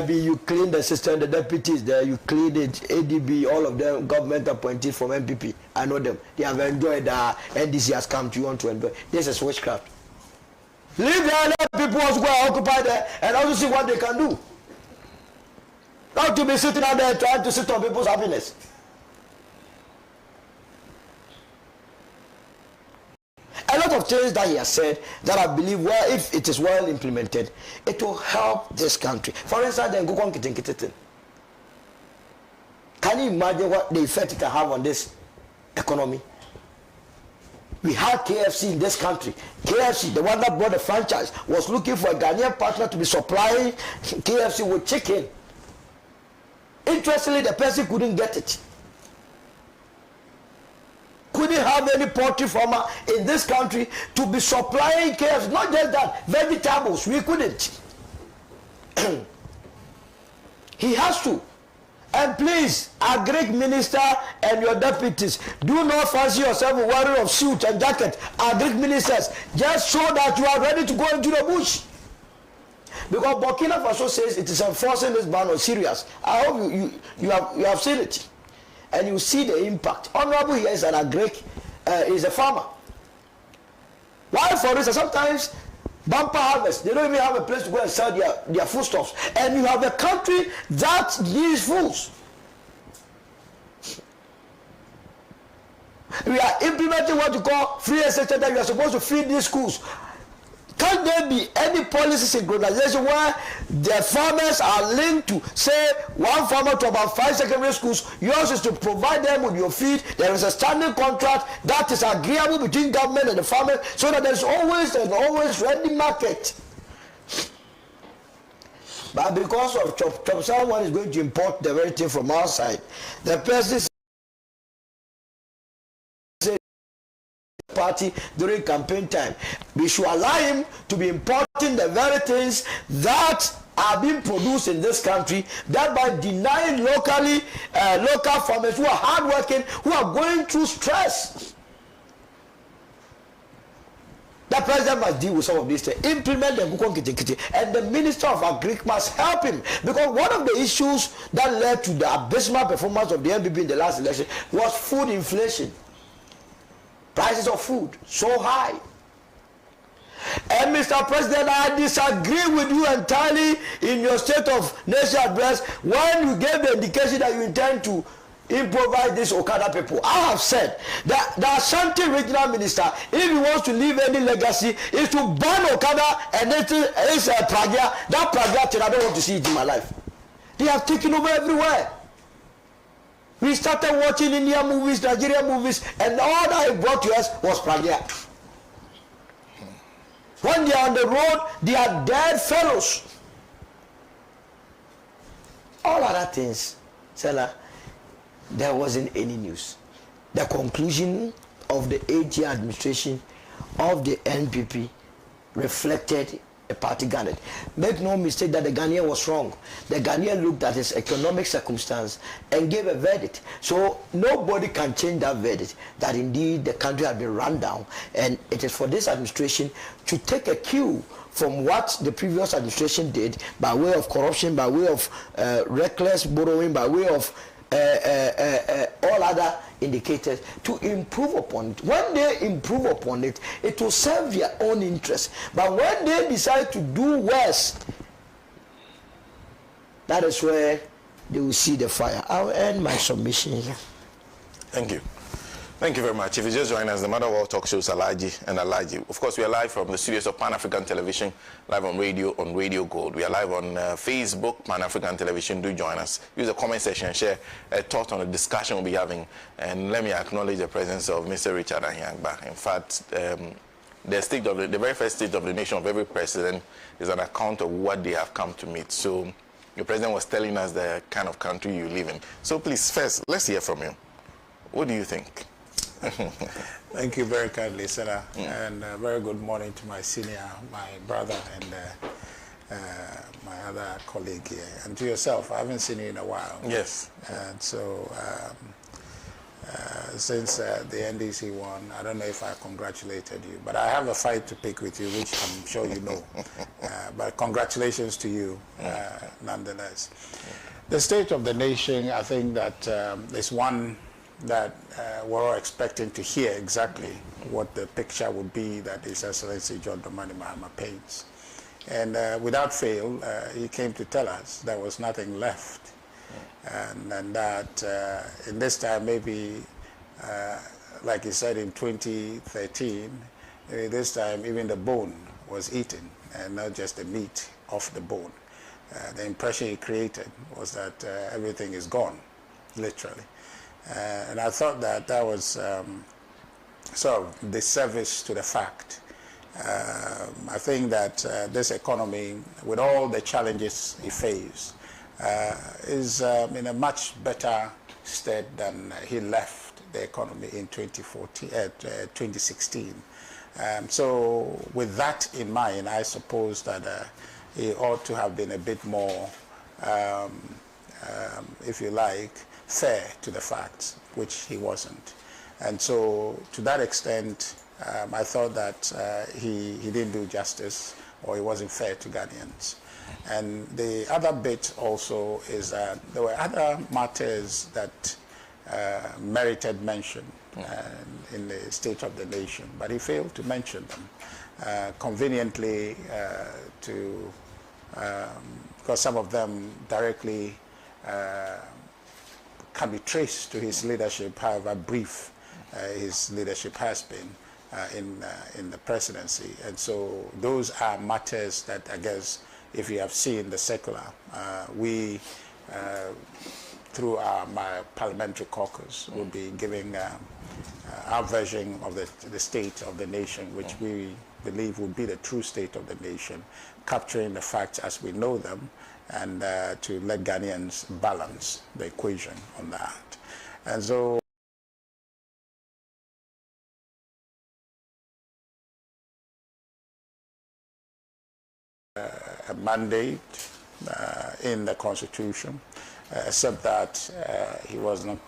be you clean the system, the deputies there, you clean it, ADB, all of them, government appointed from MPP. I know them. They have enjoyed NDC has come to you want to enjoy. This is witchcraft. Leave the other people who go and occupy there and also see what they can do. Not to be sitting out there trying to sit on people's happiness. A lot of things that he has said that I believe, well, if it is well implemented, it will help this country. For instance, can you imagine what the effect it can have on this economy? We had KFC in this country. KFC, the one that brought the franchise, was looking for a Ghanaian partner to be supplying KFC with chicken. Interestingly, the person couldn't get it. Couldn't have any poultry farmer in this country to be supplying KFC. Not just that, vegetables, we couldn't. He has to. And please, our Greek minister and your deputies, do not fancy yourself a wearer of suit and jacket. Our Greek ministers, just show that you are ready to go into the bush. Because Burkina Faso says it is enforcing this ban on Syrians. I hope you have seen it. And you see the impact. Honorable here is a Greek, is a farmer. Why, for instance, sometimes bumper harvest, they don't even have a place to go and sell their foodstuffs. And you have a country that needs foods. We are implementing what you call free SHA, that you are supposed to feed these schools. Can there be any policy synchronization where the farmers are linked to, say, one farmer to about 5 secondary schools? Yours is to provide them with your feed. There is a standing contract that is agreeable between government and the farmers, so that there's always an always ready market. But because of someone is going to import the very thing from outside, the person party during campaign time, we should allow him to be importing the very things that are being produced in this country, thereby denying local farmers who are hardworking, who are going through stress. The president must deal with some of these things, implement the Bukon Kitikiti, and the Minister of Agriculture must help him, because one of the issues that led to the abysmal performance of the NPP in the last election was food inflation. Prices of food so high. And Mr. President, I disagree with you entirely in your State of Nation address when you gave the indication that you intend to improvise these Okada people. I have said that the Ashanti regional minister, if he wants to leave any legacy, is to ban Okada and it's Pragya. That Pragya thing, I don't want to see it in my life. They have taken over everywhere. We started watching Indian movies, Nigerian movies, and all that it brought to us was Pragya. When they are on the road, they are dead fellows. All other things, Selah, there wasn't any news. The conclusion of the 8-year administration of the NPP reflected a party garnet. Make no mistake that the Ghanaian was wrong. The Ghanaian looked at his economic circumstance and gave a verdict. So nobody can change that verdict, that indeed the country has been run down, and it is for this administration to take a cue from what the previous administration did by way of corruption, by way of reckless borrowing, by way of all other indicators, to improve upon it. When they improve upon it, it will serve their own interest. But when they decide to do worse, that is where they will see the fire. I'll end my submission here. Thank you. Thank you very much. If you just join us, the Mother World Talk Shows Alaji and Alaji. Of course, we are live from the studios of Pan-African Television, live on Radio Gold. We are live on Facebook, Pan-African Television. Do join us. Use the comment section and share a thought on the discussion we'll be having. And let me acknowledge the presence of Mr. Richard Anyangba. In fact, the very first state of the nation of every president is an account of what they have come to meet. So your president was telling us the kind of country you live in. So please, first, let's hear from you. What do you think? Thank you very kindly, Senator, and very good morning to my senior, my brother, and my other colleague here, and to yourself. I haven't seen you in a while. Yes. And so since the NDC won. I don't know if I congratulated you, but I have a fight to pick with you, which I'm sure you know. But congratulations to you, nonetheless. The state of the nation, I think that is one that we're all expecting to hear exactly what the picture would be that His Excellency John Dramani Mahama paints. And without fail, he came to tell us there was nothing left. And that in this time, maybe, like he said in 2013, this time even the bone was eaten, and not just the meat of the bone. The impression he created was that everything is gone, literally. And I thought that that was sort of disservice to the fact. I think that this economy, with all the challenges it faced, is in a much better state than he left the economy in 2016. So with that in mind, I suppose that he ought to have been a bit more, if you like, fair to the facts, which he wasn't. And so to that extent, I thought that he didn't do justice, or he wasn't fair to Ghanaians. And the other bit also is that there were other matters that merited mention in the state of the nation, but he failed to mention them conveniently because some of them directly can be traced to his leadership, however brief his leadership has been in the presidency. And so those are matters that, I guess, if you have seen the circular, we, through my parliamentary caucus, will be giving our version of the state of the nation, which we believe would be the true state of the nation, capturing the facts as we know them, and to let Ghanaians balance the equation on that. And so a mandate in the Constitution, except that he wasn't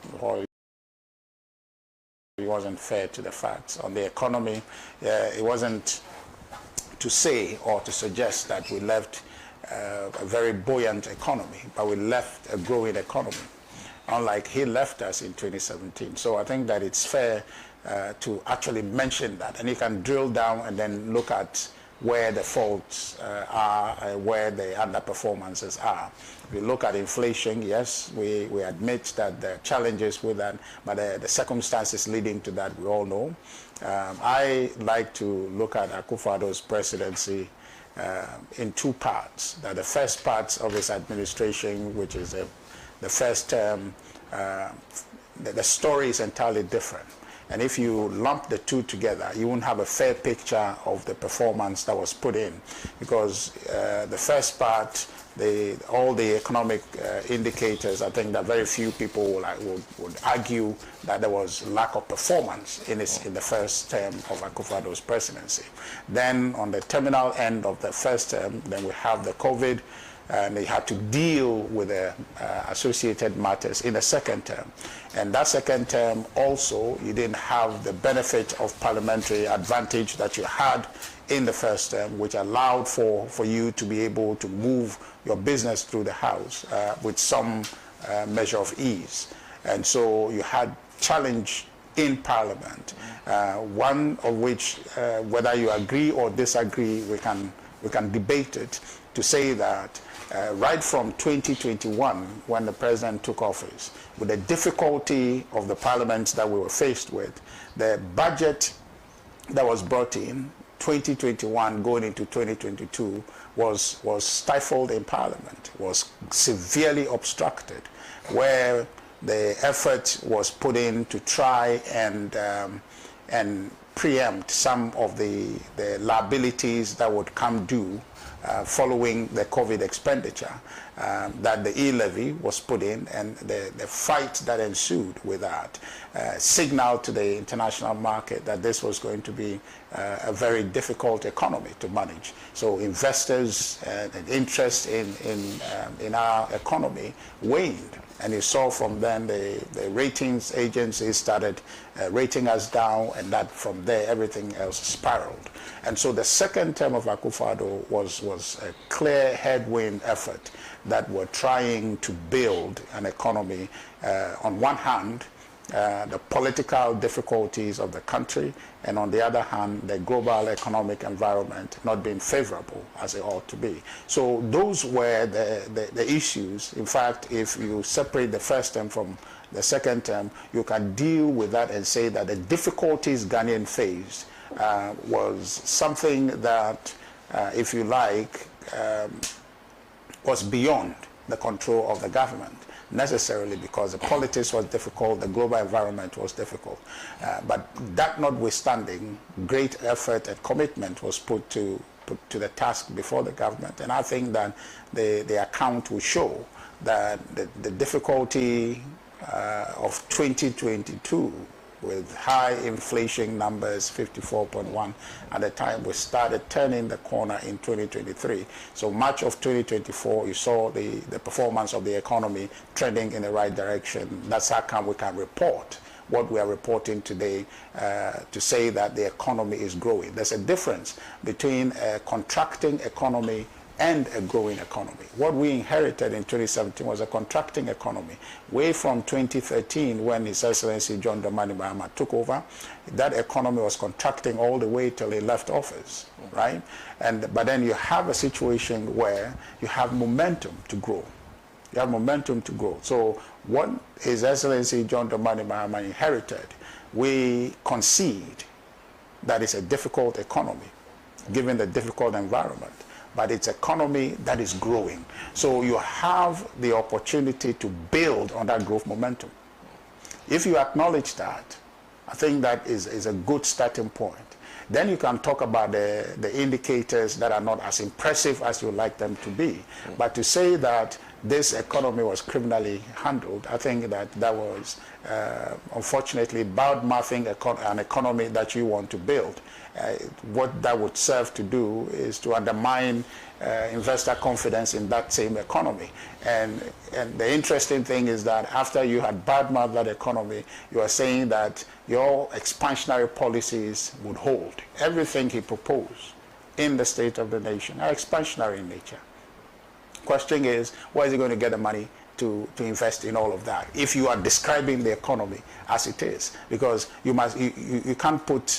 fair to the facts. On the economy, it wasn't to say or to suggest that we left a very buoyant economy, but we left a growing economy, unlike he left us in 2017. So I think that it's fair to actually mention that, and you can drill down and then look at where the faults are, where the underperformances are. If you look at inflation, yes, we admit that there are challenges with that, but the circumstances leading to that we all know. I like to look at Akufo-Addo's presidency in two parts. That the first part of his administration, which is the first term, the story is entirely different. And if you lump the two together, you won't have a fair picture of the performance that was put in, because the first part, all the economic indicators, I think that very few people would argue that there was lack of performance in the first term of Akufo-Addo's presidency. Then on the terminal end of the first term, then we have the COVID, and they had to deal with the associated matters in the second term. And that second term also, you didn't have the benefit of parliamentary advantage that you had in the first term, which allowed for you to be able to move your business through the House with some measure of ease. And so you had challenge in Parliament, one of which, whether you agree or disagree, we can debate it, to say that right from 2021, when the president took office, with the difficulty of the parliaments that we were faced with, the budget that was brought in 2021 going into 2022 was stifled in Parliament, was severely obstructed, where the effort was put in to try and preempt some of the liabilities that would come due following the COVID expenditure, that the e-levy was put in, and the fight that ensued with that signaled to the international market that this was going to be a very difficult economy to manage. So investors and interest in our economy waned. And you saw from then the ratings agencies started rating us down, and that from there everything else spiraled. And so the second term of Akufo-Addo was a clear headwind effort that were trying to build an economy. On one hand, the political difficulties of the country, and on the other hand, the global economic environment not being favorable as it ought to be. So those were the issues. In fact, if you separate the first term from the second term, you can deal with that and say that the difficulties Ghanaian faced was something that, if you like, was beyond the control of the government, necessarily because the politics was difficult, the global environment was difficult. But that notwithstanding, great effort and commitment was put to the task before the government. And I think that the account will show that the difficulty of 2022, with high inflation numbers, 54.1 at the time, we started turning the corner in 2023. So March of 2024, you saw the performance of the economy trending in the right direction. That's how come we can report what we are reporting today to say that the economy is growing. There's a difference between a contracting economy and a growing economy. What we inherited in 2017 was a contracting economy. Way from 2013, when His Excellency John Dramani Mahama took over, that economy was contracting all the way till he left office, right? But then you have a situation where you have momentum to grow. You have momentum to grow. So what His Excellency John Dramani Mahama inherited, we concede that it's a difficult economy, given the difficult environment. But it's economy that is growing. So you have the opportunity to build on that growth momentum. If you acknowledge that, I think that is a good starting point. Then you can talk about the indicators that are not as impressive as you like them to be. But to say that this economy was criminally handled, I think that was unfortunately bad-mouthing an economy that you want to build. What that would serve to do is to undermine investor confidence in that same economy. And the interesting thing is that after you had bad-mouthed that economy, you are saying that your expansionary policies would hold. Everything he proposed in the State of the Nation are expansionary in nature. Question is, where is he going to get the money to invest in all of that if you are describing the economy as it is? Because you can't put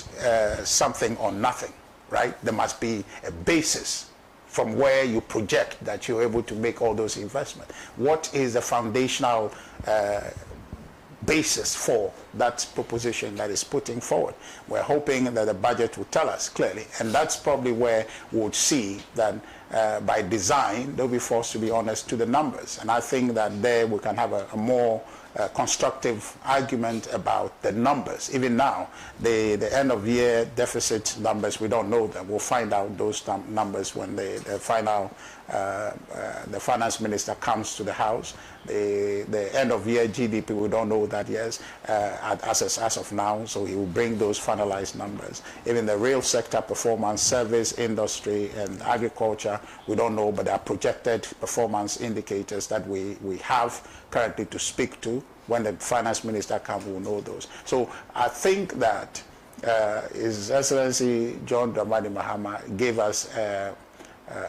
something on nothing, right? There must be a basis from where you project that you're able to make all those investments. What is the foundational basis for that proposition that is putting forward? We're hoping that the budget will tell us clearly, and that's probably where we would see that by design they'll be forced to be honest to the numbers. And I think that there we can have a more constructive argument about the numbers. Even now, the end of year deficit numbers, we don't know them. We'll find out those numbers when the finance minister comes to the House. The end of year GDP, we don't know that yet as of now, so he will bring those finalized numbers. Even the real sector performance, service, industry, and agriculture, we don't know, but there are projected performance indicators that we have currently to speak to. When the finance minister comes, we'll know those. So I think that His Excellency John Dramani Mahama gave us a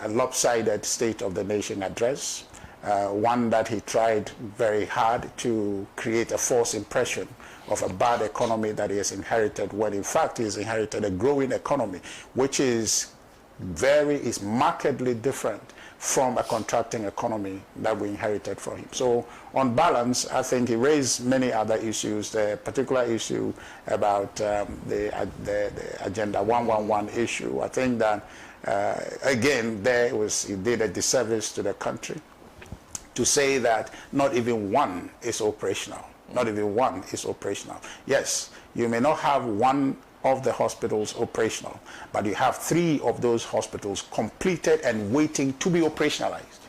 lopsided State of the Nation address, one that he tried very hard to create a false impression of a bad economy that he has inherited, when in fact he has inherited a growing economy, which is markedly different from a contracting economy that we inherited from him. So on balance, I think he raised many other issues. The particular issue about the Agenda 111 issue, I think that again he did a disservice to the country to say that not even one is operational. Not even one is operational. Yes, you may not have one of the hospitals operational, but you have 3 of those hospitals completed and waiting to be operationalized.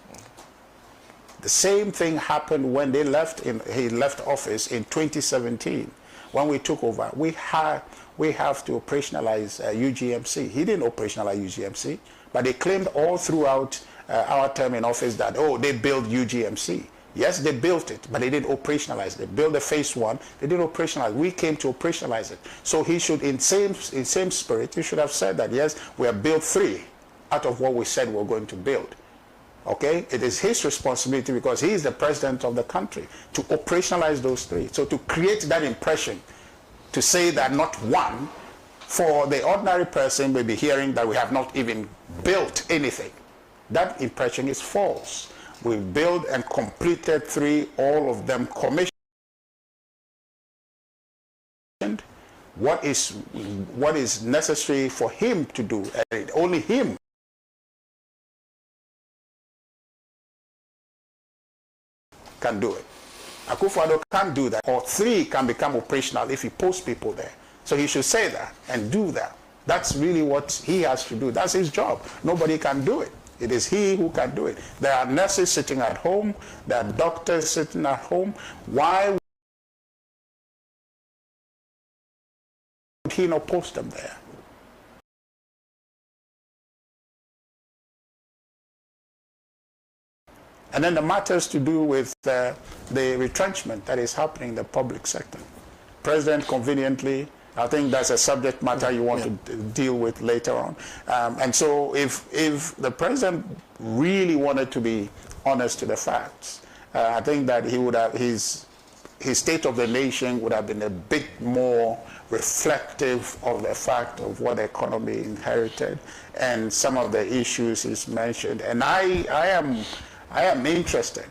The same thing happened when he left office in 2017. When we took over, we have to operationalize UGMC. He didn't operationalize UGMC, but they claimed all throughout our term in office that, oh, they built UGMC. Yes, they built it, but they didn't operationalize it. They built the phase 1, they didn't operationalize it. We came to operationalize it. So he should, in same spirit, he should have said that, yes, we have built 3 out of what we said we were going to build. Okay, it is his responsibility because he is the president of the country to operationalize those 3. So to create that impression, to say that not one, for the ordinary person will be hearing that we have not even built anything. That impression is false. We built and completed 3, all of them commissioned. What is necessary for him to do, and only him can do it. Akufo-Addo can't do that, or 3 can become operational if he posts people there. So he should say that and do that. That's really what he has to do. That's his job. Nobody can do it. It is he who can do it. There are nurses sitting at home. There are doctors sitting at home. Why would he not post them there? And then the matters to do with the retrenchment that is happening in the public sector. President conveniently, I think that's a subject matter you want to deal with later on. And so if the president really wanted to be honest to the facts, I think that he would have, his State of the Nation would have been a bit more reflective of the fact of what the economy inherited and some of the issues he's mentioned. And I am interested,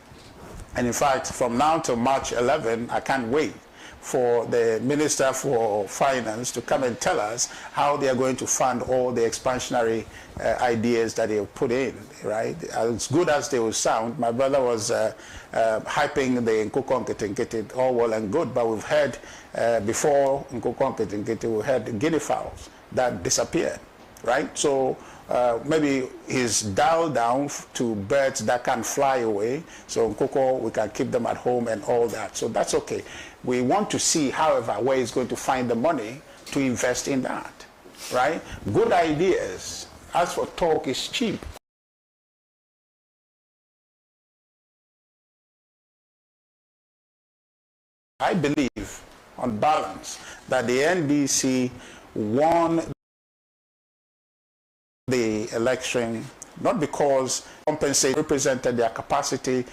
and in fact, from now to March 11, I can't wait for the Minister for Finance to come and tell us how they are going to fund all the expansionary ideas that they have put in, right? As good as they will sound, my brother was hyping the Nkukon Kitinkiti, all well and good, but we've heard before Nkukon Kitinkiti, we heard guinea fowls that disappeared, right? So maybe he's dialed down to birds that can fly away. So Nkoko, we can keep them at home and all that. So that's okay. We want to see, however, where he's going to find the money to invest in that, right? Good ideas. As for talk is cheap. I believe, on balance, that the NDC won the election not because compensate represented their capacity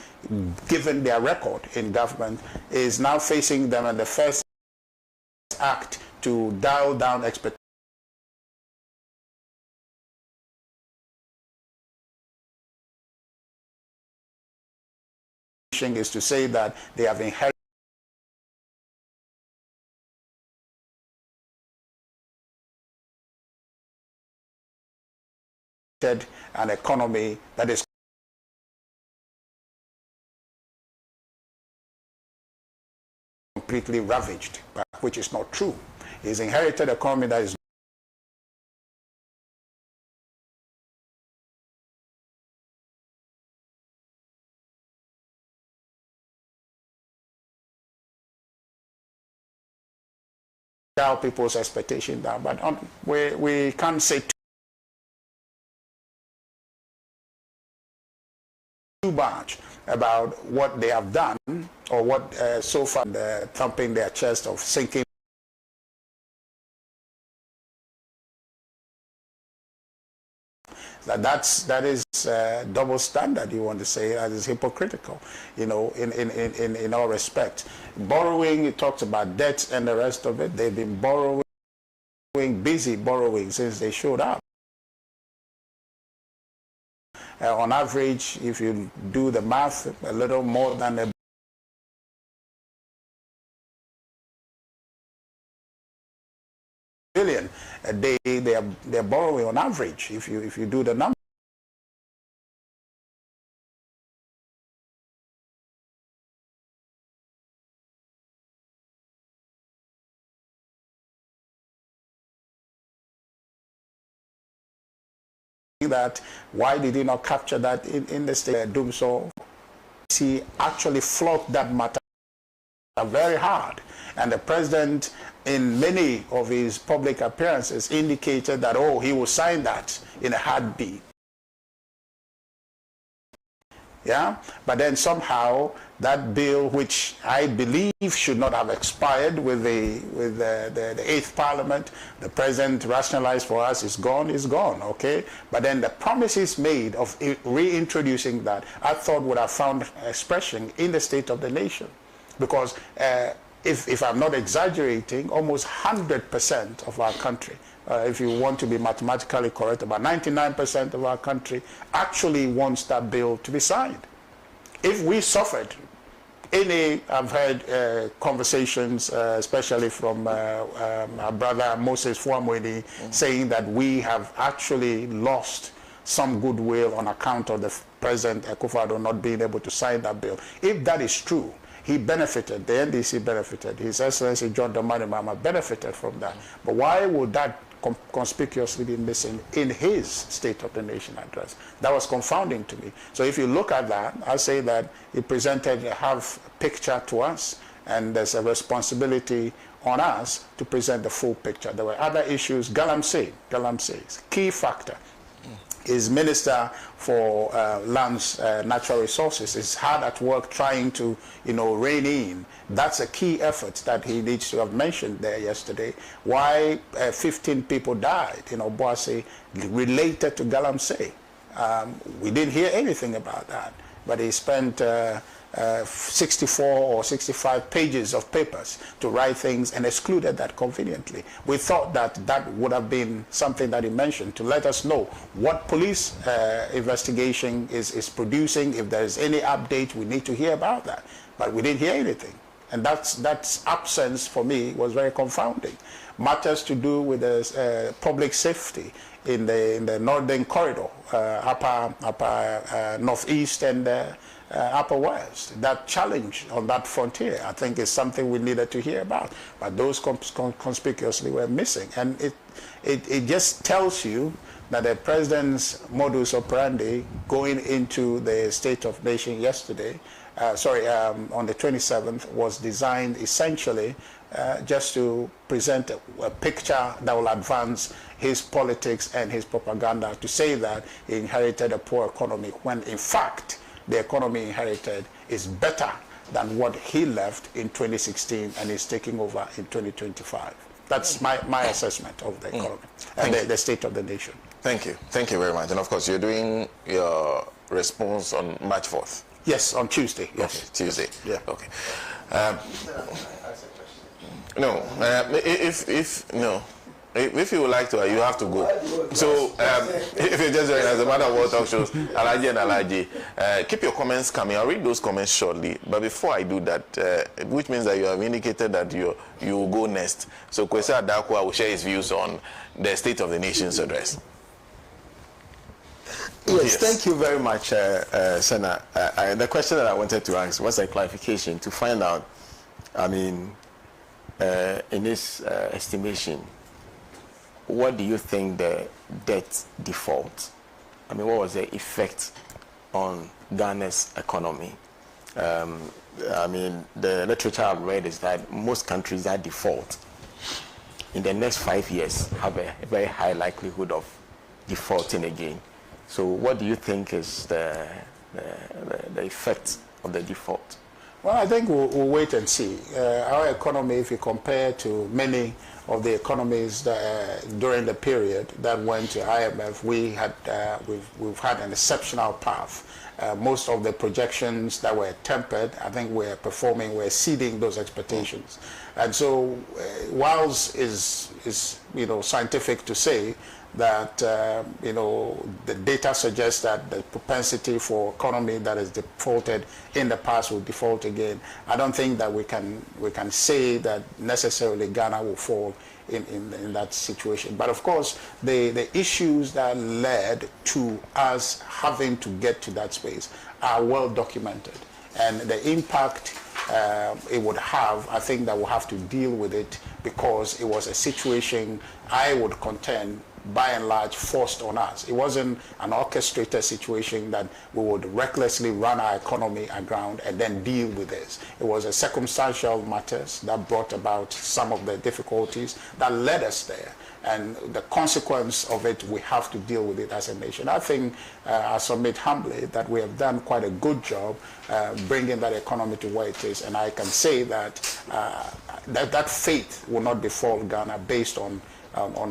given their record in government, is now facing them in the first act to dial down expectations is to say that they have inherited an economy that is completely ravaged, which is not true. He's inherited an economy that is dial people's expectation down, but we can't say too much about what they have done or what so far thumping their chest of sinking. That is double standard, you want to say. That is hypocritical, you know, in all respects. Borrowing, it talks about debts and the rest of it. They've been borrowing, busy borrowing since they showed up. On average, if you do the math, a little more than $1 billion a day they're borrowing on average, if you do the number. that, why did he not capture that in the state doom? So he actually flogged that matter very hard. And the president, in many of his public appearances, indicated that, oh, he will sign that in a heartbeat. Yeah, but then somehow that bill, which I believe should not have expired with the 8th Parliament, the president rationalized for us, is gone, okay? But then the promises made of reintroducing that, I thought would have found expression in the State of the Nation. Because if I'm not exaggerating, almost 100% of our country, if you want to be mathematically correct, about 99% of our country actually wants that bill to be signed. If we suffered I've heard conversations, especially from our brother Moses Fuamweni, saying that we have actually lost some goodwill on account of the President Akufo-Addo not being able to sign that bill. If that is true, he benefited, the NDC benefited, His Excellency John Dramani Mahama benefited from that. But why would that conspicuously be missing in his State of the Nation address? That was confounding to me. So if you look at that, I say that he presented a half picture to us, and there's a responsibility on us to present the full picture. There were other issues. Galamsey is a key factor. His Minister for Lands, Natural Resources is hard at work trying to, rein in. That's a key effort that he needs to have mentioned there yesterday. Why 15 people died in Obuasi related to Galamsey. We didn't hear anything about that, but he spent 64 or 65 pages of papers to write things and excluded that conveniently. We thought that that would have been something that he mentioned to let us know what police investigation is producing. If there is any update, we need to hear about that. But we didn't hear anything. And that's absence for me was very confounding. Matters to do with the public safety in the northern corridor, upper northeast and Upper West. That challenge on that frontier, I think, is something we needed to hear about. But those conspicuously were missing. And it just tells you that the president's modus operandi going into the State of Nation yesterday, on the 27th, was designed essentially just to present a picture that will advance his politics and his propaganda, to say that he inherited a poor economy, when in fact the economy inherited is better than what he left in 2016 and is taking over in 2025. That's my assessment of the economy and the state of the nation. Thank you. Thank you very much. And of course, you're doing your response on March 4th. Yes, on Tuesday. Yes. Okay, Tuesday. Yeah. Okay. No, if you would like to, you have to go. So, if you just join as a matter of what talk shows, Alaji and Alaji, keep your comments coming. I'll read those comments shortly. But before I do that, which means that you have indicated that you will go next. So, Kwesi Adakwa will share his views on the State of the Nation's address. Yes, thank you very much, Senna. The question that I wanted to ask was a clarification to find out, in his estimation, what do you think the debt default, what was the effect on Ghana's economy? The literature I've read is that most countries that default in the next 5 years have a very high likelihood of defaulting again. So what do you think is the effect of the default? Well, I think we'll wait and see. Our economy, if you compare to many of the economies that, during the period that went to IMF, we've had an exceptional path. Most of the projections that were tempered, I think we're exceeding those expectations. And so, whilst is scientific to say that the data suggests that the propensity for economy that has defaulted in the past will default again, I don't think that we can say that necessarily Ghana will fall in that situation. But of course, the issues that led to us having to get to that space are well documented, and the impact it would have, I think that we'll have to deal with it, because it was a situation, I would contend, by and large forced on us. It wasn't an orchestrated situation that we would recklessly run our economy aground and then deal with this. It was a circumstantial matters that brought about some of the difficulties that led us there. And the consequence of it, we have to deal with it as a nation. I think, I submit humbly that we have done quite a good job bringing that economy to where it is. And I can say that that fate will not befall Ghana based on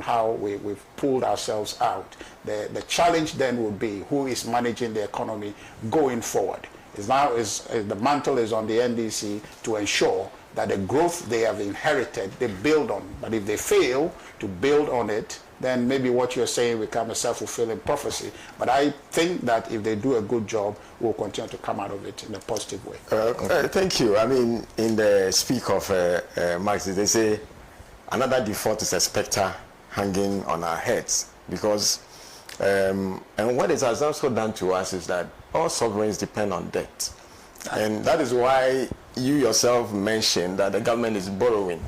how we've pulled ourselves out. The challenge then would be who is managing the economy going forward. The mantle is on the NDC to ensure that the growth they have inherited, they build on. But if they fail to build on it, then maybe what you're saying becomes a self-fulfilling prophecy. But I think that if they do a good job, we'll continue to come out of it in a positive way. Thank you. I mean, in the speak of Marx, they say another default is a spectre hanging on our heads. Because, and what it has also done to us is that all sovereigns depend on debt. And that is why you yourself mentioned that the government is borrowing.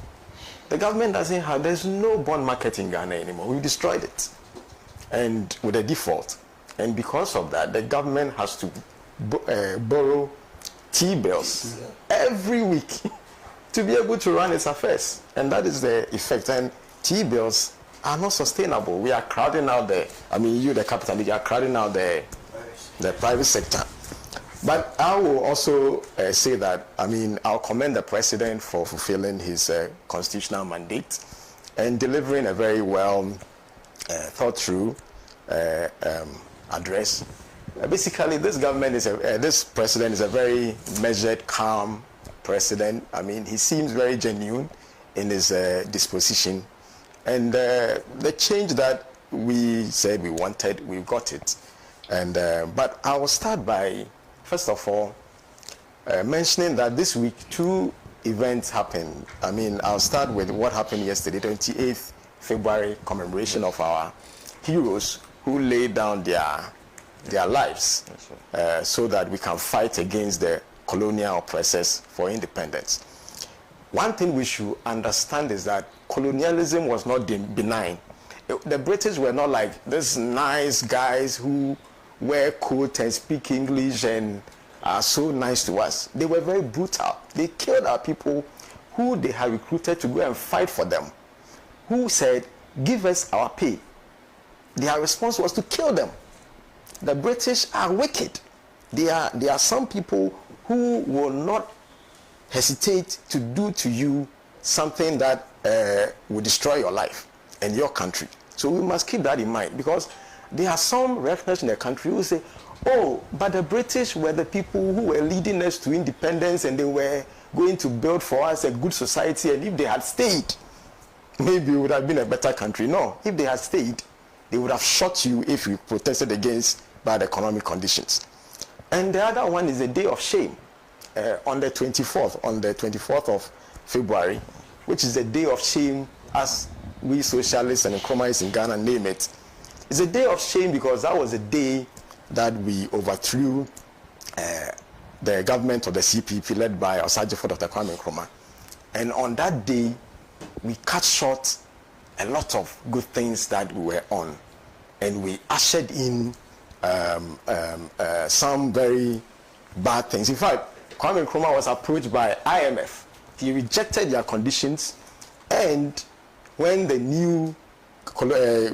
The government doesn't have, there's no bond market in Ghana anymore. We destroyed it. And with a default. And because of that, the government has to borrow T-bills every week to be able to run its affairs. And that is the effect. And T-bills are not sustainable. We are crowding out the capital, you are crowding out the private sector. But I will also say that, I'll commend the president for fulfilling his constitutional mandate and delivering a very well thought through address. Basically, this president is a very measured, calm president. He seems very genuine in his disposition. And the change that we said we wanted, we got it. And but I will start by, first of all, mentioning that this week 2 events happened. I'll start with what happened yesterday, 28th February, commemoration of our heroes who laid down their lives so that we can fight against the colonial oppressors for independence. One thing we should understand is that colonialism was not benign. The British were not like these nice guys who wear coat and speak English and are so nice to us. They were very brutal. They killed our people who they had recruited to go and fight for them, who said, give us our pay. Their response was to kill them. The British are wicked. There are some people who will not hesitate to do to you something that will destroy your life and your country. So we must keep that in mind, because there are some refugees in the country who say, oh, but the British were the people who were leading us to independence and they were going to build for us a good society, and if they had stayed, maybe it would have been a better country. No, if they had stayed, they would have shot you if you protested against bad economic conditions. And the other one is a day of shame on the 24th of February, which is a day of shame as we socialists and economists in Ghana name it. It's a day of shame because that was a day that we overthrew the government of the CPP led by Osajifo Dr. Kwame Nkrumah. And on that day, we cut short a lot of good things that we were on. And we ushered in some very bad things. In fact, Kwame Nkrumah was approached by IMF. He rejected their conditions, and when the new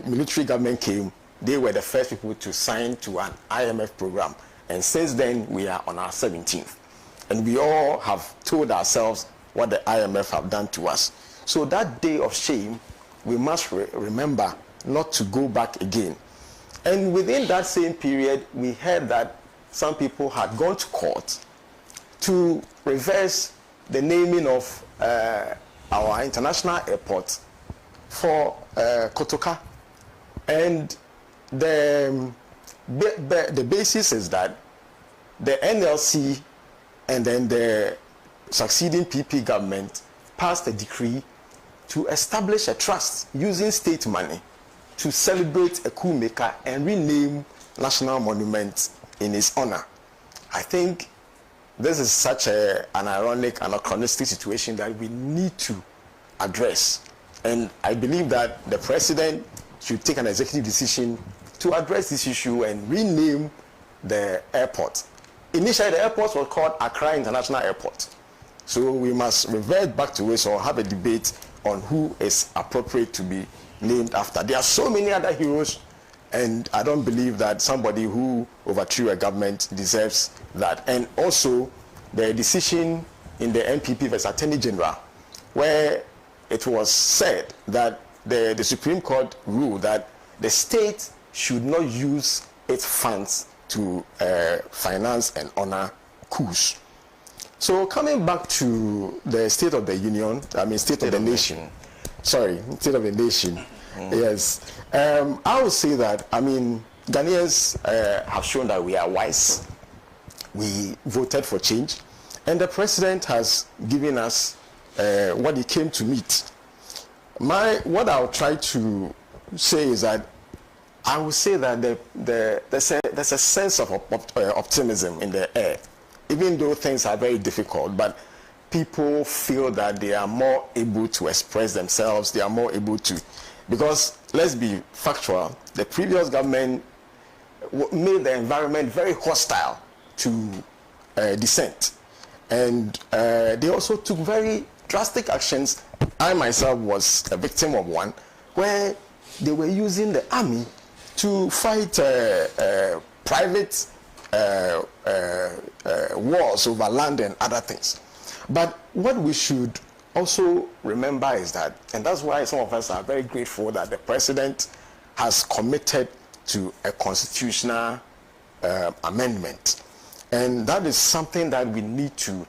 military government came, they were the first people to sign to an IMF program. And since then, we are on our 17th. And we all have told ourselves what the IMF have done to us. So that day of shame, we must remember not to go back again. And within that same period, we heard that some people had gone to court to reverse the naming of our international airport for Kotoka. And the basis is that the NLC and then the succeeding PP government passed a decree to establish a trust using state money to celebrate a coup maker and rename national monuments in his honor. I think this is such an ironic, anachronistic situation that we need to address. And I believe that the president should take an executive decision to address this issue and rename the airport. Initially, the airport was called Accra International Airport. So we must revert back to it or have a debate on who is appropriate to be named after. There are so many other heroes, and I don't believe that somebody who overthrew a government deserves that. And also, the decision in the NPP versus Attorney General, where it was said that the Supreme Court ruled that the state should not use its funds to finance and honor coups. So coming back to the State of the Union, State of the Nation. Sorry, State of the Nation. Yes. I would say that, Ghanaians have shown that we are wise. We voted for change. And the president has given us what he came to meet. What I'll try to say is that I would say that there's a sense of optimism in the air, even though things are very difficult. But people feel that they are more able to express themselves. They are more able to, because let's be factual. The previous government made the environment very hostile to dissent, and they also took very drastic actions. I myself was a victim of one, where they were using the army to fight private wars over land and other things. But what we should also remember is that, and that's why some of us are very grateful that the president has committed to a constitutional amendment. And that is something that we need to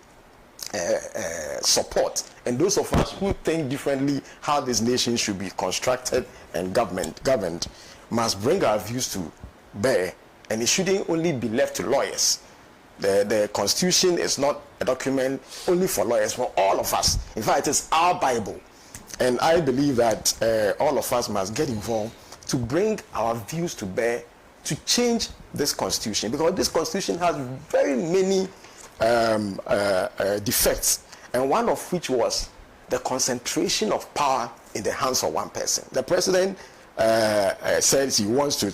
support. And those of us who think differently how this nation should be constructed and governed must bring our views to bear, and it shouldn't only be left to lawyers. The Constitution is not a document only for lawyers, for all of us. In fact, it is our Bible. And I believe that all of us must get involved to bring our views to bear to change this Constitution, because this Constitution has very many defects, and one of which was the concentration of power in the hands of one person. The president says he wants to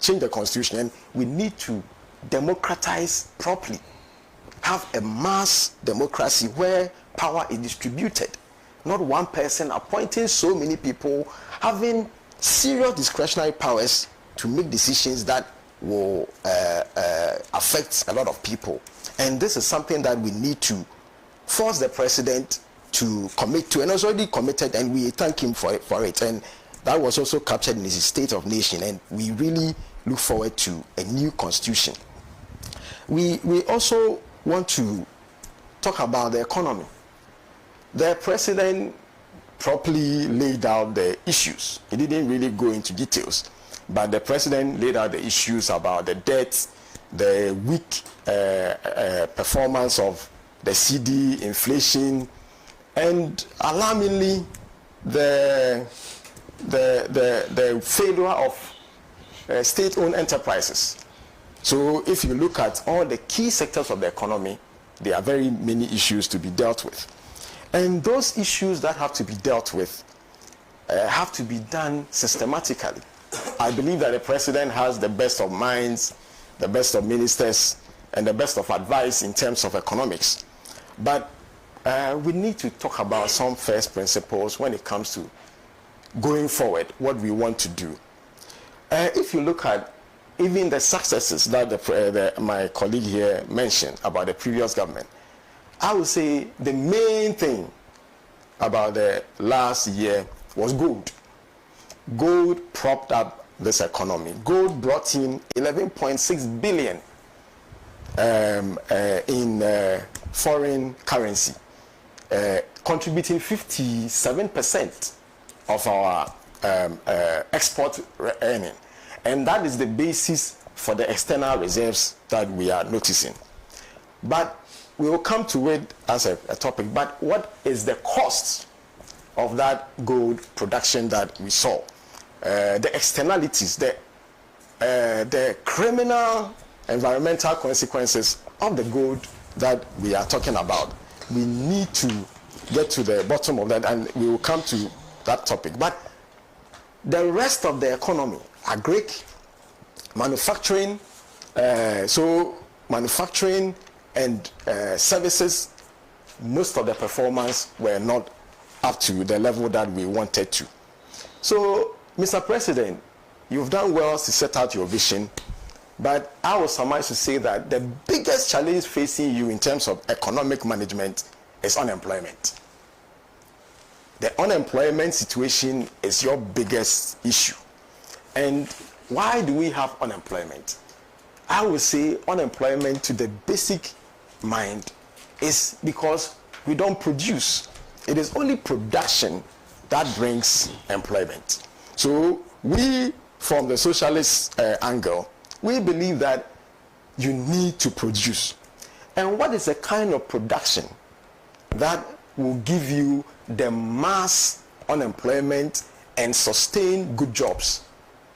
change the Constitution, and we need to democratize properly, have a mass democracy where power is distributed, not one person appointing so many people, having serious discretionary powers to make decisions that will affect a lot of people. And this is something that we need to force the president to commit to, and has already committed, and we thank him for it. And that was also captured in his State of Nation, and we really look forward to a new constitution. We also want to talk about the economy. The president properly laid out the issues. He didn't really go into details, but the president laid out the issues about the debt, the weak performance of the CD, inflation, and alarmingly the failure of state-owned enterprises. So if you look at all the key sectors of the economy, there are very many issues to be dealt with. And those issues that have to be dealt with have to be done systematically. I believe that the president has the best of minds, the best of ministers, and the best of advice in terms of economics. But we need to talk about some first principles when it comes to going forward, what we want to do. If you look at even the successes that my colleague here mentioned about the previous government, I would say the main thing about the last year was gold. Gold propped up this economy. Gold brought in 11.6 billion in foreign currency, contributing 57% of our export earning. And that is the basis for the external reserves that we are noticing. But we will come to it as a topic. But what is the cost of that gold production that we saw? The externalities, the criminal environmental consequences of the gold that we are talking about. We need to get to the bottom of that, and we will come to that topic. But the rest of the economy, agric, manufacturing, so manufacturing and services, most of the performance were not up to the level that we wanted to. So, Mr. President, you've done well to set out your vision, but I would surmise to say that the biggest challenge facing you in terms of economic management is unemployment. The unemployment situation is your biggest issue. And why do we have unemployment? I would say unemployment to the basic mind is because we don't produce. It is only production that brings employment. So we, from the socialist angle, we believe that you need to produce. And what is the kind of production that will give you the mass unemployment and sustain good jobs?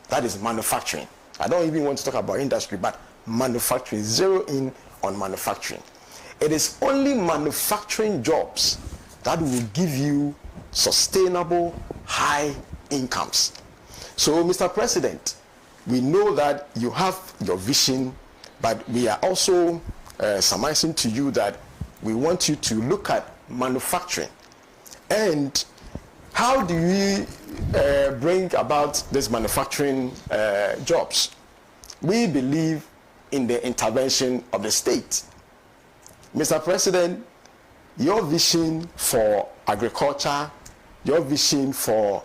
That is manufacturing. I don't even want to talk about industry, but manufacturing, zero in on manufacturing. It is only manufacturing jobs that will give you sustainable high incomes. So, Mr. President, we know that you have your vision, but we are also surmising to you that we want you to look at manufacturing. And how do we bring about this manufacturing jobs? We believe in the intervention of the state. Mr. President, your vision for agriculture, your vision for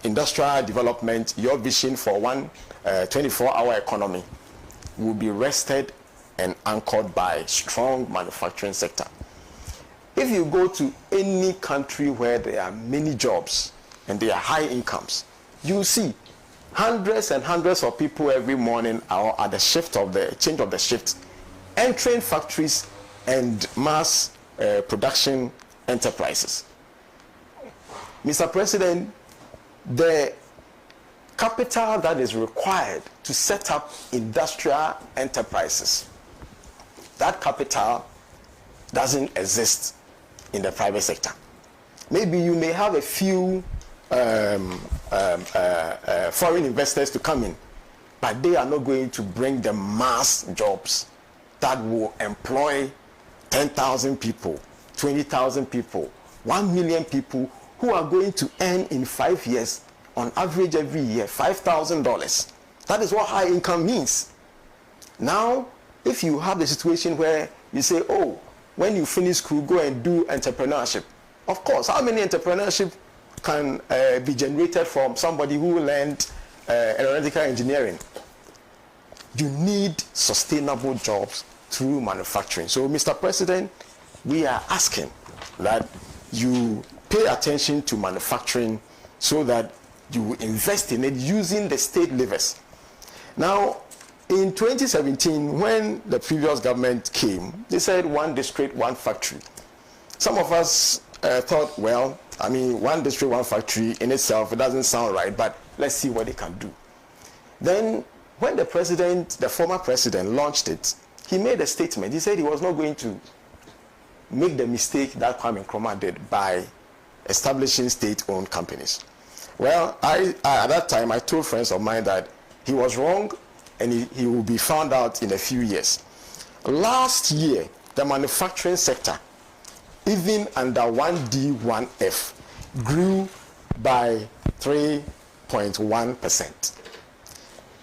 industrial development, your vision for one 24-hour economy will be rested and anchored by strong manufacturing sector. If you go to any country where there are many jobs and there are high incomes, you see hundreds and hundreds of people every morning are at the change of the shift, entering factories and mass production enterprises. Mr. President, the capital that is required to set up industrial enterprises, that capital doesn't exist in the private sector. Maybe you may have a few foreign investors to come in, but they are not going to bring the mass jobs that will employ 10,000 people, 20,000 people, 1 million people who are going to earn in 5 years, on average every year, $5,000. That is what high income means. Now, if you have the situation where you say, oh, when you finish school, go and do entrepreneurship. Of course, how many entrepreneurship can be generated from somebody who learned aeronautical engineering? You need sustainable jobs through manufacturing. So, Mr. President, we are asking that you pay attention to manufacturing so that you invest in it using the state levers. Now, in 2017, when the previous government came, they said one district, one factory. Some of us thought, well, I mean, one district, one factory in itself, it doesn't sound right, but let's see what they can do. Then, when the former president launched it, he made a statement. He said he was not going to make the mistake that Kwame Nkrumah did by establishing state-owned companies. Well, at that time, I told friends of mine that he was wrong and he will be found out in a few years. Last year, the manufacturing sector, even under 1D1F, grew by 3.1%.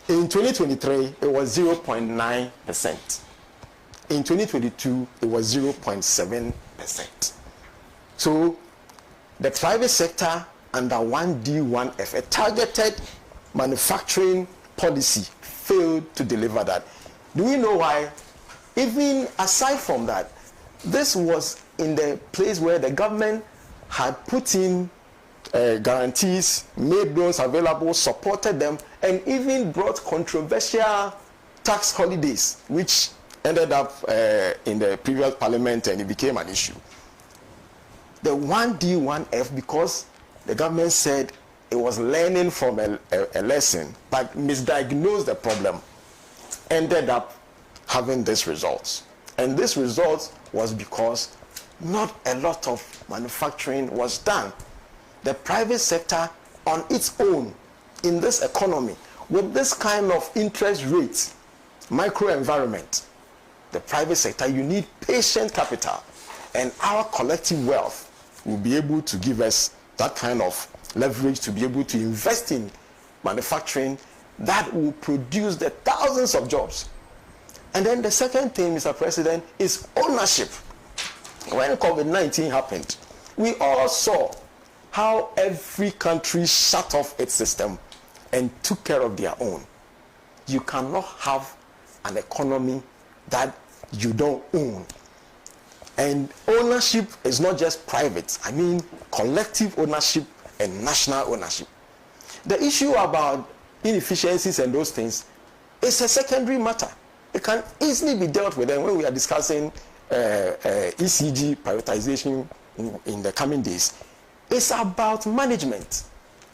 In 2023, it was 0.9%. In 2022, it was 0.7%. So, the private sector under 1D1F, a targeted manufacturing policy, failed to deliver that. Do we know why? Even aside from that, this was in the place where the government had put in guarantees, made loans available, supported them, and even brought controversial tax holidays, which ended up in the previous parliament and it became an issue. The 1D1F, because the government said it was learning from a lesson, but misdiagnosed the problem, ended up having this results. And this result was because not a lot of manufacturing was done. The private sector on its own in this economy with this kind of interest rates, microenvironment, the private sector, you need patient capital, and our collective wealth will be able to give us that kind of leverage to be able to invest in manufacturing that will produce the thousands of jobs. And then the second thing, Mr. President, is ownership. When COVID-19 happened, we all saw how every country shut off its system and took care of their own. You cannot have an economy that you don't own. And ownership is not just private. I mean collective ownership and national ownership. The issue about inefficiencies and those things is a secondary matter. It can easily be dealt with. And when we are discussing ECG privatization in the coming days, it's about management.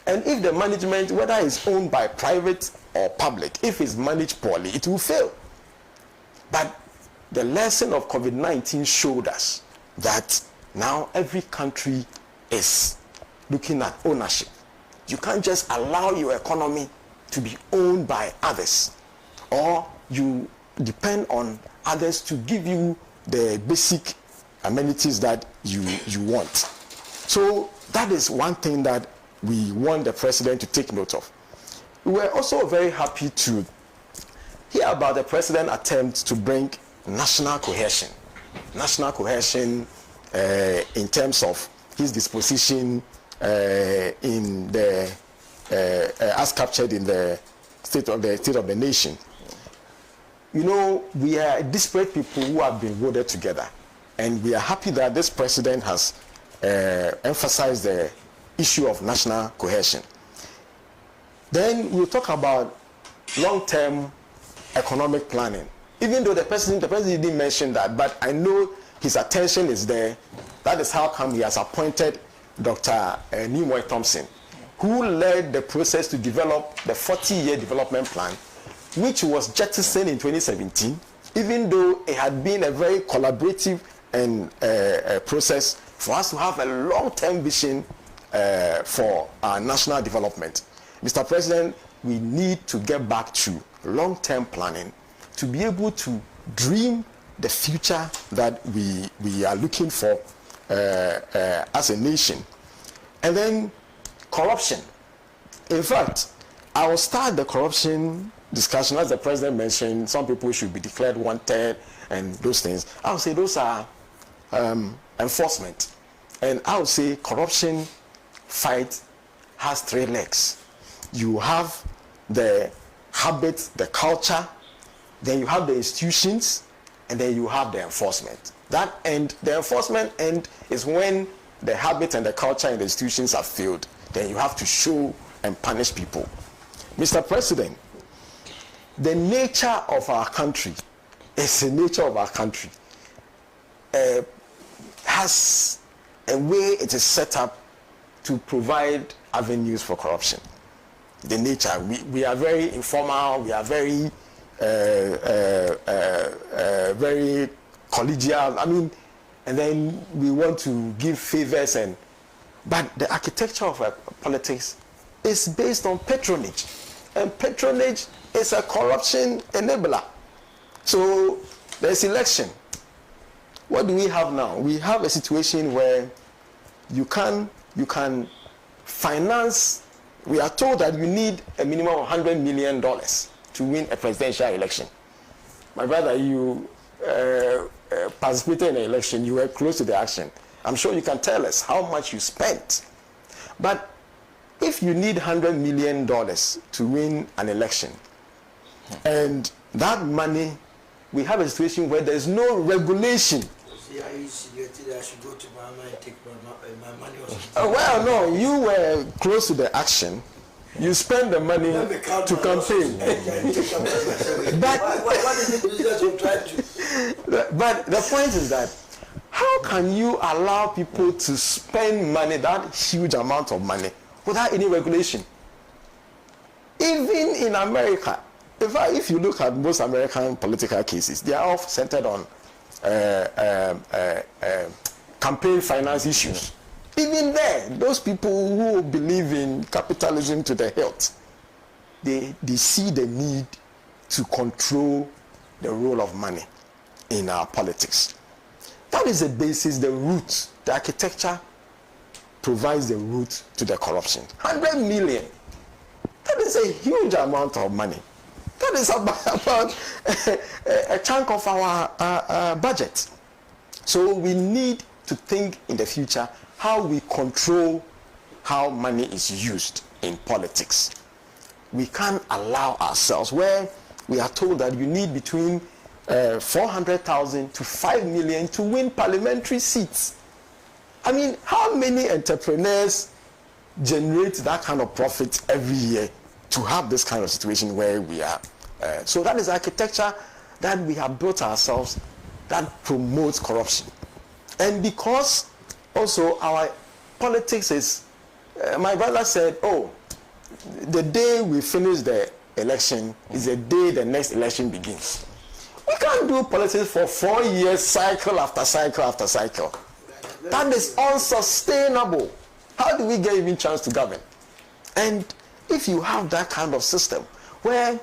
And if the management, whether it's owned by private or public, if it's managed poorly, it will fail. But the lesson of COVID-19 showed us that now every country is looking at ownership. You can't just allow your economy to be owned by others, or you depend on others to give you the basic amenities that you want. So that is one thing that we want the president to take note of. We were also very happy to hear about the president's attempt to bring national cohesion. National cohesion in terms of his disposition in the as captured in the state of the nation. You know, we are disparate people who have been welded together, and we are happy that this president has emphasized the issue of national cohesion. Then we'll talk about long-term economic planning. Even though the president didn't mention that, but I know his attention is there. That is how come he has appointed Dr. Nimoy Thompson, who led the process to develop the 40-year development plan, which was jettisoned in 2017, even though it had been a very collaborative and process for us to have a long-term vision for our national development. Mr. President, we need to get back to long-term planning to be able to dream the future that we are looking for as a nation. And then corruption. In fact, I will start the corruption discussion. As the president mentioned, some people should be declared wanted and those things. I would say those are enforcement. And I would say corruption fight has three legs. You have the habit, the culture, then you have the institutions, and then you have the enforcement. That end, the enforcement end is when the habit and the culture and the institutions have failed. Then you have to show and punish people. Mr. President, the nature of our country is the nature of our country. Has a way it is set up to provide avenues for corruption. The nature, we are very informal, we are very very collegial. I mean, and then we want to give favors, but the architecture of politics is based on patronage, and patronage is a corruption enabler. So there's election. What do we have now? We have a situation where you can finance. We are told that you need a minimum of $100 million to win a presidential election. My brother, you participated in the election. You were close to the action. I'm sure you can tell us how much you spent. But if you need $100 million to win an election, and that money, we have a situation where there's no regulation. See, I insinuated I should go to Mama and take my money or something. Well, no, you were close to the action. You spend the money to campaign. But the point is that how can you allow people to spend money, that huge amount of money, without any regulation? Even in America, if you look at most American political cases, they are all centered on campaign finance issues. Even there, those people who believe in capitalism to the hilt, they see the need to control the role of money in our politics. That is the basis, the root, the architecture provides the root to the corruption. 100 million. That is a huge amount of money. That is about a chunk of our budget. So we need to think in the future how we control how money is used in politics. We can't allow ourselves, where we are told that you need between 400,000 to 5 million to win parliamentary seats. I mean, how many entrepreneurs generate that kind of profit every year to have this kind of situation where we are? So that is architecture that we have built ourselves that promotes corruption. And because also our politics is, my brother said, oh, the day we finish the election is the day the next election begins. We can't do politics for 4 years, cycle after cycle after cycle. That is unsustainable. How do we get even chance to govern? And if you have that kind of system where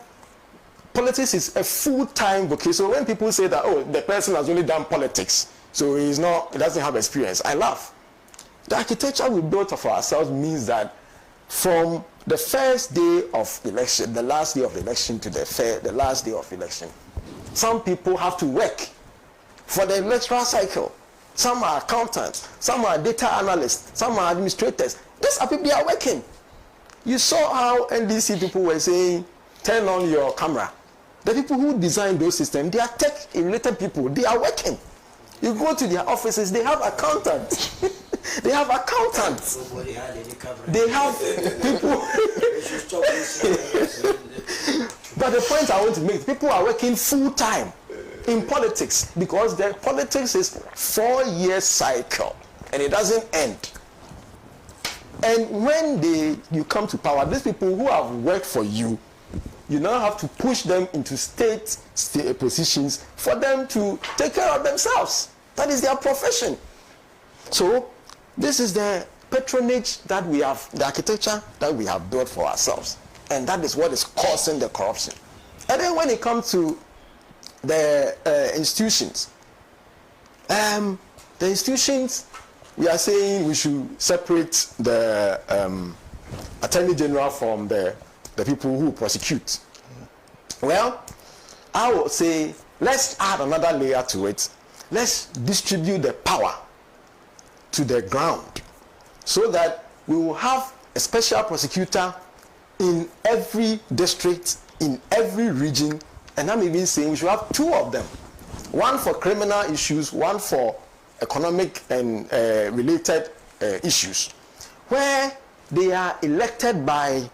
politics is a full-time vocation, so when people say that, oh, the person has only done politics, so he doesn't have experience, I laugh. The architecture we built for ourselves means that from the first day of election, the last day of election to the last day of election, some people have to work for the electoral cycle. Some are accountants, some are data analysts, some are administrators. These are people, they are working. You saw how NDC people were saying, turn on your camera. The people who designed those systems, they are tech-related people. They are working. You go to their offices, they have accountants. They have accountants. They have people. But the point I want to make, people are working full-time in politics because their politics is 4-year cycle and it doesn't end. And when you come to power, these people who have worked for you, you now have to push them into state positions for them to take care of themselves. That is their profession. So this is the patronage that we have, the architecture that we have built for ourselves. And that is what is causing the corruption. And then when it comes to the institutions, we are saying we should separate the Attorney General from the people who prosecute. Well, I would say let's add another layer to it. Let's distribute the power to the ground so that we will have a special prosecutor in every district, in every region, and I'm even saying we should have 2 of them. One for criminal issues, one for economic and related issues, where they are elected by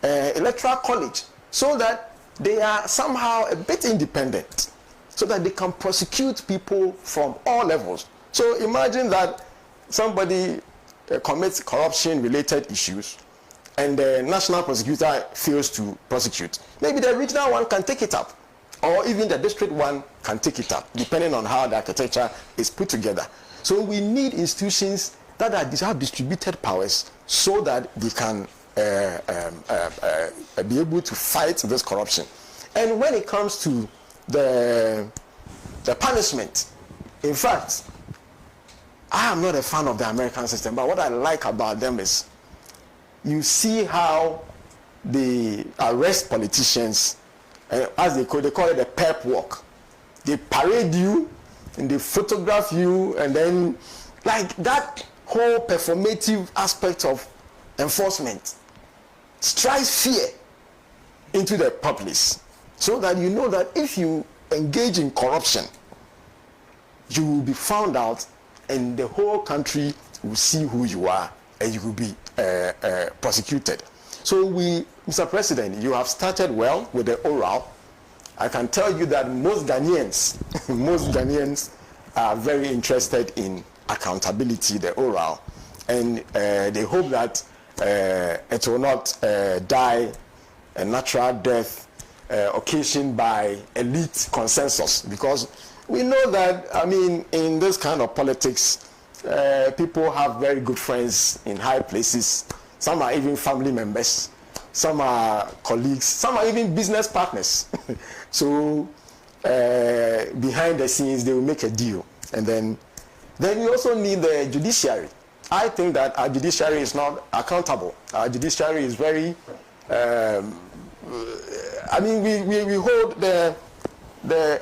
electoral college so that they are somehow a bit independent, so that they can prosecute people from all levels. So imagine that somebody commits corruption related issues and the national prosecutor fails to prosecute. Maybe the regional one can take it up, or even the district one can take it up, depending on how the architecture is put together. So we need institutions that have distributed powers so that they can be able to fight this corruption. And when it comes to the punishment, in fact, I am not a fan of the American system, but what I like about them is you see how they arrest politicians, as they call it the pep walk. They parade you and they photograph you, and then like that whole performative aspect of enforcement strikes fear into the populace, so that you know that if you engage in corruption, you will be found out and the whole country will see who you are and you will be prosecuted. So Mr. President, you have started well with the oral. I can tell you that most Ghanaians are very interested in accountability, the oral, and they hope that it will not die a natural death occasioned by elite consensus, because we know that, I mean, in this kind of politics, people have very good friends in high places. Some are even family members. Some are colleagues. Some are even business partners. So behind the scenes, they will make a deal. And then you also need the judiciary. I think that our judiciary is not accountable. Our judiciary is very, I mean, we hold the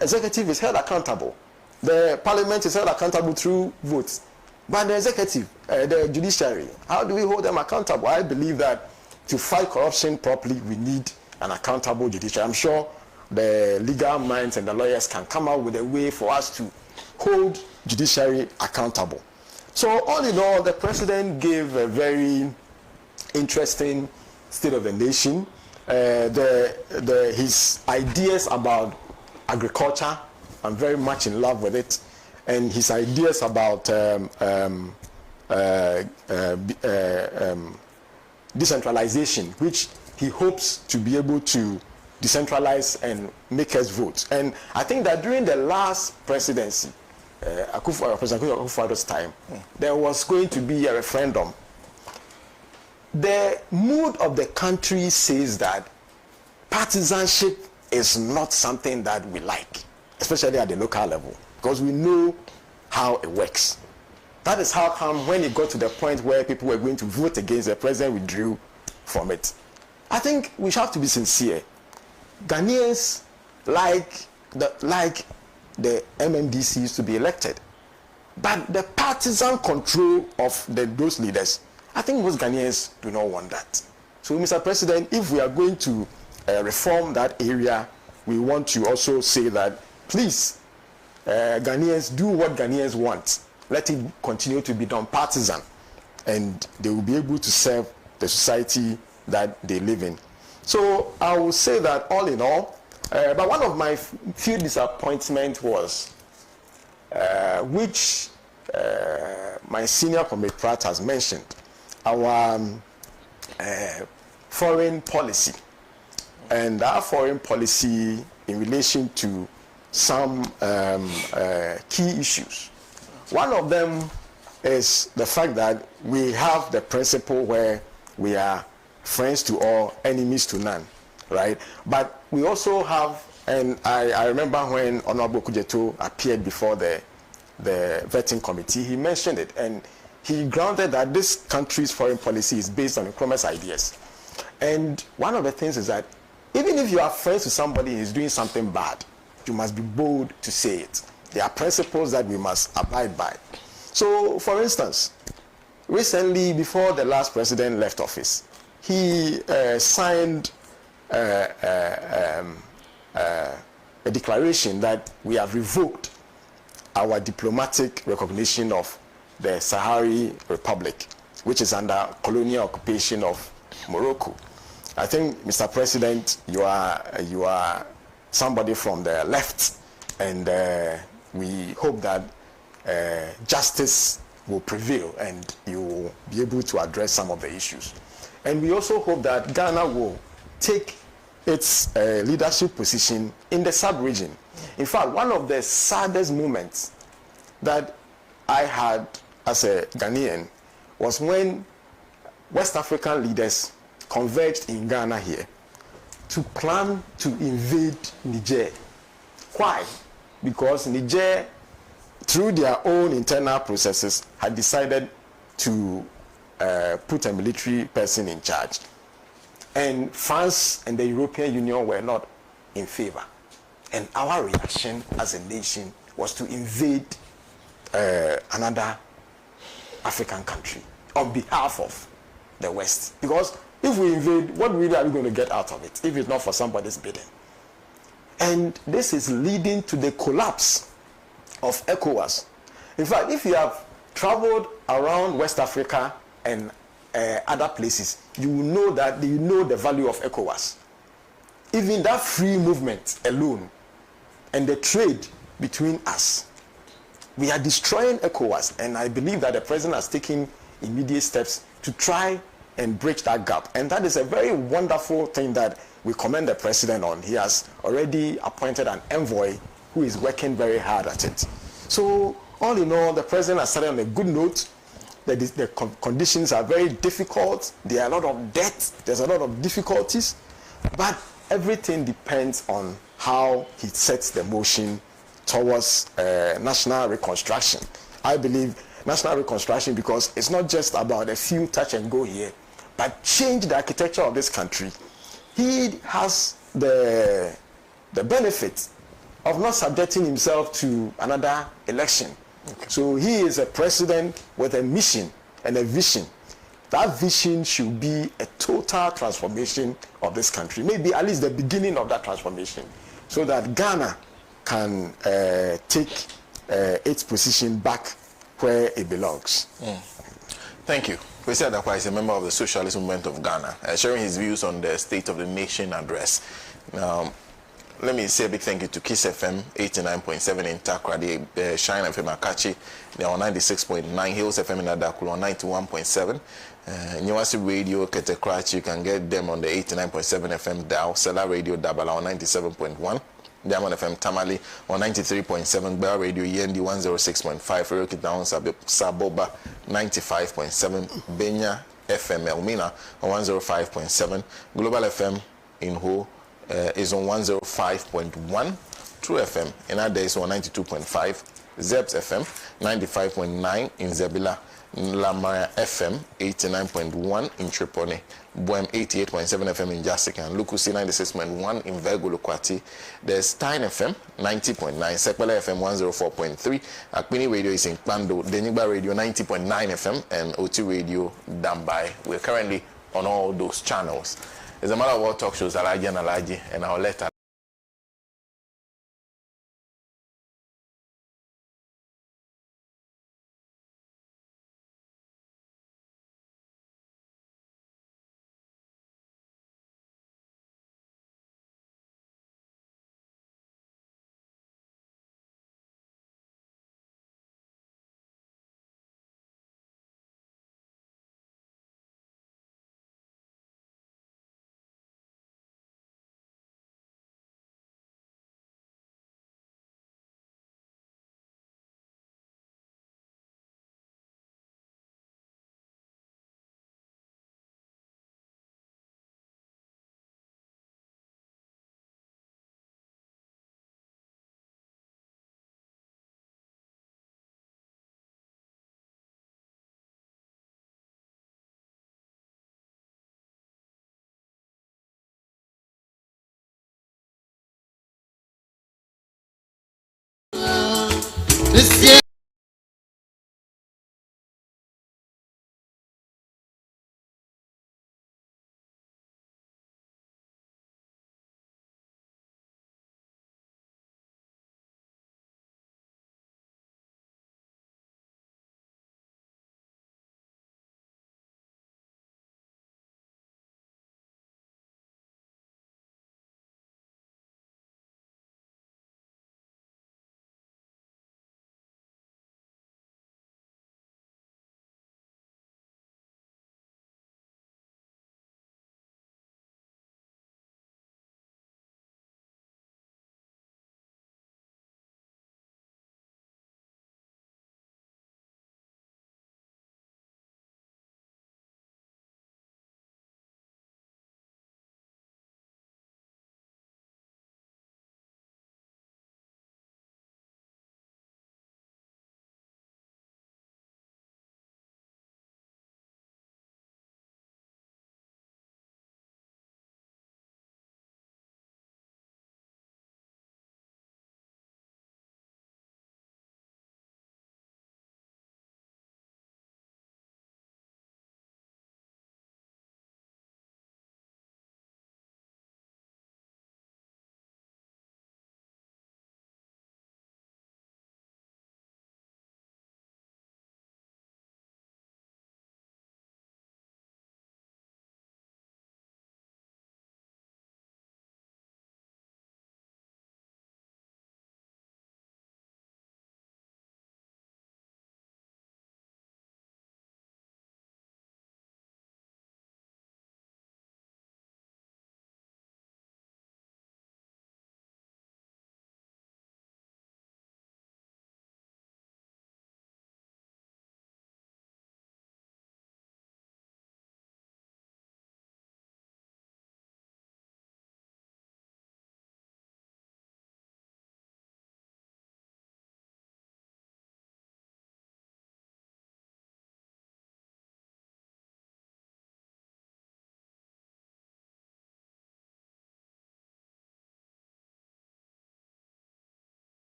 executive is held accountable. The parliament is held accountable through votes. But the executive, the judiciary, how do we hold them accountable? I believe that to fight corruption properly, we need an accountable judiciary. I'm sure the legal minds and the lawyers can come up with a way for us to hold judiciary accountable. So all in all, the president gave a very interesting state of the nation. His ideas about agriculture, I'm very much in love with it, and his ideas about decentralization, which he hopes to be able to decentralize and make us vote. And I think that during the last presidency, President Akufo-Addo's time, there was going to be a referendum. The mood of the country says that partisanship is not something that we like, especially at the local level, because we know how it works. That is how come when it got to the point where people were going to vote against, the president withdrew from it. I think we have to be sincere. Ghanaians like the MMDCs to be elected, but the partisan control of those leaders, I think most Ghanaians do not want that. So, Mr. President, if we are going to reform that area, we want to also say that, please, Ghanaians, do what Ghanaians want. Let it continue to be done partisan, and they will be able to serve the society that they live in. So I will say that all in all, but one of my few disappointments was, which my senior comrade Pratt has mentioned, our foreign policy. And our foreign policy in relation to some key issues. One of them is the fact that we have the principle where we are friends to all, enemies to none, right? But we also have, and I remember when Honorable Kujeto appeared before the vetting committee, he mentioned it, and he grounded that this country's foreign policy is based on economic ideas. And one of the things is that even if you are friends with somebody who is doing something bad, you must be bold to say it. There are principles that we must abide by. So, for instance, recently, before the last president left office, he signed a declaration that we have revoked our diplomatic recognition of the Sahrawi Republic, which is under colonial occupation of Morocco. I think, Mr. President, you are somebody from the left, and we hope that justice will prevail and you will be able to address some of the issues. And we also hope that Ghana will take its leadership position in the sub-region. In fact, one of the saddest moments that I had as a Ghanaian was when West African leaders converged in Ghana here to plan to invade Niger. Why? Because Niger, through their own internal processes, had decided to put a military person in charge. And France and the European Union were not in favor. And our reaction as a nation was to invade another African country on behalf of the West. Because if we invade, what really are we going to get out of it if it's not for somebody's bidding? And this is leading to the collapse of ECOWAS. In fact, if you have traveled around West Africa and other places, you will know that you know the value of ECOWAS. Even that free movement alone and the trade between us, we are destroying ECOWAS, and I believe that the president has taken immediate steps to try and bridge that gap. And that is a very wonderful thing that we commend the president on. He has already appointed an envoy who is working very hard at it. So all in all, the president has started on a good note. The conditions are very difficult. There are a lot of debt. There's a lot of difficulties. But everything depends on how he sets the motion towards national reconstruction. I believe national reconstruction, because it's not just about a few touch and go here, but change the architecture of this country. He has the benefit of not subjecting himself to another election. Okay. So he is a president with a mission and a vision. That vision should be a total transformation of this country, maybe at least the beginning of that transformation, so that Ghana can take its position back where it belongs. Thank you. Kwesi Adakwa is a member of the Socialist Movement of Ghana, sharing his views on the State of the Nation address. Now, let me say a big thank you to Kiss FM 89.7 in Takra, the Shine FM Akachi, they are on 96.9, Hills FM in Adakulu on 91.7, Nyawasi Radio Ketekrachi, you can get them on the 89.7 FM dial, Sela Radio Dabala on 97.1, Diamond FM Tamale on 93.7, Bell Radio Yendi 106.5, Roki Down Saboba 95.7, Benya FM Elmina on 105.7, Global FM in Ho is on 105.1, True FM in our days on 92.5, Zebs FM 95.9 in Zebila, Lamaya FM 89.1 in Tripoli, Boem 88.7 FM in Jasika, and Lukusi 96.1 in Vergo Lukwati. There's Stein FM 90.9, Sekpala FM 104.3, Akpini Radio is in Pando, Deniba Radio 90.9 FM, and OT Radio Dambai. We're currently on all those channels. It's a matter of what talk shows Alaji, and I'll let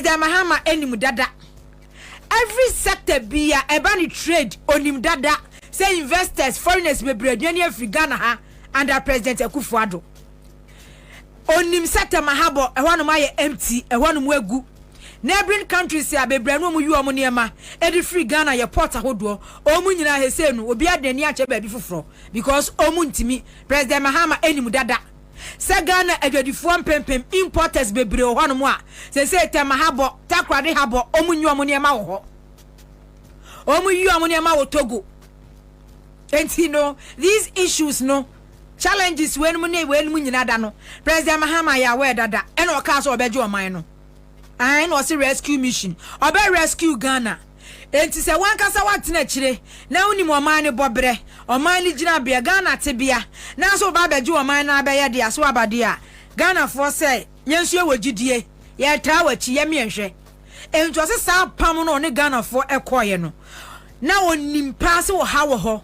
President Mahama enim dada. Every sector be a ebani trade onim dada. Say investors, foreigners be bredwani afri Ghana ha under President Akufo-Addo. Onim sector mahabo ehwanu ma ye empty, ehwanu mu egu. Neighboring countries say abebranu mu yu omo niema. Edi free Ghana ye port ahodo. Omu nyina hese nu obi adani ache baabi foforo because omu ntimi President Mahama enim dada. Se Ghana adwadifo mpempem importers bebre ohwanu mu a se tema habo takrade habo omu nyu omo niema wo ho. Omu yu omo niema wo Togo. And you know, these issues no challenges when mu nyina da no President Mahama ya we dada and o ka so obeje o man no and was a rescue mission obe rescue Ghana enti se wan kasa watena kire na uni mo man ne bobre o man ni gina bia Ghana tebia na so ba beje o man na abeya dia so abade a Ghana for say yensu ewogidie ye ta wachi ye mienhwe enti o se sa pam no ne Ghana for ekoye no na onim pass wo ha wo ho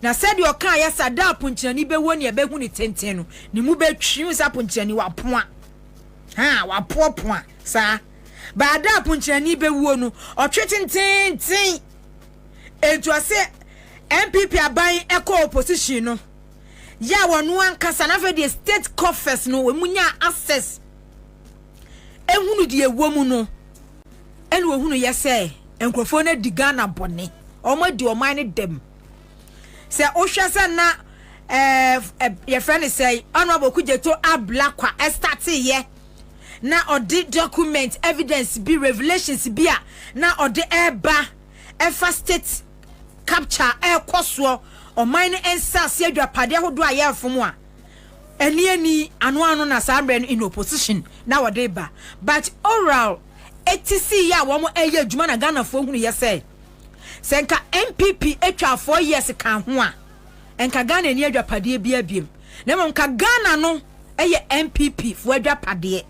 na said your car yes ada punchani be woni e be hu ni tenten no ni mu be twi sa punchani wa poa ha wa poa sa ba ada punchani be wo no o twetenten etu ase MPP aban eco opposition no ya wonu ankasa na fe the state coffers no we munya access ehunu de ewo mu no ene wo hunu yese enkrofo na di Ghana bone omo di oman ne dem se ohwese na your friend is say honorable Kujeto Ablakwa start ye na odi document evidence be revelations be a na odi eba efa state capture koso o mine Ansah se adwapade hodo aye afomo a eni anu na sambre in opposition na odi ba but oral etc ya wo mo eye adwuma na Ghana fo hunu ye say senka MPP etwa 4 years kan ho a enka Ghana ni adwapade bia biem na mo nka Ghana no eye MPP fo adwapade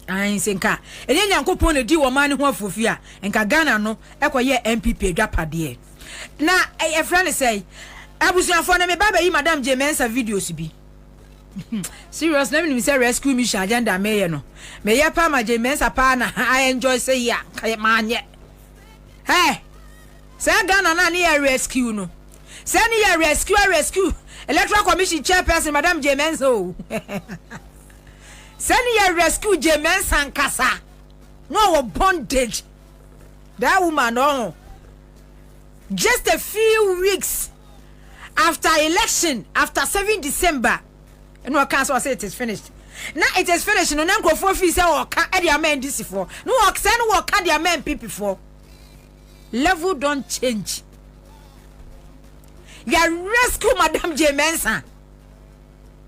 ai senka enya nyankopon ne di wo man ho afofi a enka Ghana no ekoye MPP adwapade na e friend say abusuafo na me baba yi madam je mensa videos bi serious na me say rescue mission agenda me ye no me ye pa ma je mensa pa na I enjoy say ya manye. Hey, say Ghana na ni rescue no. Say ni rescue. Electoral Commission chairperson Madam James o. Say ni rescue James Ankasa. No bondage. That woman no. Just a few weeks after election, after 7 December, no council say it is finished. Now it is finished. No nan go for fee say o ka e dia men this for. No work say no work dia men people for. Level don't change. You rescue Madam Jemensa.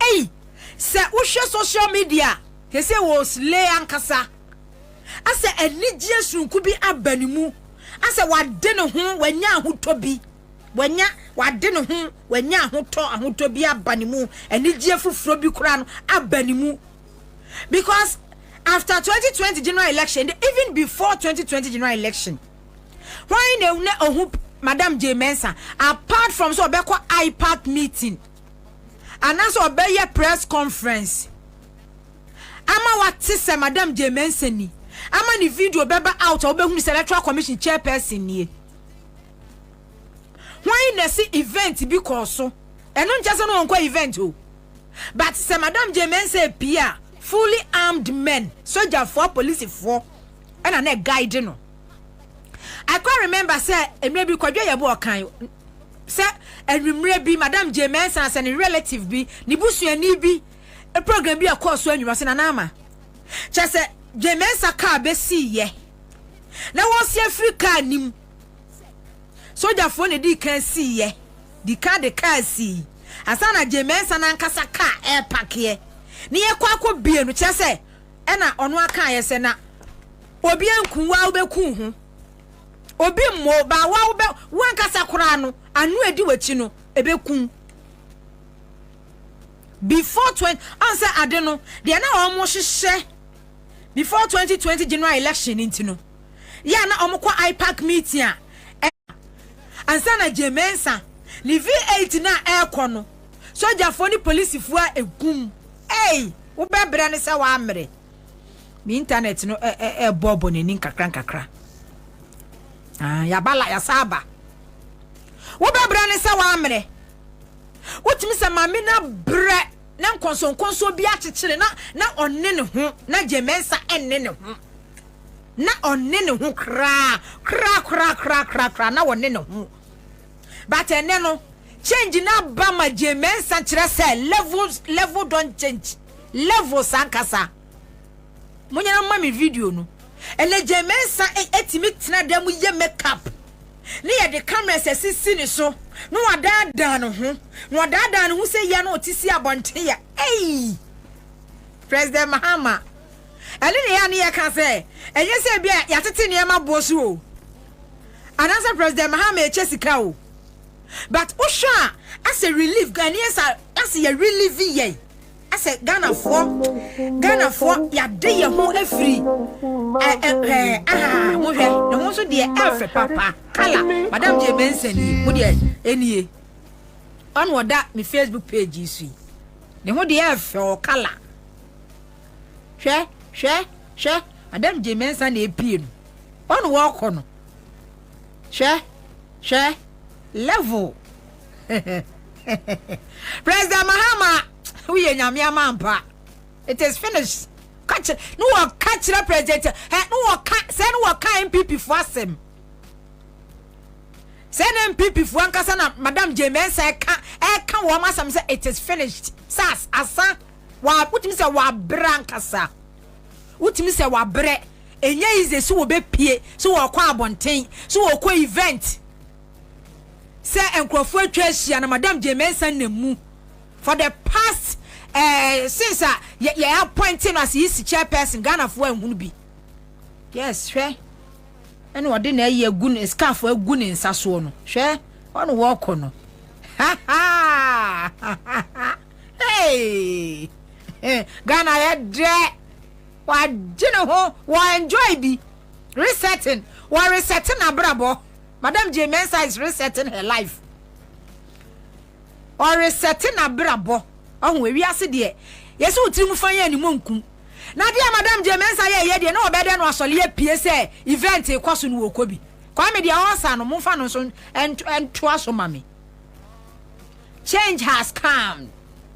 Hey, say usho social media. He say was lay ankasa. I say enije sunku bi abanimu. I say wade no ho wanya ahotobi. Wanya wade no ho wanya ahotobi abanimu. Enije fufuro bi kura no abanimu. Because after 2020 general election, even before 2020 general election, why ne Madam Jemensa apart from so obeko IPAC meeting and also obeye press conference ama what say Madam Jemensa ni ama ni video beba out obehu ni electoral commission chairperson ni why ne see event because so eno nchase no onko event o but say Madam Jemensa pia fully armed men soldier for police for and na guide no I can't remember say maybe kwadwe yebo okan say enwumre bi Madam Jemensa as a relative bi ni busuani bi a program bi akọ so anwuma se na ama che say Jemensa ka be si ye na won si Africa nim soldier for ne di kan si ye di ka de ka si asana Jemensa na nkasa ka airpack ye ni ye kwa akọ bie no che say e na ono aka ye se na obi ankunwa obeku hu obi mo ba wa ube wankasa kura no anu edi wachi no ebekun before 20 Ansah ade no de na omo hwehwe before 2020 general election intino ya na omo kwa IPAC meeting a Ansah na Jemensa ni V8 na aircon no soldier for ni police fu a egum wo bebre ne se wa amre mi internet no bobo ne nin kakra ya bala ya saba wo bebra ne se wa amre wotimi se mame na bre na konso bi akekere na onne ne ho na jemensa enne ne ho na onne ne ho kra na wonne ne ho but enne no change na ba ma jemensa kire se level don't change level sankasa munyana mami video no ene jemensa etimi tena dem ye makeup ne ye de camera sesi ni so no wadada no ho se ya no otisi abonte ya President Mahama ele ne ya ne ya ka se enye se bia ya tete ne ma bosu o anasa President Mahama e chesika o but osha as a relief Ghanaians as a relief ye as a Ghana for ya de ye ho afiri mo hwe no ho so de elfe papa kala madam je mensani mo de enie on woda me Facebook page isu ne ho de elfe o kala hwe madam je mensani epie no on wo kono hwe level President Mahama we nyame amampa it is finished catch no one catch the president no one say no one MPP for asem send MPP for ankasa na madam James e ka wo masam say it is finished sas asa wa utimi say wa brankasa utimi say wa bre enye ize so wo be pie so wo kwa abonten so wo kwa event say enkrofo atwa hia na madam James na mu for the past since you appointing as his chairperson Ghana for ehunu bi yes hwe ene ode na ye gu ne scarf agu ne nsaso no hwe ono wo kono hey Ghana ye dre wa gine ho wa enjoy bi resetting abrabo madam James is resetting her life or resetting abrabo oh we ase de yeso utiri mu fanya ni monkum na de madam James ye de na obede no asole ye pie se event e kwaso no okobi kwa me de awasa no mfa no so entu aso mame change has come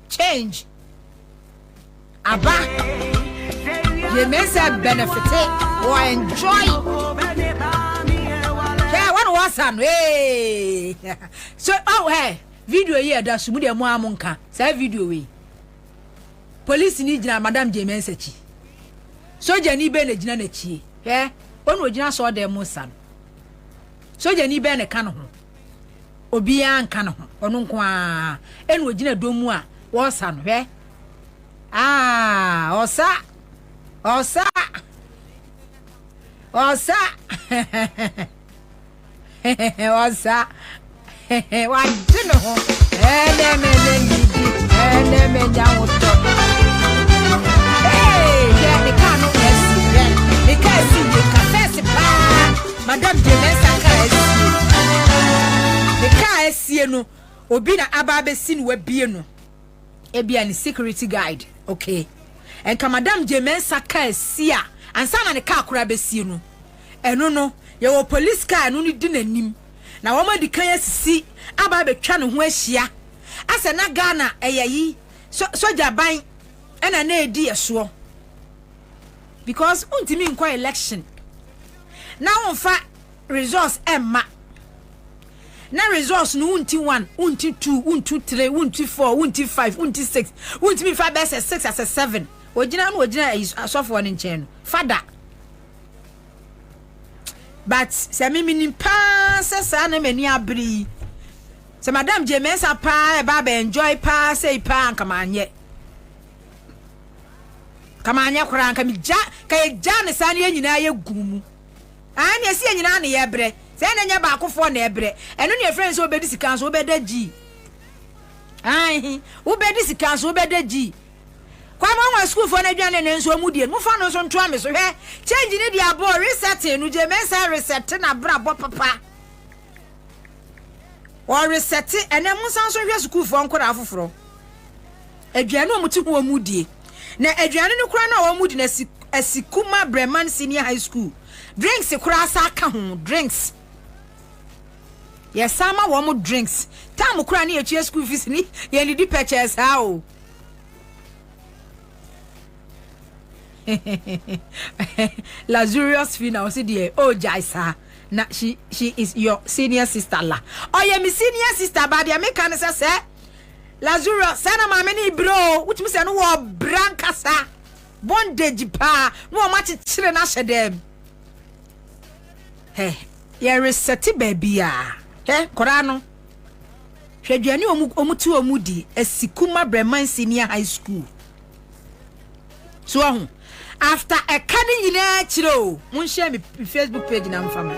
change aba James benefit or enjoy one wasa no so oh hey video here da sumu de mo amunka say video we police ni gina madam James achi soja ni be na gina na chi onu gina so de mo san soja ni be na ka no ho obi an ka no ho onu nko a enu gina domu a wo san osa osa wa dino ho me jawo to the cano the kasi the cafe pa madam James the kasi no obi na aba be sin wa bie no ebia ni security guide okay en ka madam James kasi a ansa na ne ka akora be sie no eno no ye wo police car no ni di nanim na wo ma di kan asisi aba be twa ne ho ahia asa na Ghana eyayi soja ban ena na edi eso because untimi nkwa election na wonfa resource emma na resource no unti 1 unti 2 unti 3 unti 4 unti 5 unti 6 untimi 5 best 6 as 7 ojina asofo ne nchen father but se mimi pa se na mani abri se madam James pa e ba enjoy pa say pa kamanye kura nka mi ja ne sa ne nyina ye gumu ani esi nyina ne ye bre se na nya ba akofo na ebre eno ne friends obedi sika so obeda gi ai obedi sika so obeda gi kwa mwa school for na dwane ne nso amudie mu fa no so nto ame so hwe change ne dia bo reset no James reset na bra bo papa or reset ene mu san so hwe school for nkora afoforo adwane omuti ho amudie na adwane ne kura na o amudi na Esikuma Breman Senior High School. Drinks kurasa ka ho drinks. Yes, sama wo drinks. Time kura ni echi school fees ni ye ni di purchase ha o. Lazarus Fina o si die oh Jaisa. Na she is your senior sister la. Oh yeah, my senior sister ba dia make kan say Lazarus sana ma me ni bro, which me say no wo brankasa. Bondage pa, no ma chire na hyedem. Hey, ye reset baby ah. Korano. Hweduane omuti omudi Esikuma Breman Senior High School. So after a cutting in chiro, mun share me Facebook page na mfama.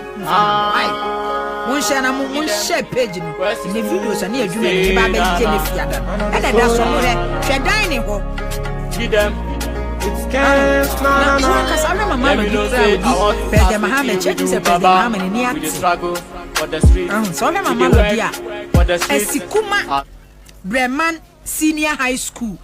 Mun share na mun share page no. The videos ani adwuma ni ba be je ne fiada. E da so mo hwe dan ni ho. See them. It's can't no. Cuz I remember mama do President Mohammed check him say President Mohammed ni ati. For the street. So remember mama dia. Esikuma Breman Senior High School.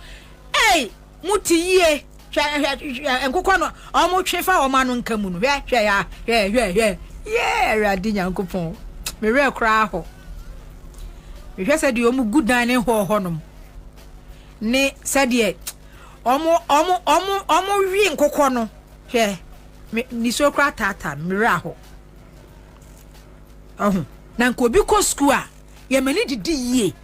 Hey, muti ye. Enkoko no omo twefa o ma no nkamu no hwe ya yeah radi nyankopon me re kra ho me hwe se de omu good dining ho nom ne se de omo wi nkoko no hwe ni so kra tata me re ho na nko bi ko school a ye mani didi yie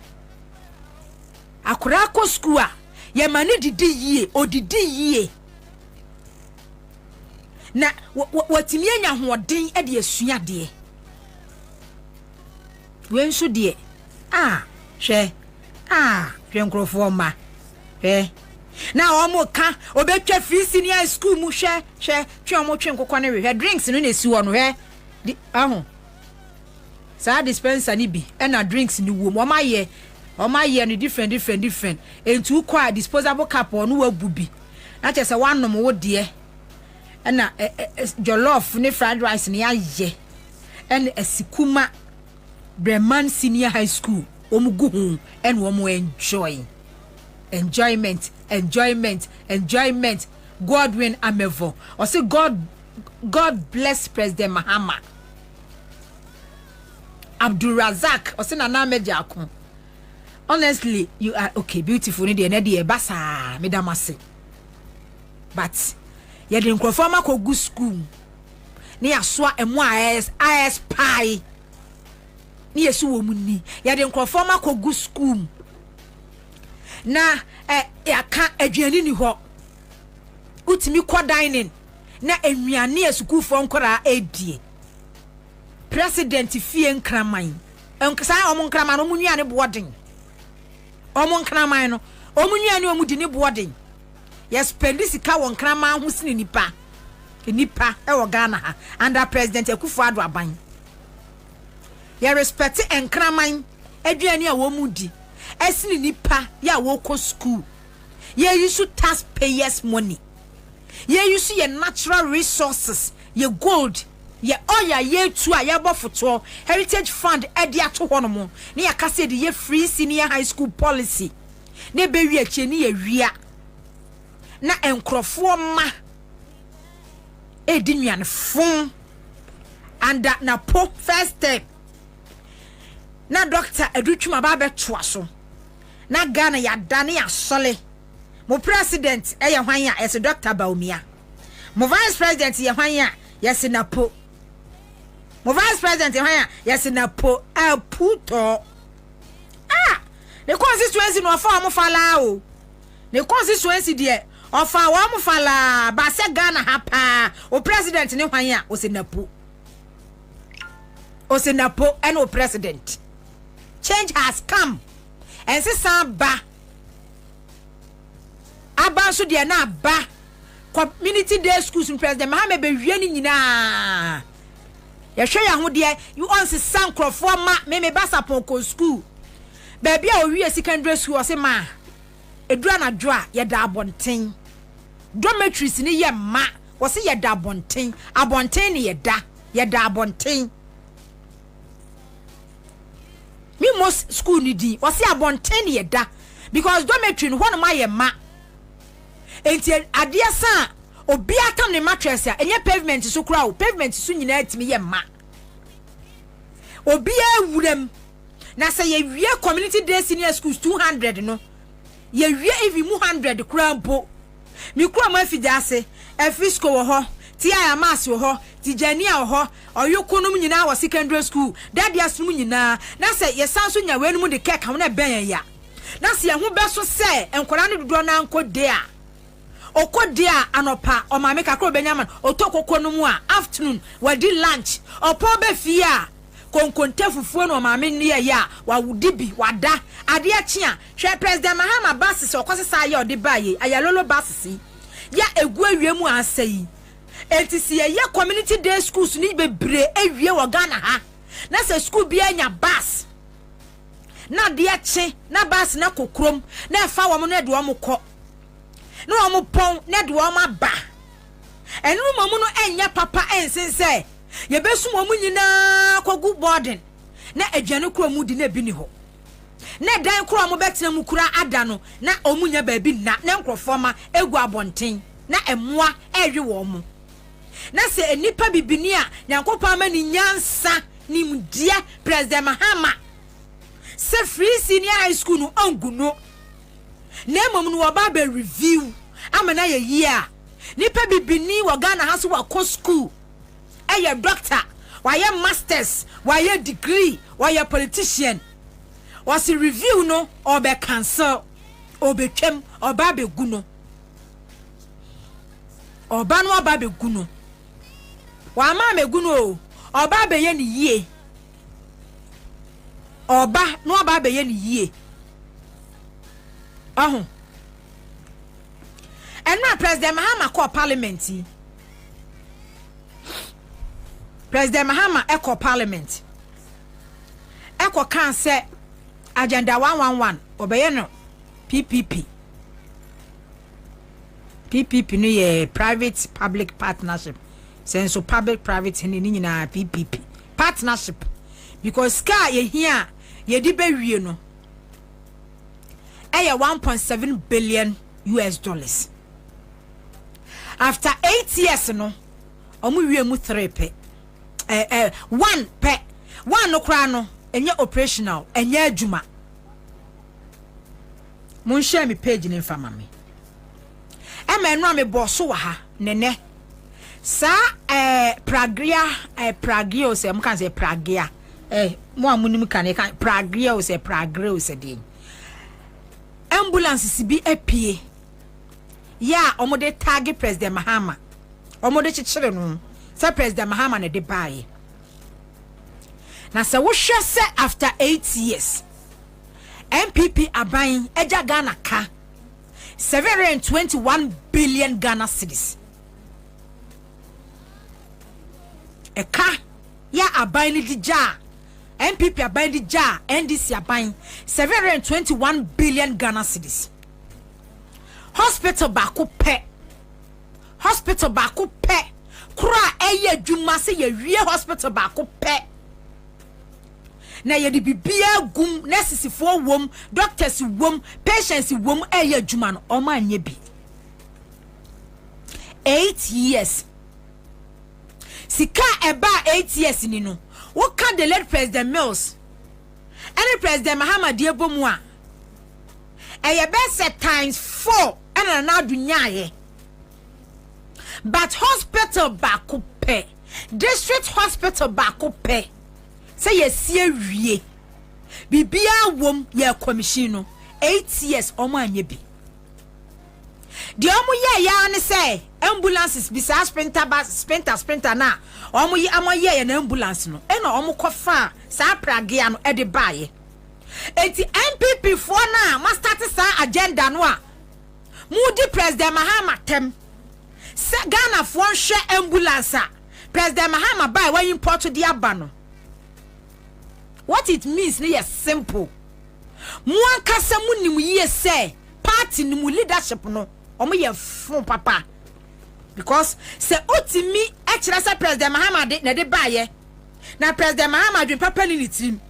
akura ko school a ye mani didi yie odidi yie na watimi anya hoden e de asua de wenso de hwe hwe nkrofo ma na omo ka obetwa free senior school mu hwe omo twe nkokọ ne hwe drinks no na esi wo no hwe sa dispenser ni bi e na drinks ni wo mo ma ye no different entu kwa disposable cup no wabu bi na che se wanom wo de na jollof ne fried rice ne aye and Esikuma Breman Senior High School omugu hu and wo enjoyment Godwin Amevo or say God bless President Mahama Abdul Razak or say Nana Mediakon. Honestly, you are okay, beautiful. Ni de na de basa medamase. But ye de nkrofoma ko gu school. Ni asoa emu IS pie. Ni yesu wo munni. Ye de nkrofoma ko gu school. Na aka aduani ni ho. Utimi kwa dining. Na enwiane esukuu fo nkora edie. President fie nkraman. Enkasa omo nkraman no munwiane boarding. Omo nkraman no omunwani omudi ni boarding yes pendisika won nkraman ho sini nipa e wo Ghana ha under President Akufo-Addo aban ya respect nkraman aduani a wo mudi esini nipa ya wo ko school ye use taxpayers money ye use your natural resources ye gold ye oya ye tu a ye bofoto heritage fund edi ato hono mo ne yakase de ye free senior high school policy ne be wi ache ne ye wia na enkrofo ma edi nwan fun and that na po first step na doctor edutwuma ba betoa so na Ghana ya dane ya sole mo president eye hwan ya es Dr. Baumia mo vice president ye hwan ya yes na po mo vice president hwan yes na po aputo the constituency no fa mo fala o the constituency de ofa wa mo fala ba se Ghana ha pa o president ne hwan ya o se na po and o president change has come and se ba aba so de na ba community day schools in President Mohammed be wie ni nyina ya hwe ya ho de you on se sankrofo ma me ba sapon ko school baby a owie secondary school o se ma edura na dwo a ye da abonten dormitories ni ye ma o se ye da abonten ni ye da abonten me most school ni di o se abonten ni ye da because dormitory no ho no ma ye ma enti adia san obi atam ne mattress a enye pavement so kura o pavement so nyina atimi ye ma obi awuram na say ye wie community day senior schools 200 no ye wie even 100 kura mpo mi kura ma fidase efisco wo ho ti ayamas wo ho ti jania wo ho oyokonom nyina wo secondary school dadias mu nyina na say ye sanso nya wenum de kek na ben ya na say ho beso se enkora ne dodo na nkode a okode a anopa o ma me kakro benyaman otokoko no mu a afternoon wadi lunch opo be fie a konkonte fufuo no ma me ne ya wa wudibi wada ade achi a hwe president Mahama basis okosesa ya ode baye ayalolo basis ya egu awiemu asayi etisi ye community day schools ni bebre awie wo Ghana ha na se school bi anya bus na de achi na bus na kokrom na efa wo mo na de wo mo kọ no wo mo pon na de wo ma ba enu mo mo no enya papa ensense ye besu mo nyina kogu boarding na adwane kro mu di na bi ni ho na dan kro mo betena mu kura ada no na omunya ba bi na nkrofoma egu abonten na emoa ehwe wo mo na se enipa bibini a nyankopon ma ni nyansa ni mdia president Mahama se free senior high school no anguno na emom no oba be review amana ye year nipa bibini wo Ghana ha so wa ko school eye doctor waye masters waye degree waye politician was review no obe cancel obe twem oba be guno oba no oba be guno wa ma me guno oba be ye ni yie oba no oba be ye ni yie ahun enna president Mahama call parliament president Mahama echo parliament echo kan say agenda 111 obeye no PPP no ye private public partnership sense so public private ni nyina PPP partnership because ska ye here ye di be wie no 1.7 billion US dollars after 8 years no omu wie mu 3 pe one no kra no enye operational enye adwuma mun share me page ni mfama me no me boss wa ha nene sa pragria o se mo kan se pragia mo amunim kan pragia o se pragia o se din ambulance sibi apie ya omode tag president Mahama omode chichire no say president Mahama na de bae na se wo hwe se after 8 years MPP aban eja Ghana ka 721 billion Ghana cedis eka ya aban ni dija MPP aban dija NDC aban 721 billion Ghana cedis hospital ba ko pe kura eye adwuma se ye wie hospital ba ko pe na ye di bibia gum nurses fo wom doctors wom patients wom eye adwuma no o ma anye bi 8 years sika eba 8 years ni no wo ka the late president Mills any president Mahama die bomu a eye be set times 4 ana na dunya ye but hospital ba ko pe district hospital ba ko pe say yes wie bibia wom ye commission no 8 years omo anye bi de omo ye ya ne say ambulances bisa sprinter na omo yi amoye na ambulance no e na omo kofa sa pragia no e de baye enti MPP for na ma start sa agenda no a mudi president Mahama tem se Ghana for hwe ambulance a president Mahama buy when import to the abano. What it means is simple. Mwan kasa mu ni mu ye say party ni mu leadership no omo ye fun papa because se otimi e kire say president Mahama de na de baye na president Mahama dwen papa ni tim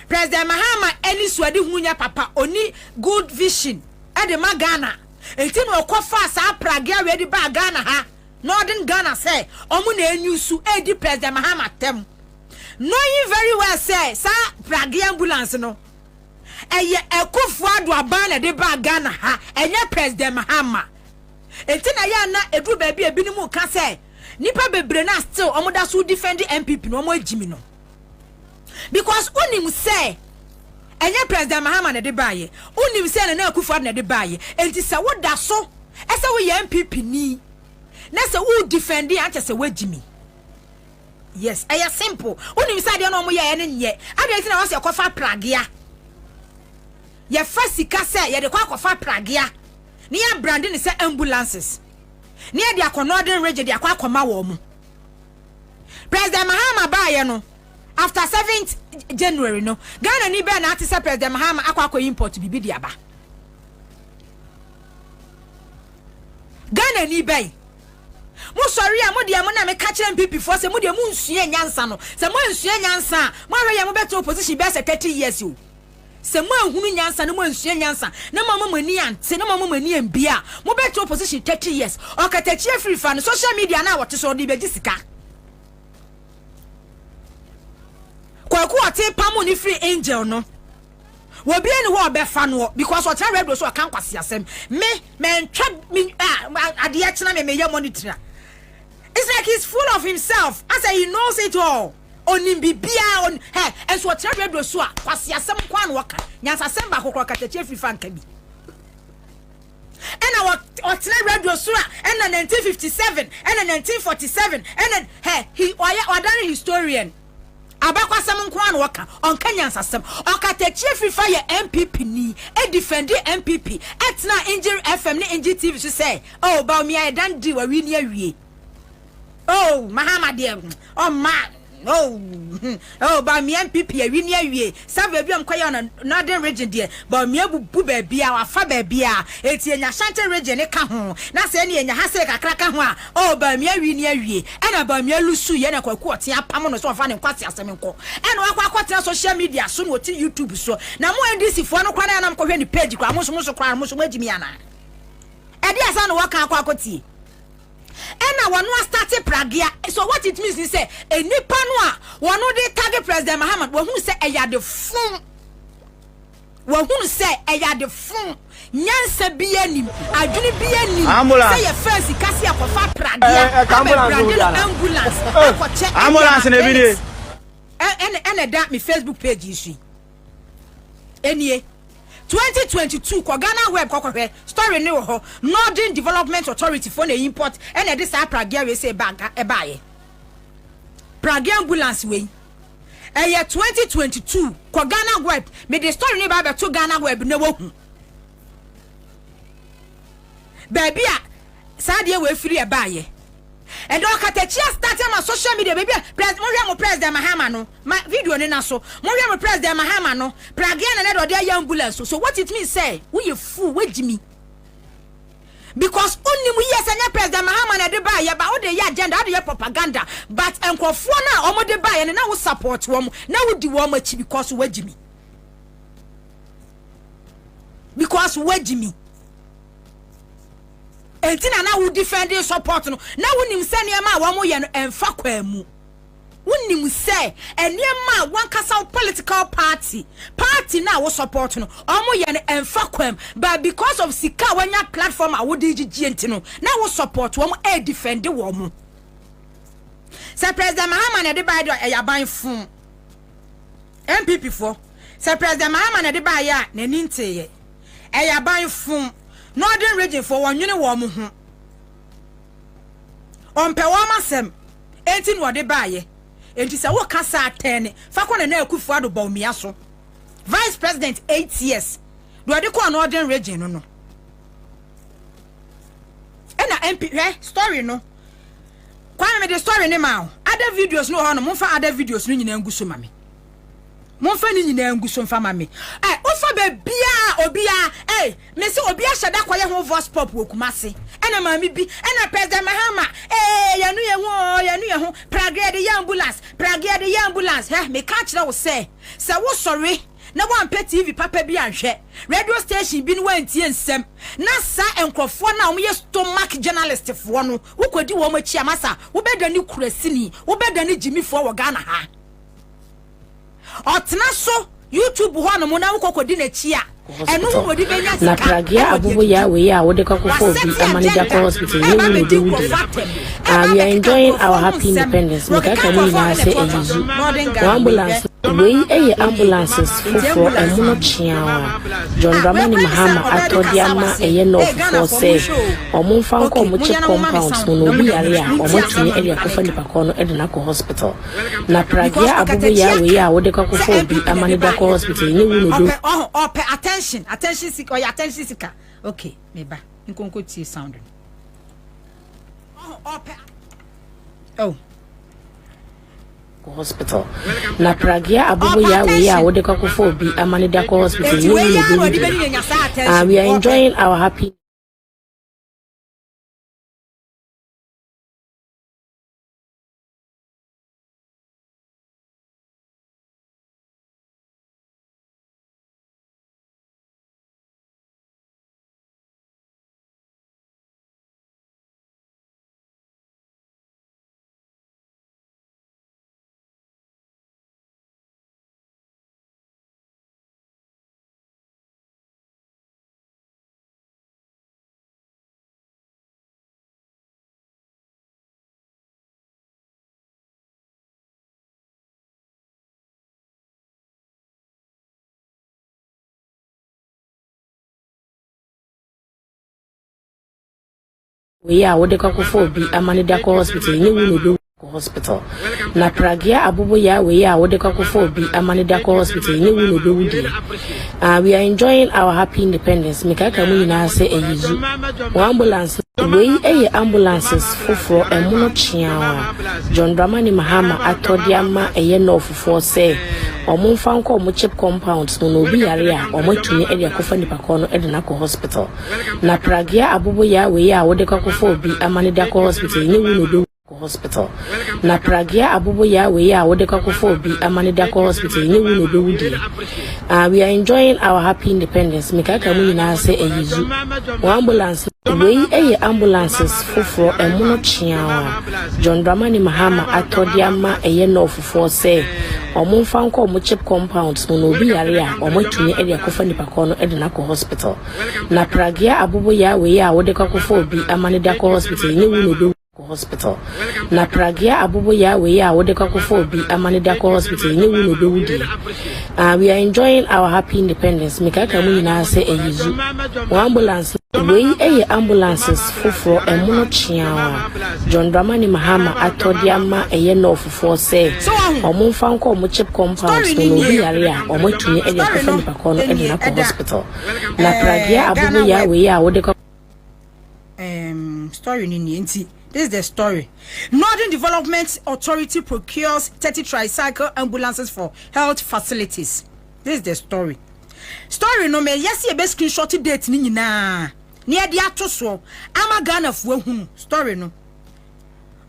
president Mahama eni suade hunya papa oni good vision e de ma Ghana enti no okofa sa pragia we de ba Ghana ha Northern Ghana say omu na enyusu edi President Mahama tem. Knowing very well say sa Prague ambulance no. Eye Ekufuado abana de ba Ghana ha enye President Mahama. Enti na ya na edu baabi ebinumu ka say nipa bebre na still omo da so defend MPP no omo agimi no. Because unim say enye President Mahama na de baye. Unim say na Ekufuado na de baye. Enti sa wo da so ese wo ye MPP ni. Na say wo defend ante say wagimi. Yes, I am simple. Unim say de no omo ye ene nye. Ade na wo say kofa Pragia. Ye fasika say ye de kofa Pragia. Ni ya branding say ambulances. Ni ya de akonodin region de akoma wo mu. President Mahama baye no after 7th January no Ghana ni be na ati say President Mahama akwa import bibi di aba. Ghana ni be mo sorry a mo de mo na me ka kire MPP for say mo de mo nsue nyansa no say mo nsue nyansa mo hwe ye mo beto opposition be say 30 years o say mo ahunu nyansa no mo nsue nyansa na mo mani ante na mo mani ambia mo beto opposition 30 years o ka tachi free fan social media na wote so de be gisika kwaku ate pamo ni free angel no wo bia ni wo be fa no because o try radio so o kan kwase asem me ntwa me ade ya kina me ye monitor. It's like he's full of himself. I say he knows it all. Onim bibia on hey and so try radio so kwase asem kwa no waka nyansa sem ba kokro katache free fan ka bi. And our radio so and 1957 and 1947 and hey he or historian abakwa sam nkwa na waka onka nyansa sem okatachi fifa ye MPP ni e defend MPP etna injury FM ni injury TV so say oh ba mi I dan di wa wi ni awie oh Mahama de oh ma oh ba mi MPP awie ni awie save bi am kwaya na northern region de ba mi abubu ba bia wa fa ba bia eti enya Ashanti region ka ho na se ne enya hase kakra ka ho a oh ba mi awie ni awie ena ba mi alusu ye na kwaku ote apam no so fa ne kwase asem nko ena wa kwakwate social media so no ti YouTube so na mo NDC fo no kwana na mkɔhwɛ ni page kwa mo so kwana mo so magimi ana edi asa no waka akwakoti ena wonu start Pragia. So what it means is say enipa no a wonu de target President Mahama wo hu say eya de fun wo hu say eya de fun nyansa bia nim adwene bia nim say ye fancy kasi akofa Pragia ambulance akoche ambulance na bi de and that me Facebook page issue enie 2022 ko Ghana web kokore story ni ho Northern Development Authority for the import and this Pragia we say bank e baaye Pragia ambulance we year 2022 ko Ghana web me the story ni ba be to Ghana web na wo hu baby a saade we free e baaye and don't katachi start on social media baby President Mahama no my video ni na so mo President Mahama no Pragia na do dey ambulance so what it means say we fool we jimi because only we yes anya President Mahama na de ba ya ba o de ya agenda o de ya propaganda but enkofo na omo de ba ya na wo support wo na wo di wo machi because we jimi entina na wo defend support no na wonim se niam a wo ye no emfa kwa mu wonim se eniam a wan kasa political party na wo support no omo ye no emfa kwa but because of sika wanya platform a wo de gigi ntino na wo support wo e defend wo mu se President Mahama na de ba do yaban fun MPP for se President Mahama na de ba ya na ninteye yaban fun Northern region for one unit warm ho on pe wa masem enti no de baaye enti se wo kasa 10 fa kwa na Akufo-Addo Bawumia so vice president 8 years do de ko Northern region no ena MP story no kwa me the story ne ma other videos no ho no mo fa other videos no nyina ngu so ma me mo fa ni nyina ngu so mfa ma me o fa be bia obia me se obia hyada kwaye ho voice pop wokumase ena ma mi bi ena President Mahama yanu ye ho Pragia de ambulance me ka kire wo se wo sorry na wan pet TV papa bi anhwe radio station bi no wantie nsem na sa enkrofo na omye stomach journalist fo no wokodi wo machi amasa wo beda ni kurasini wo beda ni jimifo wo Ghana ha otena so YouTube ho no mo na wokodi na chi a enu wo di benya sika na pragia abubu ya we ya wo de kakofo bi amaniga hospital ni wo de wudi we are enjoying our happy independence make aka mu na say eyizu ambulance we ambulances for emuno chiawa John Dramani Mahama atodi ama eye no for say omumfa nko mo check compounds no bi yare a omotuni ele akofa nipa ko no ede na ko hospital na pragia abubu ya we ya wo de kakofo bi amaniga hospital ni wo no do attention seeker or attention seeker okay meba nkonko tie sound oh hospital na pragia abubu ya we ya wo de kakofo bi amaniga hospital ni wo no do we are enjoying our happy we ya wo de kakofo bi amaniga hospital ni wo no do hospital na pragia abubu ya we ya wo de kakofo bi amaniga hospital ni wo no do wudi we are enjoying our happy independence make aka mu na say eyizu ambulance we ambulances for emuno chiawa John Dramani Mahama atodi ama eye no for say omumfa nko mo chip compounds no bi yare a omotuni ele akofa nipa ko no ede na ko hospital na pragia abubu ya we ya wo de kakofo bi amaniga hospital ni wo no do hospital na pragia abubu ya we ya wo de kakofo bi amaniga hospital ni wo no do wudi we are enjoying our happy independence make aka mu na say eyizu ambulance we ambulances for emuno chiawa John Dramani Mahama atodi ama eye no for say omumfa nko mo chip compounds no bi yare a omotuni ele akofa nipa ko no ede na ko hospital na pragia abubu ya we ya wo de kakofo bi amaniga hospital ni wo no do hospital na pragia abubu ya we ya wo de kakofo bi amaniga hospital ni wo no do wudi we are enjoying our happy independence make aka mu na say eyizu ambulance we ambulances for emuno chiawa John Dramani Mahama atodi ama eye no for say omumfa nko mo chip compounds no bi yare a omotuni ele akofa nipa ko no ede na ko hospital na pragia abubu ya we ya wo de story ni nti. This is the story. Northern Development Authority procures 30 tricycle ambulances for health facilities. This is the story. Story no me yes ye be screenshot date ni nyina. Ni e dia to so ama Ghana fu hu story no.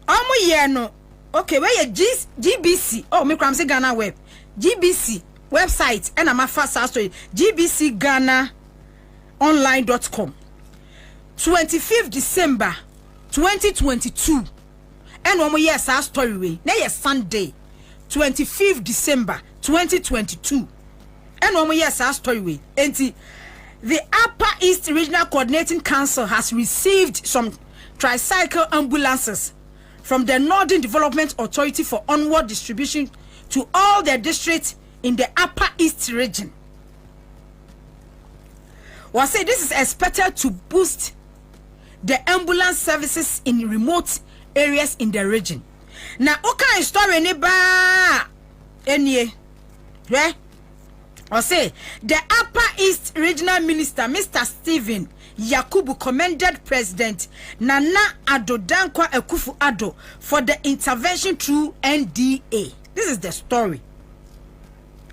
Omo ye no. Okay, where ye GBC. Oh, me kram say Ghana web. GBC website and am fast story. gbcghanaonline.com. 25th December 2022 and one more yes our story way na yes Sunday 25th December 2022 and one more yes our story way and the Upper East Regional Coordinating Council has received some tricycle ambulances from the Northern Development Authority for onward distribution to all their districts in the Upper East region. Was say this is expected to boost the ambulance services in remote areas in the region. Now, okay, story ni ba any right? Or say the Upper East Regional Minister, Mr. Stephen Yakubu, commended President Nana Addo Dankwa Akufo-Addo for the intervention through NDA. This is the story.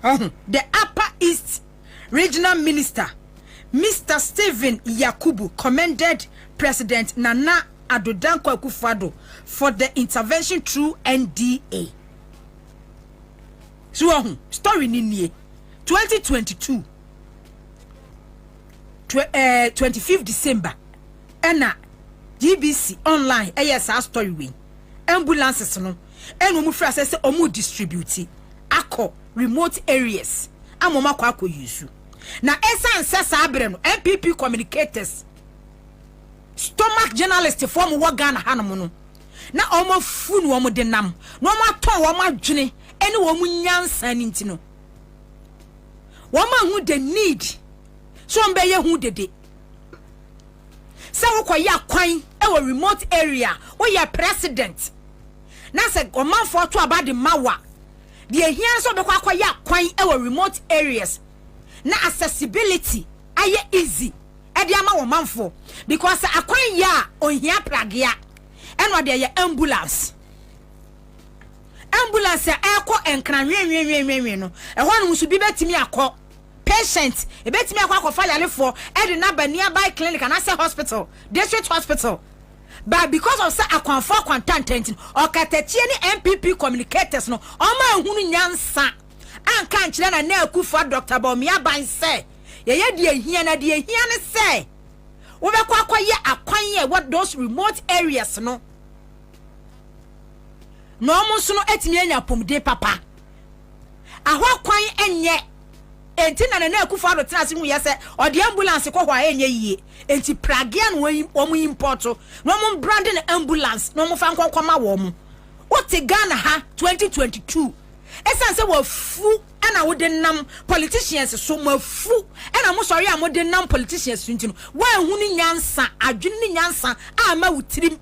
The Upper East Regional Minister, Mr. Stephen Yakubu, commended President Nana Addo Dankwa Akufo-Addo for the intervention through NDA. So, story ni 2022 25th December ena GBC online ASR story we ambulances no enu mu fra say omu distribute akọ remote areas amoma kwa akọ use na esan sesa abre no MPP communicators stomach journalist form wo Ghana hanom no na omo fu no omo de nam no omo aton wo adwene ene wo mu nyansa ni ntino wo ma hu the need so mbe ye hu dede se wo koya kwan e wo remote area wo ya president na se omanfo to abade mawa de ehia so be koya kwan e wo remote areas na accessibility aye easy e de ama wo manfo because akwan ya ohia pragea eno de ye ambulance e ko enkran nwenwenwenwen no e ho no musu bi betimi akọ patient e betimi akọ fa yalefo e de na ba nearby clinic and say hospital district hospital but because of say akwanfo kwantantent o katachie ni MPP communicators no o ma hunu nyansa anka nkyere na na akufo Dr. Bobie ban say ye de ehia na de ehia ne say wo be kwa ye akwan ye what those remote areas no no mo so no etimi anya pomde papa ahwa kwan enye enti na akufo ado tena se hu ye se ode ambulance ko hwa enye yie enti pragea no wo mu import no mo brand na ambulance no mo fa nkonkoma wo mo wote Ghana ha 2022 esan se wo fu ana wo de nam politicians so mo fu ana mo sori a mo de nam politicians ntino wa hu ni nyansa adwene ni nyansa a ma wutirim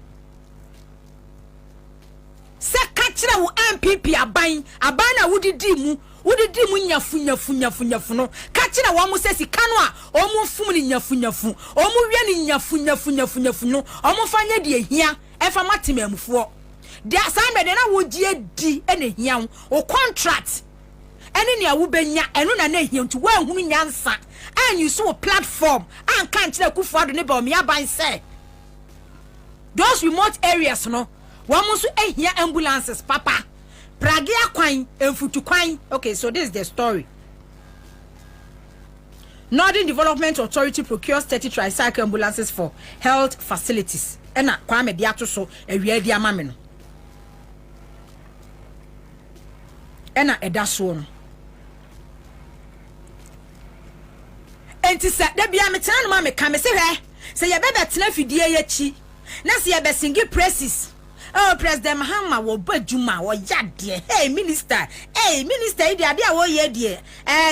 se ka kire wo MPP aban na wudidi mu nyafu no ka kire wo mo se sika no a o mo fum ni nyafu o mo wie ni nyafu no o mo fanya de ehia e fa matemamfo de assignment na wo gie di ene hia o contract ene ne awu benya eno na hia ntu wa hunu nyansa an you so platform an kan kire kufu ado ne ba o me aban say those remote areas no wamusu ehia ambulances papa pragea kwan emfutu kwan. Okay, so this is the story. Northern Development Authority procures 30 tricycle ambulances for health facilities ena kwame dia to so awia dia mame no ena eda so no enti sa da bia me tena no ma me ka me se hwe se ye bebe tena fidie ye chi na se ye be singi praises. Oh, President Mahama wo bajuma wo yade. Hey minister ide ade a wo ye de.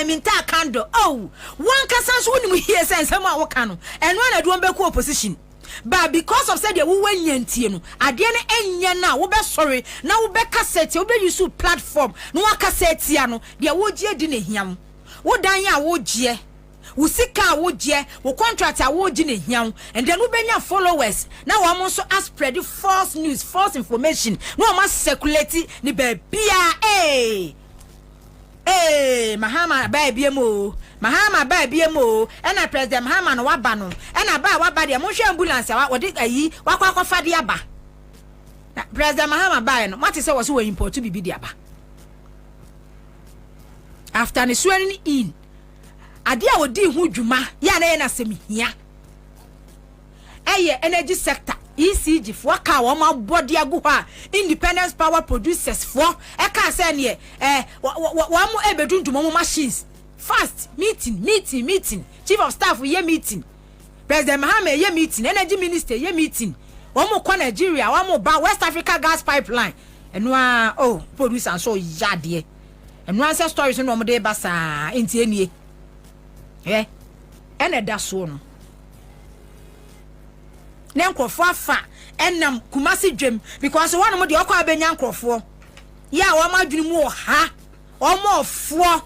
Minta kando. Oh, one kasan so ni mu hear sense ma wo ka no. Eno na do mbeku opposition. But because of said wo wanyantie no, ade na enya na wo be sorry, na wo be cassette, wo be use platform, no wa cassette ya no, de wo gie di na hiam. Wo dan ya wo gie. Wo sika wo gie, wo contract a wo gie na hiam, and then wo benya followers. Now we also spread false news, false information. No ma circulate ni be bia Mahama ba biemo. Mahama ba biemo. Ena President Mahama no waba no. Ena ba waba de mo hwe ambulance a wo de ayi wakwa fa de aba. Na President Mahama ba no, what say was we import to bibi de aba. After the swearing in ade a wodi hu dwuma ya na ye na semihia energy sector ECG for ka wo ma body agu ha independence power producers for e ka say ne wo mo ebeduntum mo machines fast meeting chief of staff ye meeting President Mahama ye meeting energy minister ye meeting wo mo ko Nigeria wo mo ba West Africa gas pipeline eno a producer so yade eno answer stories no mo de basa enti enie ene da so no ne nkrofo afa enam kumasi dwem because one mo de okwa abenya nkrofo ya wo ma dwene mu ha o mo ofo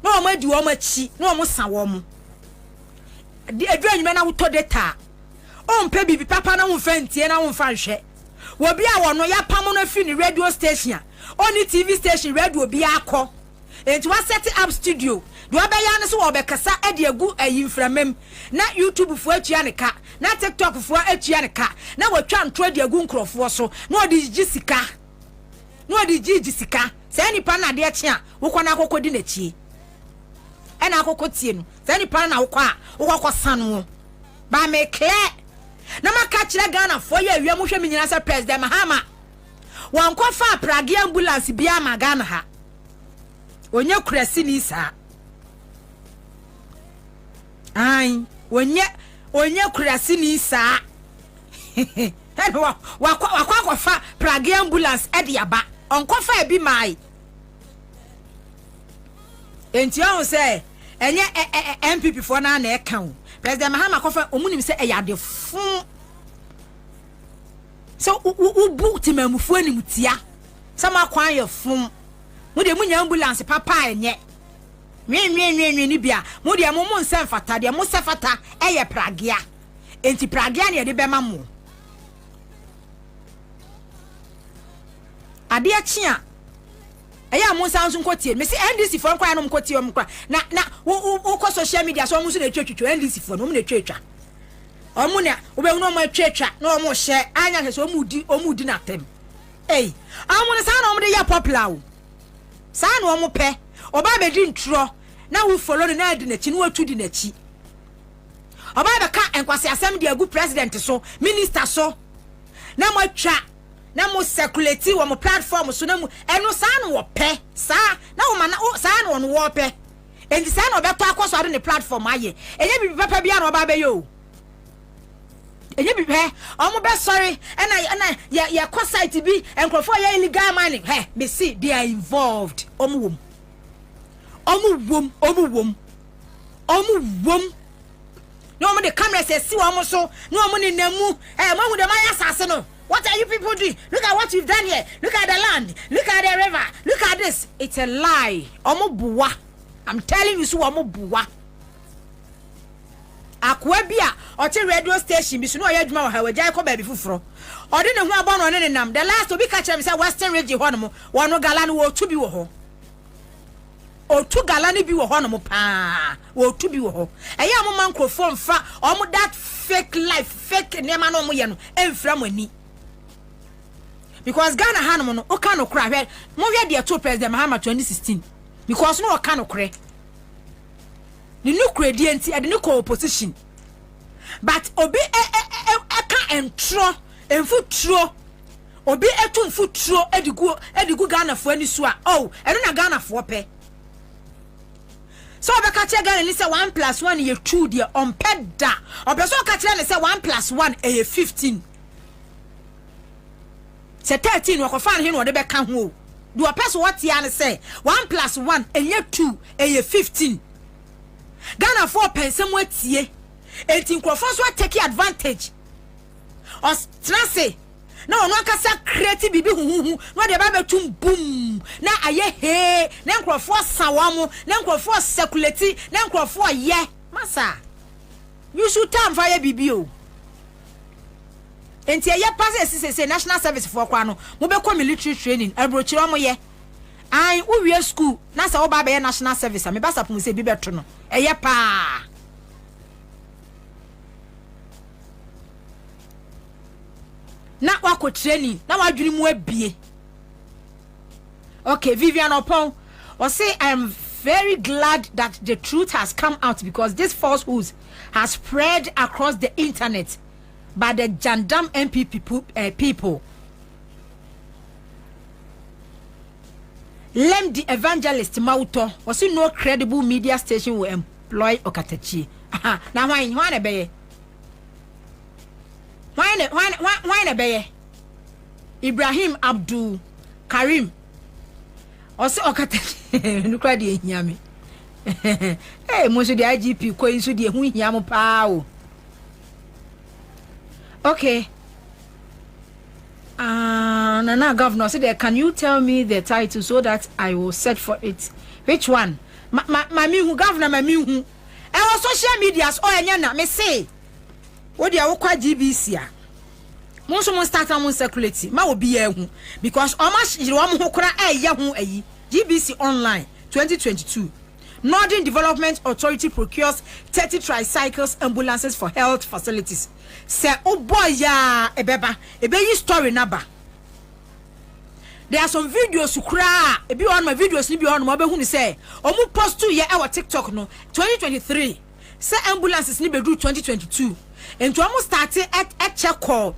no o ma di o ma chi no o mo sa wo mo de adwanyu na wo to data o mpe bibi papa na wo fantie na wo fa nhwe wo bia wo no ya pam no afi ni radio station oni TV station radio bia akọ enti wa set up studio do abeya ne so wo be kasa ade agu ayimframem na YouTube fo atua ne ka na TikTok fo atua ne ka na watwa ntro ade agu nkrofo so na odi jisika se nipa na de akye a wo kwana akokodi na chie e na akoko tie no say ni pa na wokọ sanu ba me clear na maka kire Ghana for ye awia mo hwe me nyina say President Mahama wan ko fa Prague ambulance bia ma Ghana ha onye kurasi ni sa ai onye kurasi ni sa wakwa fa Prague ambulance e dia ba onko fa bi mai enti on say enye MPP for na e kan President Mahama kofa omunim say e yade fun so ubu timamufu anim tia sama kwan ye fun mu de munya ambulance papa enye nwe ni bia mu de mu nsem fata de mu sefata eye Prague enti Prague na ye de bema mu ade achia eya mo sanso nkotie me se NDC for nkwa no mkotie omkwa na wo social media so mo so na twetwetwa NDC for no mo na twetwa omo na obehunu mo twetwa na omo hye anya hye so omu di na tem omo na sa na omo de ya popular o sa na omo pe oba be di ntro na wo follow na adi na chi na watu di na chi oba be ka enkwase asem de agu president so minister so na mo twa na mo circulate wo mo platform so na mo eno sa na wo pe sa na wo ma na sa na wo no wo pe enti sa na obeto akoso ade ne platform aye enye bibi papa bia na oba be yo enye bibi omo be sorry na ya ko site bi enkrofo ya illegal mining me see they are involved omo wom no omo the camera say see omo so no omo ni namu mo hu de man asase no. What are you people doing? Look at what you've done here. Look at the land. Look at the river. Look at this. It's a lie. Omo I'm telling you, so omo buwa. Akwabia, ote radio station, bisu no yeduma wa hawe jai ko baby fufuro. Odi ne hu abon no ne nam. The last obi ka kire me say Western region ho no mo. Wono gala no wo tu bi wo ho. Otu gala ni bi wo ho no mo pa. Wo tu bi wo ho. Eya mo microphone fa omo that fake life, fake nema no mo ye no. Emfra mo ani. Because Ghana Hanomo no okano kra hwe mo hwe de to President Mahama 2016 because no okano kra ni no kredi enti ade no opposition but obi eka entro enfutro obi etu mfutro edigu Ghana fo ani so a eno na Ghana fo pe so obeka che Ghana ni say 1 + 1 ye 2 de on peda obeso ka che ni say 1 + 1 ye 15 se 13 wakofa ne no de beka ho do person what ya ne say 1 + 1 enye 2 eye 15 Ghana for pensem watie enti nkrofo so take advantage os trase na ono akasa create bibi huhuhu no de ba betum boom na aye he na nkrofo sawamu na nkrofo circulate na nkrofo ye masa you should time for ye bibi o enti ye pass say national service for kwa no mo be ko military training abrochiro mo ye ai uwie school na sa wo ba be national service me ba sapum say bi beto no eye pa na wako training na wadwini mu abie. Okay, Vivian Opon or say I am very glad that the truth has come out because this falsehood has spread across the internet by the Jandam MPP people. Lem the evangelist Mauto was no credible media station will employ Okatachi. Now why a bay? Why a bay? Ibrahim Abdul Karim. Also Okatachi. Look at the yammy. Hey, most of the IGP going to the Yamu Pow. Okay. Nana Governor said, can you tell me the title so that I will search for it? Which one? My who governor, my who? Our social medias, me say. What do you call GBC? Most of them start on circulating. Ma will be because almost you want who cry GBC online 2022. Northern Development Authority procures 30 tricycles ambulances for health facilities. Say, oh boy, ya ebeba, ebe yi story naba. there are some videos kura e bi on my videos ni bi on mo be hu ni say omu post to ye our TikTok no 2023 say ambulances ni be do 2022 and to omu start at check call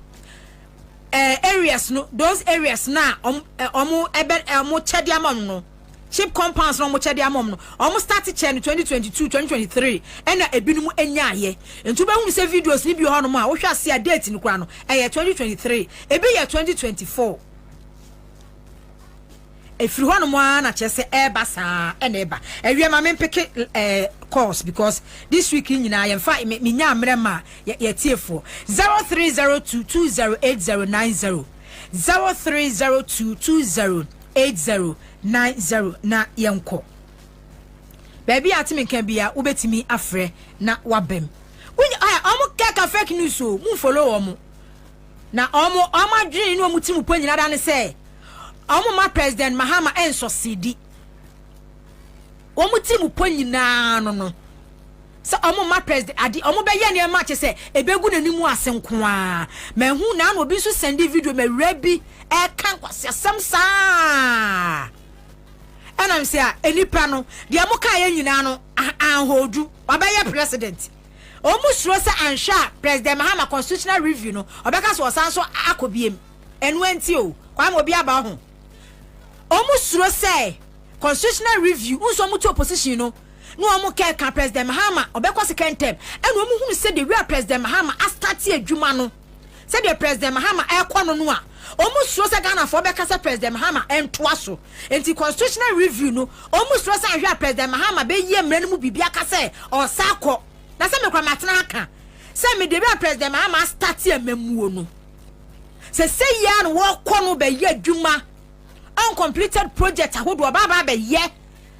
areas no those areas na omu chede amom no cheap compounds no omu chede amom no omu start check in 2022 2023 and ebinum enya ye and to be hu say videos ni bi on mo a wo hwa se date ni kura no 2023 e be 2024 if you want more na chese eba sa eneba ewie ma me pick course because this week nyina ye fa me nya amrema ye tiefo 0302208090 0302208090 na yenko baby atimi kan bia ubetimi afre na wabem omo keka fake news so mu follow omo na omo adwin no mu timu panyina da ne say Omuma President Mahama Ansah CD. Omutimu ponyina no. So omuma President adi omubeye ne ma che se ebegu nanimu asenko a. Mehu na no bi so send video me rebi e kan kwase samsa. And I'm say enipa no de amuka ye nyina no anhodu obeye president. Omusuro se Ansah President Mahama constitutional review no obeka so sanso akobiem. Enu enti o kwa mo bi aba ho. Omusuro say constitutional review unso mutu opposition no omu ke kan President Mahama obekọ second term and omu hunu say the real President Mahama astati adwuma no say the President Mahama ekọ no a omusuro say Ghana for obeka say President Mahama entoa so enti constitutional review no omusuro say ahwe President Mahama be yie mra no mu bibia ka say o sakọ na say me kwa matena aka say me the real President Mahama astati amamuo no say ya no wo kọ no be ye adwuma uncompleted project ahodo baba be ye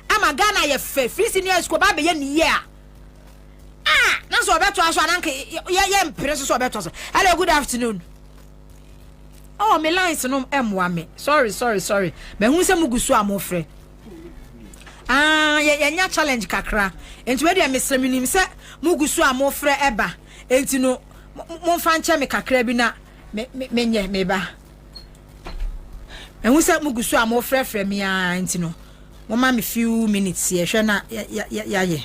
ama Ghana ye free senior school baba ye ni ye na so obeto aso ananka ye impress so obeto so. Hello, good afternoon. Oh, me lines no emwa me. Sorry. Me hu se mugusu amofre. Ye nya challenge kakra. Enti we dey mesreminim se mugusu amofre eba. Enti no mo fa nche me kakra bi na me ba. And we said mugusu amo frefre me anti no. Mama me few minutes here. Hwe na ya.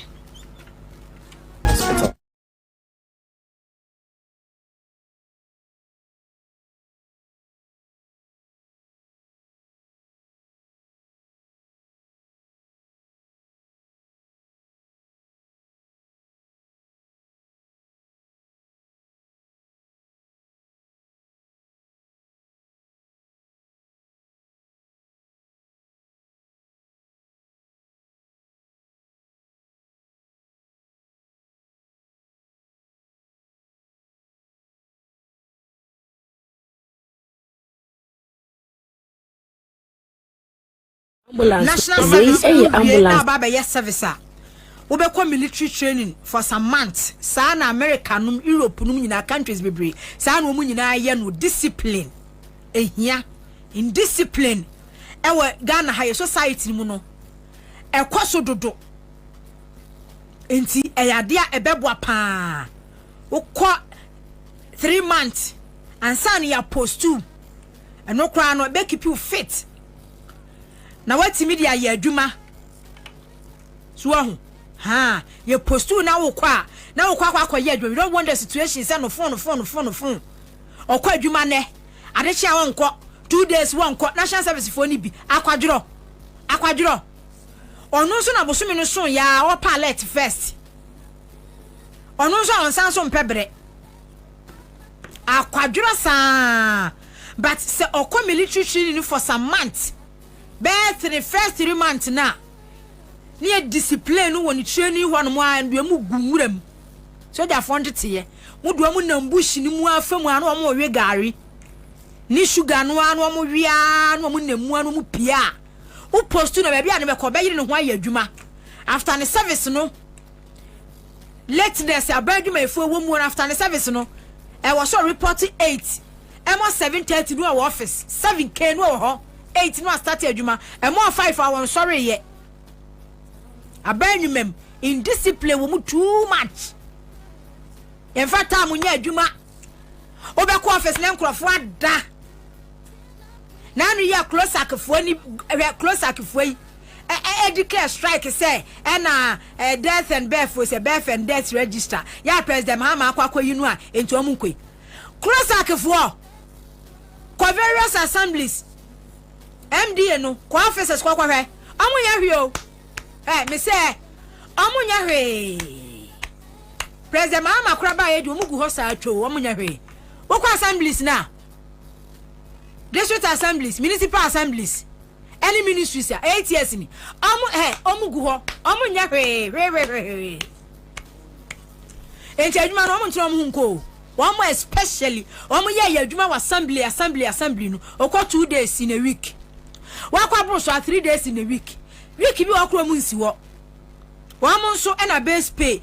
National service ambulance service we be come military training for some months sa na America num Europe num nyina countries bebre sa na omu nyina ye no discipline ehia in discipline ewe Ghana high society mu no ekoso dodo enti eyade a ebeboa pa ukọ 3 months Ansah na ya post 2 eno kra no be keep you fit. Na wati media ye adwuma so ahu ye postu na wo kwa ye adwuma. You don't want the situation say no phone okwa adwuma ne adechi a wonko 2 days wonko national service for ni bi akwadworo onu so na bosumi no so ya wo pallet first onu so onsan so mpebre akwadworo sa but say okwa military training for some months. Best in the first 3 months na near discipline woni training ho no mo and mu gumuram so da fond tie mu do mu na bush ni mu afamu anu o mo we gari ni sugar no anu o mo wia no mo na mu anu mu pia u post na ba anu be ko be yire no ho ayadwuma after the service no lateness abadwuma efo wo mu after the service no I was so reporting 8 emo 7:30 no office 7k no ho 8 no start adwuma e mo 5 hours sorry ye abanumem in discipline wo mu too much in fact am nya adwuma obekọ office na nkrofo ada na no ya close akfo ni close akfo yi declare strike say na death and birth was a birth and death register ya president Mahama akwa yi no a enti omu nkoi close akfo ko various assemblies MDA no ko officers ko hwe omu nya hwe o me say omu nya hwe president Mahama kura ba ye di omu gu ho sa atwo omu nya hwe wo ko assemblies na district assemblies municipal assemblies any ministries 8 years ni omu gu ho omu nya hwe enti adwuma no omu ntro omu nko one more especially omu ye adwuma wa assembly no okọ 2 days in a week wakwa bro so 3 days in a week bi wakro mu nsi wo wamu nso na base pay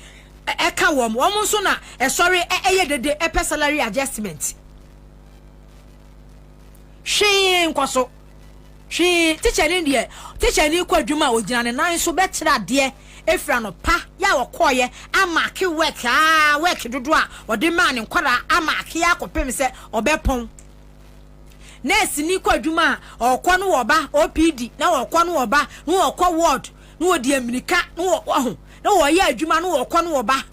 eka wamu nso na sorry eye dede salary adjustment she nkoso she teacher ni kwa adwuma ogina ne nan so betira de efra no pa ya wokoye amake work dodo a ode man nkwara amake ya kopem se obepon nurse ni kwa adwuma okọ no woba OPD na okọ no woba no okọ ward no odi amerika no ho no wo ya adwuma no okọ no woba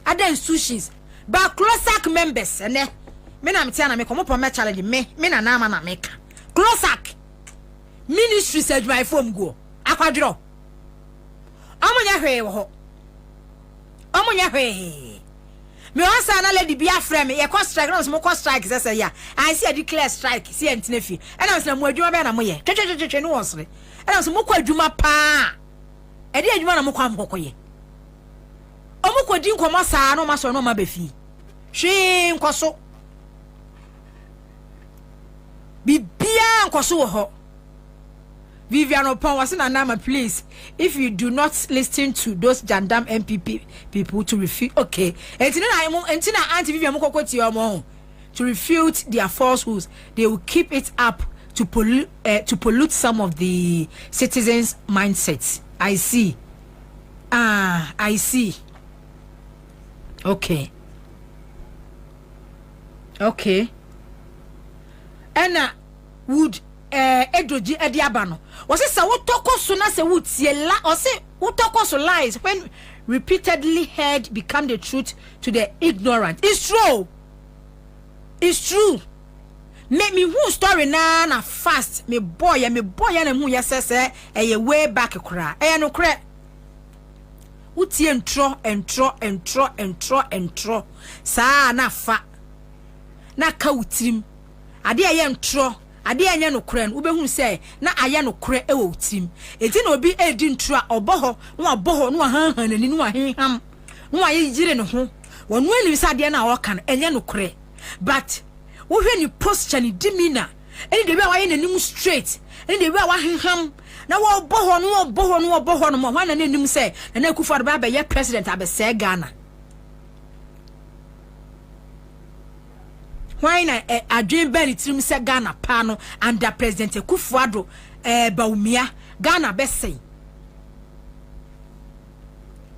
other institutions ba closac members ene me na mtia na me komo me challenge me na na ama na meka closac ministry said my form go akwadro omunya hwe ho omunya hwe me wasa na lady bia frame ye ko strike no mo ko strike say ya I see a declare strike see antinafi e na so mo adwuma be na mo ye twetwetwe no wonsre e na so mo ko adwuma pa e de adwuma na mo kwa mkoko ye omu ko din komo saa no ma so no ma be fi hwe nkoso bibia nkoso wo ho Vivian Opon was in Anama, please. If you do not listen to those Jandam MPP people to refute, okay. And Auntie Vivian Mokoko to refute their falsehoods, they will keep it up to pollute some of the citizens' mindsets. I see. I see. Okay. And would Edoji Ediabano was it so toko so na se wutie la or say utoko so lies when repeatedly heard become the truth to the ignorant. It's true. Make me who story na fast me boy na mu yesese e way back kra e no kra utie entro sa na fa na ka utirim ade ye entro ade anya no kra no ubehun say na aya no kra e wo utirim enti na obi edi ntro a oboho no han nani no ahenham no aye jire no ho wonu ani sa ade na woka no enya no kra but wo hwe ni posture ni demeanor eni de be wa ye nanim straight eni de be wa henham na wo boho no mo hwan na nanim say na Akufo-Addo ba ye president abese Ghana why na adwen bani tirim se Ghana pa no under president Akufo-Addo baumia Ghana bese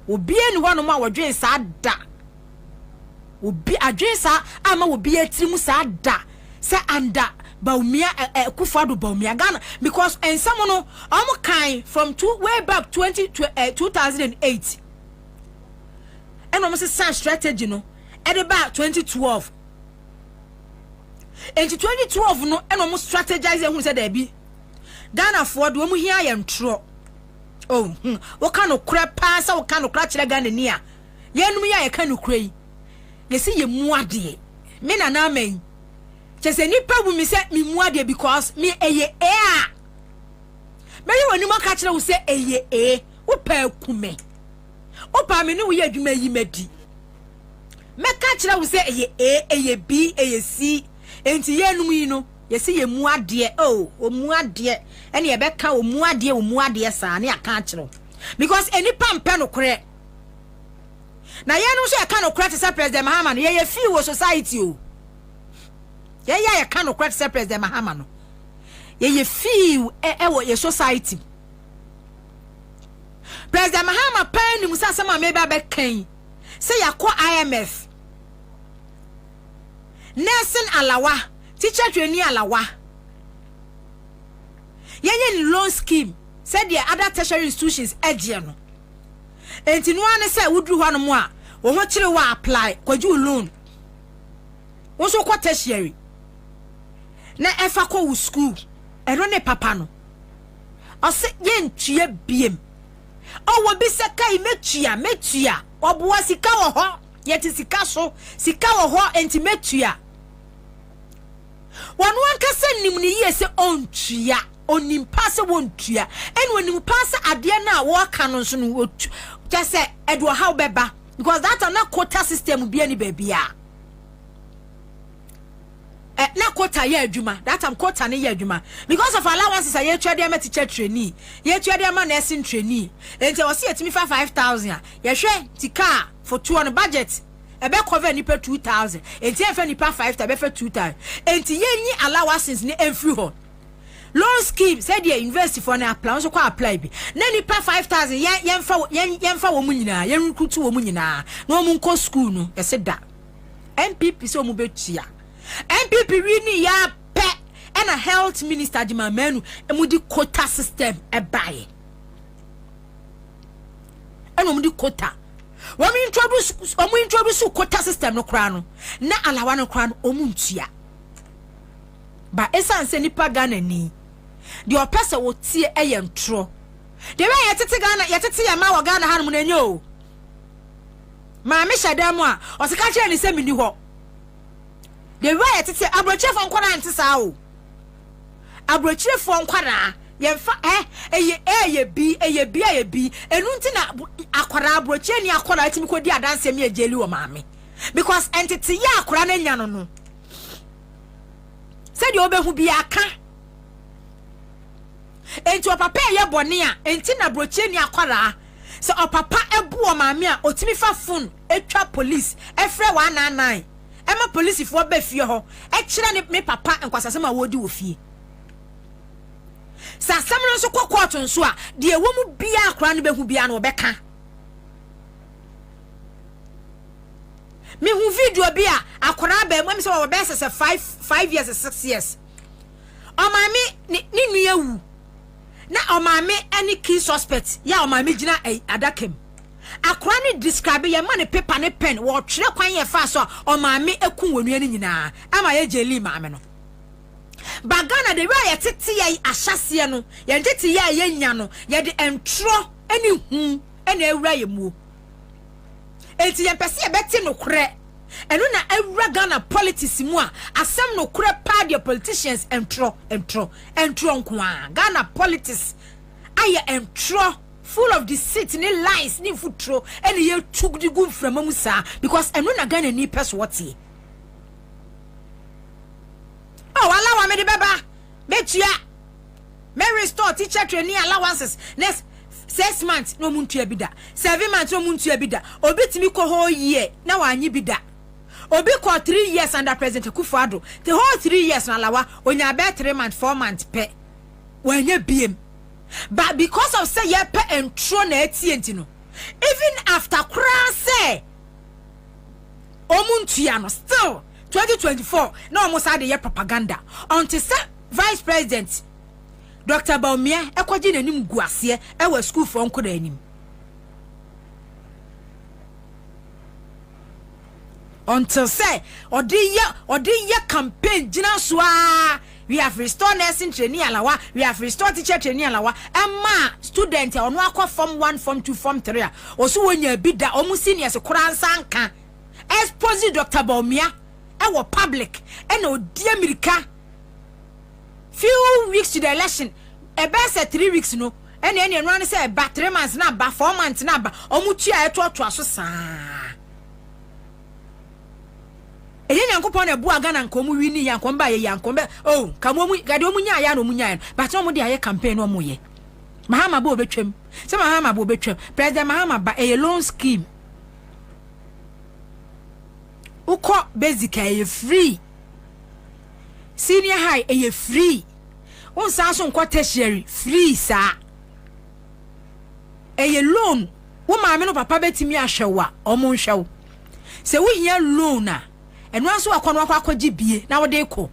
obi eni hɔ no ma wodwen sa da obi adwen sa ama obi atirim sa da se under baumia Akufo-Addo baumia Ghana because and someone no kind from way back 2008 and almost a strategy no at about 2012 in 2012 no and almost strategize who said there be Ghana for do mu here am tro what kind of crap pass what kind of clutch Ghana near yenum ya kan no krai ye see ye muade me na na men just any problem me say me muade because me eye air me you woni maka kire wo say eye wo pa kume wo pa me no wo ye adwuma yi madi me ka kire wo say eye b eye c enti yenum yi no ye see ye muade o muade ene ye beka o muade sa na aka kire because any pampe no kure na ye no so e ka no kure say president Mahama no ye feel wo society o ye ka no kure say president Mahama no ye feel wo ye society president Mahama pan ni musa sama me ba kan say yakọ IMF Nelson Alawa teacher training Alawa Yenye loan scheme said the other tertiary institutions edge no. Enti no ane say wudru hɔ no mo a wo ho kire wa apply kwaju loan. Wo so kwa tertiary. Na efa ko wo school. Eno ne papa no. Ose yentua biem. Owo bi se kai metua. Oboa sika wo ho. Yeti sika so. Sika wo ho enti metua. Wanu anka se nim ne ye se ontua. Onim passe wontua. Enu onim passe ade na wo aka no so no just say edo how beba because that na quota system bi ani babia. Na quota ye adwuma that am quota ne ye adwuma because of allowances ye twa dem teacher trainee ye twa dem nursing trainee enti wo se yetimi 5,000 ye hwe tika for 2 on budget e be cover nipa 2,000 enti e fa nipa 5 be fa 2,000 enti ye nyi allowances ne enfri ho loan scheme said the university for na apply so kwa apply bi na nipa 5,000 yemfa wo mu nyina ye recruit wo mu nyina na wo mu nko school no ye se da MPP so mu betua MPP wini ya pe and a health minister di mamenu emudi quota system e bae eno mudi quota wo mi introduce quota system no kra no na alawa no kra no omuntua ba esanse nipa Ghana ni de opese wo tie eye ntro de we yetete Ghana yetete ya ma wo Ghana hanum na enyo ma me shadamu a osika kire ni se mini ho de we yetete abrochefo nkwara ntisa o abrochefo nkwara yemfa eye bi enu ntina akwara abroche ni akwara atimi kodi adanse me ejeli wo maame because entity ya akwara na nya no said you obehu bi aka enti opapa ye bone a enti na broche ni akwara se opapa ebu o maame a otimi fa phone etwa police efre 199 ema police fo ba fie ho e kire ne me papa enkwasase ma wodi wo fie sa samro so kokot nso a de ewo mu bia akwara ne behu bia na obeka me hu video bia akwara ba mu se wo be se 5 years 6 years o mami ni nuyewu na o mami any key suspect ya o mami gina adakem akwara ni describe ye man paper ne pen wo twere kwan ye fa so o mami ekun wonu ani nyina ama ye jeli maame no bagana de wa ye tete ye ahyase no ye tete ye nya no ye de entro ani hu ena ewura ye mu enti ye pese ye beti no kure enu na ewura Ghana politics mu a asem no kure pa the politicians entro nkoa Ghana politics aye entro full of deceit ni lies ni futro eni ye tugdi gu framamu sa because enu na Ghana ni pes wati oh wala wa me de beba betua me restore teacher training allowances next 6 months no muntua bida 7 months no muntua bida obitimi ko ho year na wanyi bida obi ko 3 years under President Akufo-Addo the whole 3 years na lawa onya be 3 months 4 months pe wanya biem but because of say ye pe entro na atienti no even after kra say omuntua no still 2024 na almost had ye propaganda until say Vice President Dr. Bobie ekwaji nanim guase e wa school for nkoda anim until say odi campaign gina so we have restored nursing training alawa we have restored teacher training alawa emma student ono akwa form 1 form 2 form 3 oso wonya bida omu seniors kuransa nka expose Dr. Bobie e wo public e na odi America few weeks to the election e be say 3 weeks no ene run say ba 3 months na ba 4 months na ba omutua etoto aso saa eje nyankopon na bua Ghana nkomu wini yankomba ye yankombe oh kamomu gade omunya ya no munya ba che omu de aye campaign no moye Mahama bo betwem se Mahama bo betwem President Mahama ba a loan scheme uko basic aye free senior high aye free on sanso nko tertiary free sa aye loan wo maame no papa betimi ahwewa omo nhwew se wo hia loan a eno aso akwa no akwa gibie na wo de ko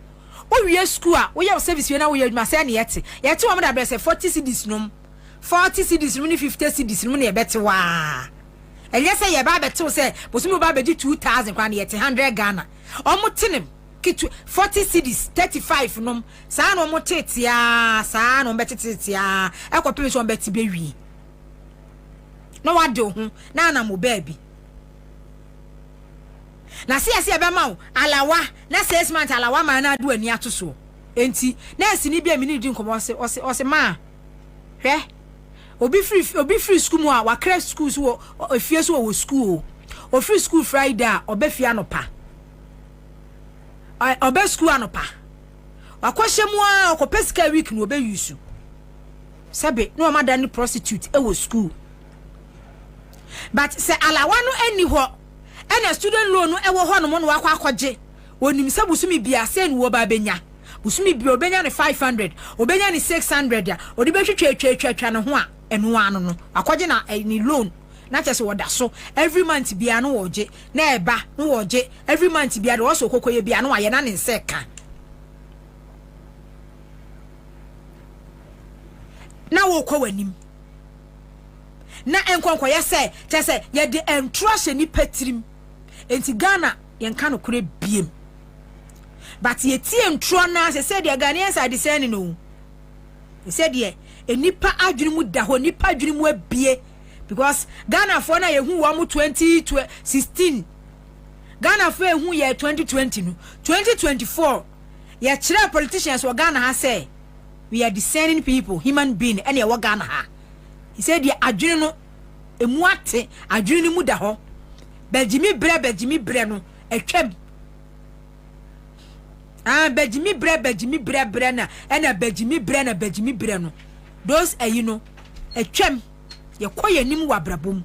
o wie school a wo ye service we na wo ye adwuma say na yete wo mo da bre say 40 cedis nom 40 cedis nom ni 50 cedis nom na ye bete wa elye say ye ba bete wo say bosumu ba be di 2000 kwa na yete 100 Ghana o mo tenem kitu 40 cedis 35 nom sa na o mo tetia sa na o betetia e ko pese o bete be wi no wa do ho na mo baby na see ebe ma alawa na 6 months alawa ma na do ani atoso enti na esi ni bia mi ni di nkomo ose ma hwe obi free school mu a wa crash school so ofie so wo school o free school Friday a obefia anopa obe school anopa wa kwahye mu a okopesika week no obe yusu sebe no ma dani prostitute e wo school but se alawa no eni ho ena student loan no ewo ho no mo no akwa akwaje onim se busumi bia se no ba benya busumi bia obenya ne 500 obenya ne 600 a odi betwetwa no ho a eno ano no akwaje na ni loan na chese woda so every month bia no woje na eba no woje every month bia de woso kokoye bia no aye na ne nseka na wo kwa wanim na enkonkwa ye se chese ye de entrose ni patrim enti Ghana yenka no kure biem but ye tie ntro na se de Ghanaians ade sen no se de enipa adwene mu da ho nipa adwene mu abie because Ghana for na ye hu wo mu 2016 Ghana for hu ye 2020 no 2024 ye kire politicians wo Ghana ha say we are discerning people human being and ye wo Ghana ha he said the adwene no emu ate adwene mu da ho bejimi bre no etwem bejimi bre na ena bejimi bre no those you know etwem ye koye nim wa brabom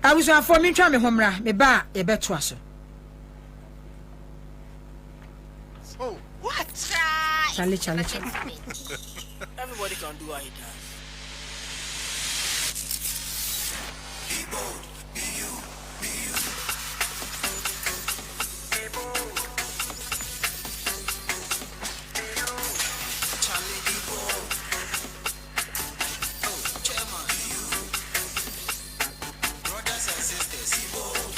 I was for me try me homra me ba ye beto aso. Oh, what? Charlie. Everybody can do what he does. Be bold, be you, be you. Be bold. Be you. Charlie, be bold. Oh, Chairman, be you. Brothers and sisters, be bold.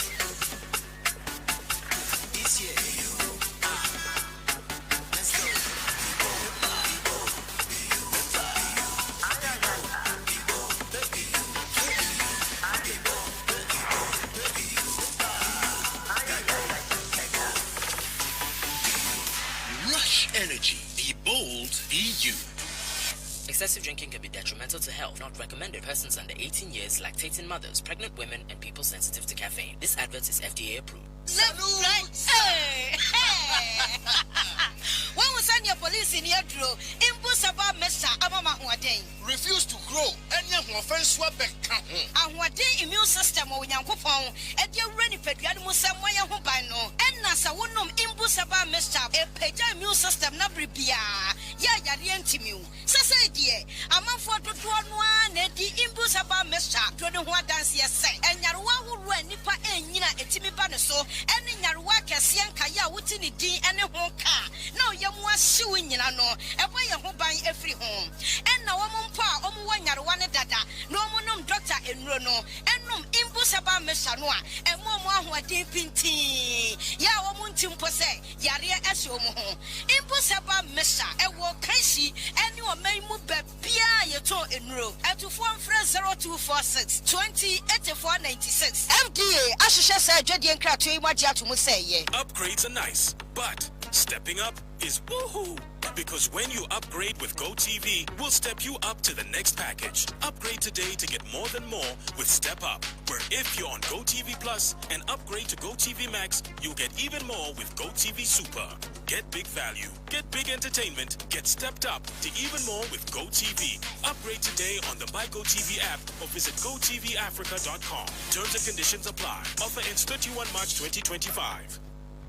This year, be you. Let's go. Be bold, be bold, be you. Be bold, be you. Rush energy. Be bold. Be you. Excessive drinking can be detrimental to health. Not recommended. Persons under 18 years, lactating mothers, pregnant women, and people sensitive to caffeine. This advert is FDA approved. Hey! When we send your police in here, Drew, impossible messa, Amama Huadane. Refuse to grow. Any offense will be And what day immune system or young coupon, and your ready for the animal somewhere who by no. And Nasa won't know impossible messa, a page immune system, not repair. Ya, Yarientimu. Sasa, dear, a month for the one, and the impossible messa, to the one dance yes, and Yarwa who ran Nipa and Nina, a Timmy Banaso, and in Yarwa Cassian Kaya, within the D and a home car. No, you want suing, you know, a way a home by every home. And now I'm on par, one Yarwana dada, no monum doctor in Rono, and no impossible messanoa, and more who are deep in tea. Ya woman timpose, Yaria Esomo, impossible messa, and walk crazy, and you may move back Pia Yato in row, and to form friends 0246 20 8496. FDA, I should say, Jedi and Crack to Imagia to say, Upgrades are nice, but stepping up is woohoo. Because when you upgrade with GoTV, we'll step you up to the next package. Upgrade today to get more than more with Step Up, where if you're on GoTV Plus and upgrade to GoTV Max, you'll get even more with GoTV Super. Get big value, get big entertainment, get stepped up to even more with GoTV. Upgrade today on the My GoTV app or visit GoTVAfrica.com. Terms and conditions apply. Offer ends 31 March 2025.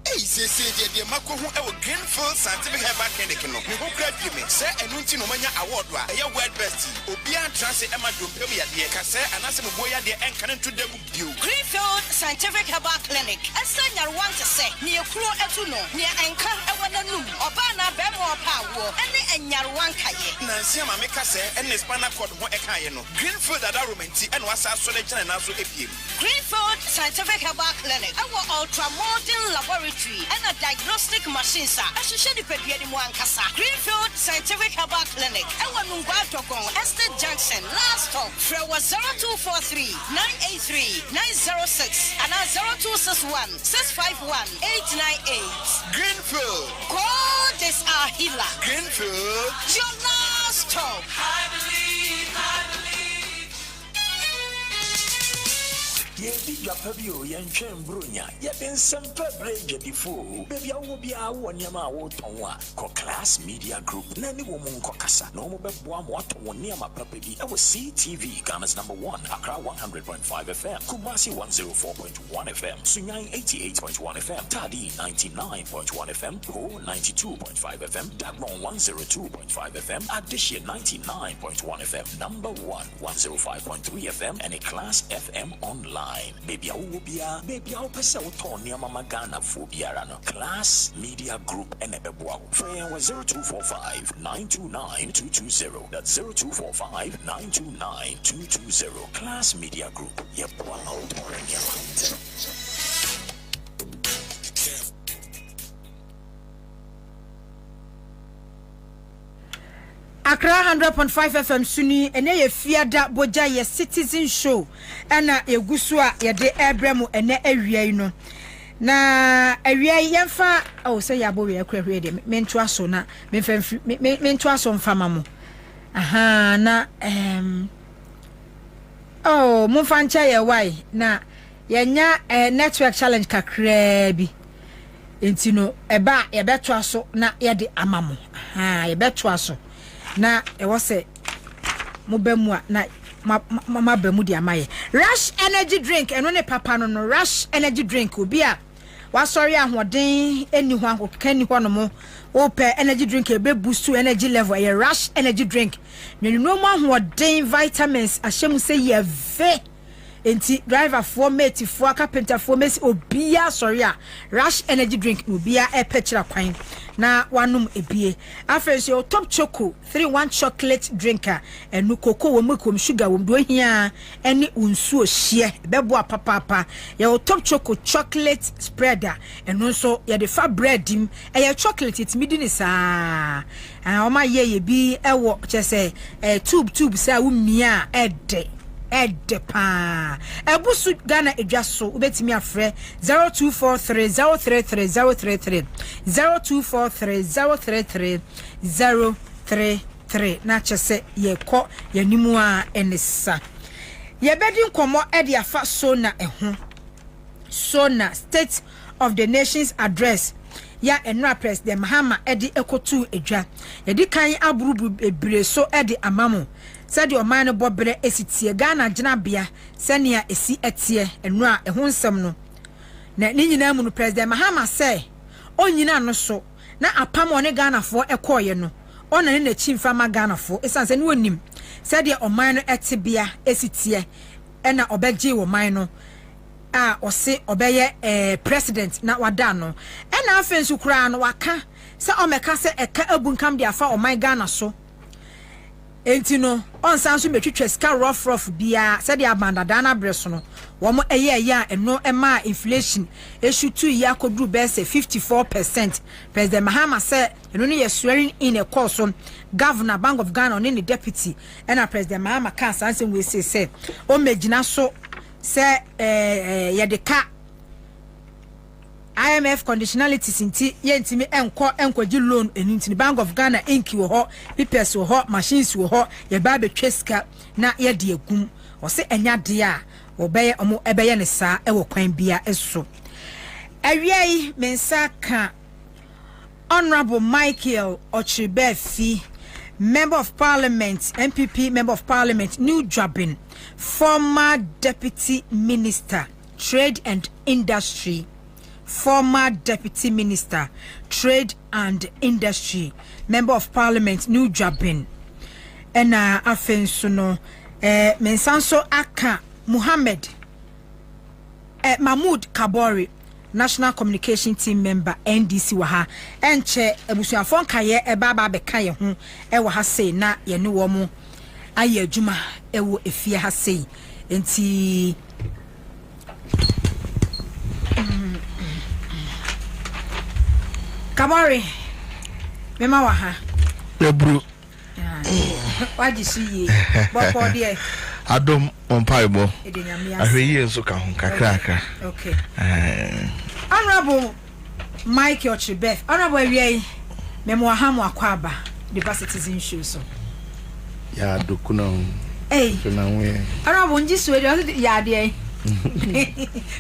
Hey, say the Mako who our Greenfield Scientific Herbal Clinic no. Me who grab me say enunti no manya award wa. Eya world best. Obia transe ema dompe ya de kase anase boya de enkan to dem bio. Greenfield Scientific Herbal Clinic. Asa nyarwan te se ne ekuro etu no. Ne enkan ewo nanum. Oba na be mo pa wo. Ene enyarwan kaye. Na nsia ma me kase ene spinal cord ho ekaye no. Greenfield ada romenti ene wasa so le gina na so epiem. Greenfield Scientific Herbal Clinic. Our ultra modern laboratory and a diagnostic machine, sir. I should share the Pepiani Mwankasa. Greenfield Scientific Herbal Clinic. Our Nungwatokon, Estate Junction, last stop. Frewa 0243 983 906 and 0261 651 898. Greenfield. God is our healer. Greenfield. Your last stop. I believe. Ye big Fabio, young Chem Brunia, ye been some bridge before. Baby, I will be our one yama wotonwa, Class Media Group, Nanny Woman Kokasa, no more one water one near my property. I was CTV, Ghana's #1, Accra 100.5 FM, Kumasi 104.1 FM, Sunyang 88.1 FM, Tadi 99.1 FM, Ho 92.5 FM, Dagmon 102.5 FM, Addition 99.1 FM, #1 105.3 FM, and a Class FM online. Baby, I will be a baby. I'll pass out on near Mama Ghana for Biarano Class Media Group and Ebebo. Phone was 0245 929 220. That's 0245 929 220. Class Media Group. Yep, one out or in your Accra 100.5 FM Suni ene ye fiada boja ye citizen show ana egusu a ye de ebremu ene awia no na awia yemfa say ya bo we akwahwe de mentu aso na mentu aso mfama mo aha na mumfa ncha ye why na yenya network challenge kakra bi entino eba ye beto aso na ye de amamo aha ye beto aso na e wose mo bemu a na mama bemu di amaye Rush energy drink eno ne papa no Rush energy drink obi a wasori ahoden eni ho akokani ho no mo ope energy drink e be boost energy level e Rush energy drink no mo ahoden vitamins ahyem say ye ve enti driver for mate for carpenter for mate obia sorry a Rush energy drink obia e pechira kwan na wanum ebie afenso your top choco 3-1 chocolate drinker enu cocoa wo mekom sugar wo do hia eni unsuo hie bebo apapa your top choco chocolate spreader enu so ye de fa bread dim e chocolate it midi ni saa o ma ye bi ewo chese tube sa wo mia Edepa Ebusu Ghana Edwaso ubetimi afre 0243 033 na chese ye ko ye nimu a enesa ye bedi nkomo ede afa sona eho sona State of the Nations address ya enra president Mahama ede ekotu edwa ye di kan aburubu ebre so ede amamo said your man bobre esitie Ghana jinabia senia esi etie enura eho nsem no na ni nyina mu no president Mahama say onyina no so na apam one Ghana fo ekoye no ona ne na chimfa ma Ghana fo esanse ne wonim said your man no etibia esitie ena obegye wo man no a ose obeye president na wada no ena afensu kura no waka se omeka se eka abunkam dia fa o man Ghana so enti no onsan so metwetwe ska rough bia said the abandada na breso no wo mo eye eno ema inflation issue 2 year kodru be say 54%. President Mahama said eno ne swearing in a course on Governor Bank of Ghana on any deputy and President Mahama can answer we say o megina so say ye de ka IMF conditionalities inti yentimi enkoji loan enintini Bank of Ghana inki wo ho papers wo ho machines wo ho ye ba betweska na ye de agum wo se enya de a wo beye omo ebeye ne saa e wo kwan bia eso awiei mensa ka Honorable Michael Ochibefi, Member of Parliament, MPP Member of Parliament, New Jobin, former Deputy Minister, Trade and Industry, former Deputy Minister, Trade and Industry, Member of Parliament, New Jabin. And Afensuno, Mensanso Aka Muhammad, Mahmoud Kabori, National Communication Team Member, NDC Waha, and Che Ebusuafon Kaye, Ebaba Bekaye, Ewaha say, na yenu womu, Aye Juma, Ewo Efia Hase, Enti. Kabori, Mema Waha. Lebru. Why did she? What dear? Adom on Paibo. I hear so kakra. Okay. Honorable Mike Ochibeth, Honorable Yay, Memoahamu Akwaba, the bus citizen shoes. Ya dokuno. Hey, Honorable Jiswe, ya dear.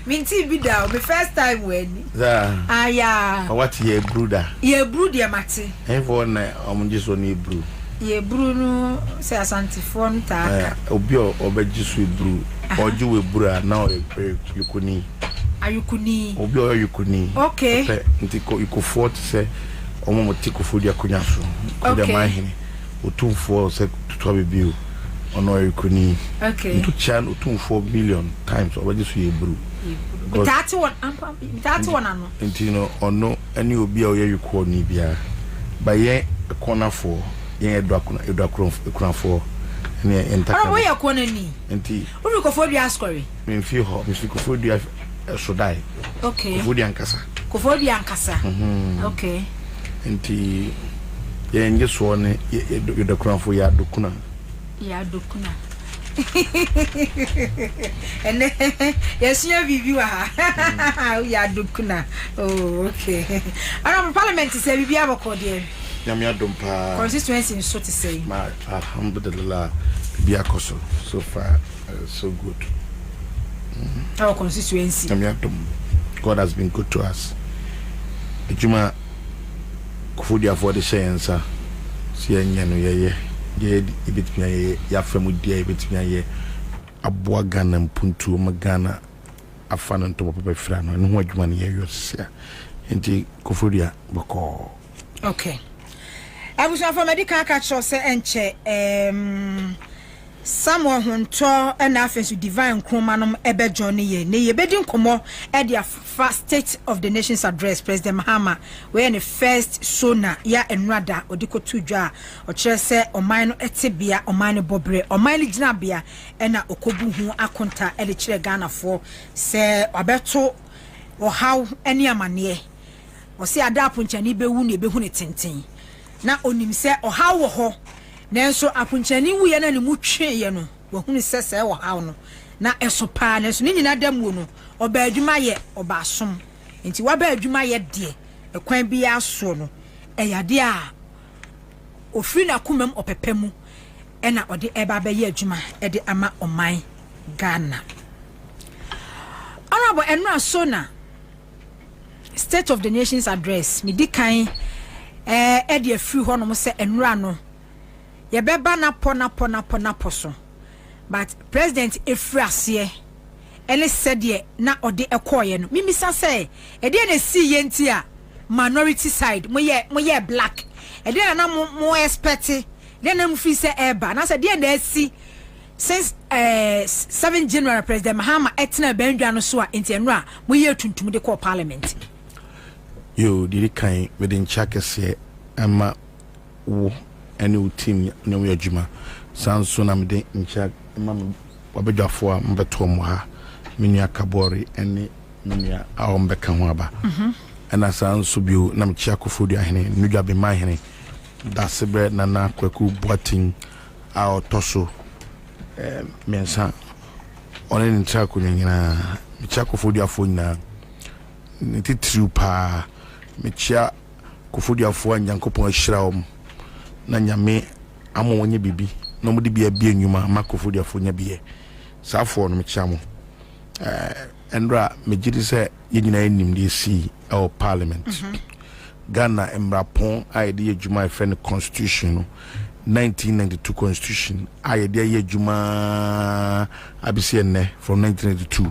Minty be down, the first time when. Ah, yeah. What ye brooder? Ye brood, ya Mati. Everyone, just only brew. Ye Bruno say Asantifon ta Obio obejisu brew oju we brew now yukuni ayukuni obio yukuni okay ntiko ikofo say omo motiko fodi akonya so kuda mahini otumfo say to bibiu ono yukuni okay ntu chan otumfo million times obejisu ye brew that's one ano ntino ono ani obi a oyuko ni bia ba ye corner for edwa for ne entaka oh we akona ni enti uru ko fodi ascory me fi ho me fi ko fodi shodai okay fodi ankasa okay enti ye nge so ne edwa for ya dokuna ene yesia bibi wa ha ya dokuna oh okay ara parliament say bibi abokode Yamia Dumpa constituency in so to say. Alhamdulillah, Biakoso. So far, so good. Our constituency. Yamia Dum. God has been good to us. Juma Kufudia for the Ansah. See, ye, ibit me, ya family, ibit me, Abuagan and Puntu Magana, a fan and top of a friend, and what money you see. Inti Kufudia Boko. Okay. I was for medical catch or say enche someone who told an offense to divine chromanum ebe journey ye ne bedin komo at the first state of the nation's address President Mahama where in the first sona ya enrada odiko tujwa or say o mine etibia o mine bobre o mine jinabia ena okobu hu akonta e de kire Ghana for say obeto o how any amane o say adapo nchani be wu ne be hu ne tenten na onim se o ha wo ho nanso apunchani wu ye na ne mu twe ye no wo hunu se se wo ha no na eso pa nanso ni nyina damu no oba adwuma ye oba asom enti wa ba adwuma ye de ekwan bi aso no eyade a ofri na kumam opepemu ena ode eba ba ye adwuma ede ama oman Ghana Honorable Enra Sona State of the Nation's address mi dikan e free ho no se enra no ye beba na po so but president efrase ene said na ode ekoye no mimisa say e de na see ye nti a minority side mo ye black e de na mo expect de na mfi se eba na say de na see since 7 January President Mahama etna bandwa no so a enti enra mo ye tuntum de call parliament you did kind within Chakase Emma wo any team no we adwuma sanso na mede ncha mam wabedwafo a mbeto mo ha menua kabori ene menua a ombeka ho aba ana sanso bio na mchia kofodi ahene nudwa be mahene da sebre na kwaku boatin a otoso mensa one ntra ko nyina mchia kofodi afo nyina nititru pa mechia kofodi afo anyankopon ahiraom na nyame amo wonye bibi no mudi bia bia nyuma makofodi afo nya bia safo no mechia mo endra mejidi se yegyina enim de si our parliament Ghana emrapon aide yejuma efene constitution no 1992 constitution aide yejuma abisienne from 1992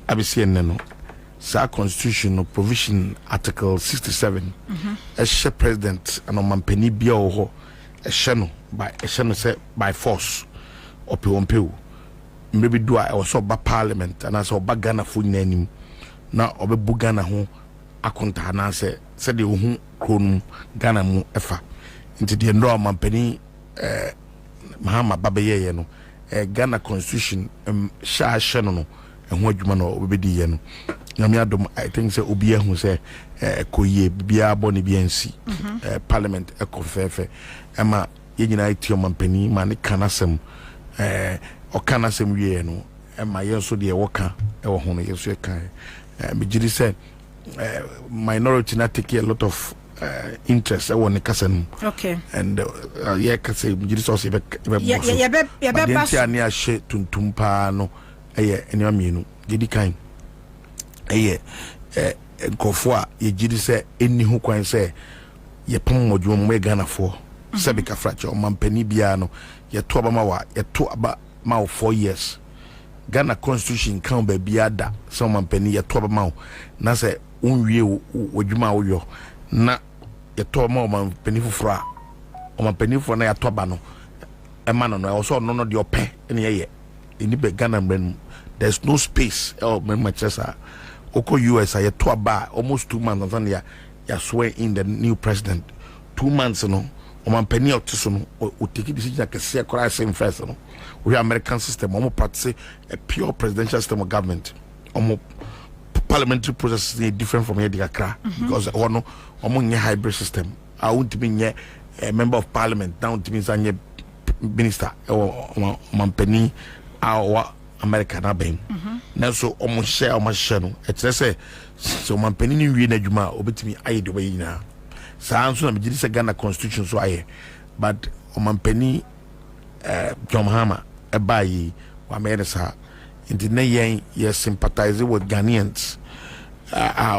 abisienne no sa constitution no provision article 67 a president and omampani bia ho a no say by force ope maybe do I also ba parliament and as oba Ghana fu nanim na obebu Ghana ho akonta na say de hu kronum Ghana mu efa into the no omampani Mahama Babeye no Ghana constitution sha no ho adwuma no obedi ye no nyame adom I think say obi ehun say koye bia boni bia nsi parliament ekofefe ema ye nyina iti omampani ma ne kanasem okanasem wie no ema ye so de woka ewo ho no ye so kan me gidi say minority na take a lot of interest I want to okay and yeah can say you just also yeah be share tuntum pa no enya mienu gidi kan nkofo a ye gidi say eni ho kwan say ye pom modwo mo Ghana fo se be ka fracha o mampani bia no ye to aba ma wa ye to aba ma 4 years Ghana constitution kan ba bia da so mampani ye to aba ma na say unwie wodwuma wo yo na ye to ma o mampani foforo a o mampani foforo na ye to aba no e ma no no so no de ope ene ye eni be Ghana mbran there's no space Manchester oko US ye to aba almost 2 months on ya swear in the new president 2 months no o mampani otiso no o take decision ka se akora same first no we American system o practice a pure presidential system of government o parliamentary process is different from here Accra because ono nye hybrid system I won't be nye a member of parliament down to means anye minister o mampani our American abem na so o mo share no e say so mampani ni wie na djuma obetimi aye de way na sa anso na me gidi se Ghana constitution so aye but o mampani John Mahama e bayi wa meresa into na yen ye sympathize with Ghanaians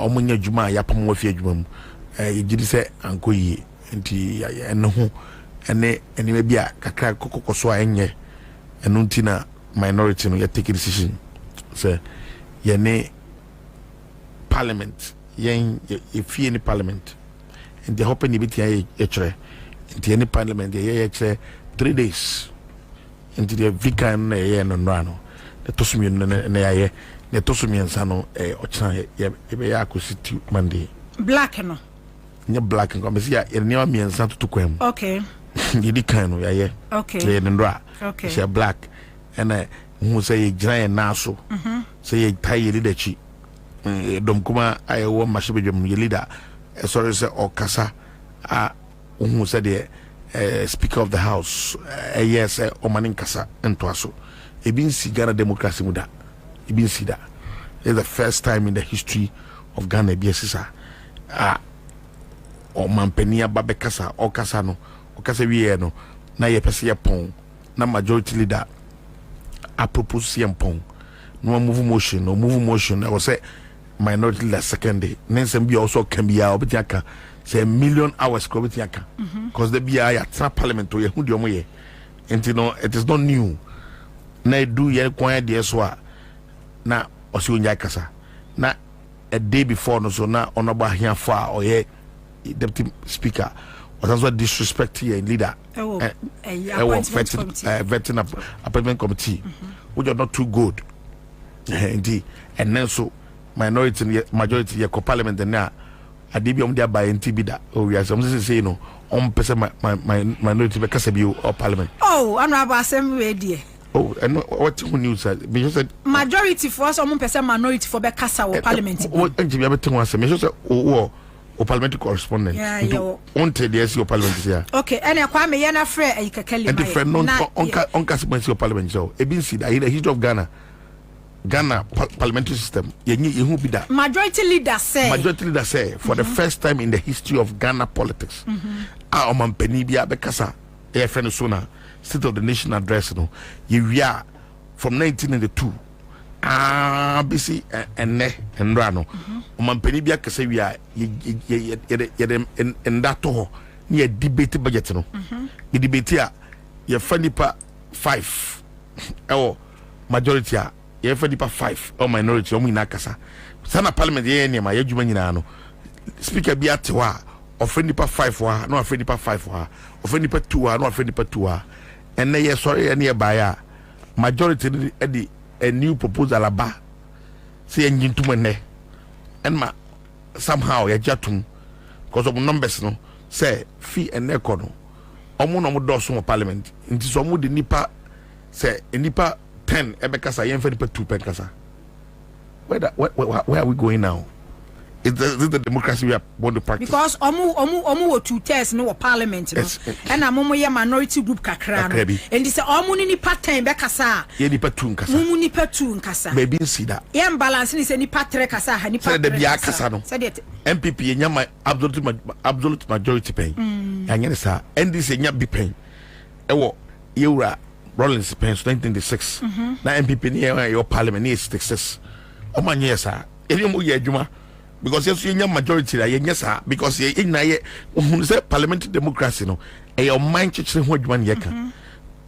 omunya djuma ya pam wa fi adjuma mu ye gidi se anko yi nti eno ho ene me bia kakra kokoso enye eno ntina minority no ye take decision say ye ne parliament yen if ye ni parliament and the hope ni biti ye chere nti ye ni parliament ye chere 3 days nti the vicar na ye no no the tosumi na ye the tosumi nsa no ochina ye be ya akositi Monday black no nye black ngo me sia ye ne ma nsa tutu kwam okay ye di kan no ye okay ye ndra okay she black and who say giant naso say tie leadership dom kuma I wo mashibejum leader sorry say okasa who said the speaker of the house yes omanin kasa entwaso e bin si Ghana democracy muda e bin si da it's the first time in the history of Ghana biasisa o mampania babe kasa okasa no okasa wie no na ye pese ye pon na majority leader a propose yampon no move motion I was say minority la second day nensem bi also can be obetiaka say 1 million hours ko obetiaka because the bi ya parliament to ye hu de omo ye enti no it is not new na do ye kwan de so a na osi onya kasa na a day before no so na onoba hia fa or ye deputy speaker was also disrespect your leader vetting appointment committee which are not too good indeed and then so minority majority your parliament and now I did be on there by NTB that we are some say no on person minority because of you or parliament I'm not about assembly dear and what news said majority for some person minority for Bekasa or parliament what everything was o parliamentary correspondent on TDS your parliament here okay and Kwame yana frere ayikakali and the friend non on casimency your parliament so e bin see that in the history of Ghana parliamentary system you be that majority leader say for the first time in the history of Ghana politics omampani bia bekasa e friend sona state of the nation address no you are from 1992 BC and Rano. Mampeni bia kase wi a ye ndato ni ye debate budget no. The debate a ye fanipa 5 majority a ye fanipa 5 or minority o mu na kasa sana parliament ye ne ma ye dwuma nyina no speaker bi atewa offend nipa 5 wa no offend nipa 5 wa offend nipa 2 wa no offend nipa 2 wa and ye sorry and ye buy majority e a new proposal aba say njintuma ne and ma somehow ye jatum because of numbers no say fee and econo omo no mo do so parliament nti so mo de nipa say nipa 10 ebekasa ye mfa nipa 2 penkasa. Where are we going now? Is this the democracy we are going to practice? Because omu were 2 tests no parliament no. And amomo ye minority group kakra no. And this omu ni nipa 10 be kasa. Ye nipa 2 nkasa. Mumu nipa 2 nkasa. Baby see that. Ye balance ni se nipa 3 kasa ha nipa 3. Say the bia kasa no. MPP ye nya absolute majority pen. Ya nya sa NDC nya bi pen. Ewo yewura Rollins pen 1996. Na MPP ni your parliament ni 66. Omanye yesa eri mo ye adwuma because yes you majority la ye nyesa because ye na ye say parliamentary democracy no e your mind chichire ho adwuma ne yeka.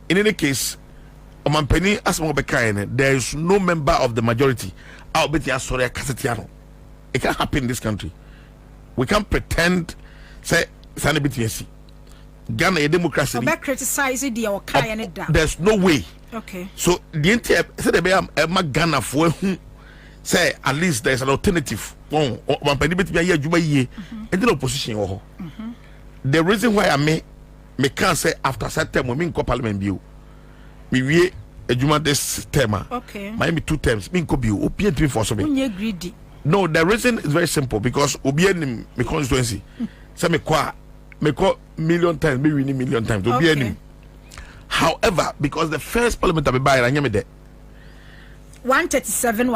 In any case omampani asmo be kan there is no member of the majority out bet ya sorry kasetiano. It can't happen in this country. We can't pretend say sanibiti Ghana a democracy be criticize the or kai and that. There's no way. Okay, so the entire say the be Ghana for say at least there's an alternative. And the opposition. The reason why I may can't say after that time when me go parliament view, me a juma this term. Okay. Miami 2 terms. Me go view. Opian for something. Greedy. No, the reason is very simple because obian me constituency. Say me call million times, me win million times. Obian. However, because the first parliament I be by, I am there. 137.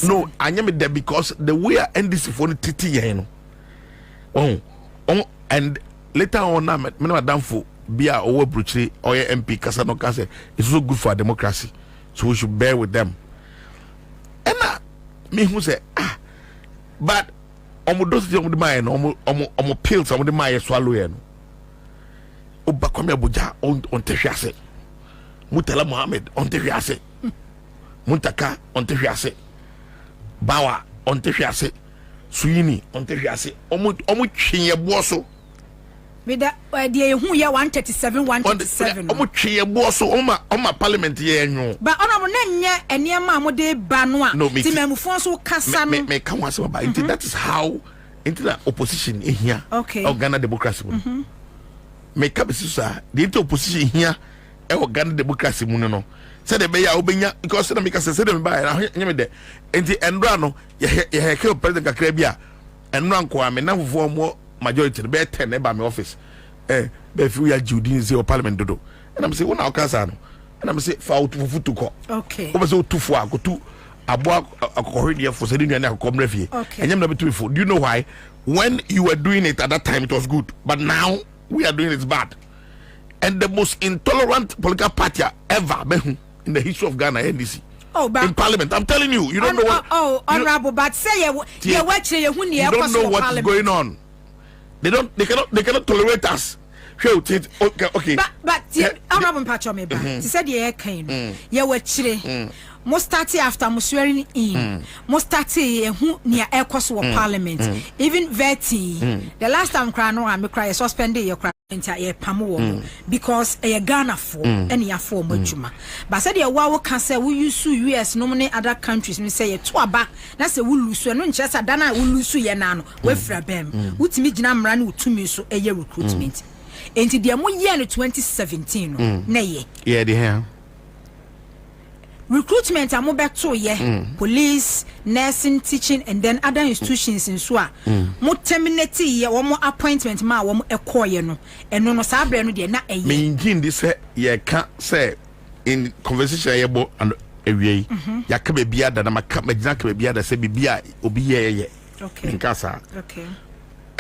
No, I am there because the way I end this for the TT, you know. And later on, I'm done for Bia or Bruchy or MP Casano Case. It's so good for democracy, so we should bear with them. And me who say, but those on the mind, pills on the mind swallow. Obakwame Abuja on Teshiase, Mutala Mohammed on Teshiase. Muntaka on Teshiase, Bawa on Teshiase, Sweeney on Teshiase, Omu Chinye Boso. With the idea who ya 137. Omu Chinye Boso, Oma Parliament ye no. But on a and near Mamode Banwa, no, Timemufonso Cassan, me come once about it. That is how into the opposition in here, okay, or Ghana democracy. Make up the opposition here, or Ghana democracy, no. Said the Baya Obenya because the make us say them by and the Endrano, you kill President Kakrabia and Ranko. I mean, now for more majority, the better 10 by my office. If we are Judy, or Parliament do. And I'm saying, one our Casano, and I'm saying, foul to foot to call. Okay, over so too far, go to a book a corridor for sending you a come refugee. Okay, and you're number 2 4. Do you know why? When you were doing it at that time, it was good, but now we are doing it bad. And the most intolerant political party ever in the history of Ghana, NDC. Oh, but in Parliament, I'm telling you, you don't know what. Honorable, but say you watch you don't know what is going on. They cannot tolerate us. Okay. But Honorable Pacho Meba, he said you can. You watch most started after mo swearing in. Most started who near air cost of Parliament. Even Verti. The last time I cry suspended your cry. Entire pamu because a Ghana for any for Mojuma. But said your wow can say we use US nominate other countries and say to aba that's a will lose no just a dana will lose yanano we fra bem which me ginam ran to me so a year recruitment into the mo year 2017 nay yeah the hair recruitment are more back to police, nursing, teaching, and then other institutions in Swa. More terminate one more appointment, ma one a coy no, and no sabre no dear not a year. This ye can't say in conversation about and a way. Yakabe bia that I'm a cup exactly bia that say bia obi ye. Okay. In Casa. Okay.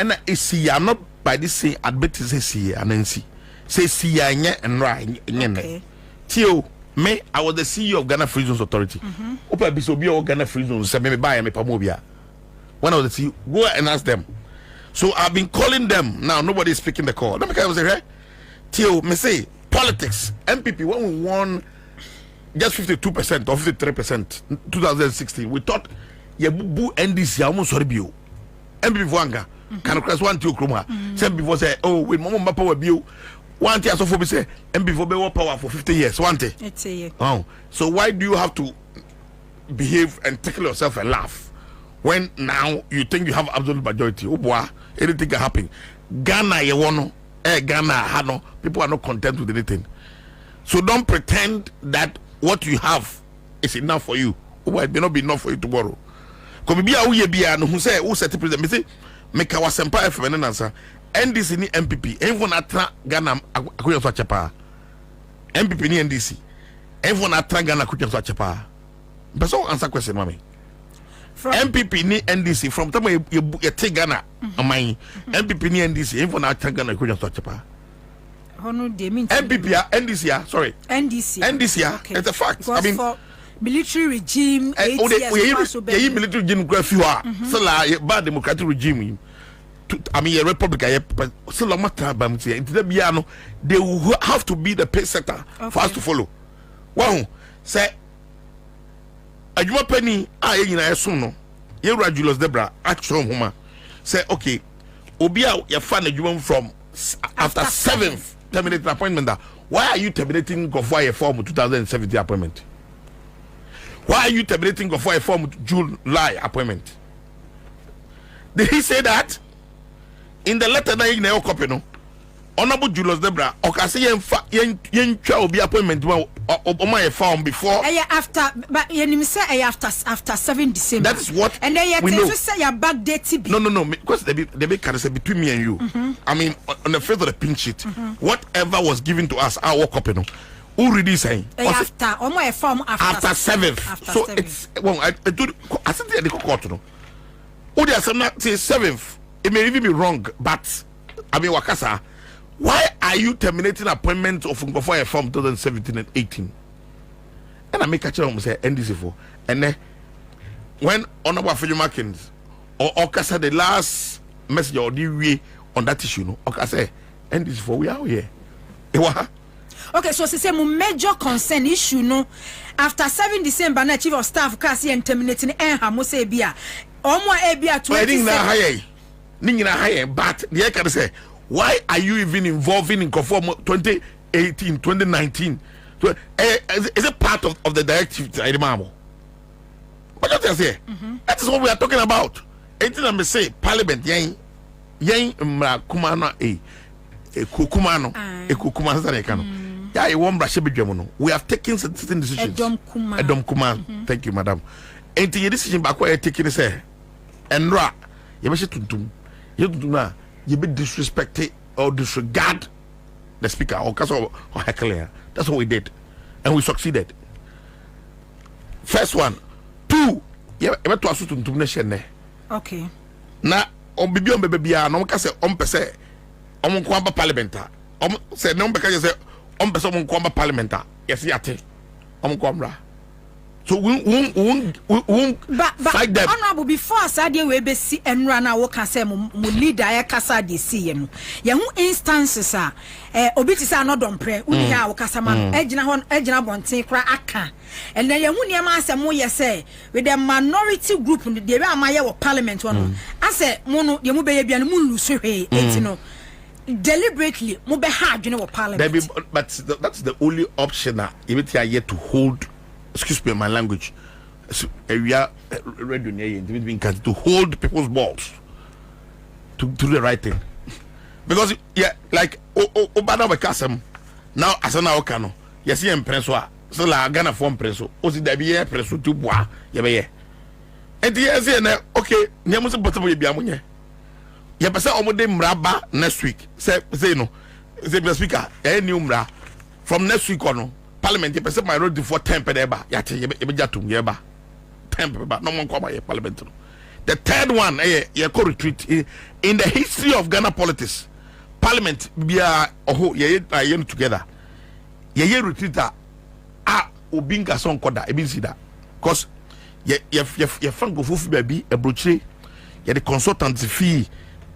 And I see I'm not by this say I'd bet to say and then see and right. Okay. Tio. Me, I was the CEO of Ghana Free Zones Authority. Opa Bisobia or Ghana Free Zones, say me buy me pamobia. When I was the CEO, go and ask them. So I've been calling them. Now nobody is picking the call. Let me say, right? Till me say politics. MPP when we won just 52% or 53%, 2016, we thought ye bu NDC almost sorry bio MPP for anga can cross one to kroma say before say oh we mama power bio one thing so for be say MPP for be power for 50 years one thing it's a year. Oh, so why do you have to behave and tickle yourself and laugh when now you think you have absolute majority? Oh boy, anything can happen. Ghana you want Ghana hano people are not content with anything. So don't pretend that what you have is enough for you. Oh, it may not be enough for you tomorrow. Because be a be no who say who set the president. Me say make our sempa FM and Ansah. NDC ni MPP. Everyone atra Ghana akuya so chapa. MPP ni NDC. Everyone atra Ghana akuya so chapa. But so answer question, mommy. From MPP ni NDC from time you take Ghana, my MPP ni NDC. Everyone atra Ghana akuya so chapa. MPP NDC sorry. NDC okay. It's a fact. I mean. Military regime, military regime so la bad democratic regime. I mean a republic so long matter they will have to be the pace setter for us to follow. Wow, say Ajuma Penny no Julius Debra action homa say okay Obia you find Ajuma from after 7th terminated appointment. Why are you terminating Gofwa form 2017 appointment? Why are you terminating for a form July appointment? Did he say that? In the letter that you copy no? Honorable Julius Debra, okase yen twa obi appointment o my form before. After but you say after 7 December. That is what. And then you say your back date. No, because they be can say between me and you. I mean on the face of the pink sheet, whatever was given to us, our copy no. Who really saying after after 7th. So 7th. It's well I think the court no. Who there some say 7th. It may even be wrong, but I mean Wakasa, why are you terminating appointments of before a form 2017 and 18? And I make a chance say NDC for and then when Honorable Fijumakins or Okasa the last message or the way on that issue no Okasa NDC for we are here. Okay, so say my major concern issue no after 7 December na chief of staff kasi and terminating mo say bia omo ebia 20 but the can say why are you even involving in conform 2018 2019 is it part of the directive I remember what you say that is what we are talking about. Anything I say parliament yen kumano kukumano kano we have taken certain decisions. Edom Kuma. Thank you, madam. And the decision back where taking say, Enra, you be tuntum, you be disrespected or disregard the speaker or heckler. That's what we did, and we succeeded. First one, 2, you ever to asu tuntum nation. Okay. Na on bibi on bebe bia no ka say on pese on ko aba parliamenta. On say no be ka say on person mon kwamba parliamenta yes yate on kwambra so we fight them. Honorable before asade we be si enra na wo ka say mo leader ya kasa de si ye no ye hu instances a obi ti say no dompre uni ha wo kasa ma ejina bonten kra aka and then ye hu ne ma asem ye say with the minority group de be amaye wo parliament no ase mo no ye mu be ye bia no mu lusu hwe etino deliberately mo be hard you know parliament. But that's the only option that even yet to hold, excuse me my language, we are ready to hold people's balls to do the right thing. Because yeah, like Obana Bekasem now as an Okano, yes, he impresso so la Ghana form presso, or the BA presso to bois, yeah, and the yes, okay, Namus Bottom be amonia. Ya pese omode mraba next week say no say the speaker new mra from next week on parliament ya pese my road for 10 pedeba ya te ye be jatum ye ba 10 pedeba no mon kwama ye parliament no. The third one ye co retreat in the history of Ghana politics parliament bia oho ye together ye retreat obinga son koda e bin sida cause ye fango fufu baby e brochire ye the consultancy fee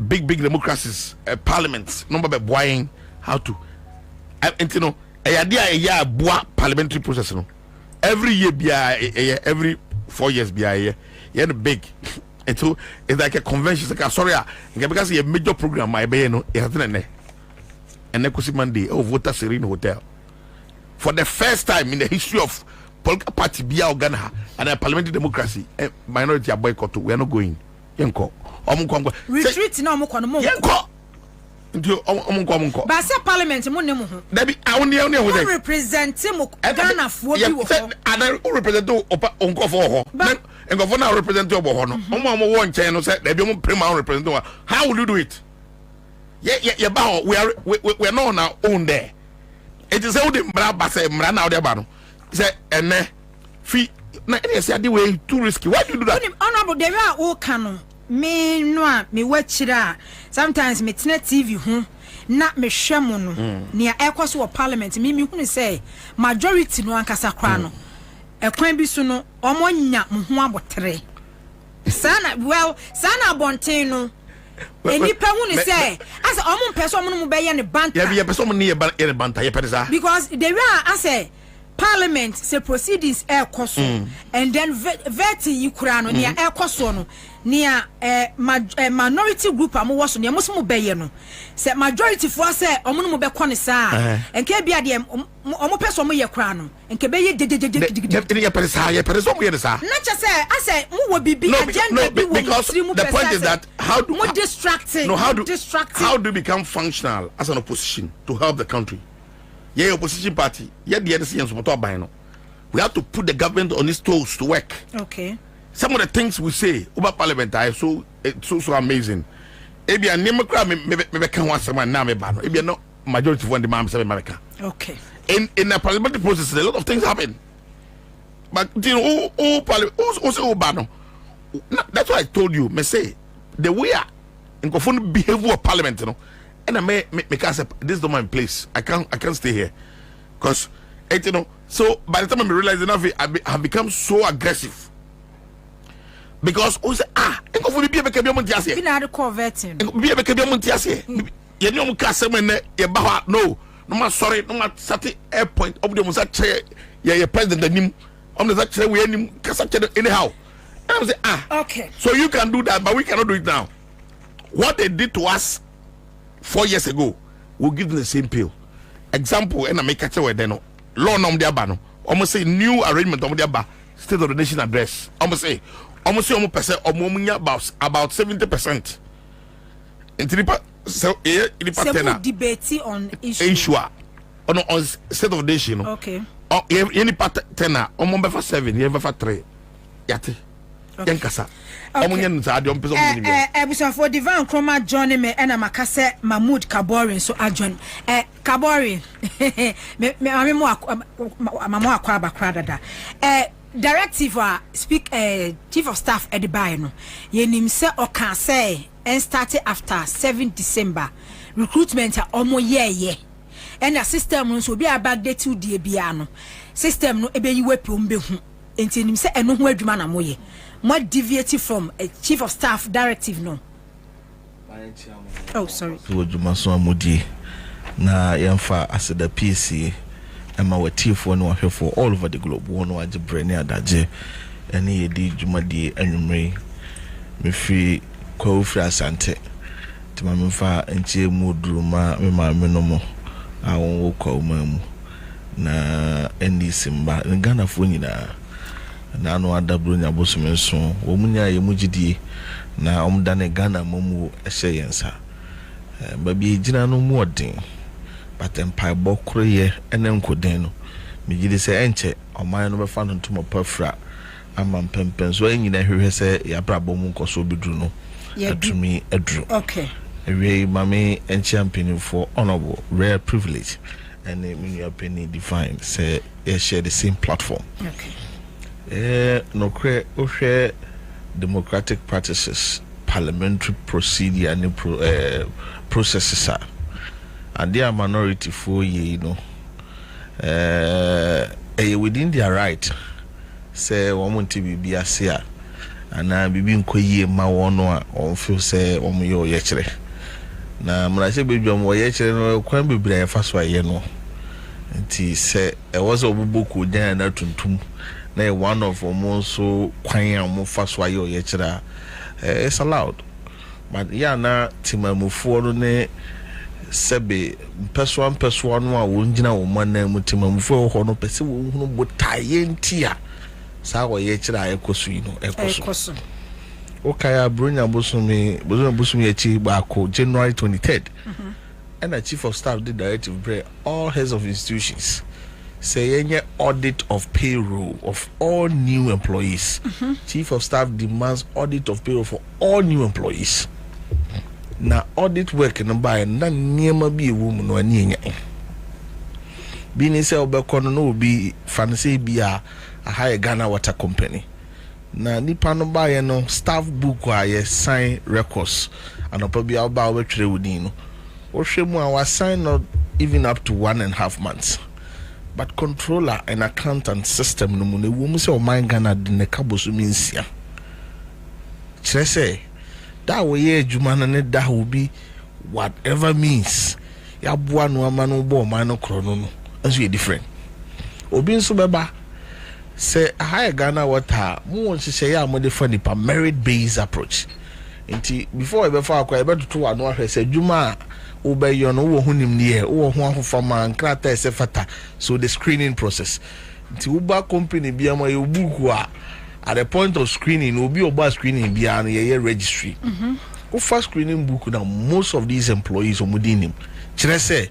big democracies parliaments number be boying how to and you know boa parliamentary process no every year be every 4 years be you're big. It's like a convention. It's like sorry, because you major program my bay no, it has been and next Monday oh voter Serene Hotel for the first time in the history of political party Bia Ghana and a parliamentary democracy. Minority are boycott. We are not going. Yenko. Retreat no mo kono mo. Yenko. Nti omunko. Ba se parliament mo ne mo ho. Dabi awon wo dey. Represent mo Ghana fo bi wo ho. Ana represent onko fo ho. Engofo na represent obo ho no. Omo wo nchen no say dabi omo prima represent one. How will you do it? Yeah, ba we are not on our own there. It is how the mra ba say mra na o dey ba no. Say ene fi na any say the way too risky. Why do you do that? Honorable there are all canon. Me no a me wachira sometimes me tena TV ho na me hwemo no ne ekoso wo parliament me hunu say majority no ankasa kra no ekwan bi so no omonya mo ho abotre sana bonten no enipa hunu say asa omo pese omo no be ye ne banta ya pese omo ne ye banta ye pese because they were ase parliament say proceedings koso and then vetting you kra no ne koso no near minority group am wo so ne mo so beye no say majority for say omo no be kone saa enke bia de omo person mo ye kra no enke be ye de ye peresa mo ye saa na che say ase mo wo bibi agenda bi wo because the point is that how do distracting how do you become functional as an opposition to help the country? Yeah, opposition party. Yeah, the other we have to put the government on its toes to work. Okay. Some of the things we say about parliament are so amazing. Maybe a Democrat me can want someone now me ban. Maybe no majority of one demand America. Okay. In the parliamentary process, a lot of things happen. But you know, also ban. That's why I told you. Me say the way in confront behavior of parliament, you know. And I may say this is not my place. I can't stay here, because you know. So by the time I realize enough, I have become so aggressive. Because we say and go for be a montias. We not converting. Be a montias. You know, no more sorry, no more certain airpoint of the Musa chair. Yeah, president the name on the chair we anyhow. And I say okay. So you can do that, but we cannot do it now. What they did to us 4 years ago, we'll give them the same pill. Example, and I make a way then. Law nom dia bano. Almost say new arrangement of dia State of the Nation address. Almost say about 70%. So debate on issue on State of the Nation. Okay. Any part tenor, for 7, you ever for 3. Yate. Yankasa. Ebusa for Divine Chroma journey me and Makase Mahmoud Kabori so adjoin Kabori me mamo akwaba kradada directive speak chief of staff at the buy no yenim se oka say and started after 7 December recruitment omo ye and the system no so be about the 2 die bia no system no ebe yiwe pe ombe hu enti nim se eno ho adwuma na moye more deviated from a chief of staff directive no. Oh, sorry. So amudi na yamfa as the PC and my chief one here for all over the globe. One was the brain adaje any di jumadi anumre me free Kwabena Asante to my mfa enche mudruma me ma menomo awon wo Kwabena mu na endi simba Ghana fo nyina na no adabro nya bosumenso wo munya ye mugidie na omdane Ghana momu ehye yensa ba bi gina no mu odin but empire bokro ye ene nkoden no migide se enche oman no be fa no ntomo pafra ama mpempen so enyina hwehwe se ya brabo mu nkoso bidru no atumi adru okay ewe mame enche ampini for honorable rare privilege and me penny define say share the same platform. Okay. No share democratic practices, parliamentary procedure and processes are. And they are minority for you know. Within their right, say one to be a seer, and I be being quay ma one or feel say yo yechere. Na mrase be dwom wo yechere no kwan bebre fa so aye no. Nti say e was obuboku dan na tuntum na one of almost so kwanya mo fast why yo yechira it's allowed but yeah na timamufo no ne sebe person no a wonjina wo manna mu timamufo ho no pese wo hunu botaye ntia sa wo yechira ekosu no ekosu okaya bronya bosumi echi baako January 23rd and the chief of staff did directive break all heads of institutions say any audit of payroll of all new employees. Chief of staff demands audit of payroll for all new employees. Now audit work in by na niema bi woman no ani enya. Bi ni say obekọ no be fancy bi a high Ghana Water Company. Na nipa no ba no staff book a sign records and opa bi aba we twere wodi no. Oshemu a was signed not even up to 1.5 months. But controller and accountant system no mune wo mu se o man Ghana de ne kabosu minsia. Chere say that we ye adwuma na ne da will be whatever means. Ya boa no ama no bo man no krono no. Aso ye different. Obi nso beba say high Ghana Water mo won hye ya mo de fa nipa merit based approach. Nti before e be fa akwa e be tutu ano ahwe say adwuma ubeyo no wo hunim ne wo ho ahofama nkrata esefata so the screening process nti uba company bia ma yo buku a at the point of screening obi oba screening bia no ye registry first screening book now most of these employees omudinim kire say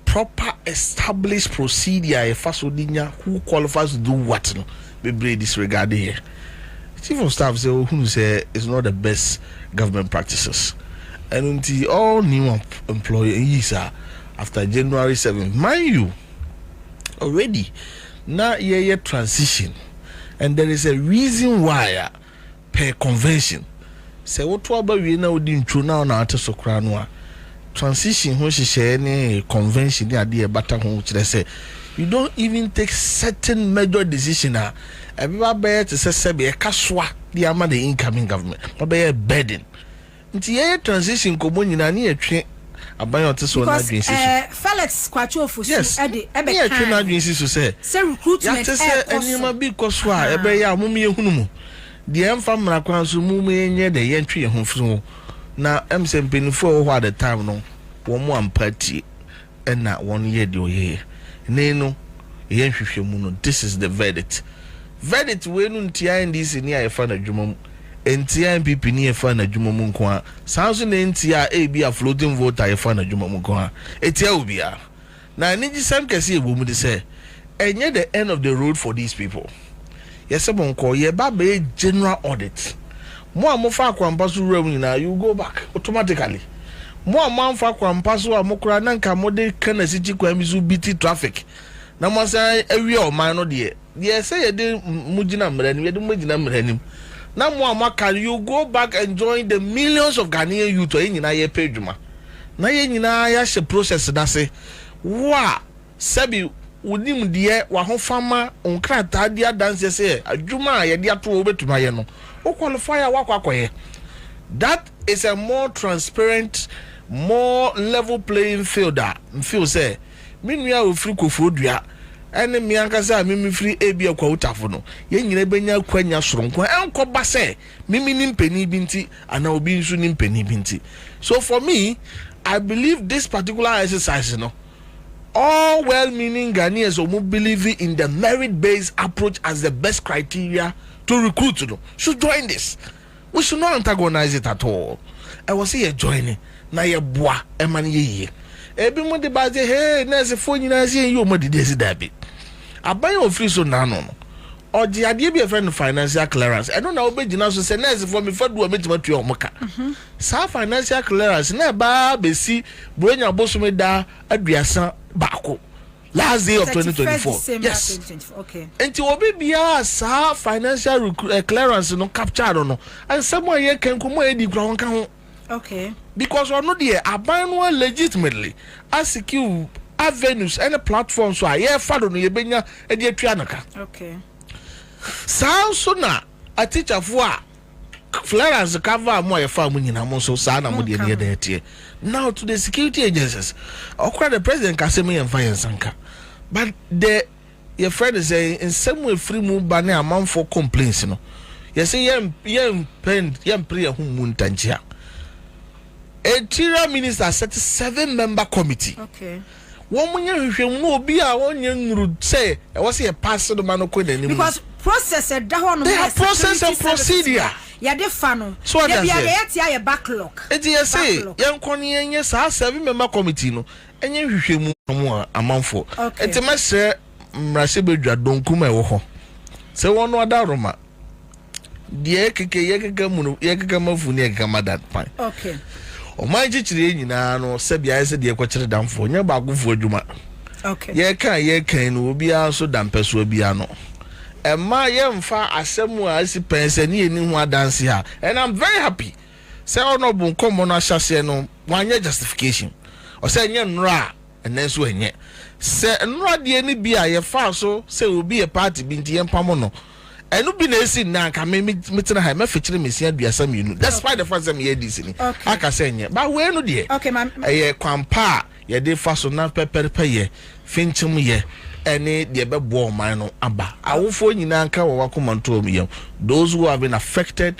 proper established procedure e fasodinya who qualifies to do what no be disregarded here. Chief of staff say who say it's not the best government practices. And until all new employees are after January 7th, mind you, already now year transition, and there is a reason why per convention. Say what about we now didn't true now na to sokranwa transition when she share any convention near the better home which they say you don't even take certain major decision everybody to say be a kaswa the amount the incoming government but be a burden. Nti transition komo nyina na yetwe aban ote so na dwen siso Felix Kwacho Fusu ebe kan yetwe na dwen siso say recruitment enima bi koso a ebe ya mum ye hunu mu de emfa mra kwan so mum ye de yentwe ye hofu na emsempinfo ho at the time no wo mu ampati na won ye de oye ne no ye hwehwe mu no this is the verdict we no ntia ndisi ni ayefa na dwuma NTI MPP ni efa na dwuma mu nko a sanso na NTI be a floating voter efa na dwuma mu nko a etia obi a na ni gisam kese egbo mu de say enye the end of the road for these people yes bonko ye ba be general audit mo amofa akwampa so wura mu nyina you go back automatically mo amanfa akwampa so amokura na nka mo de kana sichi kwam so biti traffic na mo say awie o man no de say ye de mugina mranim ye de mugina mranim na mo amaka you go back and join the millions of Ghanaian youth o nyina ye pedwuma na ye nyina ya she process da se wa sabi unim de wa ho fama onkrata dia dance se adwuma ye de ato obetuma ye no o qualify wa kwakoye. That is a more transparent, more level playing field that feel say minua ofri kofodua ene mi ankasa mimi free ebi akwa utafo no ye nyina benya kwanya soronko enko ba se mimi ni mpeni binti ana obi nsu ni mpeni binti. So for me I believe this particular exercise no all well-meaning Ghanaians who believe in the merit-based approach as the best criteria to recruit no should join this. We should not antagonize it at all. I was here joining na ye boa e man ye ebi mo de ba hey nurse phone nyina se you mo de desi dabi aban ofri so na no oje ade bi e friend financial clearance e no na obegina so se nurse for me fadu o metima tu o moka sa financial clearance na ba besi bronya bosume da aduasa bako last day of 2024 yes 2024 okay enti obi bia sa financial clearance no capture no and someone ye kan komo e di kura won kan ho. Okay. Because we're not there, abandon legitimately secure avenues and platforms so I fado no yebenya e de atwanaka. Okay. So na a teacher for Florence cover mo e fa mo nyina mo so sa na mo de ne de tie. Now to the security agencies, okra the president kasemi en fa yensanka. But the your friend is saying in some way free move banner a man for complaints, you know. You say young prayer who moon tangia. A Interior Minister set 7-member committee. Okay. One year no be a 1 year would say I was a pass the man anymore. Because process they have process and procedure. Yeah, they funnel. So what does it? Backlog. It is say young Connie yes, 7-member committee no, and you more a month for. It's a mess, Mrasibedra don't come over. So one no other Roma. Dear Keke Yakamafunia Kamadat Pine. Okay. O my chichi nyina no sebia ese de kwakire damfo nya ba gofo adwuma. Okay. Ye kan no obi so dampeso bia no. Emma ye mfa asemu a isi pense ni eni ho adanse ha. And I'm very happy. Say honorable nkomo no ahyase no wanye justification. O say nye nra enen so enye. Say nra de ni bia ye fa so say obi e party bi nti ye mpamo no. Enu bi na esi na ka me tena ha me fekire mesia duasa minu despite the fact that me hear this ni aka say nye ba we no de okay man eh kwampa ye de fa so na peperepe ye finchim ye ene de be bo man no aba awofo nyina nka wo wakomanto omiyam those who have been affected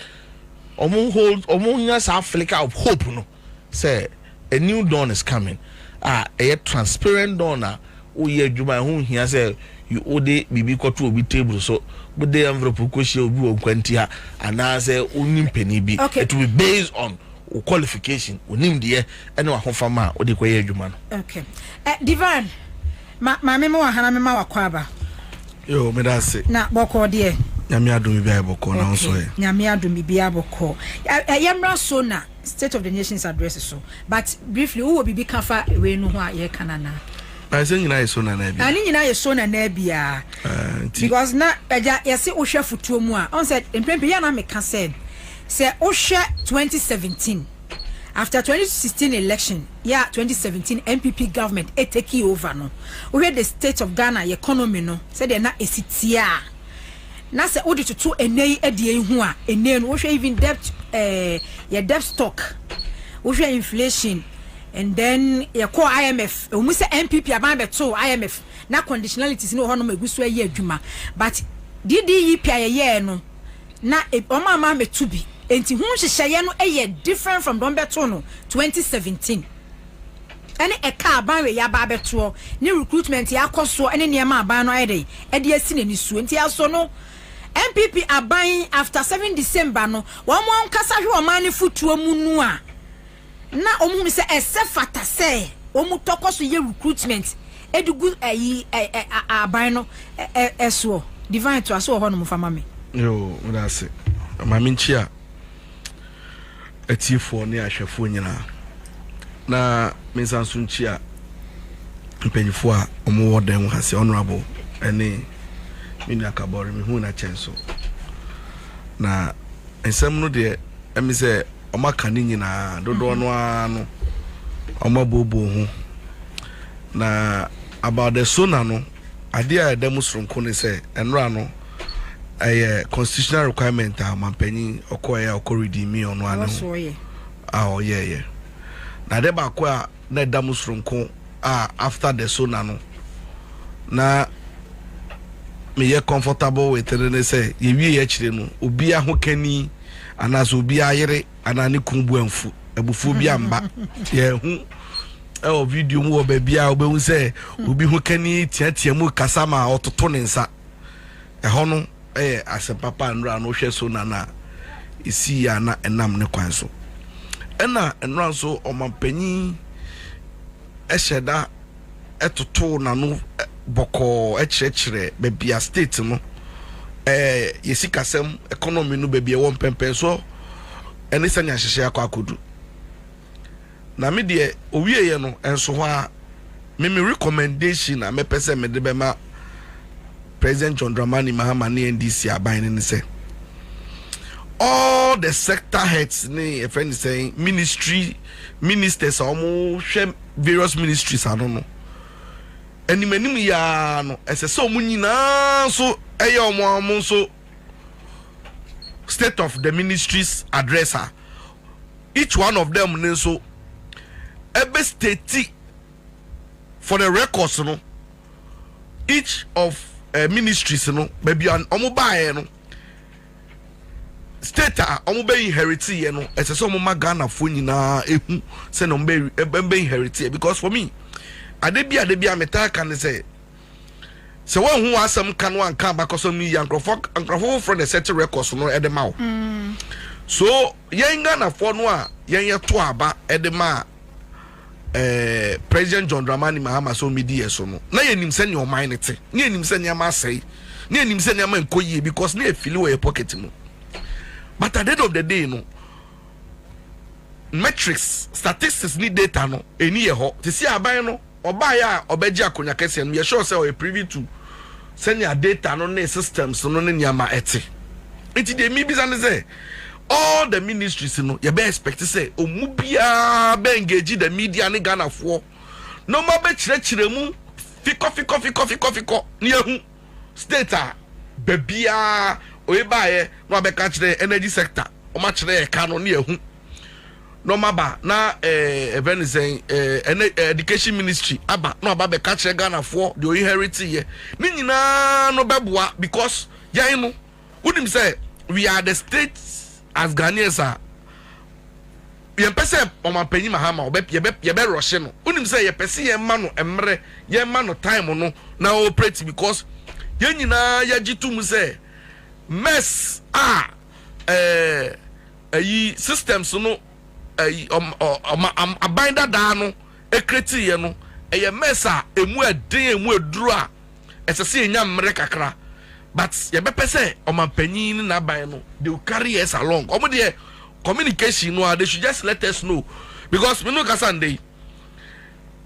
omun sa flicker of hope no say a new dawn is coming a transparent dawn na o ye adwuma hu hia say you ode bibi koto obi table so but the envelope question obi won kwantia ana say onim peni bi it will be based on qualification onim de ene wa hofama ode koye adwuma no okay Divine ma me wa hana me ma wakwaba yo me da se na boko de nyame adumi bia boko na so e nyame adumi bia boko yamra so na State of the Nation's address so but briefly who will be kafa we no ho a ye kanana I say nyina yeso na na bia ani nyina yeso na na bia because na eja yesi ohwe futuo mu a on said empempe ya na meka said say ohwe 2017 after 2016 election 2017 MPP government take over no ohwe the state of Ghana economy no said na esitia na say odi to enei edie hu a enei no ohwe even debt debt stock ohwe inflation. And then you call IMF. We say MPP aban beto IMF. Na conditionalities no hono megusu aye adwuma. But DDEP aye no. Na o mama metubi. Enti hu hyehyeye no aye different from don beto no 2017. Ene eka aban we ya ba beto. Ni recruitment ya koso ene niam aban no aye dey. E de asi nani su. Enti aso no MPP aban after 7 December no. Wo mo nkasa hwe o man ni futuo mu nu a. Na omu se esefata se omu tokoso ye recruitment edugu aban no eso Divine to aso ho no mfama me yo udase mama nchia etifo ne ahwefo nyina na mensanso nchia mpanyifo a omu wodan ha se honorable ene mini akabore me hu na chenso na ensem no de emi se Oma kani nyina dodo no ano oma bobo hu na about the sona no ade a demonstration ne say enra no constitutional requirement a mampanyi okoya okoridi ono ano ye na de ba ko a na demonstration after the sona no na me ye comfortable with it say ye wi ye chire no obi ahokani anaso obi ayere anani kumbu enfu ebufu bi amba ye hu e video mu oba bia obehu se obi hu kani tiatia mu kasama ototo ne nsa e ho no asepapa nra no hwe so na isi ya na enam ne kwan so ena enra so omampanyi eheda etoto na no boko echirechire be bia state no yesi kasem economy no bebie won pempen so eni sanya hyehye akwakodu na me de owie ye no enso ho a me recommendation na me pese me de be ma President John Dramani Mahama ne NDC aban ne say all the sector heads ne a friend saying ministers almost various ministries I don't know eni manim ya no ese so mu nyina so omo so state of the ministries addresser each one of them ne so ebe state for the records no each of ministries no baby an omo bae no state a omo be inherit ye no ese so omo Ghana fo nyina ehu se no be inherit because for me adebia meta kan say se won hu asem kan wan kan bakoso mi yankrofo from the set records no edema so yen Ghana fo no a yen ye to aba edema President John Dramani Mahama so media so no na yenim se ne o mine te ne yenim se ne ma sei ne yenim se ne ma nkoyie because ne feel we pocket mu but at the end of the day no metrics statistics ni data no eni ye ho te si aban no oba ya obeji akonya kese no ye sure say o privy to send your data no ne systems no ne nyama ete enti de mi bisa ne say all the ministries no you be expect say omu bia be engage the media ne Ghana for no ma be chire mu fiko ni ehu state a bebia oyebaye no be ka chire energy sector o ma chire e ka no ne ehu no ma ba na even say education ministry aba no aba be ka chire Ghana for the inherit ye ni nyina no beboa because yan no unim say we are the state as Ghanaians are ye pese omanpanyi Mahama ye be rush no unim say ye pese ye ma no emre ye ma no time no na operate because ye nyina ye gitum say mess ayi systems no ayi abinda da no ekreti ye no eye mess emu eden emu eduru a esese enya mre kakra but ye be pese omanpanyi ni na ban no they will carry us along omo de communication no they should just let us know because we know kasande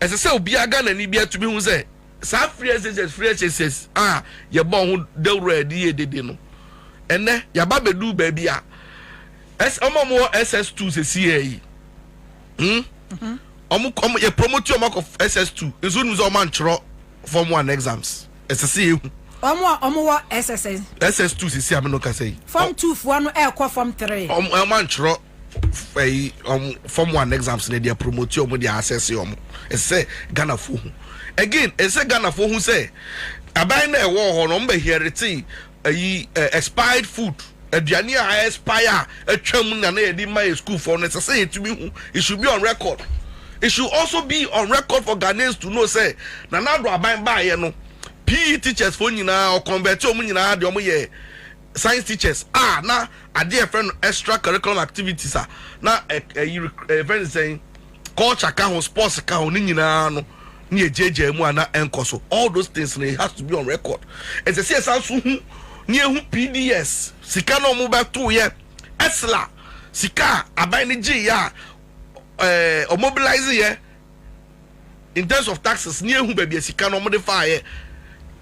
as I say obi aga na ni bia to be hu say sa free SSS ye bon hu de ready ye dede no ene ya ba bedu ba bia omo SS2 se CAE omo ye promote omo of SS2 ezo nu zo man chro form 1 exams SSC omo SS2 sisi ameno ka say form 2 fo no e form 3 man chro form 1 exams ne dia promote omo dia access omo say Ghana fo hu again say Ghana fo hu say aban na e wo ho no mba heriti expired food aduane a expire atwam na na yedi my school for no say it be hu it should be on record. It should also be on record for Ghanaians to know say na na do aban ba ye no PE teachers for nyina or convert omo nyina de omo ye science teachers na ade friend extra curriculum activities na friend saying culture ka ho sports ka ho nyina no ne ejeje mu ana enkoso all those things it has to be on record. As I say so hu ne hu PDS sika no mo ba to ye esla sika aban ne ji ya or mobilize ye in terms of taxes near who baby sika no modify ye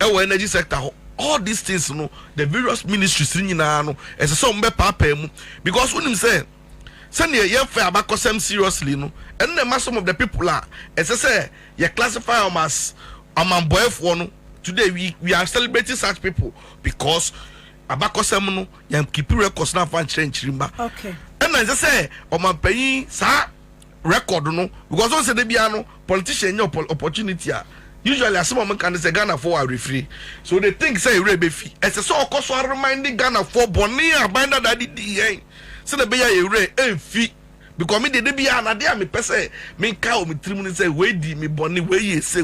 energy sector all these things no the various ministries nyina no as so mbe papa mu because when him say ye fa abakosem seriously no and the some of the people are as I say you classify them as amamboyfo no today we are celebrating such people because abakosem no yan keep records na fan chirimba okay and as I say omampanyi sa record no because once the biano politician your opportunity usually as some can say Ghana for referee so they think say we be fee as so okoso reminding Ghana for boni abanda that di so the be ya fee because me the bia na dey me pese me ka o me trimu say we di me boni we ye say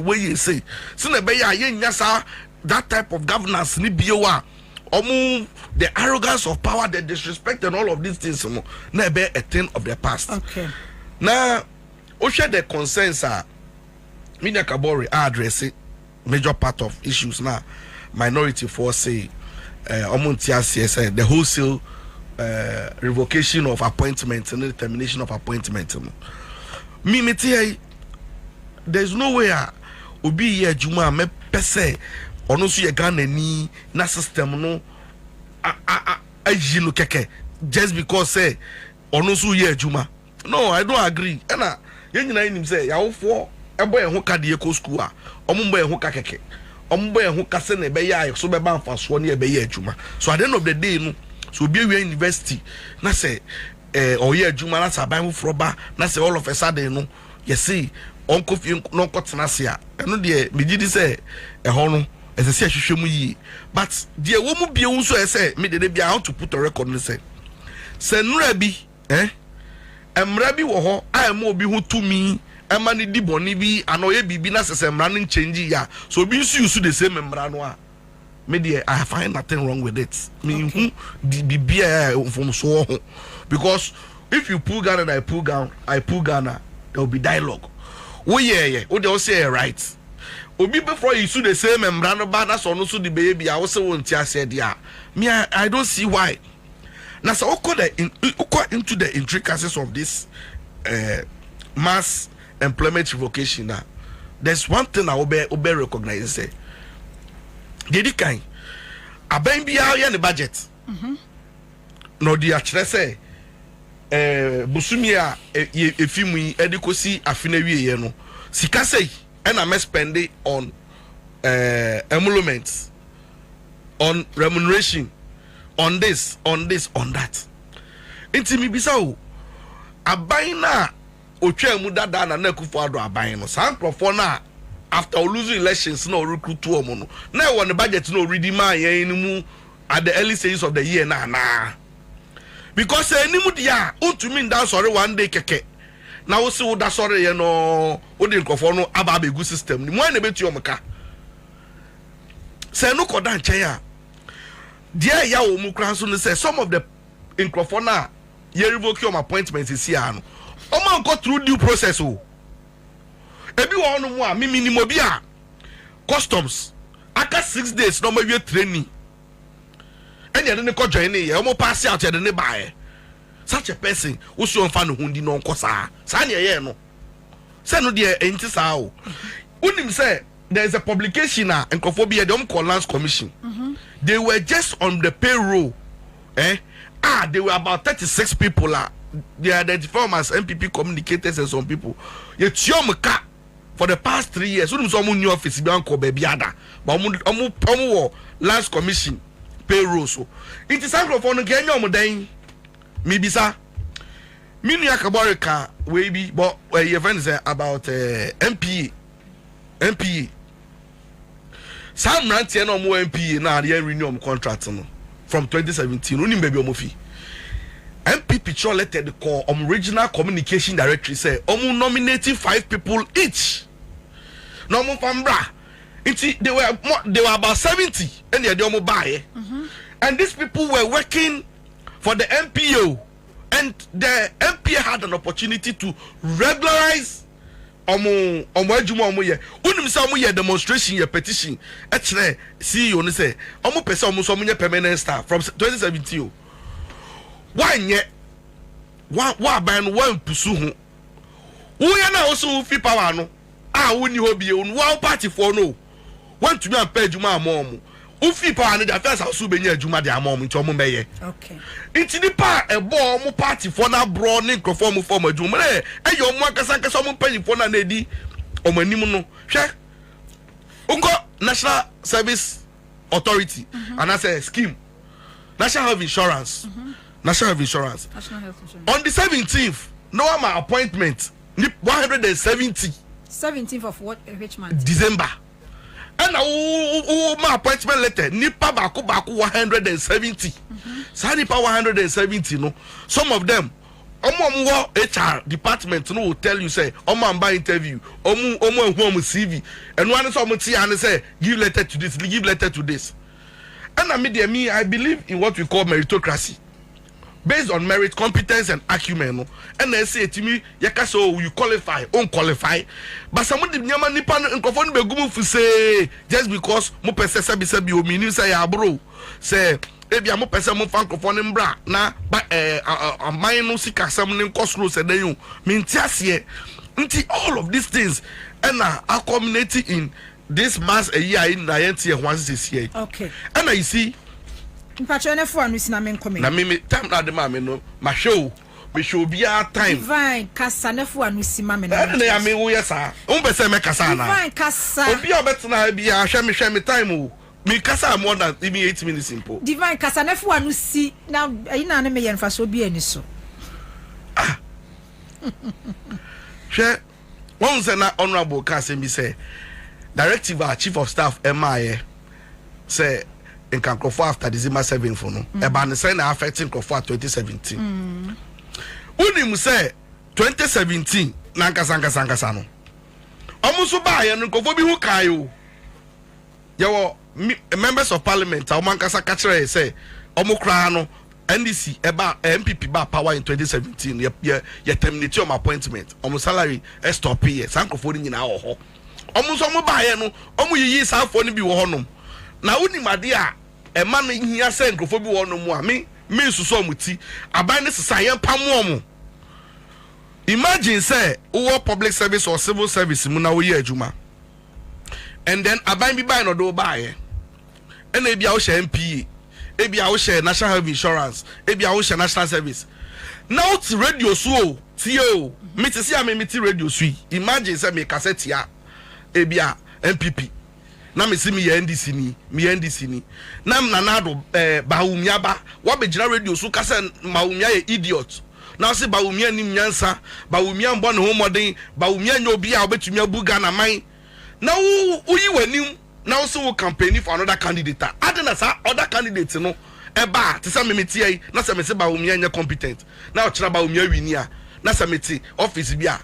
so the be ya nya sa that type of governance ni biowa the arrogance of power, the disrespect and all of these things no na be a thing of the past. Okay. Now, we share the concerns Media Kabori address major part of issues now. Minority force say the wholesale revocation of appointments and the termination of appointments. There's no way obi here juma me pese ono so ye Ghana ni na system no ajilu keke just because say ono so ye juma. No, I don't agree. Ena yen nyina nim say yawofo ebo ye ho ka de ko school a omumbo ye ho ka keke omumbo ye ho ka se na be ya so be ban faso na be ye adwuma. So at the end of the day no so be we university na say oye adwuma na sa ban fro ba na say all of a sudden no you see onko fi no kotena se a eno de me gidi say ho no as I say hwehwemu yi but the wo mu bie nso say me de bia how to put a record no say nura bi emra bi wo ho a ema obi ho tumi ema ne di boni bi anoye bibi na sese emra no change ya so obi nso use the same emra no a me dey I find nothing wrong with it me hu di bibia from so ho because if you pull Ghana and I pull Ghana there will be dialogue wo ye wo dey say right obi before you see the same emra no ba na so no so the baby I say won ti ase dia me I don't see why now so into the intricacies of this mass employment revocation now there's one thing I will recognize say the kind aban bia ya ne budget no di akire say busumi a efimu yi edikosi afina wiye no sika say and I'm spending on emoluments, on remuneration, on this, on that. Inti mi bisa o, abayin na otwe mu dada na Akufo-Addo abayin no. San krofo na after losing elections na recruit to omo no. Na e won the budget no ready ma yen mu at the early stages of the year na. Because enimu dia untumi ndan sorry one day keke. Na wo se wo da sore ye no wo de nkofo no aba be gu system ni mo na betu omka se no koda nche ya dia ya wo mu kran so no say some of the nkofo na ye revoke your appointment is here no o man go through due process o ebi wo no mu a minimum bi a customs aka 6 days no ma wie training enya ne ko join ye o mo pass out ye ne bae such a person who so fan hundi no nkosa sa ne ye no say no de enti sa o unim say there is a publication na enkophobia dem call Lands Commission they were just on the payroll they were about 36 people they identified as MPP communicators and some people ye tiomka for the past 3 years unim so new office bi anko ba biada but omo Lands Commission payroll so it is microphone no genyo mo dan Mibisa Minu Yakaborika we be but your friend say about MPA Sam Rantie no more MPA na dey renew contract no from 2017 only baby omofi MPP cho letter the call original communication directory say nominating 5 people each no mo fambra they were about 70 and they dey buy and these people were working for the MPO, and the MPA had an opportunity to regularize demonstration your petition actually CEO ne say person permanent staff from 2017 why ban one pusu ho wo ya na also fi power no woni hobi one party for no want to be a pay juma amom ufi power no the first house be nya adwuma de amom nti omo beye okay nti ni pa ebo omo party for na bro ne krofo mo form adwuma e ye omo akasa omo panyi for na edi omo anim no hwe uko National Service Authority and I say scheme National Health Insurance National Health Insurance on the 17th no my appointment 117th of what which month December. And my appointment letter nipa baku 170 sa nipa 170 no some of them omo HR department no will tell you say omo buy interview omo CV and one is omo tia and say give letter to this and I believe in what we call meritocracy based on merit, competence and acumen no and they say to me yakaso you qualify unqualify but some of the nyama nipa nkofo no begum fu say just because mo pese sabi o mini say ya bro say ebia mo pese mo fan nkofo no mbra na aman no sika sam ne nkosro se dan yo mintiase nti all of these things and are culminating in this mass a year in na yenti e hwan sese okay and you see mpatcho for anu sina men come na me time na de ma me no ma show me show bia time divine kasa na for anu sima me na ya me wo yesa o be se me kasa na divine kasa obi obetna bia hwe me time o me kasa more than even 8 minutes simple divine kasa na for anu si na ina na me yen fa so bia ni so hwe won se na honorable kasa mi say directive chief of staff MIA say in Kankofo after December 7th for no. About the same affecting Kankofo 2017. Unim say 2017 nankasa no. Omuso ba ye no Kankofo bi hu kai o. Yawo members of parliament amankasa ka kire say omukra no NDC eba MPP ba power in 2017 ye terminate your appointment omo salary stop here sankofo ni nyina ho omo so mo ba ye no omo yiyi safo ni bi wo honom na woni made a ema no hia se nkofo bi wo honom a me suso omuti aban ne sesa ye pamo omo. Imagine say wo public service or civil service mu na wo ye adwuma and then aban bi ba no do ba ye ena bia wo she MPA ebi a wo share national health insurance ebi a wo share national service now to radio so tio me ti see am me ti radio so imagine say me cassette ya ebi a MPP na me see me NDC ni na nanado Bawumia ba wa be gina radio so kasa Bawumia ye idiot na say Bawumia ni nyansa Bawumia mbo ne ho modern Bawumia nya obi a obetumi abuga na man na wo yi wanim now so campaigning for another candidate. Adena sa other candidates no eba te say me tie na say me say Bawumia nya competent. Na o kira Bawumia winia na say me tie office bia.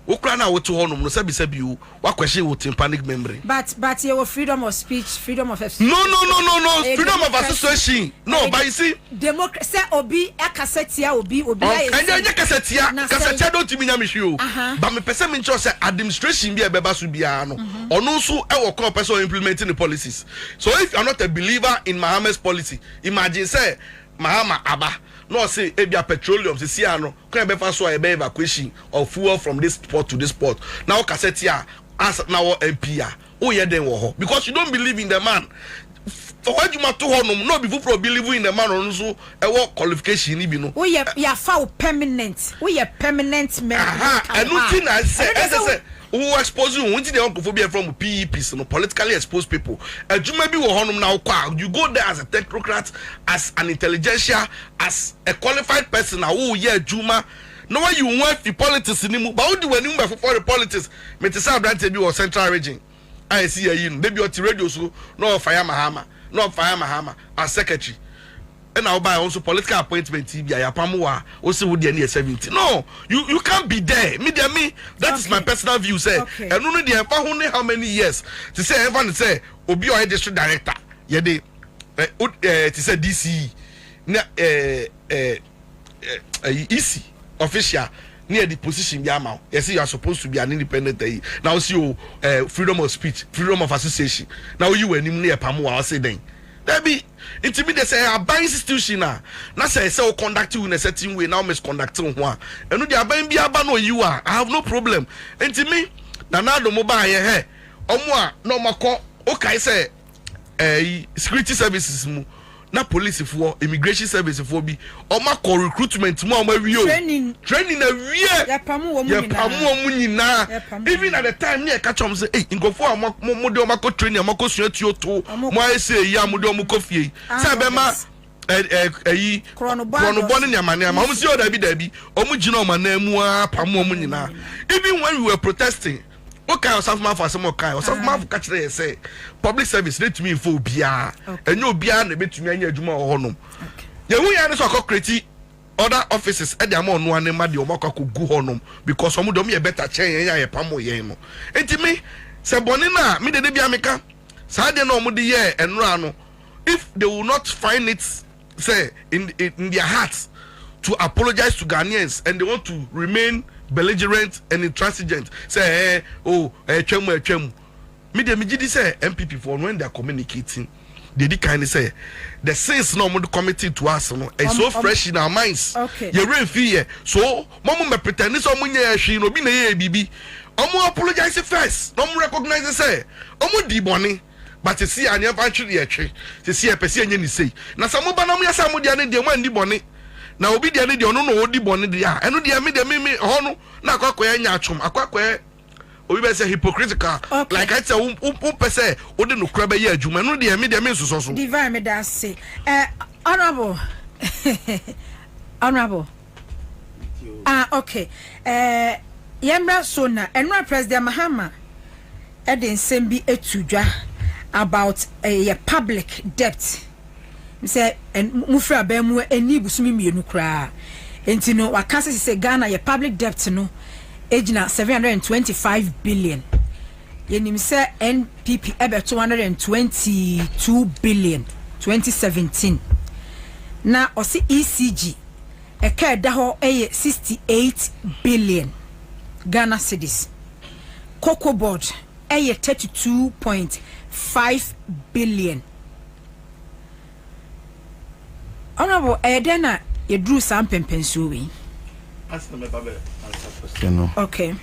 Wo kra na wo to honom no say bi o wa kwehye wo tympanic memory. But you have freedom of speech, freedom of expression. No. Freedom of association. No, but you see democracy obi e kassetia obi ya. Enya kassetia don't timi nya me hwe o. But me person me say administration bi e beba so bia no. Ono so e wo call person implementing the policies. So if you are not a believer in Mahama's policy, imagine say Mahama aba no say ebia petroleum se sia no can be fa so e be evacuation of fuel from this port to this port. Now kassetia as now MP oh yeah then wo ho because you don't believe in the man. For what you to honum no be for believe in the man on so e work qualification ni bi no. We ya fa permanent. We ya permanent member. And nothing I say who expose you wanti the oncophobia from PEPs no politically exposed people. Adwuma bi wo honum na kwa you go there as a technocrat, as an intelligentsia, as a qualified person na who ye adwuma. No way you want the politics in mu but do when you for the politics me te say brand bi or central region I see you maybe on radio so no fire Mahama as secretary and now by also political appointment bi ya pamoa o se wo de na 70 no you can't be there me that is my personal view say and no dey fa ho ne how many years to say everyone say obi o district director ye dey to say DC na EC official near the position bi ama yes you are supposed to be an independent now see you freedom of speech, freedom of association now you anim near pamoa say then there be intimidate say aban institution na say conduct you in a certain way now misconducting one and no the aban bi aba no you are I have no problem intimi na do mobile he omo a no makọ okay say security services mu na police for immigration service for bi oma call recruitment mu oma wi o training na wi ya pamu omu nyina even at the time near catch am say ngofo mo de oma ko training oma ko sua tuo to mo ai say ya mo de oma ko fie say be ma krono bone ni amane ama mo si o dabi omu gina oma na mu a pamu omu nyina even when we were protesting okay osaf ma for some okay osaf ma for catch there say public service let me for bia enyo bia na betumi anya adwuma honom ye hu ya ne so create other offices e dey am onu ane ma de o makwa gu honom because omo dom ye better chen ya ye pamo ye no entimi se boni na me de bia meka sa de na omo de ye enra no if they will not find it say in their hearts to apologize to Ghanaians and they want to remain belligerent and intransigent say twemu me de me gidi say MPP for when they are communicating they did kind of say the sense no more committee to us no it's so fresh in our minds you real fear so mama me pretend so munye hwe no bi na ye bibi omo apologize first no more recognize say omo di boni but see an eventually ye hwe see e pese anya ni sei na samo ba na mo yasa mo dia ne de mo andi boni na obi dia ne de ono no odi boni de a eno dia me de me ho no na akwakoya nya atwom akwakoya obi be say hypocritical like I say pese odi no kra be ye adwuma no de me nsoso so divine me da say honorable okay yemra so na enra president Mahama e de nsem bi etudwa about a public debt. Say and mufra bemu eni busumi mienu kra. Enti no wakase say Ghana ye public debt no ejina 725 billion. Yenim say NPP ebe 222 billion 2017. Na osi ECG eka da ho eye 68 billion Ghana cedis. Cocoa board eye 32.5 billion. Honorable Edena you drew some pensuwi. Ask me about question. Okay.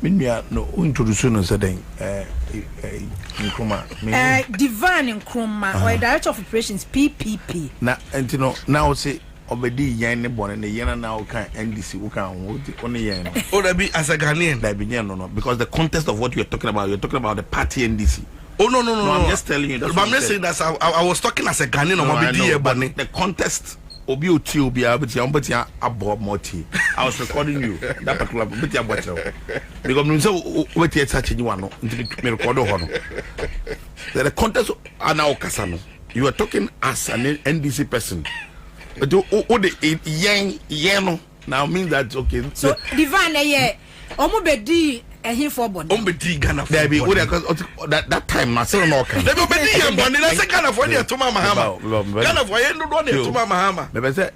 Minya no introduce no said Nkrumah. Divine Nkrumah or Director of Operations PPP. Na entino now say obedi yan ne born ne yan now can NDC who can only yan. Oh, that be as a Ghanaian. That be no because the context of what you're talking about the party NDC. Oh no, I'm just telling you. But I'm not saying that I was talking as a Ghanaian. The context. Obi Moti. I was recording you. That particular because the context are now Kasano. You are talking as an NDC person. But the young now means that okay. So divine omubedi ehin for bond. Ombedi Ghana for there be that time na say no kan. There be obedi yan bond na say Ghana for dey to mama hama. Ghana for yan do dey to mama hama. Me say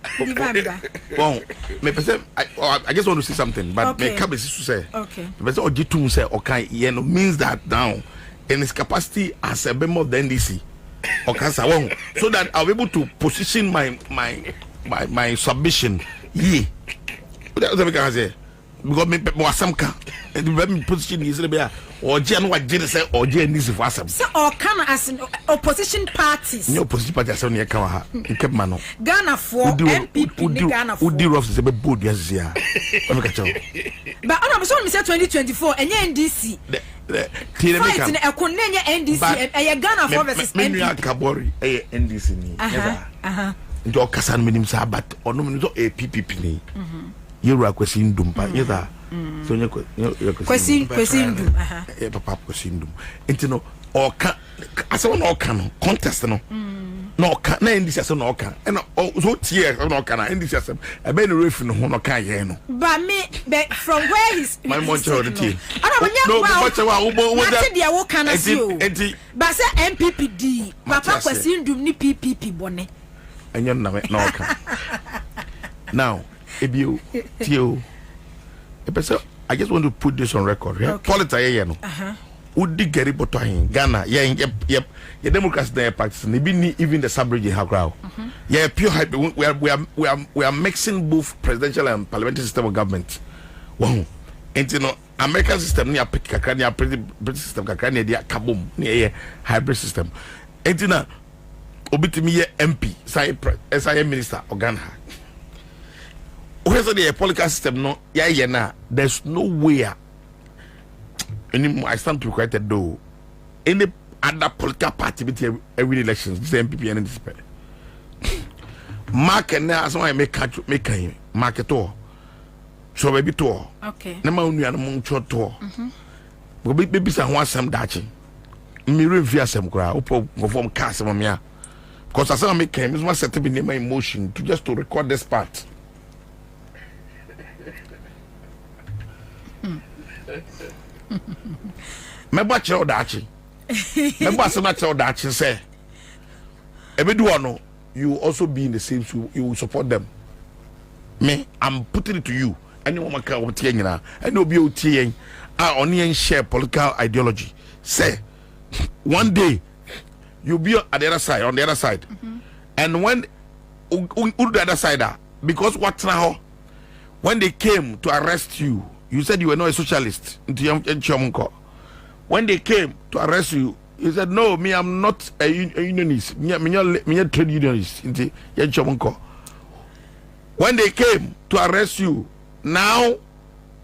bon me say I just want to say something but me can be say. Okay. Me say ojitum say okay yen means that now in his capacity as a member of the NDC Okasa won so that I'll be able to position my submission ye. That's what I can say. Because me wasamka and position is there or Jan what did say or Jan is for some. So or can as opposition parties. No opposition parties on your Kawaha in Kepmano. Ghana for MPP Ghana for the rough is a bit good yes yeah. But I was only say 2024 and NDC. Fighting a Konenya NDC and Ghana for versus MPP. Kabori NDC ni. Njo kasan minim sa but ono minzo PPP ni. You are question dumpa either so you question dum papa question dum intino or can as one or can contest no can na ndisi no can and so tie no can ndisi I been ref no no can ye no but me from where he's my moncho the team no but dia wo can as you but say MPPD papa question dum ni PPP bone enyo na no can now Ebio, Tio, I just want to put this on record. Yeah? Okay. Politics, no. Udi Gary Botohin, Ghana, yep. Democrats there practicing. Even the sub-region have crowd. Yeah, pure hype. We are mixing both presidential and parliamentary system of government. Wow. And you know, American system near Kakra, near British system Kakra, near Kaboom, near hybrid system. And you know, Obitimi MP, SIM minister of Ghana. Where's the political system? No, there's no way. I stand to be quite a do. Any other political party with every elections, the MPP and this. Mark and now, so I make him market all. So maybe tour. Okay. Never only an among short tour. But maybe some daching. Me review some crowd, perform cast of me. Because as I make him, it's my set to be in my emotion to just to record this part. Me ba che odachi me ba se na che odachi say ebedu ono you also be in the same shoe, you will support them. Me I'm putting it to you anyone maka otie nyina any obi otie onion share political ideology say one day you'll be at the other side on the other side and when the other side because what now when they came to arrest you. You said you were not a socialist. When they came to arrest you, you said, no, me, I'm not a unionist. Me a trade unionist. When they came to arrest you, now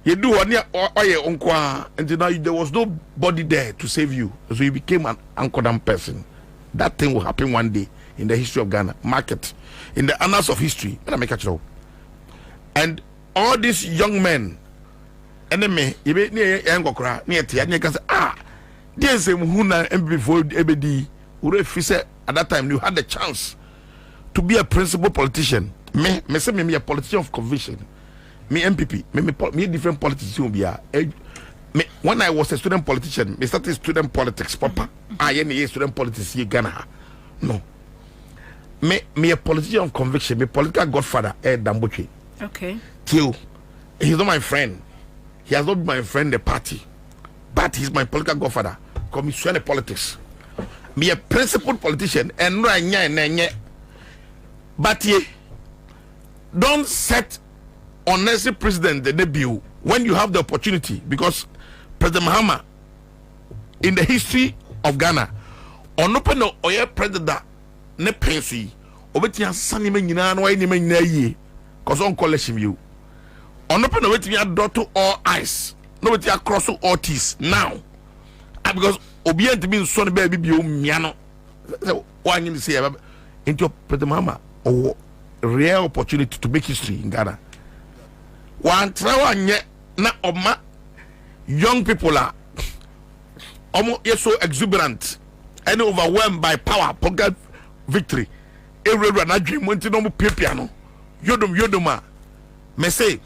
you do what and now there was nobody there to save you. So you became an anchored person. That thing will happen one day in the history of Ghana. Market. In the annals of history. And all these young men, enemy, you be near Angokra, near Tia, There's a Huna and before EBD, Ure at that time you had the chance to be a principal politician. Me say me a politician of conviction. Me MPP, me different politician be a. When I was a student politician, me started student politics, Papa. I am student politics in Ghana. No. Me a politician of conviction, me political godfather, Damboche. Okay. Till he's not my friend. He has not been my friend in the party. But he's my political godfather. Commission politics. Me a principled politician and but don't set unnecessary precedent the debut when you have the opportunity, because President Mahama in the history of Ghana on open oye president ne pensi obetia sani me nyina no ni me nyina yie cause on college you on open obetia dot to all eyes no obetia cross all T's now because obedient means son baby bi o mia no one you say into President Mahama or rare opportunity to make history in Ghana. One try na oma young people are almost so exuberant and overwhelmed by power, pocket victory. Every run dream went to no piano. Yodoma. Me say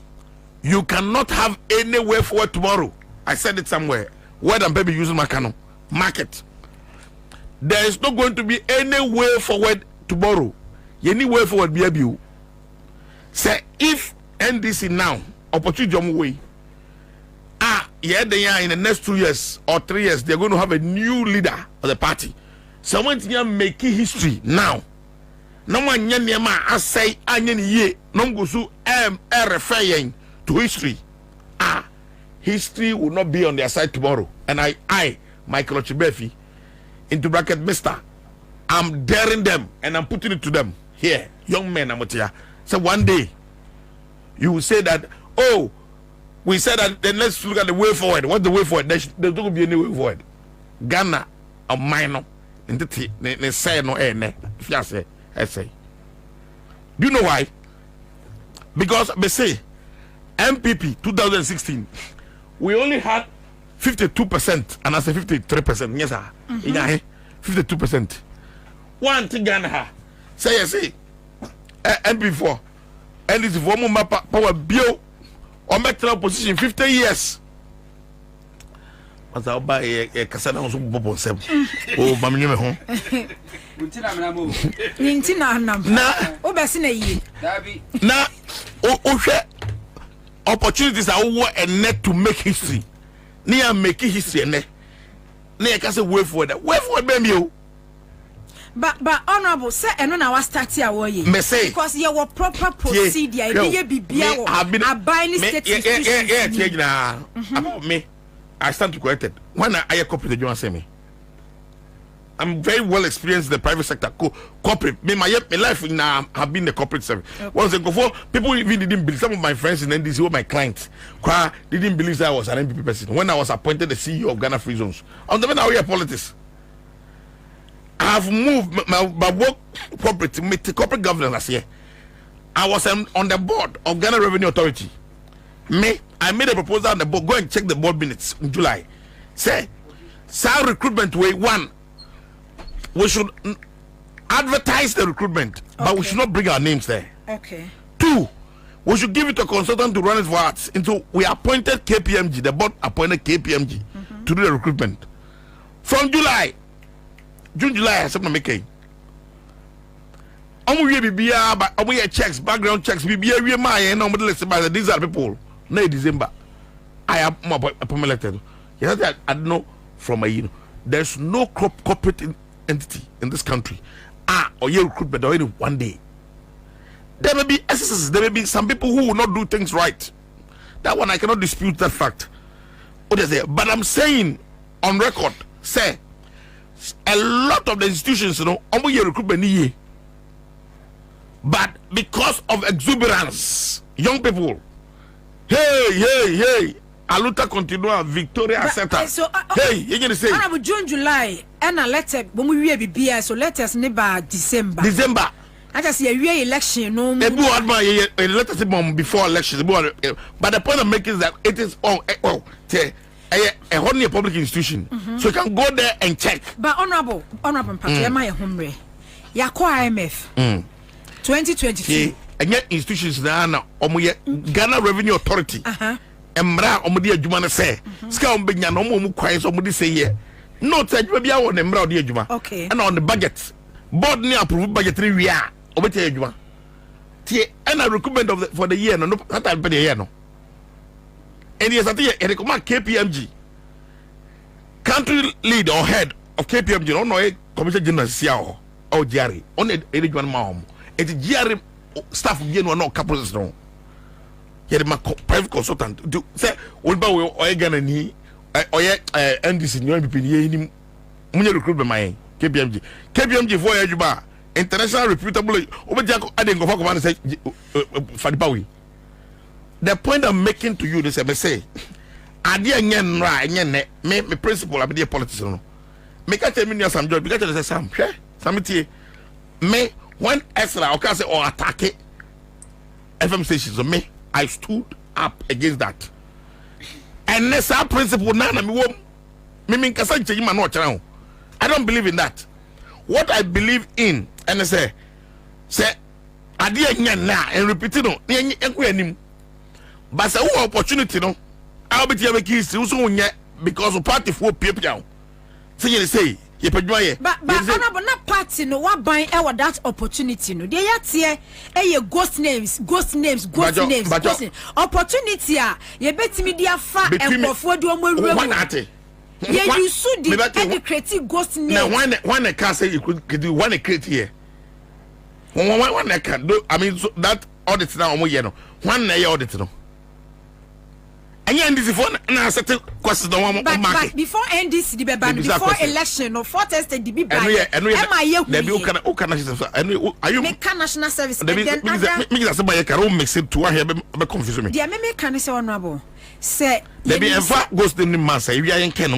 you cannot have any way forward tomorrow. I said it somewhere. Where than baby using my canon market. There is not going to be any way forward tomorrow. Any way forward be you. Say if NDC now opportunity on way. Yeah, they are in the next 2 years or 3 years, they're going to have a new leader of the party. Someone to make history now. No one I say ye no go so refer to history. History will not be on their side tomorrow. And I Michael Chibefi, into bracket Mister, I'm daring them and I'm putting it to them. Here, young men, Amotia. So one day you will say that, oh, we said that then let's look at the way forward. What's the way forward? There's not going to be any way forward. Ghana a minor in the say no if you say I say. Do you know why? Because they say MPP 2016 we only had 52% and I say 53%. Yes, sir. 52%. One thing Ghana say MP4 and it's for more power bio or metro position 50 years. Mas I'll buy a cassette on some bubble sem. Oh, mammy, home. Na opportunities are over and net to make history. Near making history and near can say way forward. Way forward, baby. But honorable sir, and when I was starting our way, because you were proper procedure, you be buying state. About me, I stand to correct it. When I corporate, you want to say me? I'm very well experienced in the private sector. Corporate, my life now have been the corporate service. Once before, people even didn't believe. Some of my friends in NDC were my clients. Didn't believe that I was an MPP person. When I was appointed the CEO of Ghana Free Zones, I'm the now here politics. I have moved my work corporate governance last year. I was on the board of Ghana Revenue Authority. I made a proposal on the board. Go and check the board minutes in July. Say, recruitment way one. We should advertise the recruitment, but we should not bring our names there. Okay. 2, we should give it to a consultant to run it for us. We appointed KPMG, the board appointed KPMG to do the recruitment. From June, July, I said, making. We checks, background checks. We these are the people. No December. I am appointed. I don't know from a year. There's no corporate entity in this country. Or you recruitment or one day. There may be excesses. There may be some people who will not do things right. That one I cannot dispute that fact. But I'm saying on record, say. A lot of the institutions, recruitment, but because of exuberance, young people, hey, Aluta continua, Victoria Center. So, hey, you're gonna say, June, July, and a letter when we be so let us never December. I just see a election, no. They do admire a letter before elections, but the point I'm making is that it is a honey public institution, so you can go there and check. But honorable Mpacho, am I a hombre? Yako IMF 2022. And yet institutions na Ghana Revenue Authority. Emra omudi adwuma na say. Ska ombenya no mo kwan so omudi say ye. No tell you bia won emra odi adwuma. Okay. And on the budget. Board ni approve budget re wi a obeti adwuma. Tie and a recruitment of for the year no that time the year no. And yes, I think it recommend KPMG. Country lead or head of KPMG, no commission general Siao or Jerry. On a one mom. It's Jerry staff again or no couples no. Here my private consultant do say when ba we or Ghana ni or NDC new MPP ni munye recruitment my KPMG for Yajuba international reputable obejako adengo for command say Fadipawi. The point I'm making to you this I say ade enyen ra enyen me principle abede politics no me ka tell me some joy because say sam hwe samtie me when Ezra okay say or attack FM stations so me I stood up against that and this our principle na me wom me nkasa nche ma no kira I don't believe in that. What I believe in and I say ade enyen na and repeat no enko anim but say opportunity no I'll be here because of party for people. Say, you put my but not party no one buying that opportunity. No, they are ghost names. Opportunity, you bet me they are far and before do one at it. Yeah, you should the creative ghost names. Now, one I can't say you could do one create here. One I can do. I mean, so that audit now, one I audit no. And you this before now certain questions don't want but before NDC the ban before election or for tested the be by are you make national service and then me say by can mix it to here be confuse me there me can say honorable say there be ever ghost name man say we are in Ken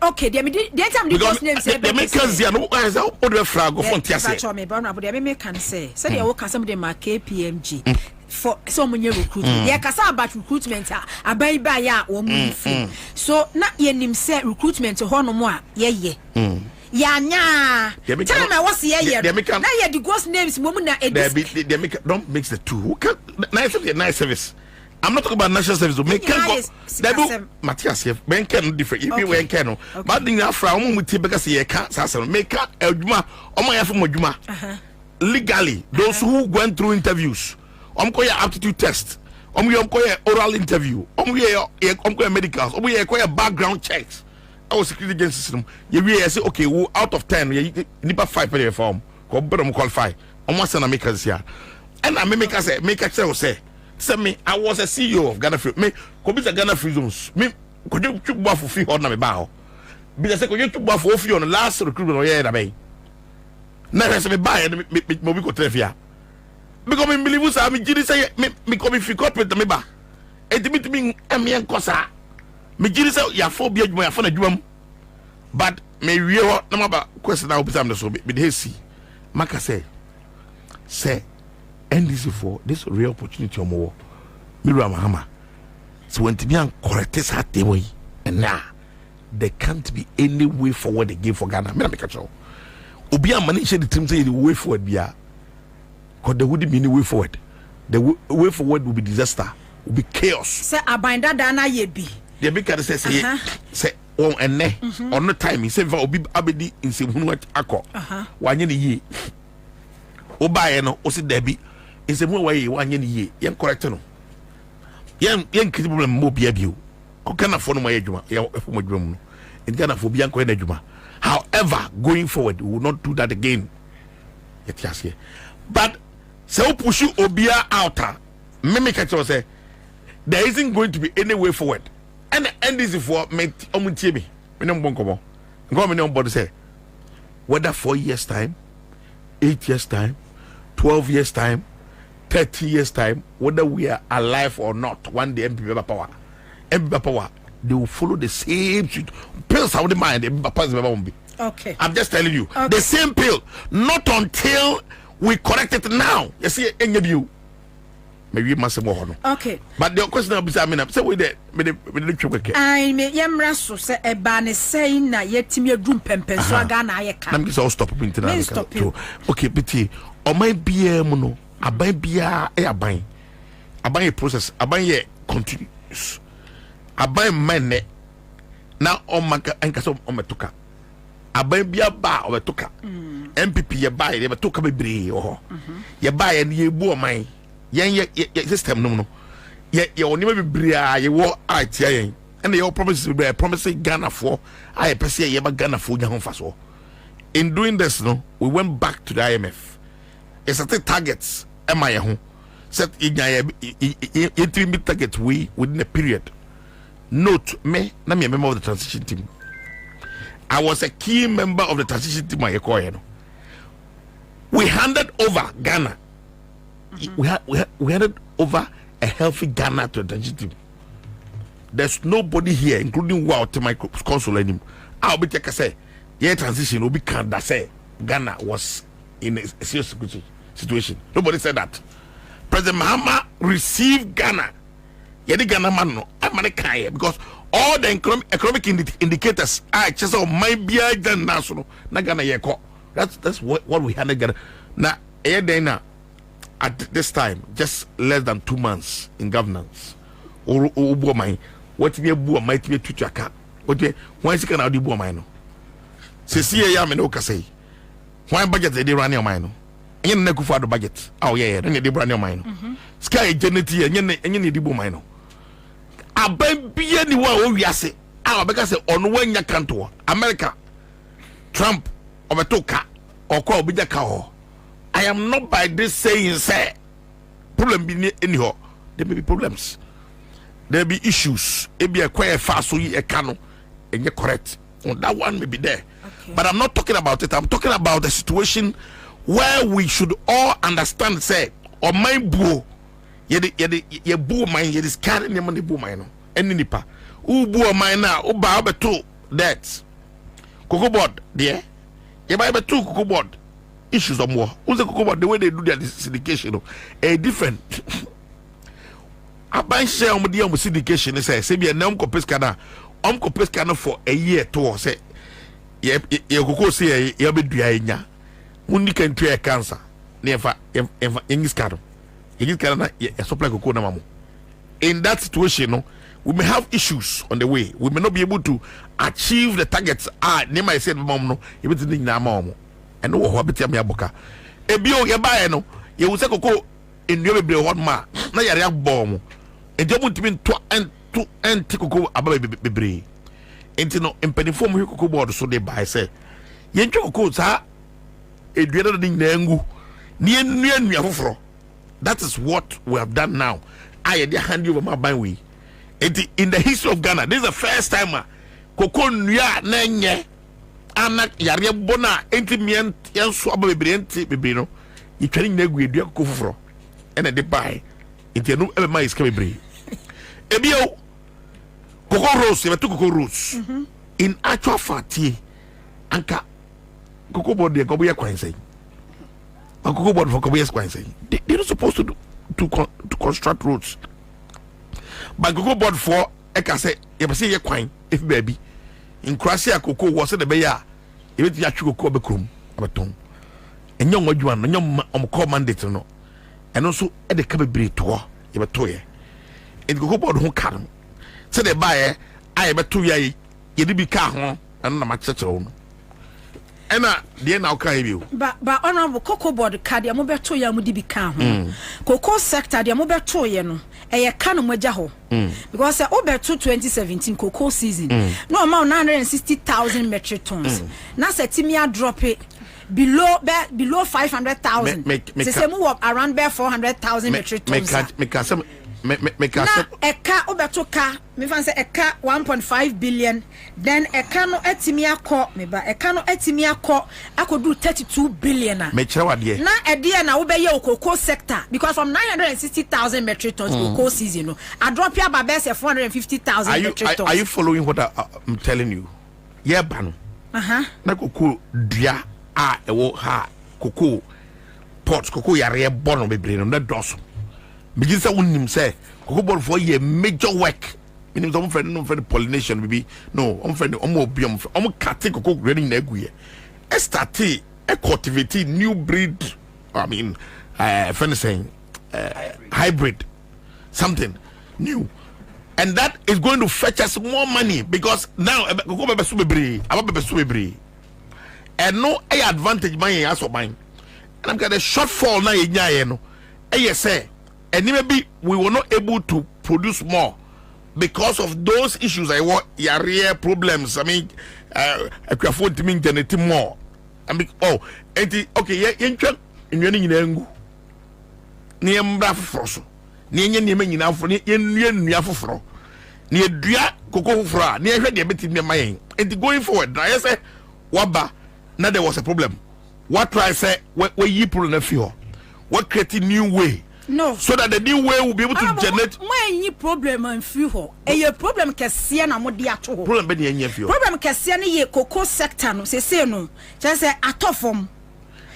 okay there me the time the ghost name say there make can no as how the flag of front here say me honorable there me can say there wo can some dem KPMG for some new recruitment. Yeah, kasa about recruitment. Abai ba ya wo mu free. So na ye nim say recruitment ho no mo a ye. Ya nya. Tell me what's ye. Na ye the ghost names mo mu na edit. Don't mix the two. Nice service. I'm not talking about national service. Make can go. Matthias here. Men can different. If you when can no. But the afra mo mu ti because ye can say make adwuma. Omo ya fo adwuma. Legally, those who went through interviews koya aptitude test koya oral interview koya medicals koya background checks our security agency system we say okay we out of 10 nipa 5 per form ko better qualify send make us here and I make us say me I was a CEO of Ghana Free me ko be Ghana Free Zones me ko you chuba for free hard na me ba because say ko you chuba for free on last recruitment o na be na say me buy me bi ko trefia because me believe say me jiri say me come fi corporate me ba etimi me enkosa me jiri say ya fo bi adwuma ya fo na adwuma but me wie ho na ma ba question na obisa me so be dey see maka say NDC for this real opportunity omo me ru amahama so when to be an correct that way and now there can't be any way forward again for Ghana me na me catch obi am manage the team say the way forward bia. Because there wouldn't be any way forward. The way forward will be disaster, will be chaos. Say abinda dana yebi. The big can say oh and ne on no time. He said obi abedi in se hunu akọ. Wanye ni ye. Oba ye no osi debi. In se hunu waye wanye ni ye. Yen correct no. Yen kiti problem mo bia bio. O kana fo no mo ye dwuma. Ye fo mo dwuma no. In Ghana fo bia ko ye dwuma. However, going forward, we will not do that again. Yes, here. But so push you obia outer. Me say there isn't going to be any way forward. And this is for me omuntie me. Me no bonkomo. Ngo me no body say whether 4 years time, 8 years time, 12 years time, 30 years time, whether we are alive or not, one day MPP power, they will follow the same shit. Pills out the mind, okay. I'm just telling you. Okay. The same pill. Not until we correct it now. You see, any of you. maybe must more. Okay. But the question I'll be saying, say we did I may yamraso say a ban is saying that yet to me a doom pempen so again I can. I'm just all stop into stop you. Okay, Betty, or my beer mono, I buy beer, I buy a process, I buy a continuous. I buy my net now on my anchors on my toka. I buy beer bar or a toka. MPP, you buy, they took a baby or you buy and you bore mine. Yang system no. Yet you never be bria, you walk out and they all promises be promising Ghana for I per se you Ghana for your home fast. In doing this, no, we went back to the IMF. It's at the targets, am I home? Set in your target we within a period. Note me, not me a member of the transition team. I was a key member of the transition team. We handed over Ghana. We handed over a healthy Ghana to the transition team. There's nobody here, including to my consul anymore. I'll be take a say, yeah, transition will be Canada say Ghana was in a serious situation. Nobody said that. President Mahama received Ghana. Yeah, the Ghana man no, I'm because all the economic indicators are just my beer than national. Na Ghana yeko. That's what we handed Ghana. Now, now at this time, just less than 2 months in governance. What be a boo might be a tuchaka. What be why can I do boo mine? See, I am no say. Why budget they run your mind? You never for the budget. Oh, yeah, then they run your mind. Sky genity and you need the boo mine. I be anyone we are say. Our because on when you can't to America, Trump, or Toka, or call be the cow. I am not by this saying, say, problem be anyhow. There may be problems. There be issues. It be a quite fast, so you can, and you're correct. On that one may be there. Okay. But I'm not talking about it. I'm talking about the situation where we should all understand, say, or my boo, ye boo mine, ye is carrying your money boo mine, and nipa. Who boo mine now, who buy two that. Cocoa board, dear. You buy two cocoa board. Issues or more. Who's the about the way they do their syndication? A different. I buy share on the syndication. They say, be a name pescana. Pescana for a year to say, you go say, you'll be drying. Mundi can try cancer. Never in this card. In this card, a supply cocoa mamu. In that situation, we may have issues on the way. We may not be able to achieve the targets. Name I said, mom, no, you will think now, mom. And no what betia me aboka ebio ye bae no ye wo se koko enyo bebre hot ma na yare abom eje mutimi to enti koko aba bebre enti no empanifo mu koko board so de bae se ye ntwe koko sa eduada no nyina ngu ni enu afoforo. That is what we have done now. I dey hand over my ban we enti in the history of Ghana, this is the first time koko nua na nye anak yare bona entimient yanso aba bebrenti bebrino yitwani na gu edua kokoforo ene de bai entienu ebe mai ska bebre ebio koko rose betu koko rose in actual fact anka koko board de kobo ye kwanse koko board for kobo ye kwanse they not supposed to construct roads but koko board for e ka say ye be say ye kwan if baby in Croatia koko was the beya ebeti ya chukoko bekrum abeton enyo nwadwa no enyo omko mandate no eno so e de ka bebre to ye beto ye e koko board ho ka no se de bae aye beto ye ye de bi ka ho eno na ma chechero no ena de na oka ye bi ba honorable koko board ka de mo beto ya mo de bi ka ho koko sector de mo beto ye no eye ka no moja ho because over 2017 cocoa season no amount 960,000 metric tons na setimia drop it below 500,000 say move up around 400,000 metric tons na eka obetoka me fan say eka 1.5 billion then eka no etimi akọ me ba eka no etimi akọ akodu 32 billion na me chewade na ede na wo be ye cocoa sector because from 960,000 metric tons cocoa season no a drop here by 450,000 metric tons. Are you following what I'm telling you? Yeah banu na cocoa dua ewo ha cocoa pot cocoa yare bono bebre no na doso begin say unim say cocoa board for ye major work. Meaning some friend no friend pollination baby. No, friend obium cut cocoa grading neguye. E start e cultivate new breed. I mean friend saying hybrid something new. And that is going to fetch us more money because now cocoa bebe subebre, aba bebe subebre. And no advantage mine as of mine. And I'm got a shortfall now in no. Yes, say, and maybe we were not able to produce more because of those issues. I want real problems. I mean, I can afford to mean generating more. I mean, okay, yeah, in Nengu near Mbrafroso, near Yemen for near Fufro, near Dria Coco Fra, near the bit near my and going forward. I say, Waba, now there was a problem. What try say, where you pull a few? What create a new way? No. So that the new way will be able to generate. When you problem and few, a problem can see an amodiato. Problem be any few. Problem can see any cocoa sector, no, say no. Just say at off from.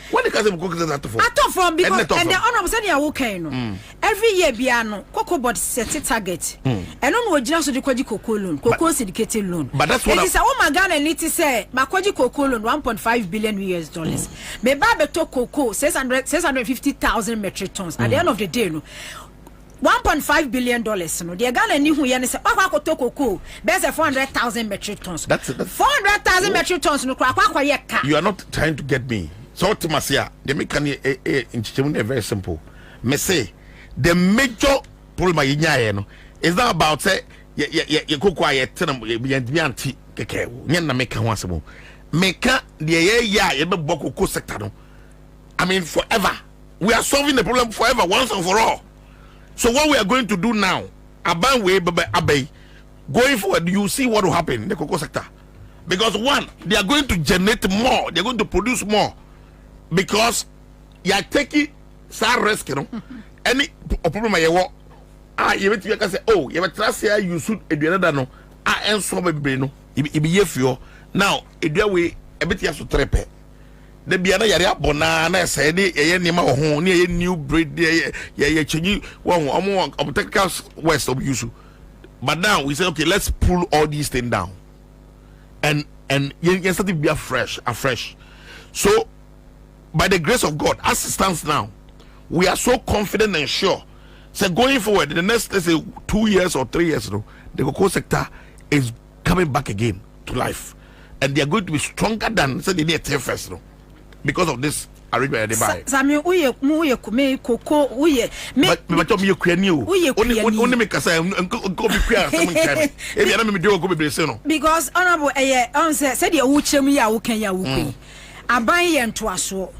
When the cousin cocoa at from because and the honor was any okay no. Every year biano, cocoa board set a target. And no just the Kwaji cocoa loan, cocoa syndicated loan. But that's what it is a woman Ghana need to say, Makwaji cocoa loan $1.5 billion US. Me babe to cocoa 650,000 metric tons. At the end of the day, no. $1.5 billion. No, the Ghana knew who you say, oh, cocoa, there's a 400,000 metric tons. That's 400,000 metric tons. No, you are not trying to get me. So to Masia, the mechanic in very simple. Me say the major problem is not about say you go quiet tell them be anti keke na make one simple make the you be cocoa sector no. I mean forever we are solving the problem forever once and for all. So what we are going to do now aban way abay going forward you see what will happen in the cocoa sector because one they are going to generate more, they are going to produce more. Because you are taking some risk, you know. Any problem you want, you can say, oh, you have trust here, you should do another no. And so maybe no, it be here now. It be way a bit has to trepe. The be another area banana said, ye nima or near new breed, ye change one of technical west of use. But now we say, okay, let's pull all these things down, and you start to be afresh. So. By the grace of God, as it stands now, we are so confident and sure. So going forward, the next, let's say, 2 years or 3 years, the cocoa sector is coming back again to life, and they are going to be stronger than say the near first, because of this arrangement they buy. Sami, uye cocoa, uye. But you can you only make us say go be clear. If you don't do go be no. Because honorable Ansah said you uche me ya uken. Aban yen to aso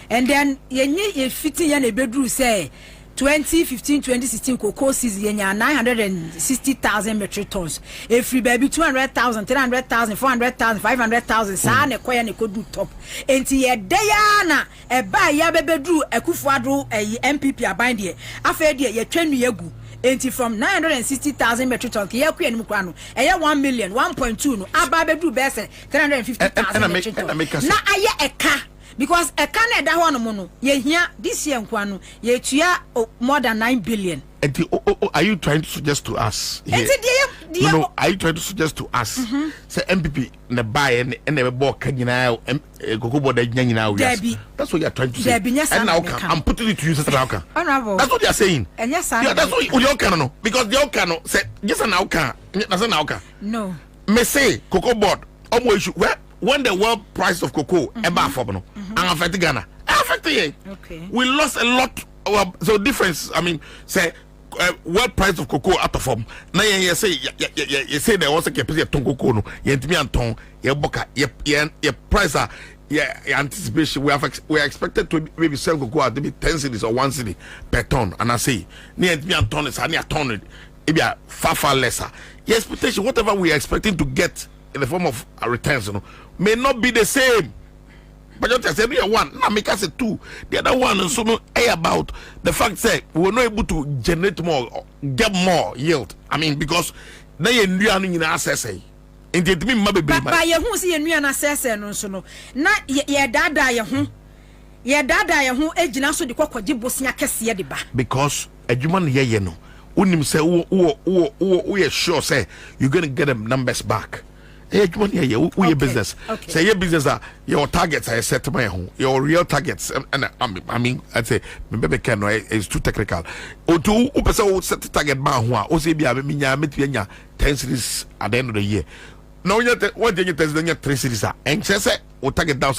and then ye fitting yan a bedroom say 2015-2016 cocoa season 960,000 metric tons. If free baby 200,000, 300,000, 400,000, 500,000 sa na kwaya ne kodu top. Enti ye deyana e ba ya bedroom ekufuadro MPP aban de afa de ye twanu yagu. Enti from 960,000 metric tons ye kwa nim kwa no e 1 million 1.2 no aba bedroom be say 350,000 metric tons. Na aye eka because a Canada one no ye here this year kwano ye tua more than 9 billion. Are you trying to suggest to us? No, are you trying to suggest to us? Say MPP na buy and never bought Kanyina cocoa board that's what you are trying to say. And now I'm putting it to you, Sister Nauka. That's what you are saying. And yes, that's what you can know. Because the Okano said, yes, an Nauka. No. Me say cocoa board almost where. When the world price of cocoa about for no and affect Ghana, okay, we lost a lot. So difference. I mean, say world price of cocoa out of form. Now you say there was a capacity of ton cocoa. No, you me and ton. You boka. Your price are anticipation. We are expected to maybe sell cocoa at maybe 10 cedis or 1 cedi per ton. And I say near me and ton is near ton. It be far lesser. Your expectation, whatever we are expecting to get in the form of returns, may not be the same. But just say one, now make us a two. The other one is so about the fact that we were not able to generate more, get more yield. I mean, because they knew in access. And it mean maybe by your who see a new access and so no. Not ye dada your ye dada ye ho agina so de kokogye bosia kese de ba because adwuma no ye no unim say we sure say you're going to get them numbers back. Your business. Say your business your targets are set my home. Your real targets and I mean I'd say maybe can is too technical. Or to set the target man who o say be a minya 10 cities at the end of the year. No what you test then 3 cities and just say or target down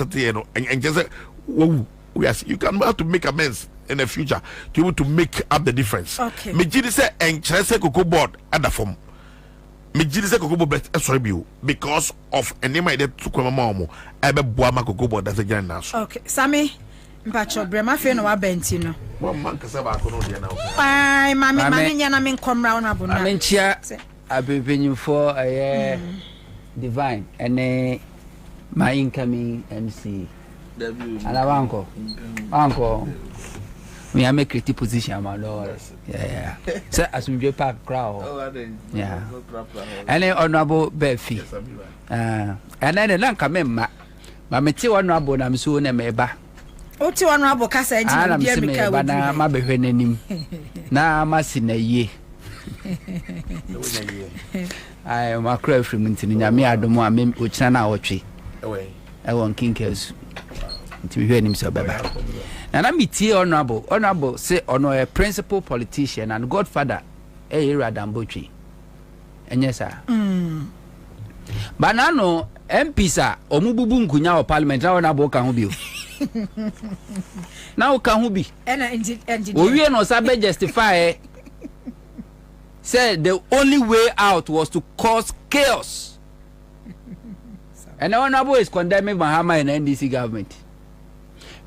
and just say you can have to make amends in the future to be able to make up the difference. Okay. Me say and just say cocoa board at the form. Because of any my to come mom, I be boama cocoa board that's a grand now. Okay, Sammy, Pacho Brema fe no abentino. One man can say I can now. Why, mammy, yana min come round abuna. I mean, chia, I've been paying for a divine and my incoming MC. And I uncle. Me I make creative position my lord. Yeah. So as we park crowd. Yeah. And then honorable Befi. And then the land come in ma me ti honorable na me so na me ba. O ti honorable kasa eji bia me ka wo. Na ma behwe nanim. Na ma si na ye. Ai ma kra from ntini nya me adomo a me o kina na wotwe. E won kinkers. Ntimi hwe nim so baba. And I'm honorable say honor a principal politician and godfather Radambotri. And yes sir. But now MP sir omububu nkunya o parliament honorable kan hobi. Now kan hobi. We no sabe justify say the only way out was to cause chaos. And the honorable is condemning Mahama and NDC government.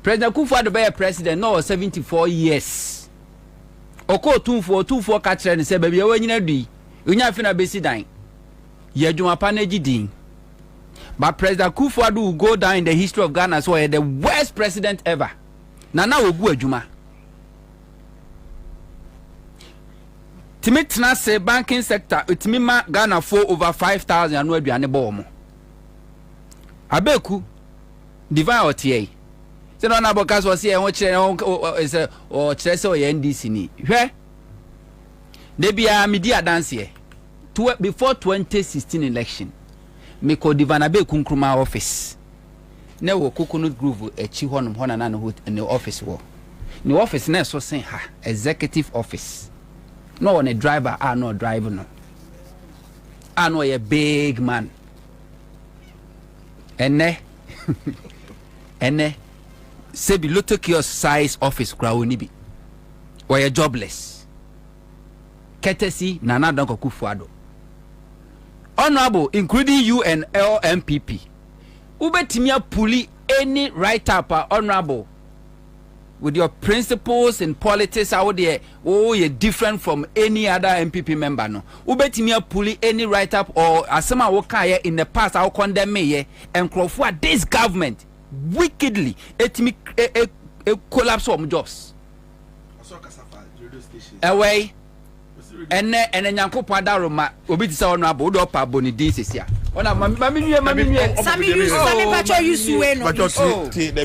President Kufuor be president no 74 years. Oko 24 ka kire ne se ba bia wanyina dui. Onya fi na besi dan. Ye adwuma pa na gidin. But President Kufuor will go down in the history of Ghana so the worst president ever. Na ogu adwuma. Timitna say banking sector utimi ma Ghana for over 5,000 anu aduane bo mo. Abeku divine otie. So no na bokas was here won kire is o kire se o NDC ni hwe de bia media dance here before 2016 election me ko divana be kunkruma office na wo coconut groove echi honum hona na no in the office wo ni office na so sen ha executive office no one a driver no driver no no a big man ene say be little kiosk size office crowd ni bi we jobless courtesy Nana Dankwa Akufo-Addo honorable including you and LMPP ubetimia puli any write up honorable with your principles in politics out there you're different from any other MPP member no ubetimia puli any write up or asema woka in the past I condemn me and crowd this government wickedly etimi collapse of jobs away and nyankopon adaroma obi ti say honorable do pa boni din sesia ona mami nwe sami pacho yusu we no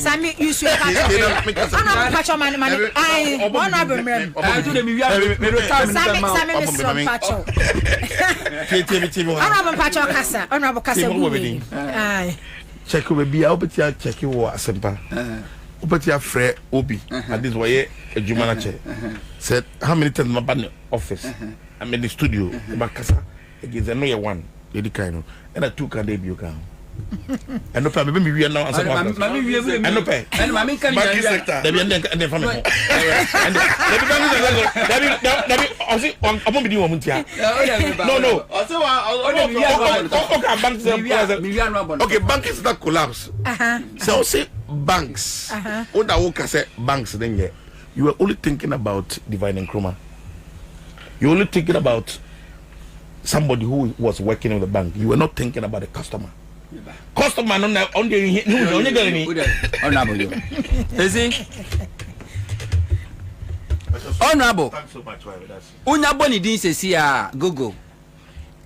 sami yusu ana pacho mani ai honorable mrem to dem wi me do time sami Mr. Pacho honorable pacho kasa honorable kasa wi ai check we be obetia check wo asempa obetia frɛ obi and this way adwuma na che said how many times my ban office I'm in the studio bakasa again there no ye one lady kind and I took and debut can and no pay me we now answer and no pay and mami kan ya there be and family and there be osi am be di wo muntia no okay bank is that collapse so say banks what that work say banks then yeah you were only thinking about Divine Nkrumah. You were only thinking about somebody who was working in the bank. You were not thinking about the customer. Customer on the honorable. Is it? Honorable. Thanks so much. Unyaboni din says here Google.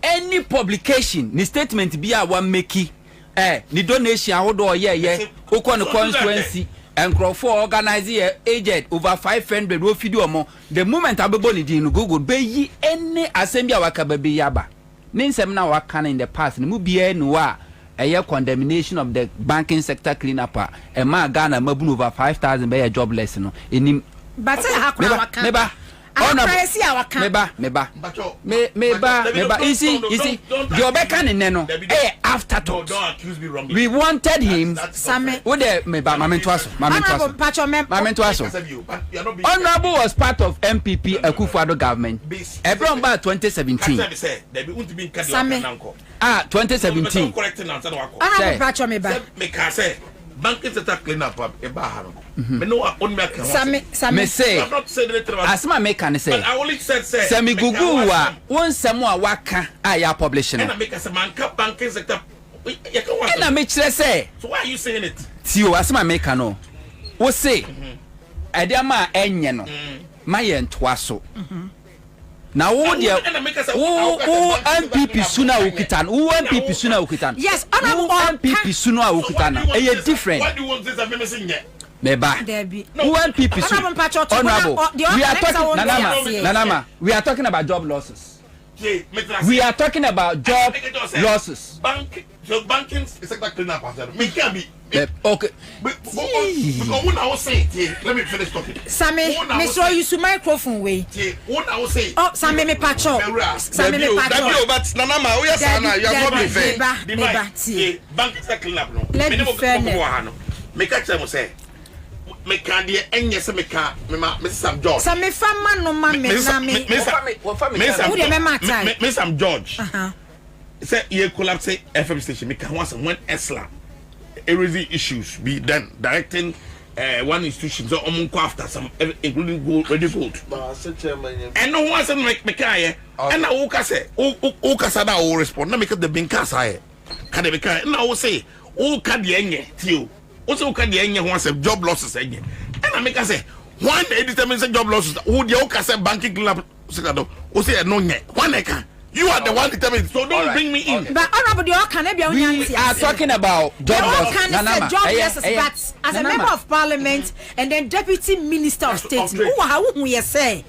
Any publication, ni statement be a one makey. Ni donation how do ye ukon constituency. and Crawford organize agent over 500 wo video mo the moment abebo ni din no Google be yi any assembly waka be yaba ninsem na waka in the past ni mu bia no a eye condemnation of the banking sector clean up e ma Ghana mabunu over 5,000 be jobless no enim but hakwa waka meba meba easy the obeka ne no afterthought don't accuse me wrongly. we wanted him Same with the meba mamento aso honorable was part of MPP Akufo-Addo government ebron ba 2017 Same 2017 honorable pacho meba banking sector clean up me no on me Same me say I'm not saying anything about asma me can say I only said semi gugu wa won samu a waka a ya publishing and I make a man banking sector and I make sure say so why are you saying it tio asma me can no wo say ediama enye no ma ye ntoa so na wo de wo MPP suna ukitan wo MPP suna ukitan yes honorable MPP suna ukitan e different what do you want this I'm missing yet meba who MPP honorable we are talking nanama we are talking about job losses we are talking about job losses banking sector clean up me can be okay because when I was saying let me finish talking Sammy me show you some microphone way what I was saying oh Sammy me pacho Sammy me pacho but nanama we are saying you are not being fair banking sector clean up no let me fair me catch them say me can dey enye se me can me Sam George Sammy fama no ma me na me me Sam George say you collapse FM station me can once when Esla erasing issues be done directing one institution so after some including gold ready gold and no one say me can and na wo ka say wo ka say na wo respond na make the bin ka say can be can na wo say wo ka dey enye tio also can the any one say job losses again and I make say one day determine say job losses who the okay say banking club sector o say no nye one can you are the one determined so don't bring me in but honorable the can we are talking about job losses but as a member of parliament and then deputy minister of state who you say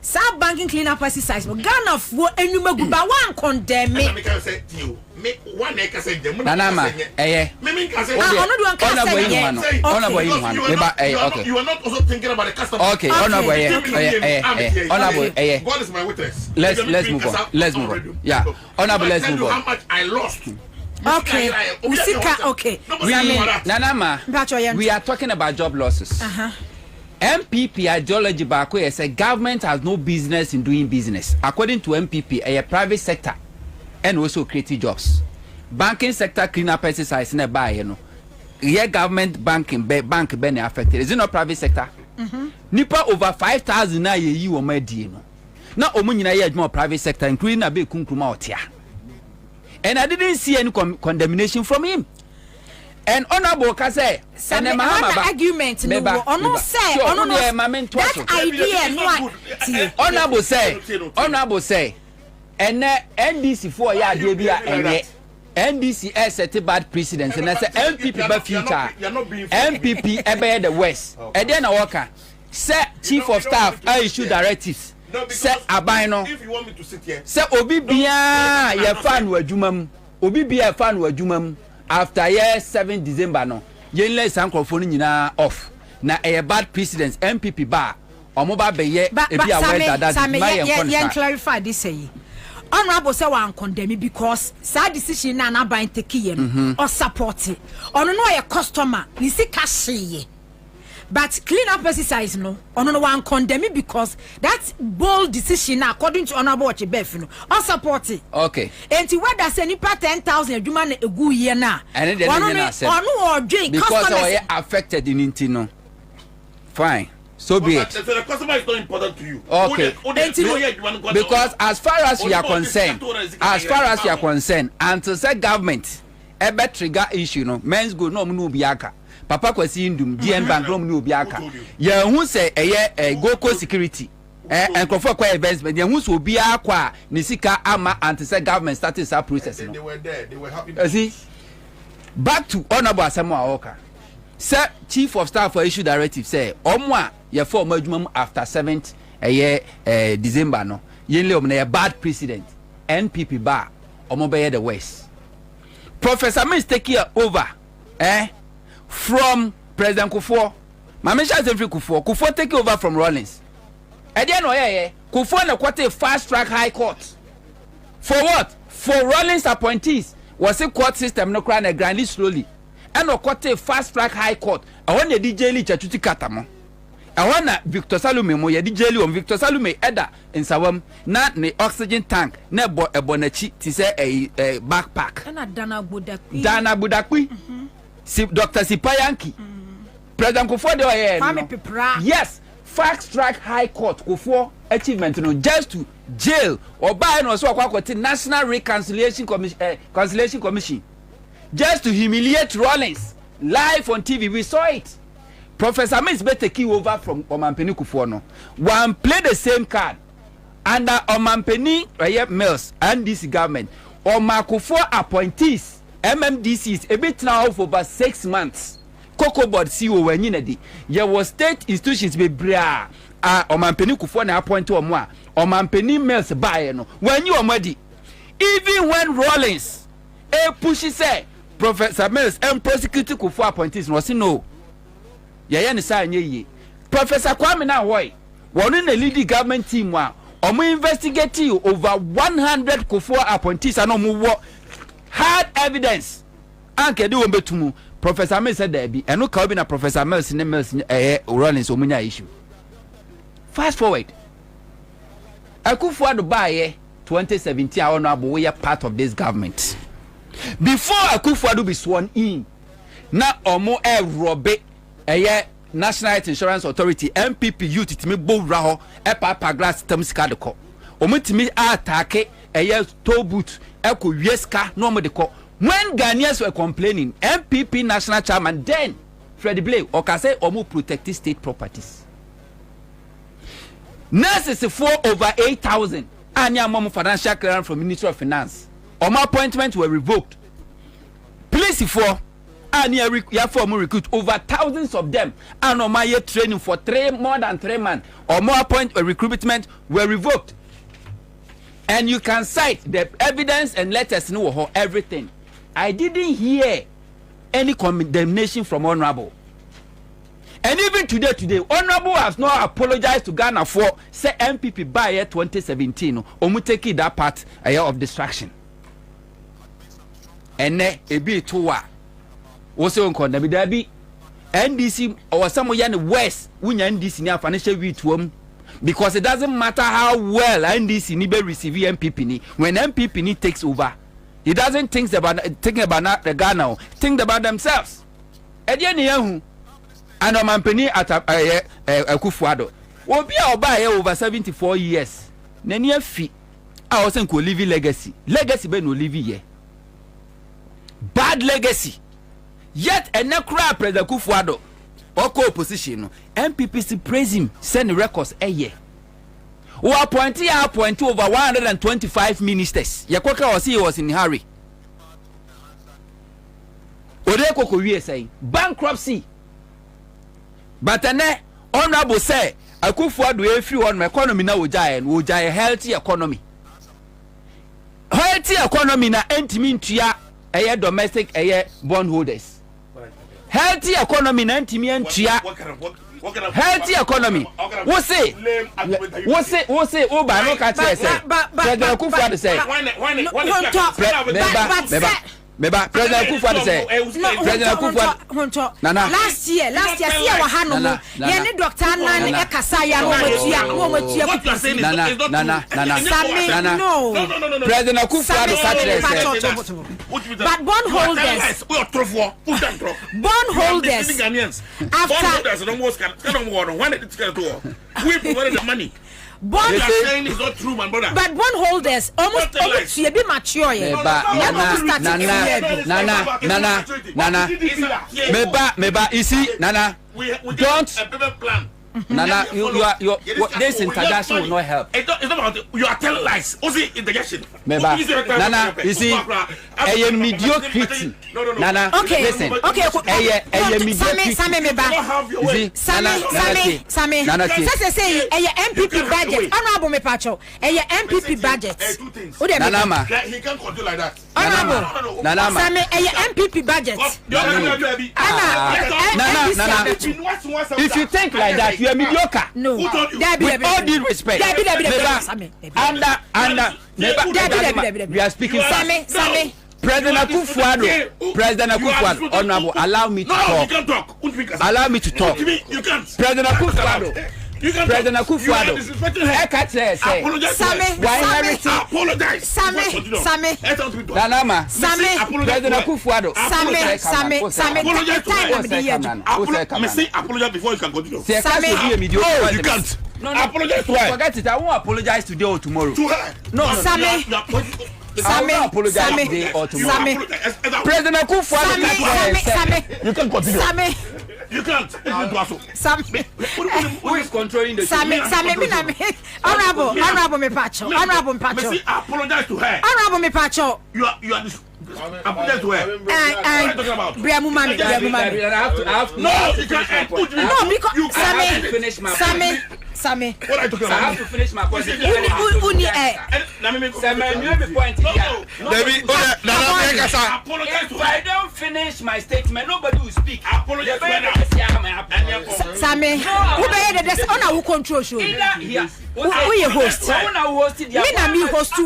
South banking cleanup exercise Ghana for enuma guba one condemn me say you me one can say them nanama me can say you are not also thinking about the customer okay honorable honorable God is my witness let's move on yeah honorable let's move on how much I lost okay usika okay nanama we are talking about job losses MPP ideology baako is a government has no business in doing business. According to MPP, a private sector and also creating jobs. Banking sector clean up exercise na buy you know. Yeah, government banking bank be affected. Is it not private sector? Nipa over 5,000 na ye o ma di no. Na omo nyina ye adwuma private sector including na be kunkruma otia. And I didn't see any condemnation from him. And honorable say and the argument no ono say ono no that idea no honorable say and NDC for ya dey bia enye NDC set bad precedents and say MPP ba future MPP ebe the west and then worker say chief of staff issue directives say aban no if you want me to sit here say obi bia ye fan wadwuma mu obi bia fan wadwuma mu after year 7 December no yenle sankrofo nyina off na a bad precedents MPP ba omo ba be ye e bia well that my clarify this say honorable say one condemn because sad decision na ban take ye no or support it ono no your customer ni sika sheye but clean up exercise no ono no one condemn because that bold decision according to honorable Ochebef no or support it okay enti whether say nipa 10,000 adwuma na egu ye na ono odwen because we affected in intino fine so be it. So the customer is not important to you. Okay. Because as far as you are concerned, until say government ebe trigger issue no men's go no mu biaka. Papa kwasi ndum GN Bank no mu biaka. Ye hu say eye GoCo security. And for kwa investment ye hu so bia kwa ni sika ama until say government started that process no. They were there. They were happy. See? Back to honorable Asemo Awoka. Sir, Chief of Staff for issue directive say, Omwa, your former jumum after 7th December, no, yenle a bad precedent. NPP bar, Omobeye the West. Professor Mills take over, from President Kufuor. Mamisha Zemfri Kufuor take over from Rawlings. Again, Kufuor na kwate fast track high court. For what? For Rawlings appointees. Was a court system no cry na grandly slowly. And no kwate fast track high court. I want the DJ Li Chatuti Katamo. I want Victor Salume mo ye DJ Li on Victor Salume Eda in Sawam na ne oxygen tank na bonechi ti say a backpack. Na Dana Budakwi. Si Dr. Sipayanki. President Kufuor de oye. Yes, fast track high court Kufuor achievement no just to jail or buy no so akwa National Reconciliation Commission just to humiliate Rawlings live on TV. We saw it. Professor Mills better key over from Omampeni Kufuor no. One play the same card under Omampeni Mills and this government. Oma Kufuor appointees MMDCs a bit now for about 6 months. Cocoa board CEO when you there was state institutions be bra Omampeni Kufuor na appoint to Omwa Omampeni Mills buy no when you are ready. Even when Rawlings pushy say Professor Mills and prosecute Kufuor appointees no say no. Yaya ni sa nye Professor Kwabena why one in the leading government team wa omo investigate over 100 Kufuor appointees and omo hard evidence anke de wombetumu. Professor Mills said there be and no Kwabena Professor Mills ne Mills Rawlings omunya issue. Fast forward Akufo-Addo buy 2017 honorable we are part of this government. Before Akufo-Addo be sworn in na omo robe National Health Insurance Authority NPP youth timi bo raho papa glass terms card ko omo timi attack toll booth eko wieska no mo de ko. When Ghanaians were complaining, NPP national chairman then Freddie Blay okase omo protect state properties. Nurses for over 8,000 anya mom financial clearance from Ministry of Finance. Omo appointments were revoked. Police for anya for recruit over thousands of them and omo training for more than 3 months. Omo recruitment were revoked. And you can cite the evidence and letters no everything. I didn't hear any condemnation from Honorable. And even today, Honorable has not apologized to Ghana for say MPP by year 2017. Omuteki that part a year of distraction. And ne ebi towa. Also on condemn there be NDC or some yan West unya NDC ni financial view to because it doesn't matter how well NDC ni be receive MPP ni when MPP ni takes over. He doesn't think about the Ghana, think about themselves. Ediani yahu and Omampeni at Akufo-Addo. Obi oba over 74 years. Nenia fi. I was saying live legacy. Legacy be no live here. Bad legacy. Yet a nekra President Akufo-Addo. Oko opposition. MPP still praise him. Send records a year. Who appointed over 125 ministers. Yakoka was in a hurry. Odeko Korea saying bankruptcy. But honorable say Akufo-Addo everyone economy na wojaye healthy economy. Healthy economy na entimi ntua domestic bondholders. Healthy economy na entimi ntua. Healthy economy. What's it? Oh, by no catch say. President Akufo-Addo say. President Akufo-Addo say. President Akufo-Addo. Nana. Last year, see our hand. Yeni doctor Nana Ekasaya Nana. No. President Akufo-Addo say. But bondholders. We provided the money. Bond saying is not true, my brother. But bondholders almost a bit mature. Nana. You see, Nana. We Don't a payment plan. Nana, this interjection will not help. It's not about you are telling lies. What's the interjection? Nana, you see, a mediocrity. Nana, okay, listen. Okay, Sammy, Nana, say a MPP budget. Honorable me pacho, a MPP budget. Nana, he can't control like that. Honorable, Nana, Sammy, a MPP budget. Nana, if you think like that, you are mediocre. No, with all due respect. We are speaking fast. Sammy. President Akufo-Addo, Honorable, allow me to talk. Allow me to talk. You can't. President Akufo-Addo. President Akufo-Addo. Sammy. Nanama. President Akufo-Addo. Say apologize before you can continue. You can't. No, apologize to her. Forget it. I won't apologize today or tomorrow. To her. No, Sammy. I won't apologize today or tomorrow. President Akufo-Addo. You can continue. Sammy. You can't. Sammy. Who is controlling the Sammy, Honorable me pacho. Apologize to her. Honorable me pacho. You are apologize to her. What are you talking about? I have to. No, you can't. No, because Sammy. What are you talking about? I have to finish my point. If I don't finish my statement, nobody will speak. Apologize to her. Sammy, who bear the desk on who control show? Who you host? Me na me host to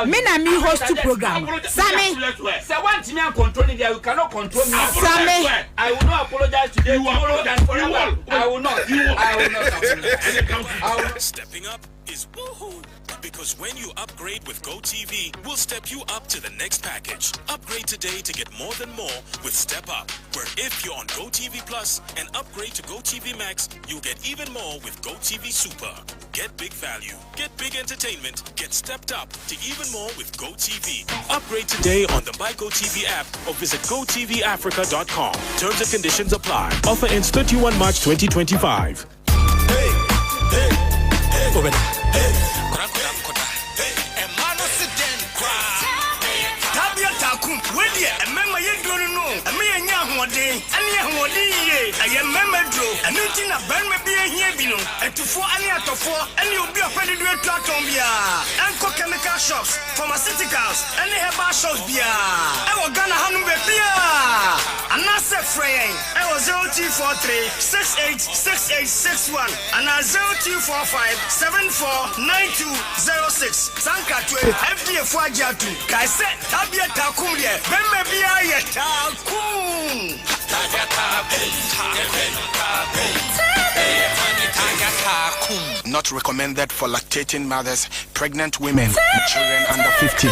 me na me host to program. Sammy, so once me am controlling there, you cannot control me. Sammy, I will not apologize today, tomorrow, and forever. I will not. Stepping up is woohoo. Because when you upgrade with GoTV, we'll step you up to the next package. Upgrade today to get more than more with Step Up, where if you're on GoTV Plus and upgrade to GoTV Max, you'll get even more with GoTV Super. Get big value, get big entertainment, get stepped up to even more with GoTV. Upgrade today on the My GoTV app or visit GoTVAfrica.com. Terms and conditions apply. Offer ends 31 March 2025. Kwabena. Chemical shops, pharmaceuticals, and herbal shops beer. I was gonna have no beer. And I said, Fraying, I was 0243 686861 and 0245 749206. Sanka to FDA Fajatu. I said, Tabia Takum, Bembia Takum. Not recommended for lactating mothers, pregnant women, and children under 15.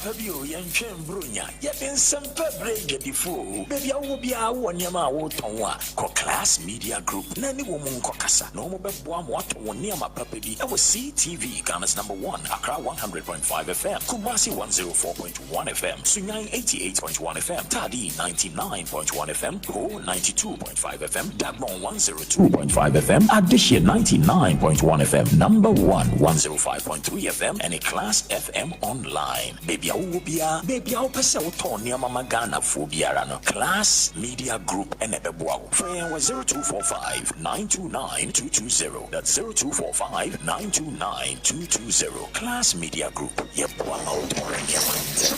Pabio, young Chem Brunya, yet in some break before. Baby, I will be our one Yama Wotonwa, Class Media Group, Nanny Woman Kokasa, no more Buam Water, one near my property. I was CTV, Ghana's #1, Accra 100.5 FM, Kumasi 104.1 FM, Sunyang 88.1 FM, Tadi 99.1 FM, Go 92.5 FM, Dagbon 102.5 FM, Addition 99.1 FM, #1 105.3 FM, and a Class FM online. Baby, I will be a baby. I'll pass out on your mama Ghana phobia. Class Media Group and Ebebo. Phone was 0245 929 220. That's 0245 929 220. Class Media Group. Yep, out or in your mind.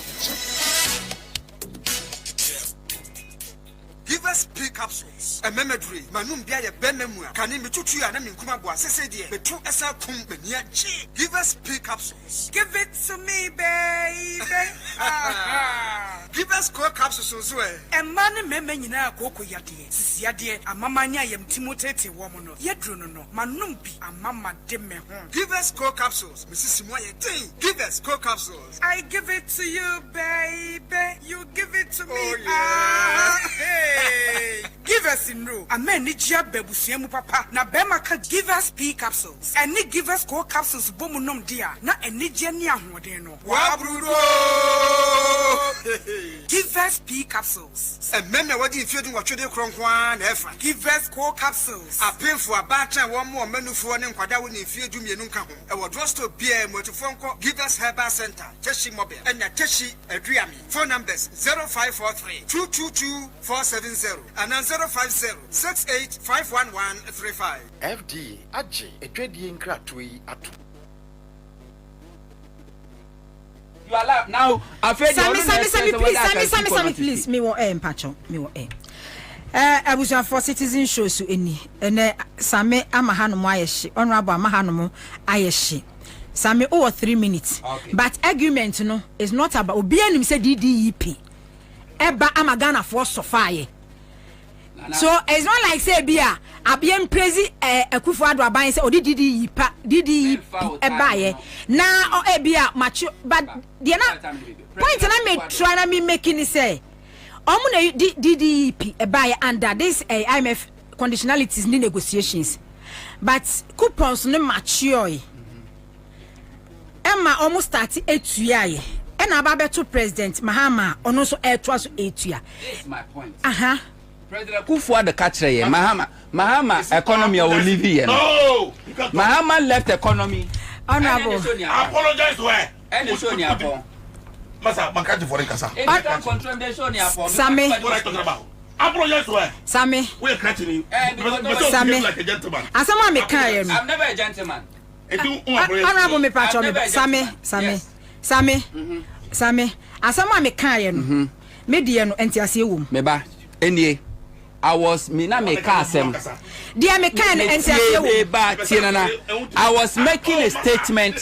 Give us pick capsules. A memory. Manum bia ye benemu. Kani mitutu ya na minkuma bwa sese die. Betu esa kum benia chi. Give us pick capsules. Give it to me, baby. Give us core capsules so e. E man meme nyina akoko yade. Sisi yade amamanya yem timotete wo mo no. Yedro no no. Manum bi amama de me ho. Give us core capsules. Mrs. Moye tin. Give us core capsules. I give it to you, baby. You give it to me. Oh, yeah. Hey. Give us in row. A man ni jia bebusiemu papa. Na bema ka give us P capsules. And ni give us core capsules bomunum dia. Na eni jeni ahwadeno. Wabrudo. Give us P capsules. And men na wadi infedu wachode kronkwan efa. Give us core capsules. A pin for a batch one more menu for an inquada when infedu yenunka home. A wardrosto beer motofonko. Give us Herbal Center. Teshi mobile. And na Teshi Adriami. Phone numbers 0543 222 470 and 050-68-51135. FD Aji Edwedi Nkratui Atu. You are alive now. Sammy, please. Me wo mpacho. Me wo abusuan for citizen show so eni. Ene Sammy amahano mo ayehye. Honorable amahano mo ayehye. Sammy over 3 minutes. Okay. But argument no is not about obi anim say DDEP. Eba amagana for sofaye. So it's not like say bia abiem prezi Akufo-Addo aban say DDE ebaye na ebia macho but the point na me try na me making it say omo na DDE ebaye under this IMF conditionalities ni negotiations but coupons no mature Emma almost start etuaye e na aba beto president Mahama ono so etua so etua. This is my point. President Akufo-Addo kachre Mahama economy o live here. No. Mahama left economy. Honorable. Apologize where? And show ni apon. Masa makati for kasa. If you can control the show ni apon. Sammy. What are you talking about? Apologize where? Sammy. We are catching you. Sammy. Like a gentleman. Asama me kan you. I'm never a gentleman. Honorable me patch on me. Sammy. Asama me kan you. Me die no entiase wom. Me ba. Enie. I was me kasem. Dear me kan entiase wom. I was making a statement.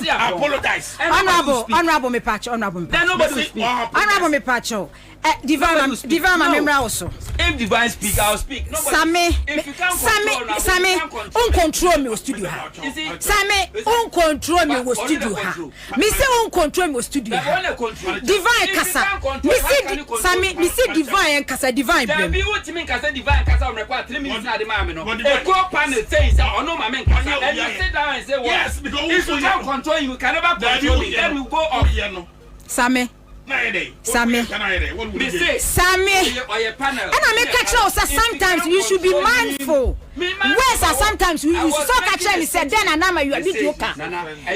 Apologize. Honorable me patch. Honorable me patch. Divine memra also. If Divine speak, I'll speak. Sammy, control me studio. Sammy, control me studio. Me say control me studio. Divine kasa. Me see divine kasa divine. There be what you mean kasa divine kasa on require 3 minutes na the mama no. A go panel says no mama kasa. And you sit down and say what? Yes, because if you can't control you can never control me. Then you go up here no. Sammy. Sammy. And I make catch sometimes you should be mindful. Where's sometimes you should so catch me said then and now you are bit yoka. And no kwasa we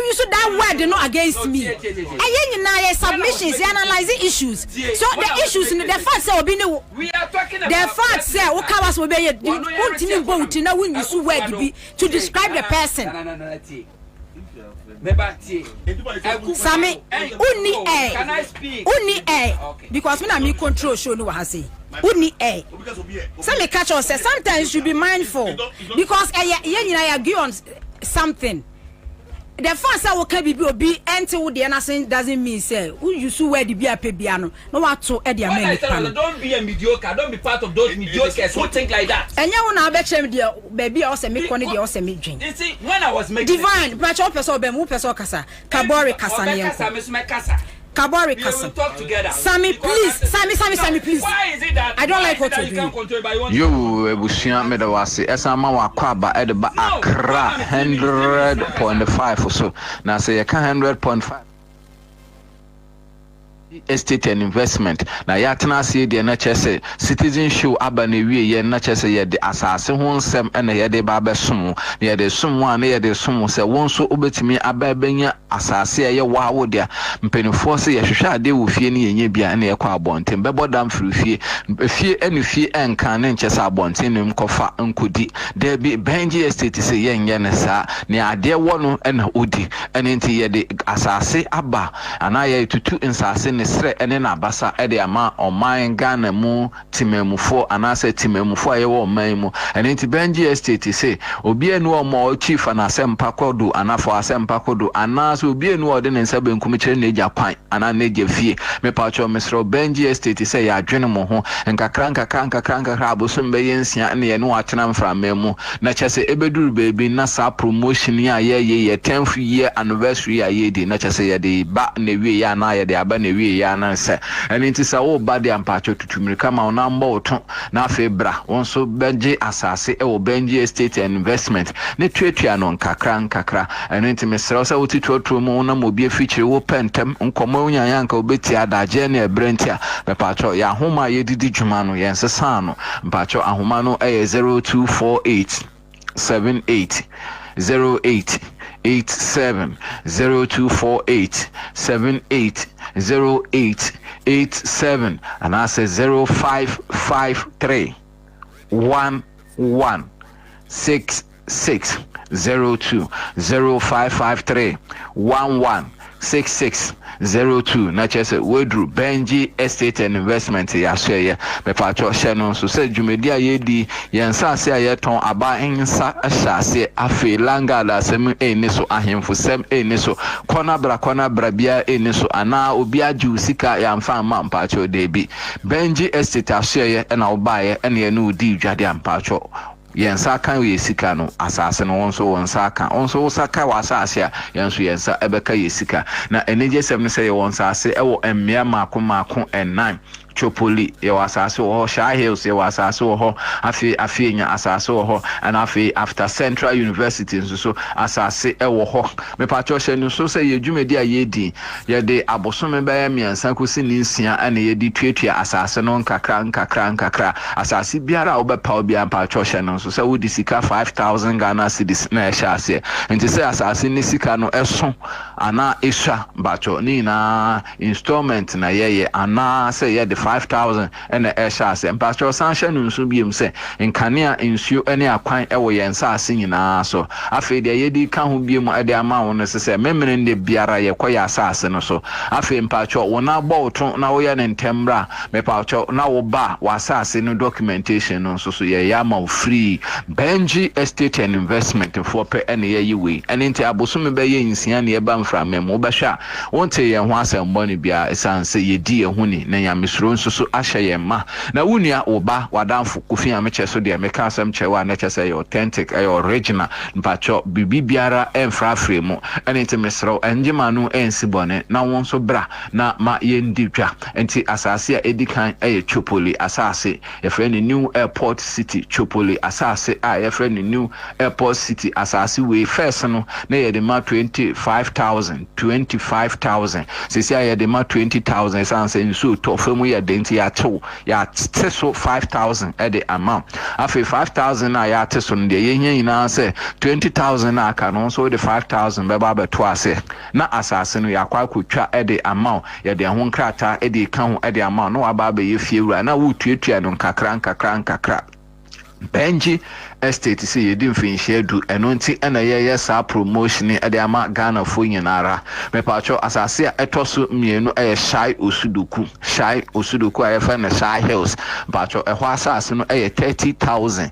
use that word no against me. And submissions analyzing issues. So the issues in the fact say obi no we are talking about the fact say o kawas we be untini go utina we use word be to describe the person. Sammy, uni can I speak? Uni because when I control show no what I say. Uni Sammy catch us say sometimes you should be mindful because I agree on something. The first I will be obi until the answer doesn't mean say who you so where the be a piano. No what to Eddie American. Don't be a mediocre, don't be part of those mediocres who think like that. And you wanna bet him the baby also make one the also make drink. You see, when I was making divine, but your person be move person kasa. Kabori kasa Kabori kasa. Talk together. Sammy, please. Sammy, please. Why is it that I don't like what you do. You ebusia me da wase esama wa kwaba edeba akra 100.5 or so. Na say you can 100.5 estate and investment na ya tena se de na chese citizen show aba na wie ye na chese ye de asase ho nsem na ye de ba besom ye de som wa na ye de som se won so obetimi aba benya asase ye wa wo dia mpenifo se ye hwehwe ade wo fie ne yenye bia na ye kwa abonten bebo dam firi fie enu fie enkan ne nchese abonten ne mkofa nkodi de bi benji estate se ye nye ne sa ne ade wo no na odi ene nti ye de asase aba ana ye tutu nsase ne sre ene na basa ede ama oman Ghana mu timemufo anase timemufo ayewo oman mu ene nti benji estate se obi enu omo chief na asempa kodo anafo asempa kodo anase obi enu ode ne nsa benkum kire na Japan ana na fie me pacho mesro benji estate se ya adwene mo ho nkakra abosum be yensia ne ye no atena mframa mu na chese ebeduru bebi na sa promotion ya ye 10th year anniversary ya ye di na chese ye de ba na wie ya na ye de aba na wie wie ya na se eni nti sa wo ba de ampacho tutumirika ma ona mbo to na afi bra wonso beje asase e wo Benji Estate and Investment ne tuatua no nkakra eni nti mesrɛ sɛ wo titotro mu na mo bi afikyire wo pentem nkomo unyanya nka obeti adaje na ebrentia mepacho ya homa yedidi dwuma no yensesa no mpacho ahoma no 0248 78 08 87 0248 78 08 87 and I say 0553 11 66 02 0553 11 6602 na chese wedru Benji Estate and Investment ya share me pacho share so say dwumedi ayedi yensa se ayeton aba ensa ahyase afi langa da sem eni so ahemfo sem eni so kona bra bia eni so ana obi aju sika ya mfa ma mpacho debi Benji Estate ashare na obaye ene ye no di dwade mpacho yensa kan we sika no asase no wonso wonsa kan wonso wosaka wa asase a yenso yensa ebeka yesika na enije sem ne se ye wonsa ase ewo emmia mako enan Chopoli ye wasase wo Shy Hills ye wasase wo afi nya asase wo and afi after Central University so asase e wo ho me pacho hye no so say ye dwumedi a ye di ye de abosome ba ya miansa kosi ni nsia ana ye di tuatua asase no nkakra asase biara wo be pa obi am pacho hye no so say wo di sika 5000 Ghana cedis na hye ase enti say asase ni sika no eso ana esha bacho ni na installment na ye ana say ye de 5,000 and the airshas and Pastor Sansha Nunsu Bium say in Kania insu any akwan ewo yensa singing so afi de yedi kan hu bium ade ama won se memmen de biara ye koya asase no so afi mpacho wona bawton na wo ya ntembra me pacho na wo ba wasase no documentation no so ye yama free Benji Estate and Investment for pe ene ye yiwe ene nti abosume be ye nsia ne ye ba mfra mem wo behwa wonte ye ho asem boni bia esanse ye di ye huni na nyamesro so ashayema na wunia oba wadamfo kofi ameche so de meka asem chewa na che say authentic original mpacho bibi biara emfra fremu ene nti mesro enjima no ensibone na won so bra na ma ye nditwa enti asase a edikan Chopoli asase e friend new airport city Chopoli asase a e friend new airport city asase we first no na ye de ma 25,000 sisi a ye de ma 20,000 sanse nso to femu ye denti ya to ya teso 5,000 at the amount afi 5,000 na ya teso no de ye nyina se 20,000 na aka no so the 5,000 beba beto ase na asase no ya kwa kotwa at the amount ya de ho nkrata at the kan at the amount no aba be ye fiewura na wo tuatua no nkakra Benji Estate say ye din fin share do eno nti ena ye sa promotion e de ama Ghana fo nyinara me pacho asase a etoso mienu Shy Osudoku a fa na Shy Hills pacho e ho asase no 30,000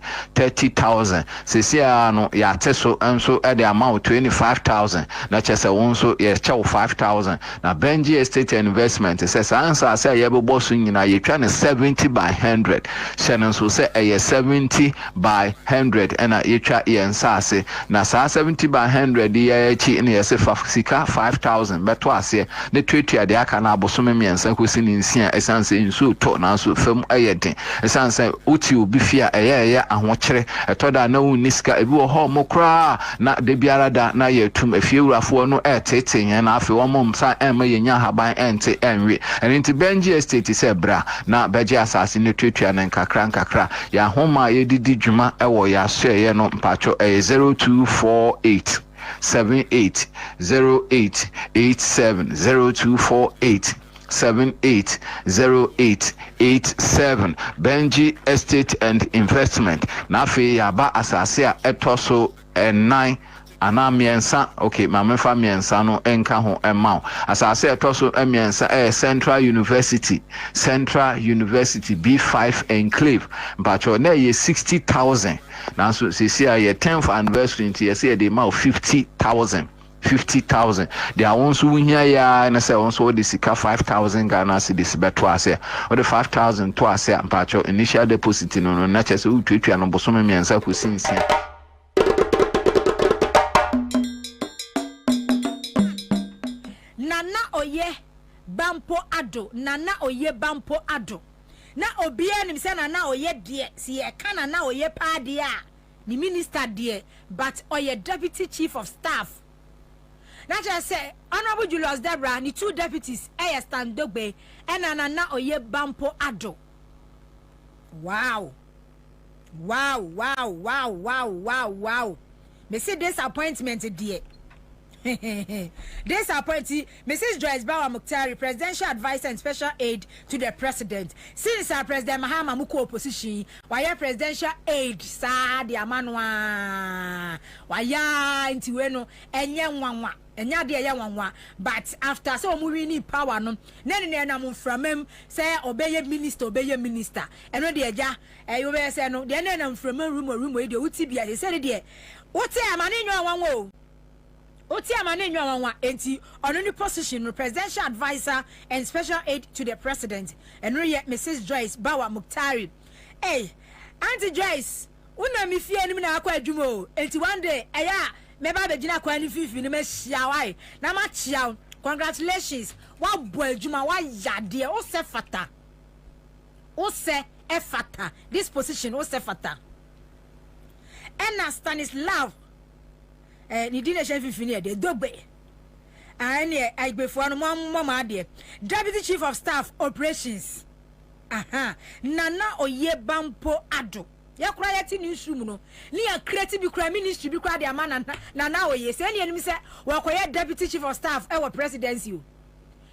sesi a no ya teso enso e de ama 25,000 na chese wonso ye chew 5,000 na Benji Estate Investment says Ansah say ye bebo so nyina ye twa ne 70 by 100 shenen so say e 70 by 100 and yecha yensase na sa 70 by 100 ye chi ne yese sika 5,000 beto ase ne twetua de aka na abosome miensa kosi ne nsia esanse nsu to na so fam ayeden esanse uti obi fia eye ahokere etoda na wonni sika ebi wo ho mokra na de biara da na ye tum afiewurafo no etetenya na afi wo momsa ema yenya haban ente enwe enti Benji Estate se bra na beje asase ne twetua ne nkakra ya homa didi dwuma ewo ya share no mpacho 0248 78 08 87 0248 780887 Benji Estate and Investment na afi ya ba asase a etoso 9 ana miensa okay mamefa miensa no enka ho emao asase etoso miensa Central University B5 enclave but na ye 60,000 na so sisi a ye 10th anniversary nti ye say dey ma 50,000 they are also here and say also the sika 5,000 Ghana cedis beto ase or the 5,000 to ase ampacho initial deposit no na chese utwetwa no bosome miensa ko sinsin Bampo Ado, Nana Oye Bampo Ado. Na obia nim se Nana Oye die, si e ka Nana Oye pa dia, ni minister die, but Oye deputy chief of staff. Na just say, Honorable Julius Debra, ni 2 deputies, Stand Dogbe, and Nana Oye Bampo Ado. Wow. Wow, wow, wow, wow, wow, wow. Me say disappointment dear. Disappointing. Mrs. Joyce Bawa Muktari, presidential advisor and special aide to the president. Since our President Mahama Muku opposition, why presidential aide sa di amanwa. Why intiweno enye nwanwa. Enya de ya nwanwa. But after so mu wini power no, nene na mu from him say obeye minister. Eno de eja you be say no, de nene na from room e de uti bia de say de. Wote amane nwa wanwo. Oti amane nwa wanwa enti ono ni position no presidential advisor and special aide to the president. Eno ye Mrs. Joyce Bawa Muktari. Hey, Auntie Joyce, una mi fie ni na akwa adwumo. Enti one day eya meba be gina kwa ni fifi ni me hia wai na ma chia. Congratulations. Wa bo adwuma wa yade o se fata. O se e fata. This position o se fata. Ena Stanislav ni di nation fifi ni de dogbe. Ane agbefo no mama de. Deputy Chief of Staff Operations. Aha. Nana Oye Bampo Ado. Ya kura yeti newsroom no. Ni ya creative bi kura ministry bi kura de amana Nana Oye. Se ni enim se wakoye Deputy Chief of Staff e wo presidency o.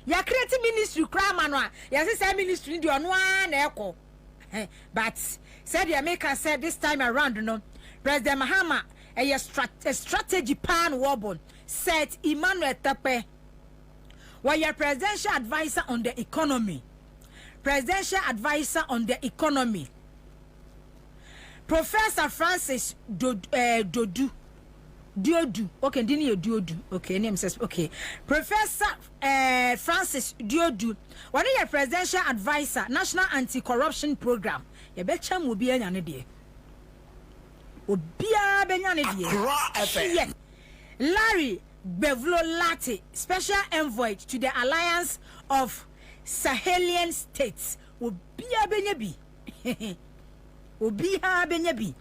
Ya creative ministry kura mano a. Ya se ministry ndi ono na eko. But said the America said this time around no. President Mahama a strategy pan wobble said Emmanuel Tepe was your presidential advisor on the economy. Presidential advisor on the economy. Professor Francis Diodu. Okay, didn't you Diodu? Okay, name says okay. Professor Francis Diodu, one of your presidential advisor, National Anti-Corruption Program. You betcha will be any day. Obia benyane die. Larry Bevlo-Latte, special envoy to the Alliance of Sahelian States. Obia benyabi. Obia benyabi.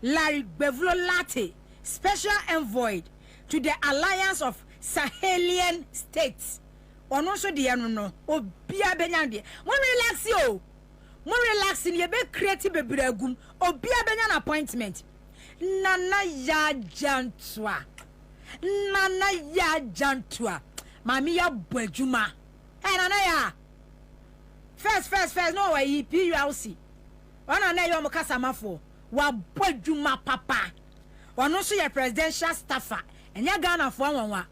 Larry Bevlo-Latte, special envoy to the Alliance of Sahelian States. Ono so de no obia benyane. Mo relax yo. Mo relax in ye be creative bebragum obia benya an appointment. Nana ya jantua. Mami ya bwejuma. Hey nana ya. First no way PULC. Wana na yo mo kasa mafo. Wa bwejuma papa. Ono so ye presidential staffer. Enya Ghana fo wanwa.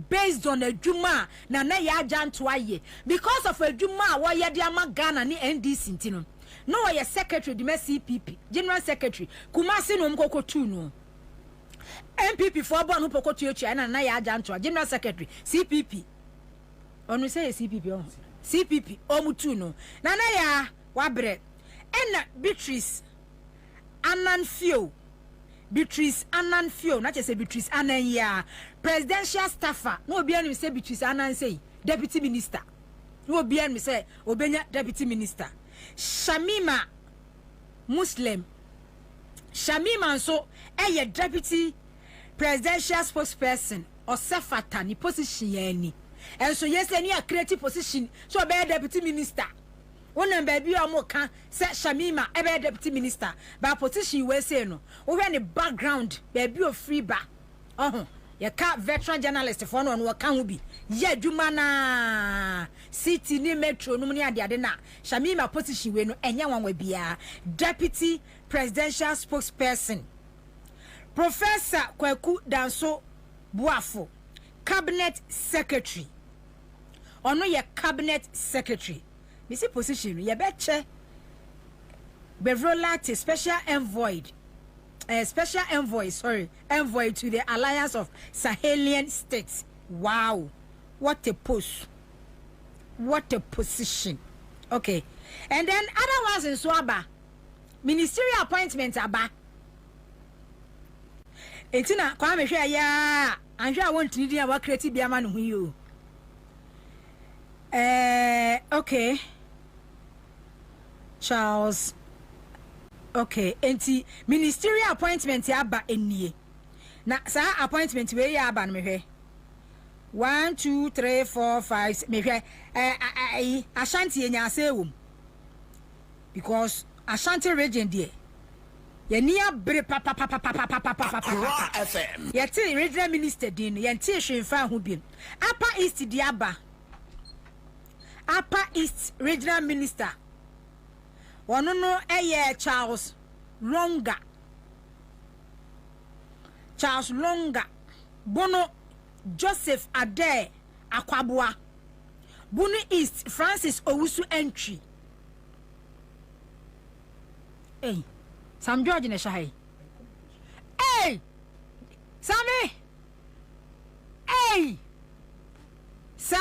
Based on a juma na ya jantua ye because of a juma wa ye dia ma Ghana ni NDC ntino no ye secretary di CPP general secretary Kumasi no mkokotu no MPP for born no pokotu echi na ya jantua general secretary CPP onu say CPP on CPP omutu no na ya wabre ena Beatrice Ananfio na say Beatrice Ananya presidential staffer no obi anu say Beatrice Anan say deputy minister no obi anu say obenya deputy minister Shamima Muslim Shamima so deputy presidential spokesperson or sefata ni position yani and so yes any a creative position so be deputy minister. One baby amoka say Shamima ebe deputy minister but position we say no we the background baby of free ba you ka veteran journalist for no kan bi ye adwuma na city ni metro no ni ade na Shamima position we no enya wanwa bia deputy presidential spokesperson. Professor Kwaku Danso Buafo cabinet secretary ono ye cabinet secretary. Missy position, ye betche Bevlo-Latte special envoy to the Alliance of Sahelian States. Wow, what a post, what a position. Okay, and then other ones in Swaba ministerial appointments aba. Etina kwa me hwe ya anhwe a won tinidi a wa create bia ma no hu yo. Okay. Charles. Okay, enti ministerial appointment aba enie. Na sa appointment we ya aba no mehwe. 1 2 3 4 5 mehwe Ashanti enya asewum. Because Ashanti region there. Ye near bre papa FM. Ye ti regional minister din ye ti hwenfa ho biem. Upper East diaba. Upper East regional minister. One no Charles Longa. Charles Longa. Bono Joseph Ade Akwabua. Buni East Francis Owusu entry. Hey, Sam George ne shahai. Hey, Sammy. Hey, sa.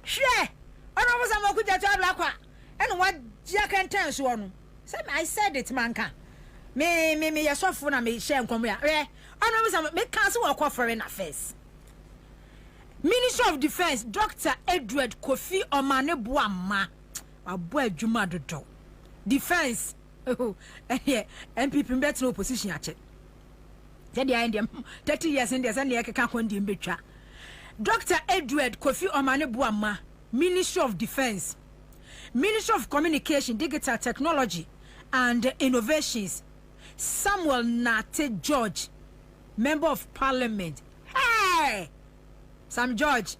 Share. Ono was am ku jaja blakwa. And what jack ten so no. Say I said it manka. Me yesofo na me share nkomo ya. Ono was am me cancel work foreign affairs. Minister of Defense Dr. Edward Kofi Omane Boama. Abo adwuma dodo. Defense. Oh, MPP mbet no opposition ache. Jadi I ndem 30 years in there say na keka kondi mbetwa. Dr. Edward Kofi Omane Boama, Ministry of Defense, Ministry of Communication, Digital Technology and Innovations, Samuel Nate George, Member of Parliament. Hey! Sam George,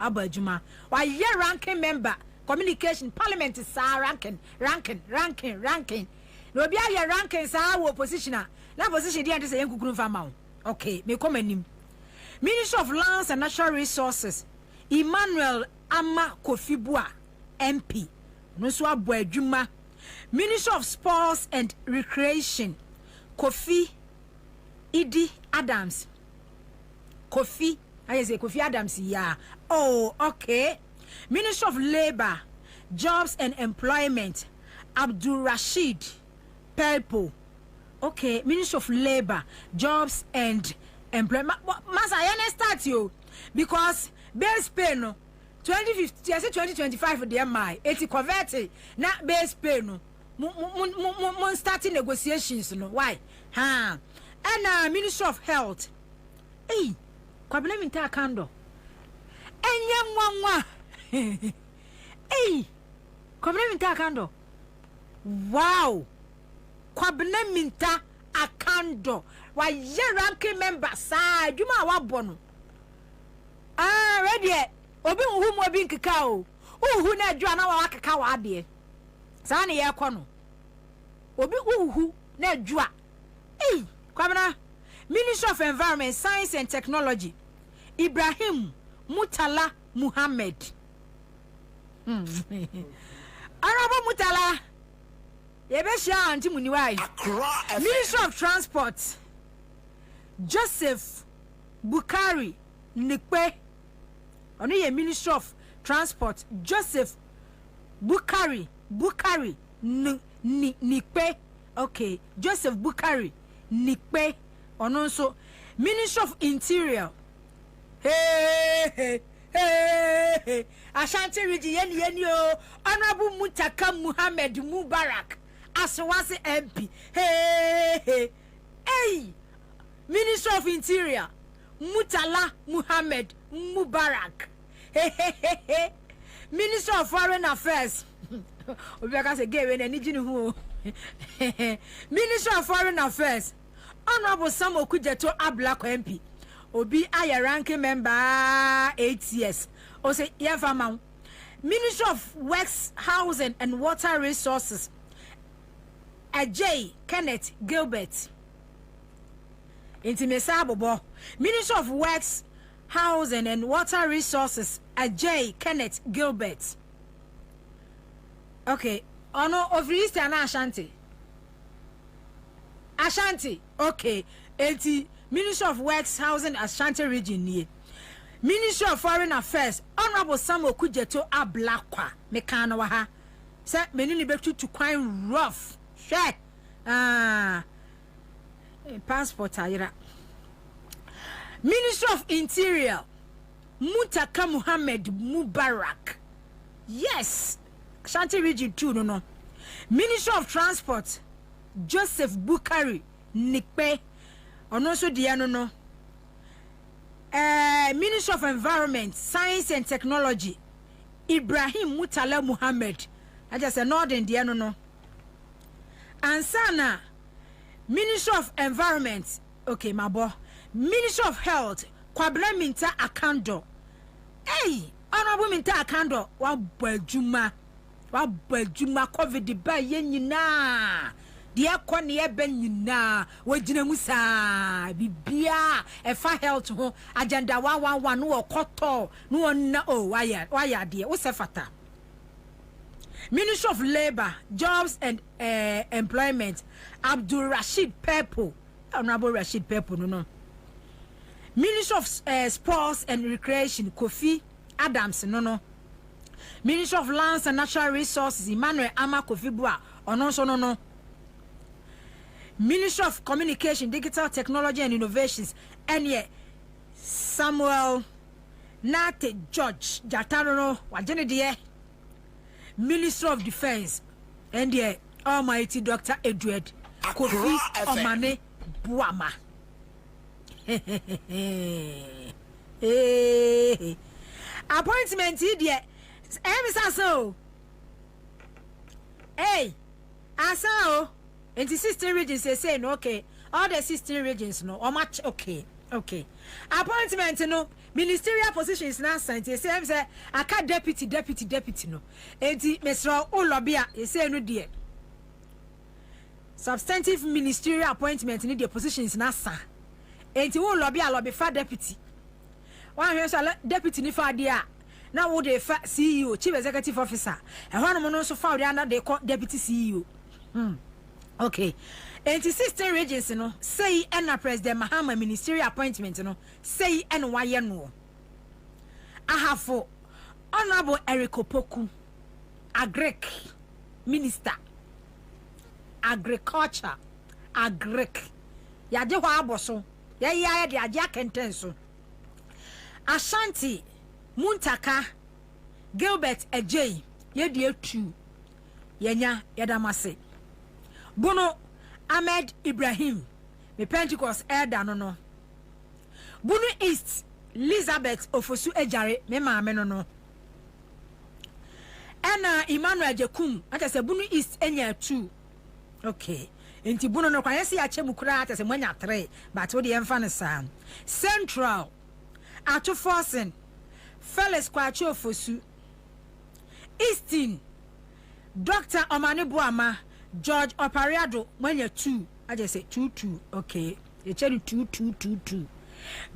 Abajuma. Why ye ranking member, Communication, Parliament is ranking. No be a ranking sa oppositioner. Na position dey say yankukuru fama. Okay, me come anim. Minister of Lands and Natural Resources, Emmanuel Ama Kofibua, MP, Nuswa Boedjuma. Minister of Sports and Recreation, Kofi Idi Adams. Kofi Adams, yeah. Oh, okay. Minister of Labor, Jobs and Employment, Abdul Rashid Pelpo. Okay, Minister of Labor, Jobs and Employment. Masa I start you because base pay no 2050 I say 2025 for the MI 80 convert na base pay no mon starting negotiations no why and Minister of Health Kwabena minta kando enye nwanwa Kwabena minta kando wow Kwabena minta akando wa ye ranking member sa adwuma wa bono ready obi hu mo bi nkeka o hu na adwa na wa keka wa ade sa na ye kono obi hu na adwa Kwabena Ministry of Environment, Science and Technology, Ibrahim Mutala Muhammad. Arabo Mutala. Yebesha anti muniwai. Ministry of Transport, Joseph Bukari Nikpe. Oni ye Ministry of Transport, Joseph Bukari Nikpe. Okay, Joseph Bukari Nikpe. Ononso Ministry of Interior. Hey. Ashanti region yeni o. Honorable Mutaka Muhammad Mubarak Aswasi MP. Hey. Minister of Interior Mutala Muhammad Mubarak. Hey. Minister of Foreign Affairs. Obiaka say gay when any jinu. Minister of Foreign Affairs Honorable Sam Okujeto Ablako MP. Obi aya ranking member 8 years. O say yefama. Ministry of Works, Housing and Water Resources. Ajay Kenneth Gilbert. Intimesa Bobo. Ministry of Works, Housing and Water Resources. Ajay Kenneth Gilbert. Okay. Ono of East and Ashanti. Okay. Ministry of Works, Housing, Ashanti region here. Ministry of Foreign Affairs, Honorable Samuel Kujeto Ablakwa. Mekano waha. Say menini betu to quite rough. Share. Passport ayira. Ministry of Interior, Muntaka Muhammad Mubarak. Yes. Ashanti Region 2 no. Minister of Transport Joseph Bukari Nikpe. Ono so dia no. Minister of Environment, Science and Technology Ibrahim Mutala Muhammad. I just say northern dia no. Ansah Minister of Environment, okay, my boy. Minister of Health, Kwabena Minta Akando. Hey, Honorable Minta Akando, wa bajuma COVID ba yenyina. Dia kwani ebe nyina, wajina musa, bibia, efa health ho, agenda 111 no koto, no na oh, waya dia, wo se fata. Minister of Labor, Jobs and Employment, Abdul Rashid Pepo. Honorable Rashid Pepo, no. Minister of Sports and Recreation, Kofi Adams, no. Minister of Lands and Natural Resources, Emmanuel Ama Kofi Bua, no. Minister of Communication, Digital Technology and Innovations, and Samuel Nate George Jatano, wajene die. Minister of Defense, and the Almighty Dr. Edward Kofi Omane Buama. Appointment here, so. Hey, Ansah, and the 16 regions say no, okay. All the 16 regions no, or much okay. Appointment no. Ministerial positions now sent. He say I can't deputy no. Enti Mr. Olobia he say no dear. Substantive ministerial appointment in the positions now sa. Enti Olobia lobby for deputy. One here deputy ni for dia. Now wo dey CEO, chief executive officer. And one no so for dia they call deputy CEO. Okay. And the 16 regions, say and President Mahama ministerial appointment, say and why no. I have for Honorable Eric Opoku, Agric Minister, Agriculture, Agric. Yade wa aboso, ya de adia kentenso. Ashanti, Muntaka, Gilbert Ejay, ye de 2. Yenya yadamase. Bono Ahmed Ibrahim, the Pentecost elder no. Bunu East, Elizabeth Ofosu Ejare, me mama no. Ena Emmanuel Jekum, ata se Bunu East enya 2. Okay. Enti Bunu no kwa yesi ache mukura ata se mwenya 3, but wo de emfa ne sa. Central Ato Forsen, Felix Kwachi Ofosu. Eastern Dr. Omane Buama, George Opariado, when you're 2, I just say 2. Okay, you tell you 2.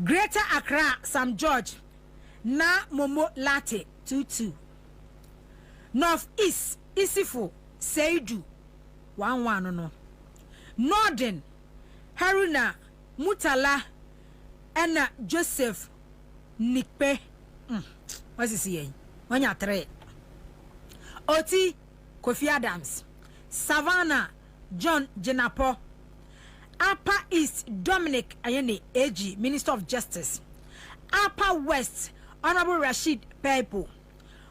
Greater Accra, Sam George, Na Momo Latte, 2. North East, Isifo, Seidu, 1 no. Northern, Haruna, Mutala, Anna Joseph, Nikpe. What's he saying? When you're 3. Oti, Kofi Adams. Savannah John Jenapo. Upper East Dominic Ayene AG, Minister of Justice. Upper West Honorable Rashid Pepo.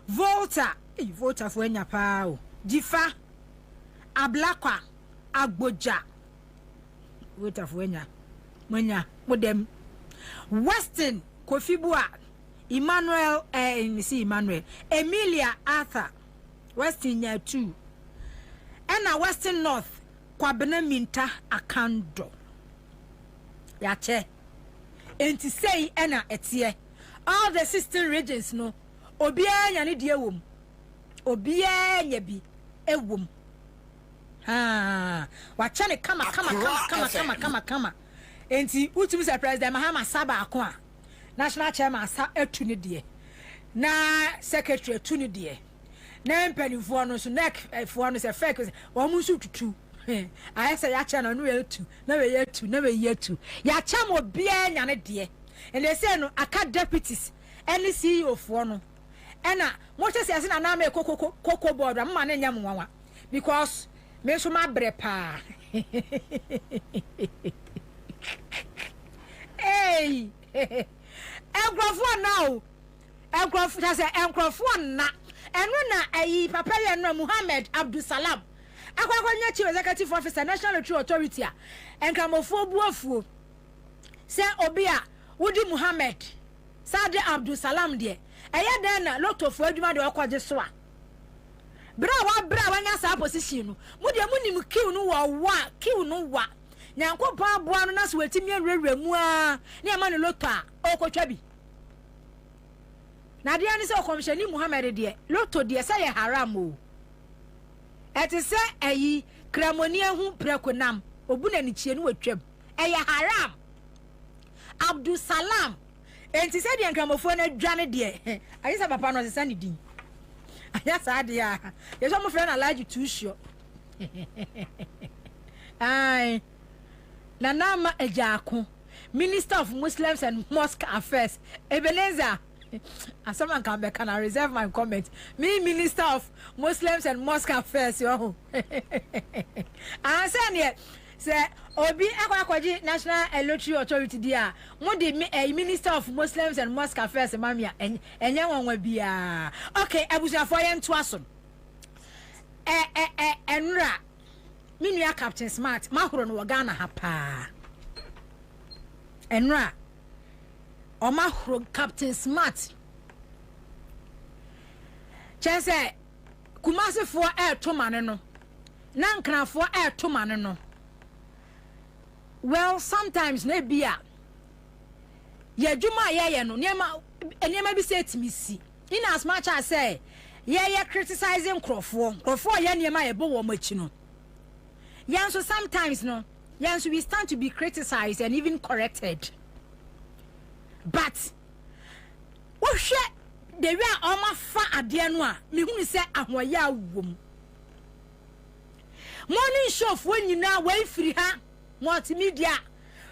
Volta for Nyapao. Difa Ablakwa Agboja. Volta for Mwenya Modem. Western Kofibua Emmanuel Emilia Arthur. Western Nya 2. Ena Western North Kwabena Minta Akando yache enti say ena etie all the 16 regions no obia nya ne die wom obia nya bi ewom wacha ne kama enti utumi say President Mahama Saba akwa national chairman asa etu ne die na secretary etu ne die na mpanimfo no so neck fo no se fake wo mu su tutu I say ya cha no we tu na we ye tu ya cha mo bia nya ne de and they say no aka deputies any CEO fo no ena mo che se na me koko board am ma na nya mwanwa because me so ma bre pa hey egrofo now enkrofo say enkrofo na eno na ayi papa ye no Muhammad Abdul Salam akwakwanya chief executive officer National Lottery Authority a enkramofo buafuo say obi a wudi Muhammad Sade Abdul Salam de eye den na lotofo adwuma de okwaje so a bra wanya sa position no mu de munim kiw no wa nyankopon aboa no na so wetimi awrewra mu a na e ma no loto a okotwa bi na de ani se okomshani Muhammad de loto de se ye haram o eti se ayi kramoni ehu prekonam obuna ni chie no watwam eye haram Abdul Salam enti se de nkramofo na dwane de ayi se papa no se sani din aya sa de a ye so mo frɛ na large too sure ai na nama ejako Minister of Muslims and Mosque Affairs Ebenezer someone can be can I reserve my comment me Minister of Muslims and Mosque Affairs yo answer ne say obi akwaji National Lottery Authority dia mo de Minister of Muslims and Mosque Affairs mamia enye wonwa bia okay abusuafo ye nto aso enra minua Captain Smart mahoro no Ghana ha pa enra o mahoro Captain Smart chese kumasefo to mane no na nkranfo to mane no well sometimes na bia ye dwuma ye no niema bi say timisi in as much as say ye criticizing crofo ye niema ye bo wo machi no yan so sometimes no yan so we stand to be criticized and even corrected but wo hwe the way oma fa ade no a me hunu se ahoya awom morning show fo nyina we free ha multimedia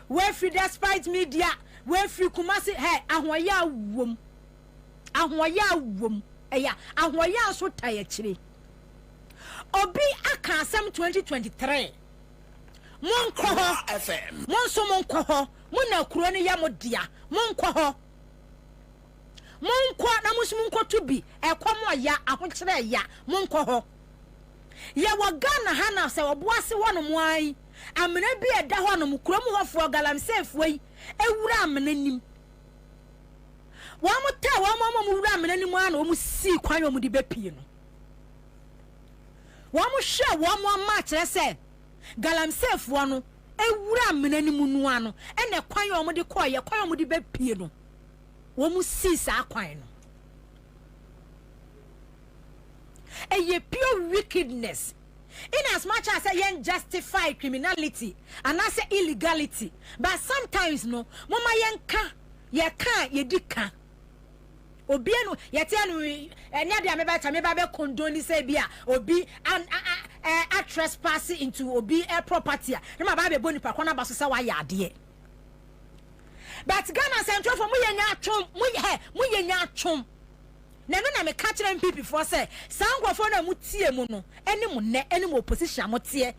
we free despite media we free kumasi hey ahoya awom eya ahoya so taye kire obi aka asem 2023 monko ho FM monso monko ho muna kuro ne yamodia monko ho monko na musum to bi ekomo ya ahokyere ya monko ho ye wo Ghana ha na se oboase wono mo ai amena bi eda ho no kuro mu hofo galamsefo yi ewura amena nim wo mo ta wo mo wura amena nim ana wo mu si kwan wo mu di bepie no wo mo hwe wo mo ma kire se galamsefo no ewura amena nim nu ano ene kwan wo mo di koye kwan wo mu di bepie no wo mu si sa kwan no a pure wickedness in as much as yen justify criminality and as illegality but sometimes no mama yen ka ye dika obi enu yete anu enya dia me ba be condone say bia obi a trespass into obi a property na ma ba be boni pa kwana ba so say wa ya ade but Ghana central for mu yenya atwom na no na me catch them people for say sankrofo na mu tie mu no ene mu ne ene mu opposition mo tie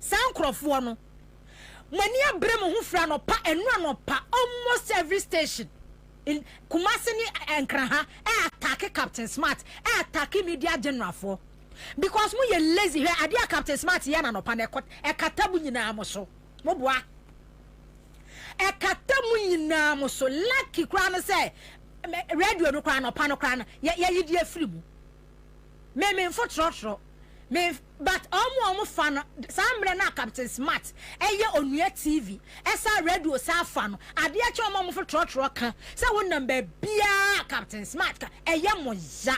sankrofo no mani abre mu hu fra no pa enu anopa almost every station in Kumasi ni Enkraha attack Captain Smart attack media general for because mu ye lazy here adia Captain Smart ya na no pa na ekatabu nyina mo so mo boa ekatamu nyina mo so lucky kra no say radio no kra no pa no kra ya yidi afiri mu me mfo trotro me but omo fa no sambre na Captain Smart eye onua TV esa radio sa fa no ade a che omo mfo trotro ka say won number bia Captain Smart ka eye mo ya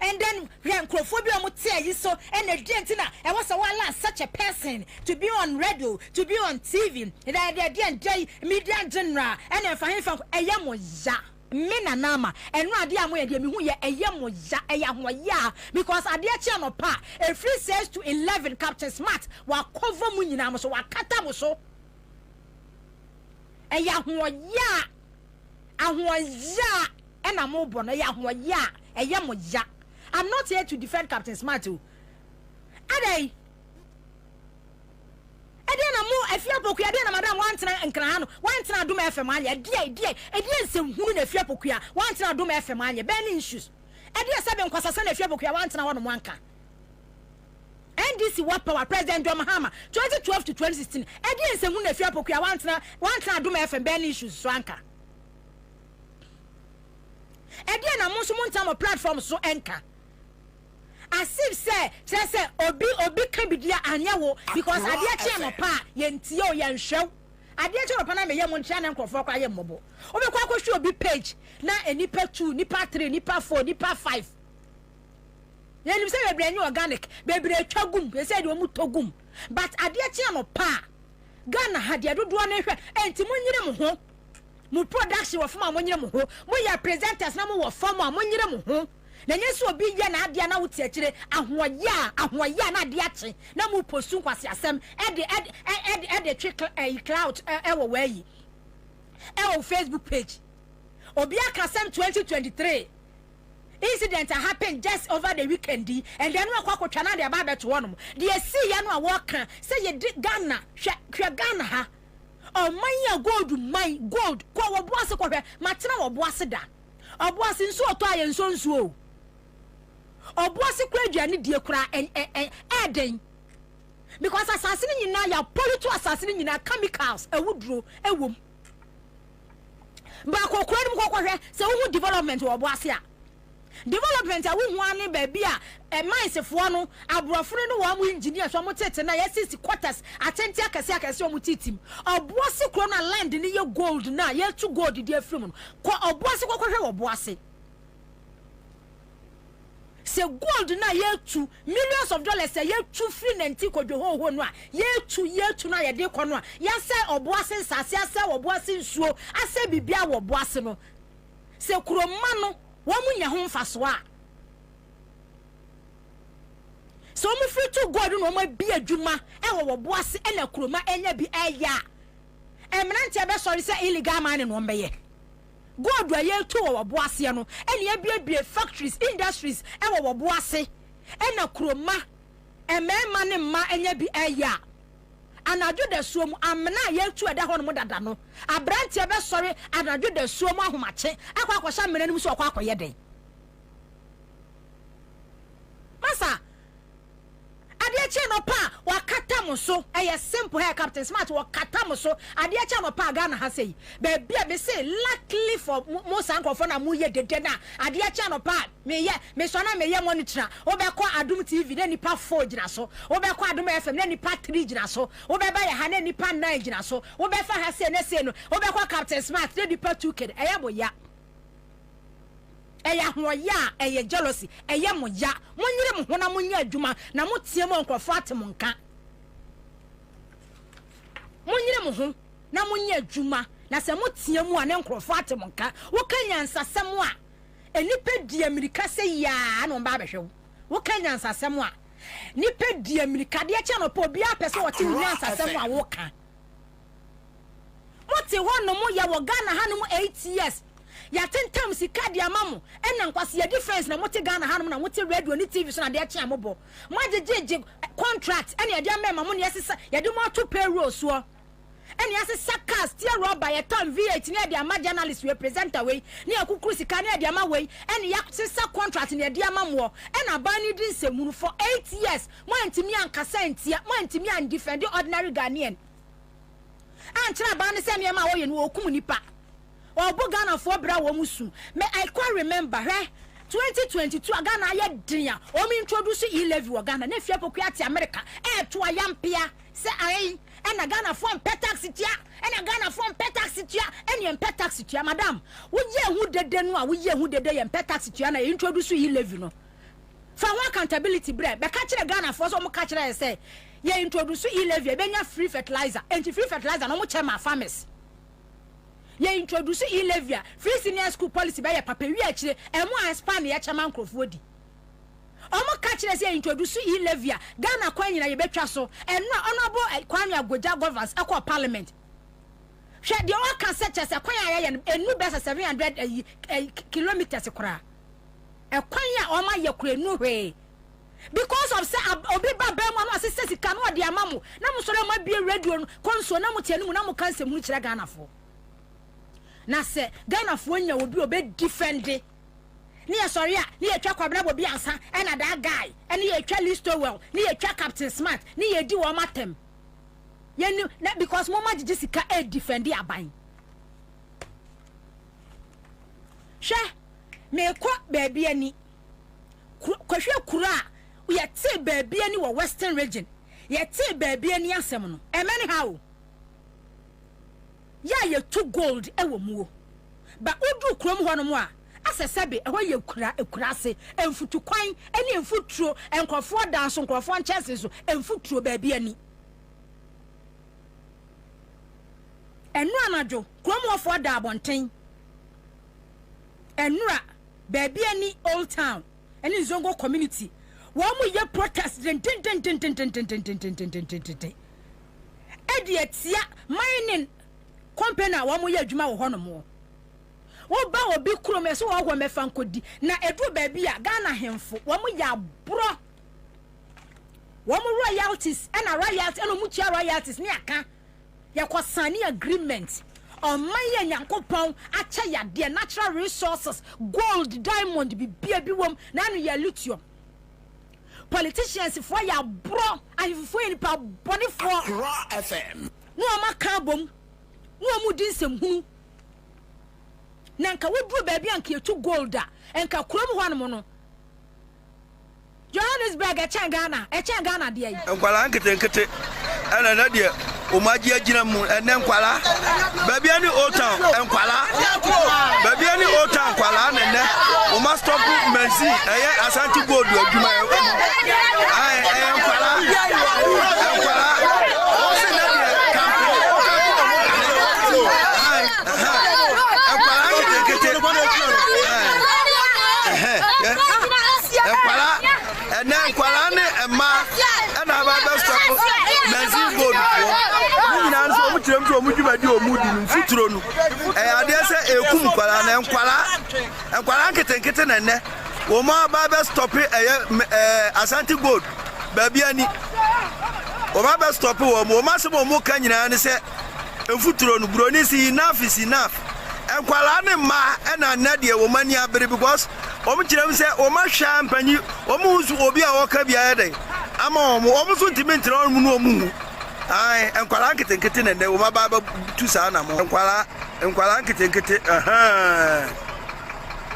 and then Nkrophobia mo tie yi so and the na e was a such a person to be on radio to be on TV the media general and if I fa eye mo ya me na nama enu ade a mo ye de me hu ye eye mo ya eye ho ya because ade a che no pa e free 6 to 11 Captain Smart wa cover mu nyina mo so wa kata mo so eye ho ya ena mo bo no eye ho ya eye mo ya. I'm not here to defend Captain Smart. Adey na mo afia pokua de na madam wantena nkran no wantena adom FM anya die nsem hunu na afia pokua wantena adom FM anya burning issues sebe nkwasasa na afia pokua wantena wono mwanka NDC what power President John Mahama 2012 to 2016 nsem hunu na afia pokua wantena adom FM burning issues so anka na mo so montam platform so enka asif say obi can be there anyawo because adia che no pa yentie o yenhwew adia che no pa na me yem ntia na nkrofo kwa yem mobo obi kwa kwhwe obi page na enipa 2 nipa 3 nipa 4 nipa 5 yenim say bebre anyi organic bebre twagum be say de omu togum but adia che no pa Ghana ha de dodo na hwe enti munyire mo ho mu production wo fama munyire mo ho mo ya presenters na mo wo fama munyire mo ho na nyeso obi ye na ade na wuti akire ahoya na ade ache na mu postu kwase asem ede trick cloud ewo wayi ewo Facebook page obi aka sem 2023 incident happened just over the weekend and then we kwakotwa na de aba to wonom de see ya no a woka say ye Ghana hwe Ghana ha o manya gold kwa wo boase kwa hwe matena wo boase da oboase nso oto aye nso o oboase kwa aduane die kura eden because assassin nyina ya polito assassin nyina chemicals ewudro ewom ba kokora nim kokwa se wo development wo boase a development a wo hu ane ba bia maisefo no aborofo no wo mu engineer so mo tete na yesisi quarters atenti akase o mu titim oboase kro na land ni ye gold na ye tu gold di afrim no ko oboase kokwa wo boase se gold na ye tu millions of dollars ye tu free nanti kodwo ho no a ye tu na ye de ko no a ya se oboase nsase ase oboase nsuo ase bibia wo boase no se kuroma no wo munya ho mfaso a so mu free to gold no ma bi adwuma wo boase na kuroma enya bi eya emrante be sorry se illegal man no mbeye God wa ye to wo boase no ene ye bie factories industries wo boase ena kroma emema ne ma enya bi eya anadwo da suom amna ye tu eda ho no dada no abrante be sori anadwo da suom ahomache akwa mena nim so akwa ye den masa adeche no pa wakata mo so eye simple hair Captain Smart wakata mo so adeche no pa Ghana ha sei be bia be say luckily for mo sankofo na mo ye dede na adeche no pa me so na me ye monitor wo be kwa Adum TV na nipa 4 gina so wo be kwa Adum FM na nipa 3 gina so wo be ba ye ha na nipa 9 gina so wo be fa ha sei na sei no wo be kwa Captain Smart na nipa 2 kid eye boya eya hoya eye jealousy eye moya monyire mo hona monya adwuma na motie mo nkrofo atem nka monyire mo ho na monya adwuma na se motie mu ane nkrofo atem nka wo kanya nsasem a enipa di America se ya na mba behwe wo kanya nsasem a nipa di America de eche no po bia pese wo te nya nsasem a wo ka mote ho no mo ya wo Ghana ha no 8 years ya tentam sika dia mamu ena nkwase ya difference na mote Ghana hanum na mote radio ni TV so na de acha mobo majejeje contract ena ya dia mema mo ne yesesa ya de mo to payroll so ena yesesa cast tia rubber ya ton V8 na dia ma journalist representer we ne akukuru sika na dia ma we ena ya sesa contract na dia mamu ena ban ni din semunu for 8 years mo antimi ankasa ntia mo antimi an defend ordinary Ghanaian antra ban se me ma wo ye no okum nipa obo Ghana for bra wo musu me I quite remember 2022 Ghana ye dia o mi introduce e-levy wo Ghana na fia pokua ti America to ayampia se ai ena Ghana for petax tia ena Ghana for petax tia ena petax tia madam wo ye hu dede no a wo ye hu dede ye petax tia na introduce e-levy no fa one accountability bre be ka kire Ghana for so mo ka kire say ye introduce e-levy be nya free fertilizer anti free fertilizer no mo chema farmers ye introduce e-levy free senior school policy by papa wi akire emu expand ye chairman Krofodi omo ka kire say introduce e-levy Ghana kwa nyina ye betwa so eno honorable Kwame Agoja governors akwa parliament hwe de o ka se chese kwa ya ye enu be 700 kilometers kura ekwan ya o ma ye kura nu hwe because of say obi ba be mo no say sika no de amamu na mo so ma bie radio no konso na mo tie no na mo kan se mu kire Ghana fo na se Ghana fo nya obi obe defend ni ya sorry a ni ya twa Kwabena Bobie Ansah and that guy and ni ya twa Listowell ni ya twa Captain Smart ni ya di wo matem ye ni because mo ma gigi sika e defend aban she me ko baby ani kwahwe kura ye te baby ani wo Western region ye te baby ani asem no e many how ya ye to gold e wo mu ba odu krom ho no mo a asesebe e ho ye ekura se emfutu kwan ene emfuturo enkofo danso nkofo nchese so emfuturo baby ani enu anajo krom ho fo da abonten enura baby ani Old Town eni Zongo community wo mu ye protest den edietia mining company wo mu ye adwuma wo hono mo wo ba obi krom so wo ho mefa nkodi na edu baby a Ghana hemfo wo mu ya bro wo mu royalties na royalties eno mu chia royalties ni aka ya kwasani agreement on my yankopon acha ya de natural resources gold diamond bibia bi wom na no ya lithium politicians for ya bro and for any pa boni for FM no amaka bom no amu din semhu nanka we bro baby anka etu gold a enka krom ho anmo no Johannesburg e Ghana de yi enkwala nkete ana na de o maji agina mu ene nkwala baby ani Old Town enkwala baby ani Old Town kwala na ne o ma stop menzi eye Asante gold adwuma ai enkwala o se na de kampo enkwala nkete enkwala ene nkwala ne ema na ba be stop menzi gold nyina nso omu tirem so omu dwuma di omu di mfuturo no ade se ekum kwala na enkwala nkete na ne wo ma ba be stop Asante gold baby ani wo ma be stop wo ma se mo ka nyina ne se mfuturo no broni si enough enkwala ne ma na na de wo mani abere because omu tirem se wo ma hwa mpanyi omu usu obi a wo ka bia den ama omu so ntimi omu no omu ai enkwala nkete na ne wo ma ba tu sa na mo enkwala nkete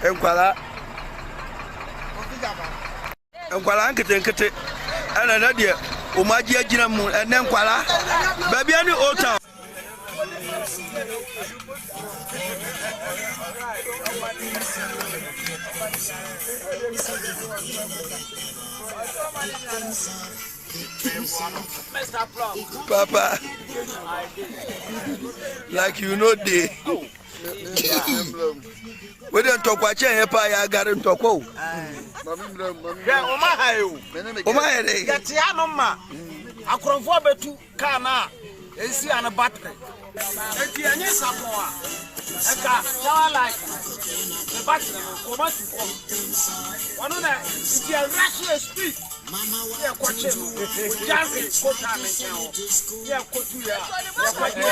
enkwala nkete ana na de o ma ji agina mu ene enkwala baby ani Old Town Papa, like you know they. We don't talk about chain. Pa ya garin toko. Yeah, Omahayo. Yati anoma. Akrofo betu kana. Esi ana battery. Eti anye samoa. Eka chawa like. The battery koma tu kom. Wanu na iti a rush speed. Yeah, kwache. Jazi kota menyo. Yeah, kotu ya. Yeah, kwache.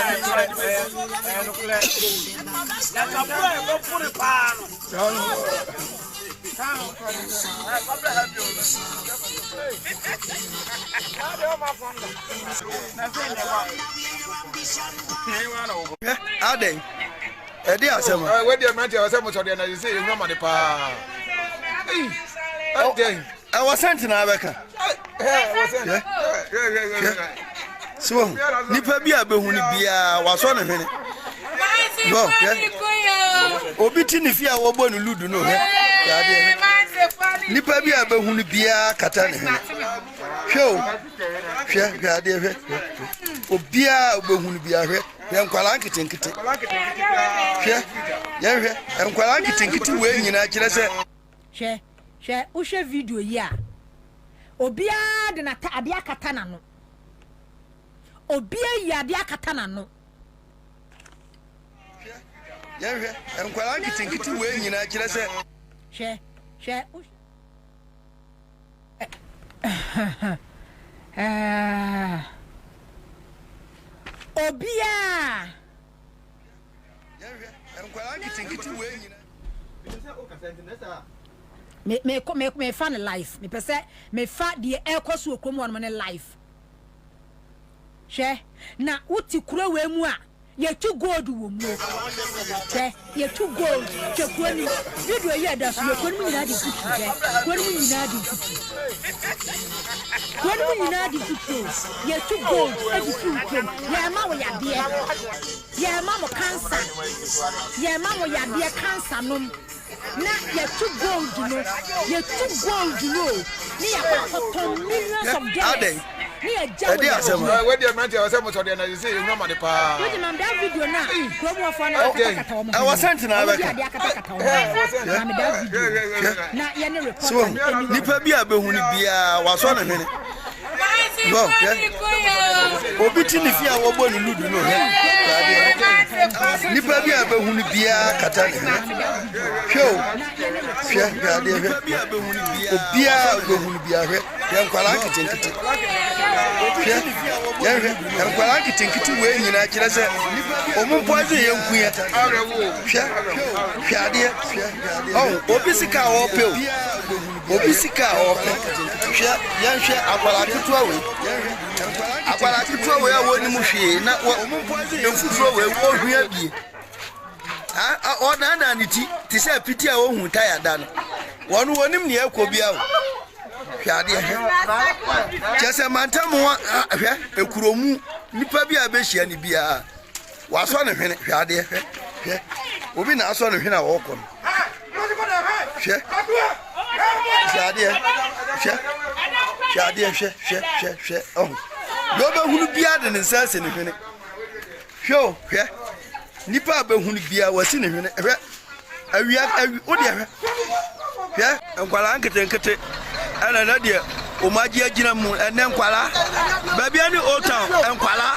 Nukule. Ya kapwe bopuri pano. Ade. Edi asema. We dey mate asema so dey na say you no money pa. Ade. I was sent na abeka. So, nipa bia behunu bia waso ne hwene. Go, obi ti ni fi a wo bo no ludu no he. Nipa bia behunu bia kata ne hwene. Hwe ade hwe. Obia behunu bia hwe. Enkwala nkete. Hwe. Ye hwe. Enkwala nkete we nyina kire se. Hwe uhwe video yi a obia de na ade akata na no obia yi ade akata na no hwe enkwala nkete we nyina kire se hwe Obia. Me fan life. Me pese me fa the air course wo krom one life. She na uti kura we mu a ye tu gold wo mu. She ye tu gold. Che kwani video ye da so kwani mu nyina di futu je. Kwani mu nyina di futu. Kwani mu nyina di futu. Ye tu gold e di futu. Ye ma wo ya de. Ye ma mo cancer. Ye ma wo ya de cancer nom. Na ye tu gold no. Ye tu gold no. Ni ya kwa millions of dollars. Edi asema we dey mante asema so dey na say you no money pa. We dey man that video na promo of na kata o mo. I was sent na be. Na ye ne report. So nipa bi abehu ni bia waso na hwene. Go, Obi ti ni fi a wo bo ni ludu no he. Nipa bi abehu ni bia kata ni. Hwe gade hwe. Obi abehu ni bia hwe. Yan kwala kitenkite. Yan kwala kitenkite we nyina kire se omo poison ye nkuya. Hwe ade. Oh, obi sika wo pe o. Obi sika wo pe. Yan hwe akwala ketua we. Akwala ketua we a woni mu hwe na emfufuro we wo hwia bi. O na ni ti se piti a wo hu taya da no. Wonu wonim ne ekobia o. Hwade he. Chese mantamu hwe ekuromu nipa bi a be hia ni bia. Waso ne hwene hwade he. Obi na aso ne hwene a wo ko no. Hwe. Hwade. Hwe. Oh. Do be hunu bia de ne sense ne hwene. Hwe. Nipa be hunu bia wasi ne hwene. Hwe. Awia odi hwe. Hwe. Enkwala nkete ana na de omaji agina mu ene nkwala. Baby ani old town enkwala.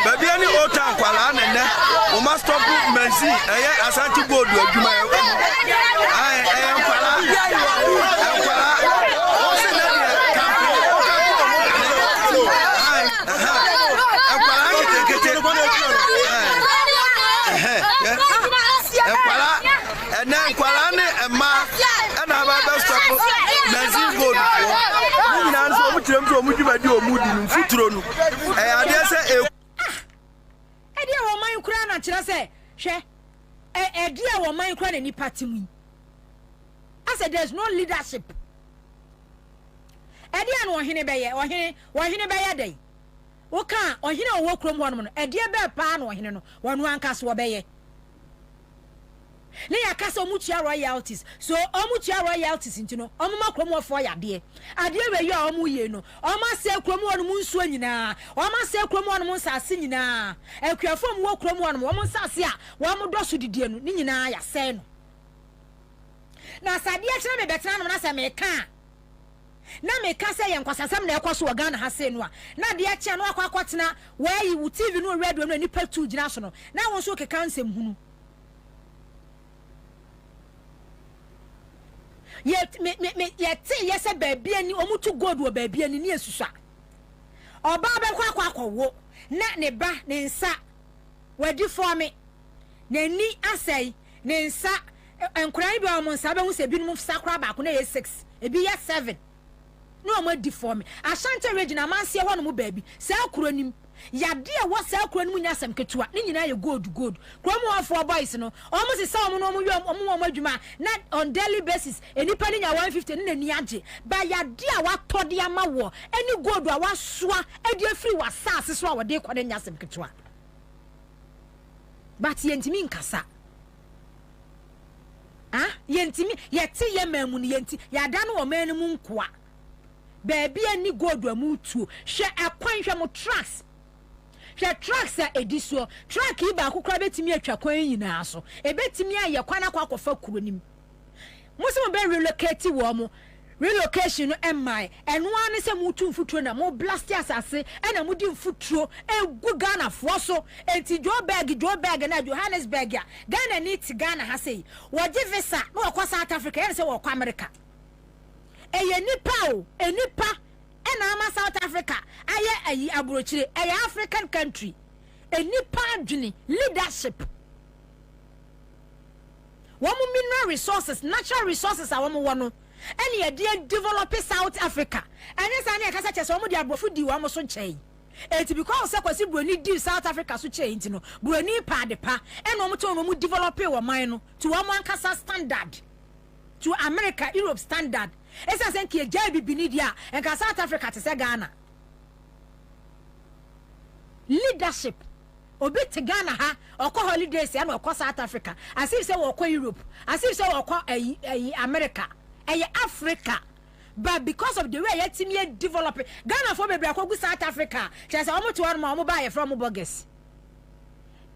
Baby ani old town kwala na ne. O ma stop Mercy eye Asante Gold adwuma e. Ai enkwala. Enkwala. O se na de campaign. Enkwala nkete. Enkwala ene nkwala ne ema na ba be stop Mercy Gold. Ni na nso mu tirem so mu dwuma di o mu di mfuturo no. Ade se Ede wo man kura na kire se hwe ede wo man kura na ni party mu. I said there's no leadership. Ede an ohene beye beye dey. Wo kan ohene wo krom ho no ede be pa na ohene no wonu anka so beye. Ne yakasa omutua royalties so omutua royalties ntino omuma kromo fo yade ade we ye omuye no oma se kromo wonu munsuo nyina oma se kromo wonu munsase nyina akuafo mu wo kromo wonu wo munsase a wo mu doso didie no ni nyina ya se no na sade a kire me betena no na se me ka na me ka se ye nkwasasam na ekoso wo Ghana ha se no a na de a kye no akwakotena wa yi wo TV no radio no nipa 2 gina so no na won so keka nsem hunu yet me yese baby ani omutu god wo baby ani ni esusa oba be kwa akwo na ne ba ne nsa wadi for me na ni asai ne nsa enkuran bi o mo nsa be hu se bi no sakra ba ko na ye 6 ebi ye 7 no mo di for me Ashanti regional man se ho no mo baby sa akronim yade a wasa akronim nyasem ketua ni nyina ye gold kromo afo boys no omo se sa omo no omo adwuma na on daily basis enipa ni nya 150 ni na ni age ba yade a watode ama wo eni gold a wasoa edi afiri wasa aseso a wode kwade nyasem ketua but yentimi nkasa yentimi yeti ye mamu ni yenti yada no o manu mu nkoa baby ani gold amu tuo hwe akwan hwe mo tracks hwe tracks a ediso track yi ba akokra betimi atwa kwan nyina so ebetimi aye kwan akwakofa kuronim muso be relocate wo mo relocation no emai eno ane se mutu mfuturo na mo blast asase ena mudi mfuturo egu Ghana fo so enti Joburg na Johannesburg ya Ghana ni ti Ghana ha sei wo gi visa no kwa South Africa ene se wo kwa America eye nipa o enipa ena ama South Africa aye abrochire African country enipa adwene leadership womu mineral resources natural resources a womu wono ene ye de develop South Africa ene sa na yakasa chese womu de abrofu di womu so nchei eti because se kwasi broni di South Africa so chei ntino broni pa de pa ene womu to womu develop wo man no to womu ankasa standard to America Europe standard esa senki e jai bibini dia enka South Africa te se Ghana leadership obi te Ghana ha okọ holidays ya na okọ South Africa asif se okọ Europe asif se okọ America Africa but because of the way yet me develop Ghana for bebre akọ South Africa just omo to one omo buy from bogus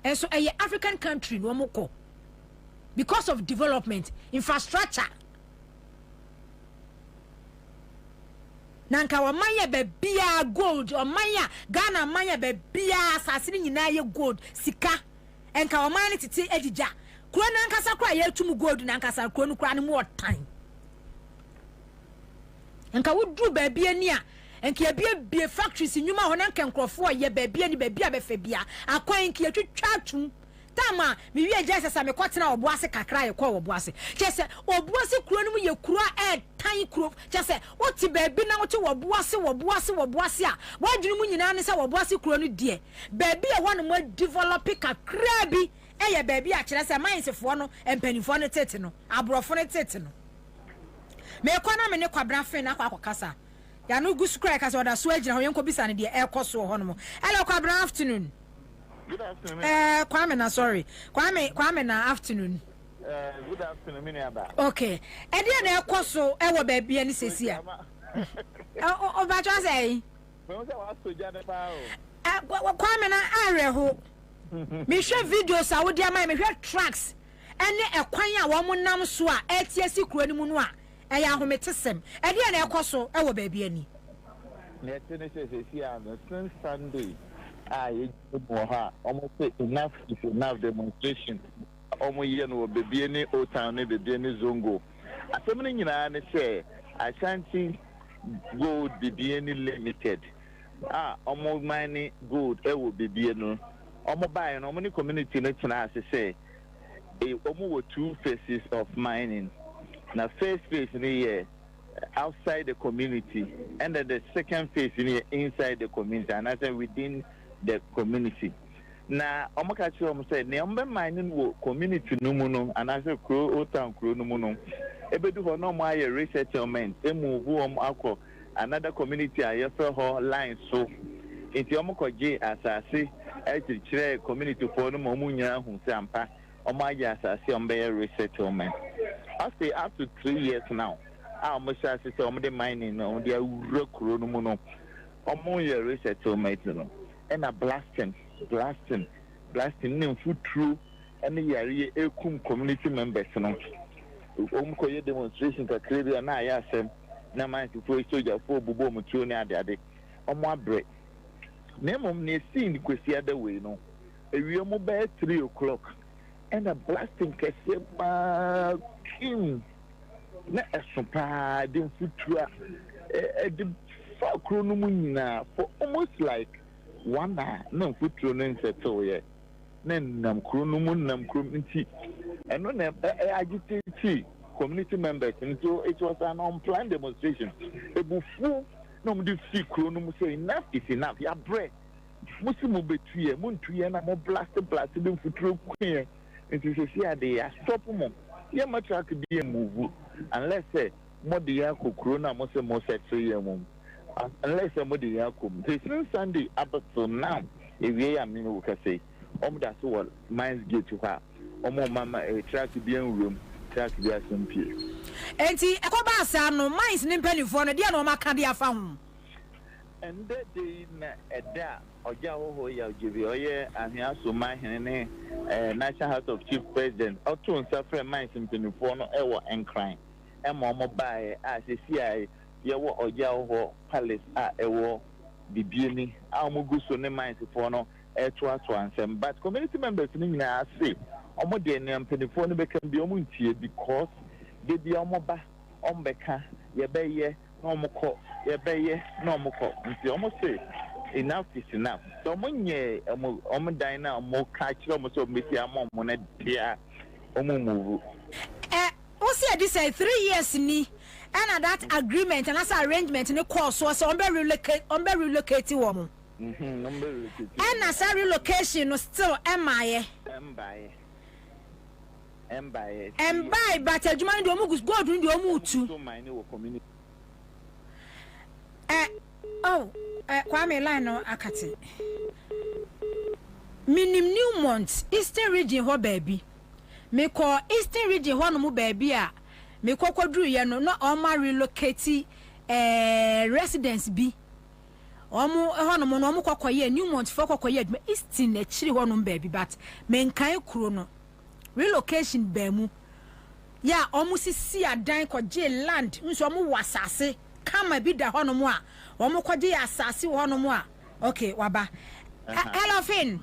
and so African country no omo ko because of development infrastructure nanka wamanya bebia gold wamanya Ghana manya bebia asasini nyina ye gold sika enka wamanya tete edija kuro nanka sakra ye tum gold nanka sakro no kura ne mo time enka wodru bebia ni a enka bie factories nyuma ho nanka nkrofo ye bebia ni bebia befa bia akwan enka twetwa tum tama mi wie jese sa me kwatena oboase kakra ye kwa oboase jese oboase kuro no mu ye kuro tan kuro jese oti baabi na wote oboase a wadwunu mu nyina ne sa oboase kuro no die baabi e wono mo develop kakra bi eye baabi a kire se mainsefo no empanifo no tete no abrofo no tete no me kwana me ne kwabra fe na kwa kasa ya no gusu kra kasa oda so agyina ho yenko bisa ne de ekoso ho no mo hello kwabra afternoon. Good afternoon. Kwabena, sorry. Kwabena, afternoon. Good afternoon, Miniaba. Okay. Edi na ekoso ewo baabi ani sesi a. O ba twa say. When was I soja de pa o? Kwabena areho. Me hwe videos a wodi ama me hwe tracks. Ene ekwan a wo nam so a etiesi kuro ni mu no a eya ahometesem. Edi na ekoso ewo baabi ani. Ne tene sesi a no since Sunday. You almost say enough is enough demonstration. Almost you know, baby, any old town, baby, any zongo. As something in I say, Ashanti gold be any limited. Almost mining gold, will be no. Almost buying, almost community, let's say, almost two phases of mining. Now, first phase in the year outside the community, and then the second phase in the inside the community, and I say within the community. Na omakachi say ne ombe mining wo community no mu no anase kro otan kro no mu no ebedu ho no mo aye resettlement emuvu akọ another community ayefe ho line so enti omokoje asase ekire community for no mo nyina hu se ampa omo aye asase ombe resettlement after up to 3 years now omo say omo de mining no de awura kro no mu no omo ye resettlement no and a blasting food through any yari ekum community members no koye demonstration ka create na ya asem na man to soldier for bubo mutuo ne ade omo abre na mom ne scene kwesi ada we no ewie mo be 3 o'clock and a blasting kese ma kim na esopa dem food through the fakro no mu nyina for almost like 1 hour no futuro no nsettle ye na nam kro no mu nam kro nti eno na agitated community members so it was an unplanned demonstration ebufu no mu di fi kro no mu say enough is enough ya bre musimu betuye muntuye na mo blast dem futuro kwen nti se sia de ya stop mo ye ma track bi move unless say mo de ya kokro na mo say mo set so ye mo unless somebody here come. Since Sunday up to now, if we are mean we say, that's what mines get to her. Mama track to be in room, track to be a simple. Enti ekobasa no mines nimpelifo no dia no maka dia fa hu. And that day na eda oja ho ya give oye ahia so man ne National House of Chief President oto nsafre mines nimpelifo no e wo enkran. E mo buy as CI yewo oja ho palace ewo bibieni amuguso ne mines for no to ansem but community members ni nyina say omo de ne ampenifo no be kan bi omo ntie because they be omo ba ombeka yebeye no moko yebeye no moko nti omo say enough is enough so monye omo dan na mo ka kire omo so mesi am mo na dia omo move who said this 3 years ni and that agreement and that arrangement in the course so on be relocate woman and as a relocation no still emaye embaye but adwuma ndi omu go do ndi omu tu Kwame line no akate minim Newmont Eastern region ho baby me call Eastern region ho no mu baby a me kokwaduru ye no oma relocate residence bi omu ho no mo no omu kokoye Newmont fo kokoye adwuma Eastern na chiri ho no baby but me nkan kuro no relocation bemu ya omu sisi adan koje land nso omu wasase kama bi da ho no mu a omu koje asase ho no mu a okay waba hello Finn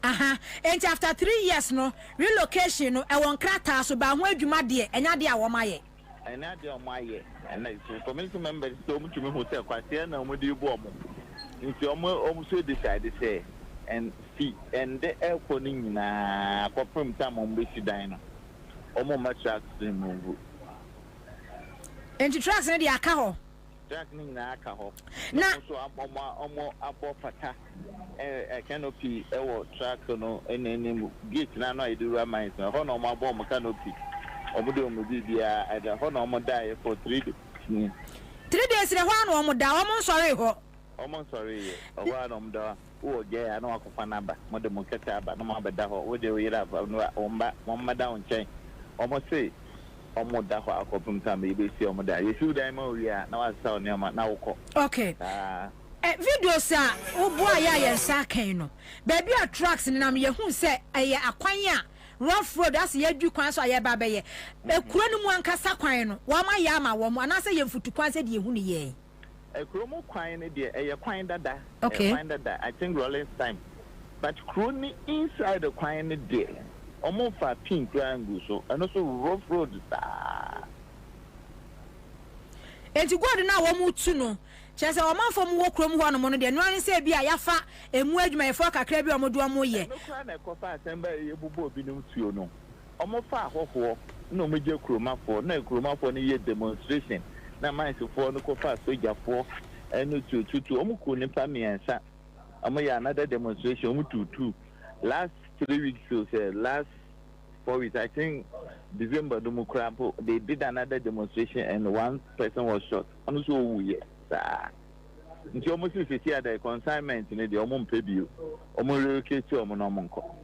and after 3 years no relocation no e won krata so ba ho adwuma de enya de a wo maye enya de o maye and so community members so mu tumi ho say kwase na mu de bu omo nti omo so decide say and see and the airco ni nyina kopem tam omo be sidan no omo matrak move and tracks na de aka ho track ni nyina aka ho na so omo abo fata canopy ewo track no enenemu gate na no idura mines ho no mo abo mo canopy obodo mo bibia ada ho no mo die for 3 days 3 days re ho no mo da omo sorry ho omo sorry ho no mo da wo je ya no akofa naba mo de mo keta aba no mo abeda ho wo de wo yira no omba mo mada on chen omo say omo da ho akopum tam e be si omo da yesu dan ma oria na wa sa oni ma na woko okay videos a oboa ya yensa kan no baby a tracks ni nam ye hu se eye akwan a rough road as ye du kwan so aye ba be ye ekuro ni mu ankasa kwan no wa ma ya ma wo mu anase ye mfutu kwan se de hu ni ye ekuro mu kwan ni de eye kwan dada kwan dada I think rolling time but kuro ni inside the kwan ni de omo fa pink triangle so and also rough road ta enti god na wo mu tu no chese o manfo mu wo krom ho no mo no de no an se bia yafa emu adwuma yefo kakra bia omodo omo ye no kwa na ko fa asemba ye bubo obi no tuo no omo fa ahoho na omo je kromafo na kromafo ni ye demonstration na mansefo no ko fa sojafo enu tutu omo ko nipa miensa omo ya another demonstration omo tutu last 3 weeks so last 4 weeks I think December they did another demonstration and one person was shot and so we nti omo si the consignment ni de omo mpebio omo relocate omo no monko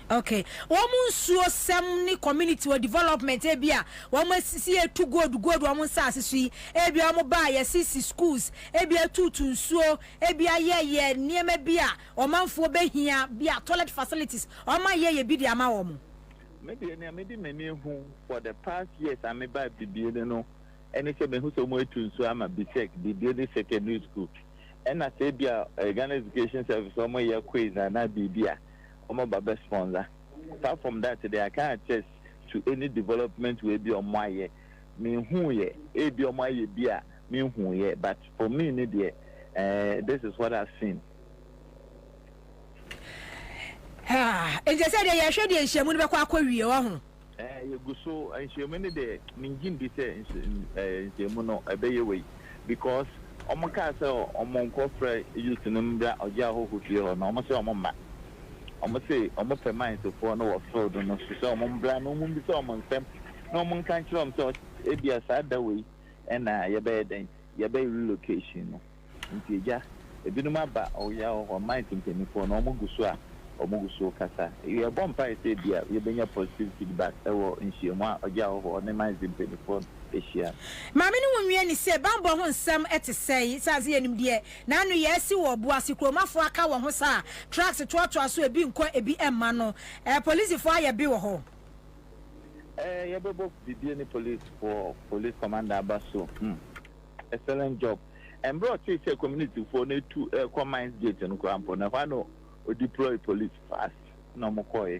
okay omo nsuo sem ni community development e bia omo si etu good omo nsa asisi e bia omo ba ye sisi schools e bia tutu nsuo e bia ye niema bia omanfo behia bia toilet facilities omo ye bi di ama omo maybe many who for the past years I may buy the no and it's a who so much to so I'm a BTEC the secondary school and I say be a Ghana education service almost year quiz and not be almost a best sponsor apart from that today I can't attest to any development will be on my year me who ye a be on my year beer me who ye but for me this is what I've seen. And just said ya should ye shemu be kwa wie wo ho you go so shemu ne de mingin bi say shemu no ebeye we because omo ka say omo nko fra youth no mbra oja ho ho fie ho na omo say omo ma omo say omo pe mind so for no wo field no so omo mbra no omo bi say omo nsem no omo kan kire omo say ebia sa da we na ye be den ye be relocation no nti ja ebinum aba oya ho mind mpemifo no omo gu so a omuguso kasa you bomb pa say dia you benya positive feedback ewo nhyiemu oja ho ne mind impedifo ehia maame ni wonwie ni se bambo ho nsam etesei saze yenim de na anu ye si wo bo asikromafo aka wo ho sa tracks to so ebi nko ebi emma no police fo aye bi wo ho ye bebo bibie ni police commander abaso excellent job and bro say community for ne two command gate no kwampo na fa no or deploy police fast no more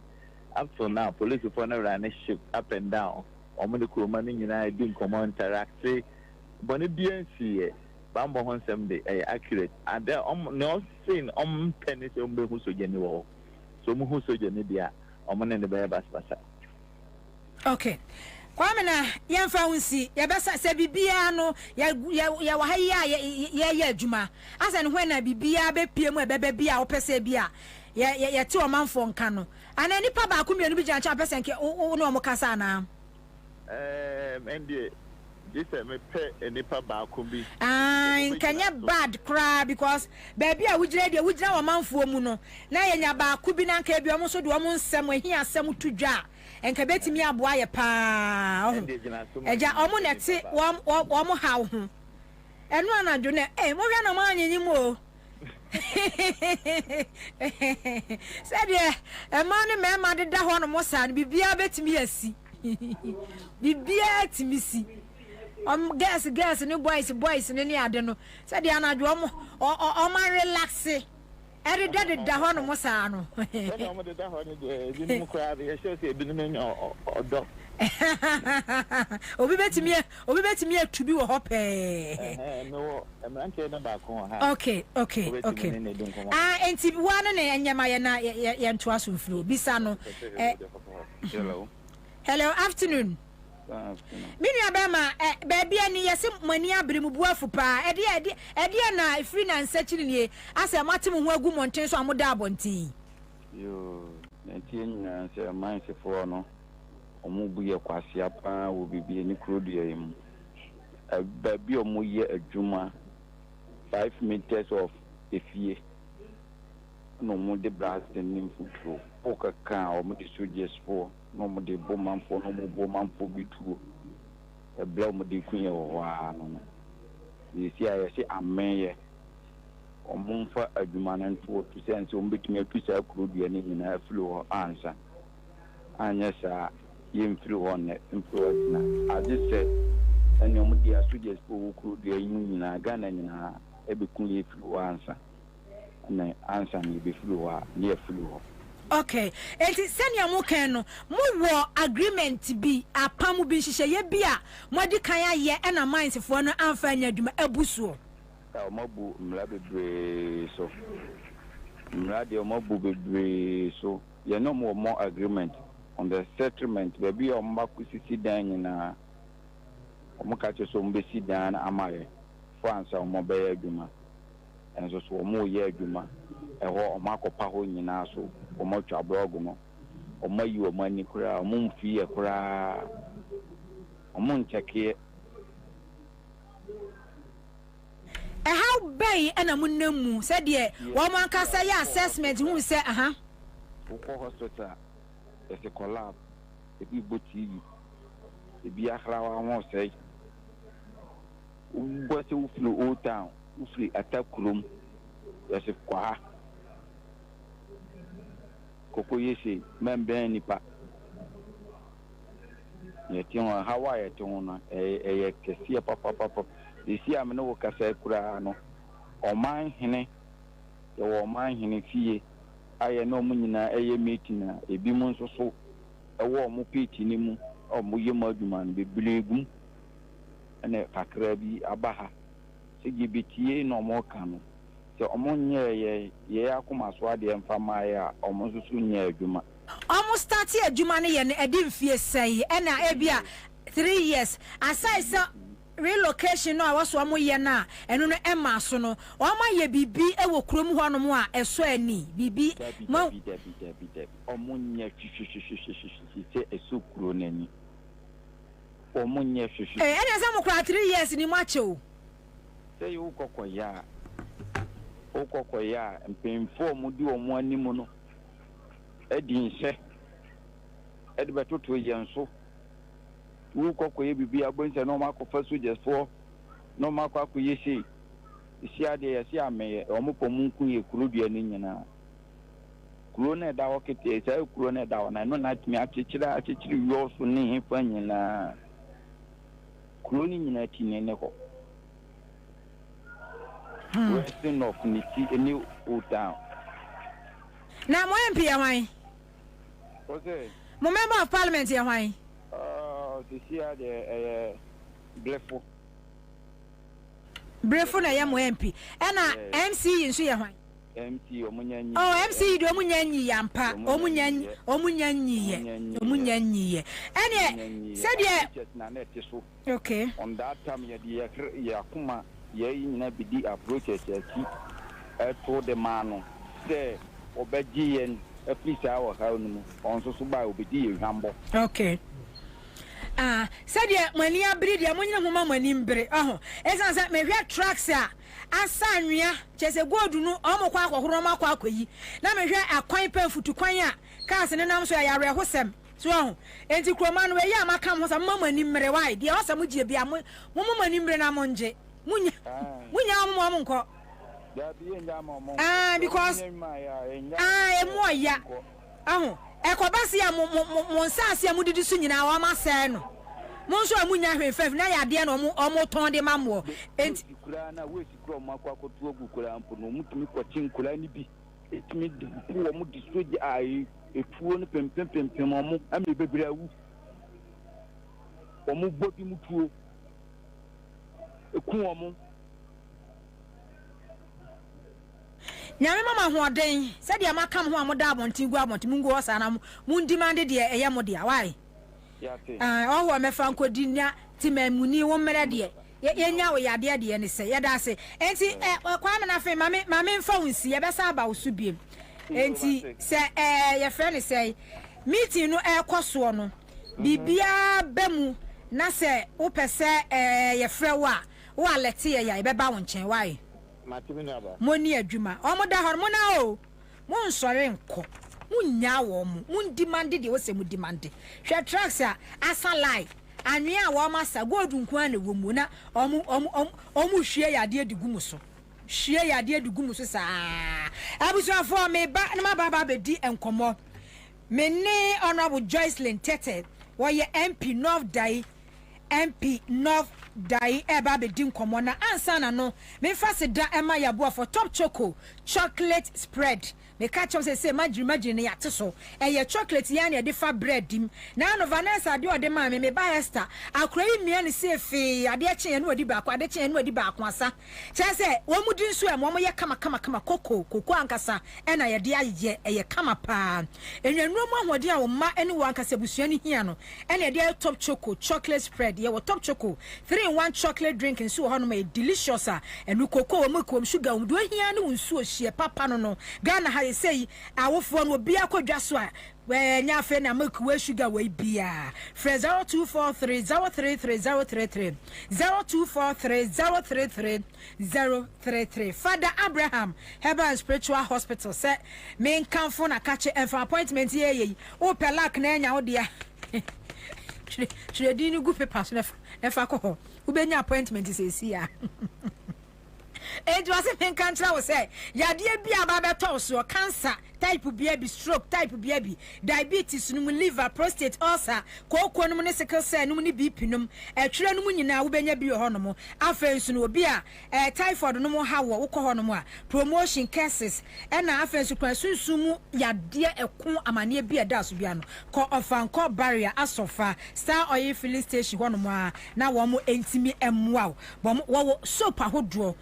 up to now police for no run ship up and down omo de kuroma ni nyina di nkomo interact bone biansi bambo honsem de accurate and there no sin penny se ombe hu soje ni wo so mu hu soje ni dia omo ne ne be basbasa. Okay. Kwabena yemfa unsi yebesa se bibia no ya wa ya adwuma asa ne hwe na bibia be pie mu ebebe bia wo pese bia ya ti o manfo nka no ana nipa ba akumienu bi jancha pese nke no mo kasa na and this me pe nipa ba akumbi kanya bad cry because baby a wujira wo manfo mu no na yenya ba akubi na nka bi o mo so de o mo nsem ahi asem tudwa enka betimi aboa ye pa eja omo neti wo mo hawo ho enu anadwo ne mo hwe na ma anyanyim o said man me ma de da ho no mo sa bibia betimi asi bibia timi si girls ni boys ni ade no said anadwo o ma relax eri da ho no mo sa no o de da ho ni de mu kra be show say ebinu me odo obi betimi atubi wo ho pe no emranke na ba ko ha okay enti wana na enyama ye na ye nto aso mfiro bisa no hello afternoon minu abema baby ani yesi mani abremu buafu pa ede na free na nsachiri nie asa matem ho agu monten so amoda abonti yo na tie nyina se mindse for no omo buye kwase apa wo bibie ni krodu yim baby omo ye adwuma 5 meters of efie no mo de brass den futuro poka kan omo de soldiers for no mo de bomam for no mo bomam for bitu ebla mo de kunye wa no yesi ayesi ameye omo mfa adwuma na nto to sense omo betumi atusa krodu ni nyina aflo Ansah anya sa yemfiri one influence na adise ene omo de soldiers for krodu nyina Ghana nyina ebekun yefiri Ansah na Ansah ni befiri wa ni efiri ho. Okay, enti senia mo kan no mo wo agreement bi apamu bi hihye ye bia mo di kan aye na mindfo no amfa nya dwuma abusuo mo bu mra bebre so mra de mo bu bebre so ye no mo agreement on the settlement baby o makusisi dan nyina o mo ka che so mbesi dan na amaye for Ansah mo be ya dwuma enso so mo ye adwuma eho o makopa ho nyina so o mo twa blog no o mayi o mani kura o mo mfi e kura o mo ncheke how bay na munnamu said de wo man ka say assessment hu say ko hospital is a collab e bi boti e bi akhrawa won say wo se wo flu o town wo flu atakurum yes kwa koko yesi membe nipa yeti won hawaii to na e kesi papa isi amene wo kasa kura no oman hene ye wo man hene fie aye no munyina eye meeting na ebi mu nso so ewo mo peti ni mu o mo ye maduma no bebilegum ene kakra bi abaha se gibitie no mo kanu se omonye ye akoma so ade mfama ya omo nso so nya adwuma omo start adwuma ne ye ne edi mfie sei ena ebia 3 years aside so relocation no awaso amo ye na eno no ema so no o ma ye bibi ewo krom ho no mo a eso ani bibi mo omonye hwehwehwehwehwe se eso kro nani omonye hwehwe ene se mo kra 3 years ni mo ache o se yo kokoya mpemfo mu di omo animu no edi nse edi betoto yenso wo kokoye bibi abonse no makofa soldiers for no makwa yesi isi ade yesi ameye omo pomunku ye kurudua ni nyina kuro na da okete sai kuro na da na no na timi achechira yo so ni hefa nyina kuro ni nyina tinene ko western of Niti a new old town. Now, my MP, am I? What's it? My member of parliament, am I? sisia de blefo na ya mo MP na MC nso ye hwan MC omunyanyi MC do omunyanyi yampa omunyanyi ye ene said na net so okay on that time ya kuma ye nyina bidi approaches aki to the man say obeji yen afisa wa ha no on so ba obedi ye hambo okay said ye mani abiri dia munyina homa mani mbre esan say me hwe tracks a asanwia chese godu no omokwa akohoro ma akwa akoyi na me hwe akwan pa futu kwan a cars ne nam so ya yare hosem so enti kroma no we ya maka mo sa mama ni mre wai dia osam gie bia mo mama ni mre na mo nje munya mo nko da bi enja mo because emo ya ekobasi ya mo nsase mu didi su nyina wa ma se no mo nso amunya hwefef na ya de na omo ton de mammo enti kura na we sikura mo akwa kotu ogu kura ampo no mutumi kwachin kura ni bi etimi de bu omo di soje ai etuo no pempem omo ame bebre awu omo bobi mutuo eku omo nyame mama hoden se dia makam ho amoda abontin gu abontin mungu osana mu demand de eye mo dia why oh mefa nkodi nya timamuni wo mere de yenya wo yade de ne se yeda se enti kwa na fe mame mfa wonsi ye besa aba wosu biem enti se ye frɛ ne se meeting no ekoso no bibia bemu na se wo pese ye frɛ wo alete ye ya beba wo nchen why moni adwuma omoda hor mo na o mo nsore nko munya wo mo demand de wo se mu demand hwe tracks a asalai anwea wo ma sa godu nko an wo mu na omu hwie yade adigumu so saa abuso for me ba na baba bedi enkomo me ne honorable Joycelyn Tete wo ye MP North Dai eba be din komo na Ansah na no me fase da ema yabo for top chocolate spread me catch up say magri ne yate so eye chocolate ya na de fa bread dim na no Vanessa de ode ma me ba Esther akrai mia ne se fe ade ache ne odi ba kwa ade che ne odi ba kwa sa che se wo mu din so e mo ye kama koko ankasa e na ye de aye eye kama pa enwanu mu ahode a wo ma ene wo ankasa busua ne hia no e na de top chocolate spread ye wo top choco 3-in-1 chocolate drink and so hono delicious enu cocoa mo kom sugar um do hia ne nsuo hie papa no Ghana ha say awofo no obi akodwa so a nya fe na milk we sugar we bia 0243033033 0243033033 Father Abraham Herbal Spiritual Hospital say me nkanfo na kache for appointment ye o pelak na nya wo dia chire dinu gu papers na efa ko ubenya appointment say ya it was a cancer was say yadia bia baba so cancer type baby stroke type baby diabetes no liver prostate ulcer koko no ne sickle cell no ne bp no etwere no nyina wo benya bi ho no mo afensu no obi a typhoid no mo hawo wo ko ho no mo a promotion cases na afensu kwa sunsu mu yade ekon amane bi eda so bia no ko ofanko barrier asofa Star Oil filling station ho no mo a na wo mo entimi emwa wo soap ahodro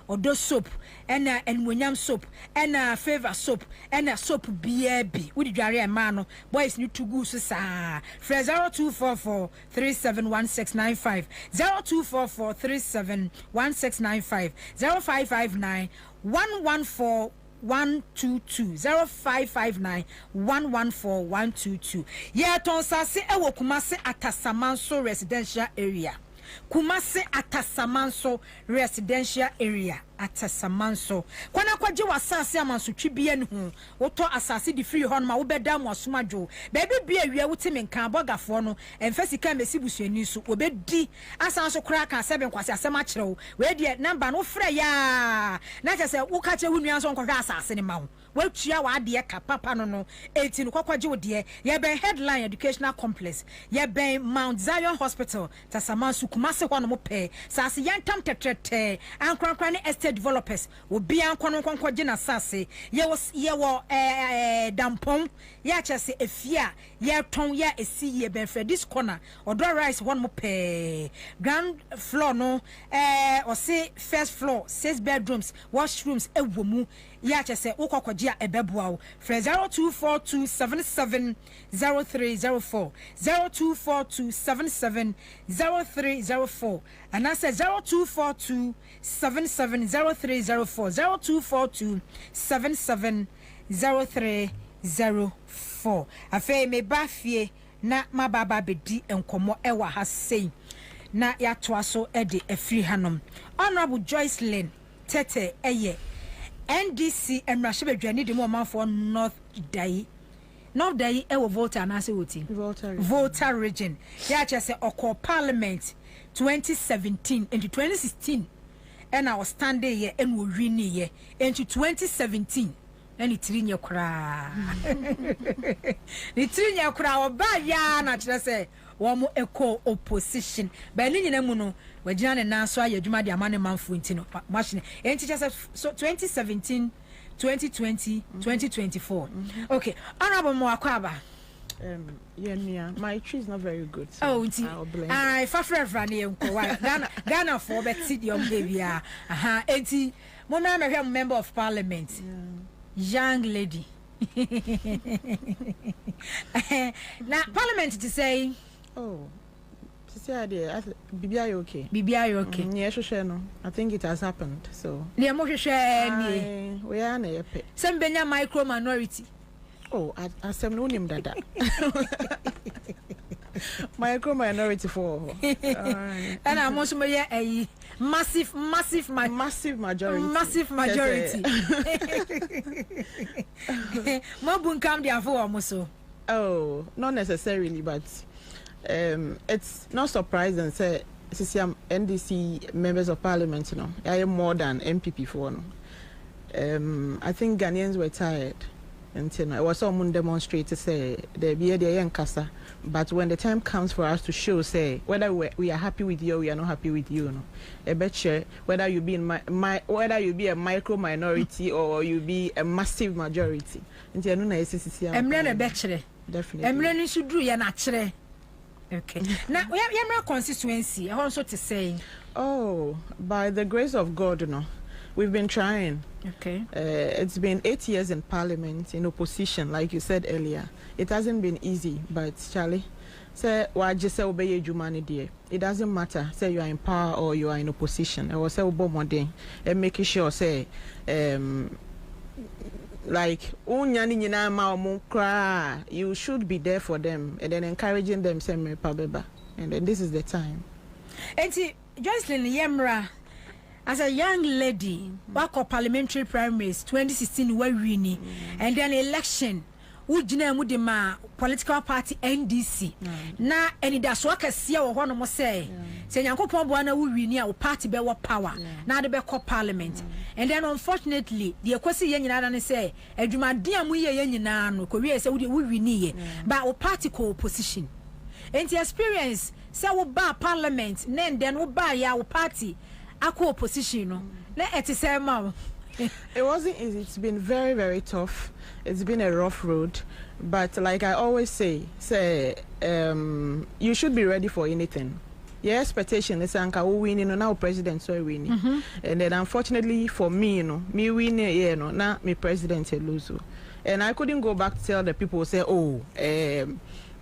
odo soap ena enwonyam soap ena favor soap ena soap biabi wudi dware e ma no boys ni tugu so saa 0244371695 0244371695 0559 114 122 0559 114 122 ye ton sase e wo Kumase Atasamanso residential area Kumase Atasamanso residential area Atasamanso kwana kwaje wasase amanso twibie ne ho woto asase di free hon ma wo beda mo asomadwo bebe bia wi awutime nkan bogafo no emfasika mesi busuani so obedi asanso kra ka sebe nkwase asem a kirewo we die number no frɛ ya na kyese wo ka che hunua so nkɔhwɛ asase ne ma wo watua wa de ka papa no eti no kwakwaje wo de ye ben headline educational complex ye ben Mount Zion Hospital Tasamanso Kumase hɔ no mo pɛ sase yantam tetrete ankrankra ne estate registered developers will be an konko jina sase ye wo dampon ya chese efia ye ton ya esi ye benfre this corner odo rise one mo pe ground floor no or say first floor 6 bedrooms washrooms ewomu ya chese ukokogye ebeboa fre 0242770304 0242770304 and I said 0242770304 0242770304 afei me bafie na mababa bedi enkomo ewa ha sei na ya toa so e de afiri hanom Honorable Joyce Lynn Tete eye NDC emrahye bedwani de mo manfo North Dai e wo voter na se woti voter region ya chese okọ parliament 2017 into 2016 and I was standing here and we win here into 2017 and it trinya kra ni trinya kra oba ya na chese wo mo eco opposition ba ni nyina mu no wagina ne nan so ayadwuma de amane manfo ntino machine enti chese so 2017 2020 2024 okay honorable Mwakwaba yeah, my tree is not very good. So oh, I Ghana for Betty young baby. Enti, Mona, I am member of parliament. Young lady. Now, parliament to say, oh, BBI okay. BBI okay. Yes, no. I think it has happened. So, we are some Benya micro minority. Oh, I said no name that. Micro minority for. And I'm also a massive majority. Massive majority. Mabun come there for almost. Oh, not necessarily, but it's not surprising. Say, NDC members of parliament, you know, I am more than MPP for. I think Ghanaians were tired. And it was someone demonstrate to say the young casa, but when the time comes for us to show, say whether we are happy with you or we are not happy with you, no, I bet you whether you be whether you be a micro minority or you be a massive majority. And you know, I'm not definitely. I'm learning to do ya naturally. Okay. Now we have your constituency. I also to say, oh, by the grace of God, you know. We've been trying. Okay. It's been 8 years in parliament in opposition, like you said earlier. It hasn't been easy, but Charlie, say why just say obey Jumani dear. It doesn't matter. Say you are in power or you are in opposition. I will say obey and making sure say like you should be there for them and then encouraging them say me pabeba. And then this is the time. Enti Jocelyn Yemra. As a young lady, back of parliamentary primaries 2016 were winning, and then election, we ma political party NDC. Na and it does work as see or one more say, say Yanko Pombuana will win our party be what power, now the back parliament. And then unfortunately, the Equasi Yan say, and you my dear we yan Korea say we win but our party co-opposition. And the experience say we buy parliament, then we buy our party. Opposition, it wasn't easy. It's been very, very tough. It's been a rough road, but like I always say, you should be ready for anything. Your expectation is Anka winning, now president so winning, and then unfortunately for me, me winning, now me president lose, and I couldn't go back to tell the people say, oh,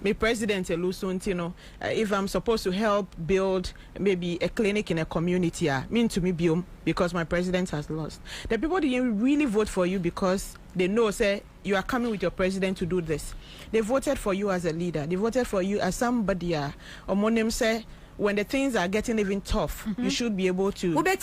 me president Lusuntino, if I'm supposed to help build maybe a clinic in a community, mean to me biome because my president has lost. The people didn't really vote for you because they know say you are coming with your president to do this. They voted for you as a leader. They voted for you as somebody or monim say when the things are getting even tough, you should be able to. Okay.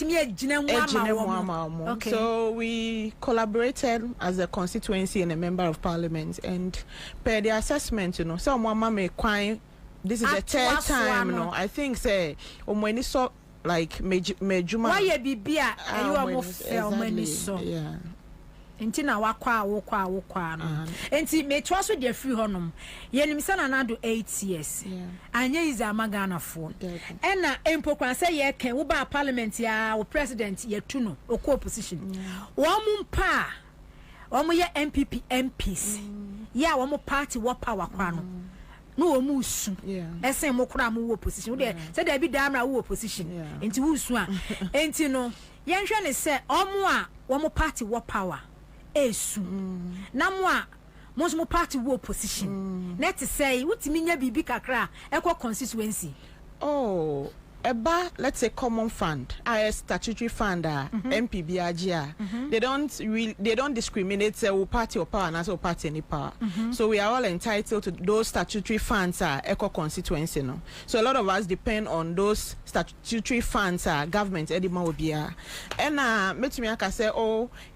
So we collaborated as a constituency and a member of parliament, and per the assessment, so mama may quite. This is the third time, I think say when it's so like Mejuma. Why you be and you are more yeah. enti na wakwa no enti me to so de free honom yenim se na do 8 years anya is amagana phone ena empokwan se ye kan wo ba parliament ya wo president ye tu no okọ opposition wo mumpa wo ye MPP MPs ya wo party wo power kwa no no wo musu esen mo kura mo wo position wo de se da bi damra wo position enti wo su a enti no yenhwe ne se omo a wo party wo power esu na mo a mo party wo position net say wutimi nya bibi kakra ekọ constituency let's say common fund, statutory fund, MPBRG, they don't discriminate party or power, not party any power. So we are all entitled to those statutory funds, eco constituency. No? So a lot of us depend on those statutory funds, government, and Metimiaka say,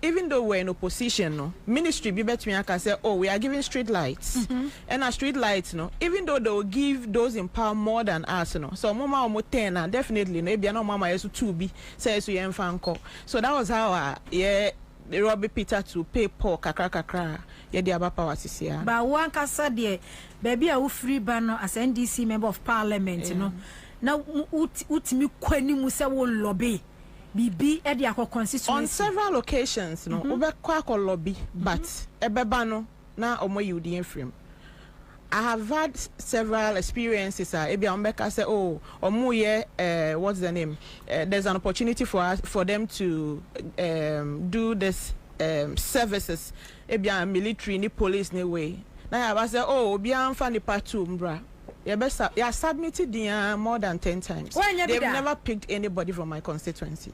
even though we're in opposition, no, ministry Betimiaka say, we are giving street lights, and our street lights, no, even though they will give those in power more than us, no. So Mama Omotena. Definitely maybe no mama used to be says we enfanko. So that was how Robbie Peter to pay Paul kakra ye the aba power sisia. But one kasa de baby a free banner as NDC member of parliament, you know. Now utimi kwani mu se wo lobby bibi e de akọ constituency on several occasions, no ube kwa lobby but ebeba no na omo yudi enfrem. I have had several experiences. Ebia say, what's the name? There's an opportunity for them to do this services. Ebia military, ni police, ni way. Now I say, Obia fan the part 2, mbra. You submitted more than 10 times. They've never picked anybody from my constituency.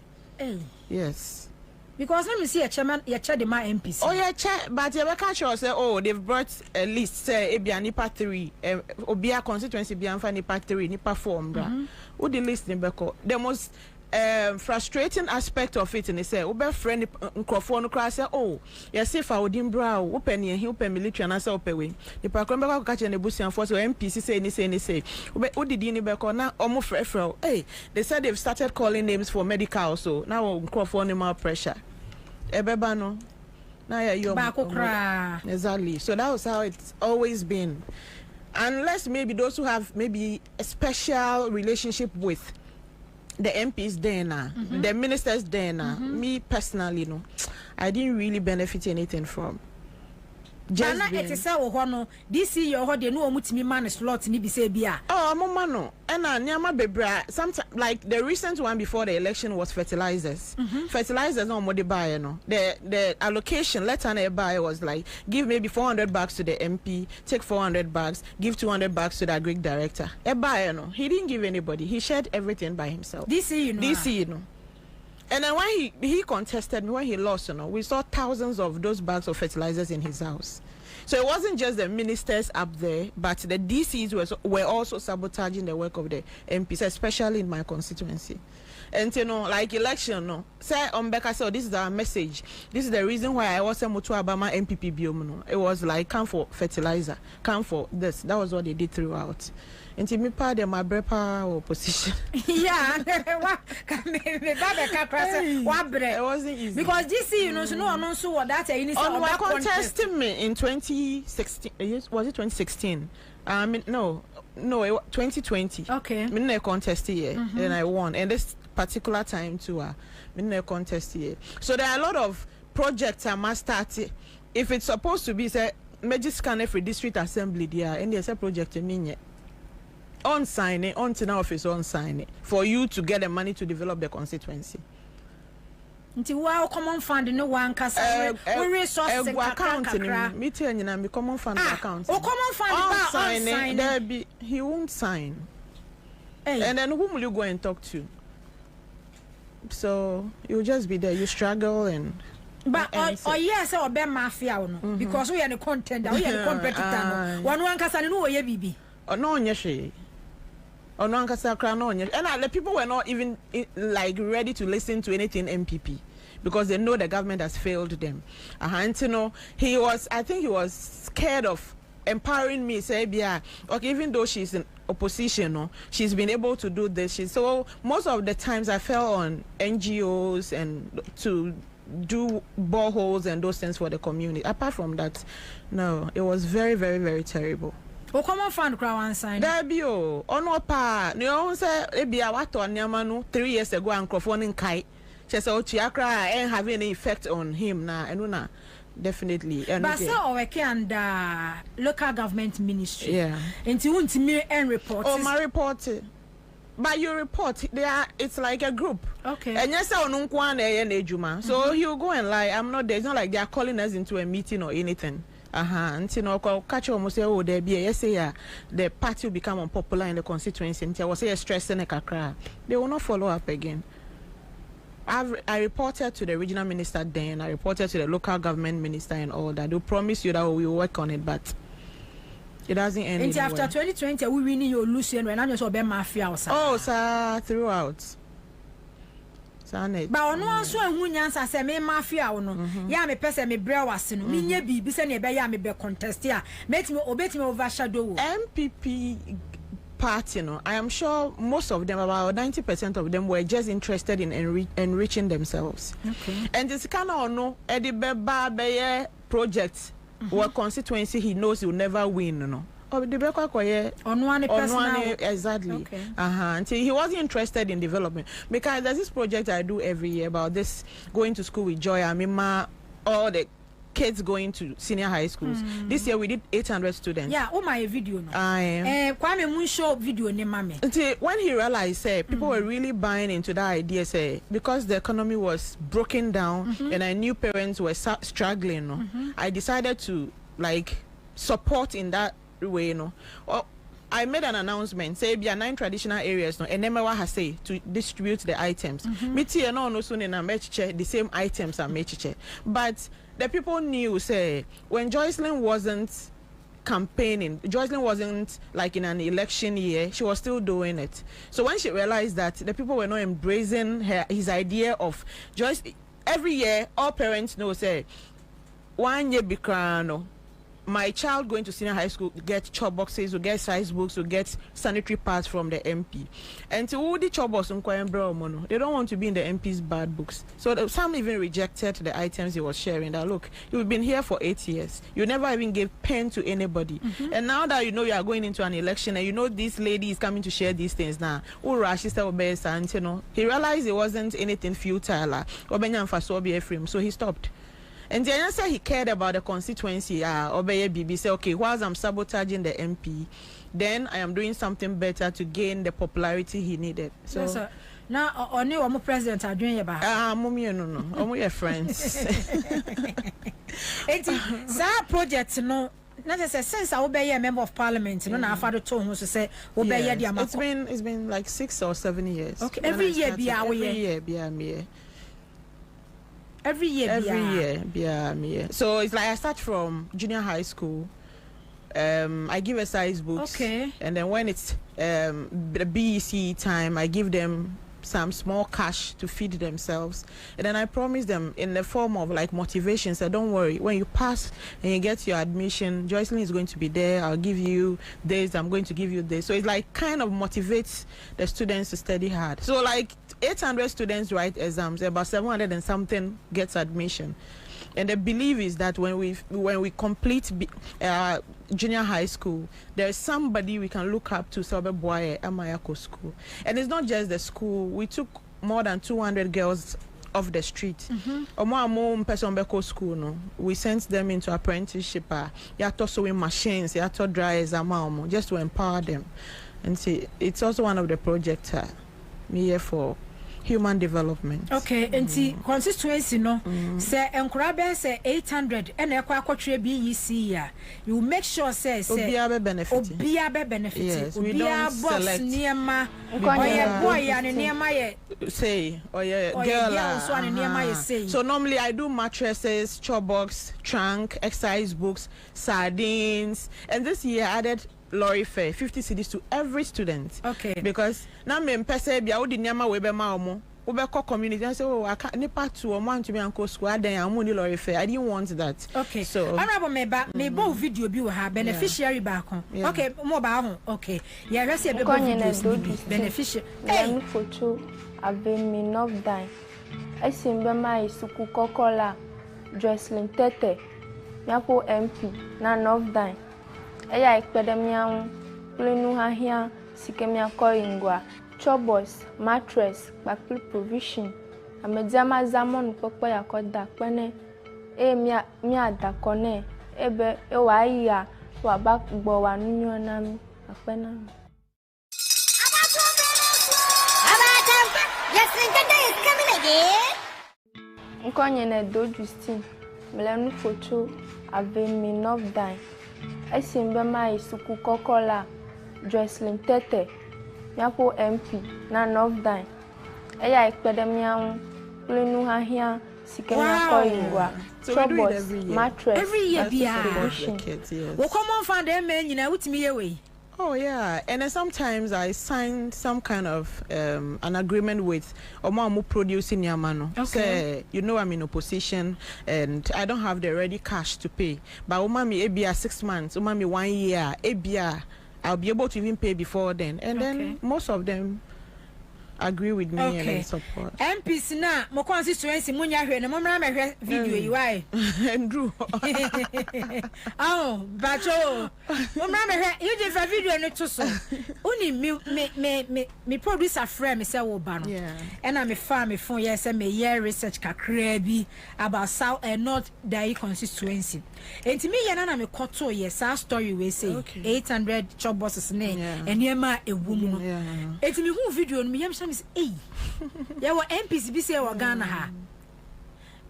Yes. Because let me see a chairman, you check the my MPC. But you catch us say, they've brought a list, say, Ebia Nipa 3, Obia constituency, Bianfa Nipa 3, Nipa 4, who the list Nibeko. The most frustrating aspect of it, and they say, Obe friend Nkrophone cry say, yes, if I would brow, open here, he open military, and I say, open. The Pakomba catch and the Bussian and force MPC say, who did Nibeko now, almost frefro. They said they've started calling names for medical, so now Nkrophone more pressure. Ebebano. Now you're exactly. So that was how it's always been. Unless maybe those who have maybe a special relationship with the MPs there now, the ministers there now. Me personally, no, I didn't really benefit anything from. Just it is so no. This year, how they know mutimi man slot ni bise bia. Mano, and nyama bebra. Sometimes, like the recent one before the election was fertilizers. Fertilizers no more they buy, no. The allocation letter buy was like give maybe $400 to the MP, take $400, give $200 to the agric director. Buy, no. He didn't give anybody. He shared everything by himself. This year, no. And then when he contested me, when he lost, we saw thousands of those bags of fertilizers in his house. So it wasn't just the ministers up there, but the DCs were also sabotaging the work of the MPs, especially in my constituency. And like election, no. Say Becca said, this is our message. This is the reason why I was a Mutu Abama MPP biome. It was like come for fertilizer, come for this. That was what they did throughout. And to me, part of my brepa opposition. Yeah, it wasn't easy because this no so what that contesting me in 2016. Was it 2016? No, 2020. Okay. I mean, I contested here, and I won. And this particular time too, I contest here. So there are a lot of projects I must start. If it's supposed to be say major scan every district assembly there, and there's a project in it. On sign it, on to now office on sign it for you to get the money to develop the constituency. Until wow, common fund no one can we resources account. Me tell you now, me common fund account. Oh, common fund on sign it. He won't sign. And then whom will you go and talk to? So you'll just be there. You struggle and. But yes, or be mafia because we are the contender, we are the competitor. One can know ye bibi. No, yes, or no, and the people were not even like ready to listen to anything MPP because they know the government has failed them. And I think he was scared of empowering me. Say, yeah, okay, even though she's in opposition, she's been able to do this. So most of the times I fell on NGOs and to do boreholes and those things for the community. Apart from that, no, it was very, very, very terrible. O common fund crowd sign. Debio, ono pa, no say ebi awato anyama 3 years ago and Crawford in Kai. She said Chiakra ain't having any effect on him na enuna. Definitely. But so working under local government ministry. Yeah. Into me and report. Oh, my report. But you report, it's like a group. Okay. And yes, so he'll go and lie. I'm not there. It's not like they are calling us into a meeting or anything. And you know, catch almost say, oh, there be yes, the party will become unpopular in the constituency. And I was say stress and a cry. They will not follow up again. I reported to the regional minister then. I reported to the local government minister and all that. They promise you that we will work on it, but it doesn't end. And after 2020, we winning your Lucian when I'm just a mafia. Oh, sir, throughout. But on one so who Ansah say me mafia no. Ya me person me bra wase no. Me nye bibi se na be ya me be contest ya. Make me obeti me overshadow. MPP party, I am sure most of them, about 90% of them, were just interested in enriching themselves. Okay. And this kind of no, Eddie Beba project or constituency he knows he will never win, Or the on one person exactly. Okay. Until he wasn't interested in development, because there's this project I do every year about this going to school with joy. I mean, all the kids going to senior high schools. This year we did 800 students. Yeah, my video no. I am. Kwame mun show video ne mame. Until when he realized, people were really buying into that idea, because the economy was broken down and I knew parents were struggling. I decided to support in that way, I made an announcement, say there are 9 traditional areas, and Nemewa has say to distribute the items. Miti no soon in a the same items are mechiche. But the people knew, when Joycelyn wasn't campaigning, Joycelyn wasn't like in an election year, she was still doing it. So when she realized that the people were not embracing his idea of Joyce, every year all parents know, 1 year bikrano. My child going to senior high school get chop boxes, will get size books, will get sanitary pads from the MP. And to all the chop boxes, they don't want to be in the MP's bad books. So some even rejected the items he was sharing. That look, you've been here for 8 years. You never even gave pen to anybody. And now that you are going into an election and this lady is coming to share these things now, he realized it wasn't anything futile. So he stopped. And the answer he cared about the constituency, Obeye Bibi said, okay, whilst I'm sabotaging the MP, then I am doing something better to gain the popularity he needed. So yes, sir. Now, only one president are doing about. Mommy, no, only friends. That project, no. Not just since I will be a member of parliament, I father told him to say, it's been like 6 or 7 years. Okay, every year, Every year. So it's like I start from junior high school. I give a size books. Okay. And then when it's the BEC time, I give them some small cash to feed themselves. And then I promise them in the form of motivation. So don't worry, when you pass and you get your admission, Joycelyn is going to be there. I'll give you this. I'm going to give you this. So it's kind of motivates the students to study hard. So 800 students write exams, about 700 and something gets admission. And the belief is that when we complete junior high school, there's somebody we can look up to. Boy, Amayako school, and it's not just the school. We took more than 200 girls off the street. School, we sent them into apprenticeship. Yato sewing machines, yato dryers, just to empower them. And see, it's also one of the projects me here for human development. Okay, and see constituency say encourage say 800 and ekwa BEC ya. You make sure say obiabe benefit. Yes, we don't select. Niema boy and niema ye say girl so normally I do mattresses, chop box, trunk, exercise books, sardines, and this year I added lorry fare 50 cedis to every student. Okay, because now me pese bia wo di nyama we be ma omo we be call community and say I can't nipa to o man to me uncle school then am money lorry fare. I didn't want that. Okay, so honorable me bo video bi we ha beneficiary back on. Okay, mo ba ho. Okay, yeah, we say be videos beneficiary hey photo I've been me not die Esimbema isuku kokola Jocelyn Tete miapo MP na North Dine eya ikpedemiawu plenu hahia sikemia koingwa chobos mattress bakpli provision amediama zamon popo yakoda pene mia dakone ebe ewaiya wa bakgbo wa nunyonami apena Nkonye na do Justin Melanu photo Avemi North Dine Esimbema isuku kokola Jocelyn Tete miapo MP na North Dine eya ikpedemiawu plenu hahia sikemia koingwa chobos mattress every year provision. We come on find them men nyina wutimi yewe. Oh yeah, and then sometimes I signed some kind of an agreement with Omo producing Yamano. Okay. Say, you know I'm in opposition and I don't have the ready cash to pay. But Omami Ebia 6 months, Omami 1 year, Ebia I'll be able to even pay before then. And then most of them agree with me and support. MPs na mo constituency munya hwe na mo mra me hwe video yi why Andrew oh bacho mo mra me hwe you dey for video no to so uni me producer friend me say wo ba no and I me farm me phone yes me year research kakra bi about south and north dai constituency enti me yana na me koto yes our story we say 800 chop bosses ne eniema ewu mu no enti me hu video no me yam hey, yeah, what MPs be say Ghana ha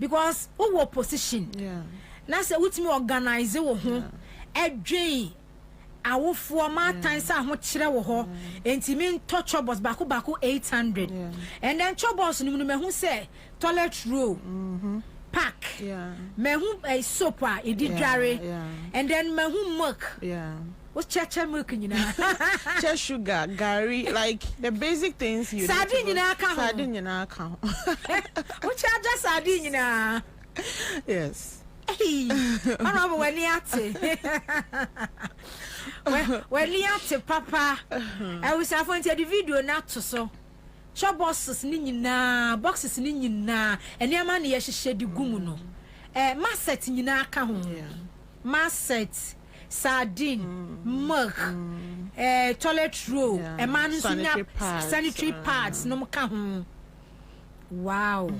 because who opposition? Now say what me organize wo ho edwen awofo ma tan sa ho kire wo ho enti me touch bus baku 800 and then chobos no me hu say toilet roll pack me hu a soap e di dware and then me hu milk what's chacha milk you know chacha sugar gari like the basic things you sardine in account what's chacha sardine you know yes hey honorable when you papa I was having the video not to so shop boxes ni nyina boxes ni nyina ene ama na ye hye di gumu no masset nyina aka ho masset sardine milk toilet roll man sanitary pads no ka ho wow.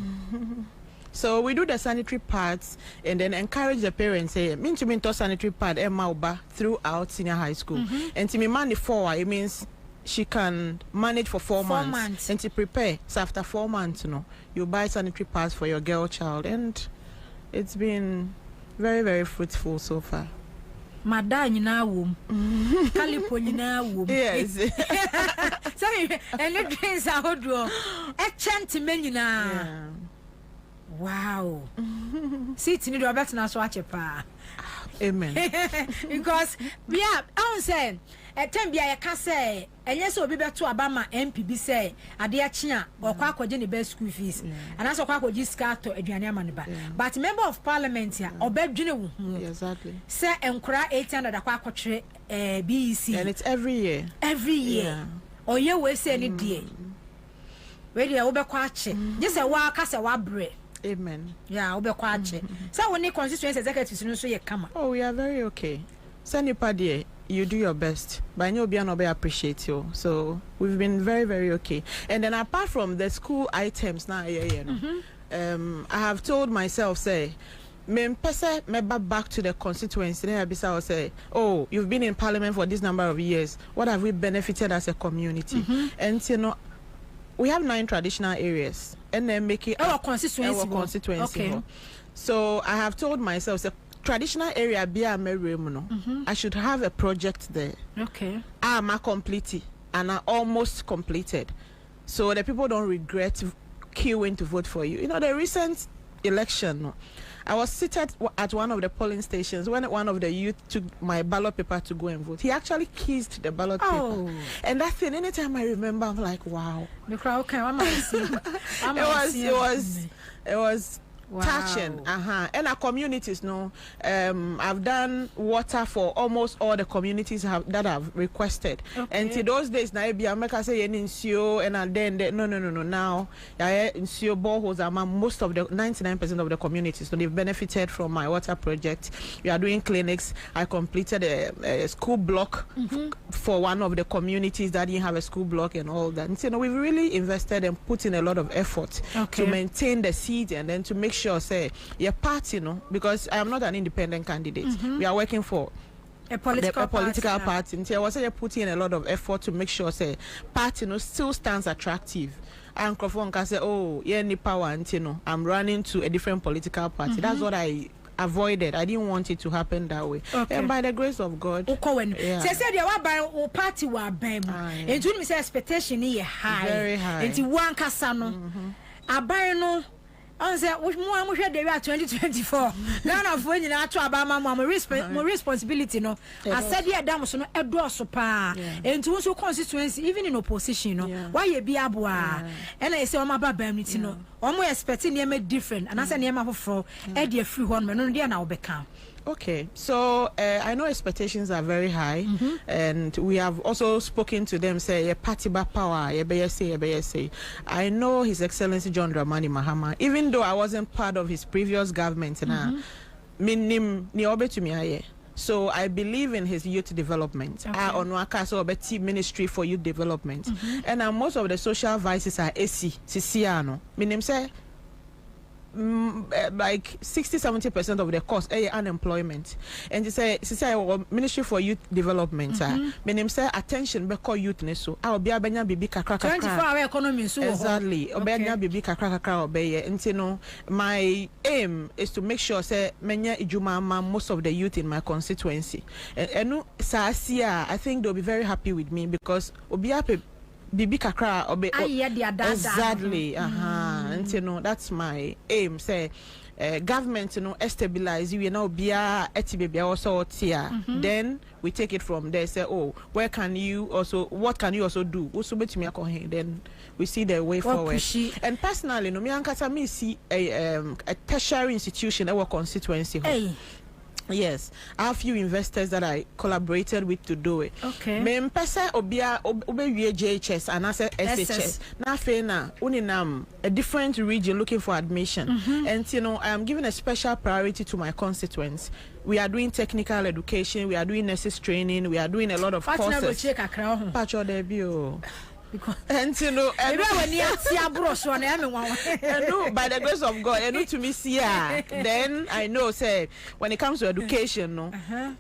So we do the sanitary pads and then encourage the parents say mean to sanitary pad Emma throughout senior high school and to me man 4 it means she can manage for 4 months and to prepare. So after 4 months, you know, you buy sanitary pads for your girl child, and it's been very, very fruitful so far. Madam, you know, Calipo, you know, yes. Sorry, and the drinks are hot. A chant menu now. Wow. See, to need to better now watch a pa. Amen. Because we are, I say. At time be I can say, and yes, will be back to Obama MPB say, a dear China or Quaco Jenny best school fees, and as a Quaco Giscato, Adriana Maniba. But member of parliament here, or Beb General, exactly. Say and cry 800 a Quaco tree, BEC. And it's every year. Every year. Or you will say any day. Ready, I'll be quache. Just a walk as a wabre. Amen. Yeah, I'll be quache. So when the constituency executives, so you come. Oh, we are very okay. Send your party. You do your best, but I know Bianobe appreciate you. So we've been very, very okay. And then apart from the school items now, I have told myself, say, me back to the constituency. Then I will say, oh, you've been in parliament for this number of years. What have we benefited as a community? And you know, we have 9 traditional areas, and then make it our constituency. Okay. So I have told myself, say, traditional area be a I should have a project there. Okay. I'm completed and I almost completed, so the people don't regret queuing to vote for you. You know, the recent election, I was seated at one of the polling stations when one of the youth took my ballot paper to go and vote. He actually kissed the ballot paper, and that thing. Anytime I remember, I'm like, wow. The crowd came. It was touching. And our communities, no. I've done water for almost all the communities that have requested. And to those days, now I make say in Sio and then no. Now in Sio boreholes are most of the 99% of the communities. So they've benefited from my water project. We are doing clinics. I completed a school block for one of the communities that didn't have a school block and all that. And so, we've really invested and put in a lot of effort to maintain the seed and then to make sure, say, your party, because I am not an independent candidate. We are working for a political party. And so I was putting in a lot of effort to make sure, say, party still stands attractive. And Crawford can say, oh, yeah, any power, and I'm running to a different political party. That's what I avoided. I didn't want it to happen that way. And by the grace of God, say said you are by party were bam. And you say expectation is high, very high. And you want Casano. I buy no. Answer which more I'm sure they are 2024. None of when you are to Obama, more responsibility. No, I said, yeah, damn, so no, a door so pa, and to also constituency, even in opposition. Why you be a boy? And I say, my baby, no, almost expecting near me different, and I said, near my for Eddie free one, man, and now become. Okay, so I know expectations are very high, and we have also spoken to them. Say, party back power, say. I know His Excellency John Dramani Mahama, even though I wasn't part of his previous government, so I believe in his youth development. On Wakaso Betty Ministry for Youth Development, and most of the social vices are AC, Siciano. Meaning say, like 60-70% of the cost unemployment, and they say Ministry for Youth Development meaning say attention be call youth so I'll be abenya bibi kakra 24-hour economy so exactly obenya bibi kakra obeye and my aim is to make sure say menya ijuma most of the youth in my constituency and I think they'll be very happy with me because obi happy bibi kakra obe exactly and that's my aim say government stabilize you know bia etibe also tia then we take it from there say what can you also do then we see the way forward and personally me ankasa me see a tertiary institution our constituency Yes, I have few investors that I collaborated with to do it. Okay. Me mpesa obia obe JHS and as SHS. Na fena uninam a different region looking for admission. And I am giving a special priority to my constituents. We are doing technical education, we are doing nurses training, we are doing a lot of courses. Pacho debut. And by the grace of God, and to me see then I know say when it comes to education,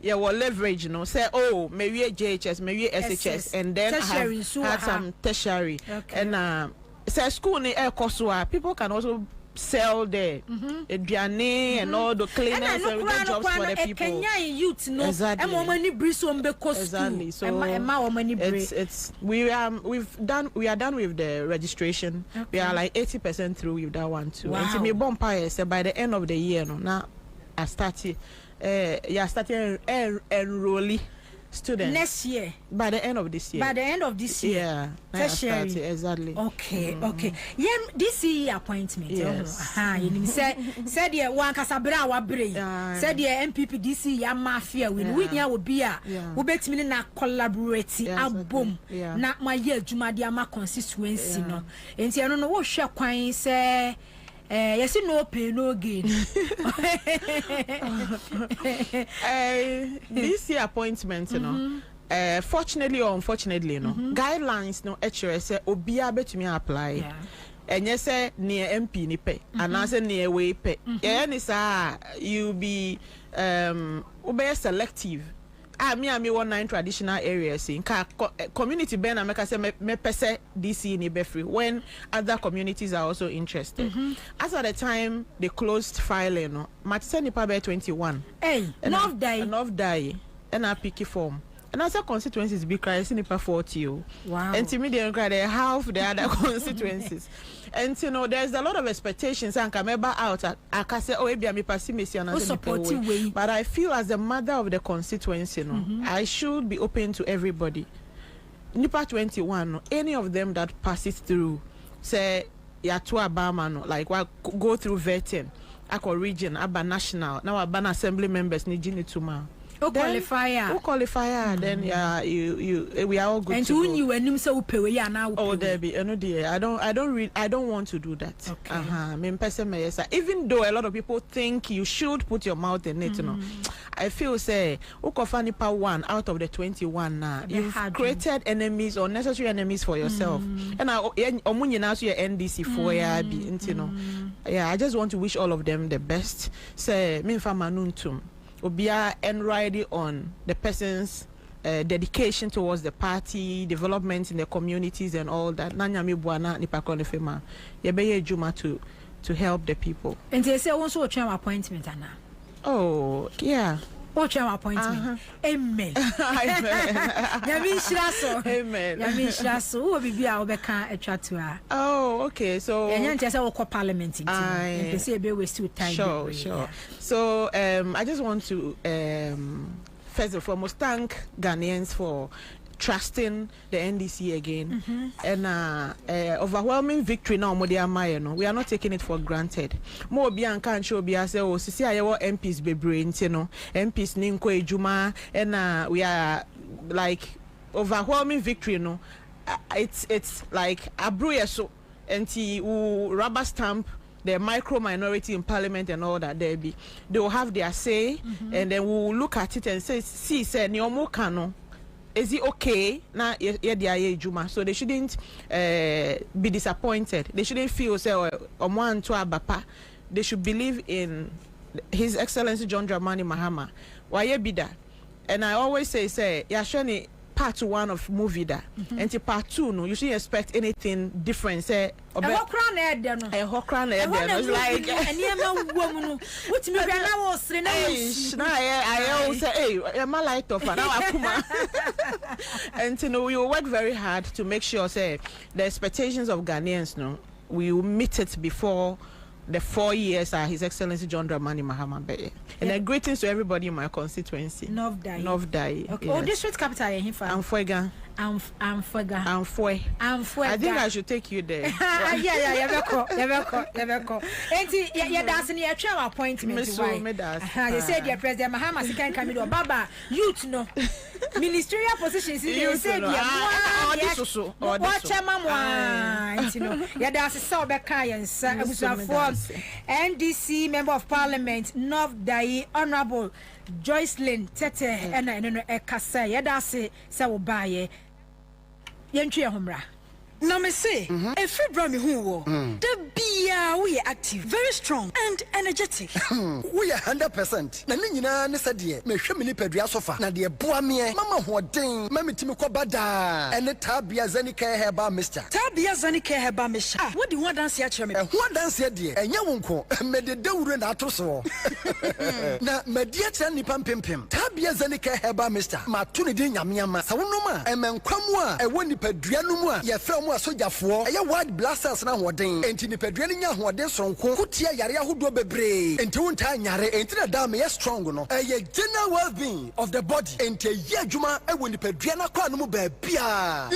you will leverage, say maybe a JHS, maybe SHS, and then I have had some tertiary and say school in air course people can also sell there and all the cleaners and the jobs for the people. Exactly. So we are done with the registration. We are like 80% through with that one too. And me bonfire say by the end of the year now I started enrolling students next year by the end of this year. Yeah, exactly. Okay. This year appointment. Yes. You said yeah one kasabra wa brain. Said yeah MPP this year mafia we here will be we bet me na collaborate album na my year juma dia ma constituency no. Enti no no wo hwe kwan say yes, no pay, no gain. This year appointment, fortunately or unfortunately, guidelines, HRS, Obia bet me apply. And yes, near MP ni pay, and I say near way pay. You be selective. Me 19 traditional areas in community ben make say me pese DC ni be free when other communities are also interested. As at the time they closed filing match send nipa be 21 enough die and I pick form and as a constituencies be cry nipa 40 wow and to me they cry half the other constituencies. And there's a lot of expectations and come out I can say but I feel as the mother of the constituency I should be open to everybody. Nipa 21 any of them that passes through say to Obama like go through vetting Ako region, aba national. Now aba assembly members ni jini tuma. Who qualifier? Then yeah, we are all good. And to go. You and him so pay now. Oh, there be I don't want to do that. Okay. Even though a lot of people think you should put your mouth in it, you know, I feel say Ukofanipa 1 out of the 21 now. You've created enemies or necessary enemies for yourself. And Omunye now your NDC for you know. Yeah, I just want to wish all of them the best. Say Minfa Manuntum. Obia and riding on the person's dedication towards the party, development in the communities and all that. Nanyami buana ni pakone fema. Yebeye juma to help the people. And they say also a term appointment, Anna. Oh, yeah. What term appointment? Amen. Yamin Shraso. Amen. Yamin Shraso. Who will be our Becca a chat to her? Oh, okay. So and then just our parliament. And they say we still time. Sure. So I just want to first and foremost thank Ghanaians for trusting the NDC again. And overwhelming victory now we are not taking it for granted. More bianca and show be say oh sisi ayewo MPs be brain no MPs ninko ejuma and we are like overwhelming victory no it's like abruye so anti rubber stamp the micro minority in parliament and all that they will have their say and then we'll look at it and say nyomo kano. Is it okay? So they shouldn't be disappointed. They shouldn't feel say they should believe in His Excellency John Dramani Mahama. Why bida? And I always say yashani part 1 of movie da. And part 2 no, you shouldn't expect anything different. Say a hokran it's like what me now was I always say hey am I light off now and you know we will work very hard to make sure say the expectations of Ghanaians no we will meet it before the 4 years are His Excellency John Dramani Mahama Beye. And greetings to everybody in my constituency. Novdai. Okay. Yes. Oh, district capital in Amfuega. Amfue. I think I should take you there. Yeah. Yeveko. Enti ya dance ni atwa appointment why. They said the President Mahama Sikan Kamido Baba youth no. Ministerial positions they said watch mama enti no. Ya dance so be kan yensa abusafo NDC Member of Parliament North Dai Honorable Joycelyn Tete ena ekasa ya dance se wo baye yentwe homra na me say every bra me hu the bia we are active, very strong and energetic. We are 100%. Na ni nyina ne sade me hwe me ni padua sofa na de boa me mama hoden mama timi ko bada ene tabia zanika heba mister tabia zanika heba mister what do you want dance ya chere me ho dance ya de enye wonko me de dawuro na atroso na media chere ni pampempem tabia zanika heba mister ma to ne de nyamyama sa wonoma emenkwamu a ewo ni padua no mu a ye fra mu asojafo eye wide blasters na hoden enti ni padua nya hoden sonko kutia yare ahodo bebre enti wonta nyare enti na da me strong no eye general well-being of the body enti ye adwuma ewo ni padua na kwa no mu ba bia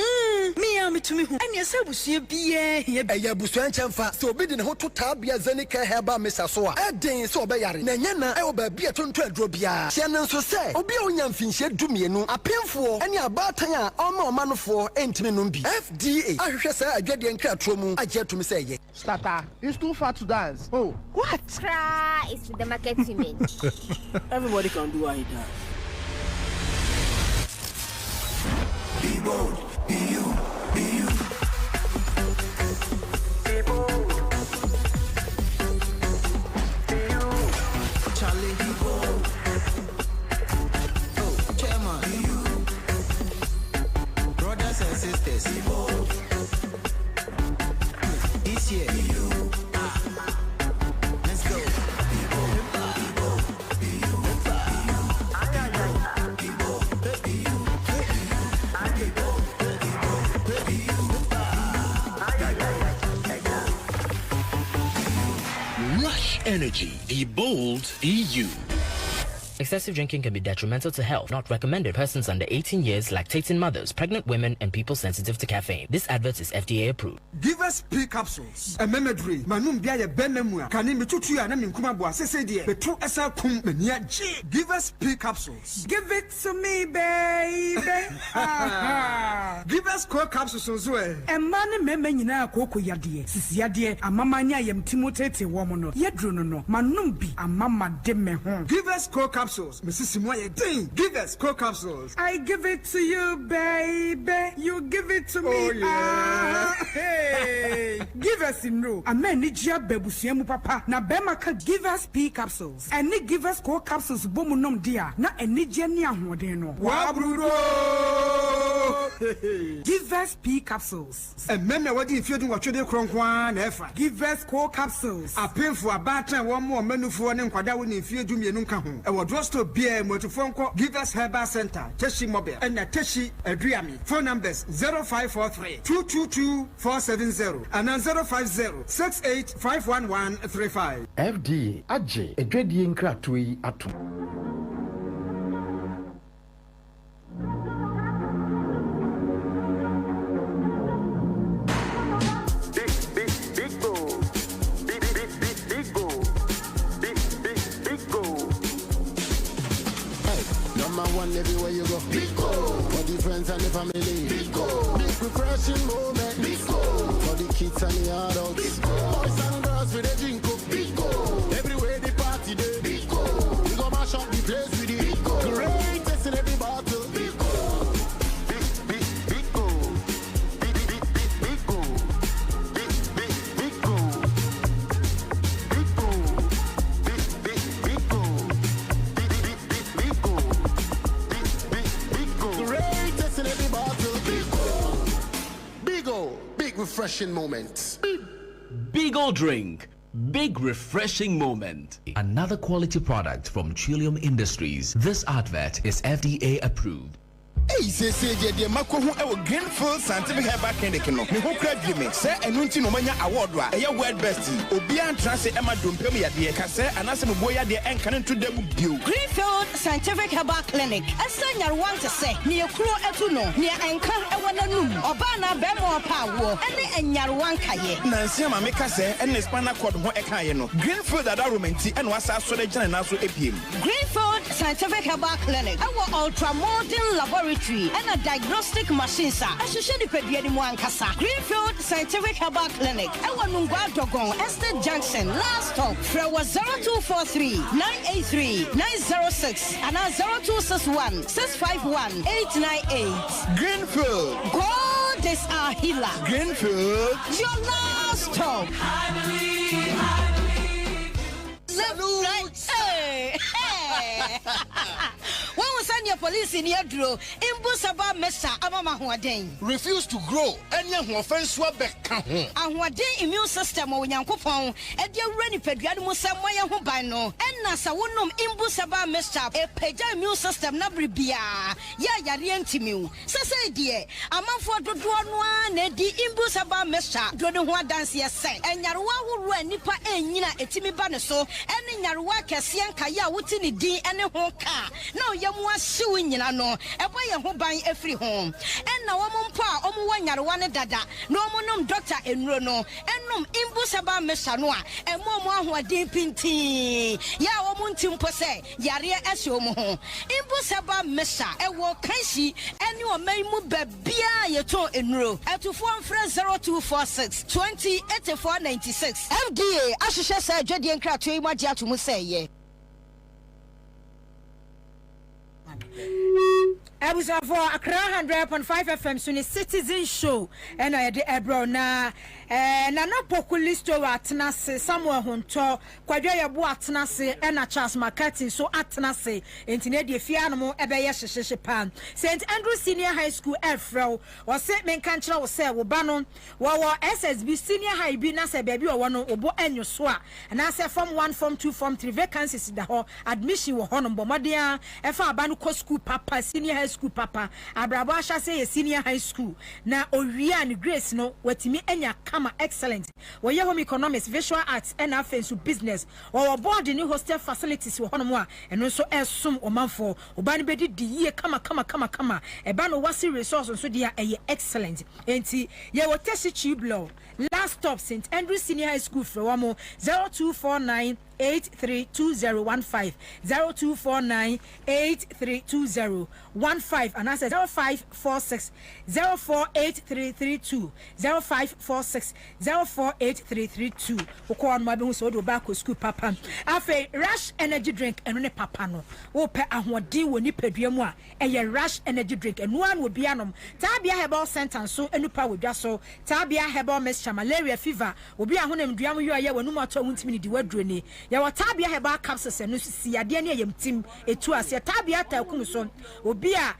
me am to me hu anya se busua bia eye busua nchemfa so obi de ne ho to tabia zanika heba mesa so a eden so obeyare na nya na e ba bia tonto aduro bia hia ne nso se obi onya mfinhye dumienu apemfo ene abatan a omanofo entime no bi FDA ahwehwe sa adwade nkra tromu agye to me say ye starter it's too far to dance. Oh, what? Try is the market women. Everybody can do what he does. Be bold, be you, be you. Be bold. Be you. Charlie, be bold. Oh, chairman, be you. Brothers and sisters, be bold. This year, be you. Let's go. Be bold, be bold, be you. Be bold, be you. Rush Energy, be bold, be you. Excessive drinking can be detrimental to health. Not recommended. Persons under 18 years, lactating mothers, pregnant women, and people sensitive to caffeine. This advert is FDA approved. Give us P capsules. A memory. Manum biya benemua. Kani mitutu ya na minkuma bua sese die. Petro esa kum menia G. Give us P capsules. Give it to me, baby. Give us core capsules ozwe. Emane meme nyina akoko yade. Sisi yade amamanya yem timotete womono. Yedro no. Manum bi amama de me ho. Give us core capsules. Mrs. Moye ding. Give us core capsules. I give it to you, baby. You give it to me. Oh, yeah. Hey. Give us in no. Amen ni jia bebusiemu papa. Na bema ka give us P capsules. Eni give us core capsules bomu nom dia. Na eni jeni ahoden no. Wabrudo. Give us P capsules. Ememe wadi ifiedu watwede kronkwan na efa. Give us core capsules. Apemfo abatan wo mo manufo ne nkwada wo ne ifiedu mienu nka ho. E wo drugstore bia motofonko Give us Herbal Center. Teshi Mobile. And Teshi Adriami. Phone numbers 0543 222 470 and 050 68 FD Aje Edwedi Nkratui Atu. Everywhere you go, big go. For the friends and the family, big go. Big refreshing moment, big go. For the kids and the adults, big go. Boys and girls with a drink up, big go. Everywhere the party day, big go. We go mash up the place with it, big go. Greatest in every battle, big go. Big go. Big go. Big go. Big go. Big go. Big refreshing moment. Big old drink. Big refreshing moment. Another quality product from Trillium Industries. This advert is FDA approved. Hey, say the mako hu e Greenfield Scientific Herbal Clinic no. Me ho kra dwi me. Say enunti no manya award wa. E world best. Obi antra se ema dompem ya de ka say anase me boya de enka nto da mu bio. Greenfield Scientific Herbal Clinic. Asanya want to say ne ekuro etu no. Ne enka e wona num. Oba na be mo pa wo. Ene enyarwan kaye. Nansi ma me ka say ene spinal cord ho e kan ye no. Greenfield adaromenti ene wasa so de gina na so epiem. Greenfield Scientific Herbal Clinic. Our ultramodern laboratory and a diagnostic machine sa ahwehwe ni pedua ni mu ankasa. Greenfield Scientific Herbal Clinic ewa Nungwa Dogon Estate Junction last stop from 0243 983 906 and 0261 651 898. Greenfield, God is our healer. Greenfield, your last stop. I believe. Hey. When we send your police in your draw, Imbusaba Mesa Amama Huaden. Refuse to grow, and young offense were back. And Huaden immune system or Yankopon, and your ready pediatric somewhere who by no, and Nasa wonum Imbusaba Mesa, a peja immune system nabribia. Ya Yarientimu. Sase dear, a month for the one, the Imbusaba Mesa, don't know what dance yes say, and Yarwa who ran Nipa and Yina etimi banaso, and in Yarwa Cassian Kaya Wutini D and a hoka. No, Yamwa suing no, a boy who buy every home. And now one pa, one Yarwana dada, no monum doctor in Rono, and num Imbusaba Mesanoa, and Momo who are deep in tea. Ya womuntim pose, Yaria Esomo. Imbusaba Mesa, a walk Kanshi, and you are may move Bia Yato in row, at to form friend 0246 20 8496. FDA, Ashisha said, Jedi and Kratui, what you to Musay. I was for Accra 100.5 FM Sunni Citizen Show and I the Ebro na no populisto atnase Samuel Honto Kwadwa Yabo atnase na Charles McCarthy so atnase entine de fiano ebe ye hyehye pan St Andrew Senior High School Efro o se menka nkyere wo se wo ba no wo SSB Senior High bi na se baabi wo no obo anyo so a na se form 1 form 2 form 3 vacancies da ho admission wo ho no bomodea e fa aba no ko school papa Senior High school papa abrabo ahya say senior high school na owia and grace no watimi enya kama excellent wo ye home economics visual arts and offense business or board new hostel facilities wo hono a eno so esum omanfo oba ne bedi di ye kama eba no wasi resource so dia eye excellent enti ye wo tesi chiblo last stop St Andrew Senior High School for 0249 832015 0249832015 and answer 0546 048332 0546 048332 ukwa on mabe so do back school papa afa rush energy drink eno ne papa no wo pe ahoden wo ni padua mu a eye rush energy drink eno an wo bia nom tabia herbal center so enupa wo dwa so tabia herbal mixture malaria fever obi ahonem duam yo aye wanu mato wuntimi ni di waduro ni ya watabia herbal capsules eno si ade ne yem tim etu ase tabia ta kum so obi a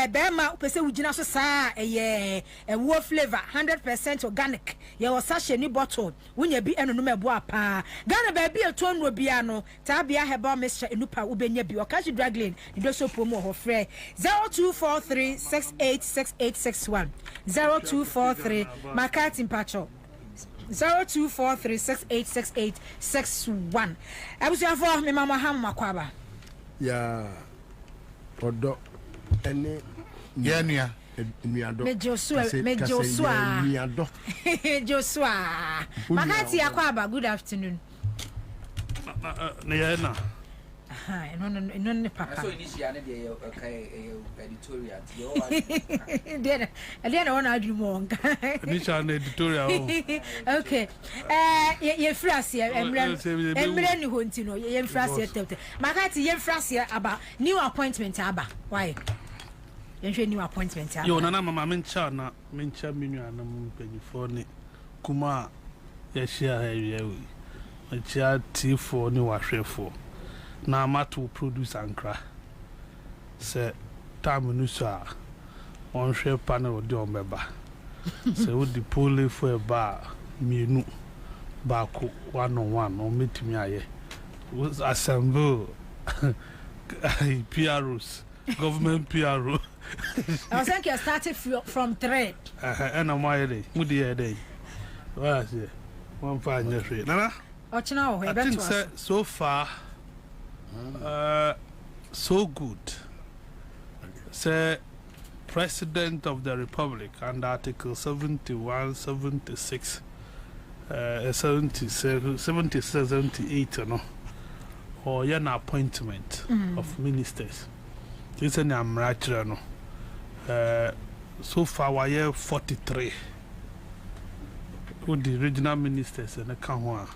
bema upese wugina so saa eye wo flavor 100% organic ya wasashe ni bottle wunya bi eno no mebo apa Ghana baby eto no bia no tabia herbal mixture enupa ubenya bi okashi draglin do so promo ho frɛ 0243686861 0243 marketing patcho 0243686861 abusuafo me mama ham makwaba ya odo ene yenua miado me Joshua Joshua makati akwaba good afternoon na no ne papa so initial na dey editorial they na one adu mo nka initial editorial okay ye frase emre ni honti no ye frase tete makati ye frase aba new appointment aba why ye new appointment aba yo na mama mencha menu ana mpanyifo ne kuma ye share here we mencha T4 ni wahwefo na matu produce ankra se time nu so on hwe panel de on beba se wo di pole for a bar mienu baako 1-on-1 on metimi aye was assemble PROs government PRO I think you started from 3 and am I dey mudi e dey what say one fa nyehwe nana ochina o he beto so far so good. Say President of the Republic under Article 71, 76, 77, 78, no, or an appointment of ministers. This is an amrachra, no. So far, we have 43. With the regional ministers and the Kanwa,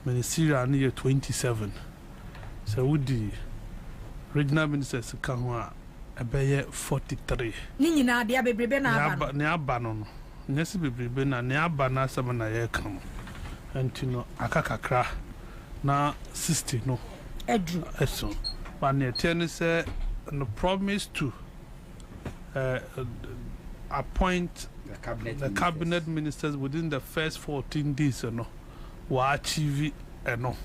ministerial near 27. So with the regional ministers Kanwa abeye 43 ni nyina dia bebrebe na aba ne aba no nyesi bebrebe na ne aba na sama na ye kam antino akakakra na 60 no edu eso but ne ten say no promise to appoint the cabinet ministers within the first 14 days no wa achieve no.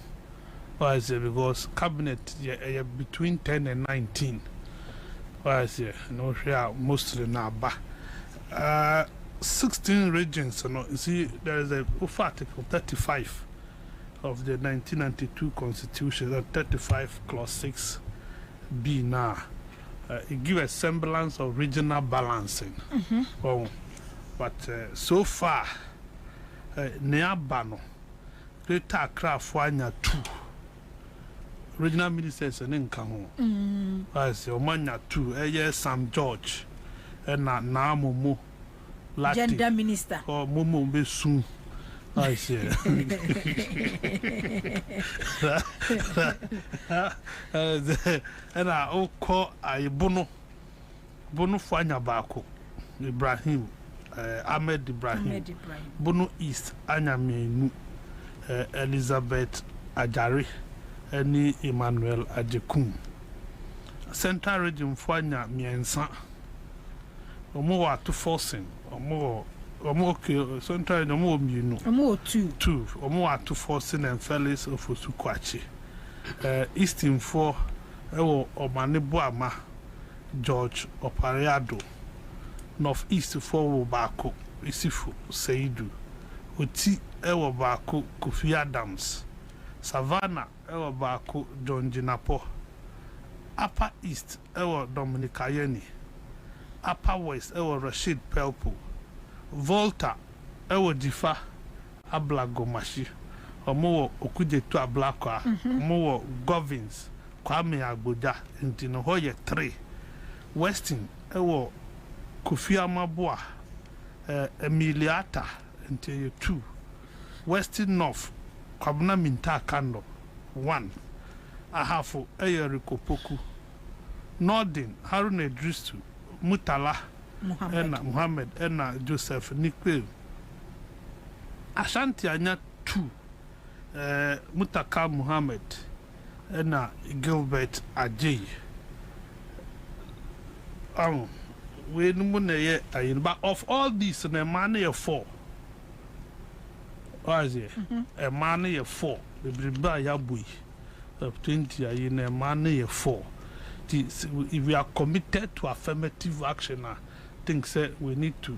Why is it? Because cabinet between 10 and 19. Why is it? No, mostly now, but 16 regions. You see, there is a article 35 of the 1992 Constitution, 35 clause 6B now. It gives a semblance of regional balancing. Oh, but so far, Neabano, Greater Craft, 2. Regional ministers in Kango. I say, Omanya 2, Sam George, and now Momo, gender minister. Or Momo be soon. I say, and I call I Bono Fanya Bako, Ibrahim, Ahmed Ibrahim, Bono East, Anyame, Elizabeth Ajari. Any Emmanuel Ajekum Central Region Fanya Miensa Omo to forcing Omo Central Omo Minu Omo 2 Omo to forcing and Felix of Usukwachi Eastern 4 Ewo Omanibuama George Opariado. North East for Bako Isifu Seidu. Uti ewo Bako Kofi Adams. Savannah ewo Bako John Jinapo. Upper East ewo Dominic Ayeni. Upper West ewo Rashid Pelpo. Volta ewo Difa Ablagomashi. Omo Okujetu Ablakwa. Omo Govins Kwame Agboja. Intino hoye 3. Weston ewo Kofi Amabua Emiliata until 2. Western North Kwabena Minta Kando 1. Ahafo Eyeriko Poku. Northern Haruna Dristu Mutala Muhammad Ena Joseph Nikwe. Ashanti Anya 2. Mutaka Muhammad Ena Gilbert Ajay. But of all these, a man here 4. What is it? A man here 4. The Briba Yabui of 20 in a man here 4. If we are committed to affirmative action, I think we need to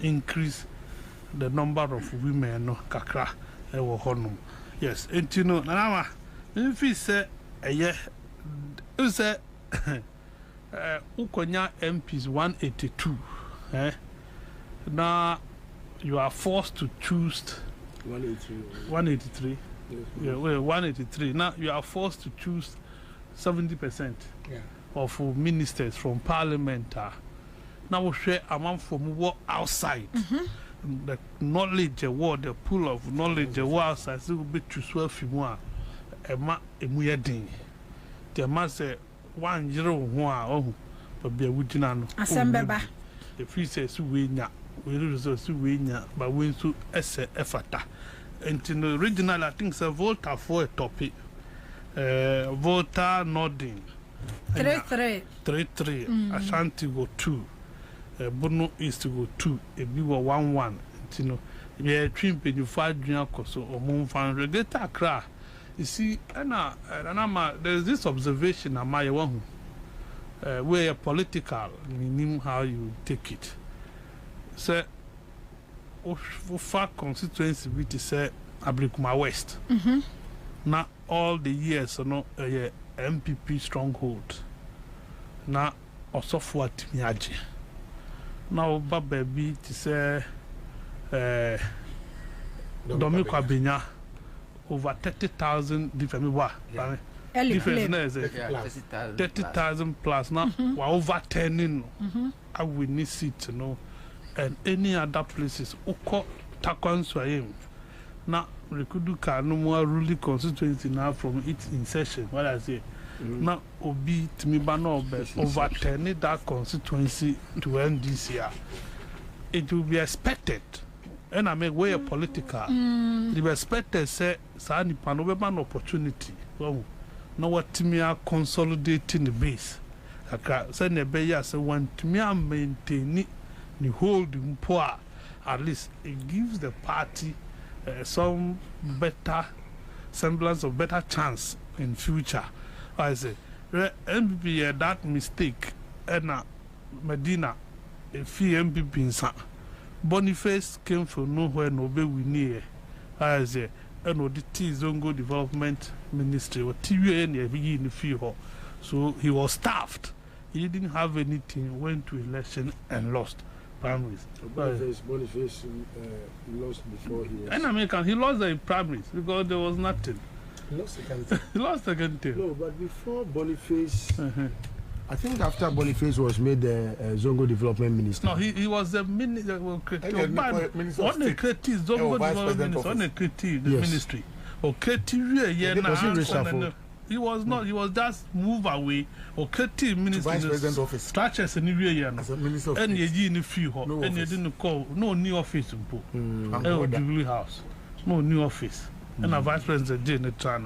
increase the number of women. No, kakra, honum. Yes, and you know, Nana, if we say a year, you say. Ukonya MPs 182. Now you are forced to choose 183. Yeah, well, 183. Now you are forced to choose 70% of ministers from parliament. Now we share among from what outside. The knowledge, the pool of knowledge, outside. So we be choose 12 more. Emma emuyedin. The man say 101 but be a wooden Assembaba. If he says we nya, we resource we nya, but we to effort. And in the original, I think so Volta for a topic. Volta nodding 3-3. Ashanti go 2. Bono is to go 2. If you were 1-1, you know, yeah, trim pay you 5 junior course or moon fan regata cra. You see, there's this observation am I one where political meaning how you take it. Say far constituency which say Abrikuma West. Now all the years MPP stronghold. Now also for Timiaji. Now baby to say Domi Kwabena over 30,000 different 30,000 plus now. We're over 10 I will need it to know, and any other places. Oko Takwanswayim now Rikuduka no more ruling constituency now from its inception. What I say now Obi Timibano over 10 that constituency to end this year. It will be expected. And I make way political. The expected say Sani Panobeman opportunity. No what me are consolidating the base. Send a bay as one to me maintain the holding poor. At least it gives the party some better semblance of better chance in future. I say MPP that mistake and Medina a fee MPP in Sa. Boniface came from nowhere, no be we near. I say, and the Zongo Development Ministry or TV in the field. So he was staffed. He didn't have anything, went to election and lost primaries. Boniface lost before he was. And American, he lost the primaries because there was nothing. He lost second. He lost second term. No, but before Boniface. I think after Boniface was made the Zongo Development Minister. No, he was the minister. Minister on the creative Zongo Development Minister. On the creative ministry. Or creative he was not. He was just move away. Or creative minister. Vice President office. Structures in the year. As a minister of and you in the few. And you didn't call no new office. Jubilee House. No new office. And a vice president did not try.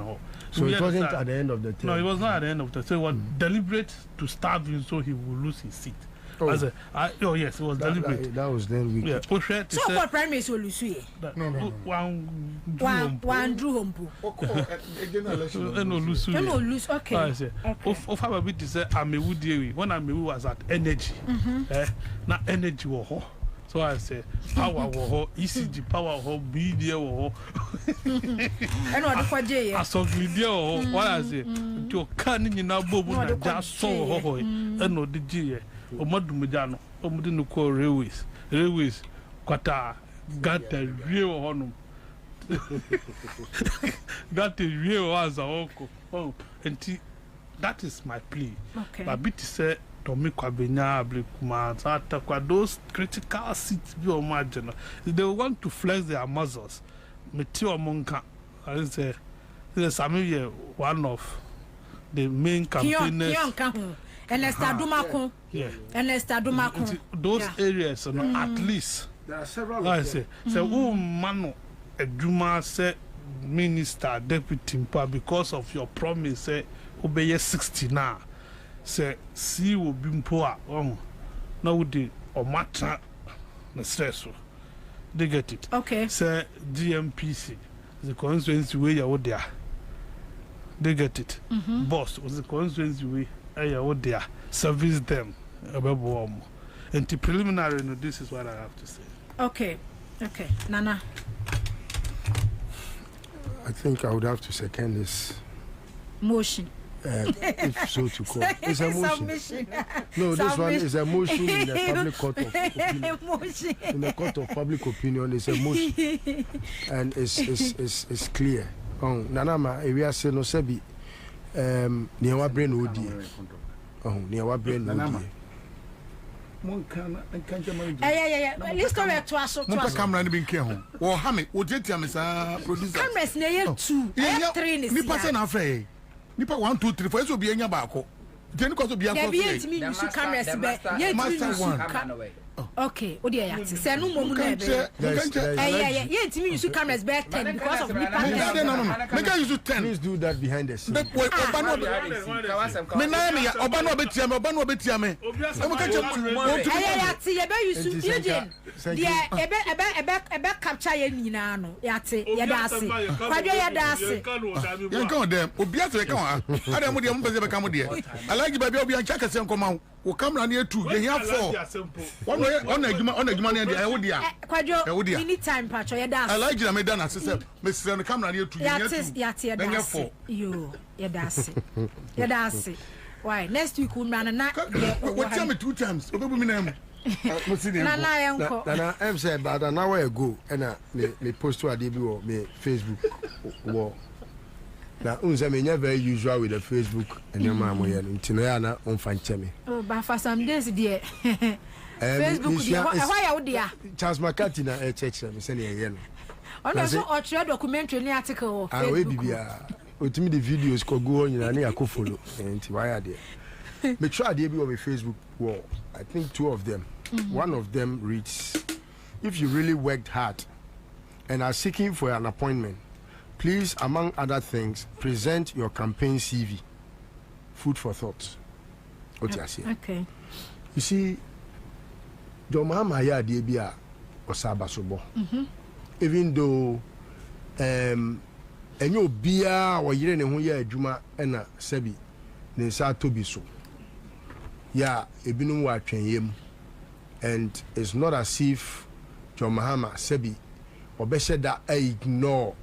So it wasn't at the end of the term. No, it was not at the end of the term. So it was deliberate to starve him so he will lose his seat. I said, oh yes, it was deliberate. That was then we. Yeah, so for primary so Lucy. No. One drew home. No, lose. Okay. I said, of have a bit to say, I'm a wood dairy. When I'm a was at energy. Not energy war. So I say, power war, ECG power war, BDA war. I know what J. I saw video. What I say, to canning in our bobo, just so hoy, and no the G. O Madumujano, O Mudinuko railways, Quata, got a real honor. Got a real as a oko. Oh, and that is my plea. Okay. But bit say, Tommy Kwabena, Blakuma, those critical seats be marginal. They want to flex their muscles. Meteo Monka, I say, Samuel, one of the main campaigners. And let's start Dumako. Yeah. And let's start Dumako. Those areas, at least. There are several. I say, oh, Mano, a Juma said, Minister, Deputy, because of your promise, say, obey 60 now. Say, see, will be poor. Oh, no, the or matter, the stress. They get it. Okay. Say, GMPC, the constituency where you're there. They get it. Boss was the constituency way. There, service them. And the preliminary, this is what I have to say. Okay, Nana. I think I would have to second this motion. If so to call, it's a motion. No, this one is a motion in the public court of opinion. In the court of public opinion, it's a motion, and it's clear. Nanama, we are saying no sebi. Near our brain would be. Near our brain would be. Let's go back to us. Camera and being careful. Or Hammy, would you tell me, sir? Cameras near 2. Three. Nipa say na afraid. Nipa 1, 2, 3, 4. Eso be anya baako. Then because be anya. Okay, what do you say? No more than yeah, you use cameras back 10 because of Nipa. No. Make us use 10. Please do that behind the scene. Obano betiame. Capture ye nyina no. Yate, yadase. Kwadwo yadase. Yanko dem, obiase kan. Adam mo dem pese be kan mo de. I like baby obi ancha kase nkoma. O camera na 2, ye here 4. On adwuma na dey wo dia. Kwadwo, anytime patcho yadase. I like you me dan asese. Me sire no camera na 2, yate yadase. Yo, yadase. Why? Next week we run na. What tell me 2 times? Obebu mi na am. Nana, I'm saying about an hour ago, and me post to a debut or me Facebook wall. Now, very usual with the Facebook and your mama and Tinoyana on Fanchemi. Oh, but for some days, dear. Facebook, why are dear? Charles McCarthy, a church, I'm sending a yellow. Also, or your documentary article. I will be ultimately the videos could go on and I could follow. And why are there? Make sure I debut on my Facebook wall. I think 2 of them. One of them reads, if you really worked hard and are seeking for an appointment, please, among other things, present your campaign CV. Food for thought. What you say? Okay. You see, Jomama ya diebia osaba sobo. Even though enyo bia wo yire ne ho ya adwuma na sabi ne sa tobi so. Ya ebinum wa atwenyem. And it's not as if John Mahama Sebi obeshe that ignore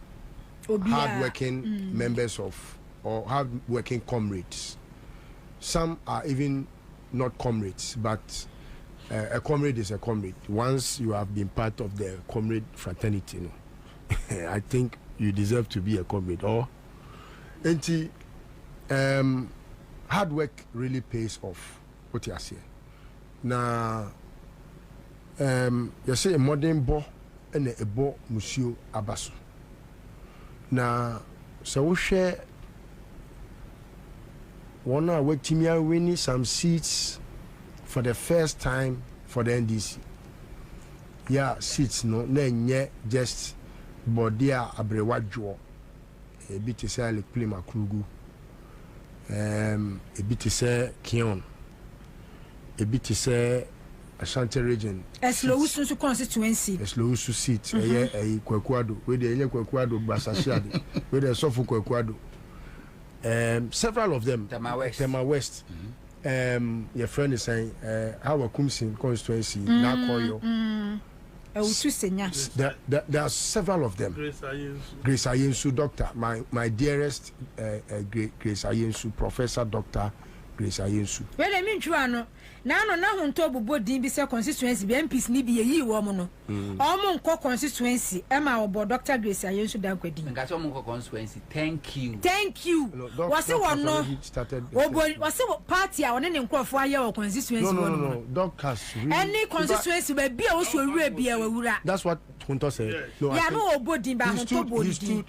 hard-working members of or hard-working comrades. Some are even not comrades, but a comrade is a comrade. Once you have been part of the comrade fraternity, you know, I think you deserve to be a comrade. Or, hard work really pays off. What you say? Now. You say a modern bo and a bo monsieur abaso. Na so we share one hour Timia winning some seats for the first time for the NDC. Yeah, seats no nye just bodia abrewajo. A bit to say like Plima Krugu. A bit to say Kion. a bit to say Ashanti region. Eslowu constituency. Eslowu seat. A Kwakwado. Where the Kwakwado Basashiade. Where the Sofu Kwakwado. Several of them. Tema West. Your friend is saying, our Kumsin constituency, Nakoyo. There are several of them. Grace Ayensu, doctor, my dearest Grace Ayensu, Professor Doctor Grace Ayensu. Well, I mean, Juano. Now, on top of both DBC constituency, MPs need be a ye woman. Almond constituency, Emma or Dr. Grace Ayensu Dankwedi. And that's almost constituency. Thank you. Thank you. Was it one no? Was it party? I want to inquire for your constituency. No. Doctors. Any constituency may be also be a. That's what Hunter said. Yeah, no, body, but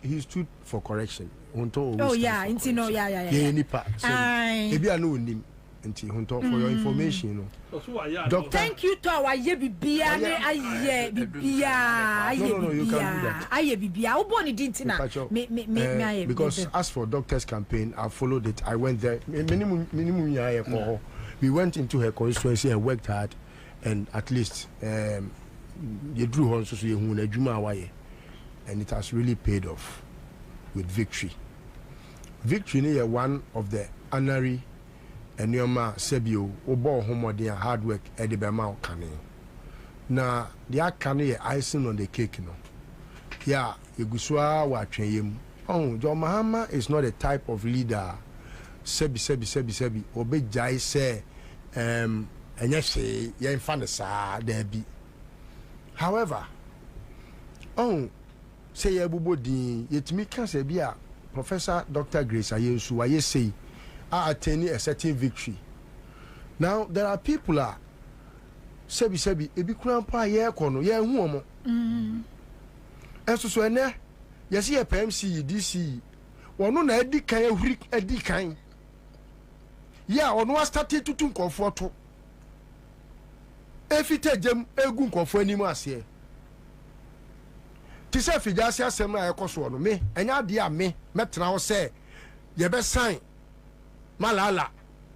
he stood for correction. Oh, yeah, into no, yeah. Any part. Maybe I know him. For your information, Doctor. Thank you to our Bibia. No, you can't do that. Because as for doctor's campaign, I followed it. I went there. Minimum we went into her constituency and worked hard, and at least you drew on so and it has really paid off with victory. Victory is one of the honorary and your ma sebio obo homodin hard work e de be ma okane na the akane icing on the cake no yeah egusua wa tweyem oh John Mahama is not a type of leader sebi obejai say enye se ye mfa ne sa da bi. However, say ye bubodin yetimi kan se bi a Professor Dr. Grace Ayensu wa ye say are attaining a certain victory. Now there are people sebi ebi kurampa ye kono ye hu omo enso so ene yesi ye PMC DC wono na edi kan ahuri edi kan ya ono started tutun comfort efite jem egu nkofo animu ase ti se fijasi asem na ekoso no me enya de a me metena ho se ye be sign Malala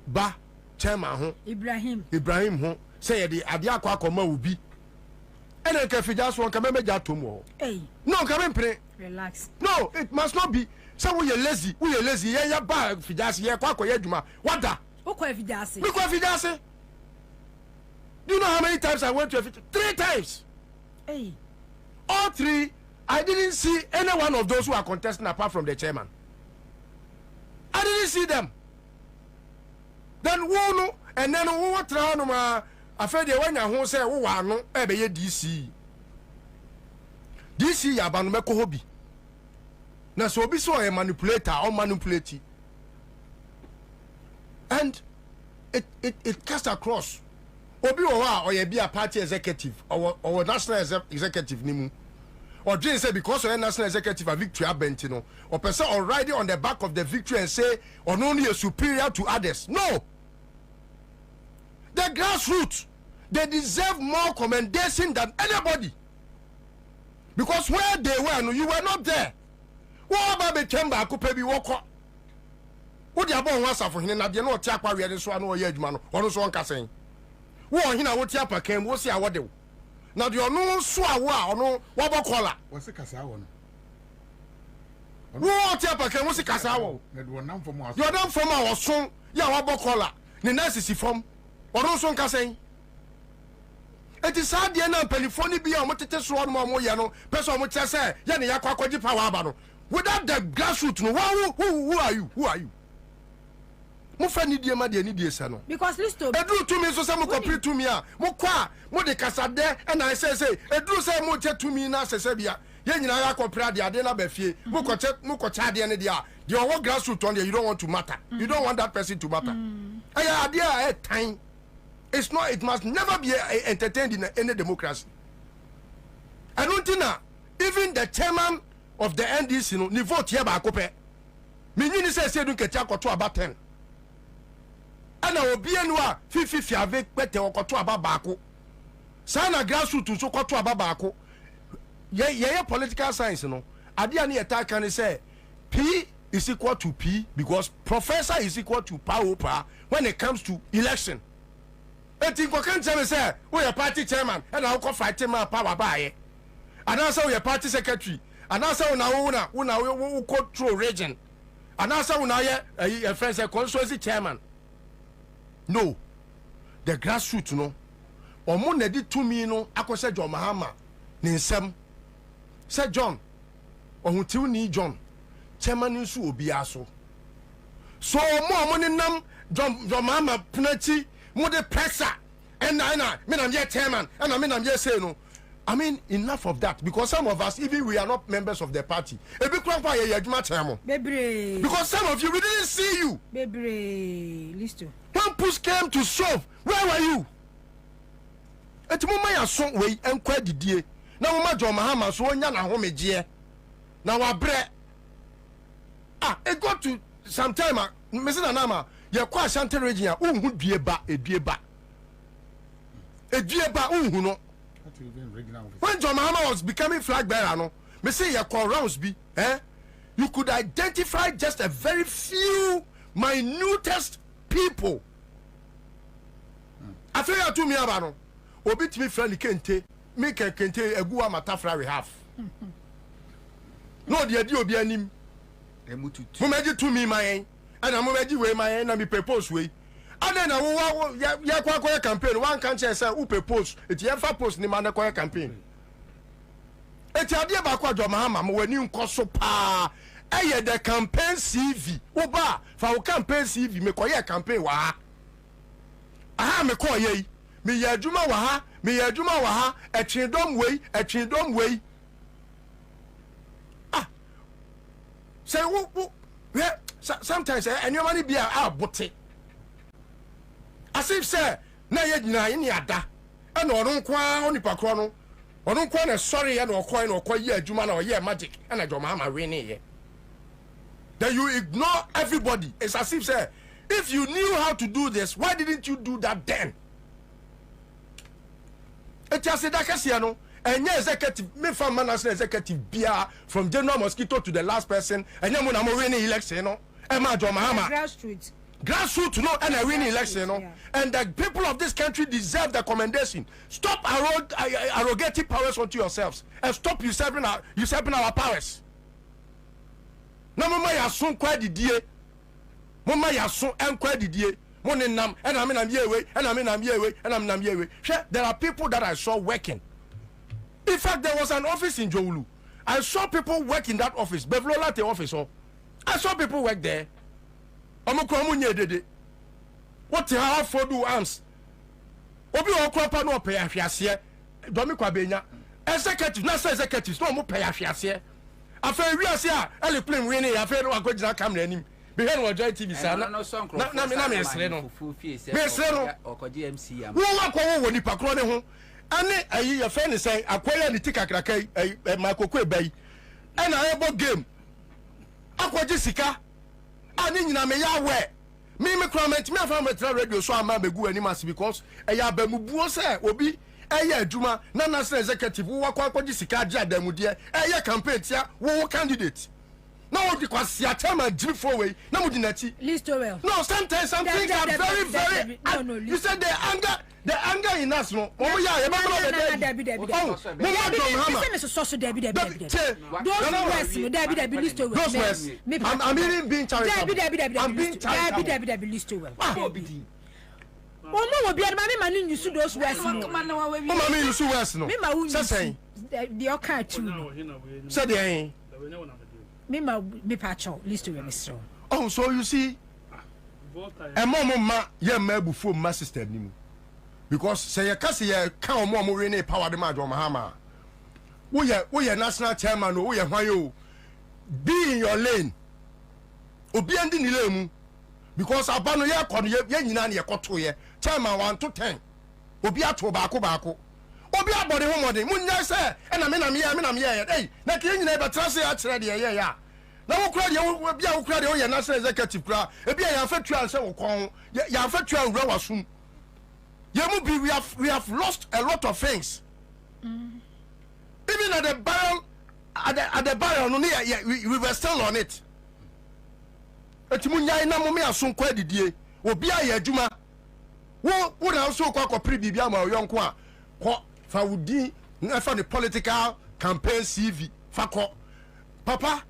ba chairman ho Ibrahim ho say the ade akwa akoma obi ene ka fija so nka memeja tom ho no nka me relax no it must not be say we lazy ye ba fija se ye kwa akoya adwuma wada o kwa fija se me kwa fija se. Do you know how many times I went to a fija? 3 times. All 3 I didn't see any one of those who are contesting apart from the chairman. I didn't see them. Then who and then who what ma after the when you say who are no ebe DC ya banu meko hobi na so obi so a manipulator or manipulate and it cast across obi or ye be a party executive or national executive nimu or just say because of national executive a victory abentino or person already on the back of the victory and say or only a superior to others. No, the grassroots, they deserve more commendation than anybody because where they were, no, you were not there. What about the chamber? I could pay walk. What you about once for him? Na de no tia kwa we so anu oye adwuma no ono so onka sen wo hina wo tia pa kan wo si awode wo na de ono so awo a ono wo bokola wo se kasa wo no wo tia pa kan wo si kasa wo na de wonam fom aso yo dam fom a wo so ya wo bokola ni na sisi fom ono so onka sen eti sa de na pelifoni bi a mo tete so ono mo ye no person mo tse se ye ne yakwa kwaji power aba no without the grassroots no who are you Mufa ni die ma de ni die sa no because listo eduru to me so say mo complete to me a mo kwa mo de kasa de and I say eduru say mo che to me na sese bia ye nyina ya kopra de ade na ba fie mo ko cha de ne de a the owo grassroots on there you don't want to matter you don't want that person to matter aya ade a time it's not it must never be entertained in any democracy. I don't think even the chairman of the NDC no ni vote here ba kope me nyini say do ketia koto about 10 ana obi enu a 50 ave pete okoto aba baako sana grassroots so koto aba baako ye political science no ade ani eta kan say P is equal to P because professor is equal to power when it comes to election. eti ko kan tell me say we your party chairman and I go fight him power buy and I say we your party secretary and I say una control region and I say una your friend say constituency chairman. No, the grassroots no omo na di to me no akose John Mahama ni nsem say John ohuntiw ni John chairman nso obi aso so omo ni nam John Mahama penalty mo de pressure and me nam ye chairman and me nam ye say no. I mean, enough of that, because some of us, even we are not members of the party. Because some of you, we didn't see you. When push came to shove, where were you? Et mama ya son way and quite the day. Now, Mama John Mahama, so on yana home dear. Now, I bre. It got to some time, Mr. Anama, you're quite Santa Regina, would be a ba, a dear ba. A dear ba, no. When John Mahama was becoming flag bearer, no, me say your call rounds be, you could identify just a very few minutest people. I feel you to me about obit me friendly kente, me kente egua matafra we have. No, the idea be anim. Mumeji to me my and I'm mumeji way my and me propose way. And then ya kwa campaign one can't say who propose it ya fa post ni man kwa campaign eti ade ba kwa John Mahama mo wani nkoso pa eye the campaign CV oba fa wo campaign CV me koye campaign wa aha me koye me ya adwuma wa ha etwedom wei say wo sometimes anyone be a bote as if say na ye nyina ni ada e na ono kwa onipa kro no ono kwa na sorry ya na okoye adwuma na oye magic e na John Mahama we ni ye. Then you ignore everybody. It's as if say if you knew how to do this, why didn't you do that then? It just said that kasia no enye executive me from national executive bia from General Mosquito to the last person enye mo na mo win election no e ma John Mahama grassroots no and a winning election no and the people of this country deserve the commendation. Stop arrogating powers onto yourselves and stop usurping our powers. Na mama ya son kwa didie mama ya son en kwa didie mo ne nam and I am yewe and I am yewe and I am yewe. There are people that I saw working. In fact, there was an office in Jowulu. I saw people work in that office. Bevlola the office. I saw people work there. What the hell for do arms? Obi okropa no pay ahwiase. Domi Kwabena. Executive, national executives no mo pay ahwiase. Afa wiase a ele plane we ni afa no akogina camera nim. Be here no joy TV sa na me esre no. Me esre no. Okoji MC am. Wo akwo wo nipa kro ne ho. Ane ayi ya fe ni say akoya ni tikakraka makoko ebai. E na ebo game. Akwoji sika. Ani nyina me ya we me comment me afa me radio so ama begu ani mas because e ya bamubuo say obi e ya adwuma na national executive wo akwaji sika agya damude e ya campaign tia wo candidate na wo di kwase atema jiri for way na mo di nachi list well no sometimes some things are very you said the anger in us no mo ya e ba no Debbie so Debbie list well I'm even being charitable Debbie list well Omo obi adama me manu use those words no Mama me use words no me ma wu say the oka too no say the me pacho list well Mr. Oh, so you see e ma ye ma bufu ma sister ni mu because say you can say you can omo we ni power the ma John Mahama wo ye national chairman wo ye hwan yo be in your lane obi andi ni lane mu because abano ye kono ye nyina na ye koto ye chairman 1 to 10 obi ato baako obi abode ho modern munya say na me ye hey na ke nyina be trase ya kire de ye ya na wo kura de wo bia wo kura de wo ye national executive kura e bia ya fatual say wo kon ya fatual wura wasum ye mu be we have lost a lot of things even at the barrel no we were still on it etimunya na mo me aso kwa didie obi aye adwuma wo na so kwa pre bibia ma yonko a ko fa wudi na fa the political campaign CV fa ko papa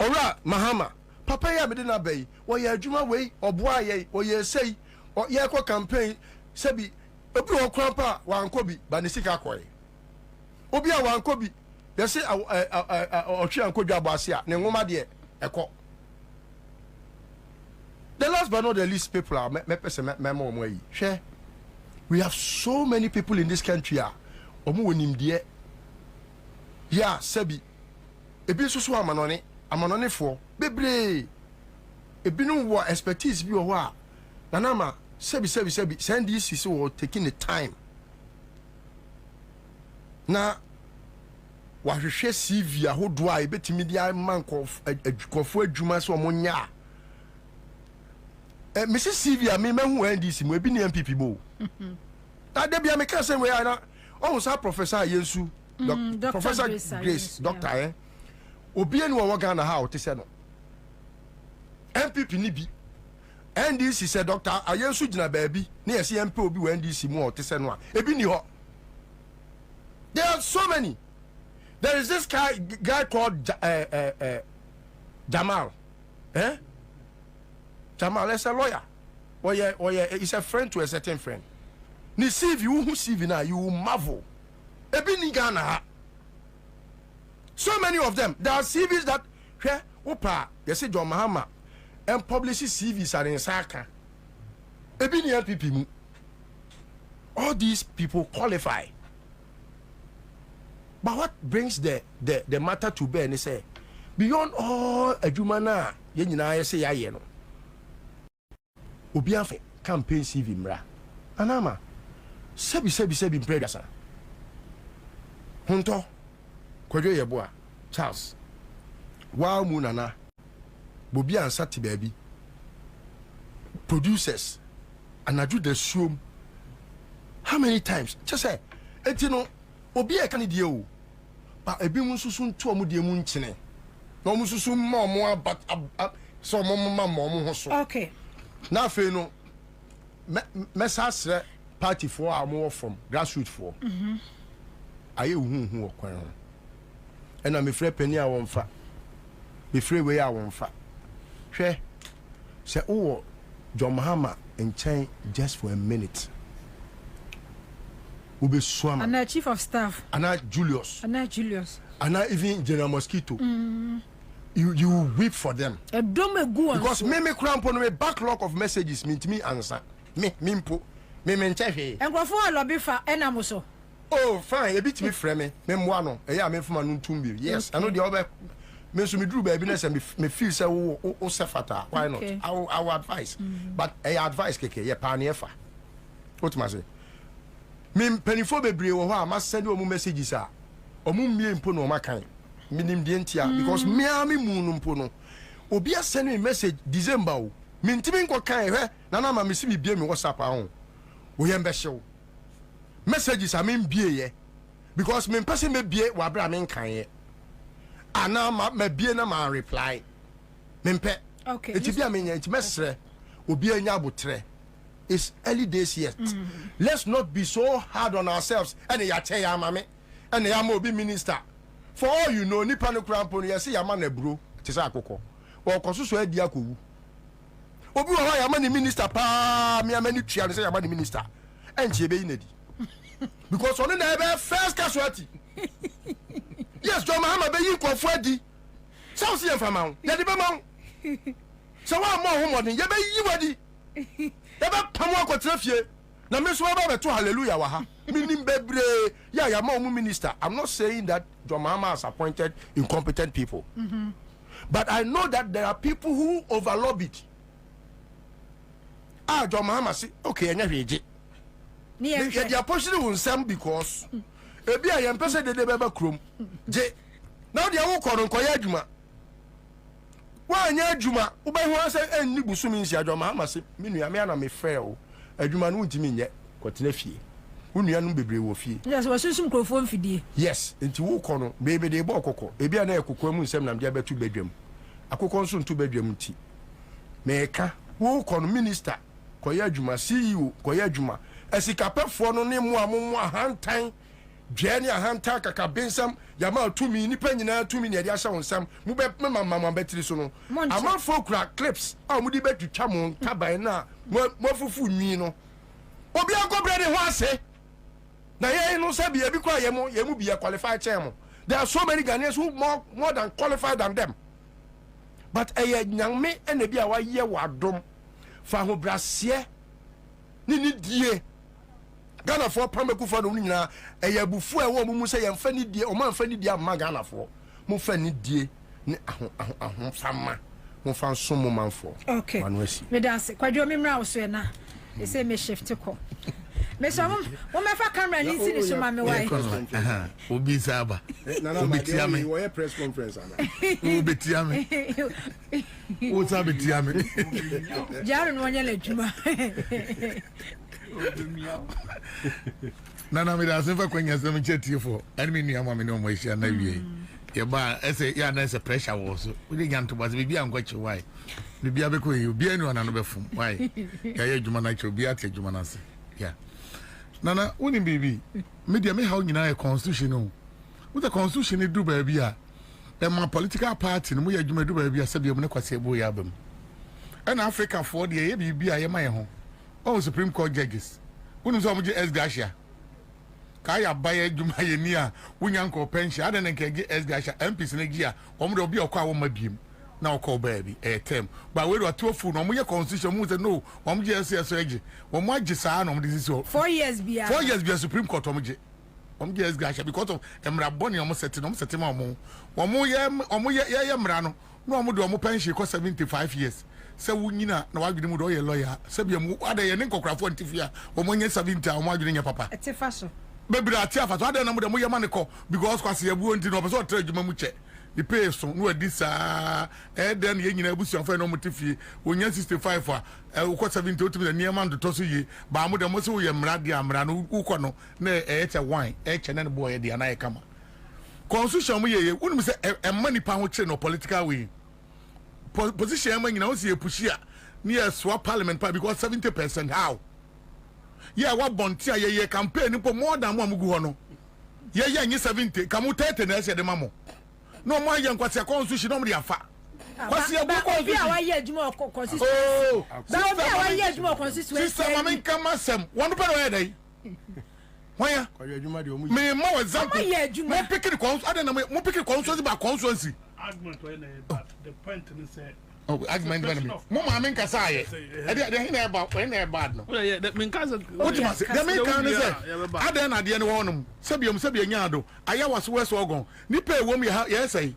ora mahama papa ya me de na bai wo ya adwuma wei oboa ye wo ye sei o ye ko campaign sebi obi wo krampa wa anko bi ba ne sika koy obi a wa anko bi ye se o twi anko dwa boase a ne ngoma de eko. The last but not the least people are we have so many people in this country are yeah sebi ebi so amanone for bebre ebi no wo expertise bi wo a nanama sebi send this is all taking the time na wa hwehwe CV ahodo a ebetimi dia manko adwuma so omonya Mrs. Sylvia, me who NDC, we be near MPP bo. That there be a mechanic way. I also Professor Yensu, Professor Grace, Doctor. Eh, Obian wa Ghana how to say no. MPP ni bi. NDC said Doctor Ayensu jina baby. Near CMP obi NDC more to say no. Ebi ni ho. There are so many. There is this guy called Jamal. Eh? Jamal is a lawyer. He's a friend to a certain friend. Ni CV who CV now you marvel. Ebi ni Ghana. So many of them. There are CVs that opa they say John Mahama and publish CVs are in Saka. Ebi ni LPP mu. All these people qualify. But what brings the matter to bear and say beyond all adwumana ye nyina say ya no. Obiafe campaign CV mra anama sebi mpregasa honto kwadwo yeboa Charles wa mu nana Bobie Ansah ti baby producers anaju the show how many times just say etino obi e kan die o ba ebi mu susu nto omo die mu nkyene na omo susu ma omo abat so omo ma omo ho so okay. Now, no, Messas party for our more from grassroots for. Are you who are and I'm afraid penny I won't fat. Be free way I won't fat. Share. Say, oh, John Mahama and chain just for a minute. Ube Swam. And our chief of staff. And our Julius. And our Julius. And our even General Mosquito. You weep for them. Because me cramp on a backlog of messages mean to me answer. Me menchefe. And go for a lobby for enamuso. Oh, fine, a bit me frame. Memoano, a ya me from an untumbi. Yes, I know the other. Me so me drew babyness and me feel so sefata. Why not? Our advice. But a advice keke, ye paniefa. What must say? Me penifo bebre o must send you messages are. Or moon me impo no makan. Minim dientia because me ami munu mpo no obi send me message December o mintimi nko kan he na na ma me si bibie me WhatsApp ahun wo yem be hyew messages am bie ye because me person me bie wa bra me kan ye ana ma bie na ma reply me mpe okay eti bia me nya eti mesre obi anya abotre. It's early days yet. Let's not be so hard on ourselves and ya che ya mame and ya mo be minister. For all you know, nipa no crampon, you see your man a bro, Tisa Coco, or Cosuso Diaku. Obi wa ya man minister, pa, me a many trial, say your man minister, and she be in it. Because on the first casualty. Yes, John Mahama be you for Freddy. So see him from out. Yadibamount. So one more woman, you be you ready. Ever Pamwa Cotrefie. Na me so ba to hallelujah wa ha minim bebre ya ma minister. I'm not saying that John Mahama has appointed incompetent people. But I know that there are people who overlap it. John Mahama say okay enya hweje they are pushing on some because ebi a yem pese de beba krom je now they are work on koya adwuma wa anya adwuma wo ba hu say enni busumi nsia John Mahama say me nua me na me frɛ o adwuma no ntimi nyɛ kɔtena fie unua no bebre wo fie yes wa susum krofo mfidie yes enti wo kɔ no bebe de bɔ kokɔ ebi a na ekokɔ mu nsɛm nam de abetu badwam akokɔ nso ntu badwam nti meka wo kɔ no minister koya adwuma CEO koya adwuma esikapefo no ne mu amomo ahantan dwane ahantan kaka bensam yama tumi nipa nyina tumi ne dia hye wonsam mu be mama betiri so no amafo kura clips a mu di betwitwa mo taban na mo fufu nwi no obi akobre ne ho ase na ye no sabi e bi kwa ye mu bi qualify chairman. There are so many Ghanaians who more than qualified than them. But young me and a be our year wadom for who brassier ni die Ghana for Pameku for Nina a yabufu a woman say and fanny dear or man fanny dear Magana for mo fanny dear Fama mo found some man for. Okay, me dance quite your memory now. They say me shift to call. Miss Woman camera and see this mammy wife. Obi Saba. Nana, we press conference. Ubi Tiami. What's up, Tiami? Jaron one yellow juma. Nana, me doesn't ever queen as a chetty for. I mean, your mammy no way, shall never. Your bar, I say, yeah, there's a pressure also. We didn't to was maybe I'm quite sure why. Maybe I be you be anyone another from why. Yeah, Jumanite will be at Jumanas. Yeah. Nana, when baby, media me how you a constitution. What the constitution do baby? And my political party, and we are do baby, I said, you're not quite say boy album. And Africa for the ABB, I am my home. Oh, Supreme Court judges. When was almost as Gasha? Kaya buy Jumaya, when uncle pension, I don't get as Gasha, MPs in a year, or will be a car my beam. Now call baby a term. But we are 12 food, no more constitution moves no, one year says edge. One more just on this is so 4 years beyond 4 years be Supreme Court omoje. One years gasha because of Emra Bonnie almost setting more. One more year Mrano. No more do pension cost 75 years. So we na no agri mu do ye lawyer. Sabi mu ada ye nko krafo ntifia. Omo nye 70 omo agri nya papa. Etifaso. Baby atia fa so ada na mu de mo ye maniko because kwase ebu nti no be so tra adwuma mu che. The pay so no adisa then ye nyina abusu fa no motifie onya 65 a uko 70 otumi na niam ndo to so ye ba mo de mo so ye mra de amra no uko no na eche wine eche na bo ye de na ye kama constitution mo ye unum se emma nipa ho kire no political way position emma nyina wo se epushia near swap parliament because 70% how yeah what bontia ye campaign more than mo amugu ho no ye 70 kamu 30 na ese de mamo no more young kwase constitution no dey afa kwase abo constitution why ye adwuma constitution oh why ye adwuma constitution sister mama kama sem one pe no dey why me mo example mo pick the constitution ada na mo pick the constitution ba constituency argument when the point is say oh argument when mo mama nkasa aye e dey na e bad no yeah that mean kasa what you say the main can say ada na de ne wonum sebiam nyaado aya was west ogon ni pay wom ye say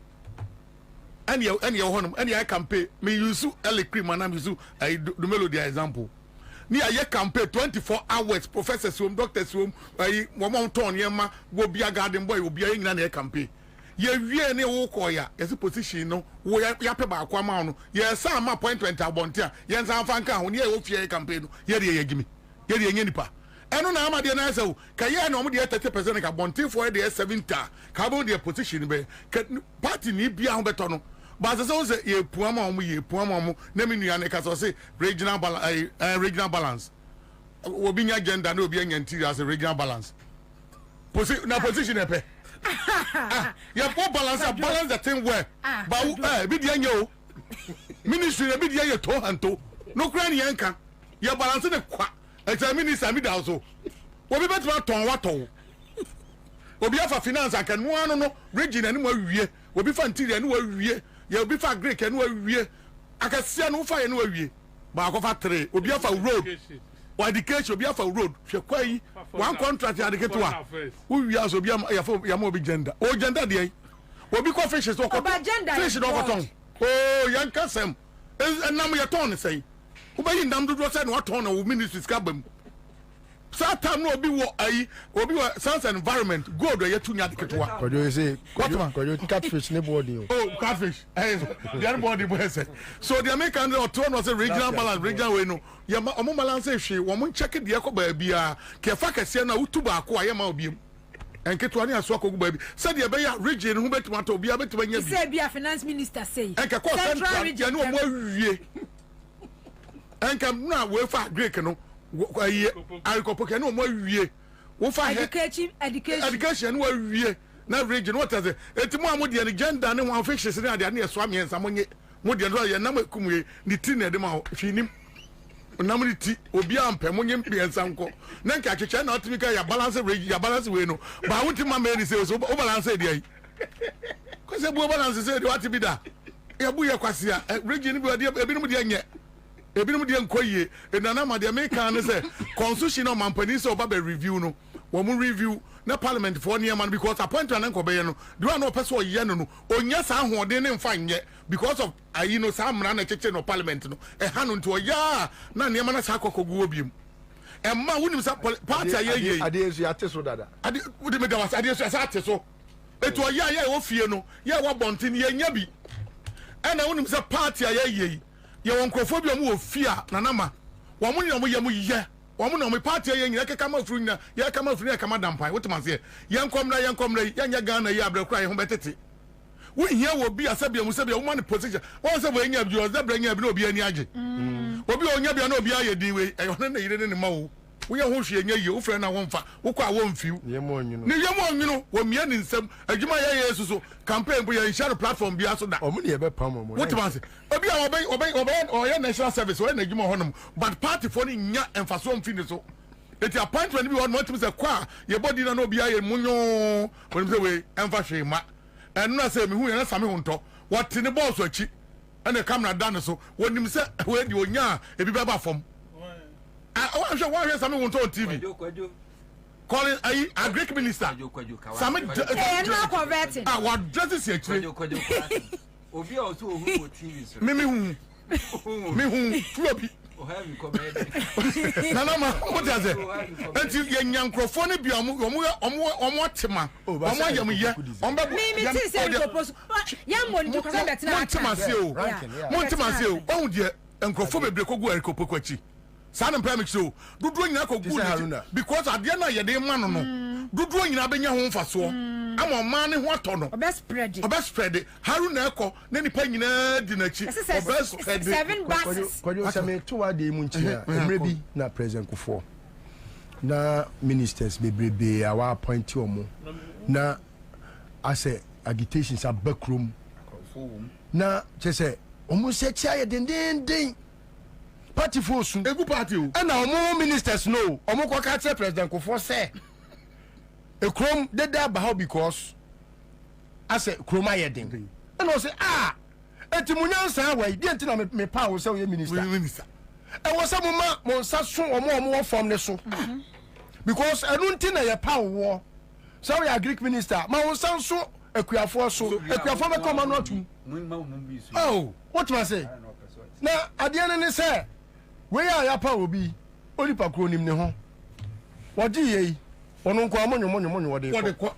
and ye honum and ye campaign me use electric cream and use the melody example ni aye campaign 24 hours professors home doctors home ayi wo mon ton ye ma go bia garden boy obi ayi nyina na campaign ye wie ne wo koya yes position no wo ya pe ba kwa ma no ye sa ma appointment abontia ye nsan fa nka ho ne ye wo fie campaign no ye de ye gimi ye de ye nipa eno na ama de na say ka ye na omo de 30% ka bontin for de 70 ka bo de position be party ni bia ho beto no but say ye puama omo na me nua ne ka so say regional balance obi nya agenda na obi anya interior as regional balance position epe yeah, for balance the thing where but be the anyo ministry be the anyo to hanto no kra ni yanka ya balance the kwa e minister mi da so obi betima ton wato obi afa finance aka no ano no region ani mo awie obi fa interior ani awie ya obi fa greek ani awie aka sia no fa ye no awie ba ko fa 3 obi afa road or education obi afa road hwe kwai one contract ya de wa we wi aso obi ya mo obi gender o gender de obi ko fish so ko fish do ko ton oh yan kasem enam ye ton say obi ndam do say no ton na ministry ska bam Satan no obi wo ayi obi wo science and environment good ye tu nya de ketwa ko do say ko do catfish ne body oh catfish the other body boy say so the American or turn was a regional balance regional way no ye ma omo balance hwe wo mo check de ko ba bia ke fa kase na utu ba ko aye ma obi enketwa ne aso ko ba bi say de be ya region hu betima to obi betima nya bi say bia finance minister say enke ko central ye no mo awie enkam na we fa Greek no aye arikopoke no mo wie wo fa education wo wie na region what is it etimu amode ne gender ne ho fictions ne ade ne so amiensa monye mode no ye na makumwe ni ti na de ma hwinim namri ti obi ampe monye mpiensa nko na nka cheche na otimika ya balance region ya balance we no ba wuti ma me ni say so balance e dey ko se bu balance say dey what be da ya bu ye kwase a region bi ode ebinom de nye ebinom de nkoyie enana ma de make ne say constitution of mampani so ba review no wo mu review na parliament for near man because appointment na nkobe no do na person oye no onya sa hoden ne mfa nye because of ayi no sa mra na cheche no parliament no ha no nto oya na near na sa kokogu obiem emma wunim sa party ayeye ade esu ate so dada ade wudi mega was ade esu sa ate so eto oya ya wo fie no ya wo bontin ye nya bi ana wunim sa party ayeye ye won krofo bi omo wo fie na nama wo mo nyam ye mo ye wo na mo party ye nyina keka ma furu nyina ye kama furu ye kama dampan wotima se ye nkomra ye nya Ghana ye abrekura ye ho betete wo hia wo bi asabia mu sabia wo man position wo se bo nya bi o zabra nya bi na obi ani age obi o nya bi na obi aye din we e ho na yire ne ma wo wo ye ho hwe nya ye wo frɛ na wo mfa wo kwa wo mfiu ye mo onwuno ni ye mo onwuno wo mia ni nsam adwuma ye susu campaign bo ye share platform bi aso da o mu ne ye be pam mo wotima se obi a obi o national service o na adwuma honum but party for ni nya emfaso mfini so eti appointment bi won mo tim se kwa ye body na obi aye munyo won se we emfa hwe ma enna se me hu ye na same hu nto what ne boss achi ene camera dan so wonim se we di onya ebi be ba fom I'm sure why Sammy won't on TV. Calling a Greek minister. Sammy not converting. What dresses here? Obi also who TV. Me who floppy. Nana, what does it? Until young microphone be on what tema. On yam ye. On Montemasio. Oh dear, and Crofome Brecogo and Copoquachi. Sana mpɛ so dodo nyina ko gu because ade na ye de ma no no dodo nyina benya ho mfaso ama ma ne ho atɔ no obɛ spread Haruna ekɔ na nipa nyina di nachi obɛ spread 7 buses kwajo same to wa de mu ntia emre bi na president kufo na ministers bebrebe awa appoint omo na ase agitations are backroom na chese omo se chia ye den party force egu party o and omo ministers no omo kwa ka president kofo say e krom de da ba how because as a kroma yedin and o say etimunya nsan wa di enti na me pa wo say we minister e wo say mo nsa so omo form ne so because enu nti na ye pa wo so we Greek minister ma wo nsa so akuafo so akuafo be come no atum oh what must say na ade ne say we ya pa obi olipa kro nim ne ho wodi ye ono nko amonyo wodi ko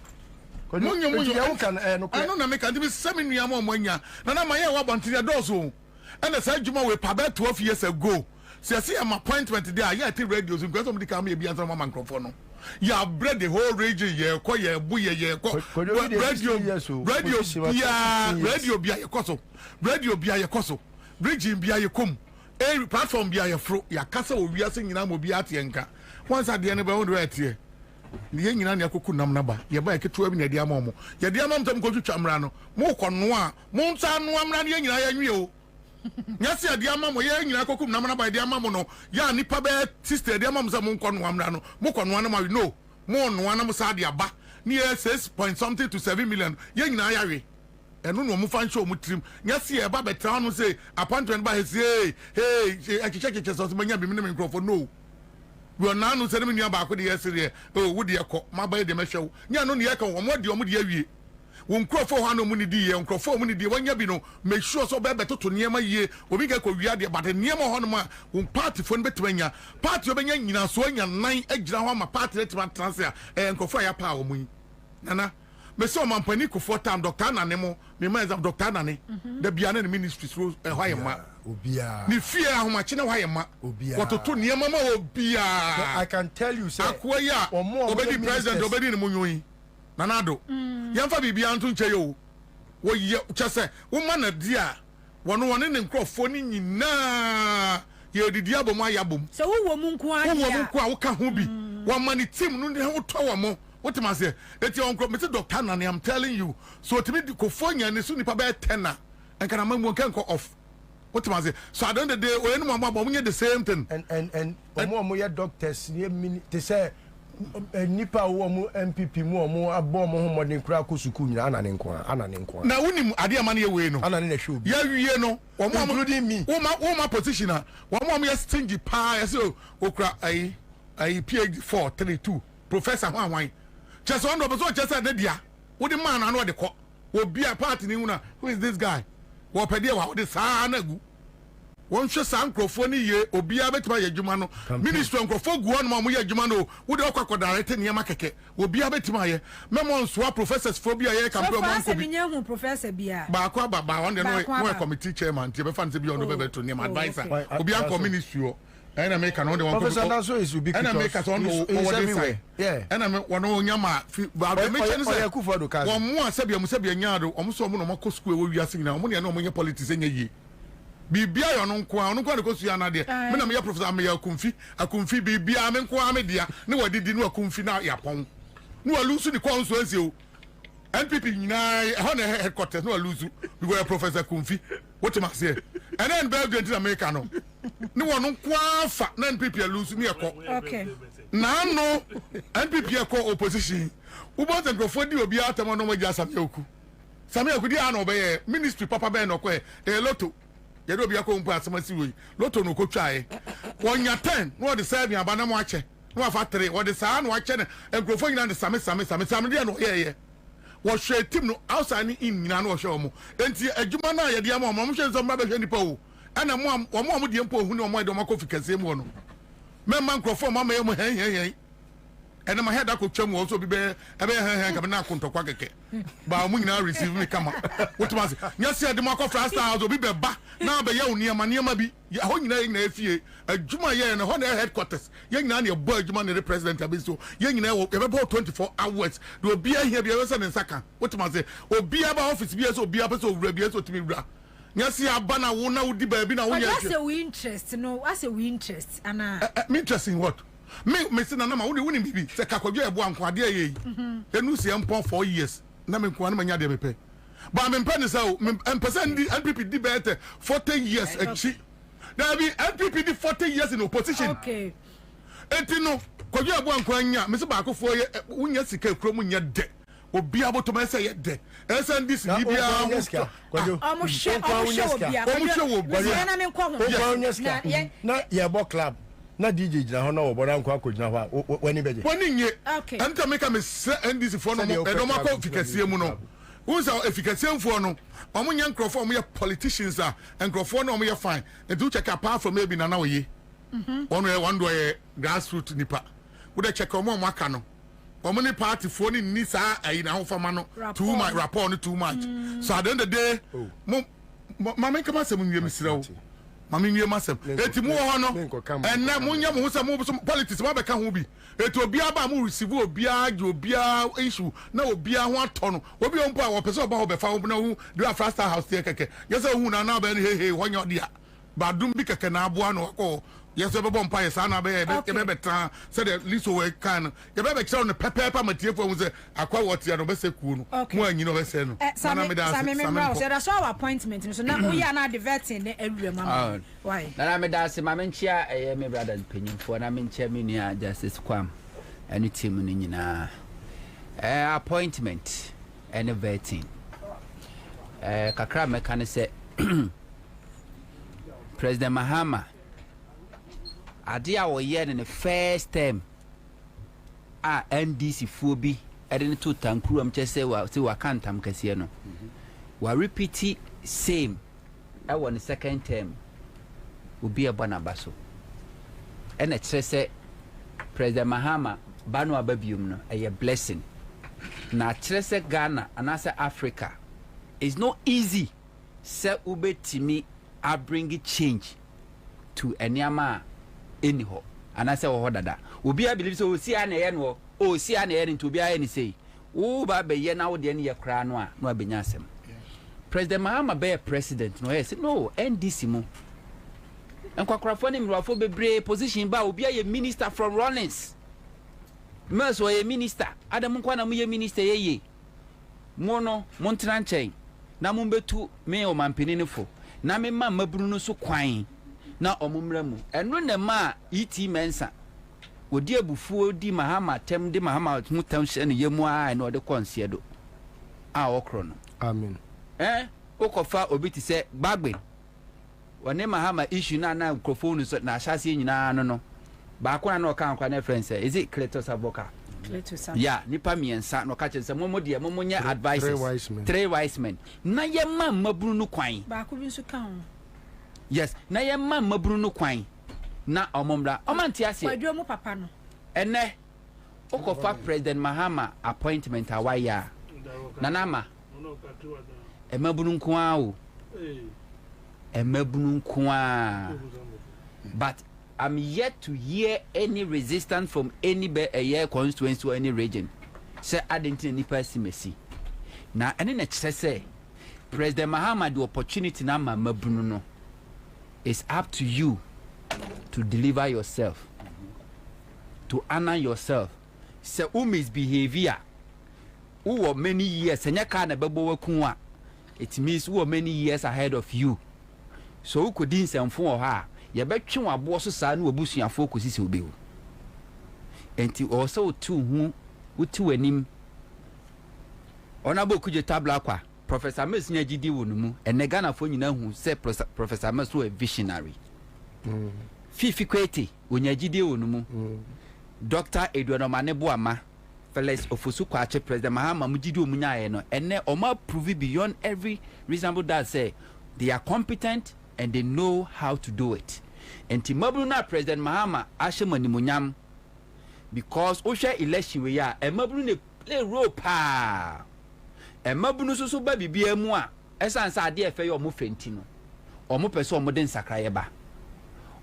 monyo ya kan no ano na make and be 7 nuam omanya na ma ye wa bontia dozo and the side juma we pa 12 years ago see am appointment there ya ti radio so because somebody come here be answer man microphone no ya bread the whole region ye ko ye bu ye ko radio bia ye koso region bia ye kom platform bia ye fro ya kasa owiase nyina mo bia ate enka once ade ne ba wo do atie ni ye nyina ne akoku nam na ba ye ba keto bi na de amamu ye de amam tam ko twitwa mra no mo kono a mo nsa no amra ne nyina ya nwie o nyase ade amamu ye nyina akoku nam na ba de amamu no ya nipa be sister de amamu sa mo kono amra no mo kono na ma no mo no na mo sa de aba ni 6 point something to 7 million ye nyina ya we enu no mu fan show mu trim nyase e ba betra no say appointment ba he achiche so manya bi me microphone no we na no say me nua ba ko de yesere o wo de yakọ ma ba de mehwew nya no ne yaka wo mo de awie wo nkrofo ha no mu ni di ye nkrofo mu ni di wanya bi no make sure so be betoto niema yie obi ga ko wia de but niema ho no ma wo party fo no betwanya party obenya nyina so anya nan agira ho ma party letma transfer nkrofo ya pa wo mu nana me so mampani ko for time doctor na ne mo me ma exam doctor na ne da bia na ministry so hwaye ma obia ni fear ahomache na hwaye ma obia wototo niema ma obia I can tell you say akoya obedi president obedi ne munyoyi nanado yamfa bibia ntu nche yo wo ye chese wo ma na dia wono ne nkrofo ni nyina ye didi abom ayabom so wo mu nko a wo ka ho bi wo mani team no ne ho to wo mo what am I say eti on crop me doctor na I'm telling you so timi ko fonya ne so nipa be 10 na and can am can go off what am I say so at the end of the day we no mo the same thing and mo ye doctors ne te say nipa wo mu MPP mu omo abo mo ho modern kura ko suku nyina ana ne nko na wonim ade amane ye we no ana ne hwe obi ya wiye no wo mo including me wo ma position wo mo ye stingy pa ye say okura ai PhD 432 professor hwan just one of us just said dia wo the man anu de ko wo bia party ni una who is this guy wo pede wa wo de sa na gu won hwe san krofo ni ye obia betima ye dwuma no ministry krofo gu on ma mo ye dwuma no wo de okwa direct ne ma keke obia betima ye memo nso professors phobia ye campaign mo ko bi nya hu professor bia ba kwa ba on de no committee chairman ti be fan se bi on do be to ne advisor obia ko ministry o and I make an only one professor Ansah is ubiquitous and I make us on everywhere yeah and I one nyama but mention say one more sabia musabia nyado omuso omo no mako school we wiase nyina omo ne no omo politics enye yi bibia yo no nko de ko sua na de me na me ya professor me ya akumfi bibia me nko ame dia ne wadidi ne akumfi na yapon ne walusu ni consuency o NPP nyina ho na headquarters ne walusu because professor akumfi what am I say and then Belgium to America no ni wonu kwafa na NPP alusu ni ekọ okay na no NPP ekọ opposition ubo te grofo di obi atama no maji Samia di ana obeye ministry papa be no ko loto ye do obi akọ mpo asamasi we loto no ko twae wonya 10 no de serve abana mo ache no afa 3 wo de saa no ache ne grofo nyina de same dia no ye wo hwe team no outside ni in nyina no hwe omo enti adwuma na ye de am omo hwe nso mba be hwe nipa o ana mo de mpo hu ni omo de makọ fikase mu no memma nkrofo mama ye mu hen ene ma head akotwa mu so bi be ebe hen ka na kontokwa keke ba mu nyina receive me kama what was nya se de makọ first house obi be ba na be ye uniema bi ho nyina na efie adwuma ye ne ho na headquarters ye nyina na bo adwuma ne president abi so ye nyina ye be 24 hours do obi ahia bi e se ne nsaka what was obi aba office bi e so obi aba so wura bi e so timi wura nyasi abana wo na wudi ba bi na wo nya that's a we interest no as a we interest ana me interest in what me say na ma woni bibi se kakwadwa ebo ankwade ye enu se empon 4 years na me nkwa na manya de mepe ba me mpa ne sa o mpesa ndi NPP di better 40 years achi there be NPP di 40 years in opposition okay etino kwadwa ebo ankwa nya me se ba akofo ye wonya sika krom nya de obi aboto say ye de SNDC bibia na ye bo club na DJ jina ho na wo boda nko akojina ho wani beje wani nye anta make me NDC for no e do makọ fikase mu no unsa efikasie mfo no omo nya nkrofo omo ye politicians a nkrofo no omo ye fine e do check apart from maybe na oye one do ye grassroots nipa wo de check omo aka no omo ni party for ni saa ayi na ho fama no too much rapport no too much so at the end of the day mama kama se mu nwie misirawo mami nwie masem eti mu ho no enne munya mu se mu politics ma be ka ho bi eti obi aba mu receive obi a issue na obi a ho ato no obi ompo a wo pese oba ho be fa ho na hu do a faster house tie keke yese hu na na ba ni he ho nya dia ba dum bi keke na abo ano ko yese be bompa yesa na be be tan se the liso we kan ye be kire no pepepa matie fo hu se akwa wotia no be se ku no mu anyi no be se no na me da so that's our appointment so na we are na diverting the every mama why na me da se mama nchia me brother penyimfo na me nchia me nua justice kwam any team ni nyina appointment and vetting kakra me kan se President Mahama ade a wo ye ne first time a NDC fobi ede ne to tankuru am chese wa se wa kantam kase no wa repeat same I won the second term obi e bona baso ene chese President Mahama banu ababium no a blessing na chese Ghana and as Africa is not easy se ubetimi I bring it change to anyama anyhow and I say oh dada obi a believe so si ana ye no o si ana ye nto obi a ye ni say wo ba be ye na wo de ne ye kra no a no abenya asem President Mahama be president no yes no NDC mu Enkwakwarafo ne mrafo bebre position ba obi aye minister from Rollins. Mas wa ye minister. Adam nkwa na mu ye minister ye. Mono montena nchen. Na mo betu me o mampini fo. Na me ma maburu no so kwan. Na omumra mu. Eno na ma iti mensa. Odi abufuo di mahama tem di mahama mutam hye ne yemu a na ode konse do. A okro no. Amen. Okofa obi ti se gbagbe. Wone mahama issue na microphone so na ahyase nyina no. Ba ko na oka nkwa na friends is it Cletus Avoka? Cletus. Yeah, nipa miensa no ka chense momo de momo nya advices. Three wise men. Na ye ma maburu no kwan. Ba ko bi nso ka ho. Yes, na ye ma maburu no kwan. Na omomra omanti ase. Kwadwo mo papa no. Ene okofa President Mahama appointment awaya. Nanama. Emabunu nkoa o. Emabunu nkoa. But I'm yet to hear any resistance from any constituency or any region. Say I didn't any person mercy. Now any next say President Mahama the opportunity na mabunu no. It's up to you to deliver yourself. To honor yourself. Say misbehavior. Who many years enya ka na bebo wakunwa. It means who many years ahead of you. So who could insemfo ha ye betwe wabo so saa na obusuafo kosisi obewu. Enti also tu hu utu anim. Onabo kuje tabla kwa Professor Mes nya gidi wo numu enega na fo nyina hu say Professor Mes so a visionary. Fifi kwete onya gidi wo numu. Dr. Edward Maneboama Felix Ofosu Kwache President Mahama mugidi omunya ye no ene oma prove beyond every reasonable doubt say they are competent and they know how to do it. Enti mabru na President Mahama ashe manimunyam because osha election we ya e mabru ne play role pa e mabru no so ba bibia mu a esansa ade efe yo mo fenti no o mo pese o mo den sakraye ba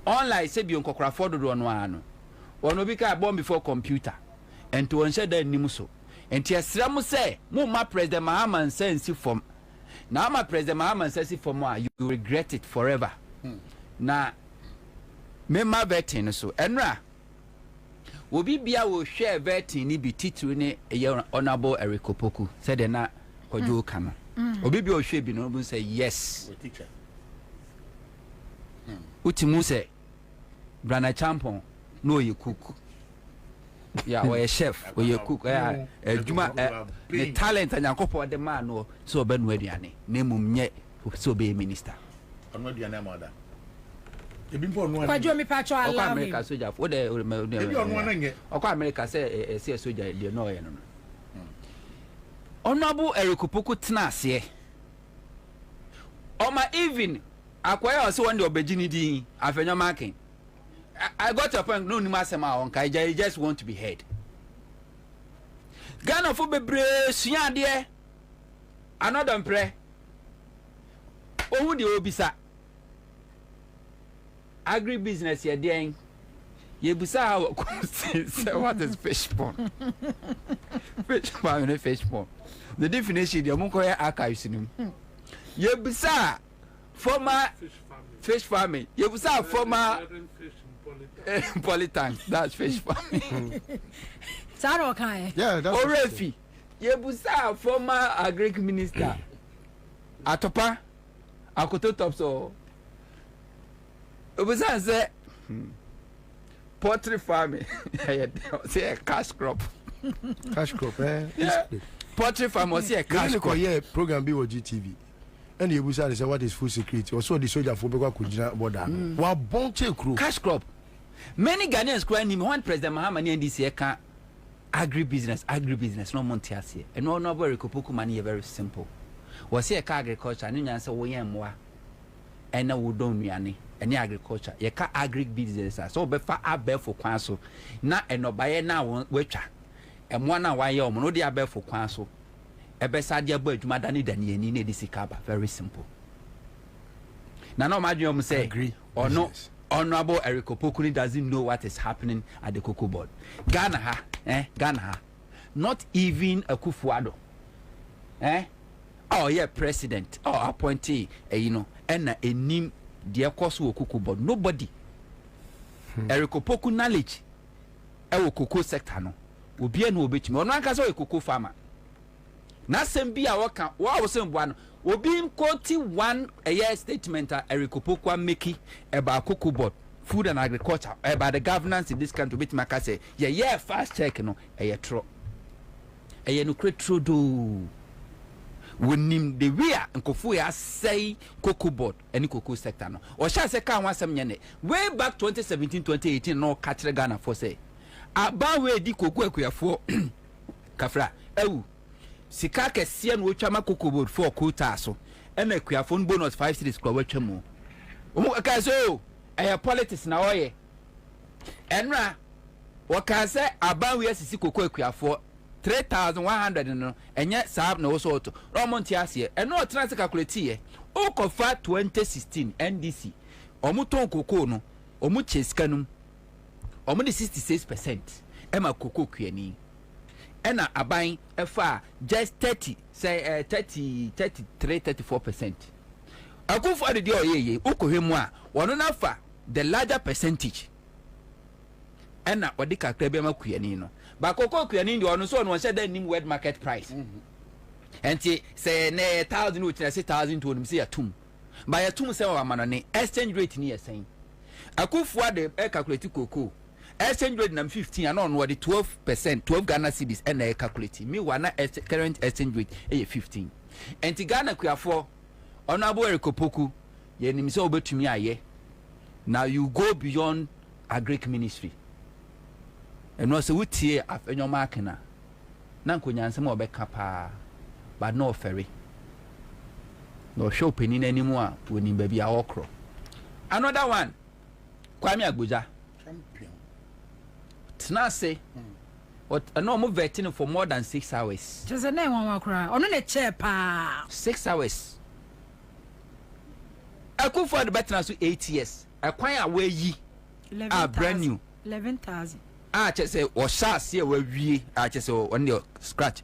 online se bi onkokora fododo no ano ono bi ka bomb before computer and to ensure that nimu so enti esra mo se mo ma President Mahama sense form na ma President Mahama sense form you regret it forever. Na me ma vetting so enra obi bia wo hwe vetting ni bi titru ne honorable Eric Opoku said na kwadwo kama obi bia wo hwe bi no bu say yes teacher utimu say Brana Champon no you cook yeah or a chef or you cook juma the talent and yankopo the man no so be no aduane na mum nye so be minister ono aduane amada ebi mpo no kwadwo mi pa cho ala America soldier for the ebi ono na nye okwa America say say soldier de no ye no Honorable Eric Opoku tena ase oma even akwaya so one the obegini din afenyo marking I got to a point no nimasema on kai just want to be heard. Ghana for bebre sua de another mpre. Ohu de obisa. Agri business ye den. Ye busa how what is fish pond? Fish farm and fish pond. The definition de mo koye archives nim. Ye busa former fish farming. You was a former Politan. That's fish farming. Saro kai. Yeah, that's Orefi. You was a former agric minister. Atopa. Akoto top so. It was a poultry farming. Say a cash crop. Cash crop, eh? Yeah. Poultry farm was a cash crop. Yeah, program B or GTV. And the Abusa say what is food security? Also the soldier for Beko Kujina border. Wa bon crew. Cash crop. Many Ghanaians crying him one President Mahama and this year can agribusiness, no Montiasi. And no very Kopuku money very simple. Was here agriculture and answer we am and now we don't yani any agriculture. Ye ka agribusiness so be fa abe for kwanso. Na eno baye na wecha. And one why you no dey abe for kwanso. Ebesa dia bo adwuma dani dani ni edisi kaba very simple. Na no madwum say agree or no Honorable Eric Opoku doesn't know what is happening at the cocoa board. Ghana not even a Kufuado. Oh yeah, president or appointee, you know, and a nim deɛ course wo cocoa board nobody erikopoku knowledge wo cocoa sector no obi na obetumi ono anka so cocoa farmer na sem bi a waka wa wo sem boa no obi nkoti one a year statement a erikopoku ameki about cocoa board food and agriculture about the governance in this country bit maka say yeah fast check no tro no kretro do wonim the way nkofo ya say cocoa board any cocoa sector no o sha say kan wasem nyene way back 2017 2018 no katre Ghana for say aba we di cocoa akuafo kafra ewu sika kese no otwama cocoa board for quota so e na akuafo no bonus 5 cities kwa watwamu omo ka so politics na oye enra waka say aba we asisi cocoa akuafo 3,100 no enye saab na woso oto romonti ase eno otrans calculate ye okofa 2016 NDC omuton cocoa no omu cheskanum omu de 66% ema cocoa kuani ena aban efa just 30 say 34% akufu ade de oyeye okohwemu a wono na fa the larger percentage ena wadi kakra be makuani no ba cocoa kuani ndi ono so ono say nim world market price enti say ne 1000 no tina say 1000 to nim say atum ba yatum say wa manone exchange rate ni yesen akufu ade e calculate cocoa exchange rate nam 15 and on what the 12% 12 Ghana cedis and I calculate me wana current exchange rate 15 enti Ghana kuafo honorable Erikopoku ye nim say obetumi aye now you go beyond agric ministry and no say wutie afenyo makina na nkonyansem obeka pa but no ferry no show penin animu a woni ba bia okro another one Kwame Agboja champion Tnase what no mo vetting for more than 6 hours just a name one cry ono na chair pa 6 hours akufo the better so 8 years akwan a we yi brand new 11,000 chese o shase we wie chese on the scratch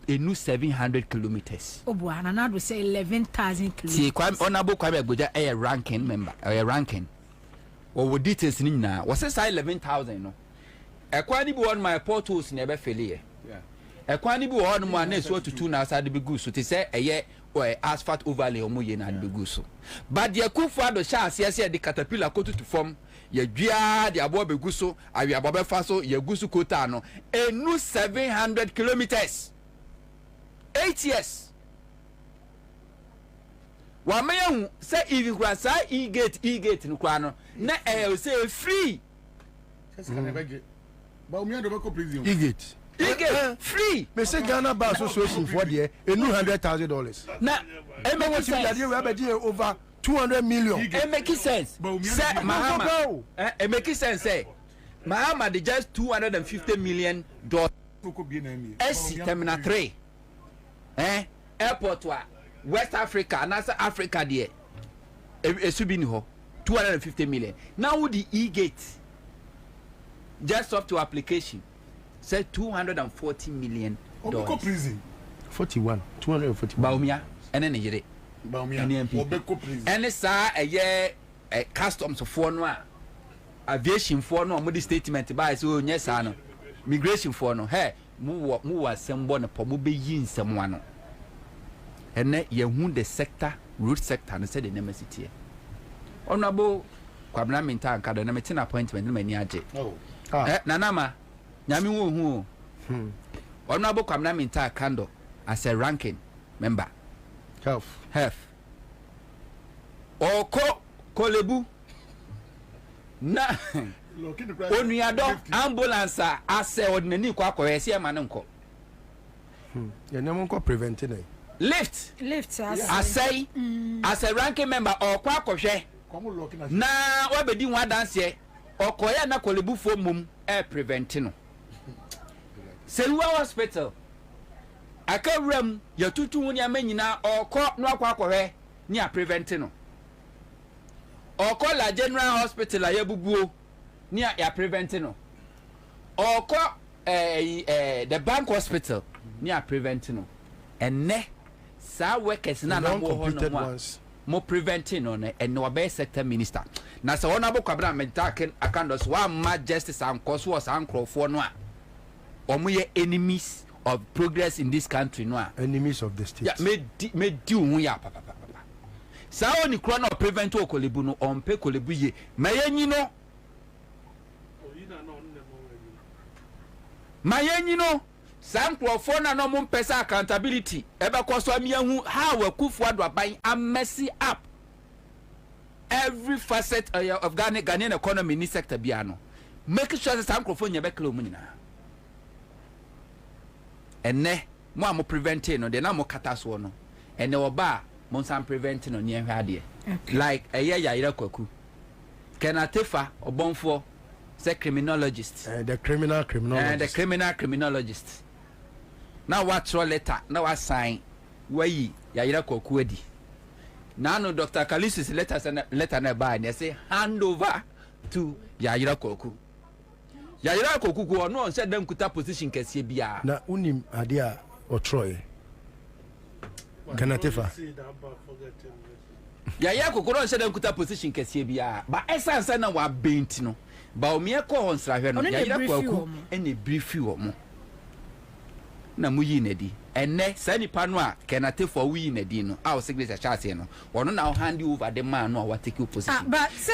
a new 700 kilometers obuana na do say 11,000 kilometers see Kwame Honorable Kwame Agboja a ranking member a ranking or details ni na was say 11,000 no ekwani bi won my portals na ebe fele ekwani bi won mo na so tutu na asade bi gu so te say eye asphalt overlay omoye na bi gu so but the kufu ado sha ase de caterpillar kotu to form ye dua de abo be gu so awi abo be fa so ye gu so kota no enu 700 kilometers 8 years wa mayu say if you say e-gate no kwa no na say free E-gate free. Me say Ghana Bar Association for there $100,000. Now, it makes sense. We have over 200 million. It makes sense. Say Mahama. It makes sense. Say Mahama they just $250 million. S Terminal 3. Airport wa West Africa and Africa there. It should be no 250 million. Now the e-gate. Just up to application said $240 million. 41 240 Baumia and then Nigeria Baumia and it's a year customs for no aviation for no modi statement by so yes ano migration for no hey mu assemble na po be yin someone and ye hu the sector road sector and said the name city honorable Kwabena Minta and Kado na meeting appointment na mani age nanama nyami wo hu honorable Kwabena Minta Kando as a ranking member health oko kolebu na onuado ambulance ase ordinary kwa kwa ese ma ne nko ya ne mo nko preventing lift as a ranking member okwa akohwe na wabedi ho adanse okoya na kolebu fo mum preventing no Sewa hospital akawram ya tutu hu ni amanyina oko no akwa akohwe ni a preventing no oko la general hospital ya bubuo ni a preventing no oko the bank hospital ni a preventing no enne sa workers na na mo ho no mo preventing on and no be sector minister na se wona bo Kwabena mentaken akandos wa ma justice and cause was ankrofo no a omoye enemies of progress in this country no a enemies of the state. Yeah, me di hu ya papa. Sa oni kro na prevent okolebu no ompe kolebu ye mayenyi no mayenyi no sankrofo na no mo mpesa accountability ebe koso amiahu how akufu adoban amesi up every facet of Ghanaian economy ni sector bia no make sure sankrofo nya be klo mu nyina enne mo am preventing no de na mo kata so no enne oba mo san preventing no ne hwade like ya kwaku kenatefa obonfo say criminologist the criminal criminologist now what throw letter now what sign wayi ya kwaku adi now no Dr. Kalisis letter na ba and say hand over to ya kwaku go no on said them kuta position kese bia na unim adia otroy kanatefa ya kwaku no said them kuta position kese bia ba essence na wa bent no ba omie ko on srahwe no ya kwaku ene brief you mo na muyi nedi enne sani pano a kenatefa wuyi nedi no a o signature chart no wono na hand over the man no what take position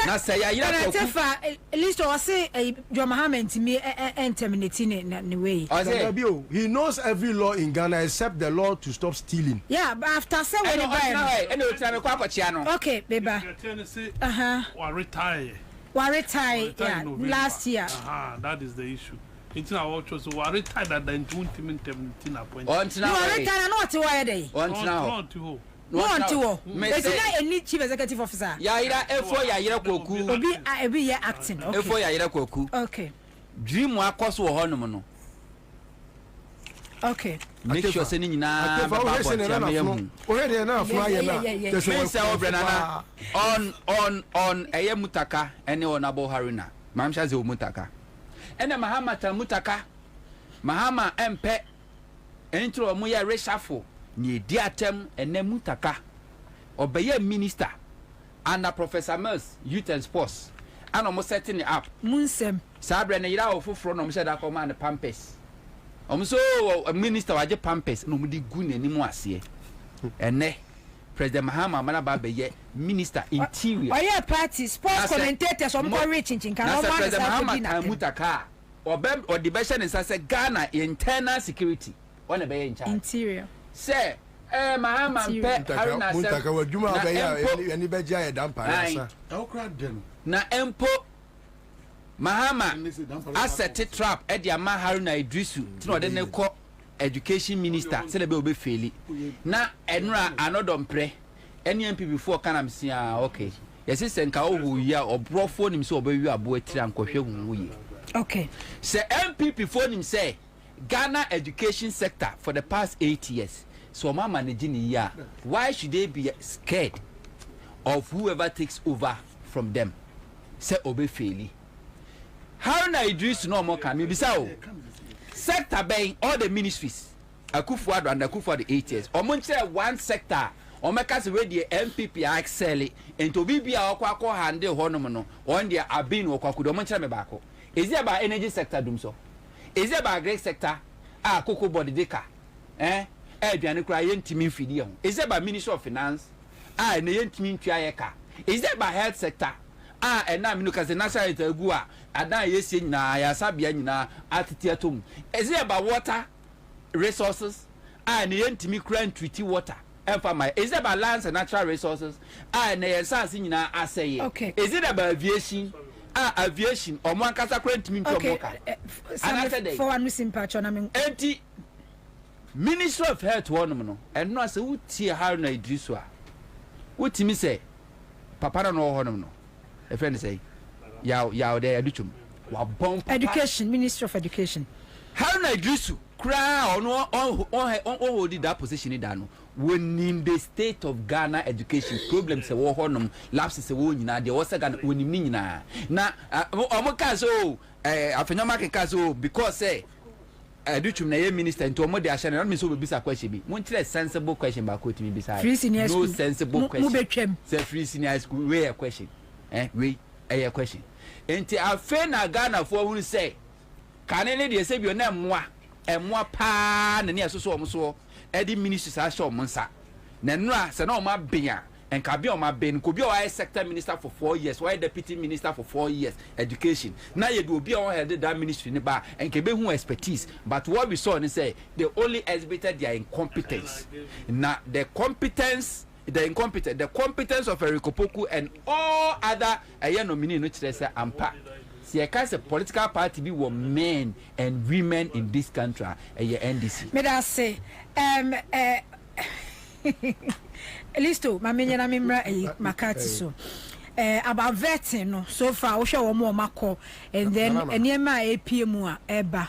na say ya kenatefa list o say John Mohammed me terminate ne way he knows every law in Ghana except the law to stop stealing. Yeah, but after say when you buy ene o tira me kwa kwachi no okay beba wa retire yeah last year that is the issue. It's not what was retired at the 2017 appointment. You are retired not to why day. Not to it's not any chief executive officer. Ya efo ya kwaku. Obi ya acting. Okay. Efo ya kwaku. Okay. Dream akoso wo honum no. Okay. Make sure say ni nyina ba ba bo already na afuna ye na. Say obrenana on eye mutaka ene onabo harina. Mamsha ze mutaka. Ene Mahama Mutaka Mahama empe entro mu ya reshuffle ni di atem ene Mutaka obeye minister under Professor Mills Youth and Sports and almost setting it up munsem sabre ne yira ofoforo no mo se da ko man Pampers so minister waje Pampers no mu di gu nani mu ase ene President Mahama mana ba beye minister interior oye party sports commentators on more rich in can no man Mahama Mutaka obem odibesha ne say Ghana internal security on be in charge interior say Mahama mpe harina say Mutaka wadwuma ba ya eni be ja ya dampa asa na empo Mahama asset trap e dia ma Haruna Idrisu ti no de ne ko education minister say le be obe feli na enra anodompre eni MP before kanam sia okay yes senka owu ya obrofo nim so obewi abo atira ankohwe hu ye okay say MPP for him say Ghana education sector for the past 8 years so ma managing here why should they be scared of whoever takes over from them say obe feli Haruna Idris no more can me bisa o sector by all the ministries Akufo-Addo and Akufo-Addo 8 years omonche one sector omeka se we the MPP excel into bibia akwa handle honom no on dia abin okwakudo omonche me baako is it about energy sector dum so is it about agri sector koko body deka aduane kura yentimi mfidi ho is it about Ministry of Finance na yentimi ntwa yeka is it about health sector na minu kaze national itagu adan yesie nyina ya sabia nyina atete atom is it about water resources na yentimi kura treaty water is it about lands and natural resources na yensansi nyina aseye okay. Is it about aviation aviation or one kasa kwentimi ntomoka for one simple chona me enti Ministry of Health wonom no eno ase wutie Haruna Idrisu a wutimi say papa na no honom no e friend say yaw there aduchum wa bon education Ministry of Education Haruna Idrisu kra on hold that position in dano when in the state of Ghana education problems se wo honom lapses se wo nyina de wo se Ghana wonim ni nyina na omoka so afenyoma keka so because say Educhum na ye minister into omo de ahye na me so be bisa question bi. Mun tire sensible question ba ko timi bisa. No sensible question. Say free senior school we a question. We a question. Enti afa na Ghana for who say kanene de say bi na emwa pa na ne asoso omo so e di ministers a show monsa. Na nura se na omo abia and Kabi on my ben could be a sector minister for 4 years, why deputy minister for 4 years, education. Now you do be on headed that ministry in the bar and Kebe who expertise. But what we saw and say they only exhibited their incompetence. Now the competence of Eriko Poku and all other nominee no chese ampa. See, I can't say political party be were men and women in this country a NDC. May I say Listo, my minion and Mimra Makati so. About vetting, no, so far, we shall more Mako, and then near my APMua, Eba.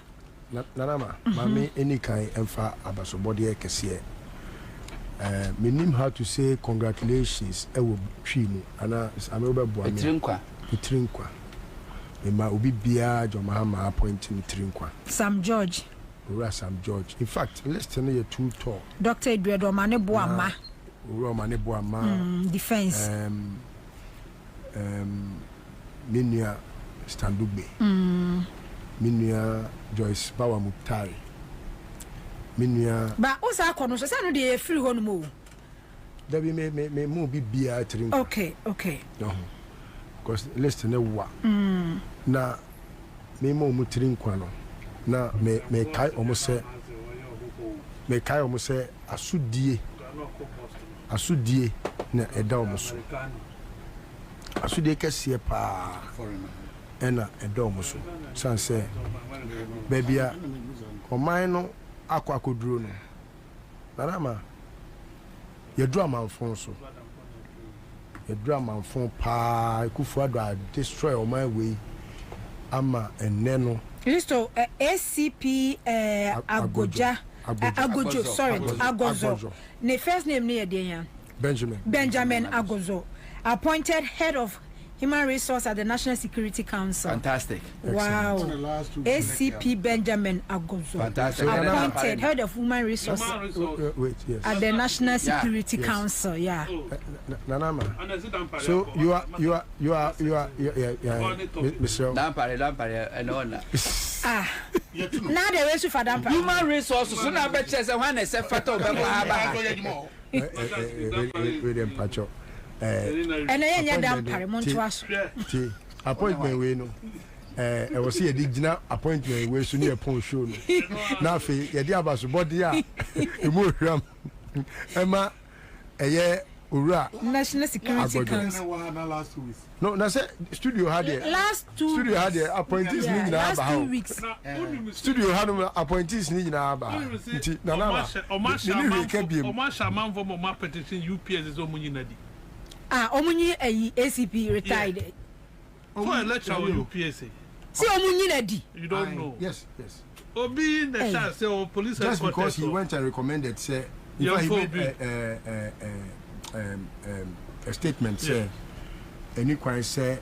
Nanama, Mammy, any kind of far about somebody I can see. Meaning how to say congratulations, I will trim, and I'm over Trinqua. My Ubi Bia, John Mahama appointing Trinqua. Sam George. Sam George. In fact, let's tell you two talk. Dr. Edward Mane Boama. Romane Boama. Defense. Minia Standugbe. Minia Joyce Bawa Muktari. Minia. But also, I can't say no free one move. That we may move be a drink. Okay. No. Because let's tell you what. Na me mo mutrinkwa no. Na me kai almost say asudie na eda omoso asudie kese pa ena eda omoso san say baby a oman no akwakoduro no narama yedru amanfon so yedru amanfon pa ikufuado a destroy oman we ama eneno Listo, ACP Agojo, sorry, Agozo. The first name near the Benjamin Agozo, appointed head of Human Resource at the National Security Council. Fantastic. Wow. ACP Benjamin Agozo. Fantastic. Appointed head of Human Resource at the National Security Council. Yeah. Nanama. So you are Mr. Dampare. Now the way to for Dampare. Human Resources. So now bet chese when they say fato beba. With them pacho. And I am Dampare Montwas. Appointment we no. I was here digital appointment we soon upon show. Now fe ye dia baso body a. Emu hram. Emma eye Ura National Security Council. Last 2 weeks. No, na say studio had it. Studio had it appointees ni na aba. 2 weeks. Studio had appointees ni na aba. Nti na na. Omasha manfo mo petition UPS is omunyi nadi. Omunyi ACP retired. For election UPS. See omunyi nadi. You don't know. Yes. Obi in the chance say police just because he went and recommended say if he made a statement say any crime say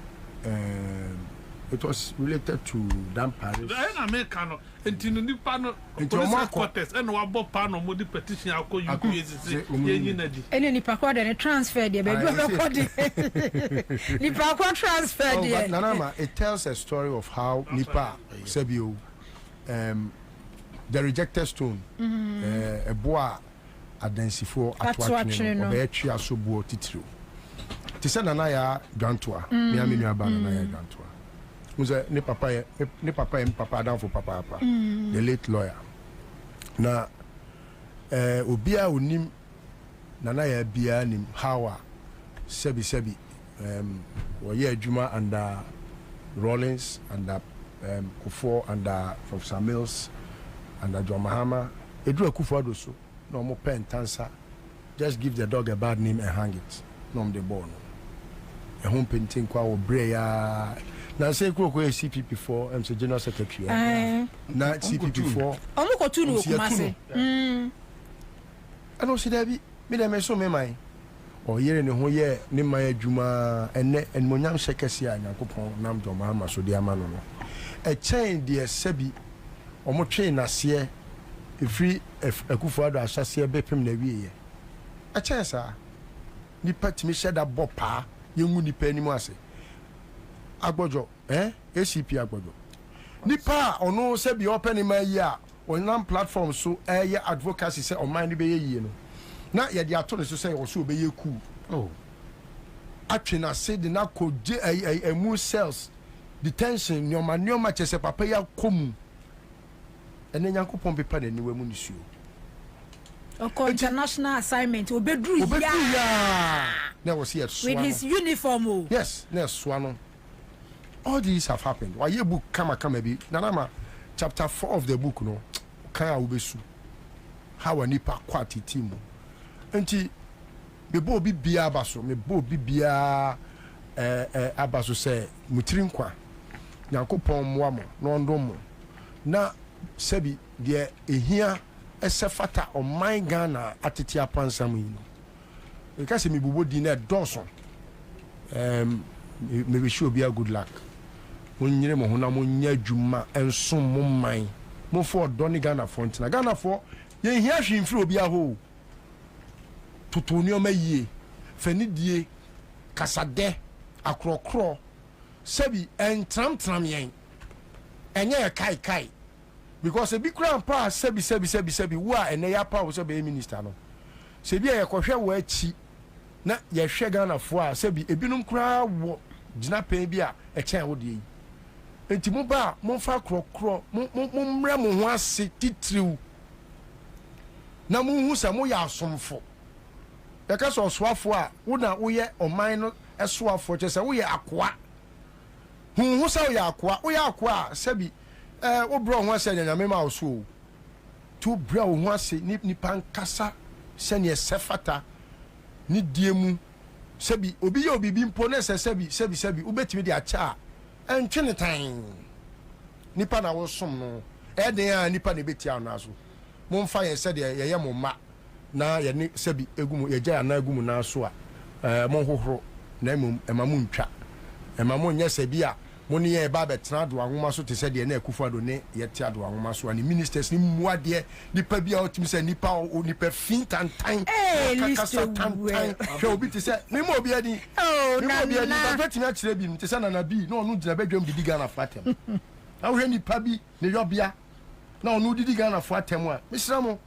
it was related to Dampare. I American until the panel police quarters and what Bob Pano modi petition alcohol UPS any pakwa and transfer there baby the pakwa transfer there. Nanama, it tells a story of how Nipa Sebio the rejected stone a boa adensifo atwatwe no obeetwi asobuo titiro tise nana ya gantoa me amenu aba nana ya gantoa muze ne papa down for papa the late lawyer na obia onim nana ya bia nim hawa sebi woye adwuma under Rollins under Kufo under Professor Mills under John Mahama edu Akufo adoso no more pen Ansah. Just give the dog a bad name and hang it. No the bone. A home painting kwa obreya. Now say ko CPP 4 I'm general secretary. Na CPP 4. Omo ko tunu okumase. I don't see that be me dem so me mai. O yere ne ho ye ne mai adwuma enne enmonyam sekesi a Nyankopon nam do ma so de ama no. A chain de sebi omo twe na se efri Akufo-Addo ahyase bepem na wiye a chance nipa timi sheda bopa yengu nipa ni mu ase agbojo ACP agbojo nipa ono se bi open ma yi a on platform so advocacy say o man ni be yi no na ye de ato ne so say o so be ye ku atwe na se de na ko je mu cells detention nyoma chese papa ya komu ene Nyankopon be pa na niwe mu nisuo international assignment obedru ya na was here with his uniform yes na swano. All these have happened. Why your book kama bi nanama chapter 4 of the book no kan ubesu how a nipa kwati team enti me bo bi bia abaso me bo bi bia abaso se mutiri nkwa Nyankopon moamo no ndom na sebi de ehia esefata o my Ghana atete apansam yi no because me bubo di na donson me be sure be a good luck wonyere mo hona mo nya adwuma enso mo man mo for doni Ghana for ntina Ghana for ye hia hwimfiri obi aho tutunio mayie fanidie kasade akrokro sebi entram yen enye kai because e bi kran pa sebi wo a ene ya pa wo sebi minister no sebi e kohwe wo achi na ye hwe Ghana for a sebi ebinum kra wo gina pen bi a e chen wo de yi enti mo ba mo fa krokro mo mra mo ho ase titriu na mo hu sa mo ya asomfo e ka so soafo a wo na wo ye oman no esoafo che se wo ye akoa hu sa wo ye akoa sebi wo bro ho ase nyame ma wo so tu bro ho ase ni pankasa se ne sefata ni diemu sebi obi ye obi bi mpo na se sebi wo betimi de acha entwene tan nipa na wo som no den a nipa na betia na so mo mfa ye se de ye mo ma na ye ni sebi egumu ye gya na egumu na so a mo hohoro na emamu ntwa emamu nya sebi a mo ne ye ba betena do ahoma so te se de na Akufo-Addo ne ye tia do ahoma so ani ministers ni muade nipa bia otimi se nipa fintan tan kakasa tantan hwe obi te se me mo obi adi na betimi a kire bi te se na bi na onu gina bedwam didi Ghana fatem a hwe nipa bi ne yobia na onu didi Ghana fatem a misra mo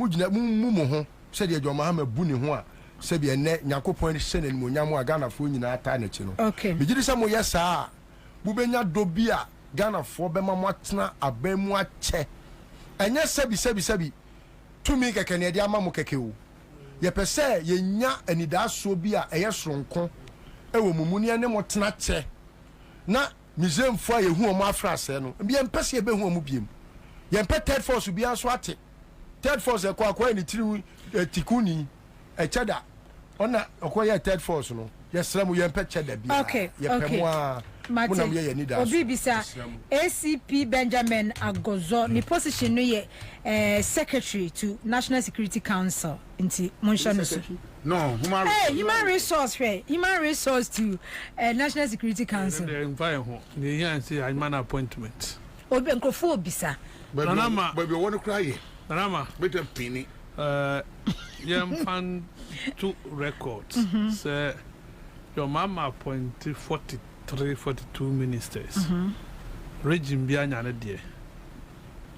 gina mu ho se de adwo mahama bu ne ho a se bi ene Nyankopon hye na ni monyam a Ghana fo nyina ata na chi no me gidi se mo yesa bubenya dobia Ghana for bema mwatena abemu ache enye sebi tumi keke ne de ama mo keke o ye pese ye nya anida so bi a eye soronko ewo mumuni ne motena che na museum fo ye hu o mo afrase no bi ye mpese ye be hu o mo biem ye mpe third force bi anso ate third force e kwa ni tiri tikuni e cheda ona okoye third force no ye sramu ye mpe cheda bi ye pemwa Obibisa ACP Benjamin Agozo ni position no ye secretary to National Security Council inti Monshanusu. No, human resource to National Security Council. They invite ho. They here say I man appointment. Obi enkofo obisa. Nanama, but we want to cry. Nanama, better penny. Yam fan 2 records. Say your mama appointed 42 ministers. Regime bi anyane de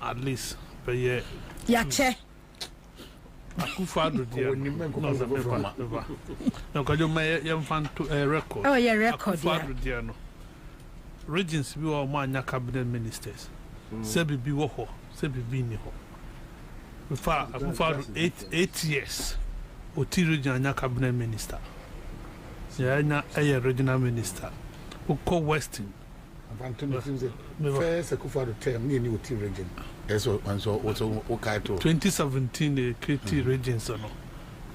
at least per year. Yache. Akufo-Addo de. No kajo me yam fan to record. Oh yeah, record. Akufo-Addo de no. Regimes bi o ma anya cabinet ministers. Sebi bi wo ho, sebi bi ni ho. Before Akufo-Addo 8 years. Oti region anya cabinet minister. Yeah, anya regional minister. Uko Western. First Akufo-Addo term ni Oti region. Eso also okaito. 2017 the creative regions no.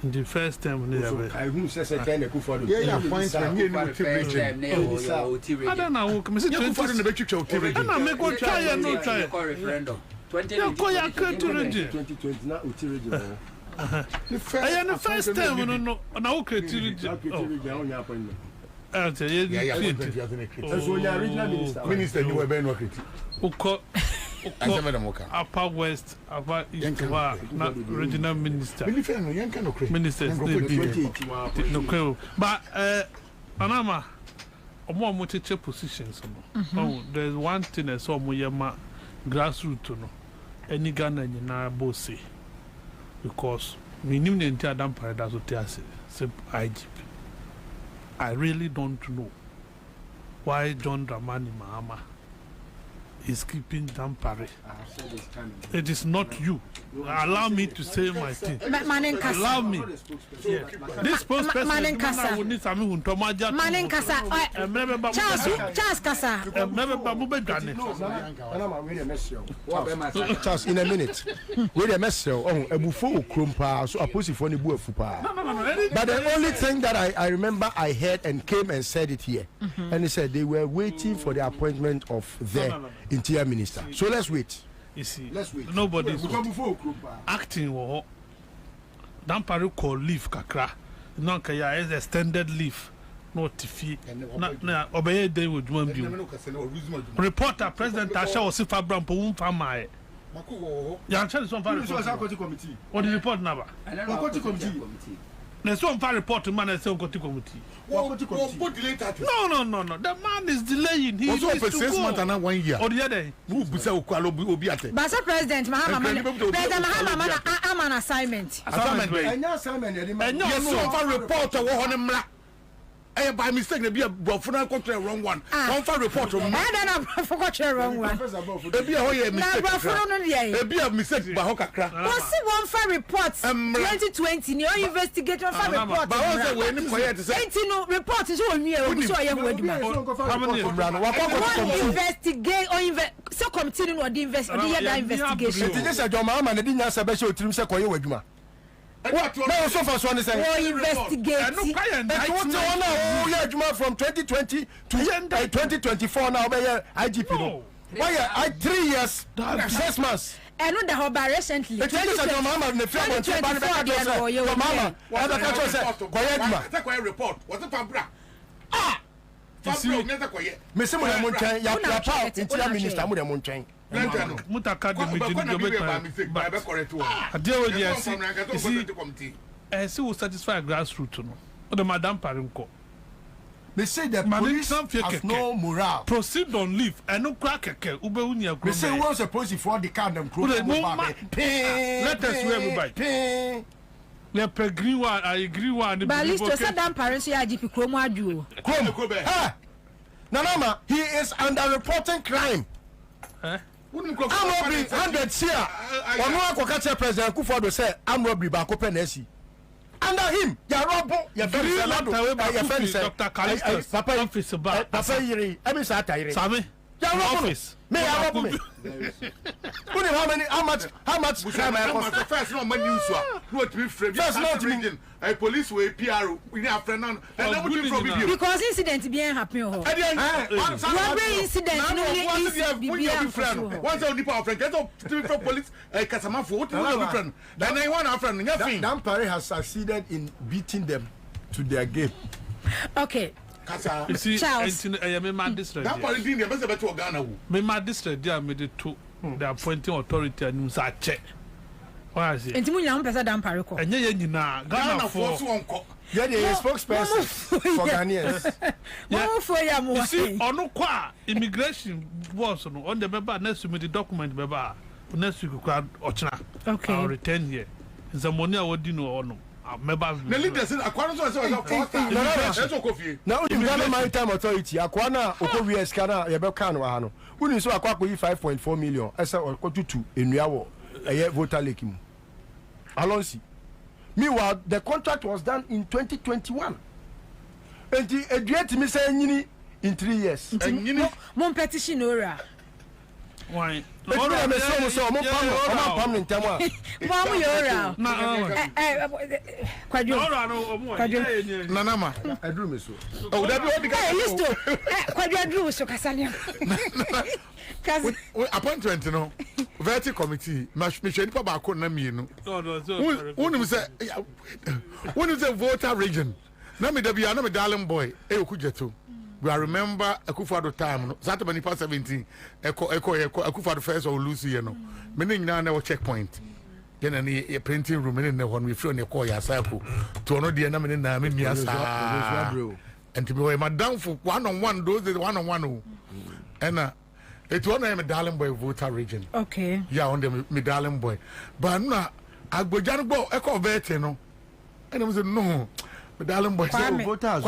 In the first time they have. I who says Akufo-Addo. Yeah, appointment ni Oti region. I don't know. Come say Akufo-Addo na betwitwa Oti region. Na me go try and no try. Referendum. 2020 na Oti region. The first time no na o creative region. Minister you were ben working. Uko Upper West, Upper East, not regional minister. Ministers, but Anama, more multi positions. Oh, there's one thing I saw Muyama grassroots, no, any Ghana in Bossy, because we knew the entire damn paradise of Tiasi, IGP. I really don't know why John Dramani Mahama is keeping Dampare. It is not you. Allow me to say my thing. Allow me. Yeah. This spokesperson will need something to Charles Kasa. Charles, in a minute. Wait a mess. Oh, a buffo crumpa, so a pussy for the buffo. But the only thing that I remember I heard and came and said it here, and he said they were waiting for the appointment of their interior minister. So let's wait. You see, nobody's acting war. Dampare call leave kakra. No kaya is extended leave. No tifi. Na obeye day with one view. Reporter President Asha was if Abraham Powum Fama. Yan chance on committee. What the report number? There's one far report to man and say committee. No. The man is delaying. He also for 6 months and 1 year. Or the other day. But President Mahama I'm an assignment. And no far report to by mistake, they be a buffalo contract wrong one. One for report. And then I forgot the wrong one. Be a mistake. Bahokakra. Was it one for reports? 2020, new investigation for report. But also, when you report is on me. Investigate or so continue or the investigation. It is a Jomama and the dinner special team Sequoia. What? No, so far, one is investigate. From 2020 to 2024 now, IGP. Why? I 3 years, 6 months. And the whole recently. The changes of your mama and the family. Your mama. Report. What's the Fabra? Mr. Munchain, your minister, Munchain. Mutaka de will satisfy grassroots. The Madame Parinko. They say that police have no morale. Proceed on leave and no crack. They say we're supposed to afford the card and let us everybody. Let agree one. I agree one. But at least to set down parents here, IGP Kroma do. Nanama, he is under reporting crime. I'm robbery 100 here. One more President Kufuor say I'm robbery back open SC. Under him, you rob your friend Dr. Callisto. Papa office about Papa Yiri. I mean Satire. Sami. Your office. Me I rob me. How much crime I cost? First no money use no to be free. First not region. A police way PR we have friend and because incident bien happen ho. Robbery incident no be friend. Once only power friend get up to police Kasama for what is friend. Then I want our friend nothing. Dampare has succeeded in beating them to their game. Okay. You see, I am my district. That part is the best about to Ghana. My district, they are made to the appointing authority and news are check. Why is it? And Timuya Pesa Damparico. And you know, Ghana for yeah, the spokesperson for Ghanaians. You see, on no qua immigration was on the member next to me the document, Baba. Next week, Ochna. Okay. I'll return here. The money I would do no. Now, the Ghana Maritime Authority, Akwana, Okovi Escana, Yabelkano, Hano, who is so a 5.4 million, as I got to in Yawo, a voter laking. Alonsi. Meanwhile, the contract was done in 2021. And the Adriat Missy in 3 years. Mon petition ora. Why? Appointment, you know, Verti committee, Mission Papa Konami, when you say voter region, Nami Debbie, I'm a darling boy, Ekujetu. I remember Akufo-Addo time no that many past 17 Akufo-Addo first or lose you know meaning now no checkpoint then a printing room in the one we free on the call ya cycle to no the na me na me miasa and to be my down for one-on-one those is one-on-one and it one am darling boy voter region okay yeah on the me darling boy but na agbojan go e vet no and I said no me darling boy voters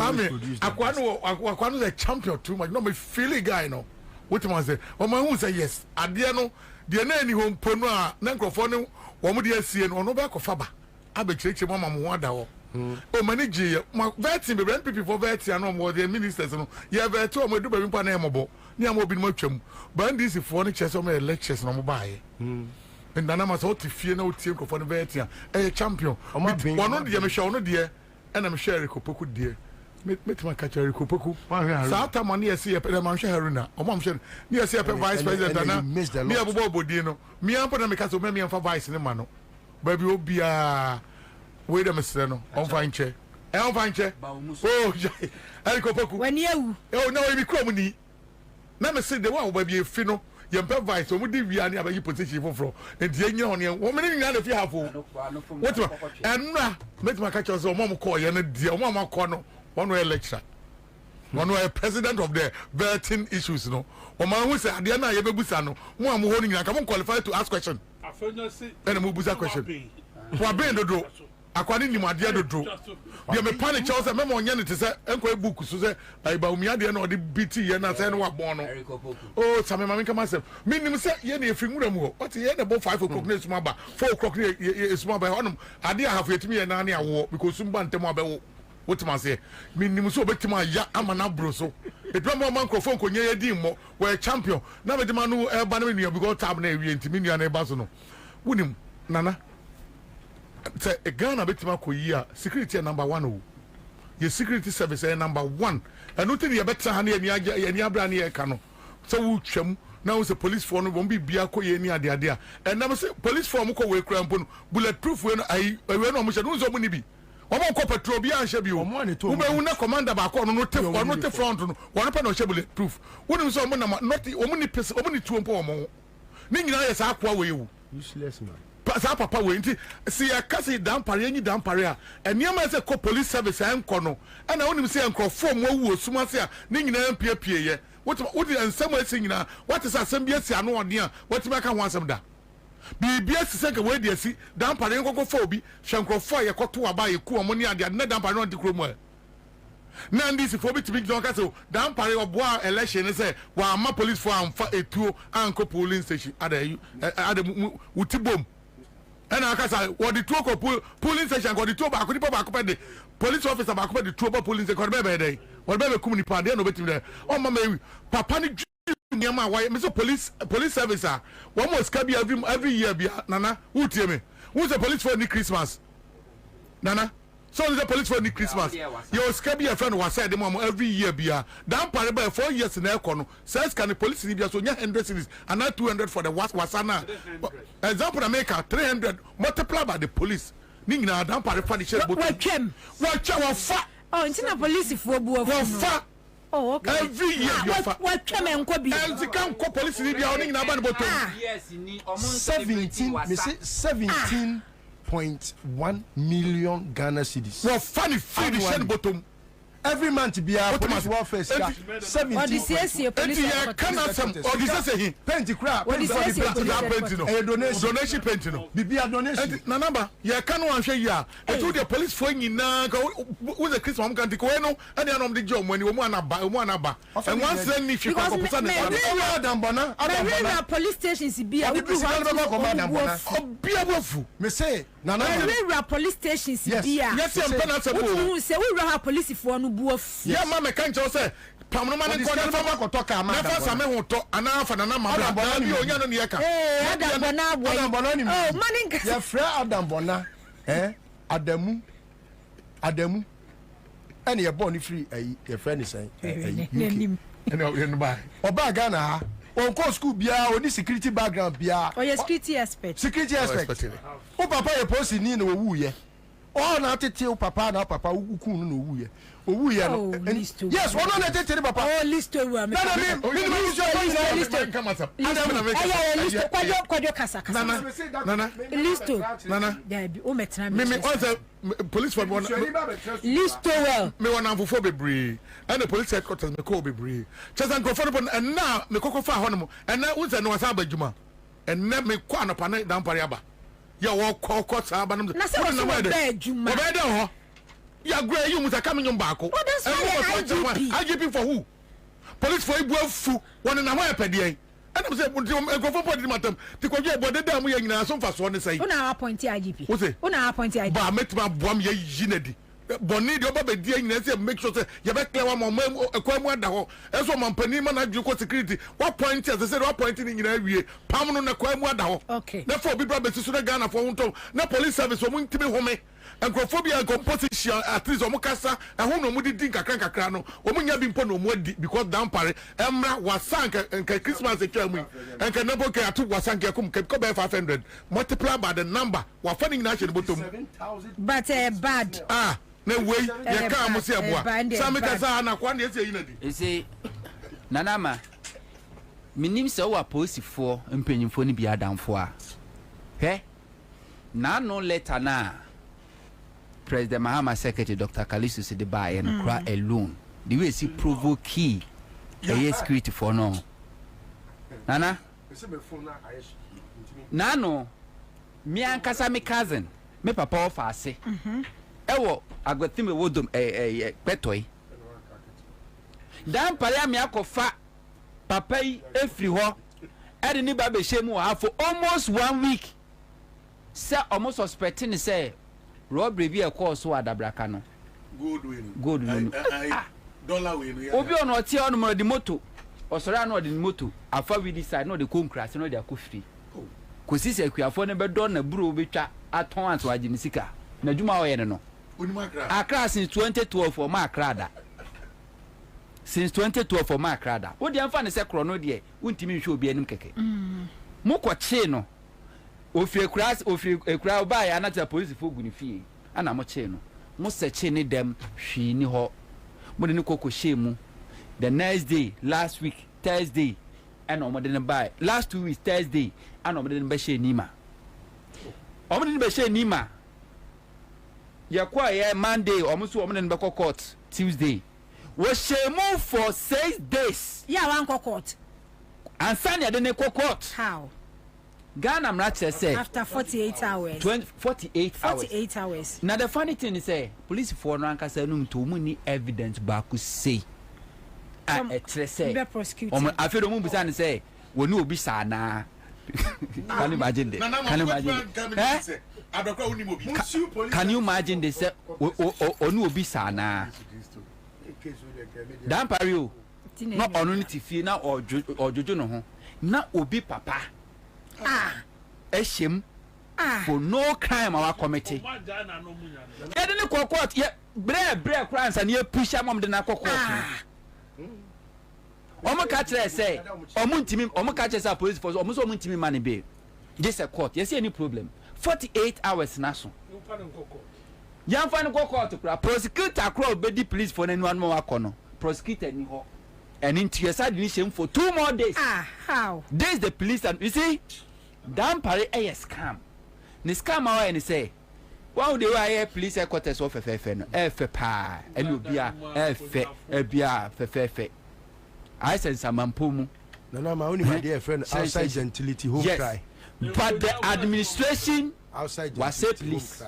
Akwano the champion too much no me feeling guy no what man say o man who say yes ade no de na ani hom ponu a na nkrofo no wo mo de asie no no be kofa ba abekireche mama mo wada wo o manage ma vetting be NPP for vetting no mo the ministers no ye vet o mo do ba mi pa na emobo ni am obi no atwam but this for no chese o me lectures no mo bae and nana ma so tifie na o tie nkrofo no vetting e champion one de me hwe no de and I'm sharing Kopoku dear. Met my catcher Kopoku. Sata money I see a man Haruna. Or mom said, near see a vice president. Me a bobo dino. Me and put a make us me and for vice in the mano. Baby will be a wait a mistano on fine chair. On fine chair. Oh, I Kopoku. When you oh no, we come ni. Never said the one baby fino. You pay vice, so we did we are near your position for and the young on your woman in if you have what and make my catchers or mom call you and dear mama corner one way lecture. One way president of the vetting issues, no. Or man who said, Diana Yabusano, one holding I come qualified to ask question. And a Mubuza question. Kwabena do do. Akwani ni madia do do. Dia me panic Charles e memo nya ne te se enko book so se ai ba umia de na odi BT ye na se no wa bon no. Oh, same mama nka masem. Minim se ye na efri nwura mu ho. What ye na bo 5 o'clock na esuma ba. 4 o'clock na esuma ba honum. Ade a hafu etimi ye na na awo because sumba ntem abewo. What man say? Minim so obetima ya amana bro so. Edwa mo microphone ko nye ye di mo. We champion. Na me de ma no e ba na me because tab na ewie ntimi nua na e ba so no. Wunim nana say a Ghana betima koyi security number 1 o your security service number 1 and nothing you better hand any abra na e ka no so wo twam na wo say police for no be bia koyi ni ade ade and na say police for mo ko we kura mpo no bulletproof we no ai we no mo hye no zo mo ni bi wo mo ko patrol bi an hye bi wo be wu na commander ba ko no te front no wo pa no hye bulletproof wo ni so mo na not wo mo ni pese wo mo ni tuo mpo wo mo ni nyina ye sa akwa we wu useless man sa papa we nti si ya kasi dampare enyi dampare a eniama se ko police service enko no ana wonim se enkrofo mo wu osuma se a ne nyina mpiapie ye wodi ensem ase nyina what is asem bi ase ano ode a woti maka ho asem da bibia se ka we di asi dampare nkoko fo obi hwenkrofo ye koto aba ye ku omo ni ade na dampare no dikro mo na ndi si fo bi tibi don ka se dampare oboa election se wa ama police for amfa etuo anko polling station ade utibom and I can what the two polling station got the two back the police officer back the two polling station day what baby community party no betim there oh mama papa ni near my wife Mr. police service one more scabby every year nana who tell me who's the police for the Christmas nana so the police for the Christmas your scabby friend was said them every year bia down pare by 4 years in Econo says can the police be so 100 cities and not 200 for the wasana example America 300 multiplied by the police ningina down pare for the share but what fa oh intina police for bu fa oh okay every year you fa what twem enko bi and the can ko police ni bia ningina ba the bottom yes ni 17.1 million Ghana cedis. Well, funny free the shed bottom. Every month be a police welfare 17. What is your police? Cannot some or this say plenty crap. What is a donation pentino. Be a donation. Na number ya can one share ya. I told the police for you na with the Christmas can take no and they are the job when you want aba. And once then if you can percent the police stations be a be a wofu. Me say na na police stations be a yes I'm penable. Say we have police for no buof. Yeah mama can just say pamno man ko na fama ko to ka ma na fa me ho to ana fa na na ma bra bi onya no ne ka Adam Bona boy Adam Bona ni oh manin ka ya fra Adam Bona Adamu ene ye born free ye friend say ene o ba oba Ghana ha on ko school bia oni security background bia oh yes security expert o papa ye post ni no wu ye all na tete papa na papa uku no owu ye no yes one na tete papa oh list to wa me na list kwajo kasa nana list to nana there be o metra me on police for one list to well me one amfofo bebre and the police headquarters me call bebre chesa nkrofo no and now me kokofa ho no and now unse no wasa abadwuma and na me kwa no pane dan pare aba ya wo kokko sa aba no na se wo badwuma obede ho ya gre you musa kam nyum baako IGP for who police for ibu afu won na ho epede and I'm saying nkrofo podi matam ti kwadwe ebode da mu ya nyina so mfa so ne sai una appoint IGP Wose una appoint IGP ba metima boam ye yinadi bonni de oba be die nyina say make sure say ye be clear one more ekwamu ada ho eso mampani ma na dweko security what point as say what point ni nyina wie pam no na kwamu ada ho okay na for bi bra be sisu na Ghana for wonto na police service o mu ntimi home encophobia composition at least o mu kasa ehun no mu di kakra no o mu nya bi mpo no mu adi because down pare emra wasanka enka Christmas ekwa mu enka nebo ke atu wasanka kum ke be 500 multiply by the number wa fani nyina hye bottom but bad na wey ye ka mo se eboa sami ka sa na kwa na ese yi na di ese nanama minim se wa posifo mpanyimfo ni bia damfo a he na no letter na President Mahama Secretary Dr. Kalisu se de buy and cry alone the way she provoke a security for no nana nano me ankasa me cousin me papa of ase ewo agwati me wodom petoi dan pare me akofa papa yi efri ho ede ni ba be shemu ha for almost 1 week say almost suspecting say robbery bi e course so adabraka no gold win dollar win obi ono oti ono mo di moto osoro na odi moto afa we this side no de concrete no de akofiri ko sisi akuafo ne be do na buru betwa aton anto agye sika na dwuma o ye ne no Accra since 2012 for ma Accra da since 2012 for ma Accra da wo de amfa ne se kro no de untimi hwe obi anim keke mo ko che no ofie ekura ba ya na ta police fo guni fie ana mo che no mo se che ni dem hwi ni ho mo de ni koko she mu the next day last week Thursday and o mo de ne buy last 2 weeks Thursday and o mo de ne be she ni ma o mo de ne be she ni ma ya kwa ye Monday o mo so o mo de ne be court Tuesday wo she mu for 6 days ya wan court Ansah ya de ne court how Ghana mrache say after 48 hours 48 hours now the funny thing is say police for no ankasa no to mu ni evidence back say say afero mu bisa ne say woni obi sa na can you imagine this can you imagine this onu obi sa na dan pario no onu ni tifie na ojojo no ho na obi papa eshem for no crime our committee e de ne court ye bre Ansah na ye push am de na court omo ka kire say omo ka kire say police force omo so omo ntimi man be this a court you see any problem 48 hours na so yan fa ne court kura prosecutor kura obedi police for anyone mo akono prosecutor ni ho and into your side initiation for 2 more days how this the police and you see dan pare a scam ni scam awa and say wow the way police headquarters of FFF no pa and obia bia FFF I said some ampumu no my only my dear friend outside gentility home cry but the administration outside was say police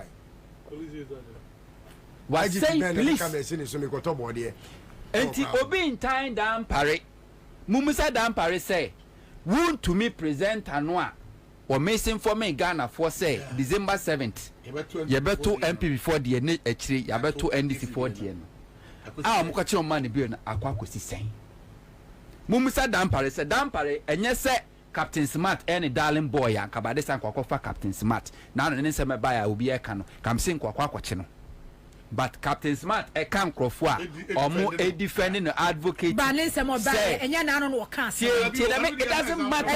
why did you come and say so me go to board here enti obi in time dan pare mumusa dan pare say want to me present anwa or missing for me Ghana for say December 7th yebeto MP before the actually yebeto NDC for the no mo ka che o man bi na akwa kosi sen mumusa dan pare say dan pare enye say Captain Smart any darling boy ya kabade san kwa fa Captain Smart na no ne se me ba ya obi e ka no kam sin kwa che no but Captain Smart come Crawford or a defending the advocate. Balance more bad and you're not on cancer. It doesn't matter.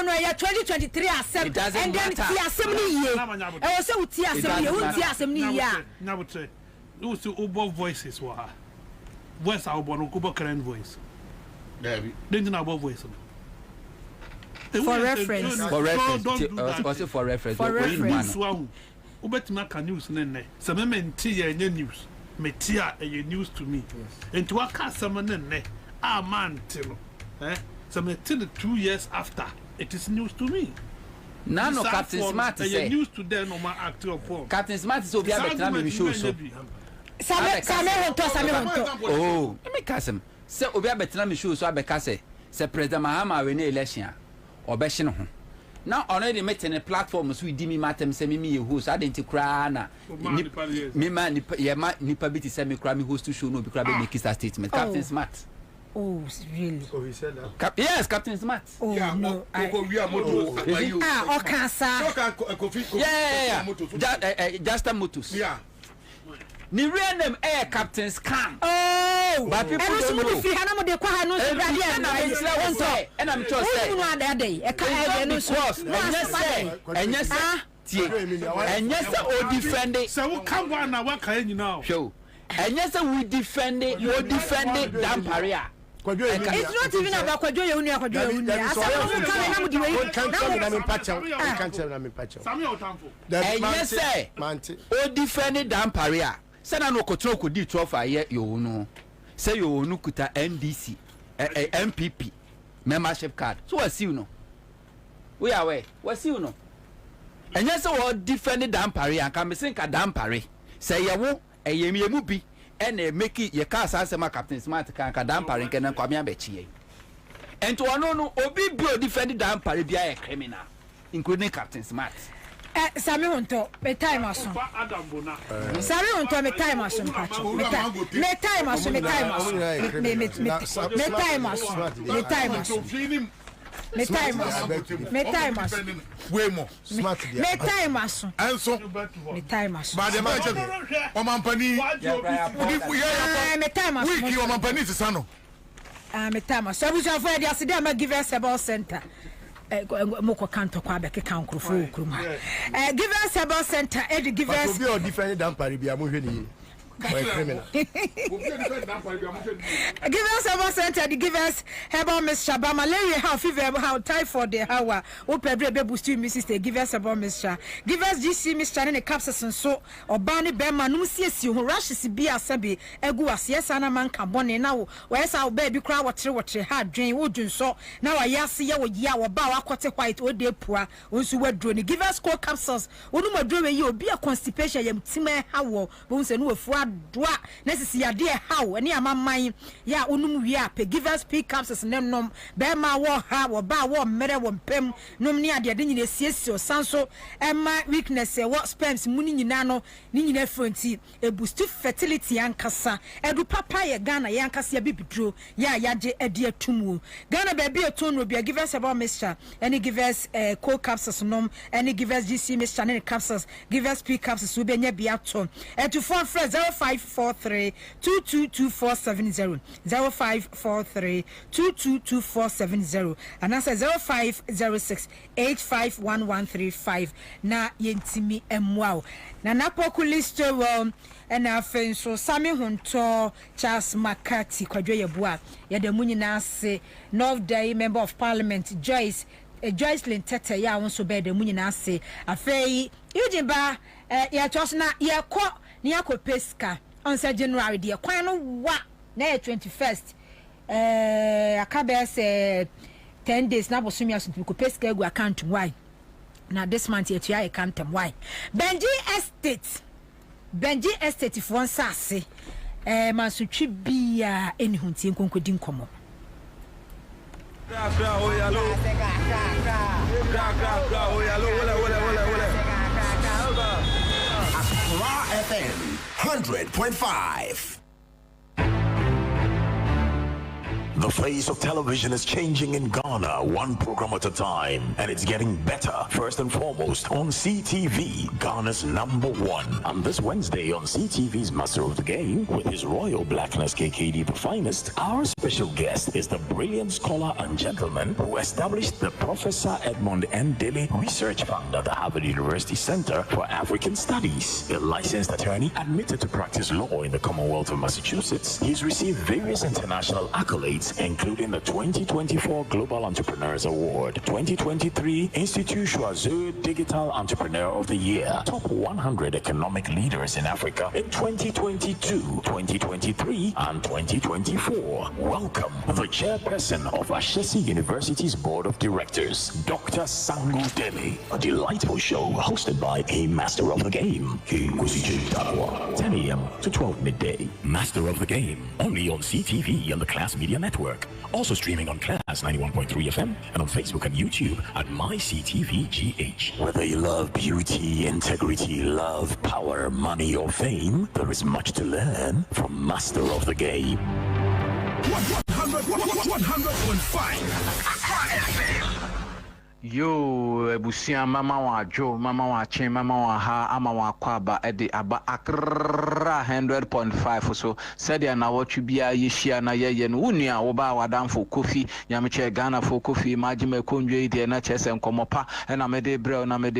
No, yeah, 2023 assembly and then the assembly year. I also the assembly year. Now would say, you see Uber voices were voice our Bonokuba current voice. Didn't our voice. For reference. For reference. For reference. Ubetima can news nene. Some men tea news. Metia a news to me. And to a customer nene. Ah man tino. Some 2 years after it is news to me. None of Captain Smart is news to them no more active form. Captain Smart is over there show so. Oh, let me cast him. Say Obi Betrami show so abekase. Say President Mahama win election or beshin ho. Now already meeting a platform so we dimi matem say me host identity cry na me man nipa biti say me cry me host to show no be cry be make a statement. Captain Smart. Oh, really? Oh, he said that. Yes, Captain Smart. Oh, yeah, no. Just a motos. Yeah. Ni random air captains come. Oh, but people don't know. And I'm just saying. And yes, or defend it. So come on now, what can you know? Show. And yes, we defend it. You defend it. Damn paria. It's not even about Kwajoya Unia. And yes, say, oh, defend it. Damn paria. Sana no control could do 12 a year, you know. Say you no kuta NDC, MPP, membership card. So what's you know? We are away. What's you know? And yes, all defend damn pari and can be sink a damn pari. Say ya wo, a yemi mubi, and a make it your car answer my Captain Smart can damn pari can come here bechi. And to no obi bro defend damn pari be a criminal, including Captain Smart. Sami Hunto, me time aso. Sami Hunto, me time aso. Me time aso. Me time aso. Me time aso. Me time aso. Me time aso. Me time aso. Way more. Smart. Me time aso. Ansah. Me time aso. But the man, Omampani. Me time aso. Wiki Omampani is sano. Me time aso. So we shall find the accident. Me give us about center. Moko kanto kwa beke kan krofo kruma give us about center give us be different than paribia mo hweli criminal give us about center give us about Miss Shaba malaria how fever how typhoid how o pedro be boost you sister give us about Miss Sha give us GC Miss Chane capsules so obani be manum siesie ho rashes bi asabe egu asiesa na man ka bone na wo yesa wo baby kra wotre ha dwen wo dwunso na wa yase ye wo ya wo ba wakote white o de pua onsu wadro ni give us cold capsules onu madro we ye obi a constipation yam time ha wo bo se no wafu doa necessary ade how ene amaman ya onum wi ape give us pick capsules nenom be ma wo ha wo ba wo mere wo mpem nom ni ade de nyina siesie sanso emma weakness wo sperms muni nyina no ni nyina fronti e boost fertility ankasa edu papa ye Ghana ye ankasa bibidro ya yaje ade atumu Ghana baby etonu bi give us about mixture any give us cold capsules nom any give us GC mixture any capsules give us pick capsules we be nya bi ato to phone fresh 0543 222470 0543 222470 and answer 0506 851135 na yentimi emwao na napoku listo and afen so Sami Hunto Charles Makati Kwadwo Yeboa ya de munyina se North Day Member of Parliament Joycelyn Tete ya wonso be de munyina se afei Ujimba ya tosna ya ko ni akopeska on January de kwan no wa na 21st akabe se 10 days na bosumi asu ko peska egu account why na this month yet ya account why Benji Estate for sase masutwi bia enihuntie nkonkodi nkomo FM 100.5 The face of television is changing in Ghana, one program at a time, and it's getting better. First and foremost, on CTV, Ghana's #1. And this Wednesday on CTV's Master of the Game, with his Royal Blackness KKD the finest, our special guest is the brilliant scholar and gentleman who established the Professor Edmund N. Daly Research Fund at the Harvard University Center for African Studies. A licensed attorney admitted to practice law in the Commonwealth of Massachusetts, he's received various international accolades, including the 2024 Global Entrepreneurs Award, 2023 Institut Choiseul Digital Entrepreneur of the Year, Top 100 Economic Leaders in Africa in 2022, 2023, and 2024. Welcome, the chairperson of Ashesi University's Board of Directors, Dr. Sangu Dele. A delightful show hosted by a Master of the Game, King Kusije Dawa, 10 a.m. to 12 midday. Master of the Game, only on CTV and the Class Media Network. Also streaming on Class 91.3 FM and on Facebook and YouTube at MyCTVGH. Whether you love beauty, integrity, love, power, money, or fame, there is much to learn from Master of the Game. 100.5 Yo, ebusia mama wa jo, mama wa chen, mama wa ha, ama wa kwaba, edi aba akra 100.5 so. Said ya na watch bia yeshia na ye no unia oba wadam for coffee, yamiche Ghana for coffee, majime konjwe ide na chese nkomopa, na mede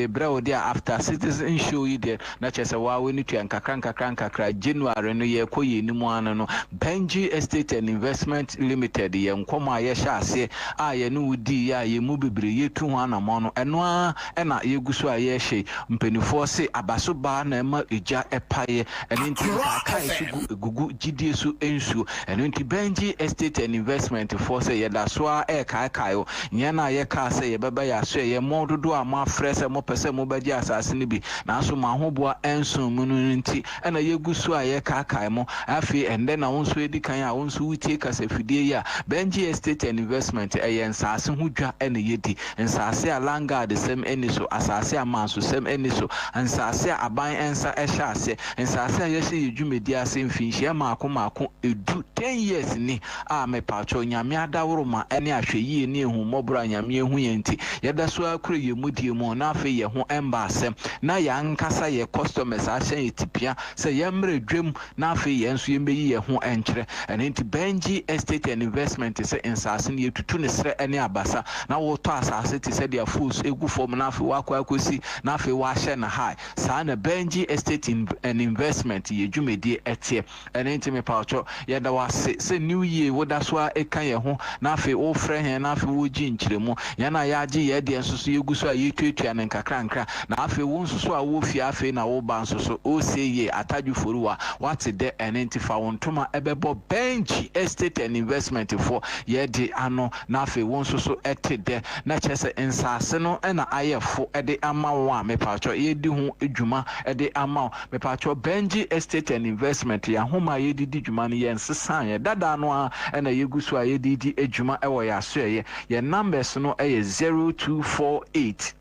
breo there after citizen show ide na chese wa we ni tu kakra January no ye koyi ni mu no Benji Estate and Investment Limited ye nkoma ye sha ase a ye no udi ya ye mu bebre ye tu ana mono eno na yeguso a ye hye mpenifo se abaso ba na ema eja epaye eno nti kai gugu gidie so ensu eno nti Benji Estate and Investment for se ye da so a kai o nye na ye ka se ye beba ya so ye mododo a ma frese mo pese mo baji asase ni bi na so ma hoboa ensu munu nti ena yeguso a ye kai mo afi ende na wonso edi kan a wonso wutie kasa fidie ya Benji Estate and Investment ensase ho dwa ena yedi ensase alanga de sem eniso asase amanso sem eniso ensase aban ensa ehase ensase ayese yedwumedi ase mfinhia maako edu 10 years ni a mepacho nyame adaworo ma ene ahweyie ni ehu mobra nyame ehu yenti yeda so akure yemudie mu na afi ye ho emba asem na ya nkasa ye customers ahye etipia se ye mre dwem na afi ye nso yemeyi ye ho enkyere ene nti Benji Estate and Investment se ensase ne yetutu ne sre ene abasa na wo to asase ti se dia fools egu form na afi wakwa akosi na afi wa hye na high sa na Benji Estate and Investment ye dwumedi etie ene nti me pacho ye da wase se new year wo da so a ekan ye ho na afi wo frɛ hen na afi wo gi nkyeremu ye na ya agi ye de nso so yegu so a yetuatua ne nkakra na afi wo nso so a wo fi afi na wo ba nso so o se ye ataju foruwa what de ene nti fa wontoma ebebo Benji Estate and Investment for ye de ano na afi wo nso so ete de na chese ensase no na ayefo ede ama wo a mepacho ye di ho edwuma ede ama me pacho Benji Estate and Investment ya homa ye di dwuma no ye nsesan ye dada no a na yeguso a ye di edwuma ewo ya so ye numbers no 0248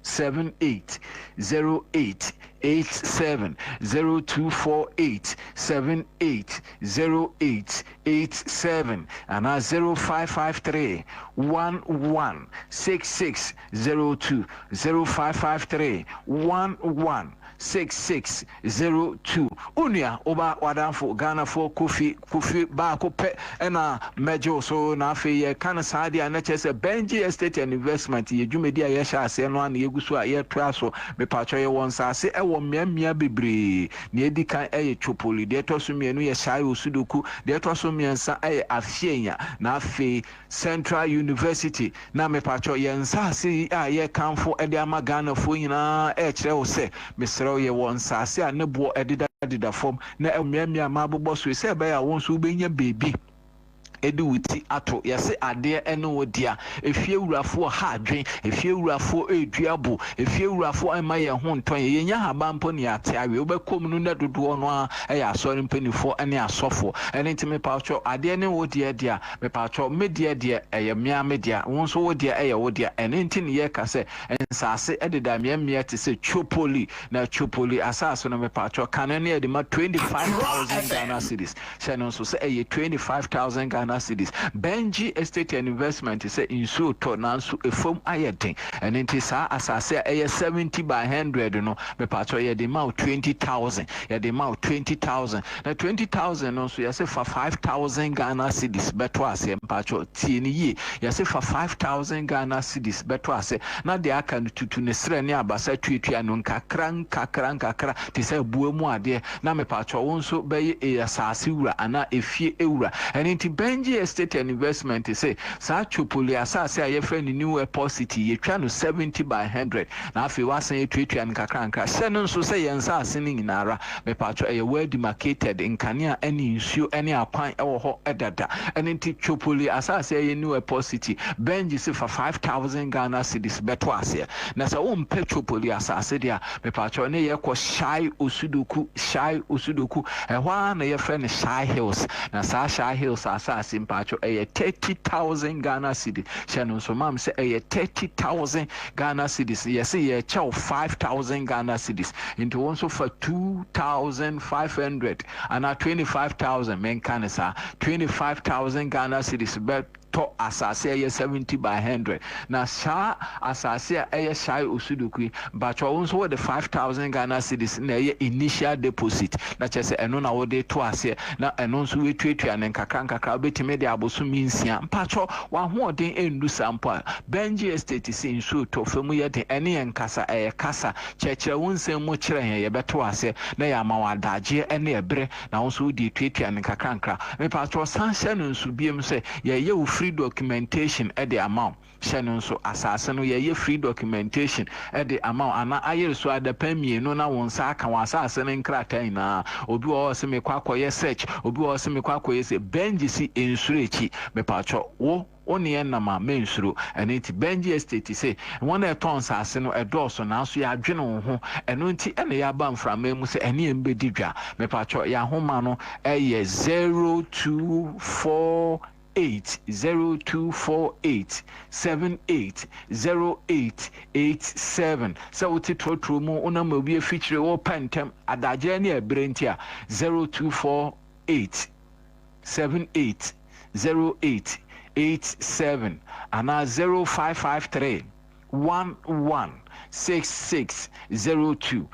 780887 0248 780887 and 0553 116602 0553 116602 unia oba wadanfo Ghana for kofi ba ko pe na mejo so na afi ye kan saadi na chese Benji Estate and Investment ye dwumedi a ye sha ase no na yeguso a ye toa so me pacho ye won sase e wo mmia bebre na edi kan ye chopoli de to so mienu ye shai osudoku de to so miensa ye afienya na afi Central University na me pacho ye nsase a ye kanfo e de ama Ghana fo nyina e kire wo se mesro ye won sase a ne bo edida form na mmia ma bobɔ so se be ya won so benya baby edu wuti ato yase ade ene wodia efie wurafo ha adwen efie wurafo eduabo efie wurafo ema ye ho nton ye nya haba mpo ne ate awe obekom no na dodo no a ya asori mpanifo ene asofo ene ntime pacho ade ene wodia dia me pacho media dia eye mia media wonso wodia eye wodia ene ntine ye ka se ensase ededa mia te se chopoli na chopoli asaso no me pacho kanene de ma 25,000 Ghana cedis shano so se eye 25,000 Ghana Ghana cedis. Benji Estate and Investment say in so to nanso efom ayedin. And it is asase a 70 by 100 no me patro ye the amount 20,000. Yeah, the amount 20,000. Now 20,000 also you say for 5,000 Ghana cedis beto ase patro tieni ye. You say for 5,000 Ghana cedis beto ase. Na de aka tutu ne sre ne abasa tutu anu kakra te say buemu ade na me patro wonso be asase wura ana efie ewura. And it Benji Estate and Investment say sa chopoli asase a ye friend new airport city ye twa no 70 by 100 na afi wasan ye tutu anu kakra se no nso say yen sa ase ni nyinara me patro e well demarcated nkania ani nsuo ani akwan e wo ho edada. And it chopoli asase ye new airport city Benji say for 5,000 Ghana cedis beto ase na sa wo mpe chopoli asase dia me patro ne ye ko Shai Osudoku e hwa na ye friend Shai Hills na sa Shai Hills asase mpacho e 30,000 Ghana cedis shano so mam say e 30,000 Ghana cedis ye say ye chow 5,000 Ghana cedis into one so for 2,500 and 25,000 men kanisa 25,000 Ghana cedis but to asase 70 by 100 na sha asase Shai Osudoku but also with the 5,000 Ghana cedis na initial deposit na chese eno na wo de to ase na eno so we tuatua ne nkakra betime de aboso minsia mpacho wa hoden endu sampo Benji Estate sin so to famu ye de ene enkasa kasa chekere wonsem mo kire ye beto ase na ya ma wadaje ene ebre na wo so di tuatua ne nkakra mpacho sanse no nsu biem se ye free documentation at the amount. Shannon so assassin ye free documentation at the amount and I so at the pemi no na won sa kan assassin in kratain na obi o se me kwakoye search obi o se me kwakoye se Benji si ensurechi me pacho wo oni enama mensuro and it Benji Estate say one e ton sase no edoso na so ya adwene wo ho eno nti ene ya ba mframa mu se ene embedi dwa me pacho ya homa no eye 0248 so wuti trotro mu una ma bi feature wo pantem adaje ne ebrentia 0248 780887 and 0553 116602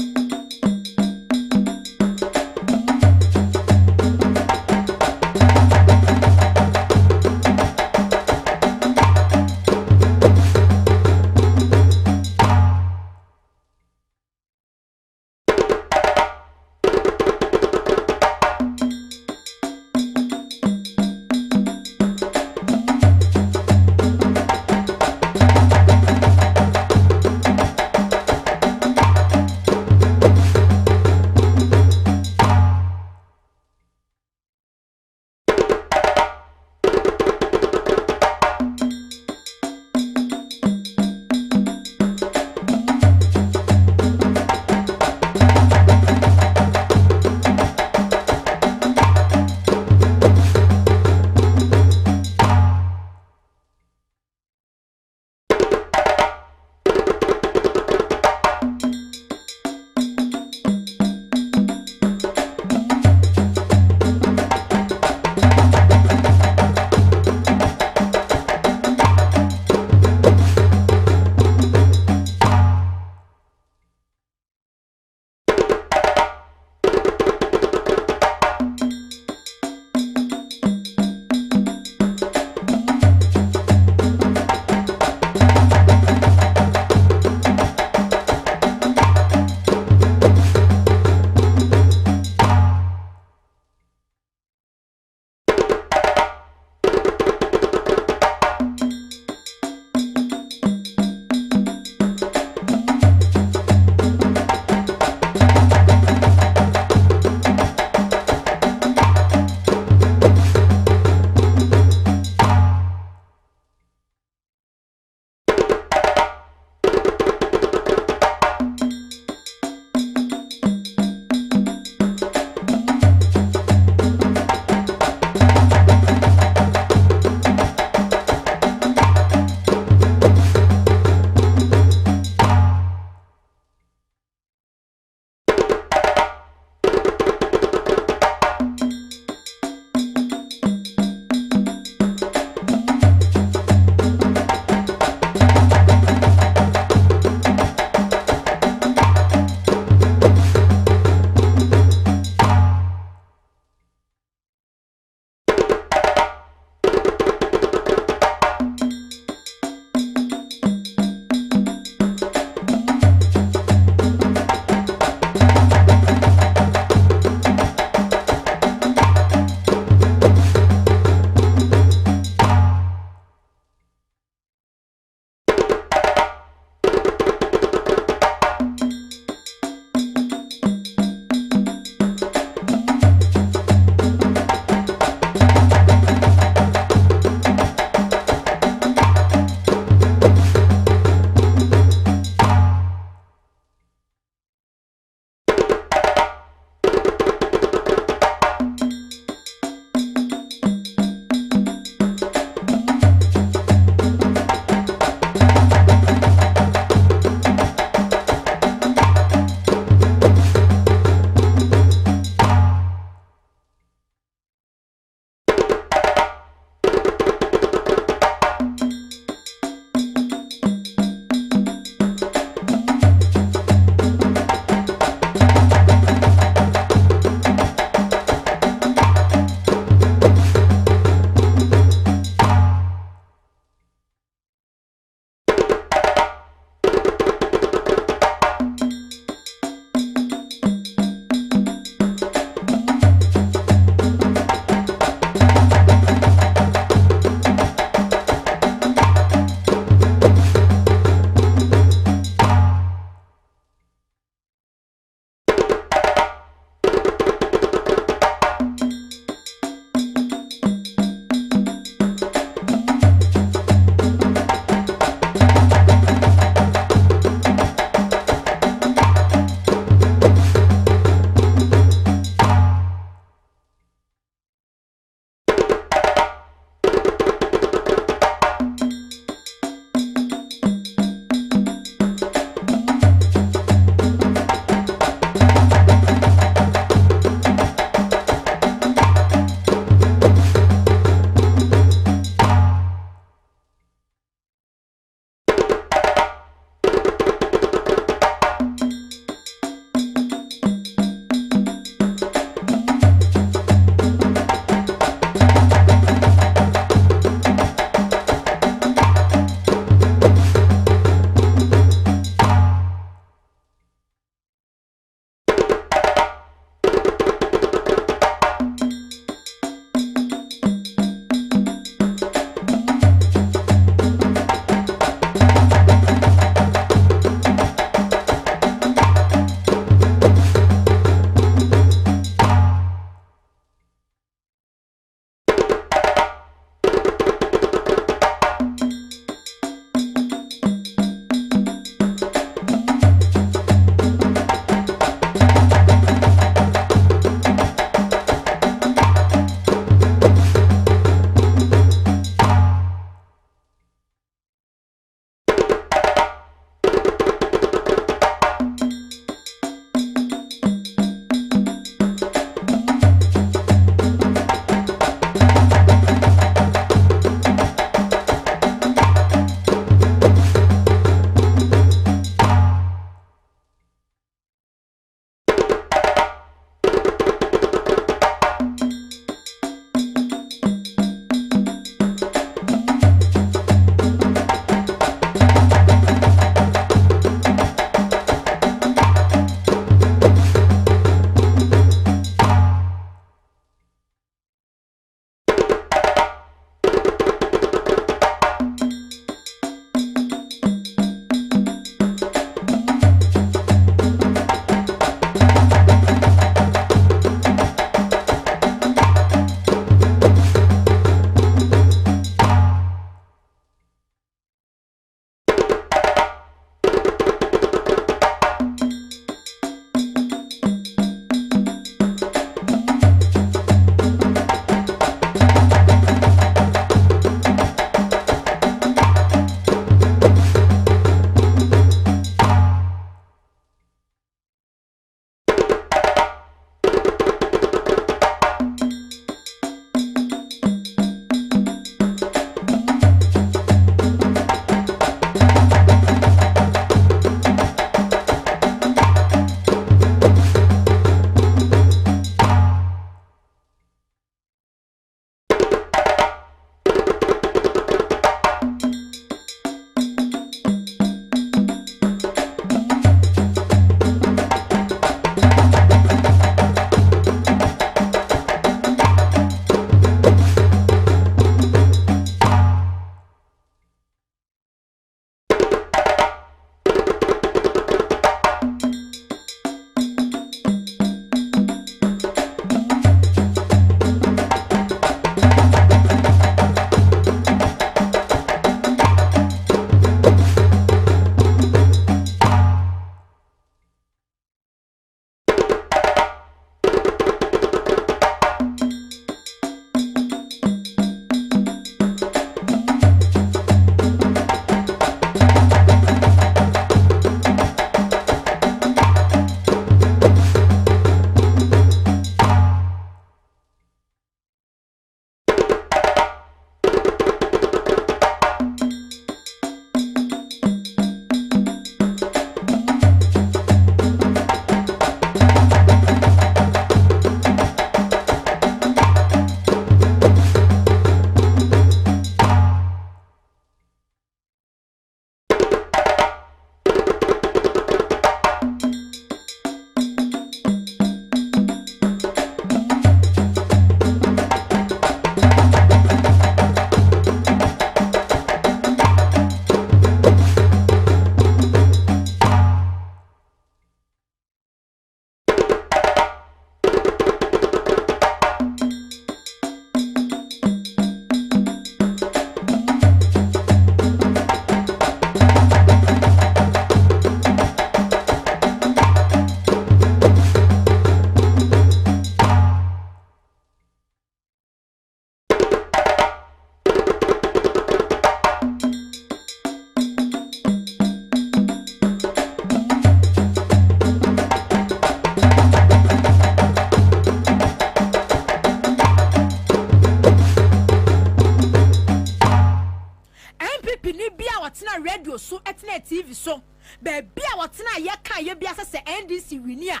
so baby a watena ye kan ye bia se NDC wini a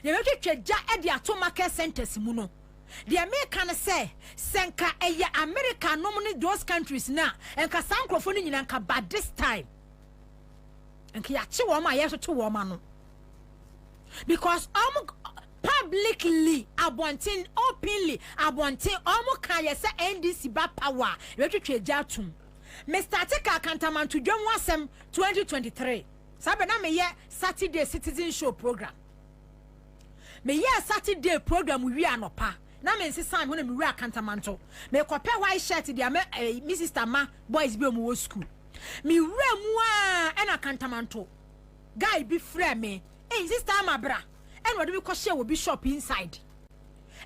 ye betwetwa e de ato market centers mu no de America ne se senka eye America no ne those countries na enka sankrofo ni nyina nka bad this time enka ya chi wo ma ye so to wo ma no because publicly abontin openly abontin kan ye se NDC ba power ye betwetwa jatum Mr. Tika Kantamantu Dwom Wasem 2023. Sabe na me ye Saturday Citizen Show program. Me ye Saturday program wi anopa. Na me nsi san ho na me wi Kantamanto. Me kope white shirt dia me Mrs. Tama boys bi omo school. Me wura mu a na Kantamanto. Guy bi frɛ me. Sister Amabra. En wode bi ko share wo bi shop inside.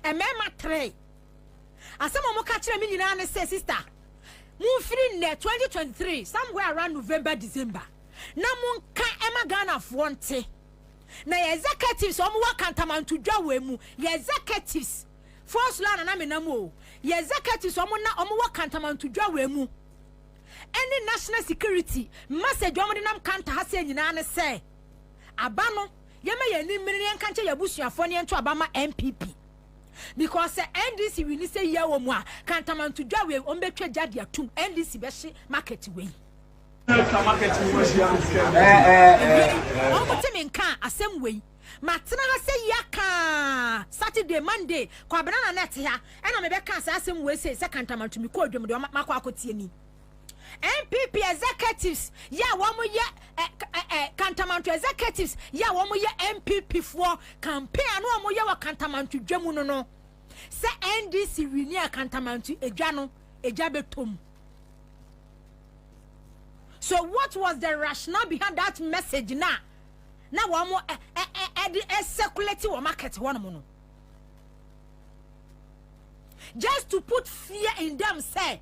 E me ma 3. Asem mo ka kire me nyina ne say sister. Mun free net 2023 somewhere around November December na mun ka ema Ghana fonte na executives omo wa Kantamanto dwa we mu executives force la na me na mo executives omo wa Kantamanto dwa we mu any national security message omo de nam kanta ha se nyina ne se aba no ye ma ye ni mmiri en kanche yabusuafo ne ento aba ma MPP because NDC we ni say ye wo mu a Kantamanto dwa we on betwa jade atum NDC be hye market we market we timi nka asem we matena ha say yaka Saturday Monday Kwabena na net ha ena me be ka asem we say Kantamanto mi ko odwom de makwa akotie ni MPP executives ya wo mo ye Kantamanto executives ya wo mo ye MPP for campaign no mo ye wa Kantamanto dwamu no se NDC wini Kantamanto edwa no eja betom. So what was the rationale behind that message na wo mo circulate wo market one mo no just to put fear in them say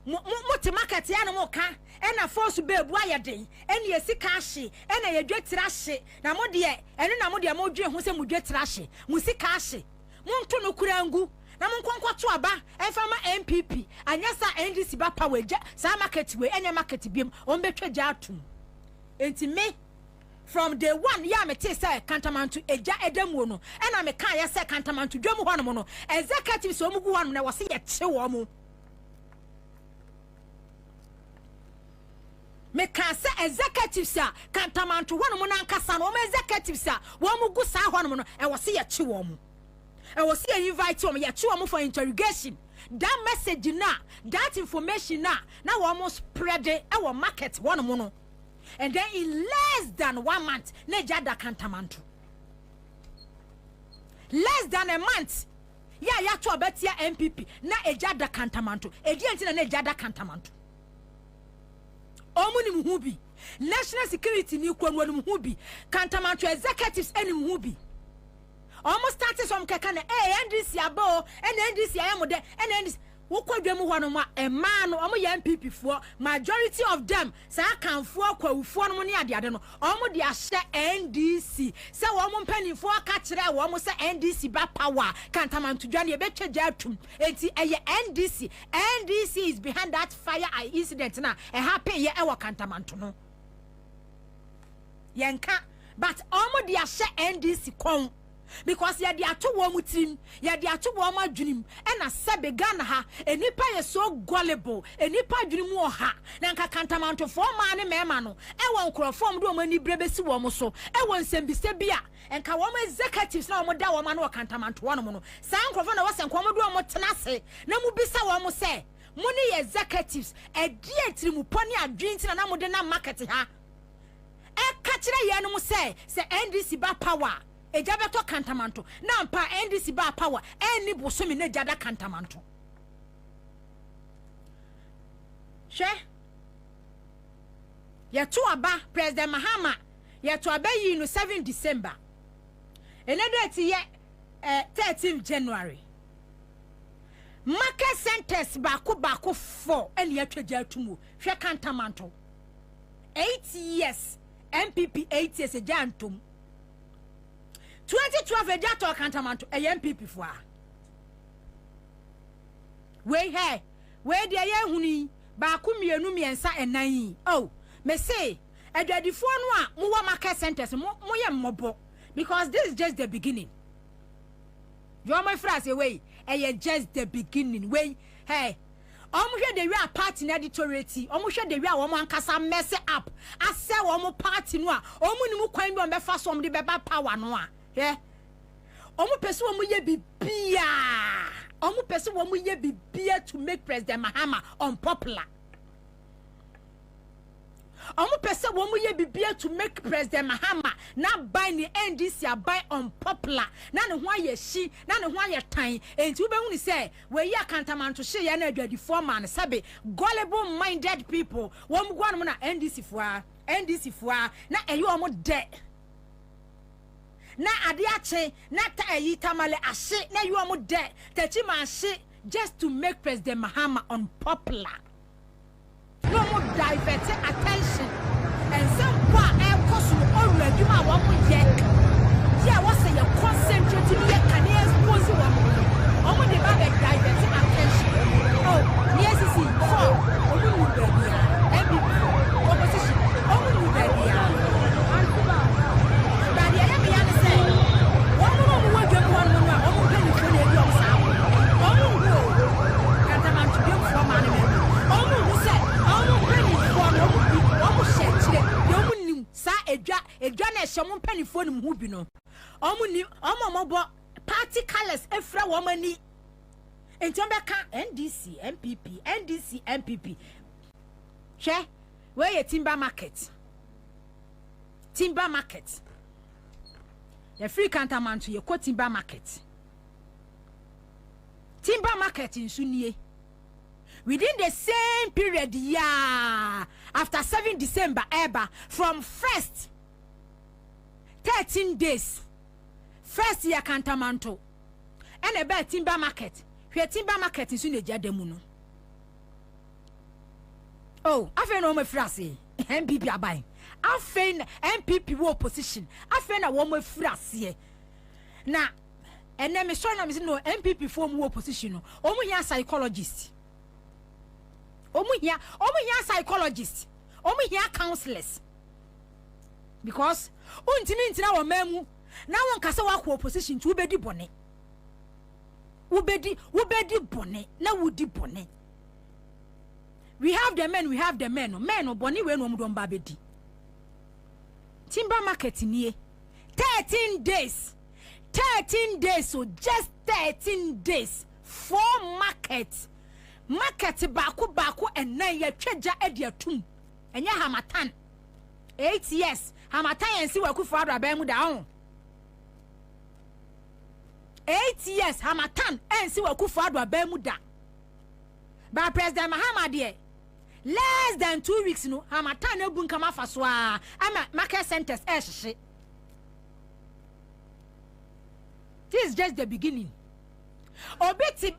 Muti market ya no mo ka ena force be bu ayeden ena ye sika hye ena ye dwetira hye na mo de eno na mo de mo dwe ho se mo dwetira hye mo sika hye mo nto no kurangu na mo nkonkwoto aba enfa ma MPP anya sa NDC ba power ja sa market we enya market biem on betwa ja atum enti me from day one ya me te say Kantamanto eja edamu no ena me kan ya say Kantamanto dwam ho no no executive so mu gu ho no na wo se ye che wo mo me can say executives a Kantamanto one mo na nkasa no mo executives a wo mo gu sa ho no no e wo se ye che wo mo e wo se ye invite wo mo ye che wo mo for interrogation that message na that information na wo mo spread e wo market one mo no and then in less than 1 month na jada Kantamanto less than a month ya to abetia MPP na ejada Kantamanto edi anti na ejada Kantamanto omuni muhubi national security ni kwanu wanu muhubi Kantamanto executives eni muhubi almost started some kekana NDC abo NDC ayamode NDC wokwadwam ho no ma emma no omo ya MPP fo majority of them sa kanfo kwawufo no ne ade no omo de ahye NDC se wo mo mpanifo aka kire wo mo se NDC ba power Kantamanto dwane e betwa jatum enti eye NDC is behind that fire incident na e happen ye e wo Kantamanto no yenka but omo de ahye NDC kon because ya dia to wo mutim ya dia to wo ma dwunim e na sebe Ghana ha enipa ye so gullible enipa dwunim wo ha na nka Kantamanto fo ma ne mema no e wo nkrofom do mani brebesi wo mo so e wo nsembise bia enka wo ma executives na wo da wo ma no Kantamanto wo no mo no sa nkrofo na wo se nko mo do mo tenase na mu bisa wo mo se mo ne executives e die tirimu poni adwinti na mo de na market ha e ka kire ye no mo se NDC ba power ejabeto Kantamanto na mpa NDC ba power eni bosomi na jada Kantamanto she ya to aba President Mahama ya to aba yi no 7 December ene date ye 13 January market centers bako 4 eni ya twaja atumu hwe Kantamanto 8 years MPP 8 years ejantum 2012 ejato Kantamanto MPP fo a we de ye huni ba ku mienu miensa enan oh me say adwadifo no a mo wa market centers mo ye mmobo because this is just the beginning. You my phrase way just the beginning way hey hwe the we a party na editorate hwe the we a wo ankasa mess up ase wo party no a ni mu kwan bi on be fa so de beba power no a yeah pese wo ye bibia pese wo ye bibia to make President Mahama unpopular. Pese wo ye bibia to make President Mahama na buy ni NDC buy unpopular na ne ho aye hyi na ne ho aye tan enti wo be hu ni say we yi akantamanto hye ya na adwadifo man sabe gullible minded people wo mu gwa no na NDC foa na eyi wo mo de na ade ache na ta eyi tamale ahye na eyi wo mo de tachi ma ahye just to make President Mahama unpopular. No more divert attention and some part air cost already my one yet. Yeah, what's a concentrating yet can you expose one? Oh, the bad divert attention. Oh, yes, you see, opposition. But the enemy understand. One more will get one more. Oh, penny for the young sound. Oh, can't a man to build for money. Oh, said. Sa edwa na ehye mpanifo no mu bi no omuni omomobo party colors efra wo mani entom be ka NDC MPP she we ye timber market ye free cantamanto ye ko timber market nsu nie within the same period, after 7 December, from first 13 days, first year cantamanto, and a bad timber market. Where timber market is in the Jademuno. Oh, I feel no more phrase. MPP are buying. I feel MPP war position. I feel a woman phrase. Now, and then Mr. No MPP form war position. Only a psychologist. Omu here psychologists. Omu here counselors. Because untimi ntina wo mamu na won kasa wa ko opposition to ubedi bone. Ubedi bone na wudi bone. We have the men. Men bone we no mudon ba bedi. Timber market nie 13 days. So just 13 days. 4 markets. Market baku and na ye tweja ediatum enya hamatan 8 years hamatan ensi waku fado abamu down 8 years hamatan ensi waku fado abamu da ba President Mahama de less than 2 weeks no hamatan ebu nkama faso a ama market centers ehye. This is just the beginning. Obeti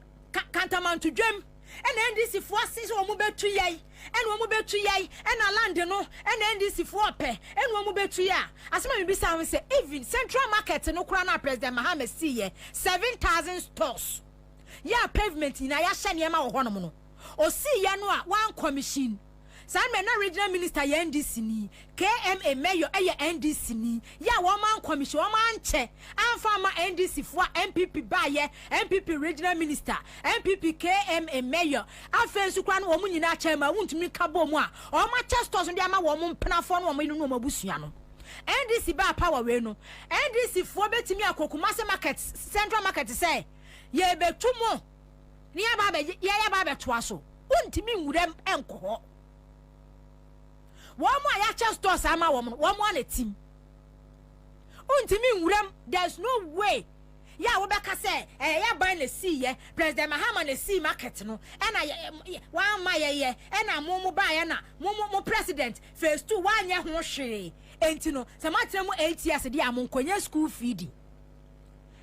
kantamanto dwem and NDC forces wo mo betu yai and wo mo betu yai and land no and NDC for pe and wo mo betu ya asema me bisa won say even central market no kura na President Mahama see ye 7,000 stores ya pavement na ya hye ne ma wo hono no o see ye no a one commission San na regional minister ya NDC ni KMA mayor eye NDC ni ya wo man commission wo man che amfa ma NDC fo MPP ba ye MPP regional minister MPP KMA mayor afensu kwa no wo nyina che ma wuntumi ka bo mu a o ma che stores ndi ama wo mo mpena fo no wo no mabusua no NDC ba power we no NDC fo betimi akokuma se market central market say ye betumo ni aba be ye ba betoa so wuntumi nwurem enko one more ya stores ama woman one more a team untimi nwuram there's no way ya wo beka say ya buy na see ye President Mahama na see market no na one ma ye na mo buy ya na mo president phase 2 wanye ho hwe enti no se matrem 8 years dia am nkonya school feeding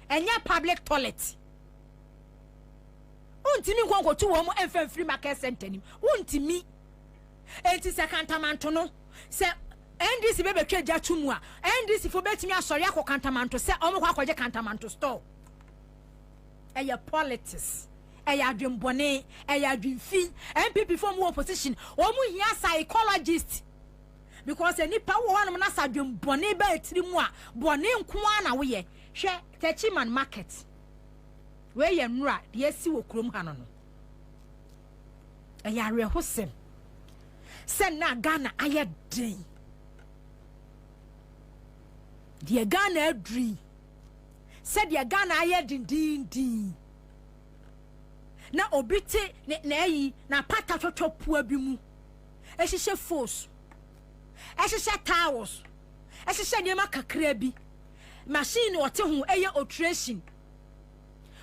enya public toilet untimi nkonko tu wo mo enfam free market center ni untimi enti sekantamanto no se NDC bebe twa tumu a NDC fo betimi asori akokantamanto se omo kwa akwaje kantamanto store eya politics eya adwembone eya adwemfi MPP fo mu opposition omo hia psychologist because any power one na sadwem bone ba etiri mu a bone nko na wo ye hwe Techiman market we ye nura de asi wo krom ha no ayare hosem sen na Ghana aye den de Ghana adri said de Ghana aye din na obite na yi na pata twotwopo abi mu ehihye force ehihye towers ehihye de makakra bi machine ote ho eye alteration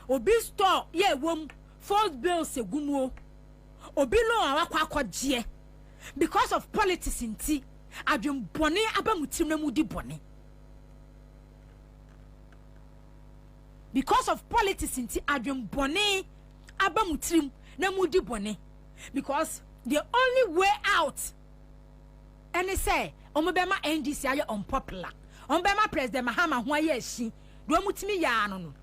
obi store ye wom false bills egunuo obi no awakwakoje because of politics inti adwem bone abamutim na mudi bone because of politics inti adwem bone abamutrim na mudi bone because the only way out and say omobema NDC aye unpopular ombema president Mahama ho aye ashi do mutimi ya no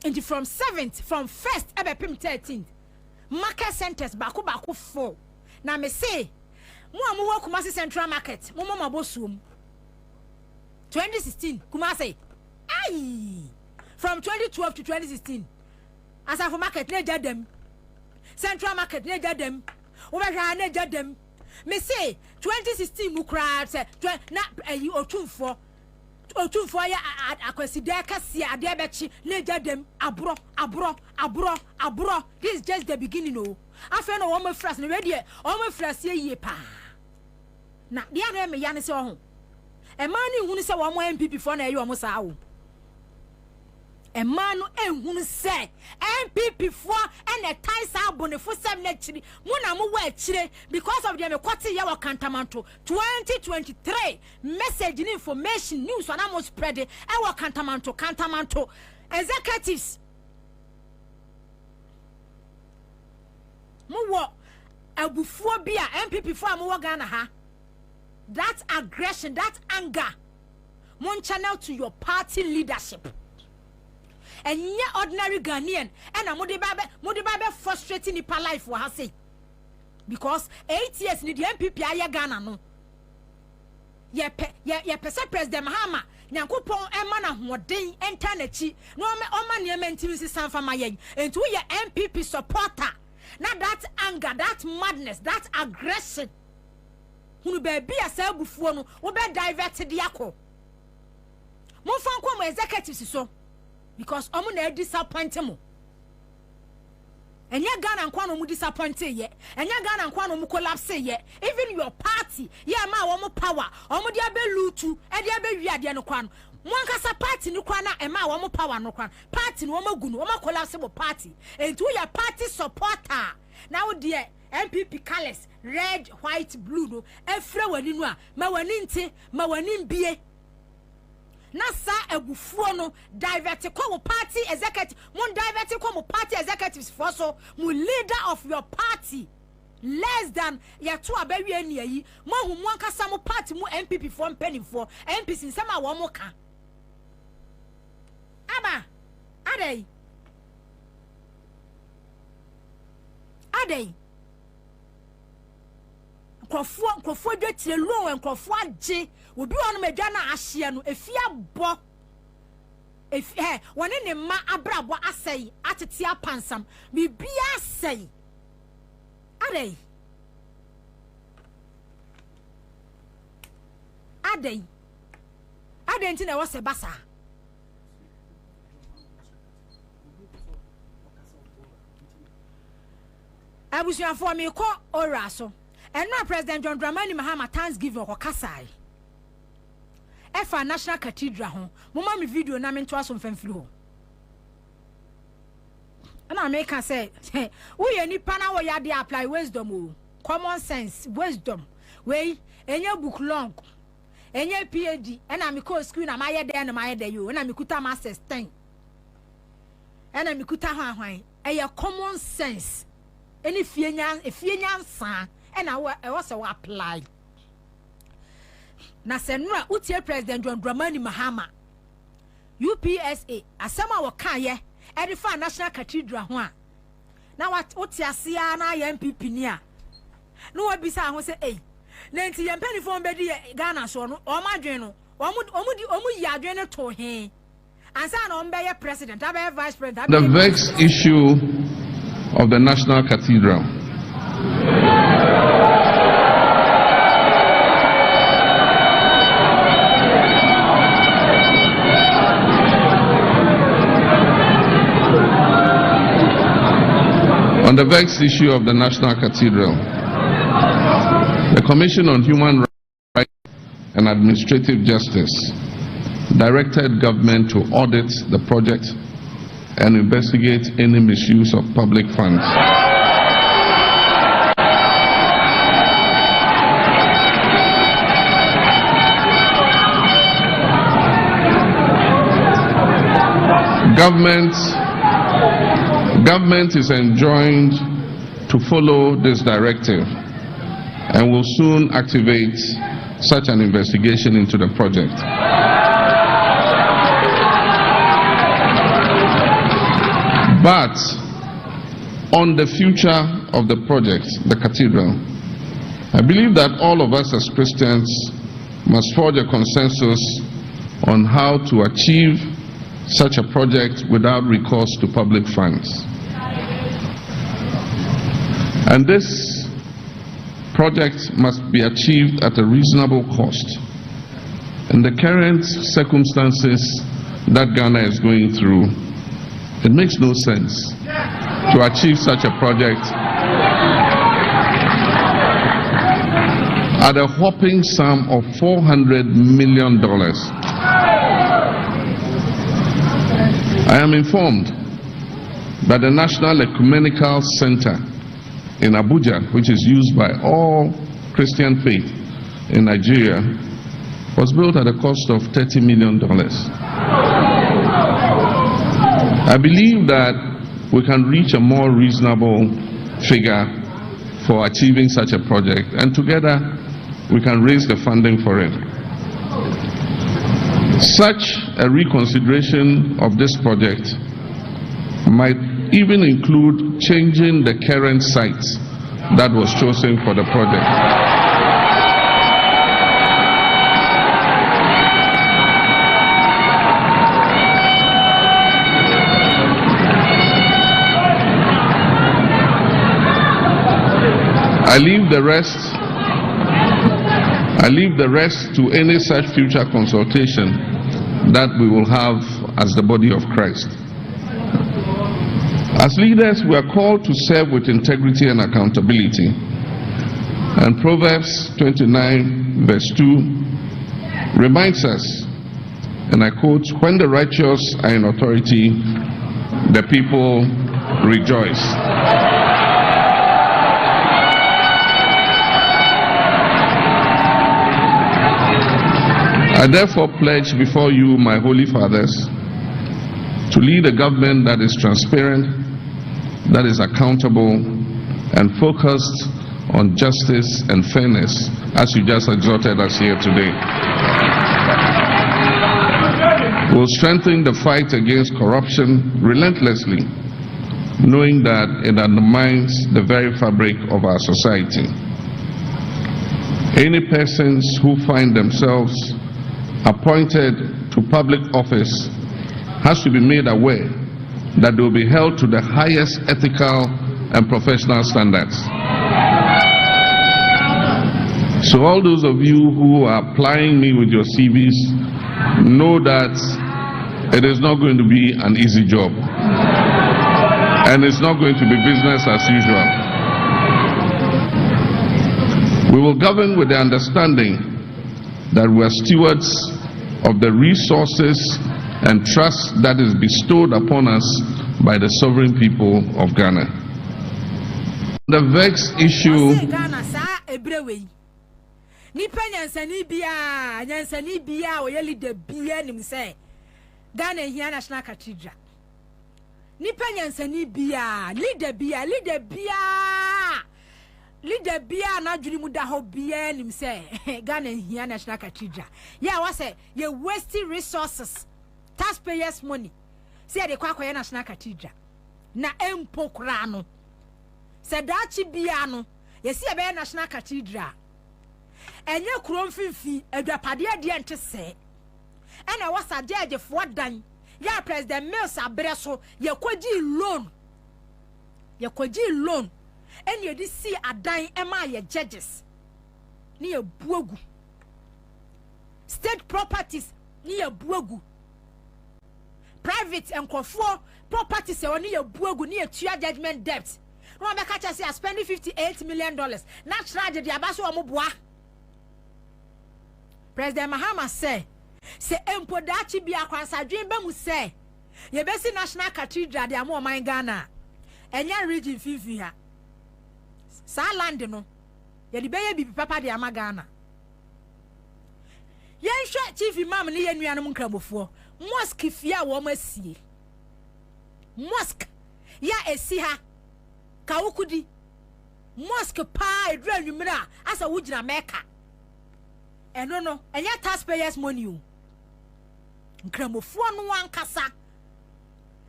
and from 7th from 1st ebepim 13th market centers baku 4 na me say mo amuwa Kumasi Central Market mo mabosuom 2016 Kumasi aye from 2012 to 2016 as for market ne jadem Central Market ne jadem over ne jadem me say 2016 mu kra say na otumfo ya akwasida kase ade abechi ne jadem abro this is just the beginning no afa no wo mafras ne we de wo mafras ye pa na dia na me ya ne se ho e man ni hunu se wo mo MPP for na ye wo sa wo Emanu ehunu se MPP for and a ties abone for 7 na chiri muna mu wa chire because of them kwati ya wa kantamanto 2023 message and information news on almost spread e wa kantamanto executives mu wo abufuo bia MPP for am wo Ghana ha that aggression that anger mon channel to your party leadership. And yeah, ordinary Ghanaian and a modibabe frustrating nipa life for her say because 8 years need the MPP aye Ghana no ye pese president Mahama nyankopon ema na hoden enta na chi no oma ne mentim si sanfa mayen entu ye MPP supporter na that anger that madness that aggression hunu baby asabufuo no wo be divert de akọ mo fan kwa mo executives so because omo na disappoint mo enya Ghana nkwa no mu disappoint ye enya Ghana nkwa no mu collapse ye even your party ye ma wo mo power omo de abelutu e de abewi ade no kwa no mo ankasa party ni kwa na e ma wo mo power no kwa party no wo magu no wo ma collapse mo party entu your party supporter now there MPP colors red white blue no efre wani no a ma wani nti ma wani mbie na sa agufuo no divert ko party executive mon divert ko party executives for so mu leader of your party less than ya to abawi ani yi mo hu mo ankasa mo party mu MPP for penny for MPC nsema wo mo ka aba adai Kwafo dwetire lo enkrofo age obi wonu medwa na ahye no efia bo woni ne ma abrabo asai atete apansam bibia asai adai nti na wo se basa abusuafo mi ko ora so and now President John Dramani Mahama Thanksgiving or Kasai. Efa National Cathedral home. Mama mi video na me to aso mfamfiri ho. And I make say, we any pana wo ya dey apply wisdom o. Common sense, wisdom. We enye book long. Enye PhD. And I me call school na maye there na maye there you. And I me kuta masters 10. And I me kuta hwan. Eye common sense. Any efie san and I also apply. Na senra utie President John Dramani Mahama UPSA asema waka ye edifa National Cathedral ho a na what utie asia na ye MPP ni a no obisa ho say eh na nti ye mpani fo mbedi Ghana so no o madwen no omu yi adwen no to he Ansah na ombe ye president abe vice president. The vexed issue of the National Cathedral. On the vexed issue of the National Cathedral, the Commission on Human Rights and Administrative Justice directed government to audit the project and investigate any misuse of public funds. Government is enjoined to follow this directive and will soon activate such an investigation into the project. But on the future of the project, the cathedral, I believe that all of us as Christians must forge a consensus on how to achieve such a project without recourse to public funds. And this project must be achieved at a reasonable cost. In the current circumstances that Ghana is going through, it makes no sense to achieve such a project at a whopping sum of $400 million. I am informed that the National Ecumenical Center in Abuja, which is used by all Christian faith in Nigeria, was built at a cost of $30 million. I believe that we can reach a more reasonable figure for achieving such a project, and together we can raise the funding for it. Such a reconsideration of this project might even include changing the current site that was chosen for the project. I leave the rest to any such future consultation that we will have as the body of Christ. As leaders, we are called to serve with integrity and accountability. And Proverbs 29 verse 2 reminds us, and I quote, "When the righteous are in authority, the people rejoice." I therefore pledge before you, my holy fathers, to lead a government that is transparent, that is accountable, and focused on justice and fairness, as you just exhorted us here today. We'll strengthen the fight against corruption relentlessly, knowing that it undermines the very fabric of our society. Any persons who find themselves appointed to public office has to be made aware that they will be held to the highest ethical and professional standards. So all those of you who are applying me with your CVs, know that it is not going to be an easy job. And it's not going to be business as usual. We will govern with the understanding that we are stewards of the resources and trust that is bestowed upon us by the sovereign people of Ghana. The vexed issue. Ghana here National Cathedral. Nipa nyansani bia, leader bia na dwiri mu da ho bia nim say Ghana here National Cathedral. Yeah, what say you wasting resources, taxpayers' money. Say they kwa National Cathedral. Na empo kra no. Say dachi bia no, yesi ebe national cathedral enye kuro mfimfi adwapade ade ente se ena wasa judge fo dan ya president Mills abre so yekoji loan eni edi si adan ema ye judges ni ebuogu state properties ni ebuogu private enkofo properties e oni ebuogu ni etua judgment debt no be catch say spending $58 million na tragedy abaso omoboa President Mahama say empodachi bi akwansadwen ba mu say ye besi national cathedral de amo man Ghana enya region fifi ha sa land no ye de beye bibi papa de ama Ghana ye hwe chief imam ne ye nuanom nkramofo mosque fia wo masie mosque ya esi ha ka wukudi mosque pa edra nwumira asa wugina Mecca eno no enya taxpayers money o nkramofo no wankasa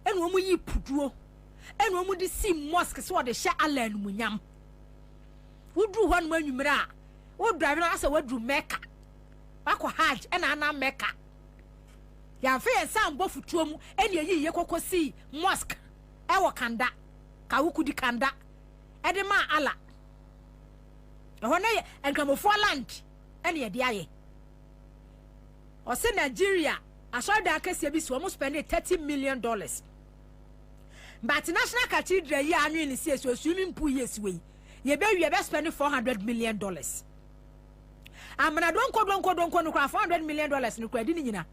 eno omu yi puduo eno omu di si mosque so de hye ala numunyam wudu ho no anwumira wo drive na asa wadu Mecca akọ hajj ena ana Mecca ya fe ensam bofutuo mu ene yi ye kokosi mosque ewo kanda ka wukudi kanda ede ma ala eho na enkramofo land ene ye de aye o se Nigeria asoda akese bi so almost spend $30 million but national cathedral ye anwe ni se so swimming pool yes we ye be spend $400 million amana donko no kwa $400 million ni kwa di ni nyina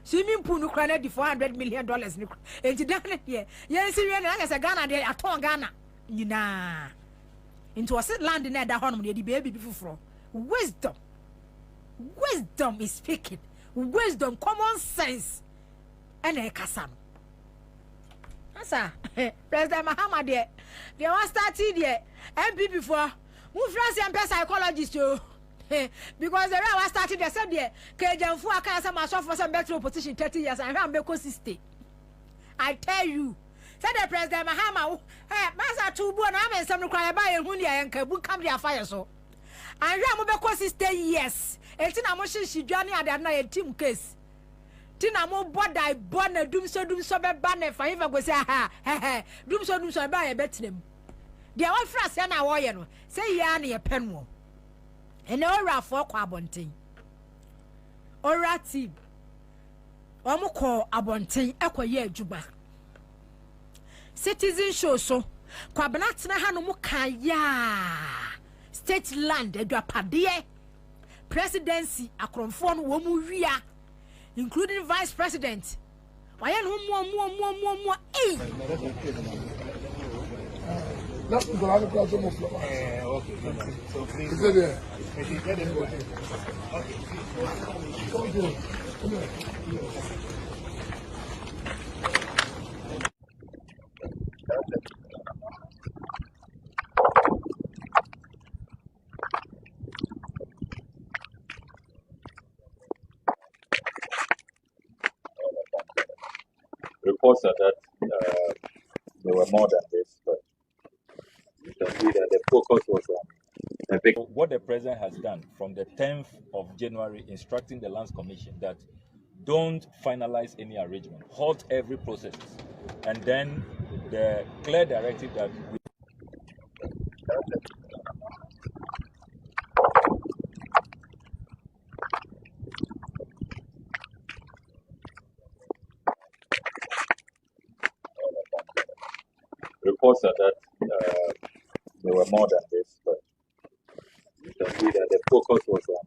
swimming pool no kwa na di $400 million ni kwa enti dan ye si we na se Ghana de aton Ghana nyina into was land na da honom de baby before wisdom is speaking wisdom common sense and e kasa no asa President Mahama de was started there MP before who France and psychologist because the way was started they said there Kejamfu aka say myself for some better opposition 30 years and am be consistent. I tell you said the President Mahama masa tubu na am ensam kwaya ba ehun dia enka bu kam dia fire so and am be consistent yes enti na mo hyehyɛ dwane ade na ye team case ti na mo bodai bona dum so be ba na fa hiva go say dum so ba ye betrem dia wa fra se na wo ye no say ya na ye pen wo ene ora fo kwa abonten ora team omo ko abonten ekoye adwuma citizen show so Kwabena tena ha no mu kan ya state land adwapade presidency akromfo no wo mu wia including vice president waye no mo eh That's the other class of flower. Okay. So please. Is it there? Get them going. Okay. Come here. Reports are that there were more than this, but you can see that the focus was on what the president has done from the 10th of January, instructing the Lands Commission that don't finalize any arrangement, halt every process, and then the clear directive that reports are that there were more than this, but you can see that the focus was on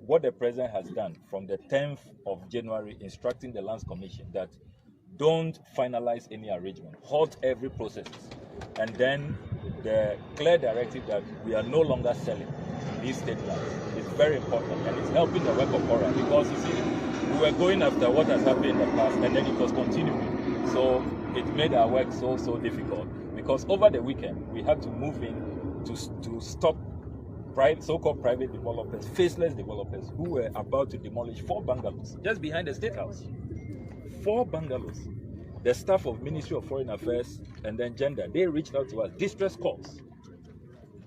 what the president has done from the 10th of January, instructing the Lands Commission that don't finalize any arrangement, halt every process, and then the clear directive that we are no longer selling these state lands is very important, and it's helping the work of Ora, because you see, we were going after what has happened in the past, and then it was continuing. So it made our work so difficult, because over the weekend we had to move in to stop so-called private developers, faceless developers, who were about to demolish 4 bungalows just behind the State House. 4 bungalows. the staff of Ministry of Foreign Affairs and then Gender, they reached out to us, distress calls.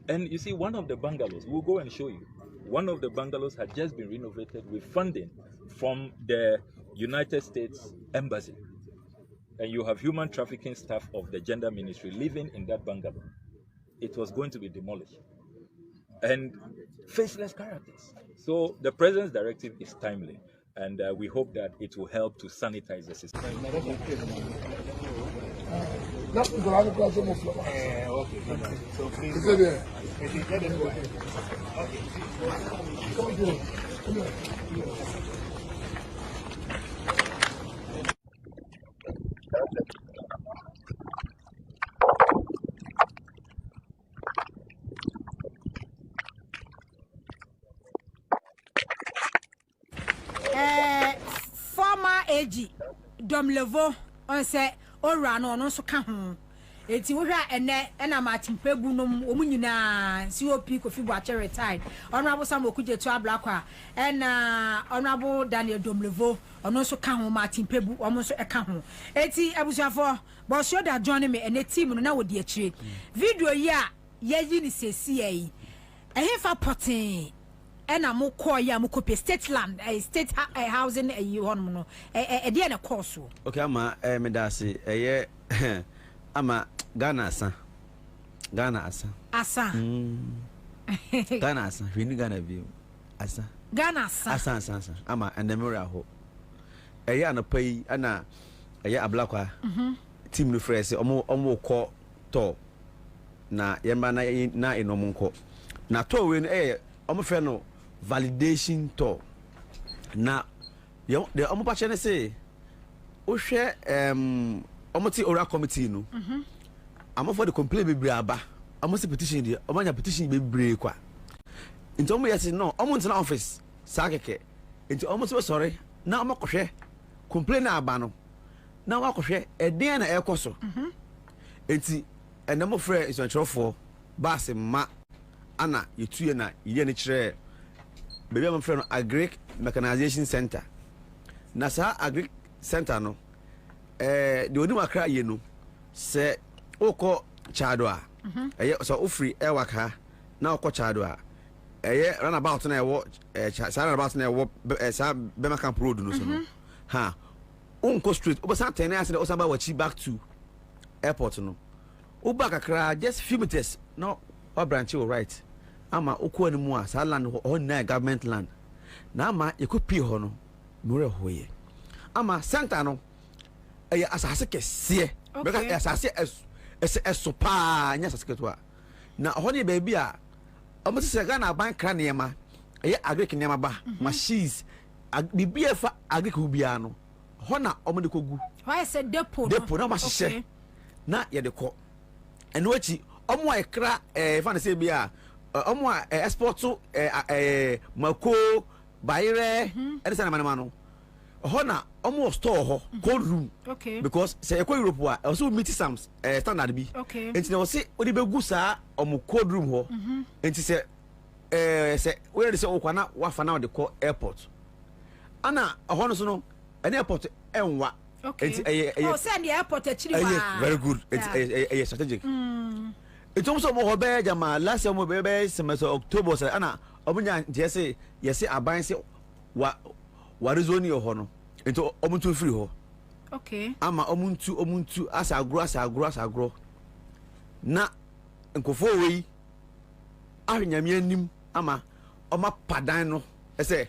And you see, one of the bungalows, we'll go and show you, one of the bungalows had just been renovated with funding from the United States Embassy. And you have human trafficking staff of the Gender Ministry living in that bungalow. It was going to be demolished. And faceless characters. So the President's directive is timely, and we hope that it will help to sanitize the system. Former AG Dom Levo on say ora no no so ka ho eti wo hwa ene na Martin Pegu no omunyina COP Kofi Boache retired honorable Sam Okuje to Ablakwa na honorable Daniel Dom Levo ono so ka ho Martin Pegu omo so e ka ho eti abusuafo bo so da join me ene team no na wo di akire video yi a ye ni sesi yi ehefa potin ena mo call ya mo copy state land state housing you on no dey na course okay ama me da say ama Ghana asa Ghana asa we ni Ghana bi asa Ghana asa ama endemura ho anapai ana ablakwa team no fresh omo ko to na yemba na enomo nko na to we no omo fe no validation tour na the omo pa chene say o hwe omo ti oral committee no amo for the complaint bebre aba omo se petition dia omo nya petition bebre kwa nti omo yesi no omo ntina office sa keke nti omo se sorry na omo kohwe complaint na aba no na wa kohwe eden na ekoso nti enamo frɛ isantrofo baase ma ana yetuye na ye ne kire baby am friend agric mechanization center na sa agric center no de odi makra ye no se okọ chado a so ofri ewaka na okọ chado a runabout na ewo runabout na ewo sa bema camp road no so no ha unko street obosa ten na ase de osaba wachi back to airport no uba kakra just few meters no or branch you right ama okọ ni mu a sa land ho na government land na ama ekopi ho no no hoye ama center no asase kese because asase esopa nya asase ketwa na ho ne ba bi a omo se Ghana ban kra niema agric niema ba machines bibia fa agric ubia no ho na omo de kogu why say depot na ma hye na ye de ko eno achi omo ekra fa na se bia omo export to mako bayre edisa na manama no ho na omo store ho cold room because say ekwa Europe wa also meet some standard bi enti na say odi begu saa omo cold room ho enti say say we dey say okwa na wa fa na de call airport ana ho no so no an airport enwa enti send the airport actually wa very good enti strategic enti omo so mo ho be jama last year mo be semester October say ana omo nya enti say yes aban say wa rezoni ho no ento omuntu free ho ama omuntu asagro na nkofo we ahwenyame anim ama oma padan no ese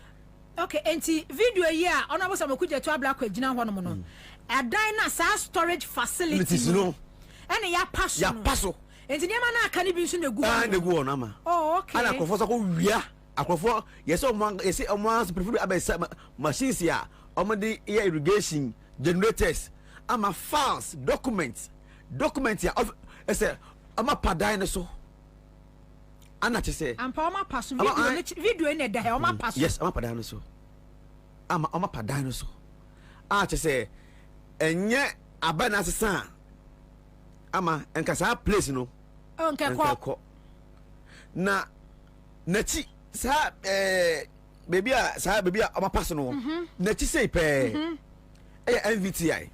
enti video yi a ona bosa makuje to abla kwa gina ho no no adan na sa storage facility no ene ya paso enti niam na aka ni bi nso na gu na gu no ama ana nkofo so ko wia akofo yes omo prefer abesa machines ya omodi irrigation generators ama files documents ya ese ama padan so ana tese ampa oma paso video ne da oma paso yes ama padan so ama padan so tese enye abana sesa ama enkasa place no nkeko na nachi sa baby ama pass no na chi say pe MVTI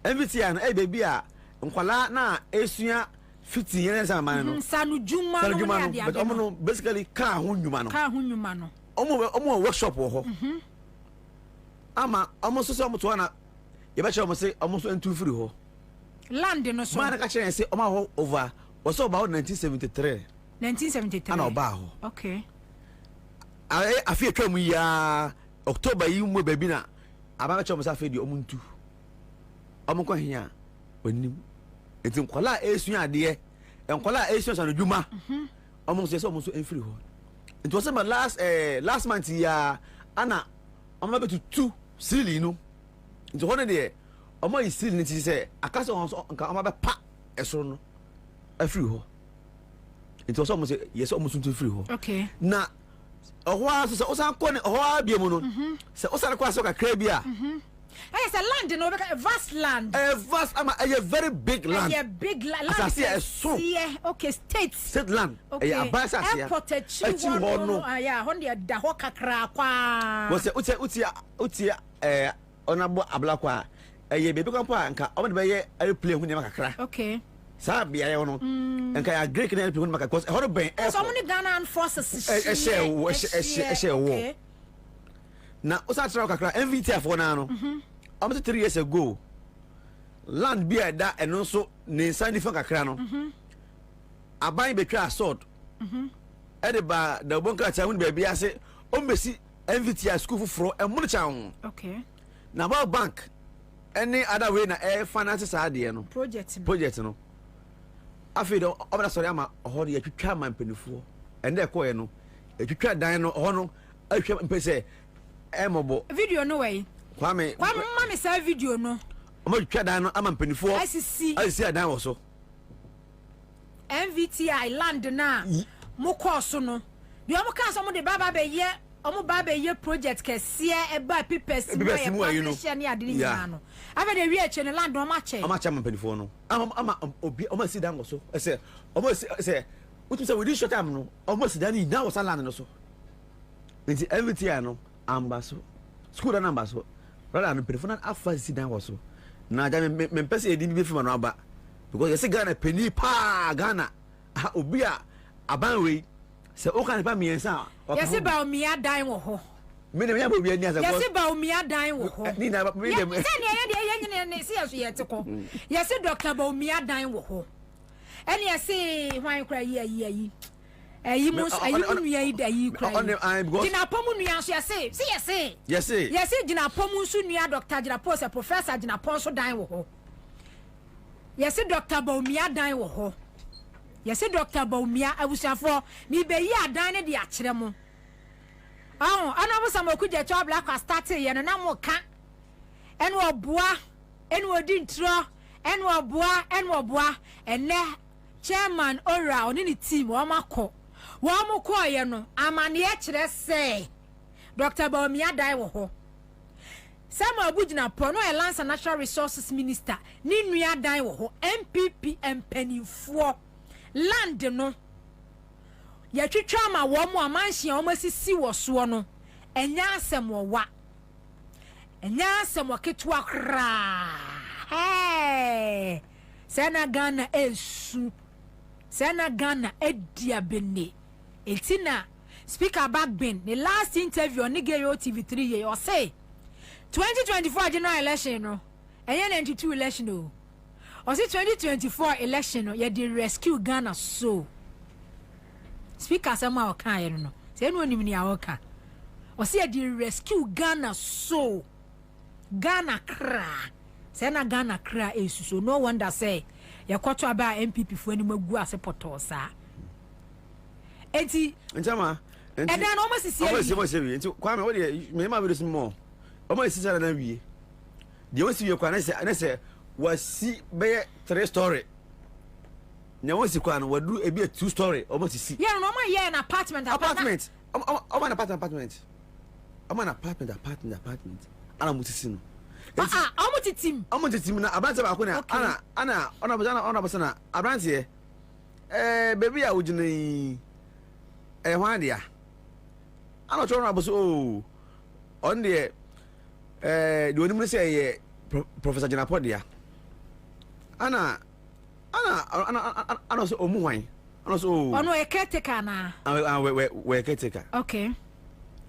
MVT and baby nkwala na esua 15 years man no sanu juma no but omo basically ka ho nnwuma no omo workshop wo ho ama omo so omo to na ye ba che omo say omo so entu free ho land no so man ka che say omo ho over was about 1973 ana oba ho okay afie twam ya October yi mu baby na aba che omo sa fe di omo ntu omo ko hia onim enti nkwala esua ade nkwala esua sanu dwuma omo so omo so enfree ho it was my last month ya ana omo betu 2 silly no nti hono de omo yi silly nti say akasa on so nka omo be pa esoro no afree ho nti so omo say yes omo so free ho okay na oho so o san ko ne oho abie mu no se o san ko aso kakra bi a it's a land no vast land vast a very big land a big land okay state land abasa sia airport no ya hon de da ho kakra kwa wo se utia onabo ablakwa baby kwa nka o de be ye airplane hu ne makakra okay sa bia ye no nka ya greek na airplane makakra because ho ben so mo ni Ghana forces share wo na o sa tra kakra MVT afọ na no almost 3 years ago land be da eno so ne inside fa kakra no aban betwa assault e ba da bonka cha hu be bia se o mesi MVT school fufuro e mu cha hu okay na ba bank any other way na finance sa de no project no afi do obada sorry ama ho de twitwa mampenifuo ende ko ye no twitwa dan no ho no ahwa mpese mobo video no way Kwame mama say video no omo twa dan no ama mpanifo asisi dan wo so MVTI land na mo course no de omo ka so mo de baba be ye omo baba ye project kese e ba papers mo ye partnership ni ade ni no aba de wi eche no land omo ache mpanifo no ama obi omo si dan wo so ese omo se utu se we di short time no omo si dan ni na wo sa land no so nti MVTI no ambaso school na ambaso brother no perifona afa si dan wo so na ja me pese edi bi fima no aba because yesi Ghana peni pa Ghana obi a aban we se o kan pa miensa yesi ba omia dan wo ho me ne ya ba obi ani asa yesi ba omia dan wo ho ni na me dem se ne ne si yaso yete ko yesi Dr. ba omia dan wo ho eni yesi hwan kra yi ayi mu nuya yi da yi kra gina pomu nuya so yesi gina pomu so nuya doctor gina post professor gina ponso dan wo ho yesi Dr. Baumia dan wo ho yesi Dr. Baumia abusafo mi be yi adan ne de a kire mo ana bo samoku je cho black start ye no na mo ka ene oboa ene odi ntro ene oboa ene chairman ora oni ni team wo makọ wo mo ko ye no amane ye kire se Dr. Baumia dan wo ho Samuel Abujina Pono Ansah Natural Resources Minister ni nua dan wo ho MPP empanifo land no ya twitwa ma wo mo amanhia wo masisi wo so no enya asem wo wa enya asem wo ketwa kra sana Ghana esu sana Ghana edia bene etina speaker Bagbin the last interview on Nigeria TV3 ye o say 2024 general election no enya 92 election no o say 2024 election no ye dey rescue Ghana so speaker sama o kan ye no say no onim ni awoka o say ye dey rescue Ghana so Ghana kra say na Ghana kra esu so no wonder say ye kwato aba MPP fo ani magu ase potosa enti ntama enti and then almost see enti Kwame wo dey me ma be small omo esisa na wie de won si wie kwa na se wasi be 3 story na won si kwa na wadu ebi 2 story omo si yeah no ma yeah an apartment omo na apartment ana mutisi no omo titim na abante ba ko na ana ona bosana abante baby a wujini hwan dia ana choro na boso on de the only say Professor Janapodia ana so omuwan ana so ono e caretaker na we caretaker okay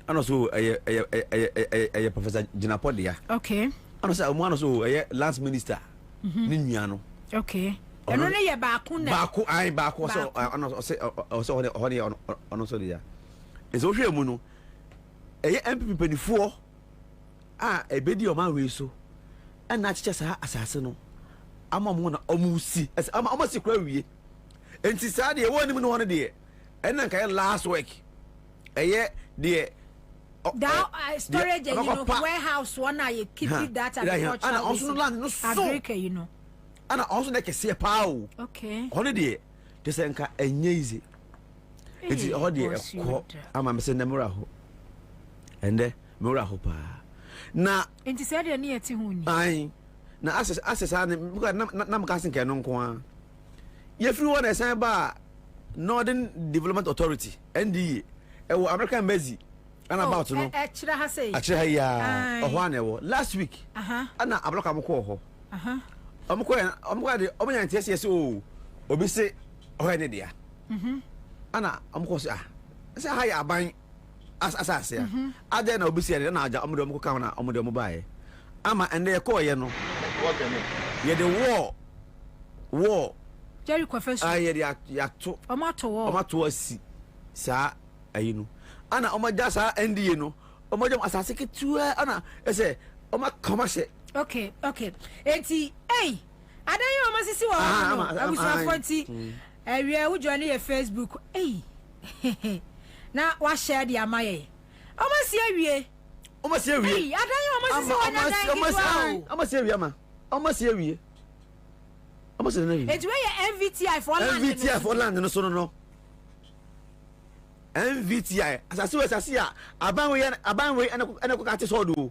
ana so Professor Jinapodia okay ana so omu ana so lance minister ni nua no okay eno ne ye baako so ana so ono so dia ezo hwe mu no MPP penifo ebedi o ma we so ana chiche sa asase no ama mo na omusi ama si kura wie enti sa de woni mu no hono de ena kan last week de storage you know warehouse one I keep that at the ana also land no so you know ana also na kese pao okay hono de se nka enye easy enti ho de ko ama me se na mura ho ende mura ho pa na enti se de na yeti huni ai na access na mkasin ke no nko a ye free one esan ba Northern Development Authority NDA ewo American Embassy ana about no achira ha sei achira ya oho ana ewo last week ana abroka mko ho omko de omonya ntese se o obi se oho ne dia ana omko se se ha ya aban asase ya ade na obi se na aja omodo omko ka na omodo mo bae ama ende ye ko ye no ye the war Jerry Kwafesu ya to omato asi sa ayinu ana omaja sa NDA no omaja asase ketua ana ese oma commercial okay enti adan yo masisi wa no abusa fonti ewie wo join your Facebook na wa share di amaye omasi awie adan yo masisi wa na dan omasi awie ama omasi awie omasi na awie enti we MVTI for land no so no MVTI asase ya aban we ana ko ka te so do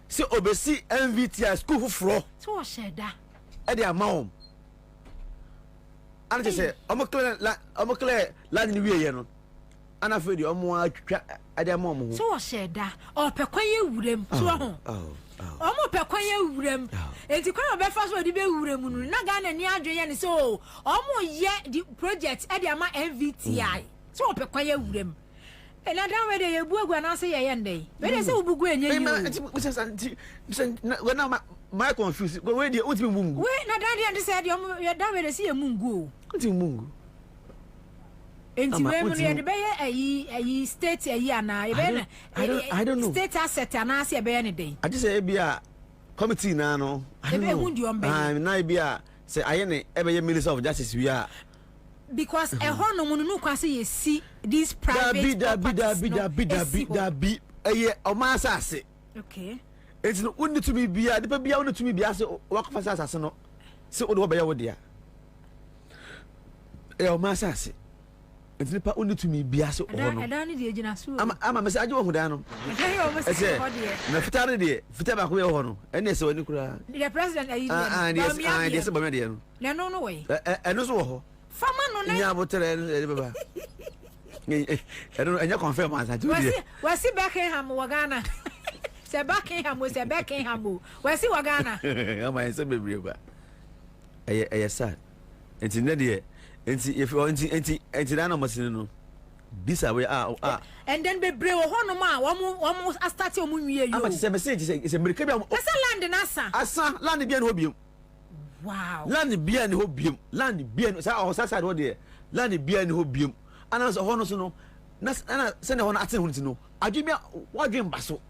se obesi MVTI school fufuro so share da e dey amount ana say omokle land ni wiye no ana fe di omo atwa e dey amount so share da opekwan ye wurem so ho omo pekwan ye wurem enti kwan obefa so di be wurem nu na ga na ni adweye ni so omo ye di project e dey ama MVTI so opekwan ye wurem ena dan we dey ebuagu na say ye ndey we dey say ubugu enye yi we na my confuse we dey ultimate mungu we na dan dey say dey ye dan we dey say mungu ultimate mungu enti we mu ye dey be ayi state ayi ana e be na I don't know state asset ana say e be ne dey I just say e bia committee na no e be hundi on be na e bia say aye ne e be Minister of Justice we are because e ho no mu no kwa say you see these private dabi eye o ma asase okay enti no uni to me bia de bia uni to me bia say wakofa asase no say o de wo be ya wo dia e o ma asase enti ne pa uni to me bia say o no adan ni de gina so ama me say aje wo hu dan no na fitare de fita ba ko ye ho no ene se woni kura the president ayi de se ba me de no na no way eno so wo ho fama no na nya botere e baba enya confirm Ansah tu dia wasi Buckingham wagana se Buckingham wasi wagana ama ese bebre ba eye sad enti ne de enti if enti na no masini no bisa we and then bebre wo hono ma wo start o mu nwie yo ama se message se merika bia asa land na asa land bia no biom wow land bia ni ho biom land bia no sa o sa side wo de land bia ni ho biom ana so hono so no na ana se ne hono aten hunti no adwemia wadwen baso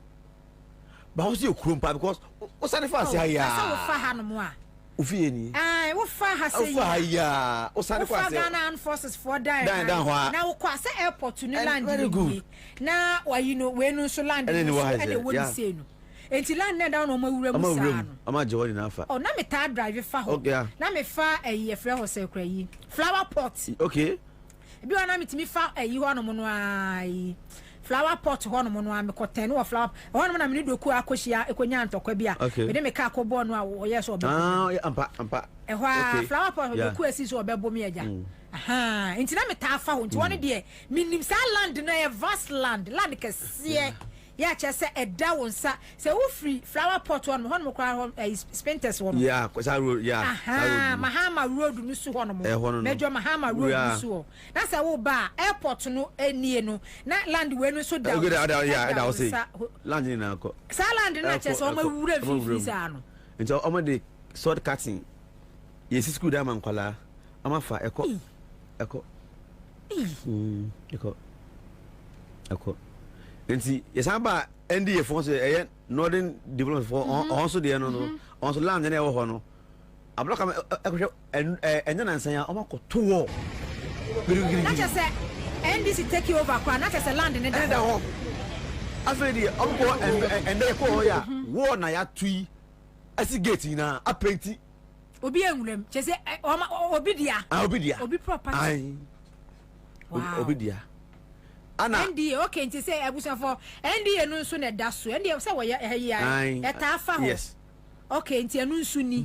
ba ho se okurom pa because o sa ne fa se haya sa wo fa ha no mo a ofie ni wo fa ha se o fa haya o sa ne fa se Ghana forces for dan ho na wo kwa se airport ni land ni na wa you know we no so land ni e wo ni se no enti land na down no mawura mu sa no ama je woni na fa na me ta drive fa ho na me fa e frɛ ho se kra yi flower pot okay bi wana mitimi fa yi ho no mo no ai flower pot ho no mo no am ko ten wo flower ho no na me doku akohia ekonya ntokwa bi a me de me ka akobɔ no a wo ye so obɛ ampa e ho flower pot doku asi so obɛbɔ me agya aha nti na me ta fa ho nti woni de minim sa land na e vast land kɛseɛ ya che se eda wonsa se wo free flower pot on ho no kwa spenters won yeah sa road yeah Mahama road no su ho no mejo Mahama road no su na se wo ba airport no enie no na land we no so da yeah that was say land ni na ko sa land na che se o ma wura fifi sa no nti o ma de sword cutting yes school da man kwala ama fa eko nti yesaba NDA for say northern development for also there no also land na e wo ho no abloka enye na nsan ya o mako to wo na che say NDC take over kwa na che say land ne da ho afedi o ko ende ko ya wo na ya tui asi gate na apenti obi enwurem che say obi dia obi property ai obi dia ana NDA okay nti say abusa for NDA no nso na da so NDA say wo ya eta afa ho yes okay nti anu nso ni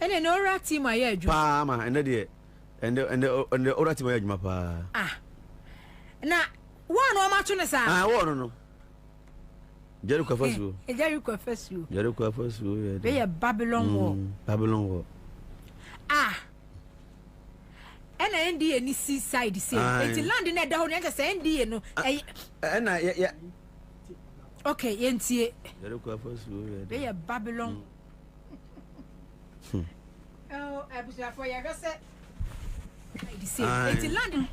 ene no ora team aye adwu pa ma ene de ende ora team aye adwuma pa na one o ma to ne sa one no Jericho fasu be ya Babylon war ena NDA ni seaside say it land na da ho na say NDA no ena ya okay yentie Jericho fasu be ya Babylon oh abusa for ya say it land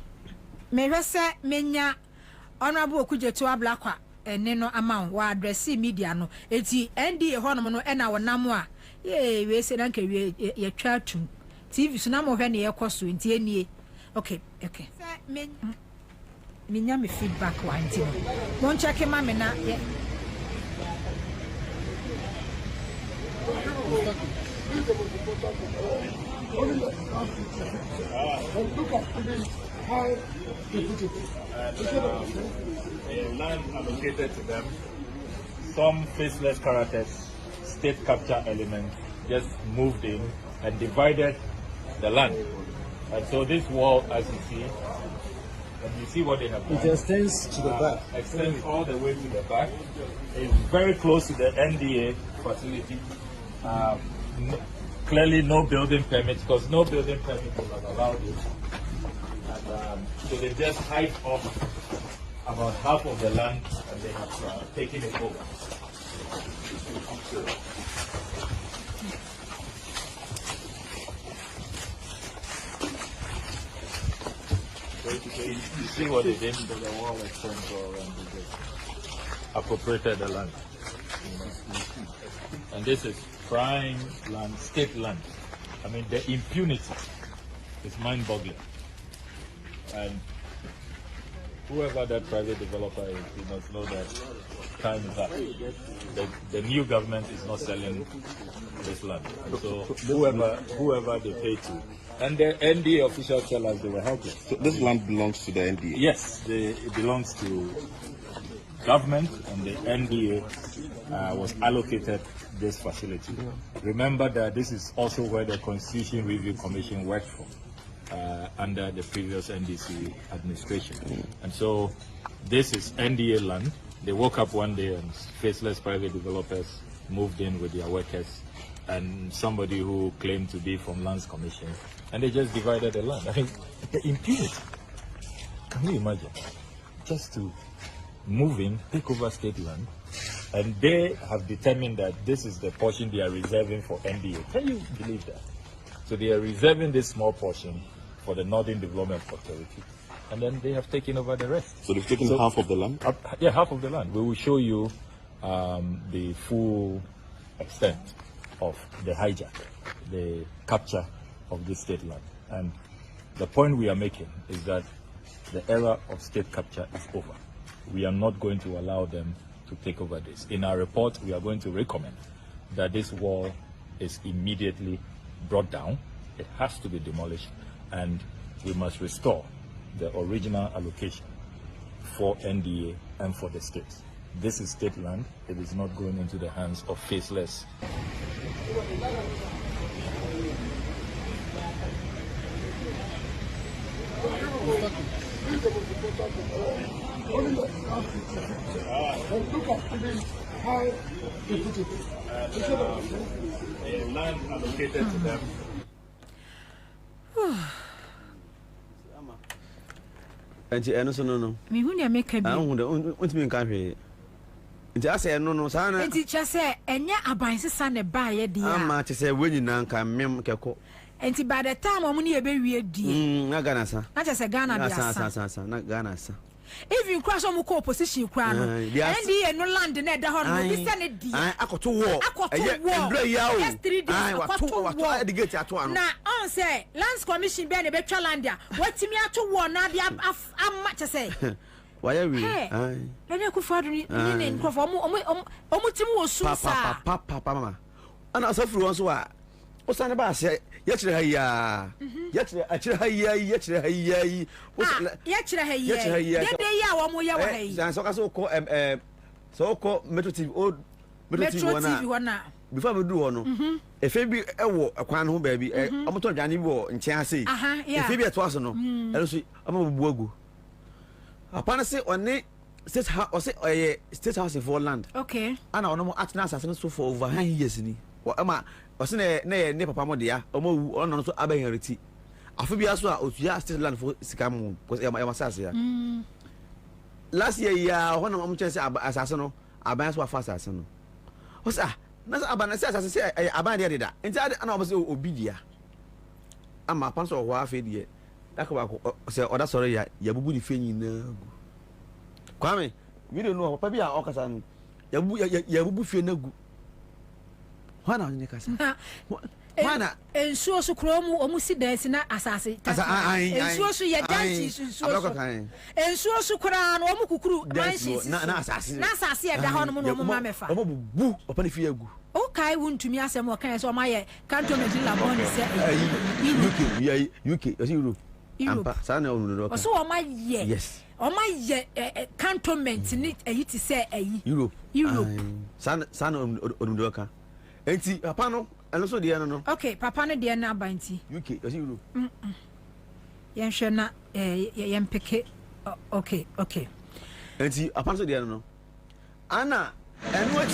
me say menya honorable Okujeto Ablakwa ene no amount wa address media no eti NDA honom no ena wonam a we say na nka we ye twa tum TV so na mo hwe ne ye koso enti enie okay me nya me feedback wa enti mo check ma me na ye land allocated to them, some faceless characters, state capture elements just moved in and divided the land. And so this wall, as you see, and you see what they have done. It extends to the back. Extends all the way to the back. It's very close to the NDA facility. Clearly no building permit, because no building permit will have allowed it. And so they just hide off about half of the land and they have taken it over. So you see what they did, the wall extends all around, they just appropriated the land. And this is prime land, state land. I mean, the impunity is mind-boggling. And whoever that private developer is, you must know that time is up. The new government is not selling this land. And so whoever they pay to. And the NDA officials tell us they were helpless. So this land belongs to the NDA? Yes, it belongs to government, and the NDA was allocated this facility. Remember that this is also where the Constitution Review Commission worked for. Under the previous NDC administration. And so this is NDA land. They woke up one day and faceless private developers moved in with their workers and somebody who claimed to be from Lands Commission, and they just divided the land. I mean, the impunity. Can you imagine? Just to move in, take over state land, and they have determined that this is the portion they are reserving for NDA. Can you believe that? So they are reserving this small portion for the Northern Development Authority, and then they have taken over the rest. So they've taken half of the land? Yeah, half of the land. We will show you the full extent of the hijack, the capture of this state land. And the point we are making is that the era of state capture is over. We are not going to allow them to take over this. In our report, we are going to recommend that this wall is immediately brought down. It has to be demolished, and we must restore the original allocation for NDA and for the states. This is state land. It is not going into the hands of faceless. This is the most important thing. Only the and look at even how they put it. Land allocated to them. And so no. Me who make a I don't want me in country. I say no, Sana. And teacher say, and ya abansi son a buyer dear. I'm to say when you now can mem kako. And by the time I'm only a very dear. Not Ghana, sir. Not just a Ghana, not Ghana, sir. If you crash on the position, crown, and the no land in the horn, this Senate, I got to war. I got to war. Yes, 3 days. I was to get at one. Now, on say, Lands Commission, Ben, a better lander. What's me out to war now? I'm much to say. Why are we? Then I could find in Papa, and I saw through once. What's on the bus? Yesterday, so called Metro TV, old Metro TV. Before we do one, if it be a crown home baby, I'm not Johnny War in Chelsea. If it be a twassel, I'm a wogu. Upon a say on it, state house in Forland. Okay. And I know at Nasa for over 9 years. What am I? Was in a papa modia, or no so abayarity. I feel as well, you are still land for Sicamo, because I was here. Last year, one of them says Assassino, Abans were fast as no. What's that? That's Abanas, as I say, Abandia did that. And I was obedient. I'm a panzer of warfare yet. That's what I say, or that's sorry, Yabu defending. Kwame, we don't know, Pabia Okasan, Yabu fear no good. Why not? Why not? And so Chrome almost dancing in assassin. And so you dance and so crown or Mukuru, Nassasi at the Honolulu Mamma. Boo, open if you go. Okay, wouldn't to me as a more kind of my cantonment in Labon said UK, as you do. So on my yes. On my cantonment in it, a you to say a Europe. Son on Doka. Enti papa no and also the no. Okay, papa no the na banti. UK, as you do. Yen hwe na yen peke. Okay. Enti papa so the no. Anna, and what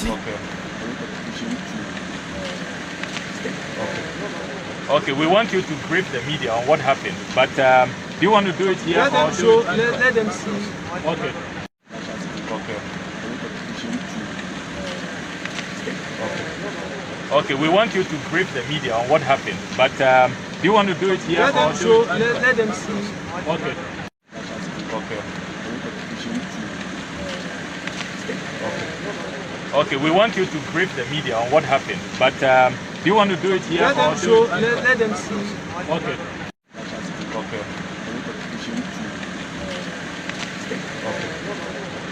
Okay, we want you to brief the media on what happened, but do you want to do it here? Let them see. Okay. Okay, we want you to brief the media on what happened, but do you want to do it here? Let them see. Okay, we want you to brief the media on what happened, but do you want to do it here? Let them see.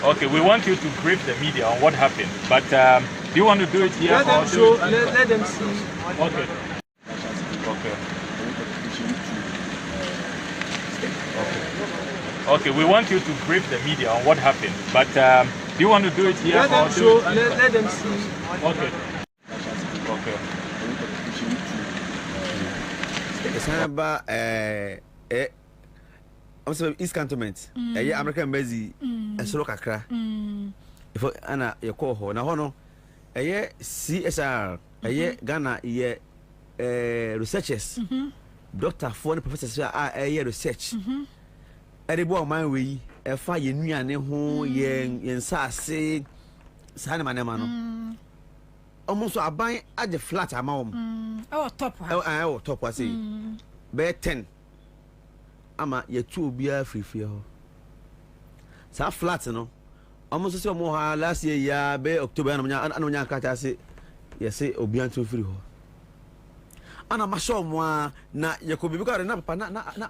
Okay, we want you to brief the media on what happened, but do you want to do it here? Let them see. Okay, we want you to brief the media on what happened, but do you want to do it here? Let them see. It's about also East Cantonment. American Embassy, a solo kakra. If Anna, your call now, no. CSR, Ghana, researchers, doctor, foreign professors are research. Edibo my way, a fire union who yen sassy, Sanaman. Almost a buy at the flat amount. Oh, top. Oh, top was it. Bear 10. Ama ye 2 beer free for sa flat no almost say mo ha last year ya be October na nya kata say yes say obian to free ho ana ma show mo na ye ko bibi ka na papa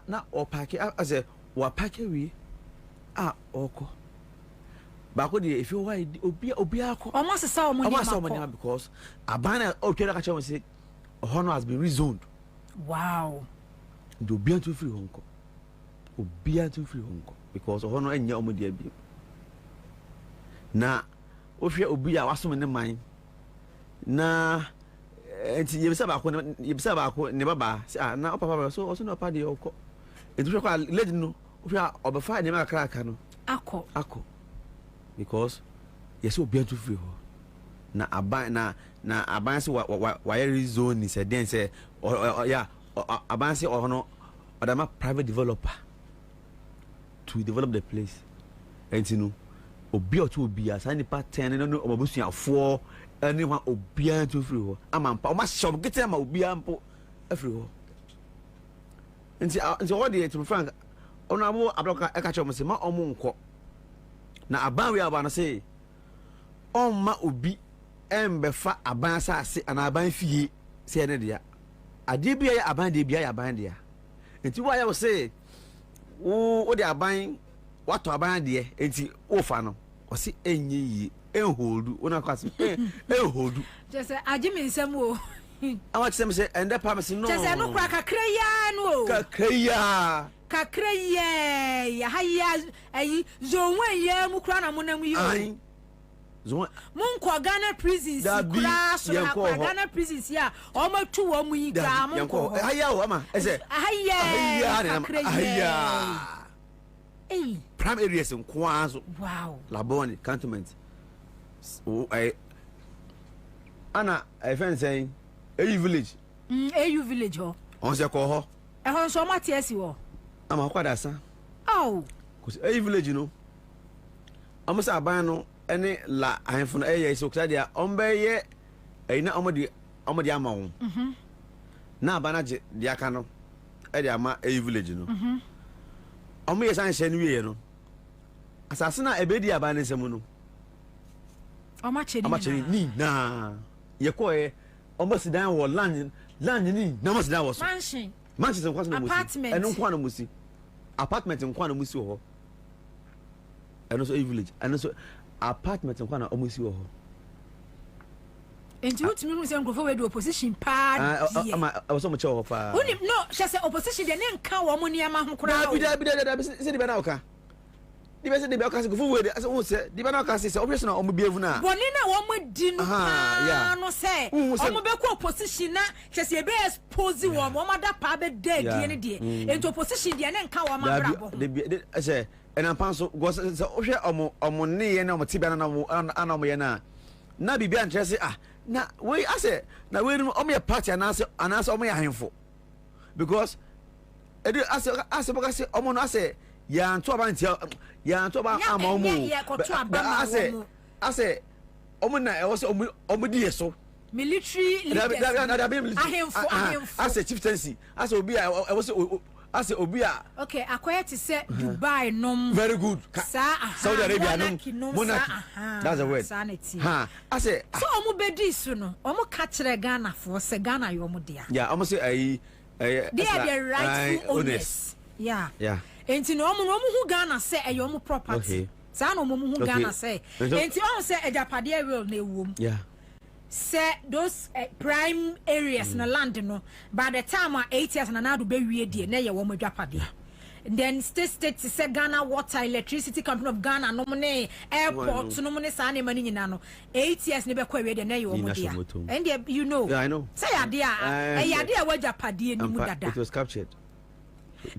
na o park as wa park wi oko ba ko dey if you why obia ko almost say o mo ni because abana o twere ka che mo say honor has been rezoned. Wow. Do obian to free ho obia to free honko because hono enya omodi abi na ohwe obia wasom ne man na enti yebisa ba ko ne baba na papa so no pa de okọ edu kwa lady no we are obefa ne ma kraka no akọ because yes obi antu free ho na aban na aban se wa zone ni se den se yeah aban se no odama private developer to develop the place and you know obi otu obi asa ni pattern no obabusuafo anyone obi antu free ho amampa o ma shop gete ma obi ampo free ho nti what dey to be frank ona abo abroka e ka che mo se ma omo nko na aban we aba no say ma obi embefa aban asase ana aban fie se ne dia ade bia ya aban de bia ya aban dia nti wa ya wo say wo de aban wato aban de nti wo fa no o se enye yi enhodu ona kwase enhodu just agime nsem o awa tsem se ende pa me se no just no kra kakreya no kakreya ya haya ayi zonwe ye mu kra na monam yi o mun ko Ghana prisons kra so ha Ghana prisons ya o ma tu wo mu yi kra mun ko haya o ama ese haya prime areas in Kwanzo wow Labone cantonment ana I friend saying AU village ho on se ko ho e ho so ma tie si ho ama kwa da san oh cuz AU village no amusa aban no ene la ahemfo no eye so kra dia ombeye eina omodi ama wo na abana je dia aka no e dia ama AU village no omo ye san hye no wie no asase na ebedi abana nsem no oma chedi ni na ye ko e omo sidan wo land ni na mo sidan wo so mansion kwa so musi eno kwa no musi apartment kwa no musi ho eno so AU village eno so apartment nkwa na omusi wo ho enti utimi hu se nkrofo we do opposition pa dia ama so mo che wo pa unim no she se opposition de ne nka wo mo niama ho kura da se di be na oka di be se di be oka se nkrofo we de se wo se di be na oka se operation na omo bievu na boni na wo mo di no pa no se omo be ko opposition na she se be expose wo mo da pa be de die ne die enti opposition de ne nka wo ma bra bo ho se ena panso go se ohwe omo ne ye na omo tibia na ana omo ye na bibia ntrese na we ase na we omo ye party anase omo ye hanfo because edi ase boka se omo no ase ya nto aba ntia ya nto aba ama omo ase omo na e wo se omo di yeso military leaders ahemfo ase chieftaincy ase obi e wo se ase obi okay akoya ti say Dubai nom very good Saudi Arabia nom monarchy that's the word ase so omo bedi su no omo ka kire Ghana for se Ghana yo omo dia yeah omo say they are the rightful owners yeah enti no omo hu Ghana say e yo omo property sa no omo hu Ghana say enti on say ejapade will na ewom yeah say those prime areas na land no by the time 8 years na na do be wie die na ye wo madwapade then state say Ghana Water Electricity Company of Ghana no ne airport no ne sa na mani nyina no 8 years ne be kwa wie die na ye wo dia and you know yeah I know say ade a wadwapade ni mu dada it was captured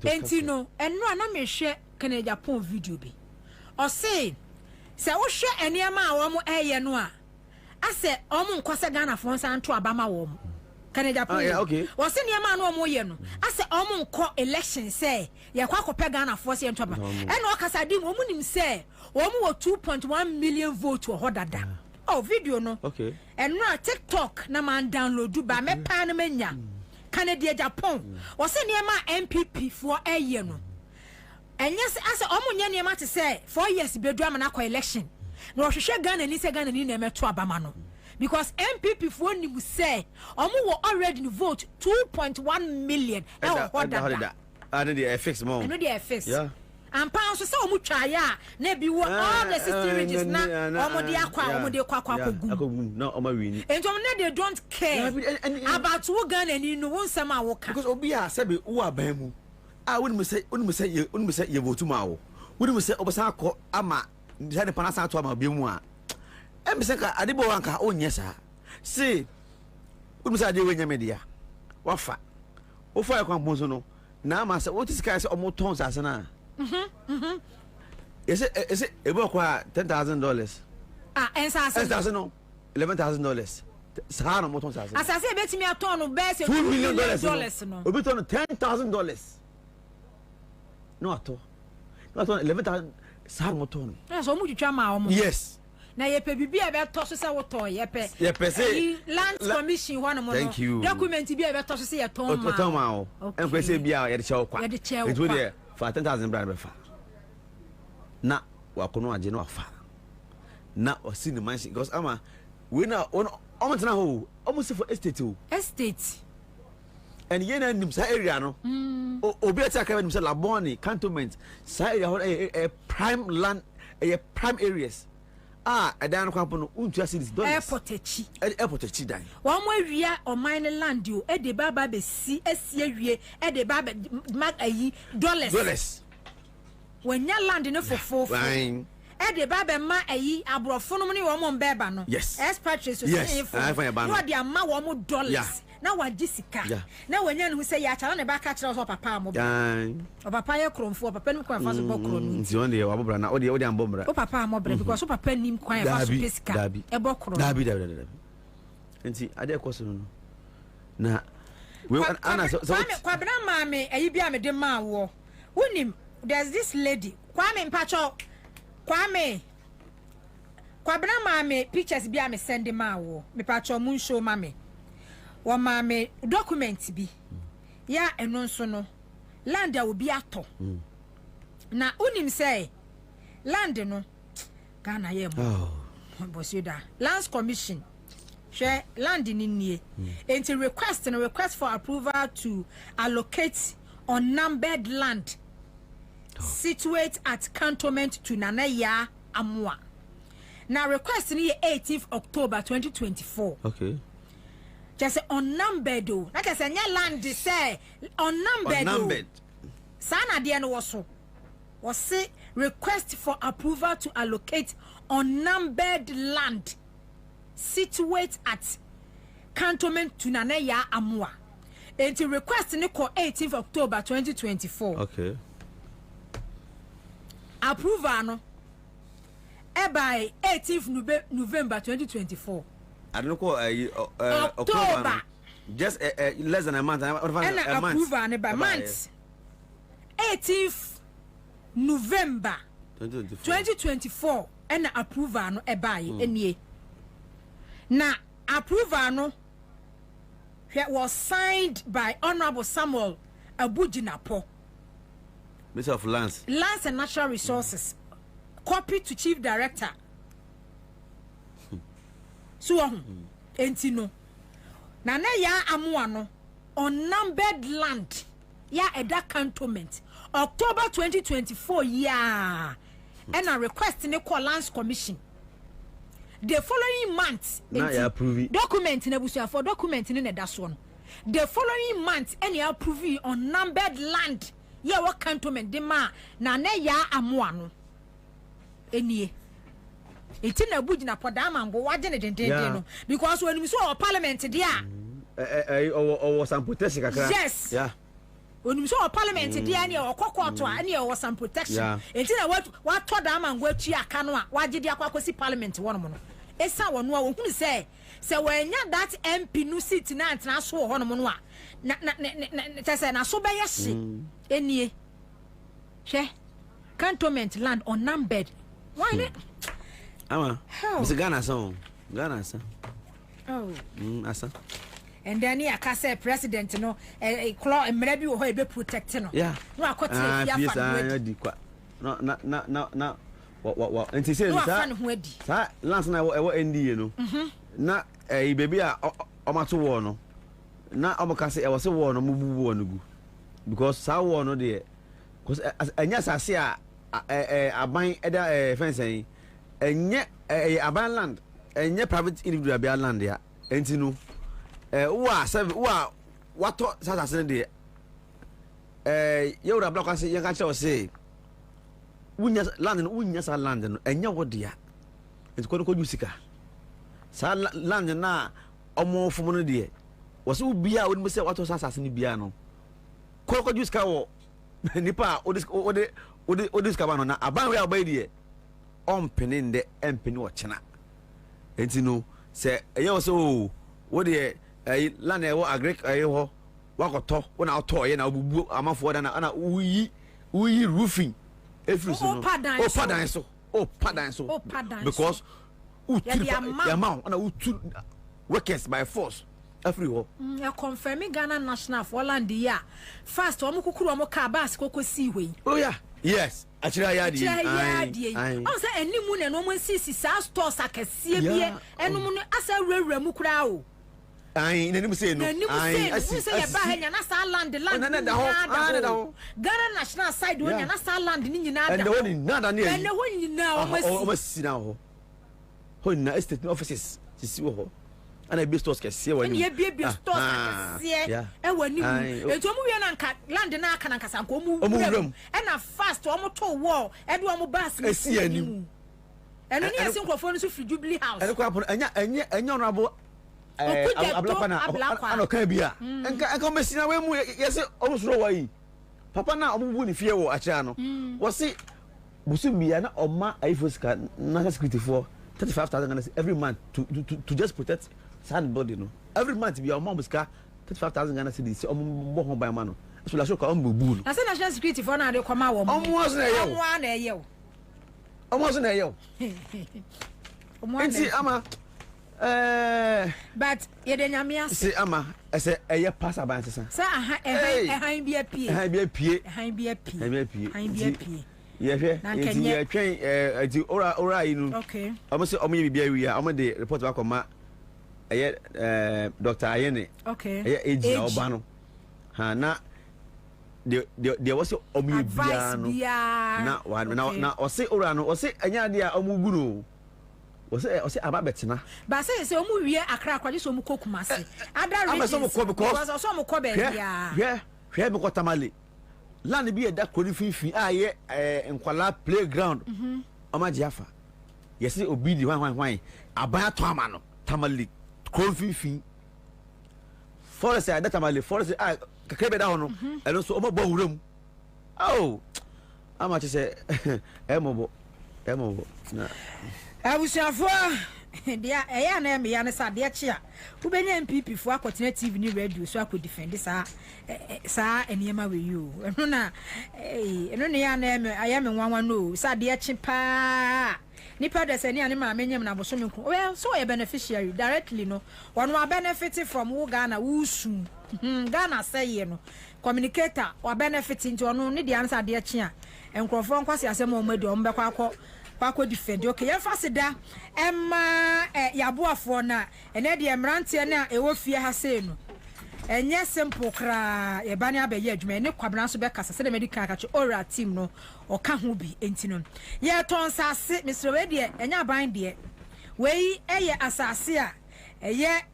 enti no enno na me hwe kana Japan video bi o say wo hwe eniema a wo mo eye no a ase omo nkwase Ghana fo nsa nto abama wo mo kana Japan okay wo se niam na omo ye no ase omo nko election say ye kwa kope Ghana fo se nto aba ena o kasa dim omo nim say omo wo 2.1 million vote wo hodada oh video no okay enra TikTok na man download ba me pa na manya kana Japan wo se niam MPP fo eye no enyes ase omo nya niam te say 4 years bedu am na kwa election no hwehwe Ghana ni se Ghana ni na meto abama no because MPP for nim say omo wo already vote 2.1 million e wo that and the fix mo and the fix yeah and pound so omo twa ya na bi wo all the 60 regions na omo de kwa kogu no omo wini and omo na they don't care about wo Ghana ni no won sama wo ka because obi a sebe wo aban mu woni me say ye vote ma wo woni me say obasa akọ ama jane panasa to ama biemu a emse ka adebo wanka onye sa si wonu sa de wenya media wafa ofa yakwan bonso no na ama sa woti sika se omo ton sa na Is it about $10,000? Ansah no, $11,000. Sahara motor says. As I say, bet me a ton of best $2 million. No, we bet on $10,000. No at all. Not on 11,000. Sahara motor. That's how much you try. Yes. Now you pay be about tosses our toy. Say Land Commission one more. Thank you. Document be about tosses a ton. And we say be out at the show. It would be for 10,000 brand. Na wakono aje no afa na osi ni mansion because ama we na almost na ho almost for estate and yen na nim sa area no obi ata ka nim sa Labone cantonment sa area ho a prime land a prime areas edan ko hapo no untua cities dollars airport echi dan one mo awia o mine land o e de baba be si esi awie e de baba mag ayi dollars wenya land no fofo fine e de baba ma ayi abrofo no ne wo mo mbeba no expatriates so say no de ama wo mo dollars na waji sika na wenya no say ya chala ne ba ka kire so papa mo o papa ye kromfo papa nim kwan fa so bokro no nti on de wabobra na o de ambobra o papa mo bra because o papa nim kwan fa so pesika e bokro dabi nti ade koso no na we ana so Kwabena mame ayi bia me de ma wo wonim there's this lady Kwame Mpacho Kwabena mame pictures bia me send ma wo me pacho mun show mame wo mame document bi ya eno nso no land a obi ato na unim say land no Ghana ye mo bosida Lands Commission share land ni nie enti request for approval to allocate unnumbered land situate at cantonment to Nanaya Amua. Now request ni 18th October 2024. Okay. Just unnumbered do. Like I said, land say unnumbered. Sana dia no was say request for approval to allocate unnumbered land situate at cantonment to Nanaya Amua. And to request ni ko 18th October 2024. Okay. Approval no by 18th November 2024. I don't know October. Just less than a month. A month. Approval by months. 18th November 2024. And approval no by any. Now approval no was signed by Honorable Samuel Abujinapo, Minister of Lands and Natural Resources, copy to Chief Director. So, entino. Na ya amuano unnumbered land ya eda cantonment October 2024 and a request in the Lands Commission. The following month, document in a bush for document in that one. The following month, any approve on numbered land. Yeah, what cantonment de ma na ya amuano. Any. It's in a bush na podama go watching it because when we saw parliament there, or some protection. Yes. Yeah. When we saw parliament there, or cocoa, any or some protection. It's in a what told them and what you canoa, why did you see parliament one month? Esa wonu who say when ya that MP no sit na antena so ho no no a na say na so be yesi enie hwe cantonment land unnumbered why ne ama Mr. Ghana son oh asa and then ya ka say president no claw emre bi wo ho e be protect no no akote ya fa no what and say sa last na e NDA no na baby a omato wo no na omoka say e wo se wo no mubu wo no gu because sa wo no de cause anya sase a aban eda fence enye aban land enye private individual be land ya enti no wato sase de yewra block ase yan ka che o say wunya sa land no enya wodia enti ko usika sa land na omo fomo no de waso bia woni se wato sa asase ni bia no ko usika wo nipa ode Odis Kabano na aban we abadi on penin de empeni o chena. Enti no se eye so wo de land e wo agric aye ho wakoto wo na auto ye na obubu amafo da na uyi roofing every so. Padan so. Because amount na workers by force everywhere. Ya confirming Ghana national for land ya. First omo kukuru omo ka bas kokosi we. Oh yeah. Yes. Achira yadi. On say enimu na no mo sisi sa stores akese bie enum no asa wura mu kura o. Ai nenimu say no. Ai say ya ba hanya na sa land Ghana national side wo nya na sa land ni nyina da. And the one in nada near. And the one nyina o masi na ho. Ho na estate offices sisi wo. And I be stores kese wani. And ye be stores kese e wani mu. Eto mu wie na nka land na aka na nkasa nko mu wura. E na fast omo to wall e do omo bas ni. Esi anim. Eno ni esi nkrofo no so free Jubilee House. E ko apon enya honorable ablakwa ano kan bia enka mesina we mu yesi omsuro wai papa na omubu ni fie wo acha no wo si busu bia na oma aifoska national security for 35,000 every month to just protect sand body no every month bia oma buska 35,000 Ghana cedis se ombo ho ban ma no so la so ka ombu no na national security for na de koma wo omo so na ye enti ama but yedenya see ama ese eye pass abanse san sa ehan bia pie ye hwe ye twen ati ora inu okay omo se omo ye bibia wi a omo de report ba koma eye Dr. Ayene okay eye age na oba no ha na de was omo bia no na o se ora no o se anya de a omo gu no o se aba betina ba se omu wie akra kwaje so omu kokumase ada regions so mo ko be ya hwe me ko tamale land bi e da kori finfin aye enkwala playground oma jiafa yesi obi di hwan aban to ama no tamale kori finfin forest ada tamale forest kakebe da hono elo so oma bo wuram ama che se emobo na abusiafo dia eya na me ya ne sa de chia wo benya MPP fo akotena TV ni radio so akodi sa eniema we you eno na eno ne ya na me aya me nwanwa no sa de chi pa nipa de se ni ane ma menyem na boso me ko well so a beneficiary directly no one wa benefit from wo Ghana wo su Ghana say no communicator wa benefit into no ne de ansa de chia enkrofo nkwase asem o made o mbekwa kwako defend okay ya fasida emma yaboafo na ene de emrante na ewo fie ha sei no enye simple kra e bani abaye adwuma ne Kwabena so be kasa se de medical kache ora team no oka ho bi enti no ye ton sase Mr. we de enya aban de we eye asase a eye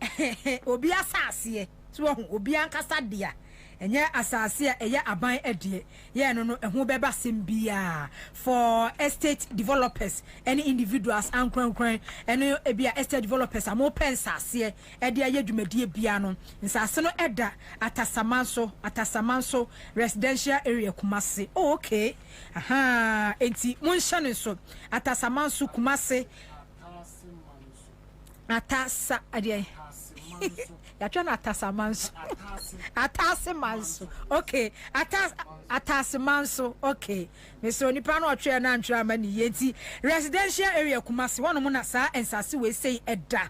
obi asase so obi ankasa de a enye asase a eye aban adie ye no eho beba sembia for estate developers any individuals ankran any ebia estate developers amo pensase e de aye dwumadie bia no nsase no eda atasamanso residential area Kumase okay aha enti munhane so atasamanso Kumase atasa adie ya twana atasimanso okay atasimanso okay meso nipa no otwe na ntwa ma ni yenti residential area Kumase wono mo na sa ensase we sei eda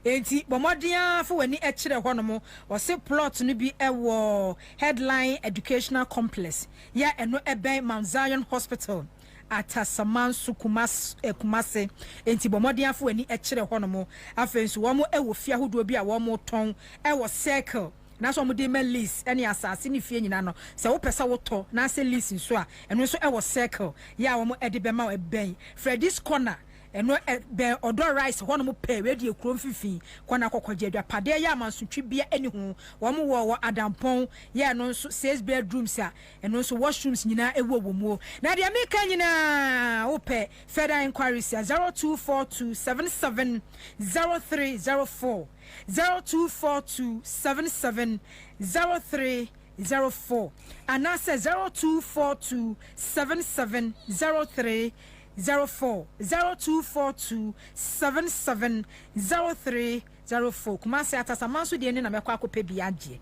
enti bomodia fo wani e kire hono o se plot no bi ewo headline educational complex ya eno eben Mount Zion Hospital atasamanso Kumase enti bomodia fo wani e kire hono mo afensu wo mo ewo fia hodo bi a wo mo ton ewo circle na so mo de me list ene asase ni fie nyina no se wo pesa wo to na se list nso a eno so ewo circle ya wo mo ede be ma eben Freddy's corner eno be odo rice hono mo pe we de ekuro mfifi kwana kokogye adwapade ya amansotwi bia eni ho wo mo wo adampon ya no nso 6 bedrooms a eno nso washrooms nyina ewo mu na de ameka nyina wo pe further inquiries 0242770304 0242770304 04 and I say 0242 7703 04 0242 7703 04 Kumasi atasamanso de ne na mekwa akopɛ biaje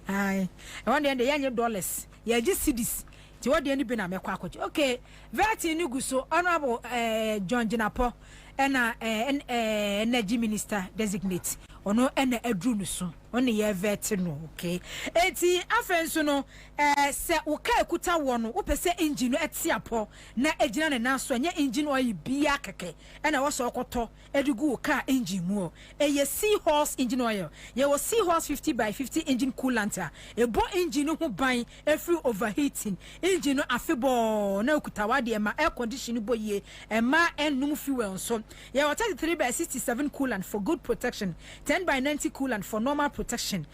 ai I want the yanye dollars ya ji cedis ti wode ne bi na mekwa akɔje okay veti ni guso honorable John Jinapo na energy minister designate ono ena adru no so ono ye vet no okay eti afenso no se uka ekuta wo no wo pese engine no etiapo na agina ne naso anya engine oil bia keke ena wo so okoto edugu uka engine mu ye seahorse engine oil ye wo seahorse 50/50 engine coolant ebo engine no ho ban every overheating engine no afebo na okuta wade ma air condition bo ye ma enum fuel so ye wo 33/67 coolant for good protection 10/90 coolant for normal protection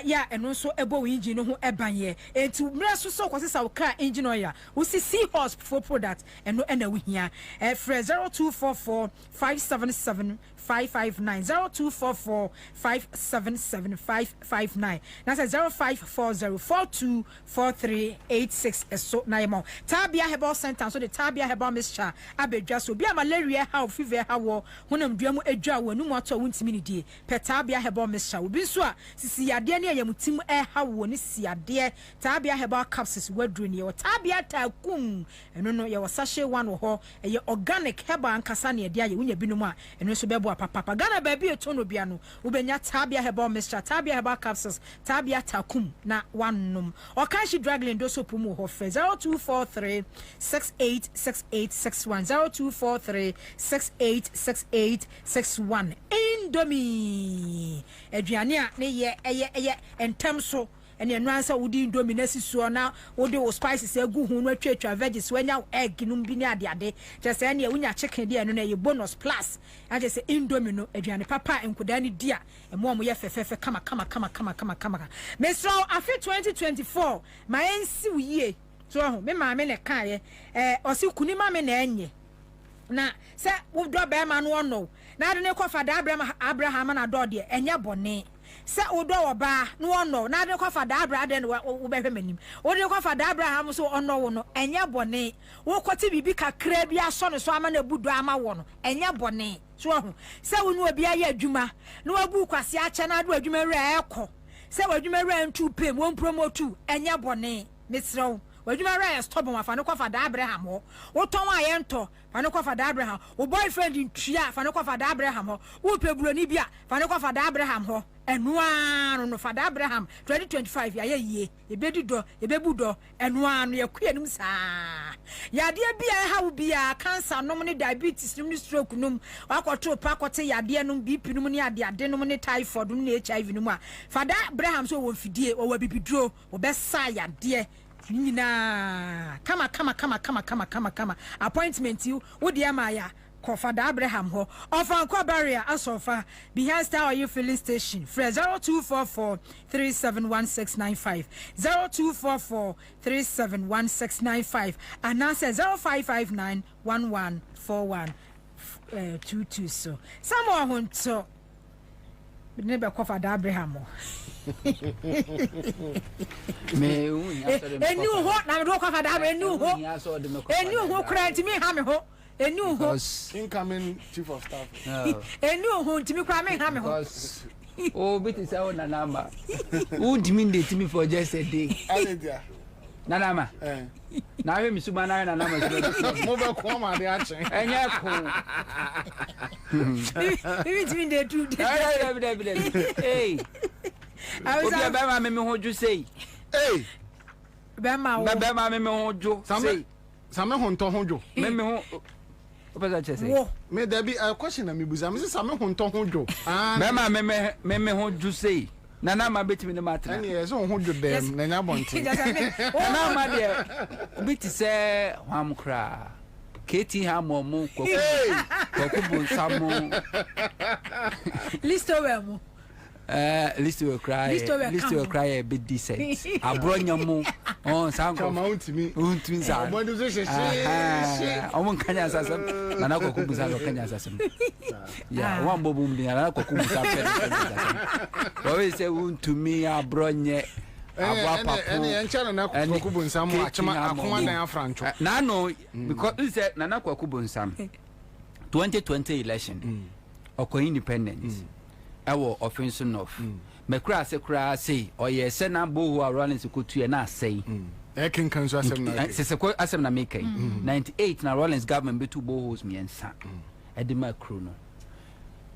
yeah and also ebo engine no ho eban ye enti mra so kwase sa car engine oil we see seahorse for product and no na we here 0244 577 559 0244 577 559 na say 0540 42 4386 so na yemo Tabia Herbal Center so the Tabia Herbal Mixture abedwa so bia malaria ha fever ha wo honam dua mu adwa wo nu moto wontimi ni die Tabia Herbal Mixture obi so a sisi yade na yamutim ha wo ni sisi yade Tabia Herbal Capsules wadru ni Tabia takum eno no ye sachet one wo ho ye organic herbal ankasa na yade aye wonya binum a eno so bebo papa Ghana baby etono bia no ubenya Tabia Herbal Mixture Tabia Herbal Capsules Tabia takum na wanum Okashi Dragland do so pumu ho 0243 686861 0243 686861 Indomie aduane a ne ye entem so ene no ansa wodi Indomie na sisuo na wodi wo spices egu hu no atwatwa veggies wanya egg num bi ne ade just ene wunya chicken dia no na ye bonus plus I just say Indomie no aduane papa enkoda ni dia emo mo ye fefefe kama mesro afi 2024 ma ensi wiye so ho me ma me ne kae osi kuni ma me na enye na se wo do be ma no no na ade ne kofa da Abraham na do de enye bone se wo do oba no no na ade kofa da Abraham wo be hwemanim wo de kofa da Abraham so ono wo no enye bone wo kwoti bibi kakra bi aso no so ama na budo ama wo no enye bone so ho se wo nu obi aye adwuma na wabu kwase ache na do adwuma re ekọ se wadwuma re ntu pem won promote enye bone mesrew wadwuma ra stop ma fa no kwa fa da Abraham ho wo ton wa ye nto fa no kwa fa da Abraham wo boyfriend ntua fa no kwa fa da Abraham ho wo peburoni bia fa no kwa fa da Abraham ho enua no fa da Abraham 2025 ya ye ebedido ebebudo enua no ye kuenum saa yade bia ha wo bia cancer nom ne diabetes nom ne stroke nom akoto pa akote yade nom BP nom ne ade nom ne typhoid nom ne HIV nom a fa da Abraham so wo fidie wo bibidro wo besa yade Nina kama appointment you would yamaya Kofada Abraham ho offer kwa barrier asofa behind Star You filling station for 0244 371695 0244 371695 and answer 0559 114122 so someone want to never Kofada Abraham me enu ho na do Kofada Abraham enu ho krant me ha me ho enu ho incoming chief of staff enu ho ntimi kwa me ha me ho oh bit is our number who demand to me for just a day Nanama na we misuba na nanama mo be ko ma de ache enye ko we demand to do hey obi be ma me hoju sei hey be ma me hoju sei same ho nto hojo me ho opeza chese me there be a question na me buza me same ho nto hojo be ma me hoju sei nana ma betimi ne matra ani eso hojo dem na nya bonti nana ma de biti se hwam kra keti ha momu kokubu samu listo wemu list will cry a bit decent abronya mu on sanko untimi za awon kanya sasam nana kokubu za kanya sasam ya wan bobu mdi nana kokubu za we say untumi abronye Any channel na Kwakubu Nsam achama akoma dan afrancho. Na no because he said Nana Kwakubu Nsam 2020 election oko independence ewo offensive of mekra say oye se na bo who Rollins kutu na say kin kan so asem na se asem na make 98 na Rollins government be two bohos miensa e de macro no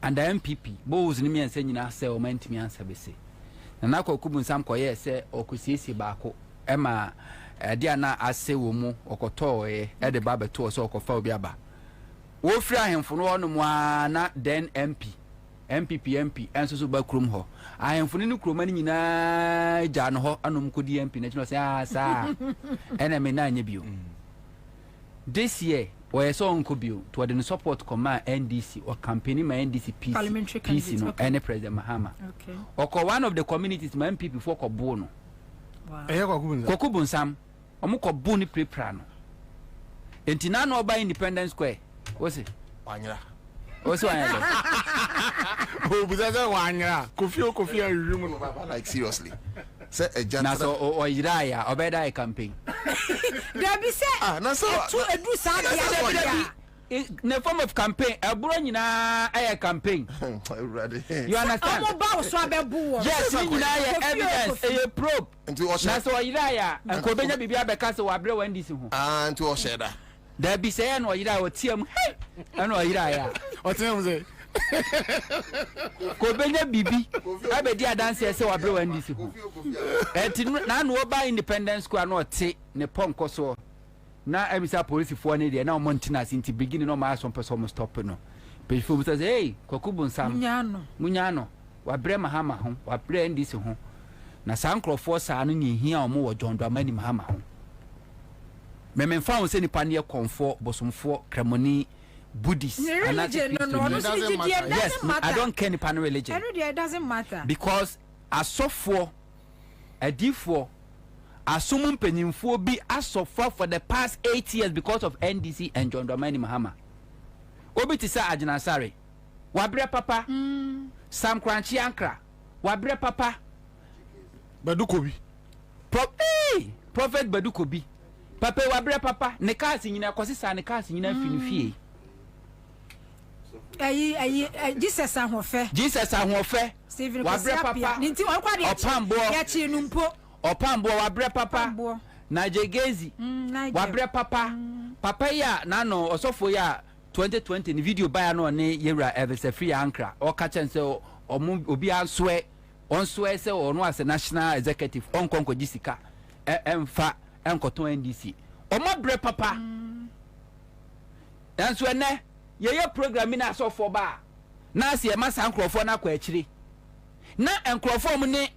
and the MPP bohos ni miensa nyina say o mantimi ansa be say na Kwakubu Nsam koye se okosiesi baako ema dia na ase wo mu okoto e de ba beto so okofa obi aba wo firi ahemfo no ono mu na then MPP enso so ba krom ho ahemfo ni krom ani nyina ja no ho anom kodi MP na chino say sa ena me na anya bio this year we so onko bio to the support command NDC or campaign my NDC peace no any President Mahama okay oko one of the communities my MPP for ko bo no Kwakubu Nsam omo ko bo ni prepare no enti na no oba Independence Square what's it wanyara what's wanyara oh buzaza wanyara kofi arimu no like seriously say a jantra na so o iraya obeda campaign there be say na so to edu sa dia in the form of campaign eburo nyina aye campaign you understand yes nyina aye evidence a probe na so iraya ko benya bibia beka se wabre wandi si ho nti o sheda there be say no iraya o tiam no iraya o tiam say ko benya bibi abedi adanse se wabre wandi si ho enti na no ba Independence Square no te ne ponko so na emisa police for ne de na maintenance inti beginning no ma so person stop no pe fo say hey Kwakubu Nsam munyano wabre Mahama ho wabre ndisi ho na sankrofo saa no ni hia o mo wo John Dramani Mahama ho mememfa wo se ni pane konfo bosomfo kramoni Buddhist and yes I don't care ni pane religion it doesn't matter because asofo adifo assume penimfo bi asofo for the past 8 years because of NDC and John Dramani Mahama obi ti sa Agena Sare wabre papa Sam Kranchi Ankra wabre papa Badukobi Prophet Badukobi papa wabre papa ne kasi nyina kwasisa ne kasi nyina finifie Jesus ahofe wabre papa ninti wankwa de ya chi numpo opambo wabre papa na jegezi wabre papa papa ya na no osofo ya 2020 ni video baya no ne yewra evese free ankra o ka chense obi answe onswe se ono as national executive onkonko jisika emfa enkoton NDC o mabre papa answe ne ye program na asofo ba na se ma sankrofo na kwa akiri na enkrofo mu ne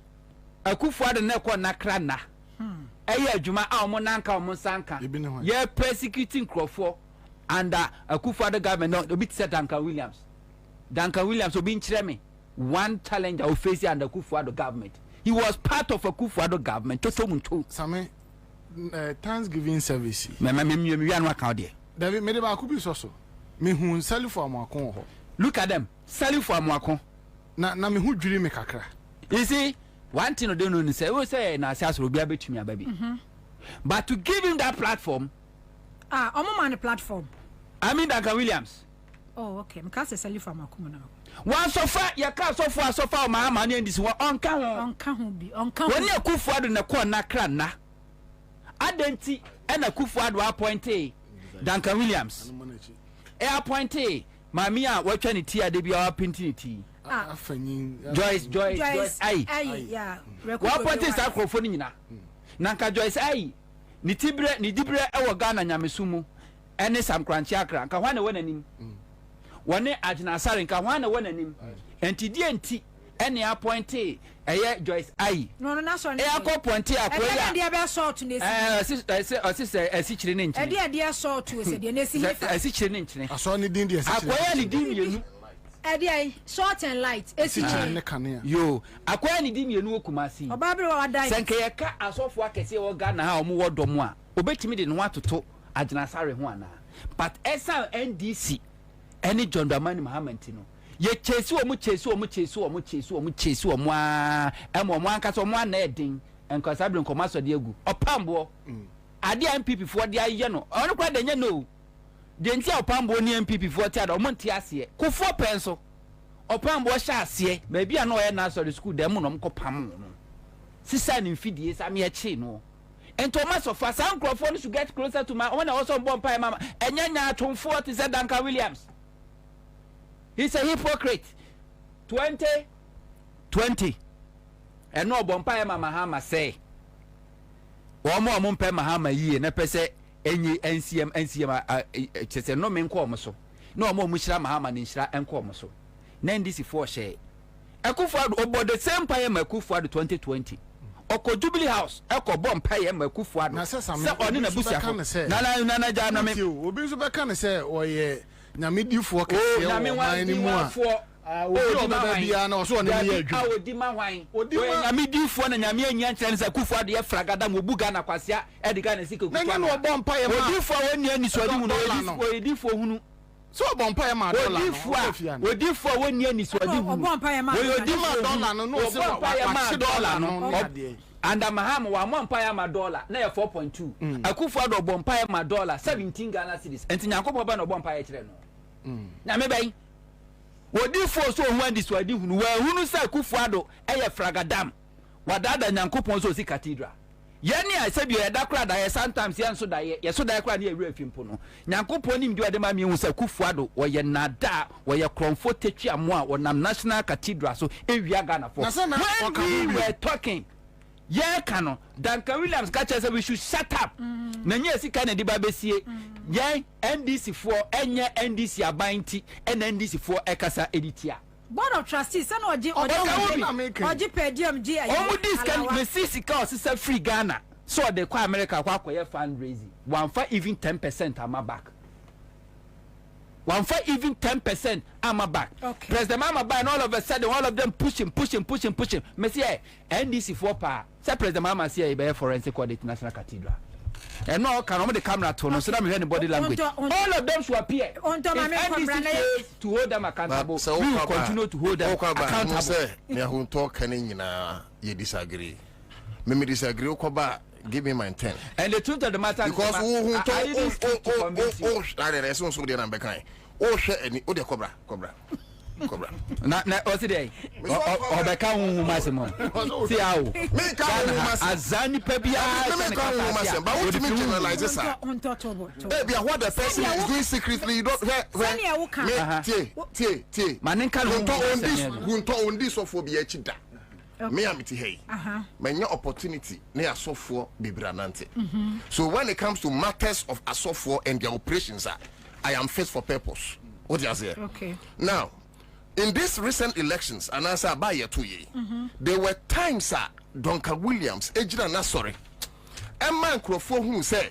Akufuado ne ko nakra na eye adwuma a omo nanka omo sanka ye persecuting crofo under Akufuado government no obi said Duncan Williams obi nchire me one challenge I face under Akufuado government he was part of Akufuado government to somuntu same Thanksgiving service me anu account there David me de ba kubi so me hu salifo amako ho look at them salifo amako na me hu dwiri me kakra you see one thing they don't say we say na say asoro bia betumi ababi but to give him that platform omo man platform I mean Duncan Williams oh okay me ka say salifo amako na one sofa ya ka sofa ma ma ne ndisi won onka ho woni Akufuado na ko na kra na adenti na Akufuado appointee Duncan Williams appointee mami a watwa ne ti ade bia appointee ti Joyce ai yeah what is that crofo nyina nanka Joyce ai ni dibre e wo Ghana nyamesumu ene Sam Kranchi Akra nka hwa na wonanim wone Agena Sare nka hwa na wonanim enti die ene appointee eye Joyce ai no na so e appointee akoya e dey be short ne asichire ne nchine e dey short we se dey na si hifa asichire ne nchine aso ne din dey asichire akoya ne din yenu Edi short and light esichi yo akoya ni di mienu okumasi obabre wa dai senke ye ka asofo akese wo Ghana ha omo wodomo a obetimi de no atoto Agena Sare ho ana but esa NDC any John Dramani Mahama no ye chesi omo a emo anka so mo ana edin enko sabrin komaso de egu opambo ade MPP for de aye no ono kwa de nya no de ntia opambo ni MPP for tia da omo ntia ase kufo penso opambo sha ase ma bia na oye na sorry school dem no mkopam no sisa ni mfidie sa me echi no and Thomas of us Uncle should get closer to my when I was on Bompire Mama and Yanya 24 is Duncan Williams. He's a hypocrite. 20 and no Bompire Mama Hama say one more Mumpe Mahama ye and a pese any NCM no men so no more Mushra Mahama Nishra and Comoso. Then this is 4 share. I could for about the same time I could for the 2020. Oko Jubilee House eko bom paye makufu ado se oni na busia na ja na me obi so be kan se oye nyamedifo kase o man ni mu a obi ba bia na so oni ye adwu odi ma hwan odi nyamedifo na nyame anya nkyere se kufu ado ye fragada mo buga na kwasia ediga na sika kufu na no bom paye ma odifo woni ani so adi mu no odifo hunu so bom paye ma dollar odifo woni ani so adi hunu bom paye ma dollar no so bom paye ma dollar no and Mahama wa Mompire ma dollar na 4.2 akufu ado Bompire ma dollar 17 Ghana cedis enti nyankopɔ ba no Bompire kyerɛ no na me bɛn wodi fo so hu andi so adi hunu wa hunu sa akufu ado fragadam wadada nyankopɔ so si cathedral yɛne a sɛ bi yɛda kora da yɛ sometimes yɛn so da yɛ so da kora ne yɛwura afimpo no nyankopɔ nim di ade ma me hu sɛ akufu ado wɔyɛ nada wɔyɛ krɔmfo tetwi amo a wɔnam national cathedral so ewia Ghana for when we were talking yeah kano Duncan Williams catch us we should shut up na nye sika na di ba besie yeah NDC for enye NDC abanti and NDC for ekasa editia board of trustees say no oji pedium gi ayi omo dis can me sika o sisa free Ghana so de kwa America kwa akoye fundraising one for even 10% am back one for even 10% am back President Mama by and all of a sudden all of them pushing me say NDC for pa say President Mama say be forensic audit National Cathedral and no can the camera to no so that me hear the body language all of them should appear to hold them accountable so we will continue to hold them accountable say me who talk can nyina you disagree me disagree okoba give me my 10 and the truth of the matter because who talk that is so dey na be kan o hwe ani o de cobra na o si dey o be kan hu masemo si awo me kan hu masemo azani pe bia me kan hu masemo but what you generalize this baby what the person is doing secretly you don't tie maninka hunto on this of be achida me amiti hey many opportunity na asofo bibranante so when it comes to matters of asofo and their operations I am fit for purpose what you say okay now in these recent elections and Ansah by year 2 years there were times Duncan Williams ejina na sorry a man crofo who say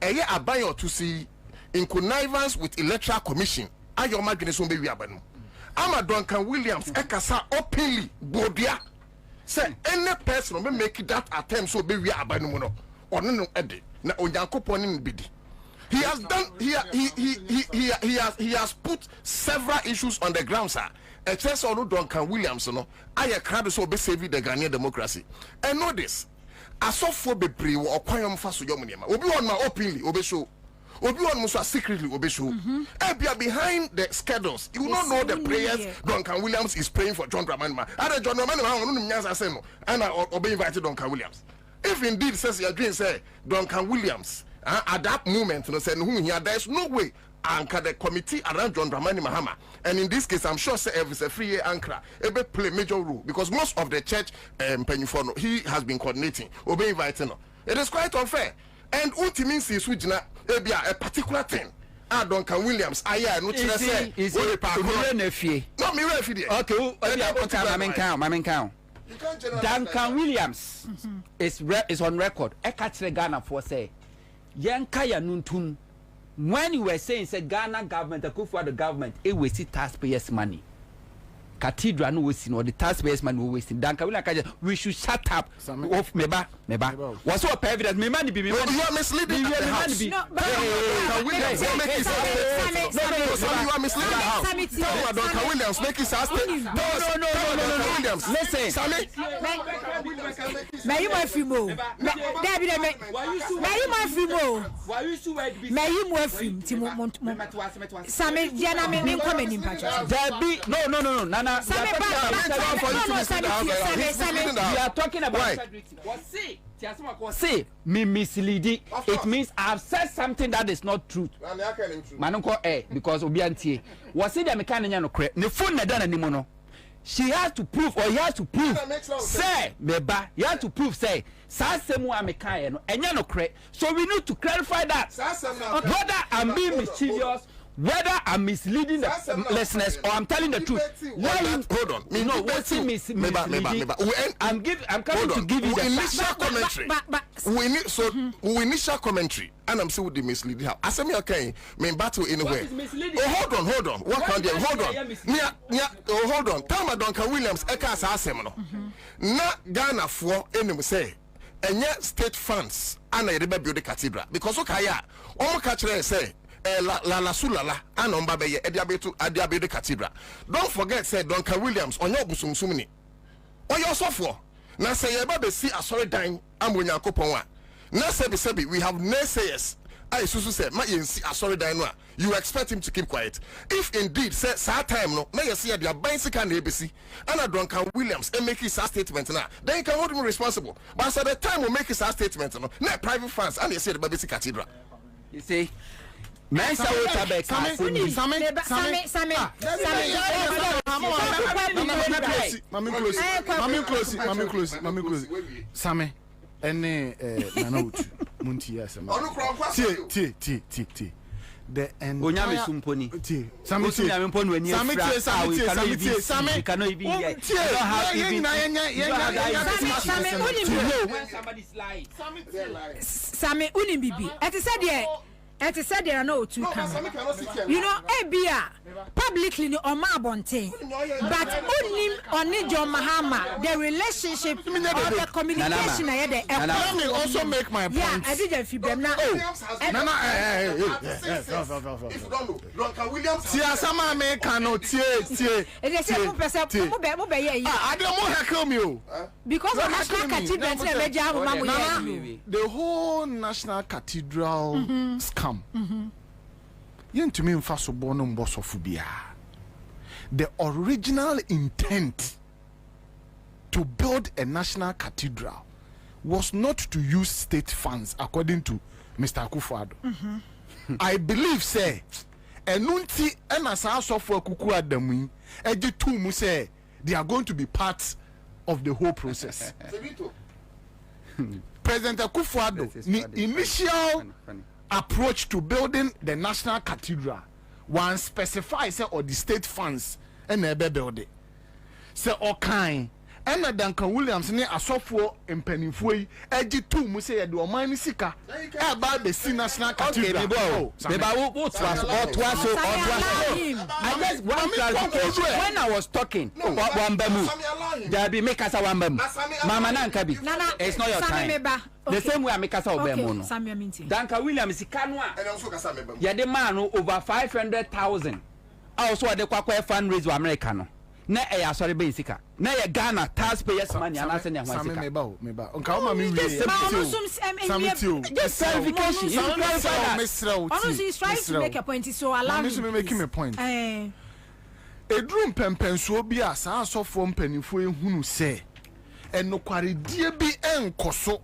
eye abayo to see in connivance with electoral commission ayo madwene so be wi abanu ama Duncan Williams ekasa openly bodia say any person may make that attempt so be we abanu no ono no ede na onyankopon ni bidi he has done he has put several issues on the ground sir a chance on Duncan Williams no aye crowd so be save the Ghanaian democracy and know this asofo bebre wo okwan fa so yom niam obi on ma openly obe show obi on so secretly obe show behind the schedules you don't know the prayers Duncan Williams is praying for John Dramani Ma other John Dramani Ma no nyansa say no and obe invited Duncan Williams if indeed says you agree say Duncan Williams at that moment no say no here there is no way anchor the committee around John Dramani Mahama and in this case I'm sure say if it's a free anchor ebe play major role because most of the church Penyifono he has been coordinating obe inviting no it is quite unfair and ultimately is wujina a particular thing Duncan Williams aya no kire say we pa ko na fie no me we fie okay mamen count Duncan Williams is on record e ka kire Ghana for say yenka ya nuntun when you were saying say Ghana government Akufo the government it waste taxpayers money cathedral no we see or the taxpayers man we see Danka we should shut up off meba was so evidence me man be me man you are misleading the house you are misleading the house Dr. Williams make it no Williams listen Sammy may you my fimo may you my fimo may you my fimo Sammy Diana me comment in patch no Nana we are talking about say me misleading it means I have said something that is not truth manunko because obiantie was say the mechanic no correct ne phone na dana nimo no she has to prove or he has to prove say meba you have to prove say sasemu amekan no enya no correct so we need to clarify that whether I'm being mischievous, whether I'm misleading the listeners or I'm telling the truth. Hold on. No, what's misleading? I'm coming to give you the initial commentary. We initial commentary, and I'm still with the misleading. I say me okay. Me battle anywhere. Hold on. What can you? Hold on. Tama Duncan Williams. Eka sa asem no. Na Ghana for enim say. Enye state funds. Ana yede build the cathedral because okaya. Omo kachire say. La sulala and on Babe Adiabetu Cathedral. Don't forget, said Duncan Williams on your busumsumini. Or your software. Now say about the sea a sorry dying and when you are now sebi we have naysayers. I susu said my a sorry dying. You expect him to keep quiet. If indeed say sad time no, now you see their bicycle and ABC and a Duncan Williams and make his statement now. Then you can hold him responsible. But at the time we make his statement no, not private funds and you see the Babisi Cathedral. You see. Mensa Otabek Same ene nanot muntia sama tie the onyame sumponi tie Same onyame mponi weni Same cannot even hear Same unim bibi et said it is said there are no two cameras. You know, Ebia publicly no Omabonte, but only John Mahama, the relationship or the communication. Let me also make my point. Yeah, I did a few them now. Williams, Sama Americano, because of National Cathedral, the whole National Cathedral scam. Yentumi mfa so bono mbosofu bia. The original intent to build a national cathedral was not to use state funds, according to Mr. Akufo-Addo. I believe say enunti ena sa asofo akuku adamu eje tu mu say they are going to be part of the whole process. President Akufo-Addo initial approach to building the national cathedral one specifies say or the state funds and ebe build it say okan and Duncan Williams ne asofo empanifo yi agi tu mu say the oman sika about the national cathedral. When I was talking wambamu dabi make us wambamu mama nankabi it's not your time. The same way I make us obemo. Duncan Williams sikanwa ya de man over 500,000 also ade kwakwa fundraise wa America no na e sorry be sika na ye Ghana taxpayers money and ase ne ho sika meba onka o ma me wie just verification honestly he's trying to make a point so allow me to make a point edrum pempenso bi asa asofo mpanifo ehunu se enokwaredie bi enkoso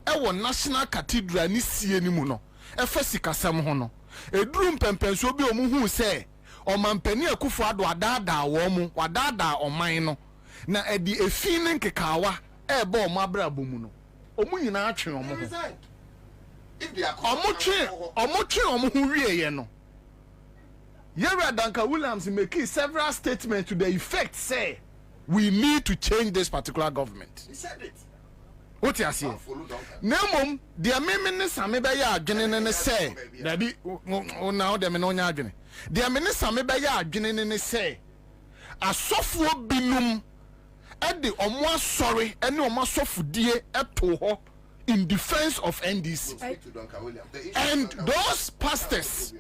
ewo national cathedral ni sie ni mu no efa sikasam ho no edrum pempenso bi omuhu se omampani Akufo-Addo adada wo wadada oman no na edi efin nkekawa ebe omabrabo mu no omu nyina atwe omo ho omotwe omo ho wieye no Yera Duncan Williams make several statements to the effect say we need to change this particular government. He said it. What you say? Nemom, the amendment Same be ya adwene ne say. Dabi now dem no nya adwene. The amendment Same be ya adwene ne say. asɔfoɔ binum ɛde ɔmo asɔre ɛne ɔmo asɔfodie ɛto hɔ in defense of NDC. And those pastors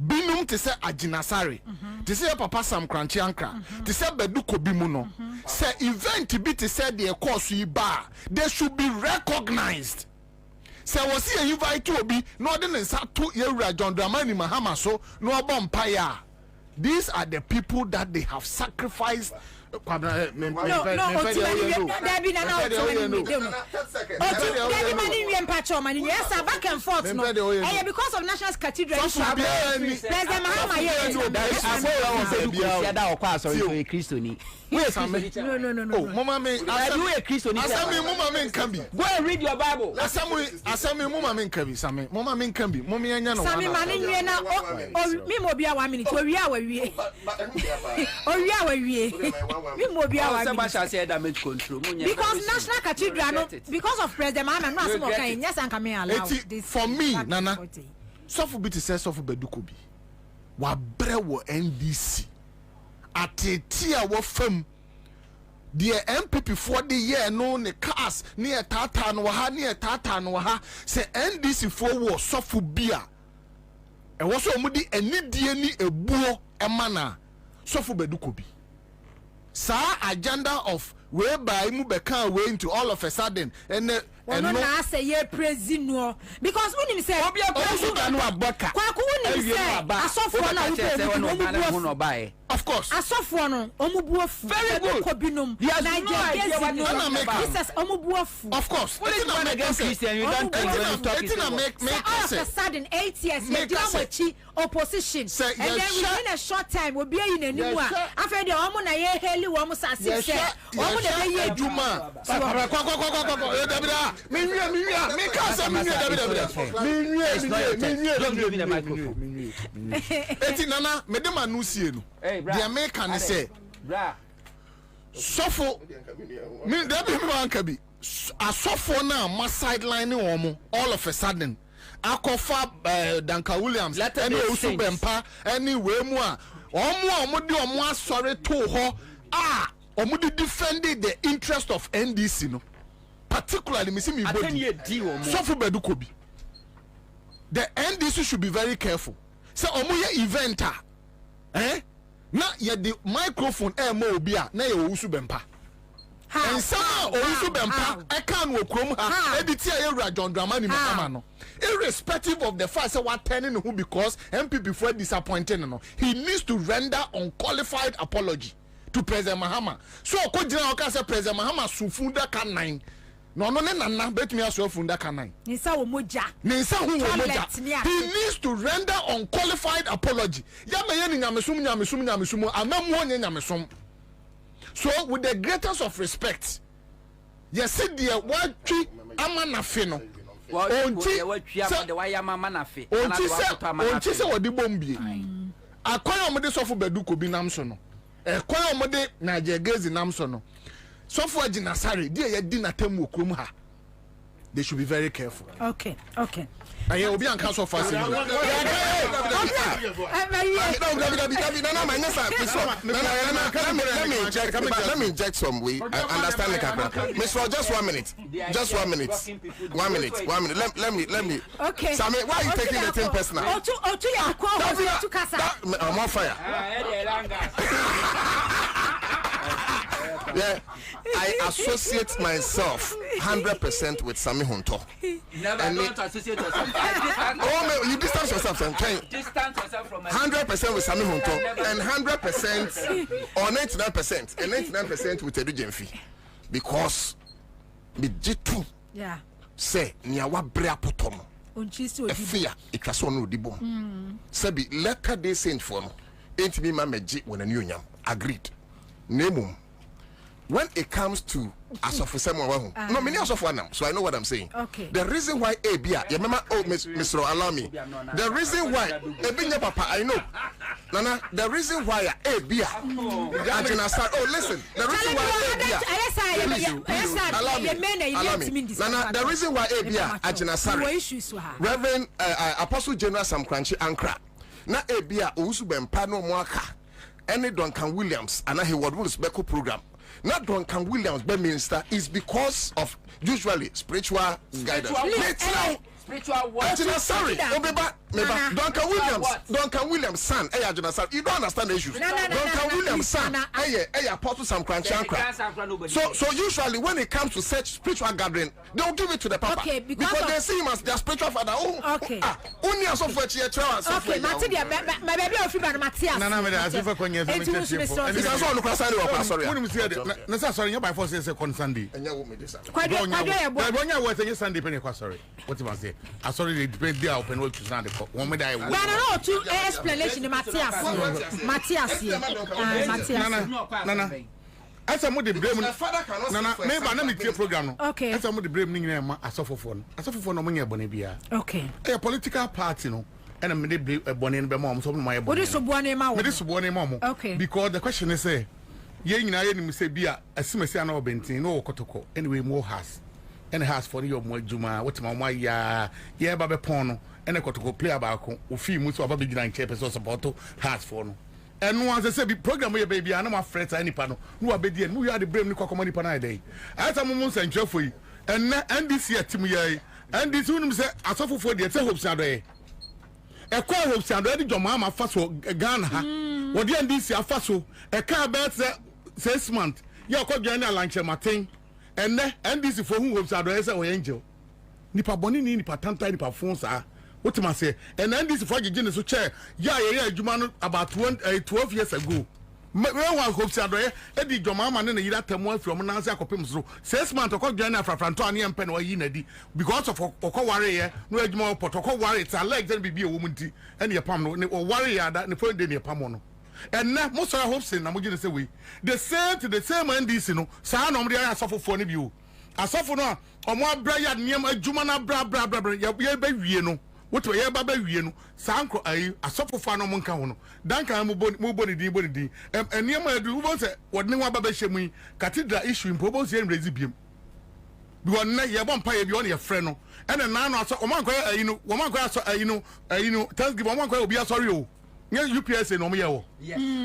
binum te say Ajinasare, te say Papa Sam Kranchi Ankra, te say Bedu Kobimuno, say event be te say the course we bar, they should be recognized. Say was here invite to be no than sa 2 year John Dramani Mahama so no bompire. These are the people that they have sacrificed. Back and forth. Because of National Cathedral. No. Oh, Mama me. You a Christian. Mama me can be. Go and read your Bible. Asami Mama me can be. Sami Mama me can be. Mommy and Yano. Sami Mani na me mo bia 1 minute. We are we. Me mo bia 1 minute. Because National Cathedral, because of President Mahama, no aso kan yes and come allow this. For me, Nana, sofu bi to say sofu bedukobi. Wa bre wo NDC. Atetia wo fam. The MPP for the year no ne cars near tata no ha near tata no ha say NDC for wo sofu bia. E wo so omudi enidie ni ebuo emana sofu bedukobi. Sa agenda of whereby mu beka way into all of a sudden and no na say ye praise no because when him say obi akosu no aboka kwaku when him say asofo na wo buy of course asofo no omubuofu very good kobinum Jesus omubuofu of course what is man against Christian you don't make all of a sudden 8 years you don wachi opposition and then within a short time we be in enimu a after the omo na ye heli wo mo sase se omo na be ye aduma me ka say me eti nana me de manu sie no the American say sofo me dey be me wan ka bi asofo na ma sideline wo all of a sudden akofa Danka Williams any Osu Bempa any we mu a omo de omo asore to ho omo de defending the interest of NDC no particularly me see me body sofo bedukobi. The NDC should be very careful. So omo ye eventer na ye the microphone mo obi a na ye Osu Bempa and some Osu Bempa e kan wo krom ha edit ye John Dramani Mahama no irrespective of the fact say what turning who because MPP for disappointing no he needs to render unqualified apology to President Mahama. So ko jina o ka say President Mahama sufunda kan 9 no nana betumi aso funda kan 9 nisa wo moja he needs to render unqualified apology ya me ye nyamesum amamu onye nyamesom. So with the greatest of respect yes the watchi amana fe no onti se wodi bombie akoya omode sofo beduko bi nam so no ekoya omode na jegezi nam so no sofo Ajinasare die ye di na temu okrom ha. They should be very careful. Okay. And you will be on council for let me inject some way. Understand the camera. Miss For just 1 minute. Just 1 minute. 1 minute. Let me. Okay. Sammy, why are you taking the thing personal? I'm on fire. Yeah, I associate myself 100% with Sami Hunto. Never don't associate yourself. You distance yourself. Distance yourself from 100% with Sami Hunto and 100% or 99% and 99% with Edu Jemfi. Because the G2 say Niawa Brea Potom. Fear it was on the boom. Sabi letter they sent for me. Ain't me my G when a new yam agreed. Name when it comes to as of someone no many as of one so I know what I'm saying. Okay. The reason why Abia you remember Mr. Allow me. The reason why Ebinya Papa I know. Nana the reason why Abia listen the reason why Abia Nana the reason why Abia Ajinasare Reverend Apostle General Sam Kranchi Ankra na Abia Osu Bempa no mwaka any Duncan Williams and he would lose Beko program. Not Duncan Williams, but minister is because of usually spiritual guidance. Spiritual what? Sorry, Duncan Williams' son, you don't understand the issues. Duncan Williams' son, Apostle Sam Cranshankra. So usually when it comes to such spiritual gathering, they'll give it to the Papa. Okay, because they see him as their spiritual father. Okay. Only as of what you tell us. Okay, Matilda, my baby of Freeman Matthias. Sorry, you by force say Sunday. What you say? I sorry they depend there open work to Sunday. One minute I want two explanation Matthias. Nana. As I'm the blame Nana, maybe I need to program. Okay. As I'm the blame I suffer for no money bonibia. Okay. A political party no. And I'm the bonnie and Bemom, some of my what is one. Okay. Because the question is say, Yen I say beer, as soon as I know Bentin, no Kotoko, anyway, more has. And has for your Juma, what my ya, Babe Pono, and a Kotoko play about Ufi Musu of a big nine chapters or support has for no. And once I said, program your baby, I know my friends any panel, who are bedian, who are the brave Nicokomani Panay day. As a moment and Jeffrey, and this year Timmy, and this woman said, I suffer for the hope Saturday. A call hope Saturday, your mamma faso, a gun, what the end this year faso, a car bed 6 months, your Kojana lunch Martin. And this is for whom was addressed or angel. Nipa Bonini, Nipa Tanta, Nipa Fonsa. What am I say? And then this is for the Genesis chair. Yeah, Juman about 12 years ago. When one hopes address, Eddie Jomama and the Yata from Nancy Copim's 6 months of Jana from Frantoni and Penwa Yinedi because of Oko warrior, no more protocol warrior, it's a leg then be a woman tea, and your palm or warrior that the phone day near Pamono. And now most of our hopes in Namujin say we the same to the same NDC no San on the suffer for you. I suffer no or more Brian near my Jumana bra ya baby no what we are baby no Sanko I suffer for no monka Danka muboni and near my do what no baby shemi cathedral issue in Pobos and Resibium. You are not your vampire beyond your friend and then now so woman Thanksgiving one will be a sorry. UPS no me yawo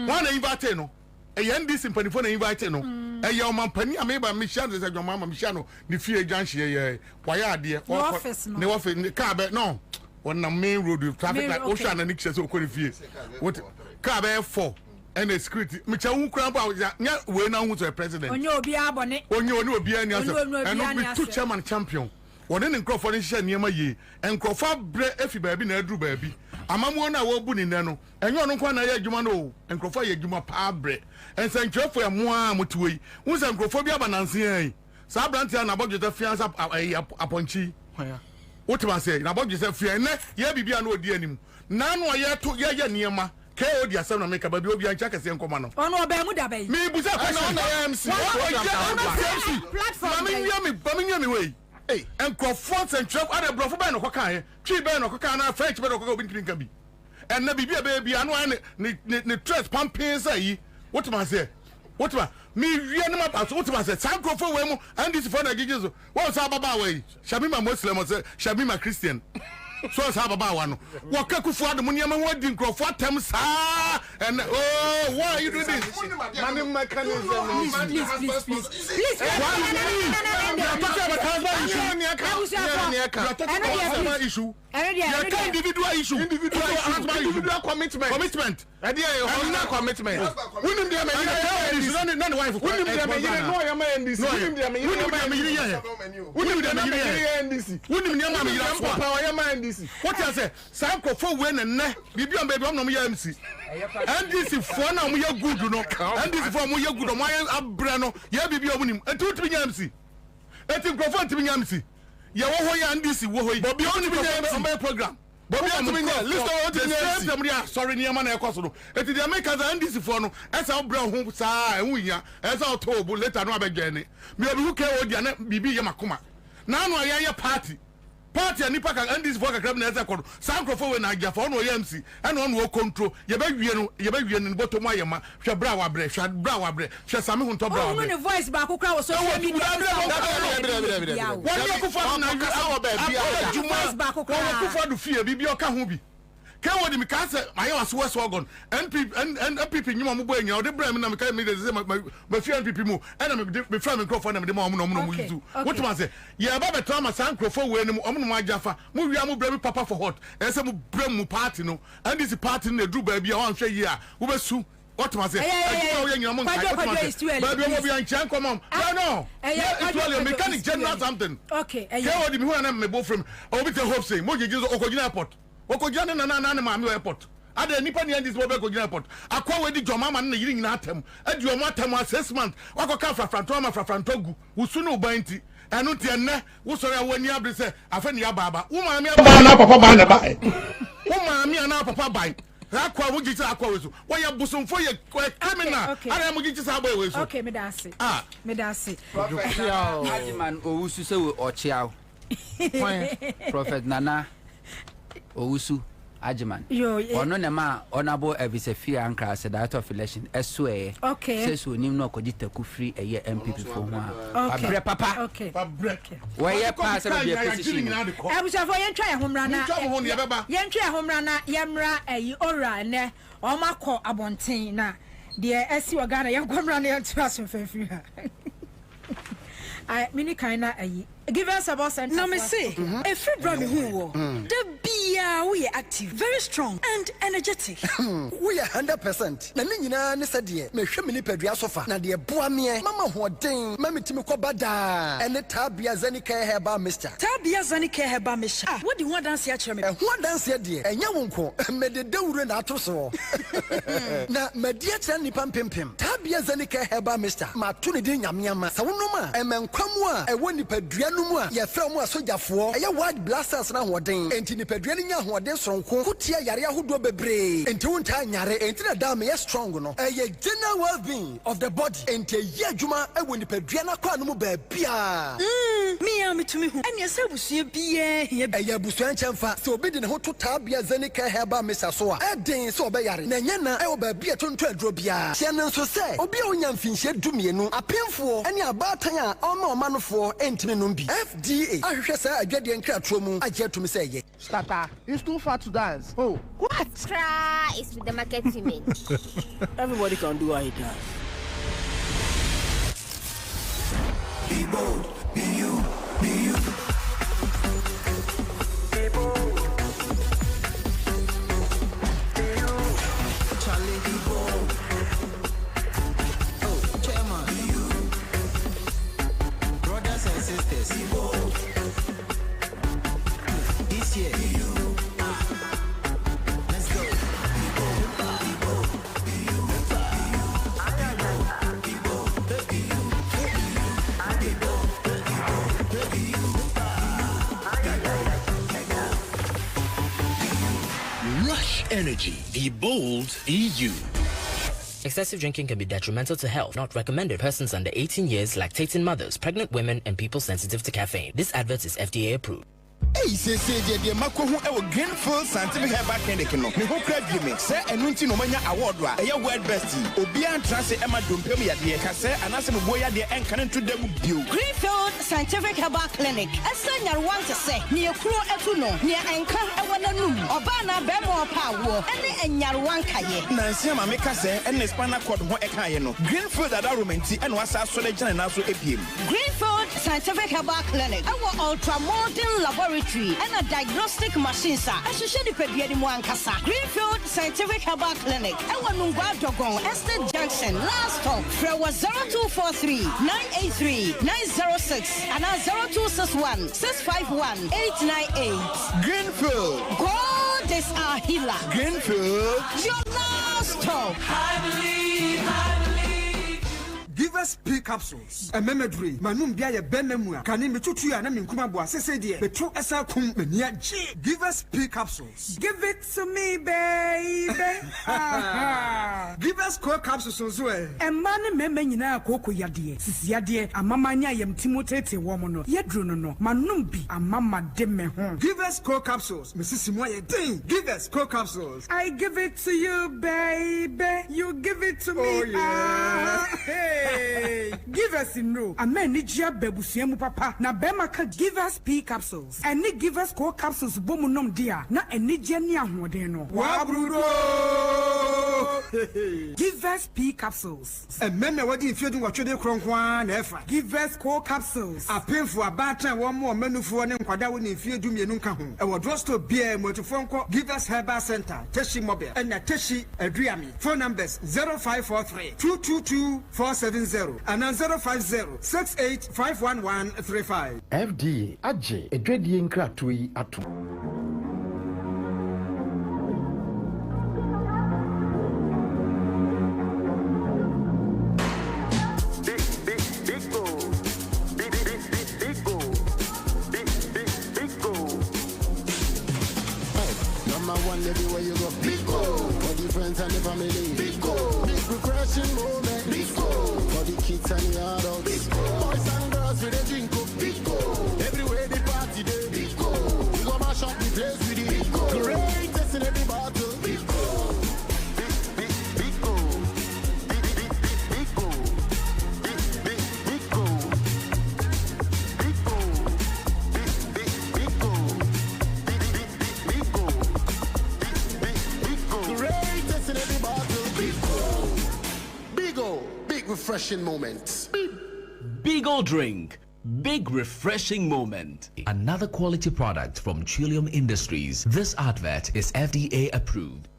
one invite no e NDC simpanifo na invite no e ya omampani ameba Michano ze your mama Michano ni fie janhye ye waya ade ne office car be no on na main road traffic like ocean na nikse so okori fie what car be 4 and the security Micha hu kran ba nya we na hu to president onye obi abone onye obi ani ase and no be two chairman champion one ne nkrofo ne hye niema ye nkrofo bre efi baabi na aduru baabi amamu na wo bu ni nano enyo no kwa na ye adwuma no nkrofo ye adwuma pa bre ensankrofo ya moa mutuoi hu se nkrofo bi abananse an sa brantia na bodweta fiansa aponchi wotima se na bodweta fia ne ye bibia na odi anim nanu ye to ye niema ke odi asem na make babi obi ancha kase nkoma no ono oba mu da bai me buza question na MC platform bami we hey nkrofo central ada brofo ba no kwaka he twi ba no kwaka na french ba no kwaka obi nkinka bi and na bibia baby anu ne stress pumping say what man say what man me wie no ma so what man say san nkrofo we mu and this for na gigizo what say baba we shabima muslim or say shabima christian so sa baba wa no waka kufu adu niam wadi nkrofo atem sa and oh why are you doing this man mechanism please issue individual issue individual commitment commitment wouldn't there be no wife wouldn't there be no ya man this wouldn't there be what you say sanko for when and bibi on baby no ya MC and this for na mo ya good no and this for mo ya good mo ya abra no ya bibi omunim etu timi ya MC eti nkrofo timi ya MC ya wo ho ya ndisi wo ho Bobie on the program Bobie on the list of the same dia sorry niam na ekoso no eti the Americans and ndisi for no esa obra ho saa enwunya esa otobu later no abegene me obi hu ke odia na bibi ya makoma na no ya party anipa ka ndisi for kakra na esa kodo sankrofo we na agya for no ya MC and on wo control ye ba wie no bottom ayema hwe bra wa bre hwe same hu to bra wa bre no voice ba kokra wo social media wọ́n yẹ kó fọ́ọ̀dù náà yẹ awọ bẹ́ẹ̀ bí i jùmọ̀ wọ́n kó fọ́ọ̀dù fìyè bíbí ọ̀ka ho bi Can what me can say my was West Oregon NPP nyuma mo boy nya o de bra me na me can me dey say my few NPP mu and me friend me crofo na me dey mo use what man say yeah ba betra ma san crofo we ni mo no ajafa mo wi am bra me papa for hot e say mo bra mu party no and this party na dru ba bia wan hwe yi a wo be su what man say we nyina mo nkai what man say ba bi mo bi an chan come on no it's really mechanic general something okay can what me who na me bo from o bi te hope say mo jeje okogina airport okogina na ma me airport ada nipa ni ndis bobe okogina airport akwa we di joma ma na yiri nyina atem adi omo atem 6 months wakoka frafrantogu wusu no banti enu tie ne wo sori awani abre se afa ni ababa wo ma mi ababa na papa ba na ba wo ma mi na papa ba akwa wo giti akwa we so wo ya busumfo ye criminal ara mo giti sa boy we so okay me da se Hajiman owusu se we ochiaw Prophet Nana owusu Hajiman ono ne ma honorable Evisefia Ankra as director of election SOE say so nim no kogita ku free eye MPP for ho abre papa okay why ye pass be position abusha for yen twa ye homra na yen twa ye homra na yemra ayi ora ne o makọ abonten na de esi ogana yen kwamra na yen twa so fafiri ha I mini kinda give us about sentence. No me say a free brother who the bia we are active, very strong and energetic. We are 100%. Na nyina ne sade me hwe me ni padua sofa na de boa me mama hoden mama timi ko bada ene tabia zanika heba mister tabia zanika heba misha what do you want dance ya chere me ho dance ya de enya wonko me de dawure na atroso na media chere ni pampempem tabia zanika heba mister ma to ne de nyamyama sa wonoma emenkwamu a ewo ni padua no mu a ye fra mu asojafo eye wide blasters na hoden enti ni padua ni nya hoden sonko kutia yare ahodo bebre enti wonta nyare enti na dam ye strong no eye general well-being of the body enti ye adwuma ewo ni padua na kwa no mu ba bia me ya metumi hu ene se busua bia eye busua nchemfa se obi de ne ho to tabia zanika heba mesa so a eden se obeyare na nya na ewo ba bia tonto aduro bia se ne nso se obi a onya mfinhye dumienu apemfo ene abatan a oma omanofo entimi no bi FDA ahwehwe sa adwade nkratomo mu agye tumi se ye Tata, it's too far to dance. Oh, what? Try is with the market women. Everybody can do what he does. Be bold, be you, be you. Be bold, be you. Charlie, be bold. Oh, chairman, be you. Brothers and sisters, be bold. This year, be you. Let's go. Be bold, be bold, be you. Be bold, be you. Rush Energy. Be bold, be you. Excessive drinking can be detrimental to health. Not recommended. Persons under 18 years, lactating mothers, pregnant women, and people sensitive to caffeine. This advert is FDA approved. Hey, say the mako hu e Greenfield scientific herbal clinic no. Me ho kra dweme. Say enu nti no manya award wa. E world best. Obi an transe e ma dompem ya de ka say anase me boya de enka nto dem bio. Greenfield scientific herbal clinic. Esanya want to say ne ekuro etu no. Ne enka e wona num. Oba na be mo pa wo. Ene enyarwan kaye. Nansi ma me ka say ene spinal cord ho e kan ye no. Greenfield adaromenti ene wasa so le gina na so epiem. Greenfield scientific herbal clinic. Our ultra modern laboratory and a diagnostic machine sir. Associate the pediatric Muankasa. Greenfield Scientific Herbal Clinic. Our Nungwa Dogon Estate Junction. Last stop. Frewa 0243 983 906 and 0261 651 898. Greenfield. God is our healer. Greenfield. Your last stop. I believe. Give us P capsules. A memory. Manum bia ye benamua. Kani metutu ya na minkuma bua sese die. Betro esa kum menia G. Give us P capsules. Give it to me, baby. Give us core capsules so well. E mane meme nyina akoko yade. Sisi yade amama nya yem timotete wo mo no. Yedru no no. Manum bi amama de me ho. Give us core capsules. Mrs. Moye ding. Give us core capsules. I give it to you, baby. You give it to me. Oh yeah. Hey. Give us in no. A man need ya bebusiemu papa. Na bema ka give us P capsules. And ni give us core capsules bomunum dia. Na eni jeni ahwodeno. Wabrudo. Give us P capsules. A man wadi infusing what you do kronkwan efa. Give us core capsules. A painful abata one more menu for an kwada win infusing yenunka home. A wardrosto beer motofonko. Give us Herbal Center. Teshi Mobile. And a Teshi Adriami. Phone numbers 0543 222 470 and 050 68 FDA Aje Edredi Nkratui Atu. Everywhere you go, big go for the friends and the family. Big go, big refreshing moment. Big go for the kids and the adults. Big go, boys and girls with a drink up. Big go, everywhere the party day. Big go, we go mash up the place with it. Big go, greatest in every battle. Big go, big go, big go, big go, big go, big go, big go. Greatest in every battle. Big O, big refreshing moments. Beagle Drink. Big refreshing moment. Another quality product from Trillium Industries. This advert is FDA approved.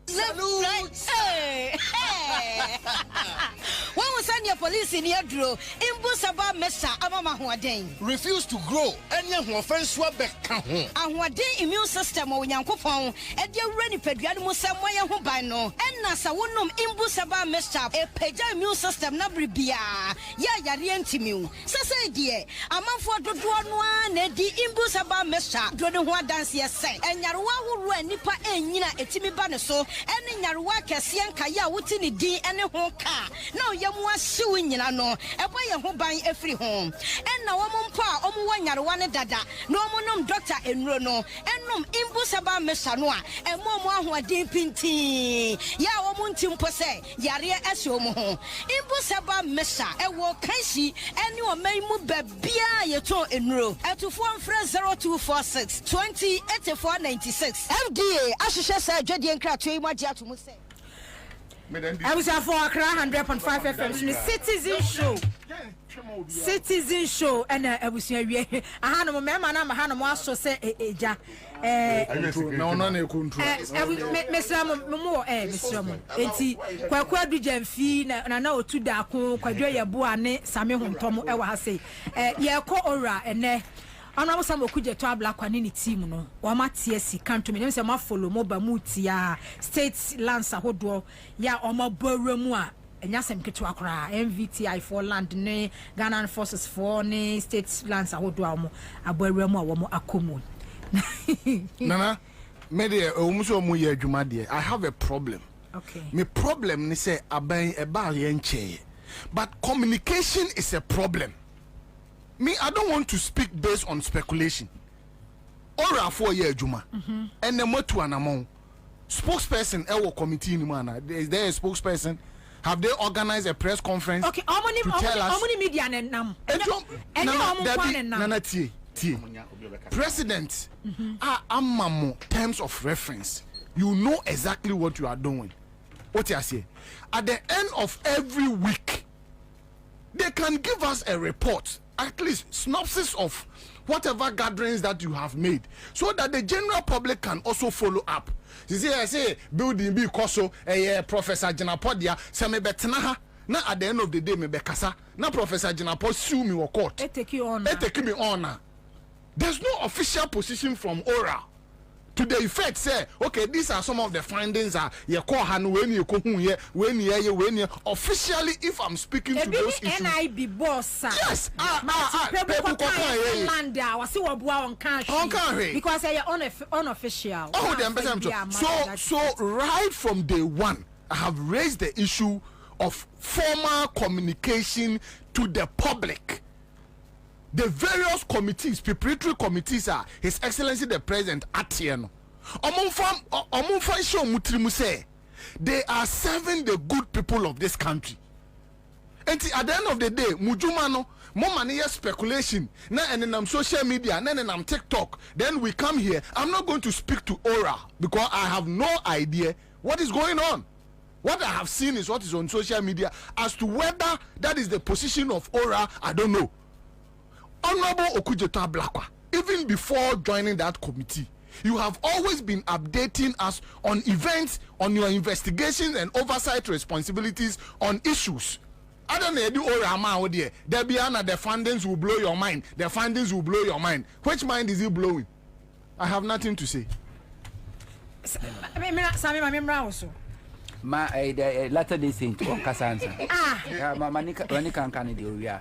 When we send your police in here, Drew, Imbusaba Mesa Amama Huadeng. Refuse to grow. Any offense swabek. And what day immune system or Yankopon, and your ready pediatric Samoya Hubano, and Nasa Wunum Imbusaba Mesa, a peja immune system Nabribia. Ya Yarientimu. Sasa dear, a month for the one, the Imbusaba Mesa, Dronua dance yes, and Yarua who ran Nipa and Nina Etimi Banaso, and Yarua Cassian Kaya Wutini D and a home car. No, Yamwa suing no, a boy who buy every home. And now one pa, one Yarwana Dada, no monum doctor and Rono, and num Imbusaba Mesanoa, and Momo who are deep in tea. Ya Omuntim Pose, Yaria Esomo, Imbusaba Mesa, a walk Kashi, and you may move Bia Yato in row, at to 0246 20 8496. FDA, Ashisha said, Jedi and Kratui, my dear to Muse. I was for Accra 100.5 FM. Citizen show, and I was here. I had a member, and I had a master say, Eja. No, no, no, Miss Ramon, Miss Ramon. Quadrigen fee, and I know to Daco, Quadria Buane, Samuel Tomo, Ewa say, Yako Ora, and ana wo samo kuje to abla kwa ni team no wa matie si kanto me say ma follow mo ba muti ya state lands ahodo ya o ma bawramu a enya sem keto akora MVTI for land ne Ghana forces for ne state lands ahodo a mo abawramu a wo mo akomu nana me de o mu so mu ye adwuma de I have a problem. Okay, me problem ni say aban e ba ye nche, but communication is a problem. Me, I don't want to speak based on speculation. Ora 4 year juma, and the motu anamon spokesperson. Ewo committee ni mana. Is there a spokesperson? Have they organized a press conference? Okay, how many media and nam? Nana T. President, amamo terms of reference. You know exactly what you are doing. What you say? At the end of every week, they can give us a report. At least synopsis of whatever gatherings that you have made, so that the general public can also follow up. You see, I say building be koso Professor Janapodia say me betena ha na at the end of the day me be kasa na Professor Janapo sue me or court. It take you on. There's no official position from ORA to the effect say, okay, these are some of the findings ye call han when you come here when you officially, if I'm speaking to those issues. NIB boss. Yes. Because they are unofficial. Oh, so right from day one, I have raised the issue of formal communication to the public. The various committees, preparatory committees are His Excellency the President Atieno. They are serving the good people of this country. And at the end of the day, mujumano, more money speculation. Now and then I'm social media, and then I'm TikTok. Then we come here. I'm not going to speak to Aura because I have no idea what is going on. What I have seen is what is on social media. As to whether that is the position of Aura, I don't know. Honorable Okudzeto Ablakwa, even before joining that committee, you have always been updating us on events, on your investigations and oversight responsibilities on issues. I don't know, do Aura out there. There be the fundings will blow your mind. The fundings will blow your mind. Which mind is he blowing? I have nothing to say. Ma latter day saint on Kasansa. Manika can do ya.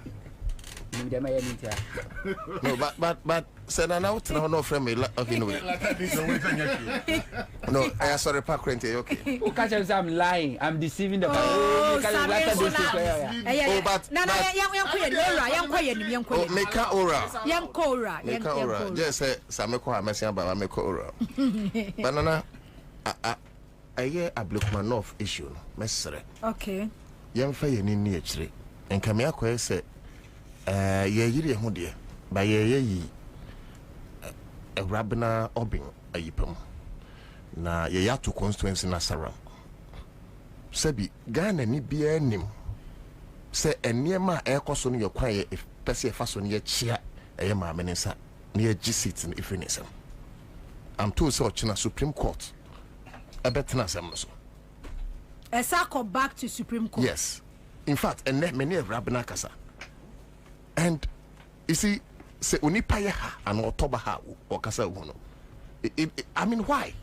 No, but said I now no from me. Okay, no. No, I sorry, Pakrente. Okay. Oh, catch us, I'm lying. I'm deceiving the Meka Aura. Just say Sameko Amasia Baba Meko Aura. Banana. I hear a Blukmanov issue, Messer. Okay. Young Fay in nature. And Kamiako said, ye Hudia, by ye a Rabina Obing, a yipum. Na ye ya to constituency Nasara. Sebi, Ghana ni be a name. Say, and near my air coson your quiet if Pessia fason ye chia, a yama menesa, near G seats in Ifrinism. I'm too such in a Supreme Court. A better so. A circle back to Supreme Court. Yes. In fact, and many of Rabina Kasa. And you see, say Unipayaha and Otobaha or Kasa Uno. I mean, why?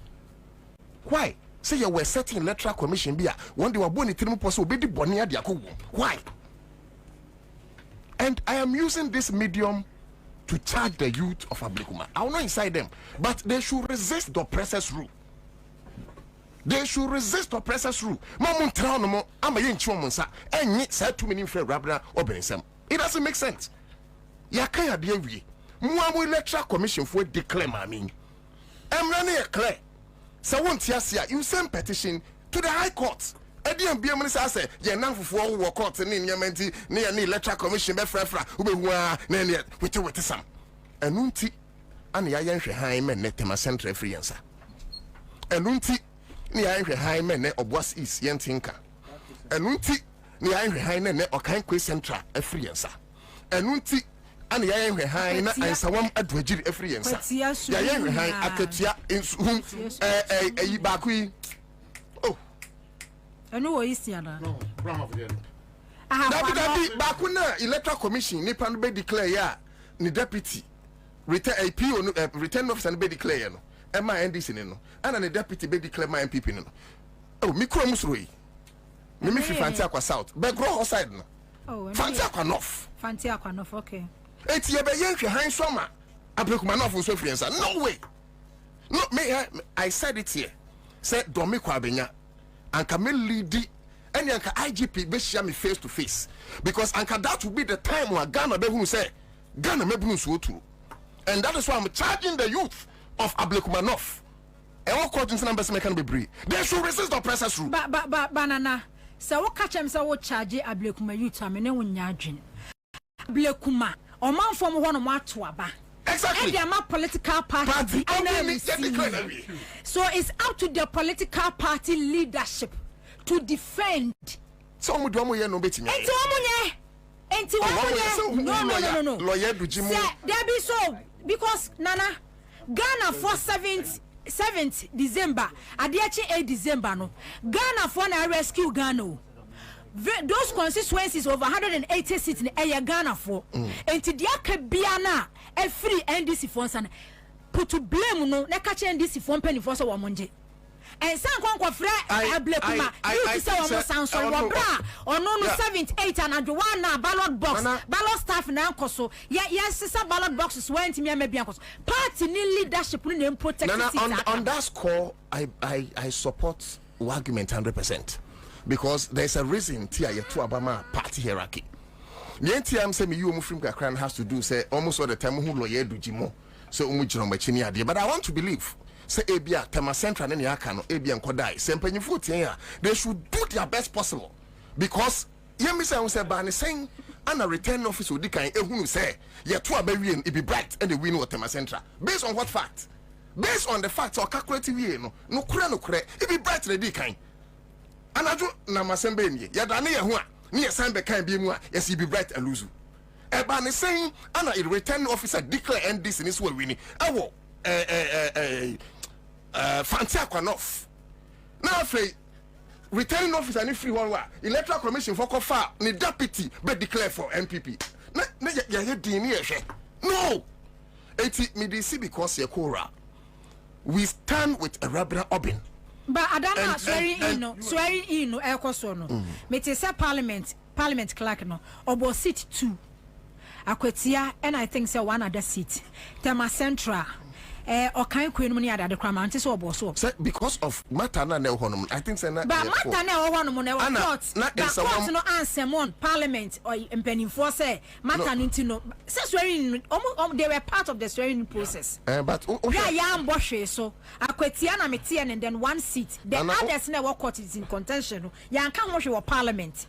Why? Say you were setting electoral commission beer when they were born in Timuposo, be the Bonia Diaku. Why? And I am using this medium to charge the youth of Ablikuma. I will not incite them, but they should resist the oppressor's rule. They should resist oppressors' rule. Mamun Traunomo, I'm a young chomonsa, and yet said to me in fair Rabna or Benisam. It doesn't make sense. Yakaya Devi, Muamu Electoral Commission for declare, I mean. I'm running a clear. So won't you send petition to the High Court. Edian Biamanisa say, Yanam for war court and in Yamenti, near the Electoral Commission, Befra, Ubewa, Nania, with some. And Nunti, and Yayan Shahaim and Netema Central Free answer. And Nunti. Ni ahwe high men ne obwas is yentinka enunti ni ahwe high ne okan kwe central afriensa enunti ani ahwe high na ansawam adwagiri afriensa ya ahwe high akatua insum baku oh enu wo isiana no from of them that baku na electoral commission ni pan be declare ya ni deputy return officer be declare no Emma NDC no and the deputy be declare my MPP no oh me kro musroi me fi fanti akwa south be grow outside no oh fanti akwa north okay eti ye be yen hwe han soma Ablikuma north so friensa no way no me I said it here say Domi Kwabena anka me lead any anka IGP be share me face to face because anka that will be the time when Ghana be who say Ghana me bru so too and that is why I'm charging the youth of Ablikuma North. And what court in numbers can be brave. They should resist the oppressor's rule. But banana. So what catch him so what charge Ablikuma youth I mean nyadwin. Ablikuma or man from one of Matwaba. Exactly. And they are my political party. So it's up to the political party leadership to defend. So no betting. No. Lawyer Dujimu. There be so because Nana Ghana for 7th December, Adiachi 8 December no. Ghana for na rescue Ghana. Those constituencies over 180 seats in Aya Ghana for. And to diaka biana a free NDC funds and put to blame no na catch NDC fund penny for so wamonje. And some kwa fra Ablikuma you say almost sound sorry bra or no 7th 8th and one ballot box ballot staff na nkoso yes sister ballot boxes went me maybe nkoso party ni leadership ni protect on that score I support argument 100% because there's a reason tia ye to Obama party hierarchy the NTM say me you Muslim Kakran has to do say almost all the time who lawyer do jimo so umujiro machini ade but I want to believe say Abia Tema Central and Yakano, Abia and Kodai, Sempanyfu, they should do their best possible because Yemi say on say ban saying and a return officer di kan ehunu say ye to abawie it be bright and the win what Tema Central. Based on what fact? Based on the facts or calculative we no kure it be bright the di kan. Anaju na masembe ni ya da ne ye ho a ne ye san be kan bi mu a yes be bright and lose. E ban saying and a return officer declare NDC ni so wini. Ewo fancy akwanof. Now afei returning officer ni free one electoral commission for kofa ni deputy be declare for MPP na ya din ni ehwe no eti me dey see because ye kora we stand with a Rabra Obin but adana swearing in no ekoso no me te say parliament clerk no obo seat 2 akwatia and I think say one other seat Tema Central okan kwenu mu ni adade krama anti so oboso because of matter na honum I think say na but matter na honum na court na court no answer mon parliament or impenifo say matter nti no say swearing they were part of the swearing process but ya amboshe so akwatia na metie and then one seat the others na work court is in contention ya kan ho hwe parliament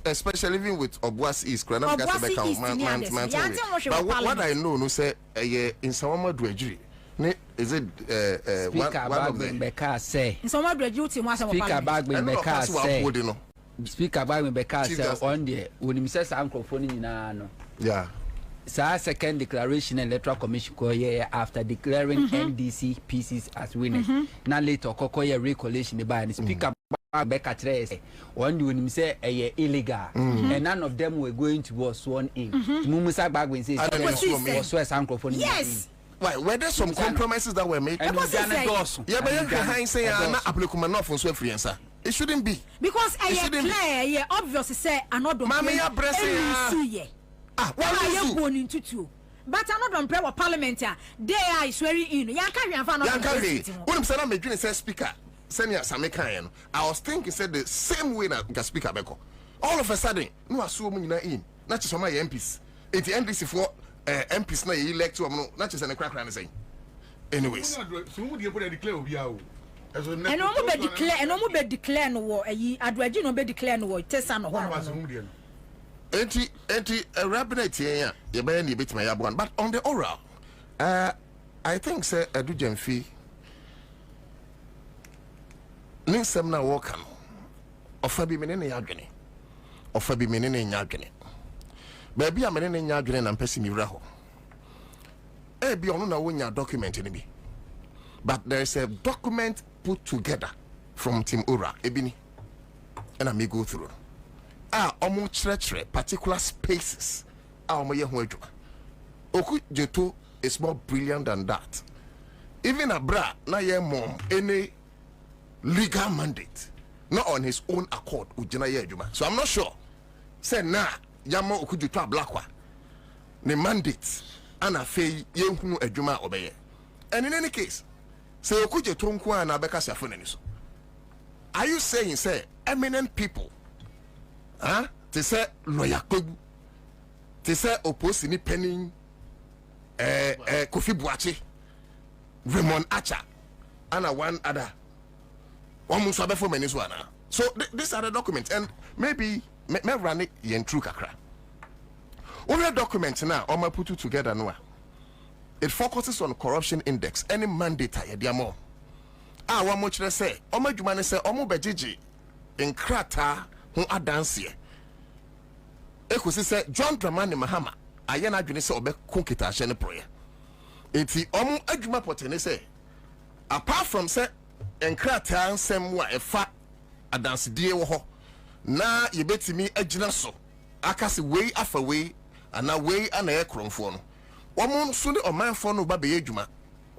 especially even with Obuasi is krana because be but what I know no say in Sawama Duejiri is it Speaker Bagwin Beka say Sawama Duejiri mo Speaker Bagwin Beka say Speaker Bagwin Beka say on there wonim say sa microphone nyina no yeah sa second declaration electoral commission ko ye after declaring NDC pieces as winners na later kokko ye recollation the by Speaker Beka say on the wonim say illegal and none of them were going to was sworn in Mumusa Bagwin say was sa microphone yes. Why? Were there some compromises that were made? Yeah, but you say na applicable enough for so free answer. It shouldn't be because clear, obviously say another. Mama, ya blessing. Why you going into two? But another prayer parliament they are swearing in. Ya carry and find out. When say na me say speaker, senior Samekan. I was thinking said the same way na speaker Beko. All of a sudden, no assume nyina in. Na chi some MPs. It NDC for MPs na elect to no na chese ne krakra ne say anyways so mu dey put declare obia o and no be declare no wo ayi adwaji no be declare no wo tesa no ho enti rabinet ya ye be na betima ya bon but on the oral I think say Edu Jemfi ninsem na wo kan ofa bi menene ya adwene ofa bi menene nya adwene baby am ne nya adwene na mpesi mi wura ho bi ono na wonya document ni bi but there is a document put together from Team Ura ebini and I may go through omo chire particular spaces omo ye ho adwuma oku jeto is more brilliant than that even abra na ye mom any legal mandate not on his own accord ujina ye adwuma so I'm not sure say na yamo okuju to ablakwa ne mandate ana fei yenhunu adwuma obeye and in any case say okuje to nko ana beka safo nani so are you saying say eminent people they say lawyer Kogu they say opposing penning Kofi Buachi Raymond Acha and one other one muso abefo mani so ana so these are the documents and maybe me run it yen true kakra. All the documents now all my put together no. It focuses on corruption index any mandate ya dia mo. One much say o ma dwuma ne say o mo begigi in krata ho adanse. Ekusi say John Dramani Mahama aye na adwene say obe konkita hye ne proye. Enti o mo adwuma potene say apart from say en krata nsem wa efa adanse die wo ho na yebetimi agina so akase wei afa wei ana wei ana ye kronfo no womo so ne omanfo no ba be adwuma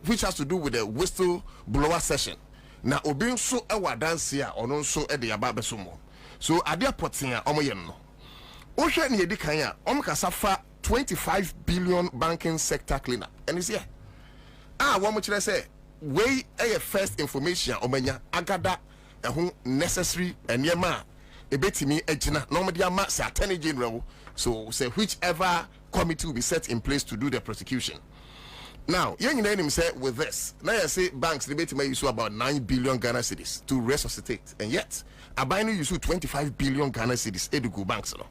which has to do with the whistle blower session na obi nso e wa dance a ono nso e de yaba beso mo so ade apoten a omo ye no wo hwe ne yedi kan a omo kasa fa 25 billion banking sector cleanup and is here womo kire say wei e first information omanya agada ehun necessary enema ebetimi agina normally ama say attorney general so say whichever committee will be set in place to do the prosecution Now, you know say with this. Now you say banks debate may use about 9 billion Ghana cedis to resuscitate, and yet a binary use 25 billion Ghana cedis. Edugo banks, no.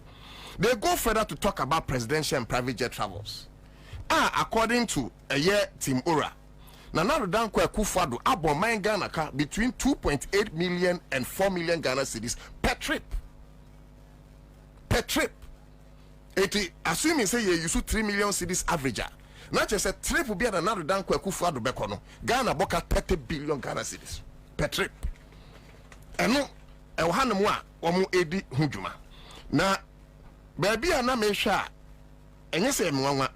They go further to talk about presidential and private jet travels. According to a year Team Ura, Nana Danko Akufo-Addo abo mine Ghana car between 2.8 million and 4 million Ghana cedis per trip. Per trip. Assuming say you use 3 million cedis averager. Not just a trip will be at another Danko Akufo-Addo bekono. Ghana boka 30 billion Ghana cedis per trip. And no, I want more omu edi hujuma. Na baby ana me sha. And yes,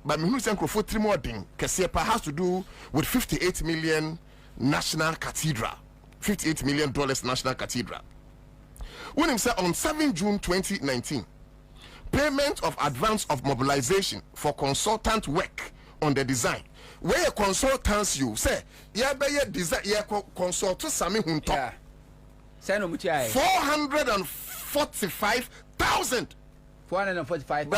but me who send for 3 more thing Kesiepa has to do with 58 million national cathedral. $58 million national cathedral. When him say on 7 June 2019, payment of advance of mobilization for consultant work on the design. Where consultants you say, yeah, be design, yeah, consult to Sami Hunto. 445,000. 445.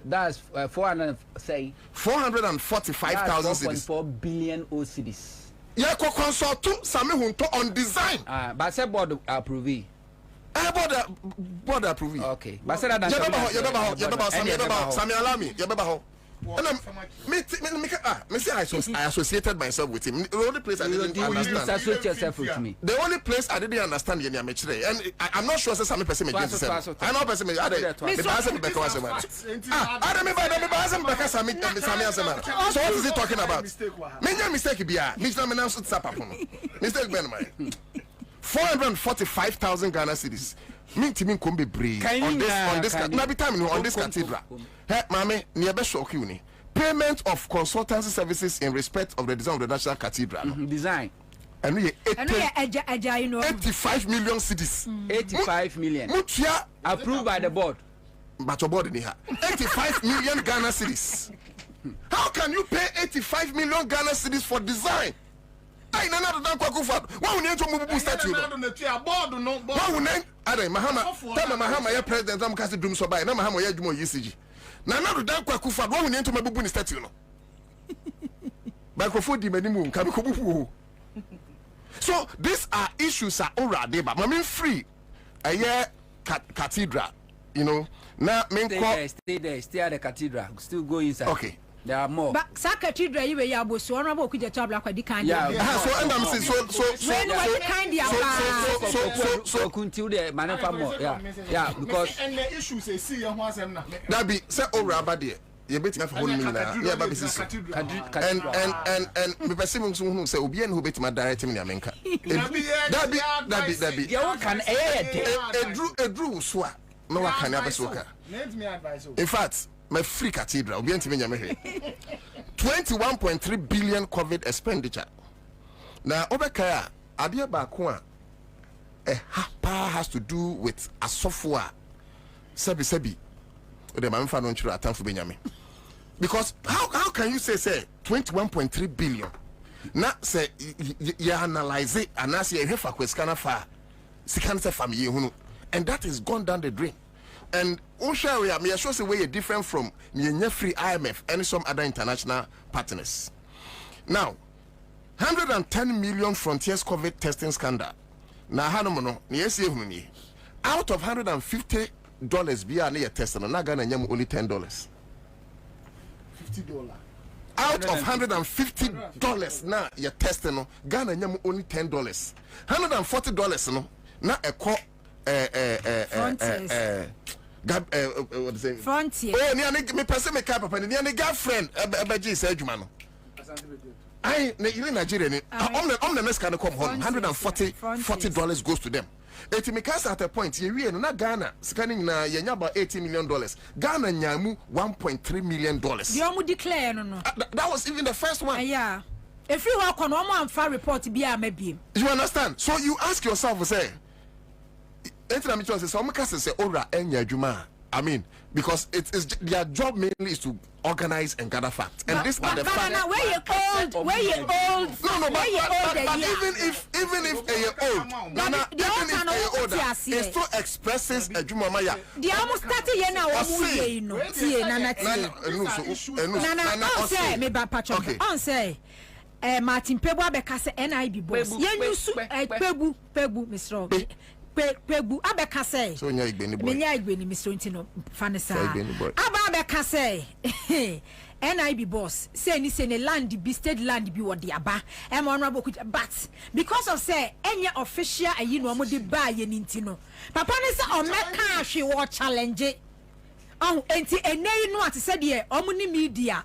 That's 445,000 cedis. 4 billion cedis. Yeah, consult to Sami Hunto on design. But say board approve. Board approve. Okay. But say that Sami Alami. And I associated myself with him. The only place I didn't understand. Associate yourself with me. The only place I didn't understand and I'm not sure some person may against himself. I know person may so what is he talking about? Mistake mistake 445,000 Ghana cedis. On this cathedral. Hey, mame, nearby shock you. Payment of consultancy services in respect of the design of the national cathedral. Design. And we 85 million cedis. 85 million. Approved by the board. But your board in here. 85 million Ghana cedis. How can you pay 85 million Ghana cedis for design? I nana do Danko Akufo-Addo. Why we need to move statue? Why we need? Ade Mahama. Tell Mahama ya president am kasi dum so buy. Na Mahama ya jumo yisiji. Nana do Danko Akufo-Addo. Why we need to move statue no? Microphone di manimu nkabi ko bubu. So these are issues are already but I free. A year cathedral, you know. Now stay there, stay at the cathedral. Still go inside. Okay. There are more. But cathedral you ya bo so na bo ku je tabla kwa di kan. Yeah. So and I'm saying so continue the manefa more. Yeah, because and the issues say see ho asem na. That be say over there. You bet me for 1 million naira. Yeah, baby sis. And me person who say obi en who bet me direct me America. That be. You can a drew so no one can ever so. In fact, my free cathedral obi en timi nyame hwe 21.3 billion COVID expenditure. Now obeka ade ba ko a has to do with a software sebi the man fa no nchiro atamfo benyame. Because how can you say 21.3 billion? Na say you analyze it and now say you have kweskana fa sikan se family hunu, and that is gone down the drain. And Osha we are sure say we are different from free IMF and some other international partners. Now 110 million frontiers COVID testing scandal. Na hanomono ni esi ehunu ni. Out of $150 biya na your testing na Ghana nyam only $10. $50. Out of $150 na your testing no Ghana nyam only $10. $140 no na eko what is it? Frontier. Oh, me person me papa ni girlfriend abaji say adwuma no. I in Nigeria ni on the next kind of come home $140 goes to them. It me cast at a point ye na Ghana scanning na yenya about $80 million. Ghana nyamu $1.3 million. The omu declare no. That was even the first one. Yeah. If you work on one report be a maybe. You understand? So you ask yourself say Enti na me say some case say ora enya adwuma I mean, because it is their job mainly is to organize and gather facts, and this are the facts. Where you old? No, but even if you're old, it still expresses a jumamaya. The almost 30 years now. Martin Pebu abekase NIB boss. Yenyusu Pebu Mr. Pebu abekase. So nya igbeni boy. Menya igbeni Mr. Ntino fanesa. Aba abekase. NIB boss say ni say ne land bi state land bi wo de aba. Honorable but because of say any official ayi no mo de ba ye ni ntino. Papa ne say o meka hwe wo challenge. Oh enti enei no ate say de omo ni media.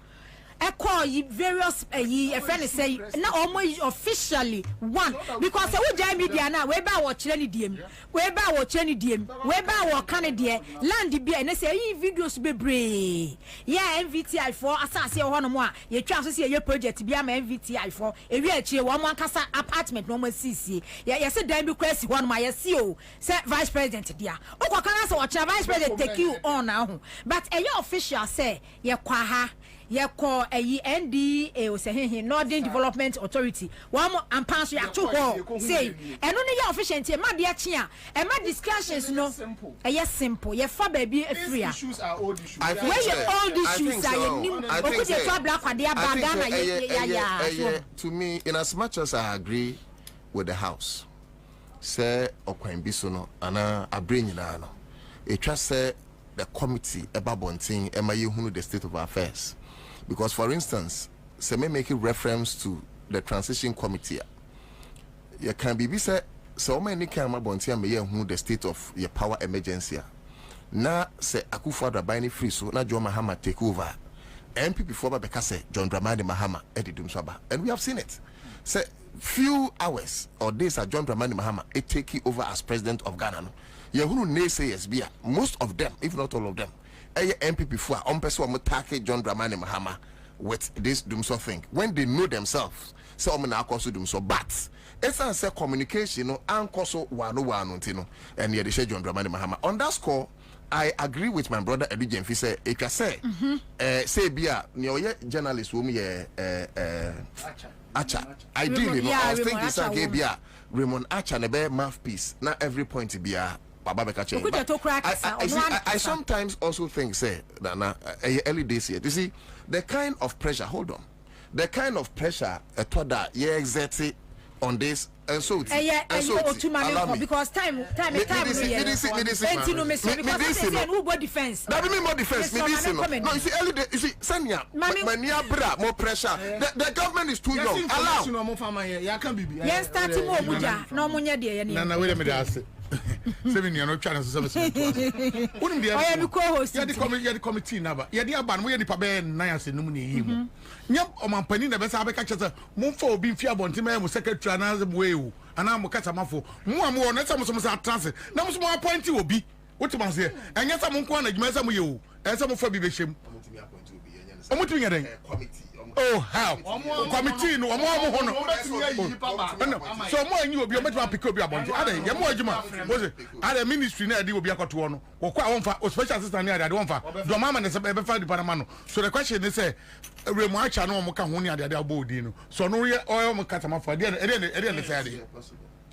Various a friend say now almost officially one because we jam media now we ba watch any DM we ba watch any DM we ba watch Canada land be and say videos be brave yeah MVTI for asase ho no mo a ye twa so say ye project be am MVTI for e wi achi wo mo kasa apartment no mo sisi ye say dan be kwasi ho no ma ye see o say vice president dia o kwa kana say watch vice president take you on now but e official say ye kwa ha yeko NDA o say Northern Development Authority one ampanso ya to ho say eno ne ya official ntie ma de achi a e ma discussions no yes simple ye fa ba bi afria issues are old issues where your old issues are nim okuje to abla kwade abaga na ya to me in as much as I agree with the house say okwan bi so no ana abre nyina no e twa say the committee ebabontin ema ye hunu the state of affairs. Because, for instance, say me make a reference to the transition committee. You can be said so many camera bontia me who the state of your power emergency. Na say Akufo-Addo buying free so na John Mahama take over. MP before because John Dramani Mahama edidum swaba. And we have seen it. Say few hours or days John Dramani Mahama it take over as president of Ghana. You who naysayers be most of them, if not all of them. MP before person attack John Dramani Mahama with this doomso thing when they know themselves so na akoso doomso but it's a communication no ankoso wano ntino and ye dey John Dramani Mahama on that score. I agree with my brother Edu Jemfi say e twa say say bia ne oye journalist wo mu ye Acha ideally no I was thinking say bia Raymond Acha ne be mouthpiece na every point bia I sometimes also think, say, early days here, you see, the kind of pressure, hold on, the kind of pressure exerted on this, and so because time defense. That mean more defense. No, you see, early days, you see, Sanya, more pressure. The government is too young. Allow. Yes, starting more muja, no munya dear. No, wait a minute. 7 years no channel so so. Unim dia. I am co-host. Ya the committee na ya dia ban mo ya nipa be nan ase num ne yimu. Nyam o mampani na be sa be ka chese mo mfa obi mfi abonte ma mo secretary na ze mo ewu. Ana mo kasa mafo. Mo am na sa mo so trans. Na mo so mo appoint obi. Wotima se. Enya sa mo nko na adwuma sa mo yewu. Esa mo fa bi be hyem. Omutimi ngaden. Oh how committee no omo hono so mo anyi obi o metima pick obi abonje ade ye mo adwuma boze ade ministry na ade obi akoto no wo kwa wonfa o special assistant na ade wonfa do mama ne se be fa department no so the question is say Remo Acha no mo ka ho ne ade abodi no so no ye o mo katama for ade say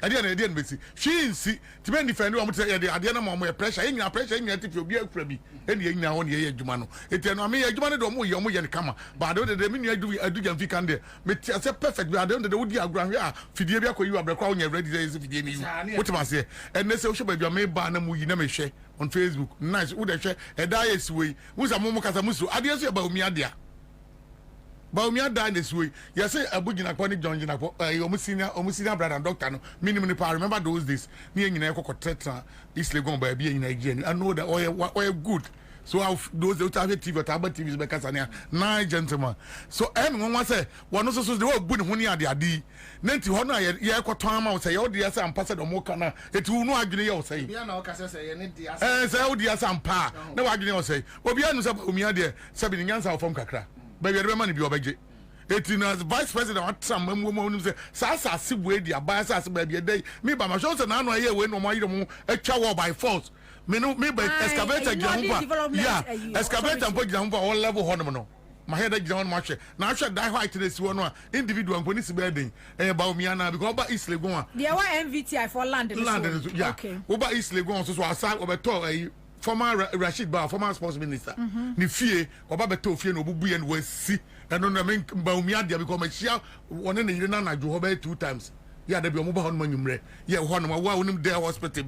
ade ade besi she nsi ti be defend o mo say ade na mo pressure nyina pressure nyina ti obi akura bi ene nyina ho ne ye adwuma no ete no me ye adwuma ne do mo ye ne kama ba de me ni adu jamfi kan de me say perfect bi ade de wodi agranwe a fidie bi akoyi abrekwa wo nya ready say fidie ni yu what ma say ene say wo hwe ba me ba na mu yi na me hwe on Facebook nice wo de hwe e da yes we wo sa mo kasa musu ade so ba omi ade a ba omi ada this way you say abugina kwani John Jina ko omu senior brother and doctor no minimum pa remember those days me nyina ekoko tetra East Legon ba bi nyina again I know that oil good so those that have TV or tablet TVs be kasania nine gentlemen so one say one so the work good huni ade nenti ho na ye ekoto ama say you dey say ampa say do mo kana etu no adwene ye say bia na o kase say ye ne dia say o dia say ampa na wa adwene o say obi anu say omi ade say bi nyansa from kakra baby the man be obeje etina vice president atam mamu say sa sibu edi aba sa baby dey me ba ma show say na anu aye we no mo yire mo etwa war by force me by excavator Jampa. Yeah, excavator and put Jampa all level Honomo. My head is on much. Now I should die white to this one individual and police building about Miana because about East Legon. There were MVTI for London. Yeah, okay. Over East Legon, so I saw over a former Rashid Bar, former sports minister. Ni fear, or Babato fear no Bubu and West Sea, and on the main Baumia because my share one in the United Johobe 2 times. Yeah, they be mobile money. Yeah, one more one there hospital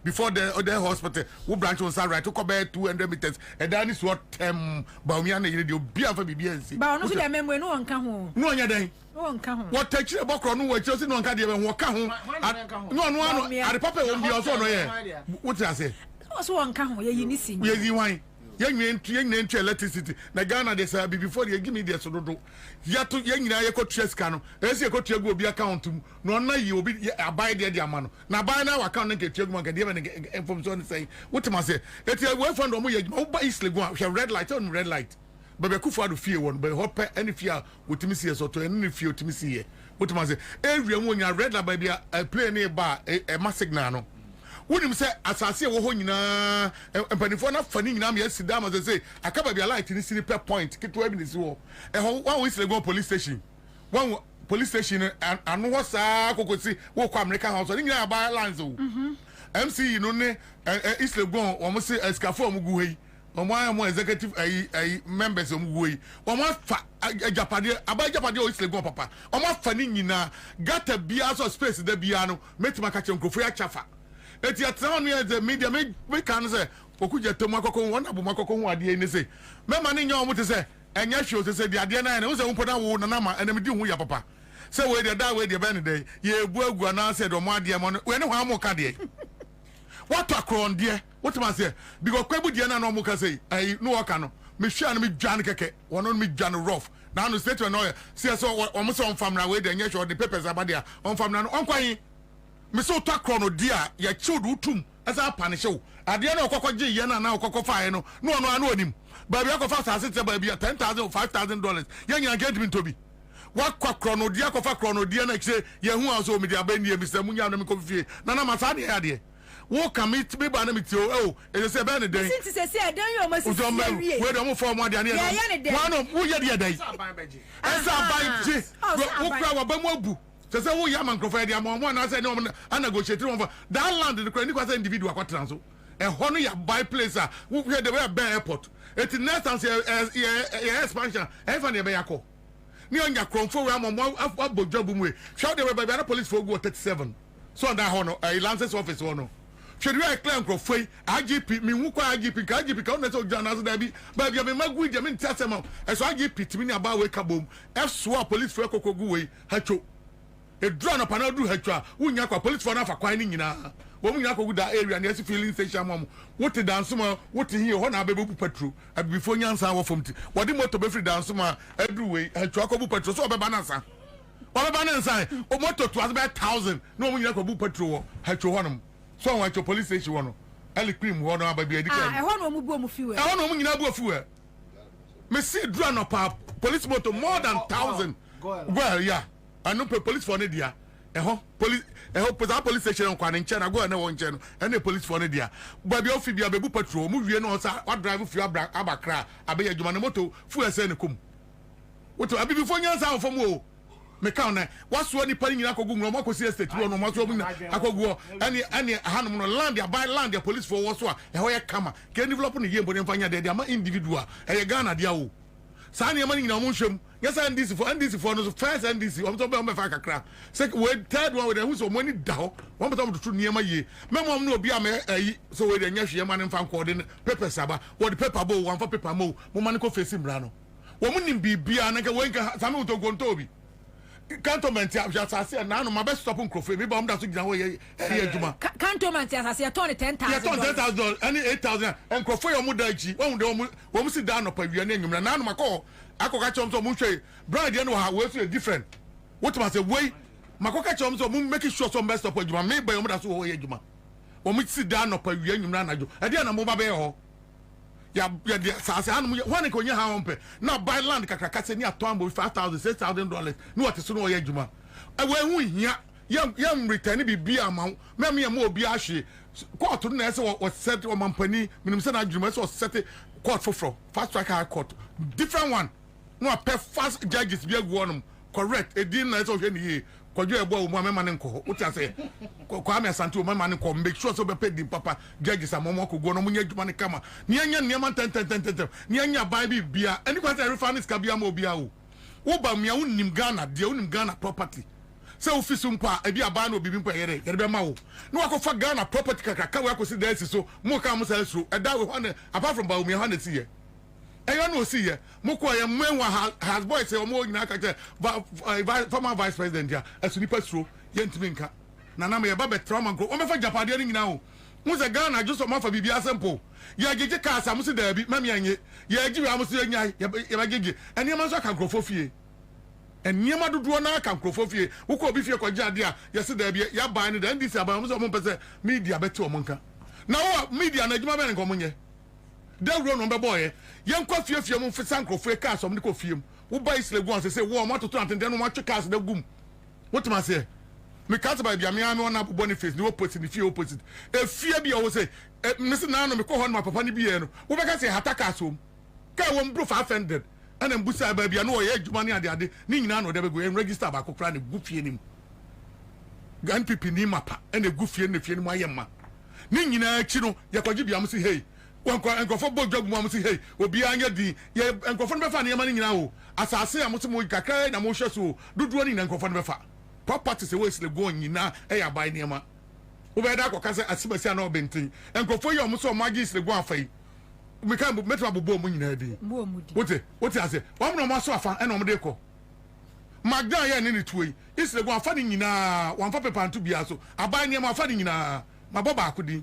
before the other hospital. Who branch was right to cover 200 meters, and that is what Baumiana you be for BBNC. But no, the memory no one come home. No, yeah, day. No one come home. What takes you about no one chosen one can't even walk home. No, at the papa won't be also no. What I say? Also one come home. You need to see. You wine. Young electricity. Na Ghana they say before they give me the sodo. Ya to young na ye ko cano. Esi ko tie go bi account no na ye obi buy there dia man. Na buy na account na ke tie go man ke dey information say. What am I say? Eti we fund omo ye o buy isle go red light on red light. But be kufu ado fie won be hope any fear wotimi see so to any fie wotimi see ye. What am I say? Area mo nya red light by a play near bar a mass signal no. Wouldn't say asase wo ho nyina empanifo na fani nyina me asidam as say akaba bia light ni city point keto abi ni si wo one we say go police station one police station anu wo saa kokosi wo kwa American house ni nyina ba lands o MC no ne Isle go wo mo say escafo mo gu hei omo am executive members mo gu hei omo fa ajapade abajapade o Isle go papa omo fa ni nyina gata bia so space da bia no metima ka che nkofo ya chafa eti atran me the media me can say okuja tomu akoko won abu makoko hu ade ni say mema ni nya omo te say enya hwe o say de ade na wo say wo poda wo na ma enemi di hu ya papa say we de da we de ben de ye ebu agua na say do mo ade mo we ne ho amoka de what akron de what man say because kwabu de na no mo ka say ai no waka no me hwa na me dwan keke wono me dwan rough na no state no say so o mo say on famna we de enya hwe the papers abade on famna no on kwan me so to akro no dia ya child utum asa panish wo ade na okokje ye na okoko fa no no no anu onim ba bia ko fa sa se ba bia $10,000 $5,000 ye nya get me to bi wa kwakro no dia ko fa kro no dia na kire ye hu aso me dia ba nie mi se munya no me ko fie na na masa de ade wo commit me ba na me ti o e se be ne den since se dan yo ma si we do mo form ade ane no wo ye de dai esa ban je wo kra wa ba mo abu say wo ya man crofo dia mo na say no ana negotiate one for that land the credit was individual kwatran so e ho no ya buy place wo hwe the way ben airport it next and expansion e fa ne be yakọ ni onya crofo we am abodwabu mu e hwe the way be police for go 37 so that ho no license office ho no hwe the claim crofo IGP mi hu kwa IGP ka na so jana so da bi ba bia me magu dia me ntiasema e so IGP timi ni aba we ka bom f so police for kokogu we hacho a drone up and do hatcha, wouldn't kwa police for nafa kwa nyina. Wo munya ko guda area na esi feeling station mom. What dance ma, what here ho na bebu petrol. Before Ansah wo from ti. What the motor be free dance ma everywhere. Hatcha ko bu petrol so be banansa. Wa be banansa. O motor to as be 1,000. No munya ko bu petrol hatcha ho nom. So wa cho police station wo no. Eli cream ho no aba bi edika. Ho no mu bu mu fiwe. Ho no mu nyina bu afiwe. Me see drone up police motor more than 1,000. Well, yeah. I know police for Nidia. Police station on Kwan go and one channel, and the police for Nidia. But the Ophibia Bebu Patrol, move you know, what drive with your Abakra, Abe Jumanamoto, Fu Senekum. What I be before Ansah from Wo? Mekana, what's one putting in Akogu, no more estate, one more Akogo, any Hanum land, buy land, the police for Waswa, a Hoya Kama, can develop on the game, but in Fanya, they are individual, a Ghana Diao. Sani money in a motion. Yes, and this for no first and this. I'm talking about my crack. Second, third one with the who's money down. One time to near my year. Mamma no be a so with the Yashi man and fan cording paper saba or the paper bowl, one for paper mo, woman go face him brano. Woman be and I can wake Samuel to go Toby. Cantonment, I say, now my best stopping croffe. Maybe I'm just away. Cantonment, as I say, $10,000. $10,000, any 8,000, and croffe or mudaji. When we sit down up a year name, and now my call. I could catch on some mushe. Brian, you know how we're different. What must say, wait, my coca chums or make it sure some best of you. Maybe I'm not so way, Juma. When we sit down up a year, you know, I didn't move my ya one ko nya ha ompe na buy land kakakase ni atombo $5,000 $6,000 no what so no ye djuma we hu hia yam return bi amount me me obi ahwe court no say was set o mampani minim say na adwuma say was set court for fast track high court different one no a fast judges bi agu correct edin na say o hwe ni kwadwo ebo o mu amema ne nko wo tia say kwa me asante o mama ne nko make sure so be pay di papa judges amomo ko go no munya adwuma ne kama ne anya niam ten ne anya ban bi bia ani kwa say refinance ka bia ma obia wo ba mia unim Ghana de unim Ghana property say office mpa e bia ba na obibi mpa yere be ma wo no akofa Ghana property kaka we akosi da so mo ka mo say so e da we hwan apart from ba o mi hwan see ye eyo no see ye mo ko ye mwenwa has boy say o mo nyina ka che former vice president ya asuni pasro ye ntimi nka na na me ye ba be trauma nko o me fa japade ni nyina wo mo say Ghana just o ma fa bibia simple ye gege ka asa mo se da bi mami anye ye agiwe am se nya ye ba gege eni ma so ka nkrofo fie eniema dodo na aka nkrofo fie wo ko obi fie ko jade a ye se da bi ya ban ni da ndisi aban mo so mo pese media beti o mo nka na wo media na adwuma be nko mo nye da ro no be boy ye nko fie mo fisa nkrofo ka so mo ko fie wo ba isle gu on se wo mo toto antende no mo atwe cars da gum what ma say me cat by bia me am on up Boniface ni opposite ni fie opposite e fie bia wo say me se na no me ko ho no papa ni bia no wo be ka say hataka so ka wo mbro fa offended ana mbusa ba bia no ye adwuma ni ade ni nyina no de be go en register ba kokra ne gu fie nim gan pipi ni mapa ene gu fie ne fie ni mo ayema ni nyina achi no ye kwaji bia mo say hey enkofo bo job mo say hey obi anya di ye enkofo no be fa ne yema ni nyina o asase a mo se mo kakra na mo hwe so duduo ni na enkofo no be fa property se we sile go nyina e ya bai ne ma wo be da akoka se asibasi na obentin enkofo ye o mo so magi sile go afai me kan metro abobo mo nyina di wote ase wo mo so afa e na mo de ko magda ye ne tuoi isile go afa ni nyina wan fa pepa ntu bia so abai ne ma afa ni nyina ma bo ba akodi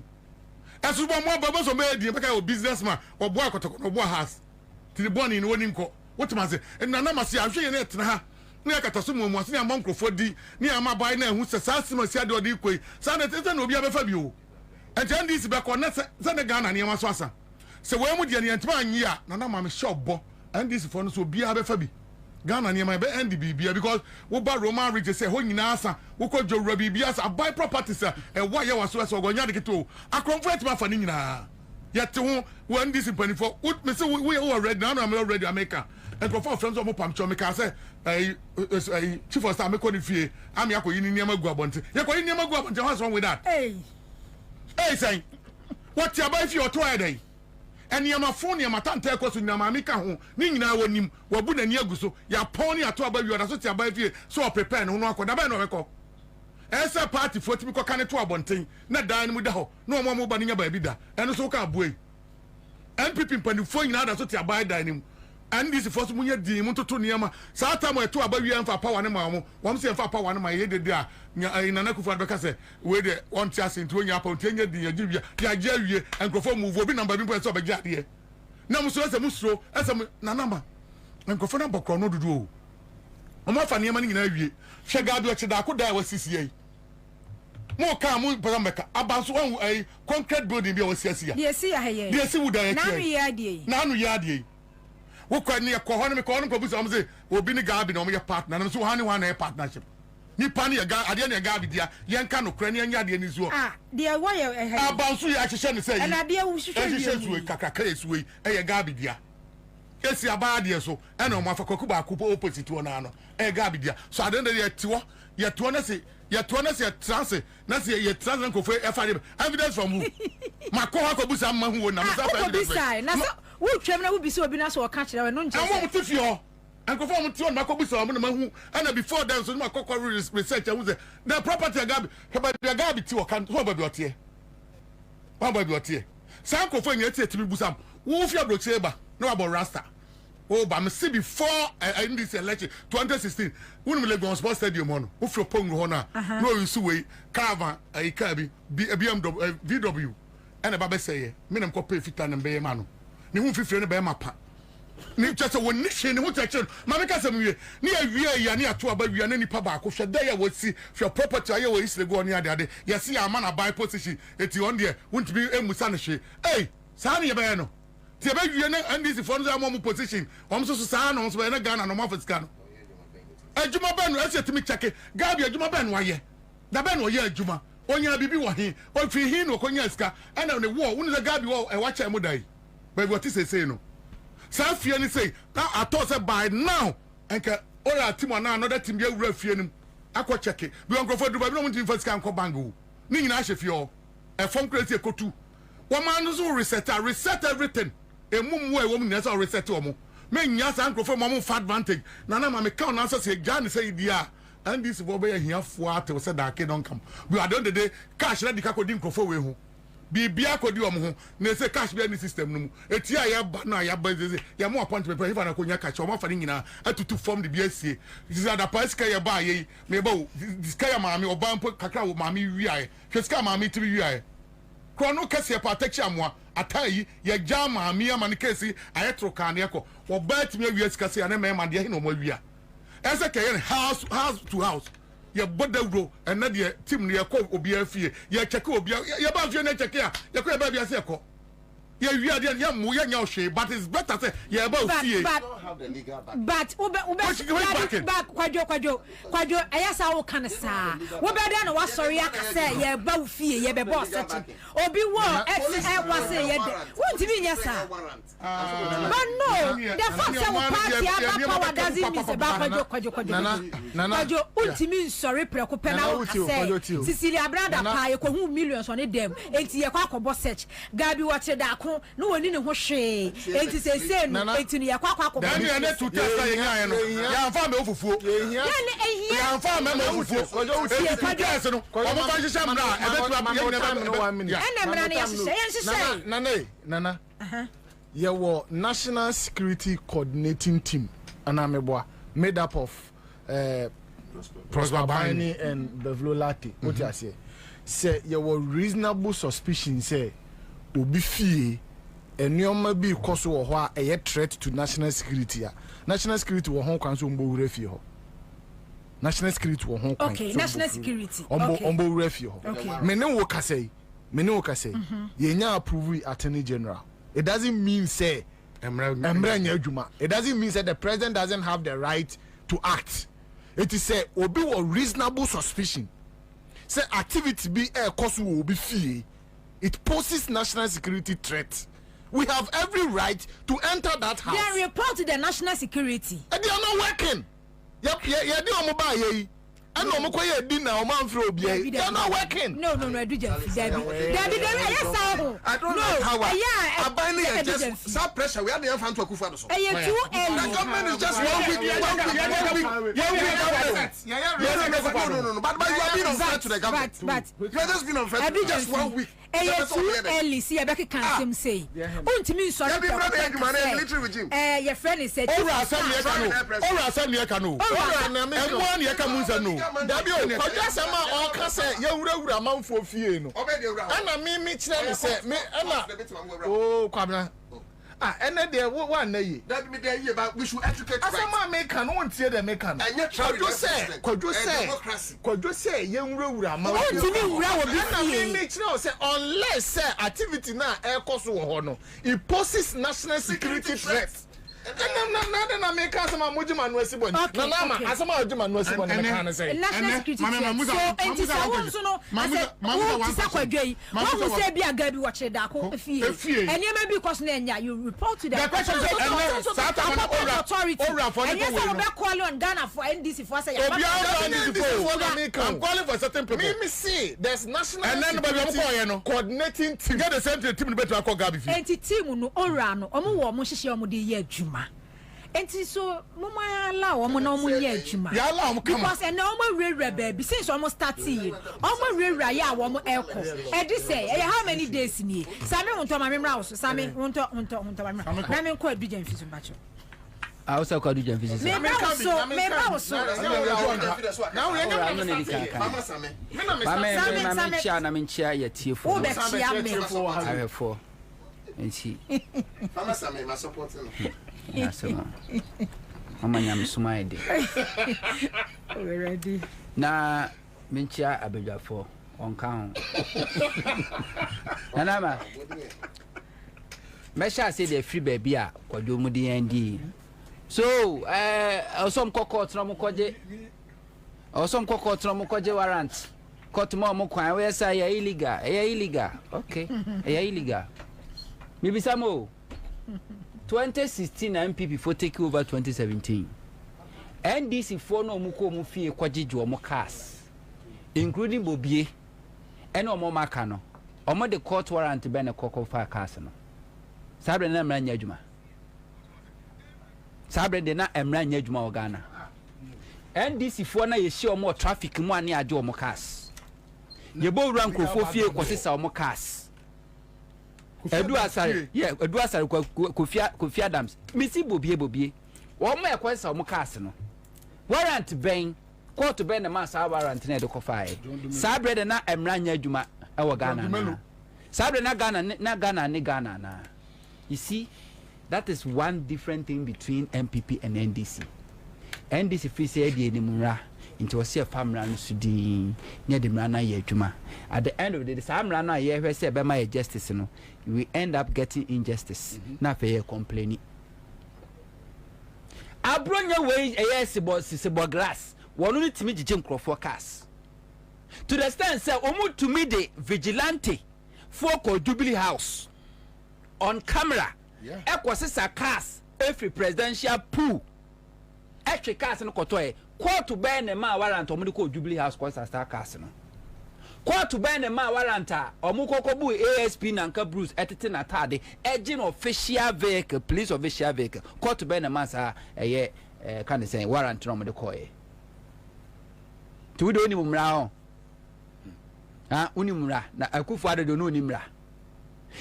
esu bo mo babo so me di be ka o businessman o bo akotoko no bo house ti the born ni woni nko wote ma se na na ma se ahwe ye na etena ha ni akata so mu ase ni amam krofo di ni ama bai na ehu se sa simasi ade odi koi sa na tete na obi abefa bi o ente ndi si be ko na se ne Ghana ni ama so asa se we mu de ni entima anyi a na ma me shop bo ndi si fo no so obi abefa bi Ghana ni ama be ndi bibia because wo ba Roman region say ho nyina asa wo ko jowura bibia asa buy properties e wa ye waso so go nya de kito akromfo etima fa ni nyina yete ho wo ndi si panifo me say we already now I'm already America and for friends of Mopam Chomika say, Chief of Staff, Mekoni Fie, I'm Yako in Yamaguabonte. Yako in Yamaguabonte, what's wrong with that? Hey, saying, what's your buy for your toy? And Yamaphone, Yamatan Tekos in Yamamika, who Nina when him, Wabun and Yaguso, Yaponi at Toba, you are associated by Fie, so prepare no one could have no record. As a party for Timiko Canetua Bonting, not dying with the hoe, no more Mobania by Bida, and so can boy. And people when you phone out associated by dining. And this first munya di mu toto niama sa ta mo eto abawi amfa power ne ma mo won se amfa power ne ma ye de dia nana kufu adbeka se we de on tia se nto nya pa ntenya di ya gibia ya gya wie enkofo move obi number bi po se obegya de na muso se musro ese nana ma enkofo na bokro no dudu o mo fa niama ni nyina wie hwe ga bi o cheda ko da wa sisi mo ka mo bameka abanso on concrete building bi o siasia de si ya heye de si wuda ya na anu ya de wo kwa ne ko hono me ko hono ko busa am say obi ni gabi na o me partner na so hani wan na partnership ni pani ya ga ade na gabi dia ye nka no kra ne anya ade ni so dia wo ye abanso ya hyehyɛ ne say na dia wo hyehyɛ suwe kakaka esuwe ye gabi dia esi aba ade so e na o ma fa kwaku ba ko opposite wo na no gabi dia so ade na ye tiwo na se trans na se ye trans nko fo e fa evidence from who ma ko ha ko busa ma hu wo na so fa evidence wo twem na wo bi so obi na so ka kire we no nje am mo tifio enkofo mo ti on makobi so mo na mahu ana before them so makokọ research and say the property agabi ti o kan so ba bi otie san kofo nya ti etimi busam wo fi abroche ba no about rasta oh ba me see before in this election 2016 when we Lagos Sports Stadium on wo fi pongu ho na no yusu we caravan ka bi BMW VW ana ba be say me nam ko pay fita na be ma no ni hu fifire ne be ma pa ni chese woni hwe ni hu teche ma me ka se mwie ni awie ya ni ato aba wie na nipa ba ko hwe da ya wasi hwe property aye wo isle go ni ade yesi ya ma na buy position eti on there won't be emusa ne hwe saa ne ye be no ti be wie na ndc for no am position om so saa no so be na Ghana no ma fisika no adwuma ba no ese timi cheke gabi adwuma ba no aye da ba no ye adwuma onya bibi wo he o fi he no konya ska ana ne wo wonu the gabi wo e wa cha mu dai baby what is say no sa fie ni say na ato say by now enka ora team na another team be wura fie nim akọ check bi on crofo duba bi no mtin first kan ko bango ni nyina hye fie o e form create ekotu wo man no so reset everything emum wo e wo mu na so reset wo mo me nya san crofo mo fa advantage na ma me count na so say jan say dia and this for be here for at we say that don't come we are done the day cash na dika kodi crofo we ho bibia kodi wo mo ho na say cash be any system no mu etia ya ba na ya ba ze ya mo appointment pe fa na konya cash o ma fa ni nyina atutu form the BSC this is the price ka ya ba ye me ba this ka ya ma me oba mpo kakra wo ma me wi aye hweska ma me tri wi aye krono kase pa tachi amwa atai ya jama mi ama ne kase ayetro kan ne ko wo ba timi wi asika se na me ma de no mo wi a ese ke house to house ya boda bro and na de team ne ko obi afie ya check obi ya ba fie na check ya ya ko ya ba bia se ko ya wi ade ya mu ya nya ohwe but it's better say ya ba ofie but kwajo ayasa wo kan sa wo be de na wa sorry aka say ya ba ofie ya be boss search obi wo XL wa say ya de won timi nya sa but no the fact say wo party aba power doesn't mean say ba kwajo ultimi sorry preko pena wo say Cecilia brother pa ye ko hu millions on dem enti ye kwa akobo search gabi wo che da ko no woni ne ho hwe enti say no enti ne ye kwa akobo dan ne to test ye nya no ya fa me ofufuo ya fa me ofufuo kwajo uti e gas no o mo fa hihya mra e betu ab ye ne ba no 1 minute ene mra ne ye hihya nana ye wo National Security Coordinating Team anameboa made up of Prosper Bani and Bevlolati what you say ye wo reasonable suspicion say obi fie enioma bi koso wo ho a eye threat to national security national security wo ho kwan so mbo wura fie ho national security wo ho kwan okay national security ombo wura fie ho me ne wo kasei ye nya approve attorney general it doesn't mean say emra nya adwuma it doesn't mean say the president doesn't have the right to act it is say obi wo reasonable suspicion say activity be koso wo obi fie it poses national security threat. We have every right to enter that house. They report to the national security. And they are not working. Yep, yeah, they are mobile. I know Mokoya dinner or man for Obia. They are not working. No, I do just Debbie, yes, I don't know how I buy just some pressure. We are the infant to Kufa. The government is just 1 week. No. But you have been unfair to the government. But you have just been unfair to just 1 week. Too early. See, I beg can say. Untimi sorry. Your friend is said. Dabi o kwaja sama o ka se ye wura manfo fie no ana mi kire se me ana o kwabena ene de wo na yi that me dey here but we should educate right asama me kan won tie de me kan kwadwo se ye wura manfo ntimi wura wo bi fie mi kire o se unless say activity na e koso wo ho no it poses national security threat. Na me ka sama mojima no asibon na ma asama ojima no asibon na ka na say national security so enti sa won so no ase sa kwadwei won say bia ga bi wo kire da ko fie eni ma bi cause na nya you report to the authority and yes I be call on Ghana for NDC for say I'm calling for certain people me see there's national and then coordinating team get the same team better akọ Gabi fie enti team no ora no omo wo mo hihye omo de ye adwuma enti so mama ala omo na omo ye adwuma ya ala omo kama because and omo rewra baby since omo start here omo rewra ya omo eko e di say how many days ni sami wonto ma memra wo sami wonto ma memra na me ko adujan fisu bacho I also call you Jemfis. Me ba so. Now we are going to your tea for. Oh, that's I have 4. And she. Mama Sammy, my support. Yes, Mama, I'm smiling. We're ready. Na Mincha Abeja 4 on count. Nanama. Mesha say the free baby a Kwadwomudi ND. So, some cocoa tramu koje warrant. court mo kwan we say ya illegal okay ya illegal maybe some 2016 MPP for take over 2017 NDC for no mu ko mu fie kwajeju omo cars including Bobie and omo maka no omo the court warrant be na kokko fa cars no sabre na mra nya adwuma sabre de na emra nya adwuma o Ghana NDC for na ye share omo traffic mu ane ade omo cars ye bo wura nkrofo fie kwosesa omo cars edu asare Kofi Adams misi Bobie omo ekwesa omo cars no warrant ben court ben na ma sa warrant na de kofae sabre de na emra nya adwuma e wo Ghana sabre na Ghana na you see that is one different thing between MPP and NDC. NDC free say the enimura into a see a family no sudi near the mrana ye adwuma at the end of the day samra na ye hwe say be ma justice no we end up getting injustice na fe complaining abronya way sebo glass wonu ni timi gige nkrofo cars to the stand say omu to me the vigilante for Jubilee House on camera ekwosisa cars every presidential pool extra cars no kotoe court ben na ma warrant omu de ko Jubilee House kwosisa cars no court ben na ma warrant omu kokobu ASP na nka Bruce etete na tade engine official vehicle police official vehicle court ben na ma sa can say warrant no omu de ko tu do ni mumra ho unimra na Akufo-Addo do no unimra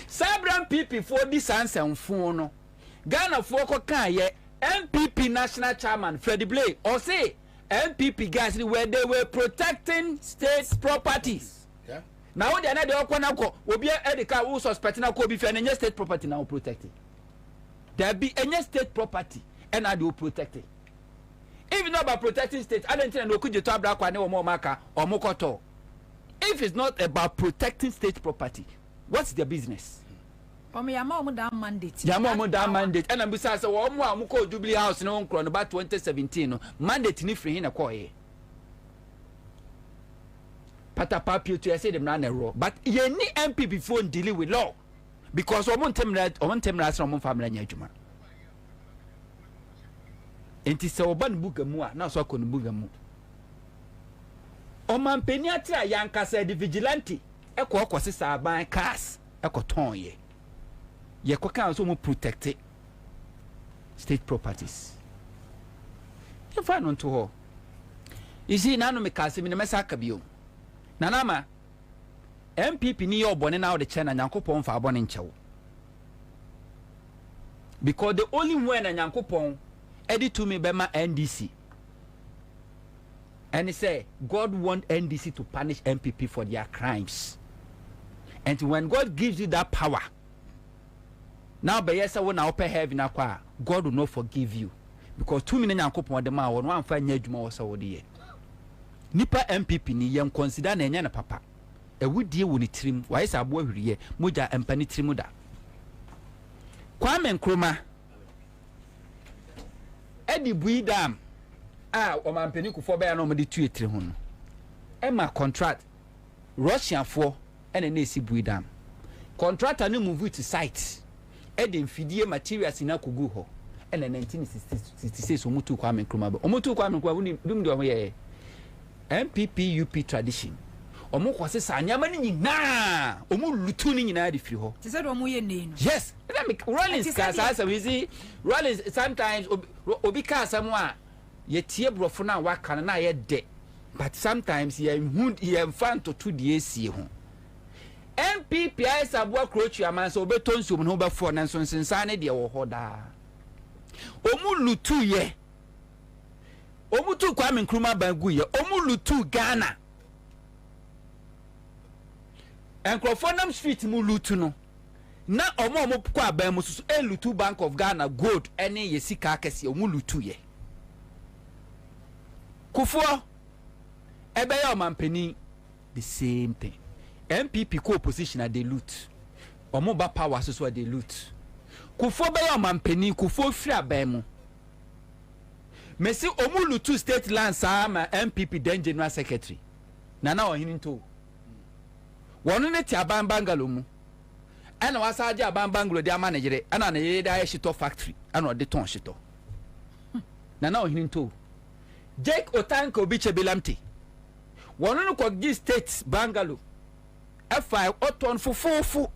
Sabran PP for this answer no Ghana for ko kan ye MPP national chairman Freddie Blay or say MPP guys where they were protecting state properties. Yeah. Now they na dey okwana ko obi edika who suspect na ko bi fe na state property now protected. There be any state property and I do protect it. Even not about protecting state, I don't think no could you to abra kwa ne omo maka omo koto. If it's not about protecting state property, what's their business? Yama that mandate. Yama that mandate. And I'm besides, I'm Jubilee House no on about 2017. Mandate ni free na kwa ye. Pata papi to say them run a row. But ye ni MP before dealing with law. Because one temra from family nyajuma. Enti se oban bugamu a na so akonu bugamu. Oman peniati a yanka say the vigilante ekwo kwosisa aban cars ekoton ye. Ye kwaka so mo protect state properties. You find on to her. You see nanu me kase me na mesaka bio. Nanama MPP ni yo bone na o de China Nyankopon fa abone nchewo. Because the only way na Nyankopon edi to me be ma NDC. And he say God want NDC to punish MPP for their crimes. And when God gives you that power, now be yes when I open heaven akwa, God will not forgive you. Because 2 million Nyankopon de ma won wan fa nya adwuma wo so de ye. Nipa MPP ni yem consider na nya na papa. E wudie wo ni trim, wa yesa abo ahwiriye, moja empani trimu da. Kwame Nkrumah Edi Buidam o mampeni ku fo be ya no mo de tu etire ho no. E ma contract Russian for ene na esi Buidam. Contractor no move to site. Edi mfidie materials na kogu ho. Ene 1966 omutu Kwame Nkrumah ba. Omutu Kwame Nkrumah dum de o ye. MPP UP tradition. Omo kwase sa anyama ni nyina. Omo lutu ni nyina de firi ho. Ti se do omo ye ne no. Yes. Rollins cars we see Rollins sometimes obi car somewhere ye tie brofo na waka na ye de. But sometimes ye fan to 2 days ho. MPP is abo akrochu amanso obeto nsum no be for na nso nsensane de wo ho da. Omu lutu ye. Omu tu Kwame Nkrumah bangu ye. Omu lutu Ghana. Enkrofonam street mu lutu no. Na omo kwa aban mu susu lutu Bank of Ghana gold ene ye sika akese omu lutu ye. Kufuor ebe ya omampeni the same thing. MPP co opposition at the loot. Omo ba power so at the loot. Kufuor be ya omampeni Kufuor free aban mu. Mesi omu lutu state land sa ma MPP then general secretary. Nana ohini to. Wonu ne ti aban bangalo mu. Ana wasa aje aban bangalo dia managere ana na ye da shito factory ana de ton shito. Nana ohini to. Jake Otanko biche bilamti. Wonu no ko gi state bangalo. F5 oton fufufu.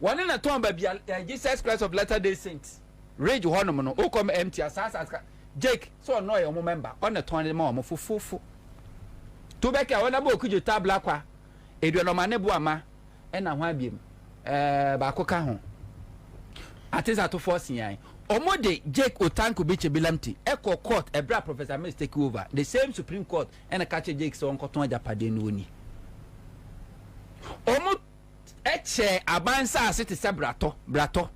Wonu na ton ba bia Jesus Christ of Latter-day Saints. Rage hono no o come empty asasa Jake so no ye omo member on the ton ma omo fufufu. To be ka wona ba okuju tabla kwa eduano ma ne bo ama e na ho abiem ba ko ka ho atisa to force yan omo de Jake Otanko biche bilamti Echo court ebra Professor Mills take over the same Supreme Court and catch Jake so onkoton ajapade no ni omo eche Ansah city se brato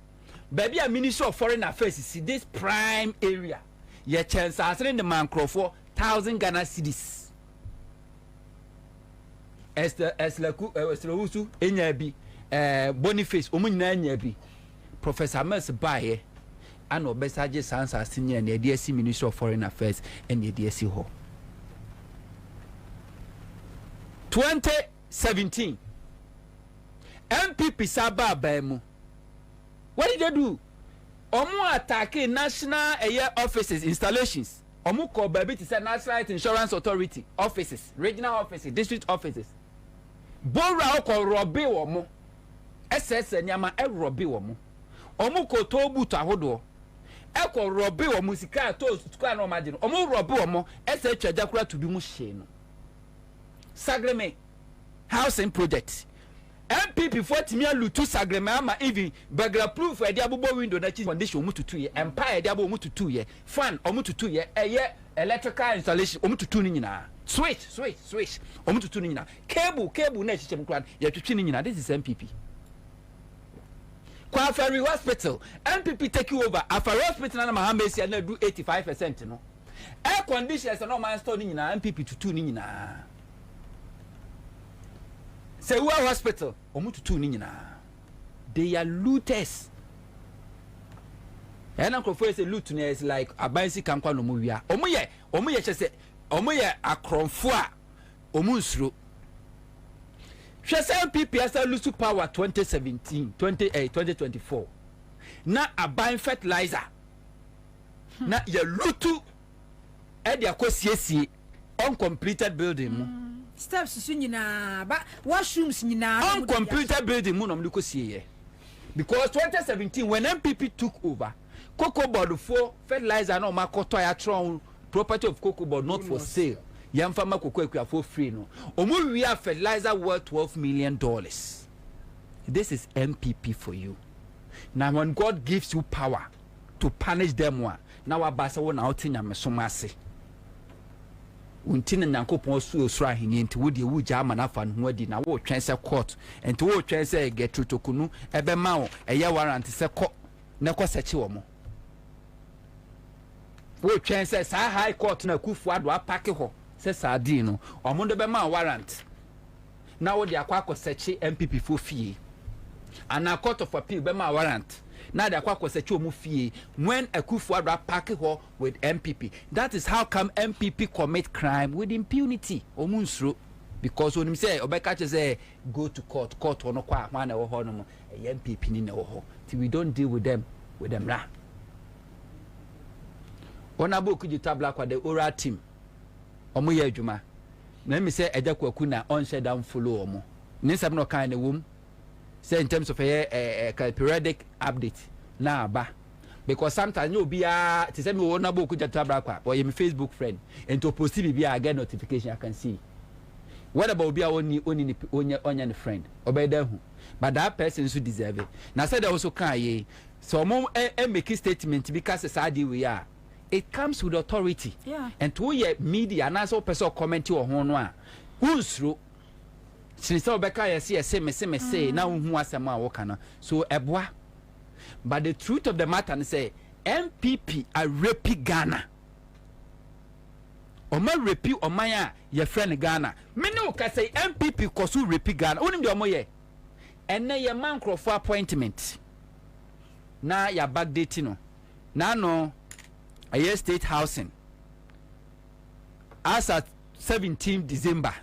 baby a Ministry of Foreign Affairs see this prime area ye chance asene the man crofo 1,000 Ghana cedis Eslehusu enya bi Boniface omunyina enya bi Professor Mills bae ana obesaje Ansah senior na de asi Ministry of Foreign Affairs and de asi ho 2017 MPP saba baemu. What did they do? Omu attacking national offices installations. Omu ko baby to say National Insurance Authority offices, regional offices, district offices. Bora ko robi omu. SS nyama e robi omu. Omu ko to butu ahodo. E ko robi omu sika to sika no magino. Omu robi omu SS twajakura to bi mu hye no. Sagreme housing project. MPP for timia lutu sagreme ama even bagla proof e dia bobo window na chi condition omututu ye empire dia bo omututu ye fan omututu ye eye electrical installation omututu ni nyina switch omututu ni nyina cable na chichem kran ye twetwe ni nyina. This is MPP. Kwa Ferry Hospital MPP take over Afari Hospital na Mahamesi na do 85% no air conditions no man store ni nyina MPP tutu ni nyina. Say who hospital omututu ni nyina. They are looters. And Uncle say loot is like abansi kankwa no mu wia. Omu ye chese omu ye akronfo a omu nsuro. Chese MPP asa lose power 2024. Na aban fertilizer. Na ye lutu e dia kwasiesie uncompleted building. Steps nyina ba washrooms nyina uncompleted building mu no mliko sie because 2017 when MPP took over cocoa board for fertilizer no makoto ya tron property of cocoa board not for sale yamfa makoko akua for free no omu wi fertilizer worth $12 million. This is MPP for you. Now when God gives you power to punish them one now abasa wona otinya mesomase untina nyankopon so ahini nti wo de wo gya ama na fa no ho adi na wo twen se court enti wo twen se get tokunu ebe ma wo eye warrant se ko na ko sechi wo mo wo twen se sa high court na kufu ado apake ho se sa di no omo de be ma warrant na wo de akwa ko sechi MPP fo fie ana court of appeal be ma warrant na de akwa sechi omu fie when akufu ado apake ho with MPP. That is how come MPP commit crime with impunity omu nsuro because when him say obeka say go to court ono kwa ma na wo ho no MPP ni na wo ho till we don't deal with them la ona boku ji tabla kwa the oral team omu ye adwuma na me say eja kwaku na on shut down follow omu ni sam no kan na wom say in terms of a periodic update na aba because sometimes you be to send me ona boku ji tabla kwa or your Facebook friend and to post be I get notification I can see what about be only onya friend obeda hu but that person should deserve it na said also kan ye so mom make statement because say we are it comes with authority and to your media na so person comment or ho no a unsuro since obeka yes say na hu asem a wo kana so eboa but the truth of the matter is say MPP are raping Ghana Oma repi omaya ye friend Ghana. Many can say MPP kosu repi Ghana. Unim de omoye. Ene ye man for appointment. Na ya backdate no. Na no a year state housing. As at 17 December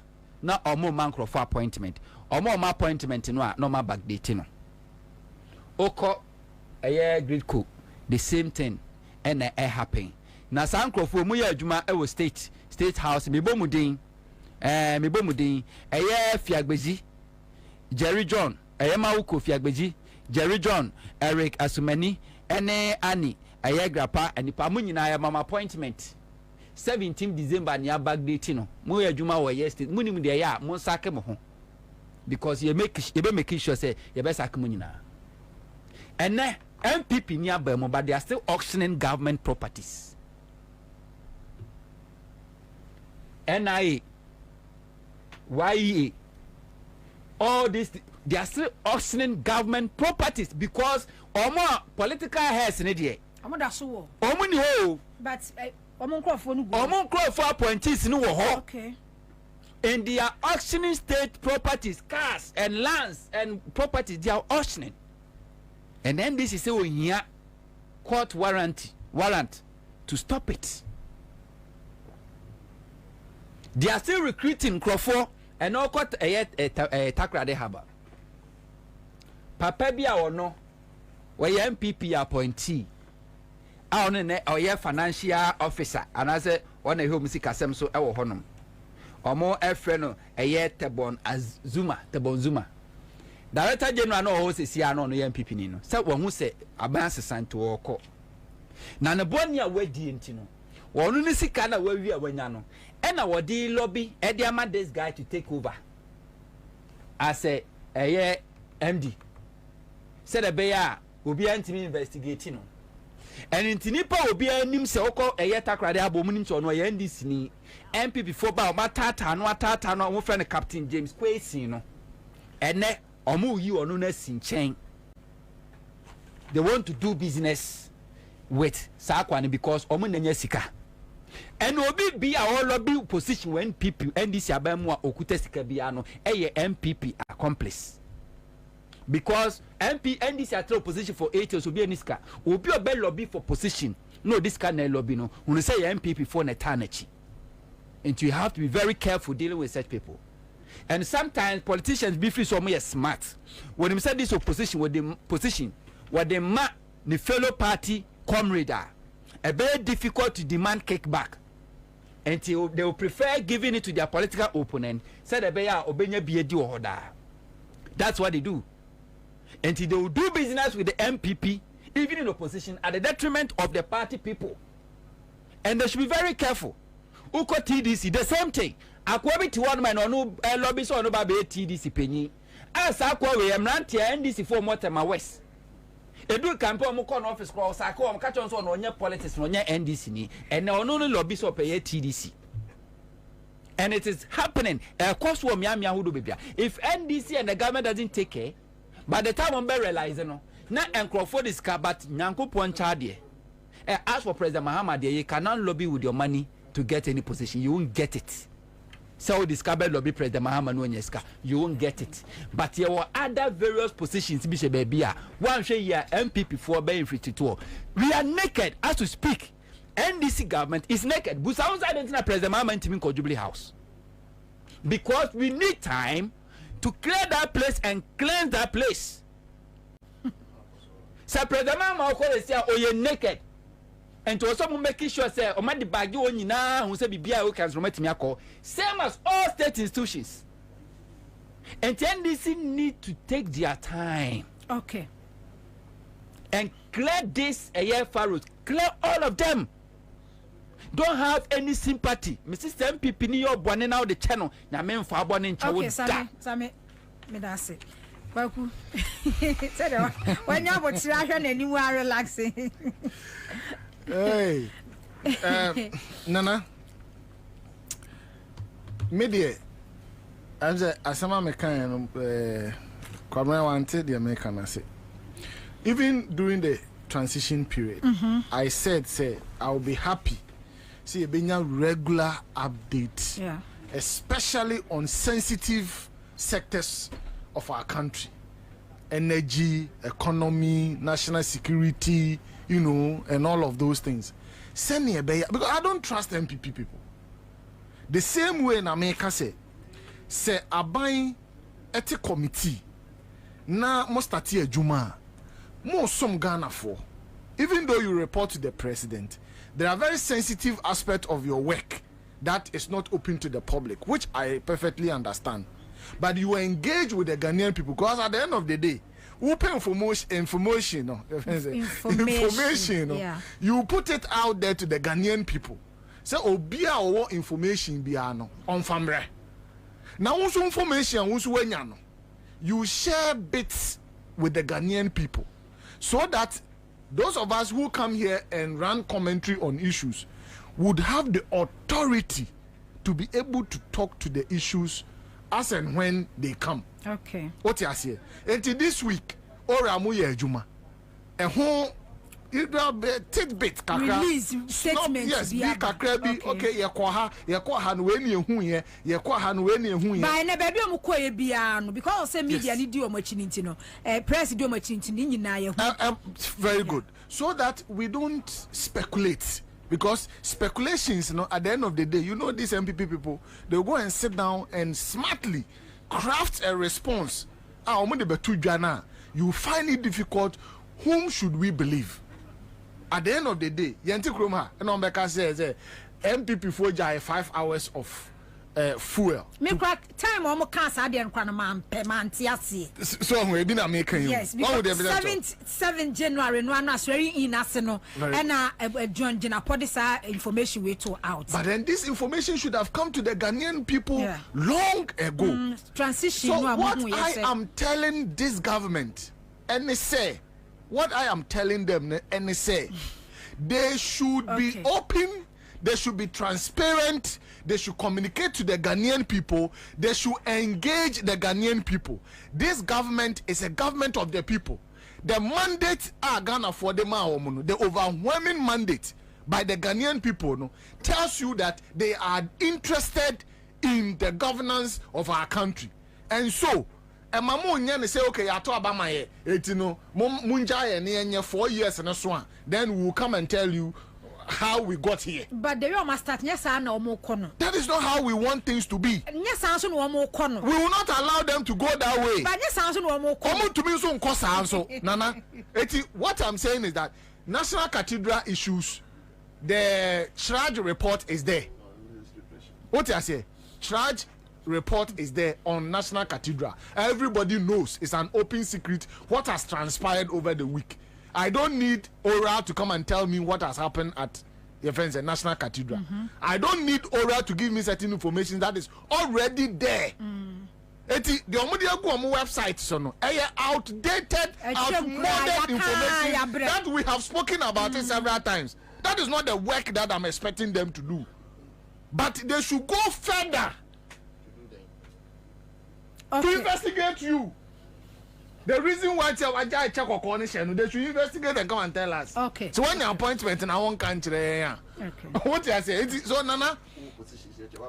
na omo man crofo appointment omo appointment no a no ma backdate no oko gridco the same thing and happen na san crofo mu ya adwuma e state house mebomudin fiagbezi Jerry John mawuko fiagbezi Jerry John Eric Asumani ene ani grapa anipa mu nyina ya mama appointment 17 December ni backdate no mu ya adwuma wo state mu nim de ya mu sake mo ho because you make sure say you be sake mu nyina ene MPP ni abemo but they are still auctioning government properties. NIA, YEA, all this they are still auctioning government properties because omo political heads in there. Omo da so. Omo ni ho. But omo nkrofo no go. Omo nkrofo appointees ni wo ho. Okay. And they are auctioning state properties, cars and lands and properties they are auctioning. And then this is say we here court warrant to stop it. They are still recruiting Crawford and all court takra de haba. Papa bia or no, we MPP appointee. I on a financial officer and I say on a home sick asem so ewo honum. Or more friend Tebon as Tebon Zuma. Director General no ho se sia no MPP ni no. Se wo hu se abanse santo oko. Na ne boni a wadi enti no. Wonu ni sika na wawi a wanya no. E na wodi lobby e dey ama this guy to take over. As a MD. Said the bear obi antimi investigate no. And intini pa obi anim se okọ takrade abom nim so no NDC ni MPP for ba o matata no wo friend Captain James Kwesi no. Ene omu yi onu na sinchen. They want to do business with Sakwani because omu nanya sika. And obi be a lobby position when people NDC abamu okuta sika bia no MPP accomplice. Because NDC at position for 8 years will be a niska. Will be a bell lobby for position. No, this kind of lobby no. When you say MPP for eternity. And you have to be very careful dealing with such people. And sometimes politicians be free so more smart. When you say this opposition with the position, what they ma the fellow party comrade are a very difficult to demand kickback. Until they will prefer giving it to their political opponent. Say the bear obenya biedi order. That's what they do. Until they will do business with the MPP, even in opposition, at the detriment of the party people. And they should be very careful. Uko TDC, the same thing. Akwabi ti one man onu lobby so onu ba be TDC penyi. Asa akwawe emranti NDC for Motema West. Edu campaign mu corner office cross akwa am catch on so onye politics no onye NDC ni. And onu lobby so pay TDC. And it is happening. Course wo miamia hudo bebia. If NDC and the government doesn't take care, by the time on be realizing no, na Crawford is car but Nyankopon charde. As for President Mahama, you cannot lobby with your money to get any position. You won't get it. So discover lobby President Mahama no nyeska. You won't get it. But there were other various positions. Bishe Bebia. One share here MPP for being free to. We are naked as to speak. NDC government is naked. Busaun's identity President Mahama in Jubilee House. Because we need time to clear that place and cleanse that place. So President Mahama say, oh, you're naked. And to also make sure say o ma di bag o nyina hu say bibia o can transformate me akọ same as all state institutions. And NDC need to take their time. Okay. And clear this a year furrows. Clear all of them. Don't have any sympathy. Mr. MPP ni your born now the channel. Na men fa born in chawo. Okay, Sami me da say. Baku. Say that when you about to ahwe na ni wa relaxing. Hey, Nana, media. As a mechanic, Kwabena wanted the American. I said, even during the transition period, I said, I'll be happy. See, being a regular update, especially on sensitive sectors of our country, energy, economy, national security. You know, and all of those things. Send me a bear because I don't trust MPP people. The same way in America say say aban eti committee na mo start adwuma mo some Ghana for even though you report to the president, there are very sensitive aspects of your work that is not open to the public, which I perfectly understand. But you engage with the Ghanaian people because at the end of the day, open information, yeah. You put it out there to the Ghanaian people. Say obia or information biano on famre. Now also information also wenyano. You share bits with the Ghanaian people so that those of us who come here and run commentary on issues would have the authority to be able to talk to the issues as and when they come. Okay. What you say? Until this week, Oramu Yejuma, a whole tidbit kakra. Release statements. Yes, be kakra be okay. Yakwaha no weni ehu ye. Yakwaha no weni ehu ye. But na baby omukoye biano because say media ni di omachiniti no. Press di omachiniti ni nyina ye hu. Very good. So that we don't speculate. Because speculations, at the end of the day, these MPP people, they'll go and sit down and smartly craft a response. You find it difficult. Whom should we believe? At the end of the day, Yanti Kroma, and Ombeka says, MPP for 5 hours of fuel. Me crack time almost cancer and Kranam per month. So we've been making you. Yes, because 7 January, no one was very in Arsenal, and John Jenapodisa information we took out. But then this information should have come to the Ghanaian people long ago. Transition. So what I am telling this government, and they say, what I am telling them, and they say, they should be open, they should be transparent. They should communicate to the Ghanaian people. They should engage the Ghanaian people. This government is a government of the people. The mandate Ghana for the overwhelming mandate by the Ghanaian people tells you that they are interested in the governance of our country. And so, say, okay, I talk about my 4 years and so on. Then we will come and tell you how we got here. But the real master, that is not how we want things to be. We will not allow them to go that way. Nana, what I'm saying is that National Cathedral issues, the charge report is there. What I say? Charge report is there on National Cathedral. Everybody knows it's an open secret what has transpired over the week. I don't need Ora to come and tell me what has happened at your friends at National Cathedral. I don't need Ora to give me certain information that is already there. The website outdated, outmoded information that we have spoken about it several times. That is not the work that I'm expecting them to do. But they should go further to investigate you. The reason why I check a condition, they should investigate and come and tell us. Okay. So when the appointment in our own country, what I say, so Nana,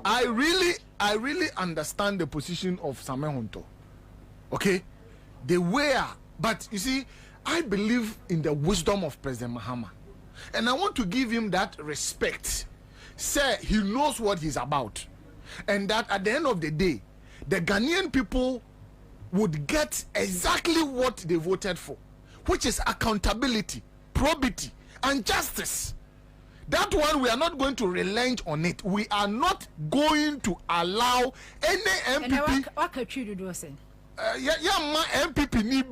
I really understand the position of Samuel Hunto. Okay, they were, but you see, I believe in the wisdom of President Mahama, and I want to give him that respect. Say he knows what he's about, and that at the end of the day, the Ghanaian people would get exactly what they voted for, which is accountability, probity, and justice. That one, we are not going to relent on it. We are not going to allow any MPP. What could you do, saying? My MPP need.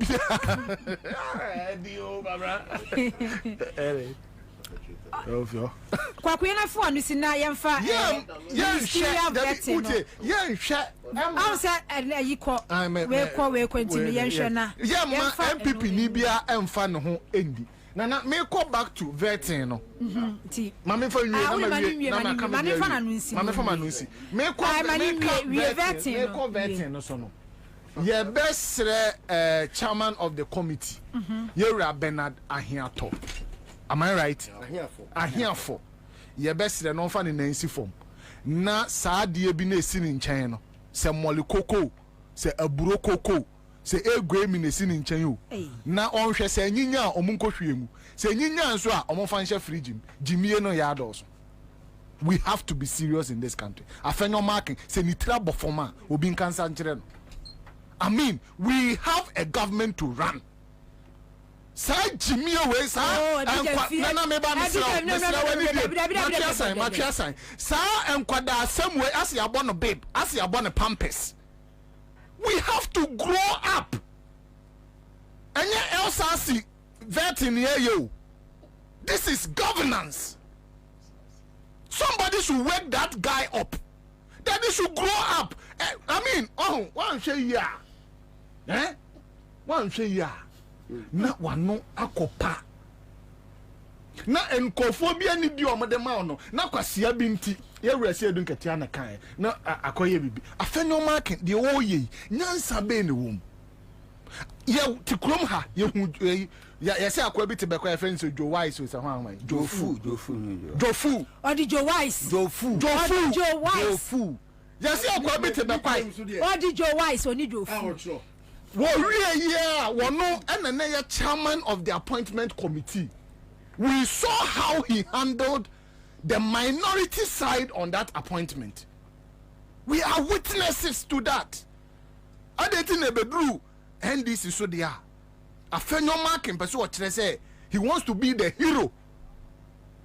Kwabena for no sina yemfa we continue yenhwe na MPP ni bia emfa no ho endi na me go back to vetting no mama fa nwie na mama fa manunsi me ko vetting no so no ye best chairman of the committee Yera Bernard Ahiato. Am I right? Ahiafo. Ye best the non fan in Nancy form. Na saa die bi na esi ni nkyɛn no. Se moli koko, se aburo koko, se egwe mi na esi ni nkyɛn o. Na ɔnhwɛ se nyinya a ɔmo nkɔhwie mu. Se nyinya nso a ɔmo fa nhyɛ fridge mu. Jimie no ya dɔso. We have to be serious in this country. Afenyo marking say nitra bofoma obin cancer nchire. I mean, we have a government to run. Sa Jimmy away sa nana meba Matia sa enkwada asem way as ya born babe, as ya born pampers. We have to grow up. Anya elsasi vetting here you. This is governance. Somebody should wake that guy up. Then he should grow up. I mean, one say yeah. One say yeah. Na wano akopa. Na enkophobia ni bi omode ma no. Na kwasia bi nti. Ye wrese edun ketia na kan. Na akoye bibi. Afenyo marking the oye. Nyansa be ne wom. Ye tikrom ha ye hu ya say akwa bi te be kwa friends Joe Wise so hwan Jofu or the Joe Wise Jofu ya say akwa bi te be kwa or the Joe Wise oni Jofu wo rie yeah wono enene ya chairman of the appointment committee. We saw how he handled the minority side on that appointment. We are witnesses to that. Adeti ne bedru NDC so they are. Afenyo marking person what say he wants to be the hero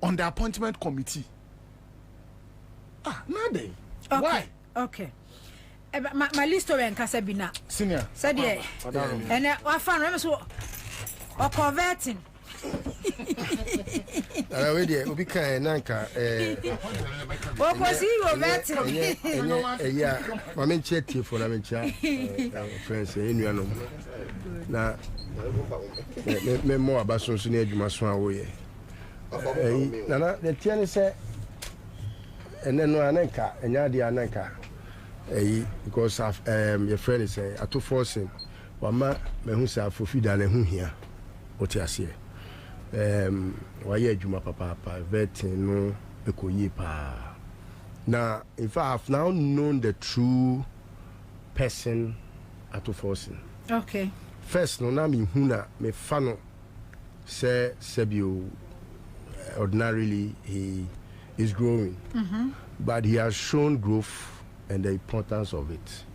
on the appointment committee. Nade. Okay. Why? Okay. My list of Kasabina. Senior. Said yeah. And I found so or converting. Already we can nanka What was he converting? Yeah, mama chat for na mencha friends enuanom na me mo abaso so na adwuma so awo ye na the tiane say eneno ananka enya dia ananka because of your friend is ato forcing wama mehu say afofida na hu hia otiase waye adwuma papa vetting no ekoyi pa na in fact I've now known the true person ato forcing. Okay. First no na me huna me fano say Sebio ordinarily he is growing. But he has shown growth and the importance of it.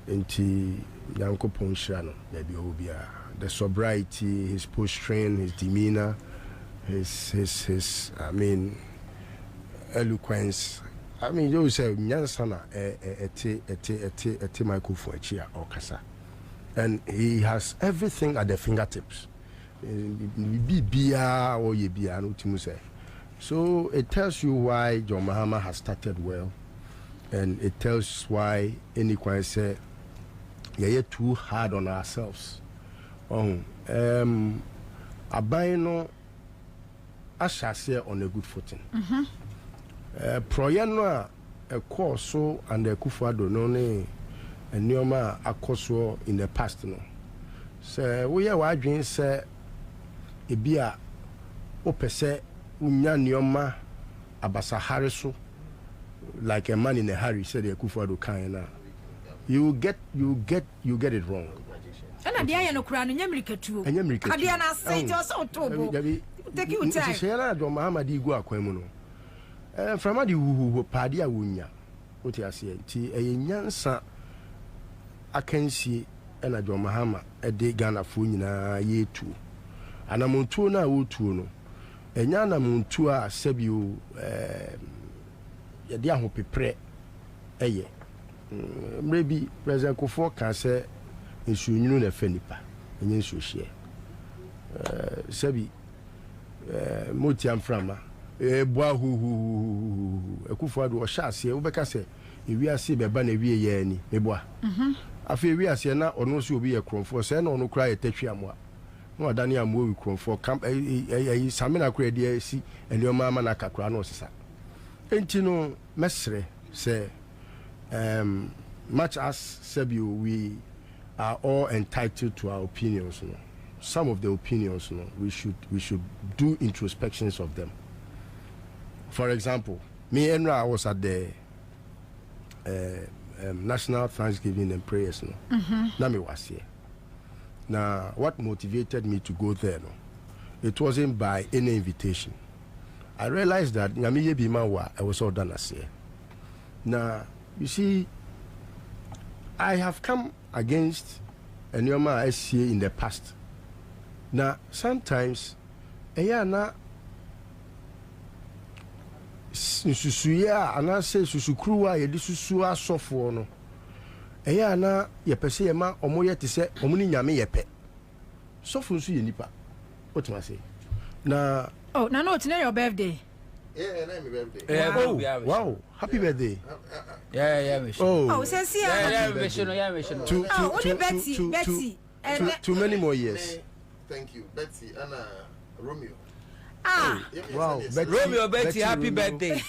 Inti yanko ponshano baby obia the sobriety, his posturing, his demeanor, his I mean eloquence. I mean you say nyansana eti microphone chia or kasa. And he has everything at the fingertips. So it tells you why John Mahama has started well, and it tells why any can say you're too hard on ourselves. Abayno Ashase on a good footing. Proyano a course so and a Kufado no and Nioma Akoso in the past, no. So we are waging, say, Ebia Opese Unya Nioma Abasa Hariso, like a man in a hurry, said the Kufado Kaina. You get it wrong. And I dare no crown in Yamrika too. And Yamrika, I say just so to take you time. Sierra do Mahamadi go aquemono. From a who padia wunya. What I say, T. A Yansa. I can see and John Mahama a day Ghana Funina ye too. And I'm on tour now, no. And Yana Muntua Sebu a dear hope pre a year. Maybe President Kofo can say, it's you know the Fenipa, and you should share. Sebi Motiam Frama, a boy who a Kufado or Shassi, Ubecase, if we are see the banner we ye any, a boy. I feel we are saying now, or no, she'll be a crone for send or no cry a tetriamwa. No, Daniel Moe crone for camp a Samina credit, see, and your mamma Nakacranosa. Ain't you know, Mestre, say, much as Sebu, we are all entitled to our opinions. No? Some of the opinions, no, we should do introspections of them. For example, me and I was at the National Thanksgiving and Prayers. No, Nami was here. Now, what motivated me to go there? No, it wasn't by any invitation. I realized that nyamiye bimawa I was all done last year. Now you see, I have come against a Nyoma SCA in the past. Now sometimes na susuya ana se susukruwa ye di susu asofo no na ye pese ye ma omoye te se omuni nyame ye pe sofo nsu ye nipa otima say na oh na no it's your birthday. Yeah, my birthday. Yeah, wow, happy birthday. Yeah, oh says yeah, Betty. Too many more years. Thank you, Betty and Romeo. Wow, Romeo, Betty, happy birthday.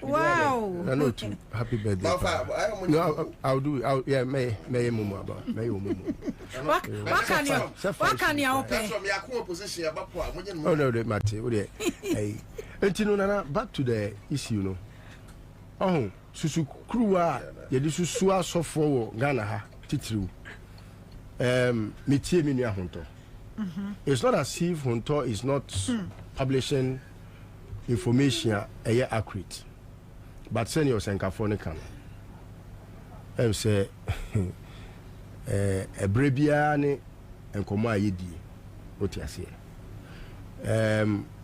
Wow. No, too. Happy birthday. No, I'll do it. Yeah, may mumu about. May mumu. What can you open? Oh no, Mate. Hey, and Nana, back to the issue, no. Oh, Susu Krua, Yedisu Sua so for Ghana ha titru. Mitie minia hunto. It's not as if Hunter is not publishing information accurate. But senior Sankafonican. Say a brebiani and Koma Yedi. What you say?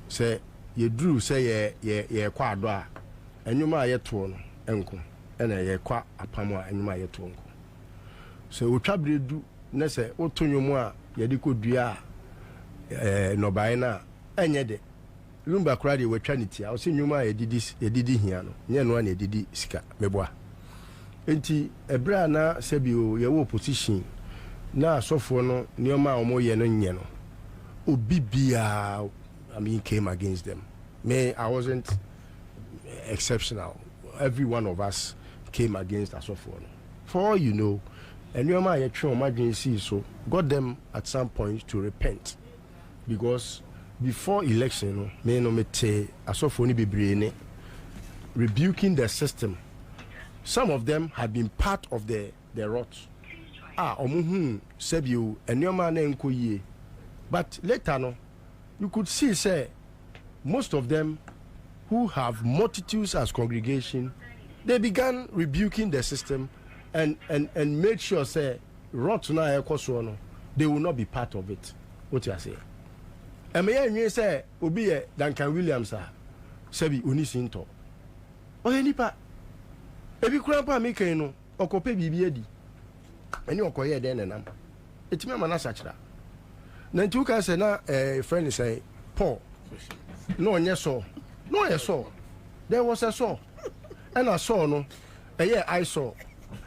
Say you drew say ye quadra and you might yet one uncle and a qua apama and you might yet uncle. So we trouble do Nesse Otonyomoa. Yadiko dua no baina enyede lumba kradi we trinity I say nyuma edidi hia no nye no na edidi sika meboa enti ebra na sebio ye wo position na asofo no nioma omoye no nye no obibia I mean came against them. I wasn't exceptional. Every one of us came against asofo no. For all you know, and you might imagine so got them at some point to repent because before election me no mete asofoni bebrene rebuking the system. Some of them had been part of the rot omuhu sebio enyoma na enkoyie, but later no you could see say most of them who have multitudes as congregation, they began rebuking the system and made sure say rot na ekoso no they will not be part of it. What you say? Emeya say obi Duncan Williams sebi onisinto oye nipa ebi kurampa meke no okope bibi adi eni okoye den nenam etimi amana sachira na nti uka say na friend say Paul no onye so no ye so there was a so and I saw no I saw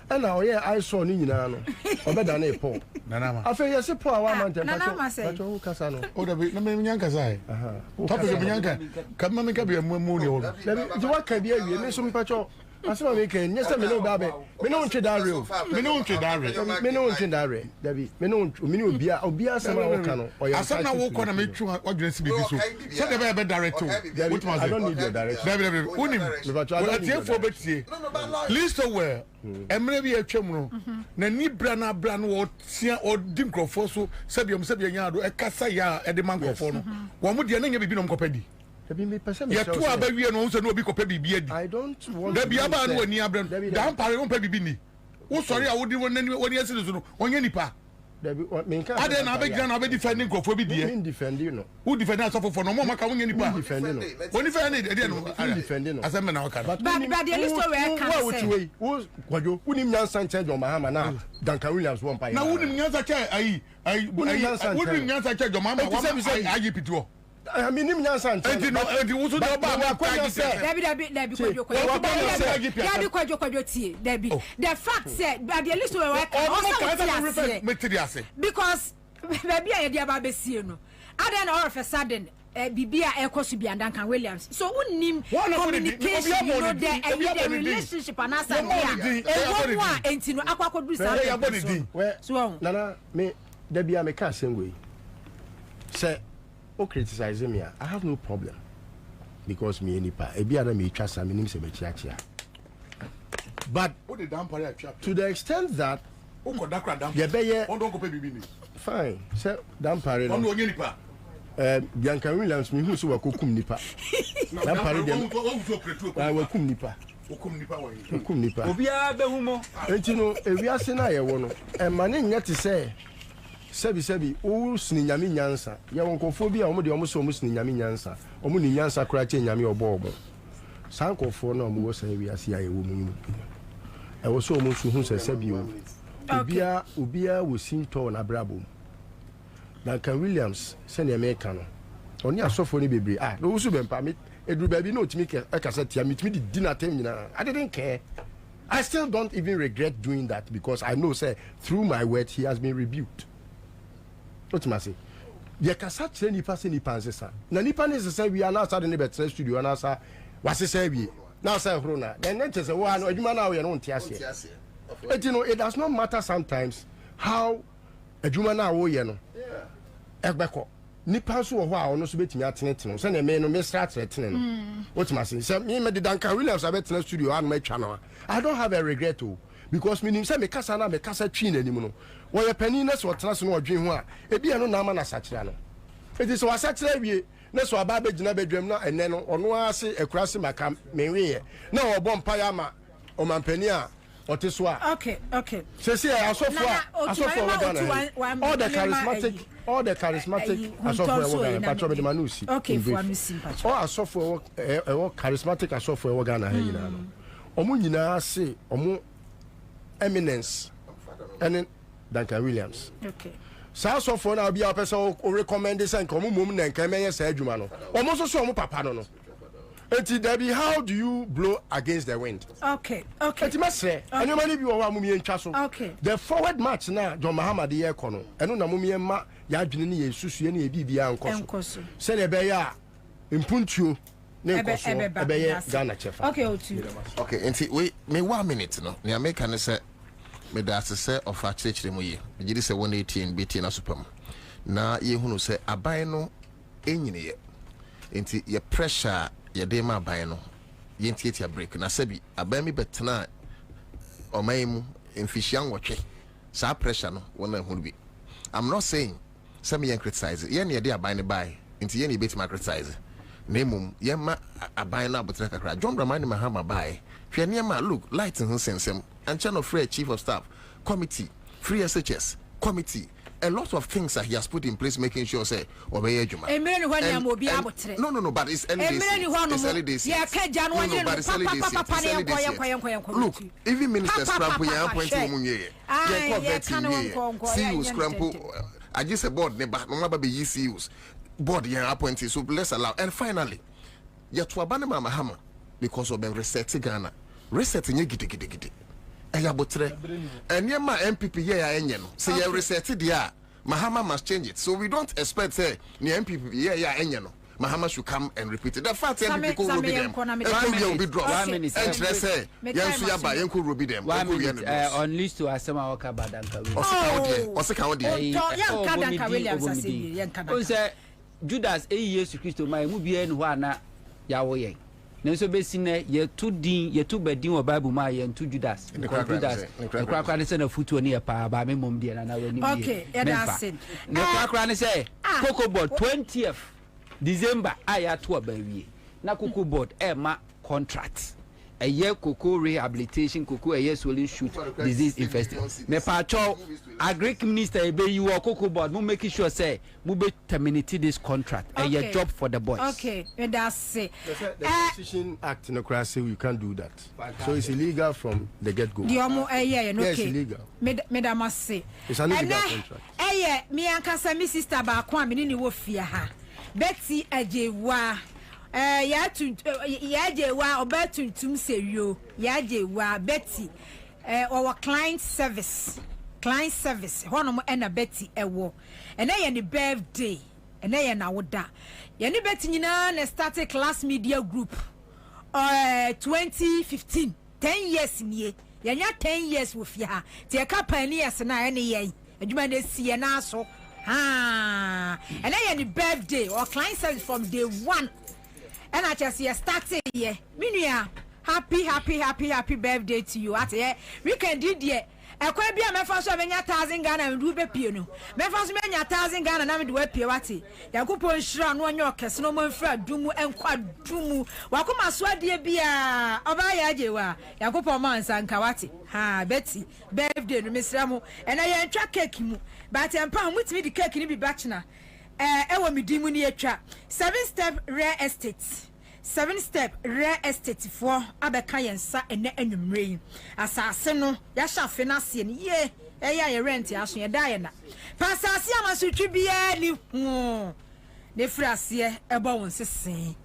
and now I saw ni nyina no obeda na Paul nanama afa ye se Paul wa man nanama say pacho kasa no o da bi na me nyanka sai topic bi nyanka ka ma me ka bi mu ni o di wa ka bi awie me so mpacho asema me kan nyesa me no ba be me no ntwe dare o me no ntwe dare dabi me no obi asema wo ka no asema wo ko na me twu wadwene si bibi so so de be direct o what was I don't need your direction dabi unim what tie fo betie list where emre bi atwam no na ni bra na wo tia odi nkrofo so sebiom nya do e kasa ya e de man nkrofo no wo mo de na nya bibi no mkopadi ya tu abawie no nso na obi kopa bibi adi I don't want da bia ba no ani abram da mpare no pa bibi ni wo sori a wo di woni esi so no onye nipa ade na abegira na defending nkofo bi die no who defend us for no more maka wonye nipa woni fe na ede no asem na waka but the list we can say wo kwajo unim nyansa nche John Mahama na Duncan Williams won pa na unim nyansa che unim nyansa che John Mahama wa ayi pitwo I mean, him nyansa enti no enti wusu do ba ma kwa Dabi kwajo tie Dabi the fact said but the list we also because baby ya dia ba besie no adan all of a sudden bibia ekosu bi Duncan Williams so unnim communication you know the relationship and asa dia enti no akwakodu sa so nana me Dabi me ka sengwe say o criticize me I have no problem because me nipa ebi ara me twa sam nim se me chiachia but to the extent that o ko dakra dam ye be ye on don ko pe bibi ni fine say dam pare no onye nipa Bianca Williams me who so wakokum nipa na pare dem wakum nipa obia behu mo entino ewiase na ye wo no e mane nya te sebi o sini nyame nyansa ye wonkofo bi a omo de omo so omo sini nyame nyansa omo ni nyansa kura che nyame obo sankofo na omo wo sa ewiase ya ye wo mu e wo so omo su hu sebi o obia wo sinto na brabo Duncan Williams send America no oni asofo ni bebre no so bempa me edru ba bi no timi ekasa tia me timi di dinner time nyina I didn't care. I still don't even regret doing that because I know say through my words he has been rebuked. What must say? Ye kasa tire nipa se nipa ansesa na nipa ne se we are now starting the better studio na sa wase say we now say horo na then let say wo no adwuma na wo ye no ntiase it does not matter sometimes how adwuma na wo ye no egbeko nipa so wo ho a ono so betimi atenetene so na me no me strat retene no what must say me me Duncan Williams abetene studio an ma twa no I don't have a regret because me nim say me kasa na me kasa twi na nim no wo ye pani na so tena so no odwen ho a ebi eno na ama na sachira no it is was sachira wie na so aba begina bedwam na ene no ono ase ekurase maka menwe na obo mpa ya ma o mampani a ote so a okay say asofo all the charismatic asofo we Ghana patro be manusi okay for anusi patro all asofo charismatic asofo we Ghana ha nyina no omo nyina ase omo eminence and Duncan Williams okay sa asofo na bia person o recommend say nka omo mom na nka menye sa adwuma no omo so omo papa no Eti Debbie, how do you blow against the wind? Okay. Eti masre, anu mani bi wo wa mumie ntwa so. Okay. The forward match na John Mahama de ye kono. Enu na mumie ma ya adwene ne ye susue ne ye bibia nkoso. Se ne be ya impuntuo ne nkoso ebe ye Ghana chefa. Okay, Otu. Okay, enti we me 1 minute no. Ne America ne se me da se of a chechire mo ye. Me gidi se 118 BT na supam. Na ye hunu se aban no enyine ye. Enti ye pressure ye de ma ban no ye ntiatia break na sabi aban mi betena o mayimu emfishian wotwe sa pressure no wona hunu bi. I'm not saying some ye criticize ye na ye de aban ne bai nti ye na beti ma criticize na emum ye ma aban na abotre kakra John Dramani Mahama bai hwe ne ma look light in sensem and channel free chief of staff committee free SHS committee a lot of things that he has put in place making sure say obey ejuma no but it's early days look even ministers scramble ya point munye CEOs scramble I just a board ne ba no ba be CEOs board ya appointed so let's allow and finally yet to abane Mahama because of the reset Ghana reset nye gidi Ayabotre and yema MPP ye ya enye no say you reset dia Mahama must change it so we don't expect say ni MPP ye ya enye no Mahama should come and repeat it the fact MPP will be them will be drop and say yansu ya ba yanku will be them on list to asema waka badanka osika odi yanka Duncan Williams asemi yanka o say Judas Yesu Kristo mai mu bia ni ho ana ya wo yen nenso besi na ye tu badin o Bible ma ye tu Judas ne kwakwa ne se na futu oni e pa ba me mom de na wani me okay that's it ne kwakwa ne se Cocoa Board 20th December aya to abawie na Cocoa Board e ma contract a year cocoa rehabilitation cocoa a year swelling shoot disease infested me pa cho agric minister e be you Cocoa Board mo make sure say mo be terminate this contract a year job for the boys okay that's it the Decision Act no cry say you can't do that so it's illegal from the get go the omo okay it's illegal madam must say it's an illegal contract me ankasa me sister ba ko amini ni wo fie ha Betty Ajewa yajewa obatuntum serio yajewa Betty our client service hono mo na Betty ewo ena ye ne birthday ena ye na woda ye ne Betty nyina na started class media group 2015 10 years nie yanya 10 years wo fia ha te ka pani yes na ene ye adwuma na sie na so ena ye ne birthday or client service from day 1 and I just started here. Minua, happy birthday to you. At here, we can do the ekwa bia mefa so menya 1000 Ghana me du be pie no mefa so menya 1000 Ghana na me du apie wate yakopon hira no onye okese no manfra dumu enkwa dumu wakoma so ade bia oba ya ajewa yakopon mansa nka wate ha Betty birthday no mesra mo ena ye ntwa cake mu but empa mutimi di cake ni bi bachna ewo mi dimu ni etwa 7-step rare estate 7-step rare estate for abeka yensa ene anwumre asase no ya sha finance ni ye eya ye rent aso ye da ye na pasase amasutwi bia ni hu ne frase ebo won sesen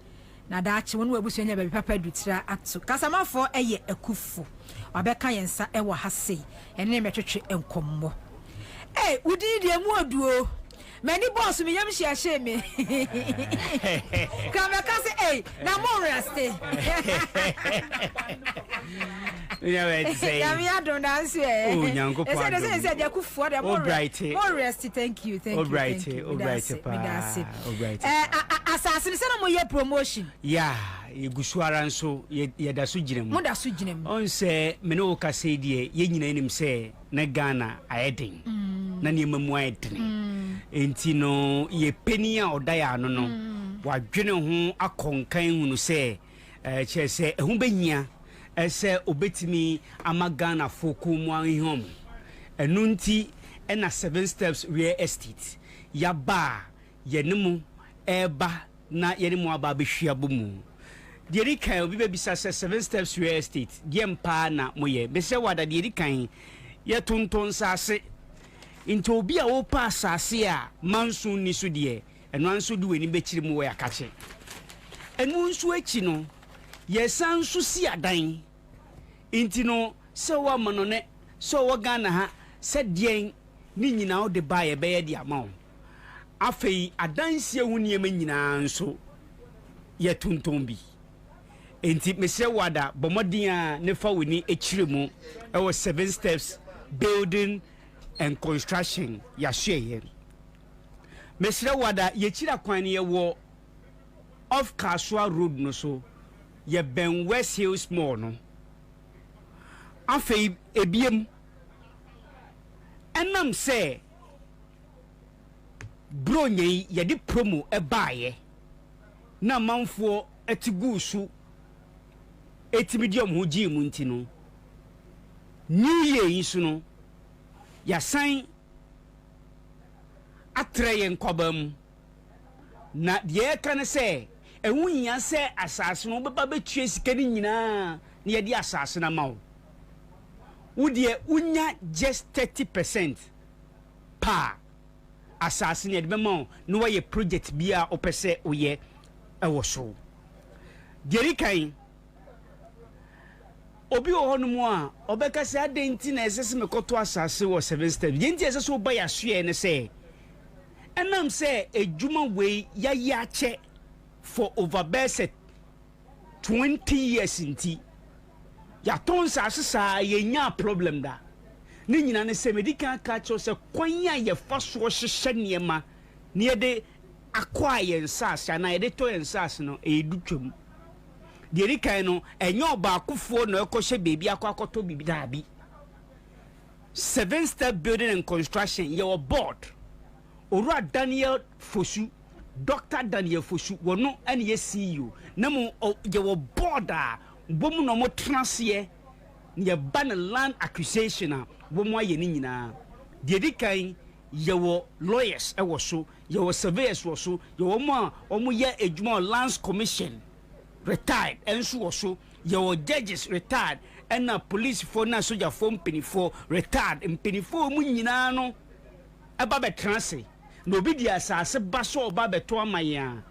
na daachi wonu abusu nya baby papa dutira ato kasamafo eye akufu abeka yensa ewo hase ene metwetwe enkommo udi die mu oduo many boss me yam share me come say na more rest you know say ya don't answer oh nyango pa say dey ku for dey more rest thank you all right assassin say na mo ye promotion yeah igusuara nso ye da so girem mo da so girem on say me no ka say die ye nyina nim say na Ghana ayedin na ne mamu ayedin enti no ye penia odaya no no wadwene ho akonkan hunu se che se ehu behia ese obetimi ama Ghana foku mu ahom enu nti na 7 steps real estate ya ba ye nemu eba na ye nemu aba behwia bomu de ri kan obi bebisa 7 steps real estate de mpa na moye be se wada de ri kan ye tonton sase into obi a wo pa asase a manso ni so de eno anso de weni bekiri mu wo yakache enu nso echi no ye sanso si adan inti no se wo amano ne so wo Ghana ha se de ni nyina wo de ba ye be ye de ama wo afei adansie hu ne nyina nso ye tonton bi inti mese wada bomodin a ne fa weni ekire mu e wo 7 steps building and construction ya share mesra wada ye chira kwan ye wo off Kasua road no so ye ben West Hills mall no afei ebiem enam se bronye ye di promo e baaye na manfo etigusu etimidium ho gi mu ntino new year yisu no ya san atreye nkobam na de kan se ehunnya se asase no beba betue sika ni nyina na ye di asase na mawo wudie unya just 30% pa asase ne de bema no waye project bia opese oye ewo so de kan obi o honumu a obeka se adenti na esese mekoto asase wo 7 steps yenti esese oba ya hwe ne se enam se ejuma we ya ya che for over best 20 years inti ya ton asesa ye nya problem da ni nyina ne se medical catch se kwan ya ye faso hye niema ne ye de akwa ye nsase na ye de to ye nsase no edutwam de ri kan no enyo ba akofo no ekoshe bebi akoto bibi daabi 7 step building and construction your board Ora Daniel Fosu Dr. Daniel Fosu wono ene ye CEO na mo your board a bomu no mo transie ne ban land acquisition a bomu aye ni nyina de ri kan your lawyers e wo so your surveyors wo so your mo omo ye adwuma lands commission retired and so your judges retired and na police for na soldier for mpinifo retired mpinifo mu nyina no aba betranse no bi dia asase ba so oba beto amaya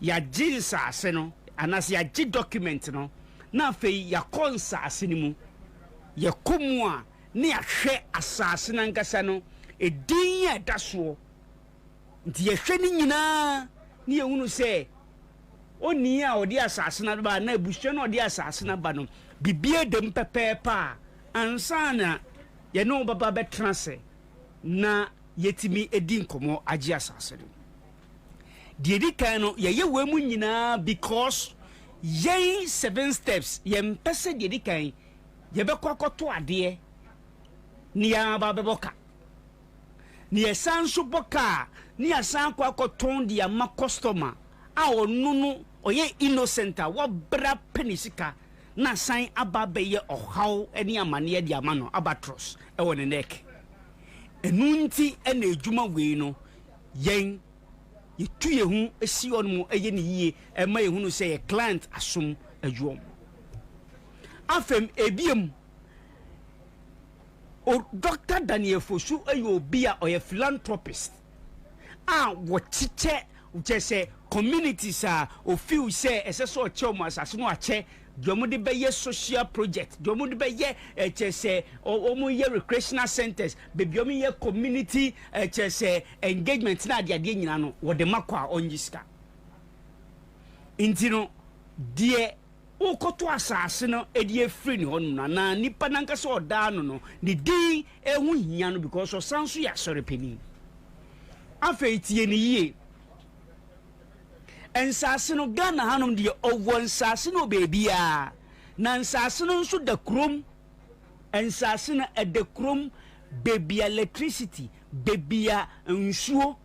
ya jinsa ase no anase ya ji document no na afei ya konsa ase ni mu ya komu a ne ya hwe asase na nkasa no edin ya daso nti ya hwe ni nyina ne ya hunu se oni a odi asase na ba na ebuhwe na odi asase na ba no bibie dem pepepa Ansah na ye no baba betranse na yetimi edi nkomo agi asase no de di kan no ye wemu nyina because ye 7 steps ye mpese de di kan ye bekwakoto ade ni ya ba beboka ni esan so boka ni asan kwa koton dia ma customer a onunu oye innocent a wo bra penisika na san aba beye ohaw eni amane dia ma no abatros e won neck enunti ena ejuma we no yen yitu yehu esi onmu eye ne yie e ma yehu no say client asom ajuom afem ebiem o Dr. Daniel Fosu ayo bia oye philanthropist wochiche uchese communities o feel say eseso chemo asase no ache jomo de beye social project jomo de beye chese omo ye recreational centers bebi omo ye community chese engagement na ade nyina no wo de makwa onyiska intino die ukoto asase no edie free ni honu na nipa nanka so oda no ni din ehu hia no because o sanso ya sore peni afa tie ni yie ensase no Ghana hanom de owo ensase no bebia na ensase no nso da krom ensase no ede krom bebia electricity bebia nsuo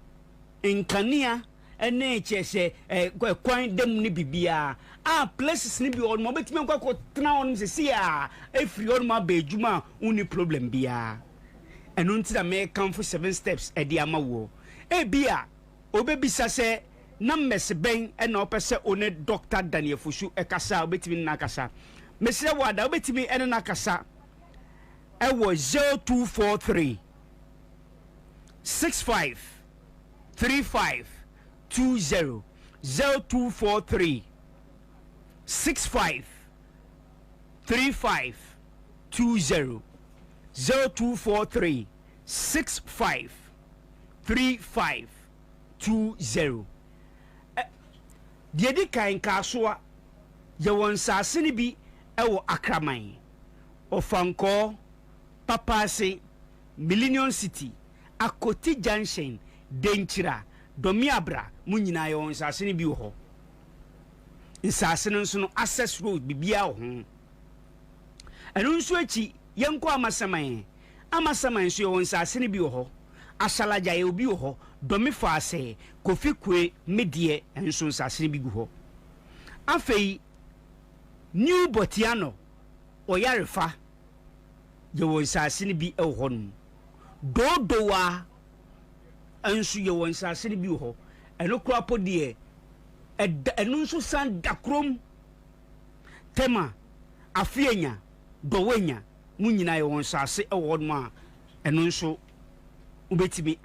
nkania ene chese kwan dem ni bibia places ni bi on mo betime nkwa tena on se sia efri on ma ba ejuma uni problem bia eno nti da me kan for 7 steps e di amawo bia obebisa se na messe ben ena opese one Dr. Daniel Fosu ekasa obetime na kasa mesre wada obetime ena na kasa e wo 0243 65 35 20 0243 65 35 20 0243 65 35 20 Diedi kan kaswa ye won sase ni bi ewo akraman ofanko papase Millennium City Akoti Junction Denchira Domiabra munyina ye won sase ni bi ho nsase no nso no access road bibia ho enu nso achi yenko amasaman so ye won sase ni bi ho asalaja ye obi ho domi faase kofi kwe medie enso nsase bi gu ho afei new botiano oyarefa ye won sase ni bi ho no dodowa enso ye won sase ni bi ho eno krapo de enu nso san dakrom tema afienya dowenya munyina ye won sase ho no a eno nso ubetimi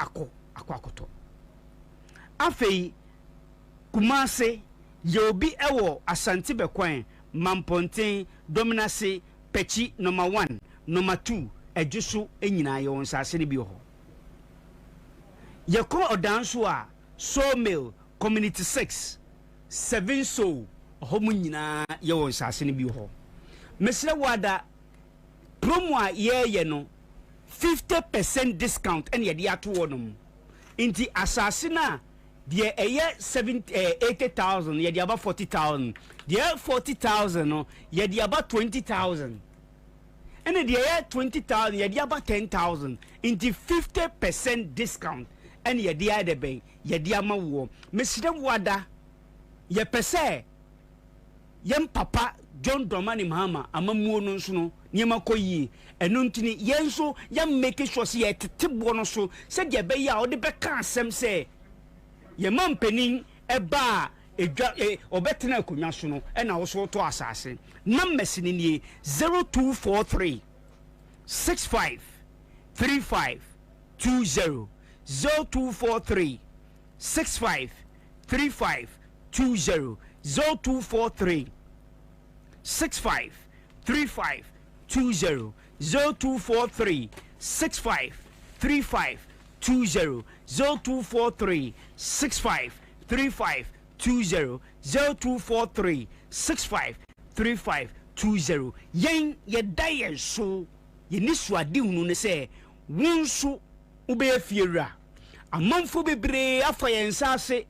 akoto afei Kumase ye obi ewo Asante Bekwan Mamponten Dominase Pechi number 1 number 2 ejusu enyina ye won sase ne bi ho ye ko odanso a Sawmill community 6 7 so homu nyina ye won sase ne bi ho mesre wada promo a ye no 50% discount and yedi ato wonum inti asase na de eye 80,000 yedi aba 40,000 de 40,000 no yedi aba 20,000 and de eye 20,000 yedi aba 10,000 inti 50% discount and yedi ade ben yedi ama wo mesire wada ye pese yem papa John Domani Mahama amamuo no nso no niema koyi eno ntini yenso ya make sure say ye tetebo no so se de be ya ode be ka asem se ye mampanin eba edwa obetena akonwa so no e na wo so to asase na mesini nie 0243 65 35 20 0243 65 35 20 0243 65 35 20 0243 65 35 20 0243 65 35 20 0243 65 35 20 yen ye daye so ye niswade hunu ne se wonso ube fiera amanfo bebre afa yen sase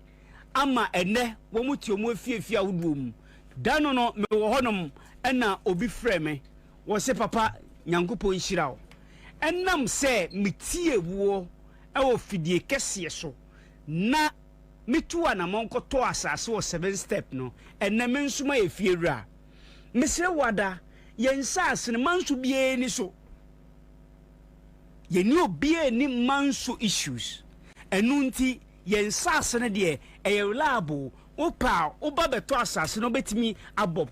ama ene wo muti omu afiefia wodum dano no me wo honom ena obi frɛ me wo se papa nyankopɔ nhirawo ɛnam sɛ metie wo ɛwɔ fidie kɛseɛ so na metu anamɔ nkɔtɔ asase wɔ 7 step no ɛnna me nso ma yɛ fiewura mesrɛ wada yɛn saase no manso biara ni so yɛni obiara ni manso issues ɛno nti yɛn saase no deɛ ɛyɛ reliable wopa woba bɛtɔ asase no bɛtumi abɔ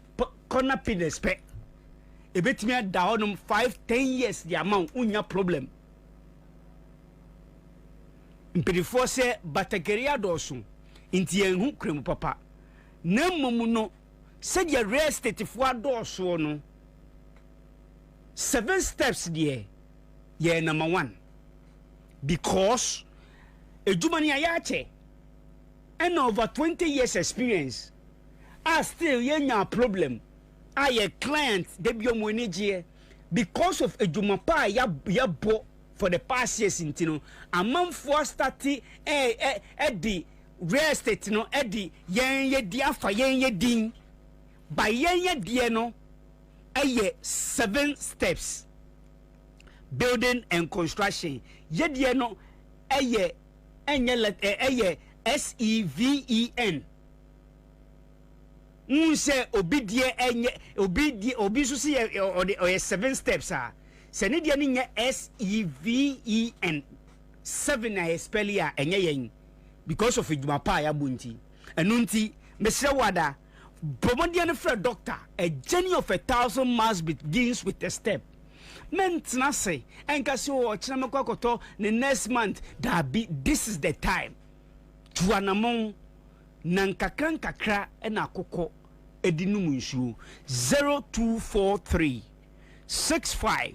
corner pinners pɛ ebetumi ada hɔnom 5-10 years di amount unya problem mpedifoɔ sɛ batagari adɔɔso nti yɛnhu kremu papa na mmom no sɛdeɛ real estate foɔ adɔɔso no 7 steps deɛ yɛ number 1 because edwuma ni ayache and over 20 years experience I still yenya problem I client debut money because of edwuma pa ya bo for the past years intino a month for starting the real estate no edi yen ye dia fa yen ye din by yen ye die no 7 steps building and construction ye die no enye SEVEN say obidie enye obi so say or 7 steps se ne die ne SEVEN 7 I spell ya enye yen because of edwuma pa ya bunti enu nti mesre wada bomodie ne frɛ doctor a journey of 1,000 miles begins with a step mentna say enka se o kyena me kwakoto ne next month da be this is the time tuanamon nankakra na akokɔ edinum nsuo 0243 65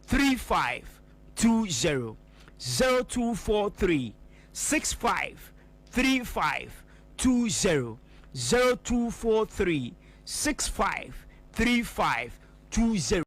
35 20 0243 65 35 20 0243 65 35 20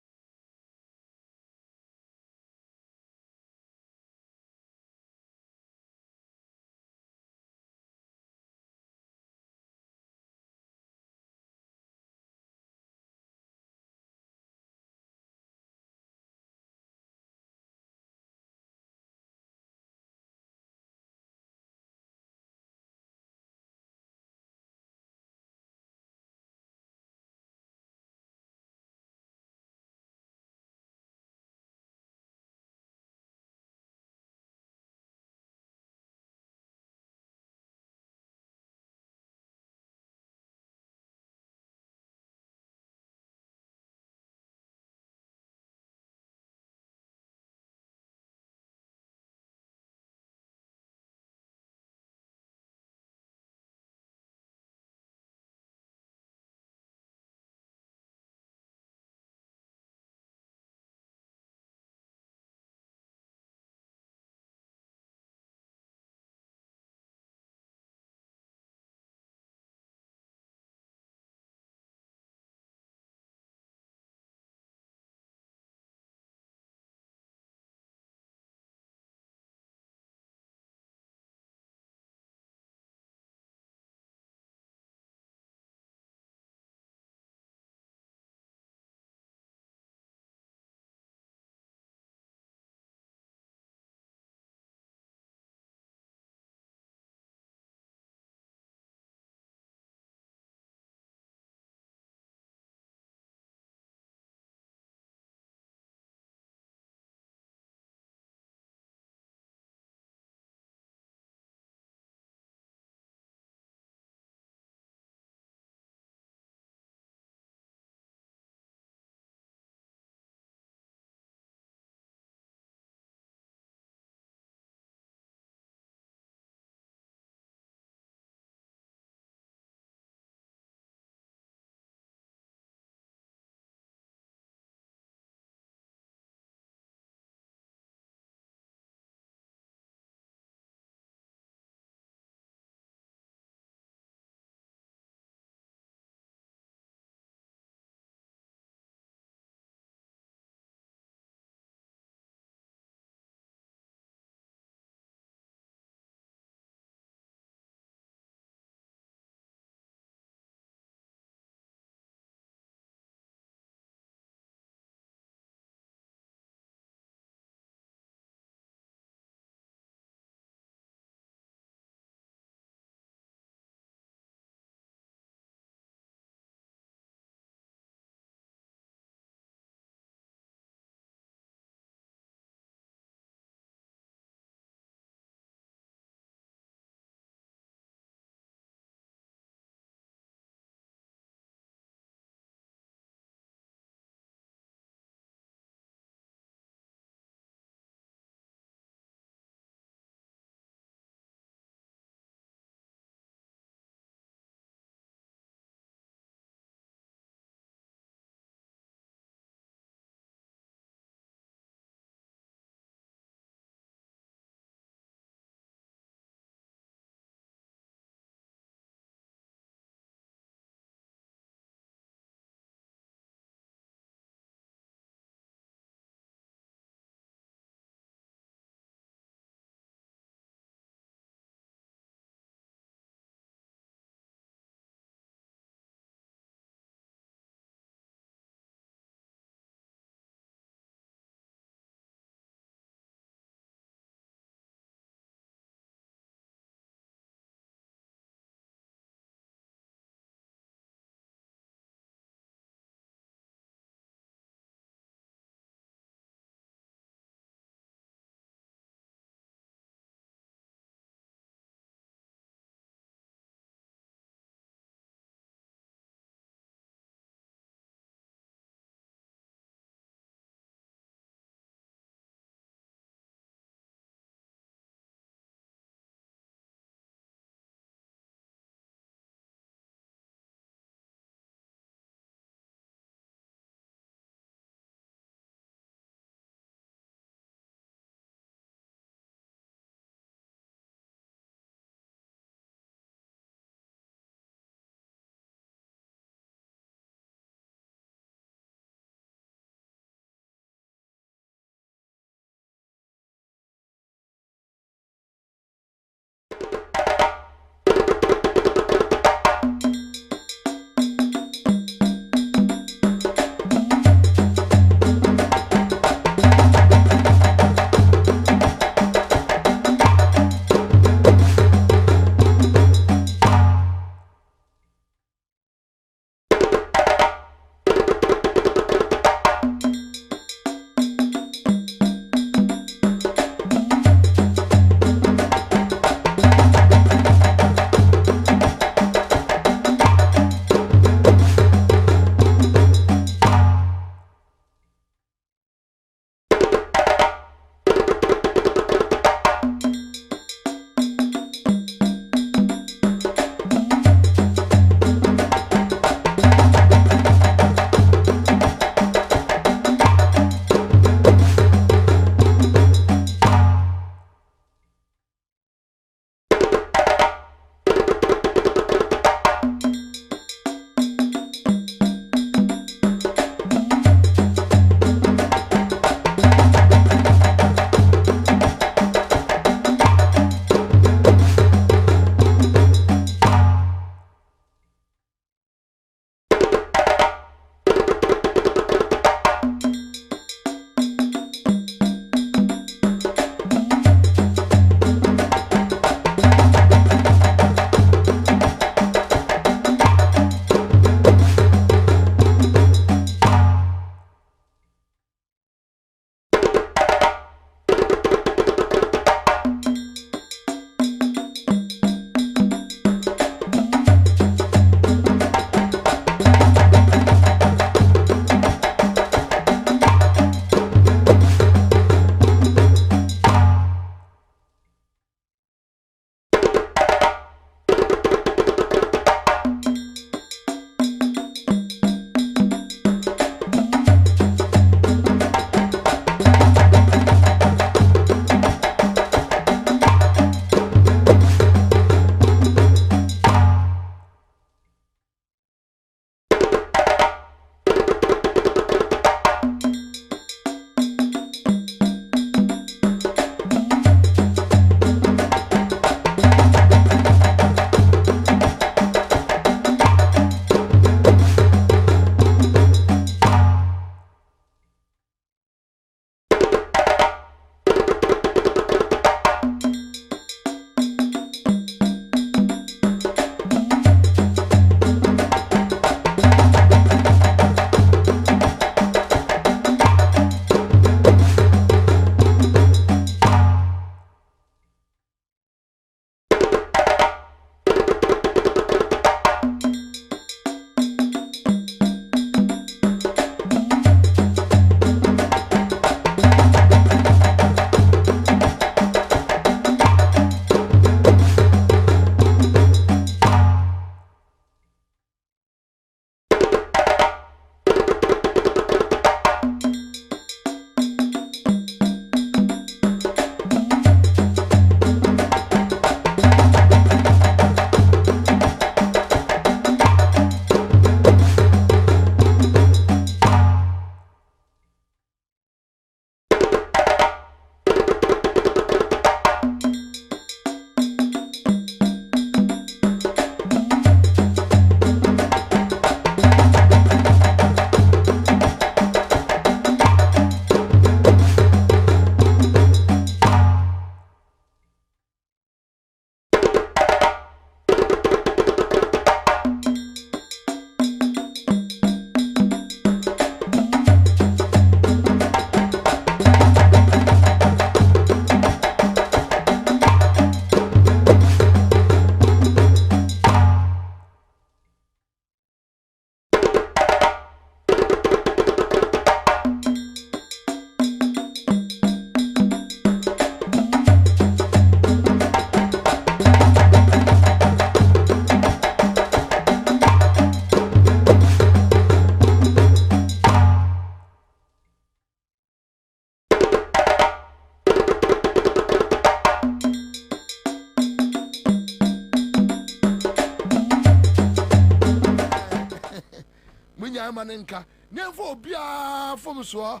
yɛnya ma ne nka nemfa obiara fom soɔ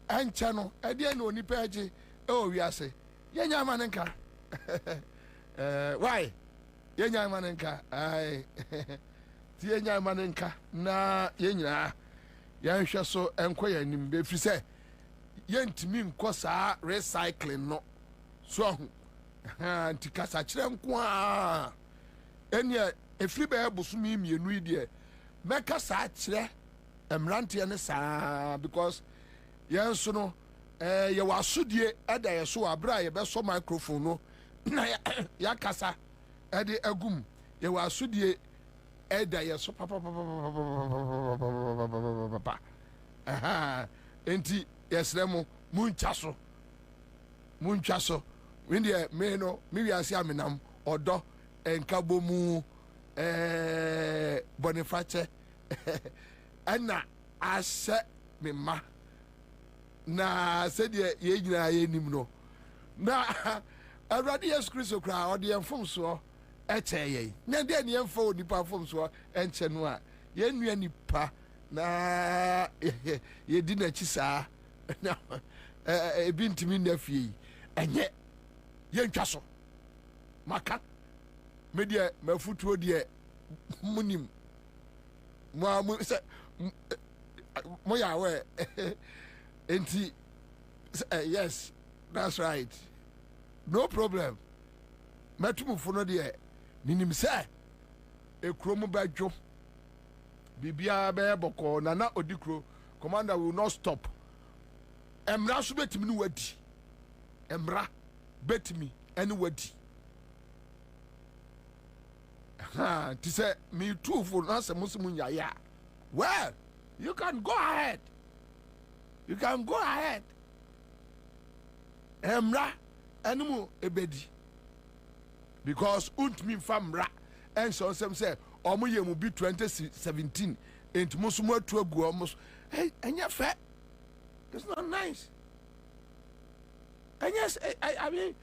ɛnkyɛ no ɛdeɛ na onipa agye ɛwɔ wiase yɛnya ma ne nka why yɛnya ma ne nka ai ti yɛnya ma ne nka na yɛnyinaa yɛnhwɛ so ɛnkɔ yɛn anim bɛfiri sɛ yɛntumi nkɔ saa recycling no so ahu nti kasakyerɛ nko a ɛneɛ ɛfiri bɛyɛ bosome mmienu yi deɛ mɛka saa kyerɛ mmeranteɛ ne saa because yɛn so no yɛwɔ asodie ɛda yɛ so wɔ aberɛ a yɛbɛsɔ microphone no na yɛakasa ɛde agum yɛwɔ asodie ɛda yɛ so papapapapapapapapapa enti yɛsrɛ mo muntwa so wendeɛ me no me wiase amenam ɔdɔ nkabɔ mu bɔnefakyɛ ɛna ahyɛ me ma na sɛdeɛ yɛn nyinaa yɛnim no na awurade yesu kristo koraa ɔde yɛn mfomsoɔ ɛkyɛ yɛn na deɛ ne yɛmfa onipa mfomsoɔ ɛnkyɛ no a yɛnnua nipa na yɛdi n'akyi saa na ebi ntumi nna fie yi ɛnyɛ yɛntwa so maka me deɛ mafutuo deɛ munim mo sɛ mo yɛ awɛ enti yes that's right no problem matumufo no deɛ ninim sɛ ekurom bɛdwo biribiara bɛyɛ bɔkɔɔ nana odi kuro commander will not stop mmara so bɛtumi ne wadi mmara bɛtumi ɛne wadi nti sɛ metuufo na sɛ mo sɛ mo nyaeɛ a well you can go ahead mmara ɛne mu ɛbɛdi because wontumi mfa mmara ɛnhyɛ nsɛm sɛ ɔmo yɛ mu bi 2017 enti mo so mo atu agu ɔmo so ɛnyɛ fɛ it's not nice ɛnyɛ I mean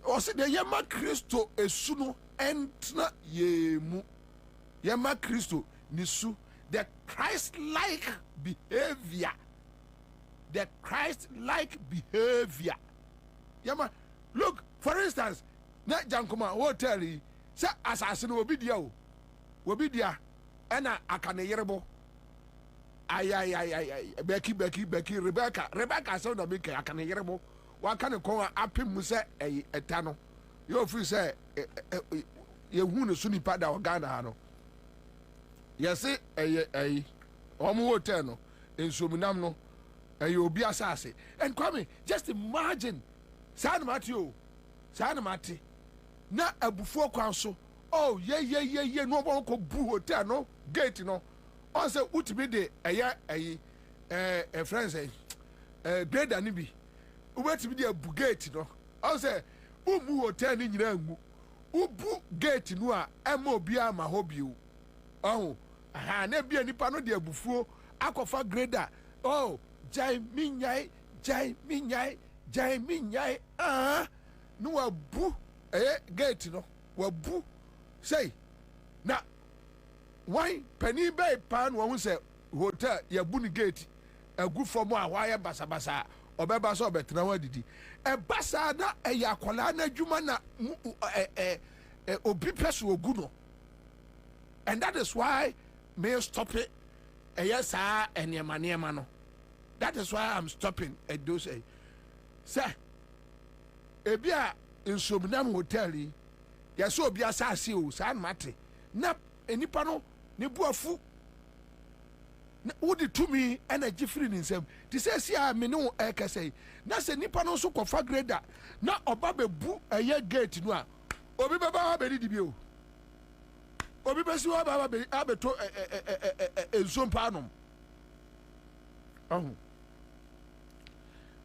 ɔsɛ deɛ yɛma kristo esu no ɛntena yɛmu yɛma kristo ne su the Christ-like behavior yɛma look for instance na jankoma hotel yi sɛ asase no obi dia ɛna aka ne yerebo ayayayay beki Rebecca sɛ na meka aka ne yerebo waka ne kɔn a apem mu sɛ ɛta no yɛ ofiri sɛ yɛhu ne so nipa da Ghana ha no yɛse ɛyɛ ɔmo hotel no nsuomunam no ɛyɛ obi asase and Kwame just imagine saa na mate na abufuo kwan so oh ye no ɔmo kɔ bu hotel no gate no ɔn sɛ utimi de ɛyɛ friends grader ni bi wobɛtumi de abu gate no ɔn sɛ umu hotel ni nyina ngu ubu gate no a ɛma obi ama hɔ bio ɔho na bia nipa no de abufuo akɔfa grader oh jai minyai no wabu gate no wabu say na why penny bay pan wo sɛ hotel yabu ni gate agu fom a wayɛ basabasa obeba so obetena wa didi basa na akola na adwuma na obi peso ogu no and that is why me stop it yes enema no that is why I'm stopping at those sir ebia insomnam hotel yi yes obi asase o san mate na enipa no ne buafu na wodi tumi energy free ni nsem ti say sia me ne ekese na se nipa no so kofa grader na oba bebu eye gate no a obi baba ba di bio obi besi wa baba be abeto ensompa anom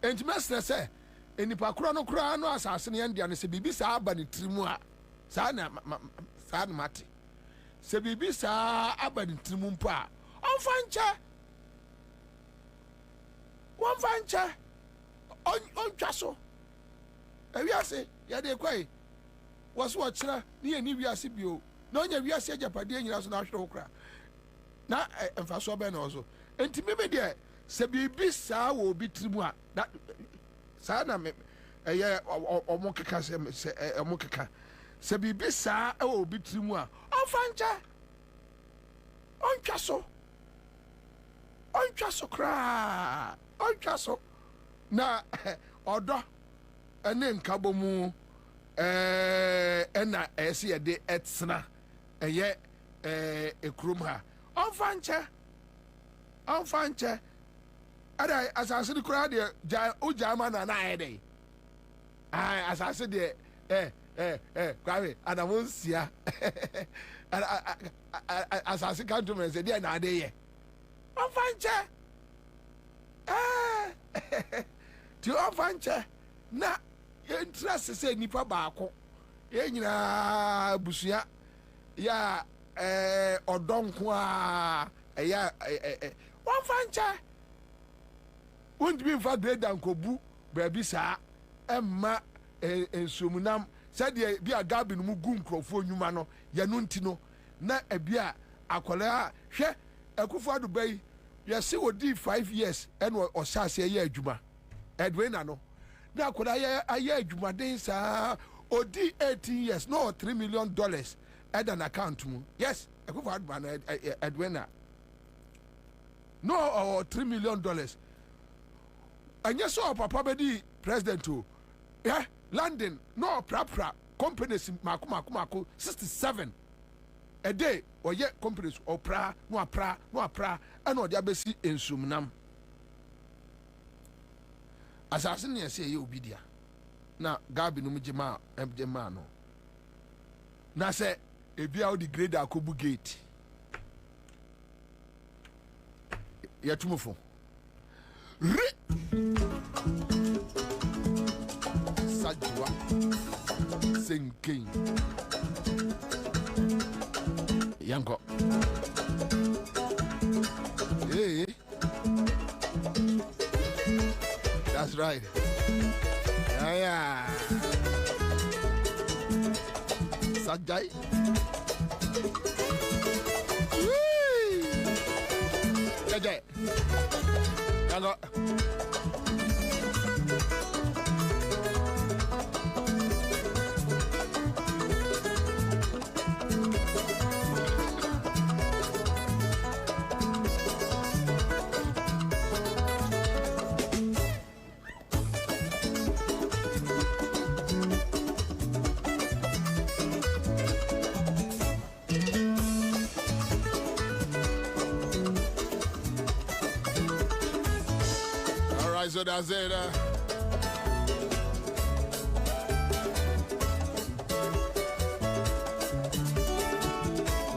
enti mesre se enipa kura no asase ne ndia ne se bibi sa aba ne trimu a sa na mate se bibi sa aba ne trimu mpo a onfanche ontwa so ewiase ya de kwai waso ochira ne ye ni wiase bio na onya wiase agapade nyina so na ahwere okra na emfaso be na oso enti me de se bibi saa wo bi trimu a saa na me eye omo keka se omo keka se bibi saa wo bi trimu a onfancha ontwa so kra ontwa so na odo ene nkabo mu ena ese ye de etsena eye ekrum ha onfancha ada asase de kura de ujama na ayede asase de kwawe adamonsia asase kanto men se de na ade ye onfancha ti onfancha na interest se nipa baako ye nyina busua ya odonko a ya onfancha won't be for grade and kobu baby sa emma ensumunam said be a gabi no mu gu nkrofo nyuma no ya no ntino na ebia akola hwe akufo ado bai ya se odi 5 years en o sase ya adwuma edwena no na akola ya adwuma den sa odi 18 years no $3 million at an account mu yes akufo ado edwena no or $3 million and yes so papa be president to yeah London no pra companies mako 67 a day or yet companies or pra no pra and or the abesi ensumnam assassin ya say you be there na gabi no mjema no na say e bia the grade akobu gate ya tumufo Sajwa Senking Yanko Hey That's right Yeah Sajai Jai Yanko So that's it.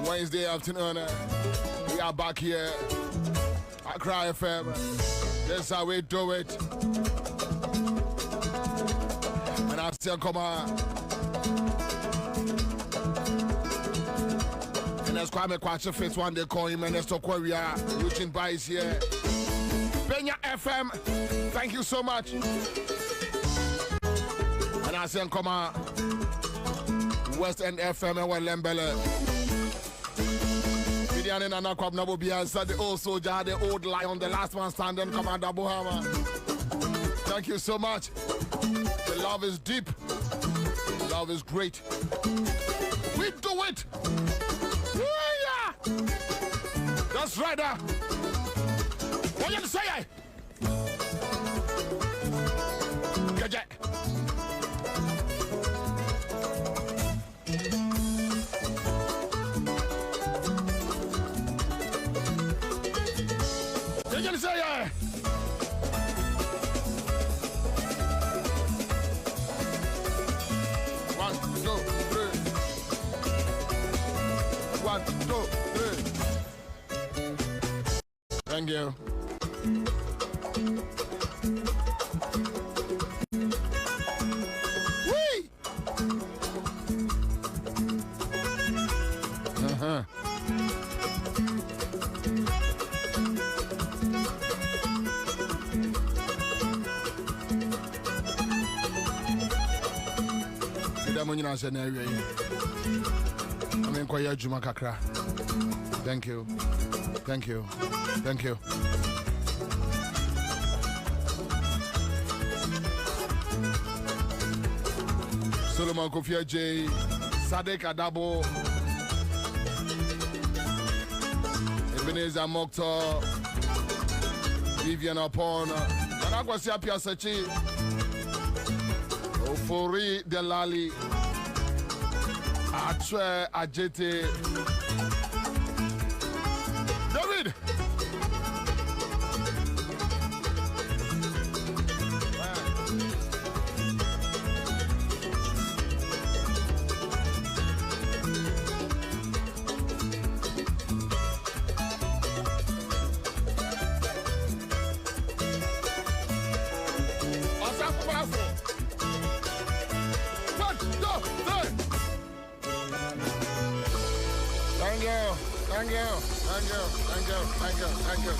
Wednesday afternoon, we are back here at Cry FM. That's how we do it. And I still come on. And that's Kwame Kwacha Face one day call him and that's where we are. Reaching by is here. Penya FM, thank you so much. And I say, come on, West End FM and Lembele. Vidiane Nana Kwabena Bobie Ansah, the old soldier, the old lion, the last one standing, Commander Bohama. Thank you so much. The love is deep. The love is great. We do it. Yeah. That's right. What you say? Get you say? 1, 2, 3. 1, 2, 3. Thank you. Thank you. Thank you. Thank you. Solomon Kofi J, Sadek Adabo, Ebenezer Mokhtar, Vivian Apon, Managwasi Apiasachi, Ofori Delali, Atwe Ajete, David.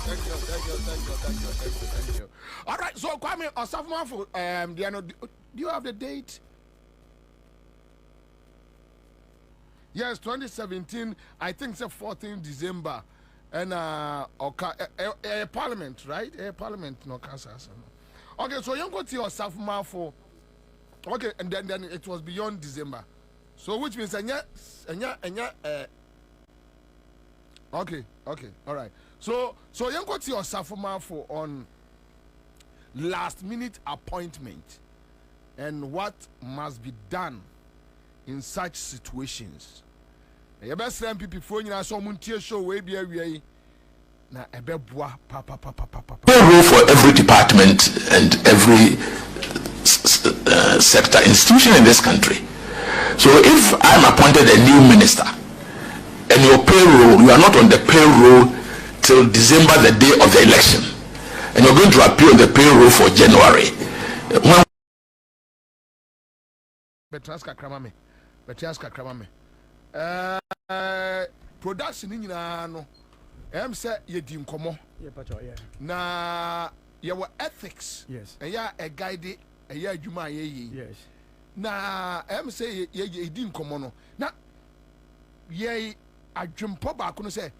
Thank you. All right, so Kwame Osafo, do you have the date? Yes, 2017. I think it's 14 December, and Parliament, right? Parliament, no cancer. Okay, so you go to your Osafo. Okay, and then it was beyond December. So which means Okay, all right. So you go to your Osafo for on last minute appointment and what must be done in such situations. You best MPP phone you so muntie show we be awie na ebeboa papa. Role for every department and every sector institution in this country. So if I'm appointed a new minister and your payroll, you are not on the payroll till December, the day of the election, and you're going to appear on the payroll for January. Production in no say ye di nkomo na ye were ethics, yes, and ya a guide a ya adwuma ye, yes, na say ye di nkomo no na ye adwempo ba ko no say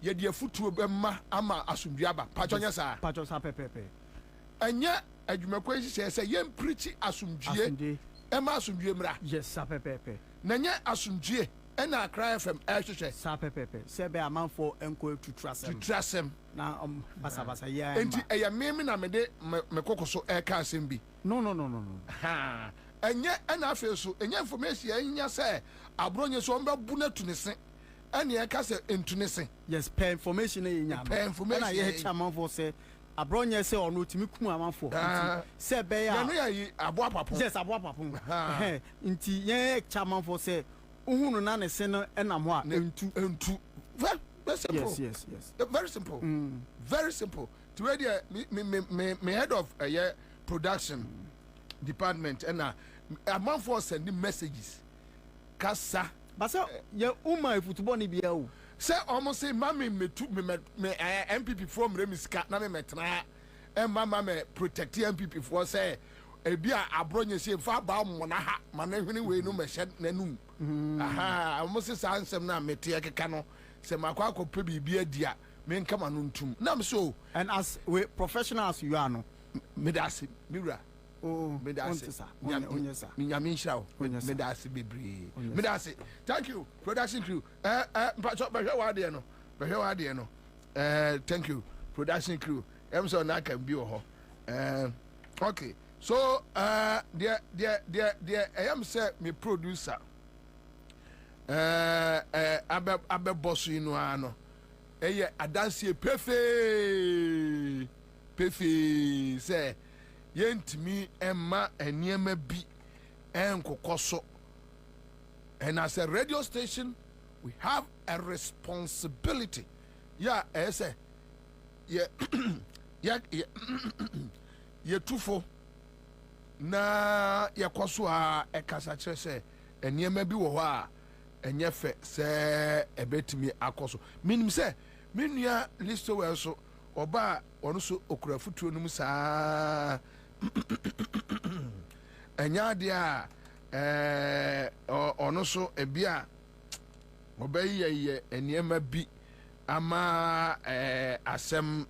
ye de afutuo be ma ama asomdua ba pachonya sa pepe anya adwumako hye say ye preach asomdue e ma asomdue mra, yes, sa pepe na nya asomdue e na Accra FM hye sa pepe se be amanfo enko to trasem na basa ya enti e ya meme na me de me kokoso e ka asem bi no ha anya na afi so enya information enya say abronye so mba bu na tunese ene e ka say entunese, yes, per information enya na ye chamanfo say abronye say ono timi kum amanfo say be ya no ya aboa papo, yes, aboa papo nti ye chamanfo say uhunu na ne se no enam ho a entu very simple, yes very simple, very simple. To where me head of production department and among for sending messages kasa but so ye uma football ni bia o say almost say mama me MPP from remiska na me metna e mama me protect MPP for say e bia abronye say fa ba mo na ha ma na hwene we no me hye nanum aha almost say ansem na mete ekeka no say makwa akopɛ bibia dia me nka ma no ntum na me so, and as we professionals you are no me das mira. Oh, me that's it. Me that's it. Me that's it. Thank you, production crew. Thank you, production crew. So now can be okay. So there I am say me producer. Abe boss you know ano. Adansi pefe say yentimi emma eniema bi enkokoso, and as a radio station we have a responsibility. Yeah, I say yeah tufo na yakoso a ekasa kire se eniema bi wo ho a enye fe se ebetimi akoso minim se menua listo we so oba ono so okura futuo num saa enya dia ono so ebia obayi ye eniema bi ama asem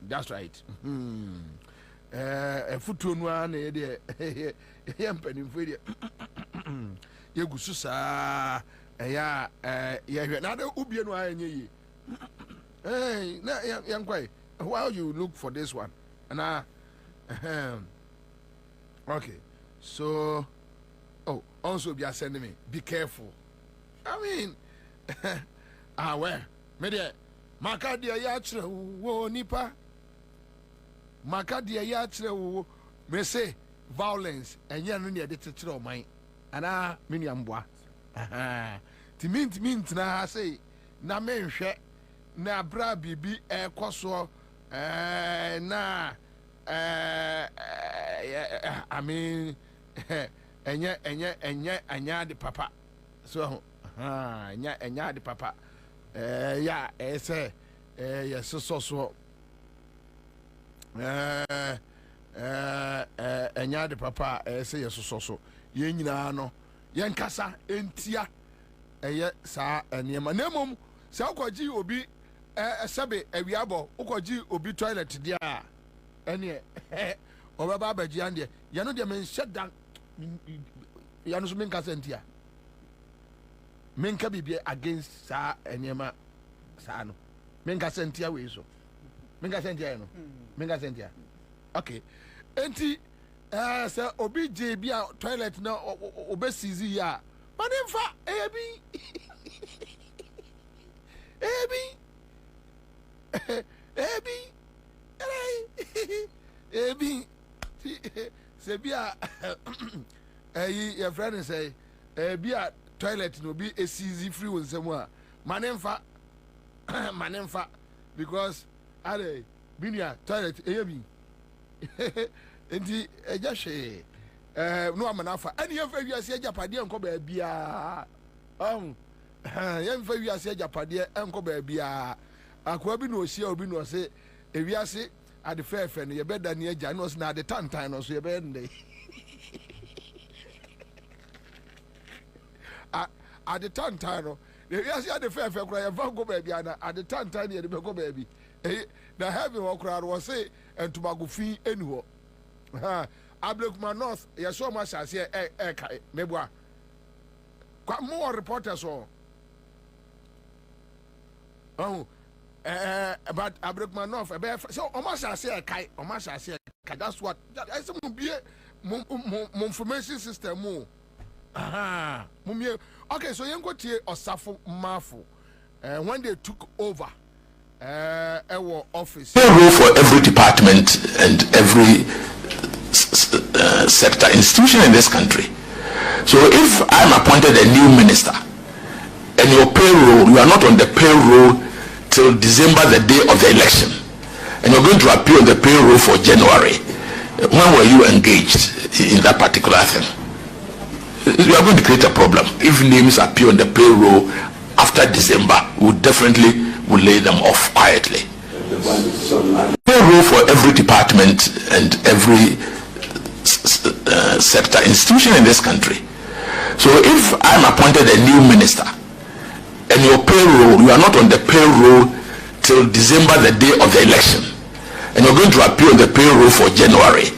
that's right futuo no ana ye de ye mpanimfo de ye gusu saa ya ye hwe na de ubie no anye yi na yan kwai why you look for this one and okay so also be sending me be careful I mean where me de makadia ya kire wo nipa makadia ya kire wo me say violence enye no ne de kire o man ana me nuamboa timent na say na me nhwe na bra bibi ekoso na I mean enya de papa so enya de papa ya say yes so enya de papa say yes so ye nyina no ye nkasa entia eye saa enema nemom se akwaji obi sebe awiabo ukwaji obi toilet dia ene obaba abaji ande ye no de men shut down ya no so men kasa entia men ka bibie against saa enema saa no men kasa entia we so men kasa entia no men kasa entia okay enti se obi je bia toilet na obesizi ya manemfa ebi se bia your friend say bia toilet no be easy free won sem a manemfa because are binia toilet ebi enti eja hwe no amanafa ani yemfa wiase ajapade enko ba bia yemfa wiase ajapade enko ba bia akwa bi no ohia obi no se ewiase ade fefe no ye beda ne aja no se na ade tantan no so ye be ndey ade tantan no ewiase ade fefe kura ye va go ba bia na ade tantan ye de be go ba bi na heaven wo kura ro se entumago fi eni ho Ablekuma North, you so much as here, Mebwa. More reporters, but Ablekuma North, so almost as here, almost as here, that's what I say, information system. Okay, so you go to Osafo Mafu, when they took over our office. A role for every department and every sector institution in this country. So if I'm appointed a new minister and your payroll, you are not on the payroll till December, the day of the election, and you're going to appear on the payroll for January, when were you engaged in that particular thing? You are going to create a problem. If names appear on the payroll after December, we definitely will lay them off quietly. Payroll for every department and every sector institution in this country. So if I'm appointed a new minister and your payroll, you are not on the payroll till December, the day of the election, and you're going to appear on the payroll for January,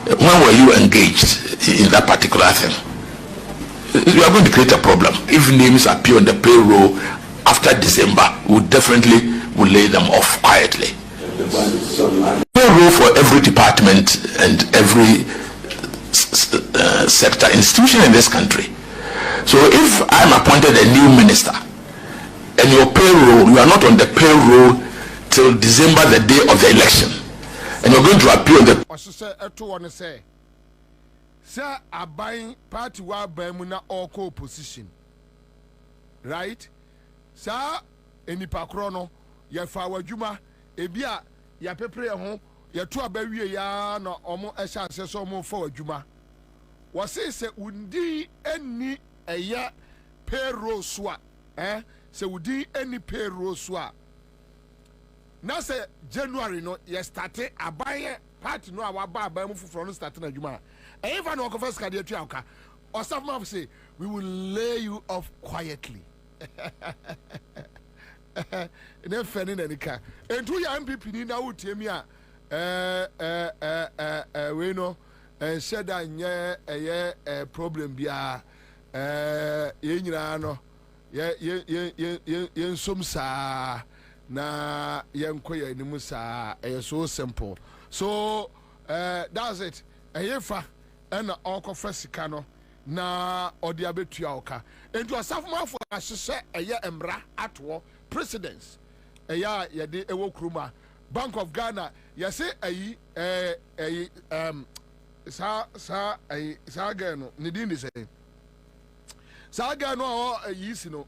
when were you engaged in that particular thing? You are going to create a problem. If names appear on the payroll after December, we definitely will lay them off quietly. Payroll for every department and every sector institution in this country. So if I'm appointed a new minister and your payroll, you are not on the payroll till December, the day of the election, and you're going to appear on the Sir, I buying party wa bemuna or co-opposition, right? Sir, any pakrono, ya fawa juma, ebia ya pepre home. Ya tu abawie ya na omo esha aseso omo for adwuma wo se undi eni eya payroll so se udi eni payroll so na se January no ya start abaye party no awaba abaye mu fufuro no start na adwuma efa no confess card atu aka osafma say we will lay you off quietly ne fɛ ne n'anika ntu yɛ MPP ni na wotie mi a wei no nhyɛ da nyɛ ɛyɛ problem biara yɛn nyinaa no yɛn nsom saa na yɛn kɔ yɛn anim saa ɛyɛ so simple so that's it ɛyɛ fa ɛna ɔkɔfɛ sika no na ɔde abetua ɔka nti ɔsafomafo ahyehyɛ ɛyɛ mmara atoɔ presidents ɛyɛ yɛde ɛwɔ kuruma Bank of Ghana yɛsɛ ayi saa gɛ no ne din de sɛ saa gɛ no a ayi si no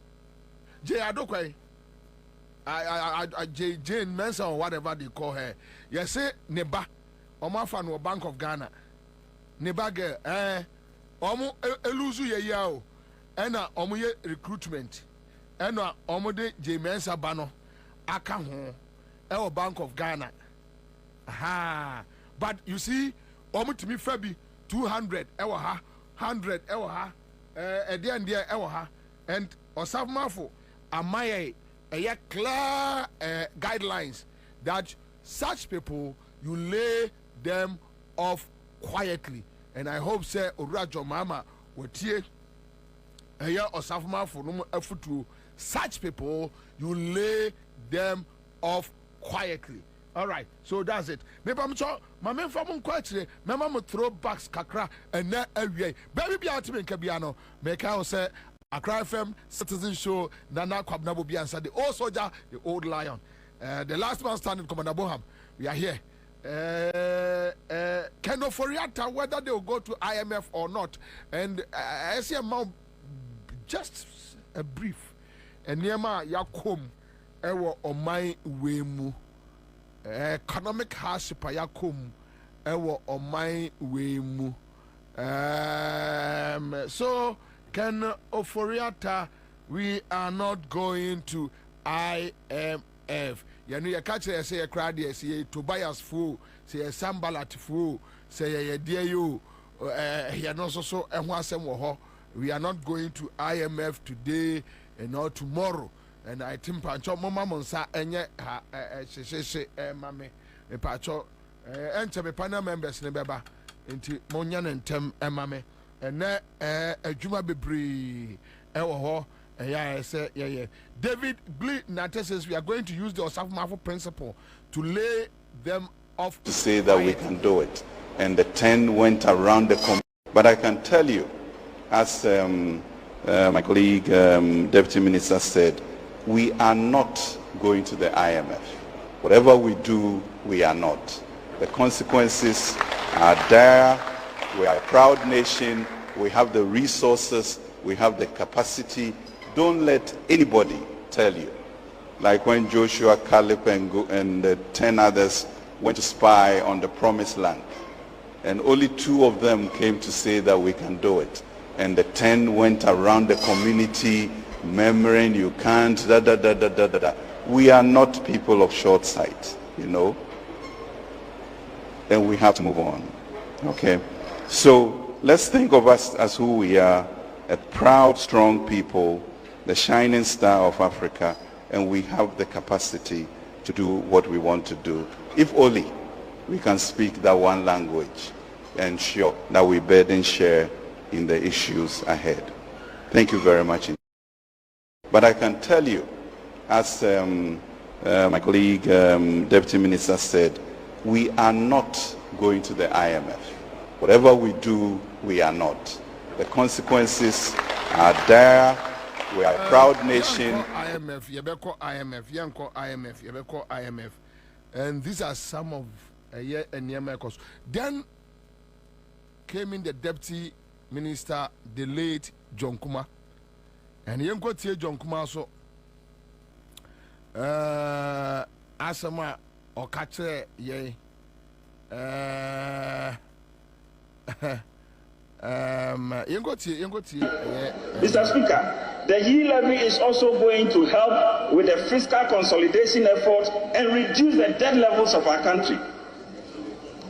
Jay Adokwe Jane Mensa or whatever they call her yɛsɛ ne ba ɔmo afa no Bank of Ghana ne ba gɛ ɔmo eluzu yɛ yia o ɛna ɔmo yɛ recruitment ɛna ɔmo de Jane Mensa ba no aka ho ɛwɔ Bank of Ghana but you see ɔmo timi fa bi 200 ɛwɔ ha 100 ɛwɔ ha ɛdeɛ ɛwɔ ha and ɔsafomafo amaye ɛyɛ clear guidelines that such people you lay them off quietly and I hope say Owurajo Mama wotie ɛyɛ ɔsafomafo no afutuo such people you lay them off quietly. All right, so that's it. Maybe I'm sure my men from Quatre, my mama throw backs kakra and na away. Baby be out in Kabiano, make I say Accra FM Citizen Show, Nana Kwabena will be Ansah, the old soldier, the old lion. The last man standing, Commander Boham. We are here. Can Oforiata whether they will go to IMF or not. And I see a mount just a brief. And Niema Yakum Ewo Omai Wemu. Economic hardship ayakom ewo omai wemu so Ken Oforiata we are not going to IMF yanu ya catch say a crowd say Tobias Fu say Sambalat Fu say ye dear you here no so ehho asem wo ho we are not going to IMF today and not tomorrow. And I think Pancho Mama Monsa enye mame me Pacho enter me panel members ne beba nti monya ntem mame ene adwuma bebre ewo ho eya say ye David Glee Nate says we are going to use the Osafomafo principle to lay them off to say that we can do it and the 10 went around the community. But I can tell you as my colleague Deputy Minister said, we are not going to the IMF. Whatever we do, we are not. The consequences are there. We are a proud nation. We have the resources. We have the capacity. Don't let anybody tell you. Like when Joshua, Caleb, and the 10 others went to spy on the promised land. And only 2 of them came to say that we can do it. And the 10 went around the community murmuring, you can't, We are not people of short sight, you know. And we have to move on. Okay? So let's think of us as who we are, a proud, strong people, the shining star of Africa, and we have the capacity to do what we want to do. If only we can speak that one language and show that we burden share in the issues ahead. Thank you very much. But I can tell you, as my colleague Deputy Minister said, we are not going to the IMF. Whatever we do, we are not. The consequences are there. We are a proud nation. IMF, IMF. And these are some of Nehemiah's. Then came in the Deputy Minister, the late John Kuma. And you go to John Kuma so asama or catch ye Mr. Speaker, the yield levy is also going to help with the fiscal consolidation effort and reduce the debt levels of our country.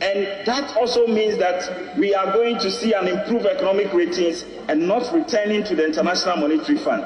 And that also means that we are going to see an improved economic ratings and not returning to the International Monetary Fund,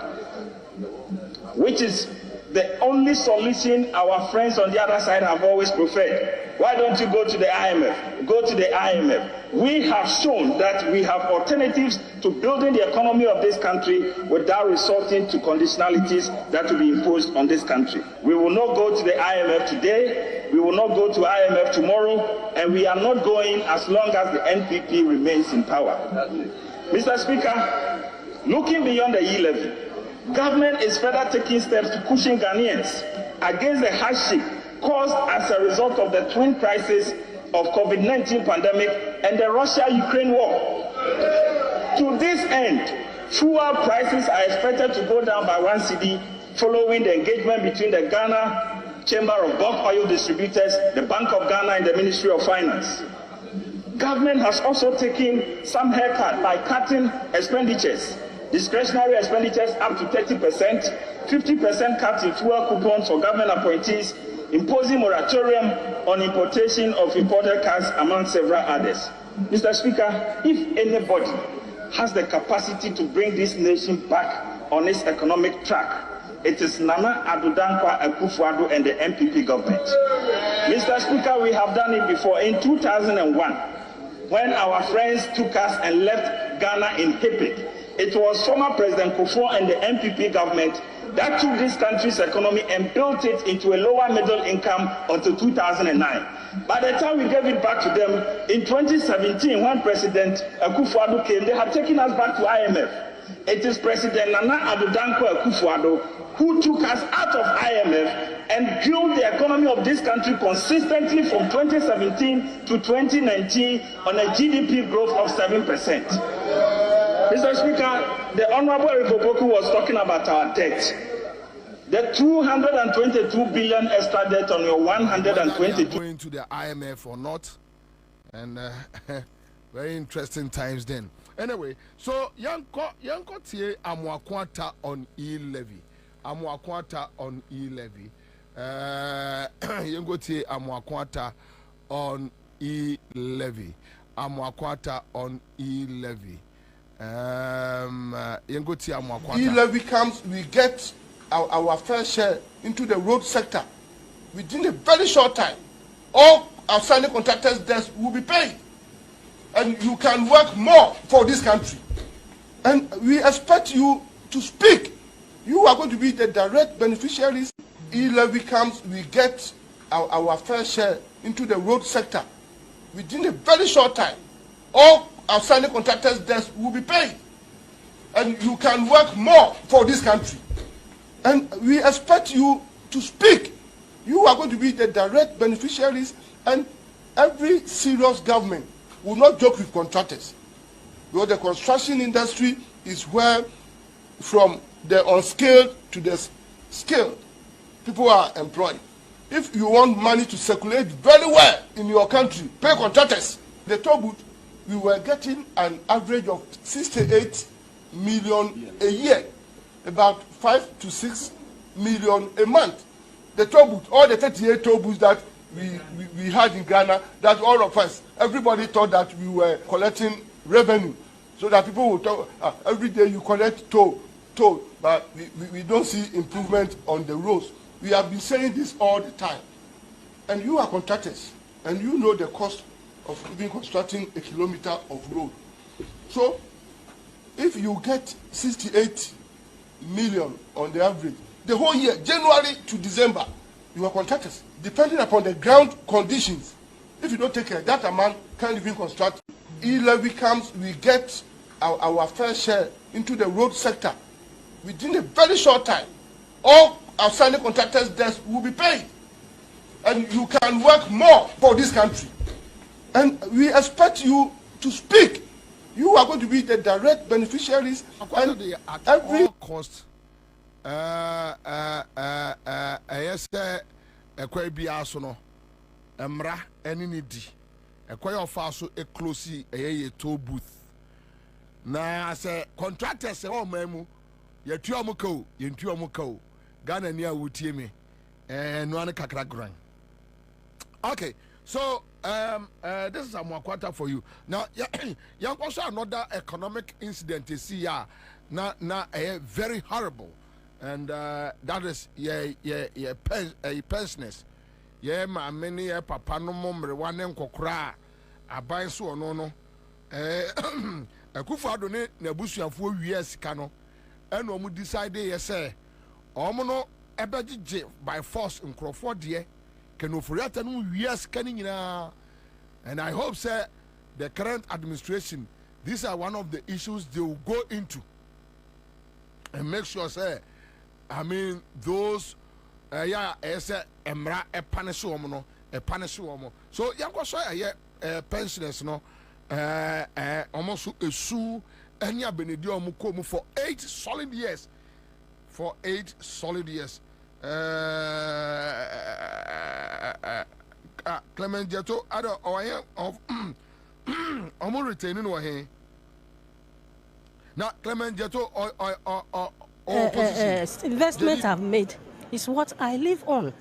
which is the only solution our friends on the other side have always preferred. Why don't you go to the IMF? Go to the IMF. We have shown that we have alternatives to building the economy of this country without resorting to conditionalities that will be imposed on this country. We will not go to the IMF today, we will not go to IMF tomorrow, and we are not going as long as the NPP remains in power. Mr. Speaker, looking beyond the e-levy, government is further taking steps to cushion Ghanaians against the hardship caused as a result of the twin crisis of COVID-19 pandemic and the Russia-Ukraine war. To this end, fuel prices are expected to go down by 1 cedi following the engagement between the Ghana Chamber of Bulk Oil Distributors, the Bank of Ghana, and the Ministry of Finance. Government has also taken some haircut by cutting expenditures, discretionary expenditures up to 30%, 50% cut in fuel coupons for government appointees, imposing moratorium on importation of imported cars, among several others. Mr. Speaker, if anybody has the capacity to bring this nation back on its economic track, it is Nana Addo Dankwa Akufo-Addo and the MPP government. Mr. Speaker, we have done it before. In 2001, when our friends took us and left Ghana in Hippic, it was former President Kufuor and the MPP government that took this country's economy and built it into a lower middle income until 2009. By the time we gave it back to them in 2017, when President Akufo-Addo came, they had taken us back to IMF. It is President Nana Addo Dankwa Akufo-Addo who took us out of IMF and grew the economy of this country consistently from 2017 to 2019 on a GDP growth of 7%. Mr. Speaker, the Honorable Rigoboku was talking about our debt. The 222 billion extra debt on your 122. Going to the IMF or not, and very interesting times then. Anyway, so Yanko tie Amwakwanta on e-levy. Amwakwanta on e-levy. Yanko tie Amwakwanta on e-levy. Amwakwanta on e-levy. E-levy comes, we get our fair share into the road sector. Within a very short time, all outstanding contractors' debts will be paid. And you can work more for this country. And we expect you to speak. You are going to be the direct beneficiaries. E-levy comes, we get our fair share into the road sector. Within a very short time, all outstanding contractors' debts will be paid. And you can work more for this country. And we expect you to speak. You are going to be the direct beneficiaries, and every serious government will not joke with contractors. Because the construction industry is where, from the unskilled to the skilled, people are employed. If you want money to circulate very well in your country, pay contractors. The toll booth, we were getting an average of 68 million a year, about 5 to 6 million a month. The toll booth, all the 38 toll booths that we had in Ghana, that all of us, everybody thought that we were collecting revenue, so that people will talk, every day you collect toll, but we don't see improvement on the roads. We have been saying this all the time. And you are contractors, and you know the cost of even constructing a kilometer of road. So, if you get 68 million on the average, the whole year, January to December, you are contractors. Depending upon the ground conditions, if you don't take care, that amount can't even construct. E-levy comes, we get our fair share into the road sector. Within a very short time, all outstanding contractors' debts will be paid. And you can work more for this country. And we expect you to speak. You are going to be the direct beneficiaries. And every cost, yes, a quite be asono, Emra, any needy, a quite of also a closely a toll booth. Now, I say, contractors say, oh, memu, you're Tuamuko, Ghana near Wutimi, and one Kakragrang. Okay, so this is a more quarter for you. Now, young also another economic incident you see, now a very horrible. and that is pensioners. Yeah, my many papa no more one and kokra. I buy so no. A kufa donate Nebusian for years cano. And we decide yes, sir. Omono ebaji by force in Crawford dear. Can offer no years canning. And I hope, sir, the current administration, these are one of the issues they will go into. And make sure, sir, I mean, those, emra a punish woman, a punish woman. So, young was pensioners, no, almost a sue, and ya benedio mukomu for 8 solid years. For 8 solid years. Clement Jeto, other of almost retaining or here. Now, Clement Jeto investment I've made is what I live on.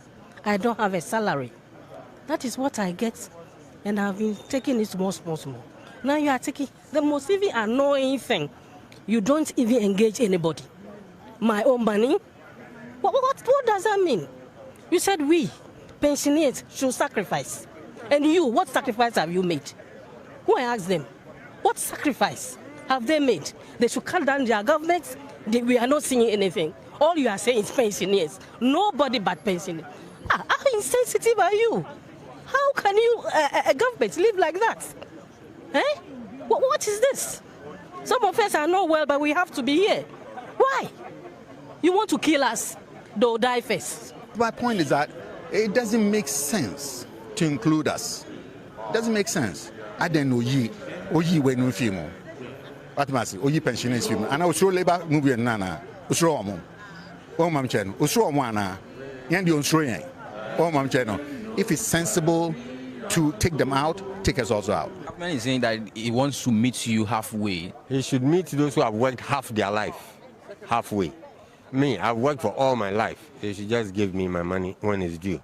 I don't have a salary. That is what I get, and I've been taking it small. Now you are taking the most even annoying thing. You don't even engage anybody. My own money. What does that mean? You said we pensioners should sacrifice, and you, what sacrifice have you made? Who I asked them, what sacrifice have they made? They should cut down their governments. We are not seeing anything. All you are saying is pensioners. Nobody but pensioners. How insensitive are you? How can you, a government, live like that? Eh? What is this? Some of us are not well, but we have to be here. Why? You want to kill us? They'll die first. My point is that it doesn't make sense to include us. It doesn't make sense. I don't know ye when you film. What must you pensioners film? And I will show labor movie and nana. Usro among. Oh, Mam Channel. Usro Mwana. Yandy on Shrine. Oh, Mam Channel. If it's sensible to take them out, take us also out. Man is saying that he wants to meet you halfway. He should meet those who have worked half their life. Halfway. Me, I've worked for all my life. They should just give me my money when it's due.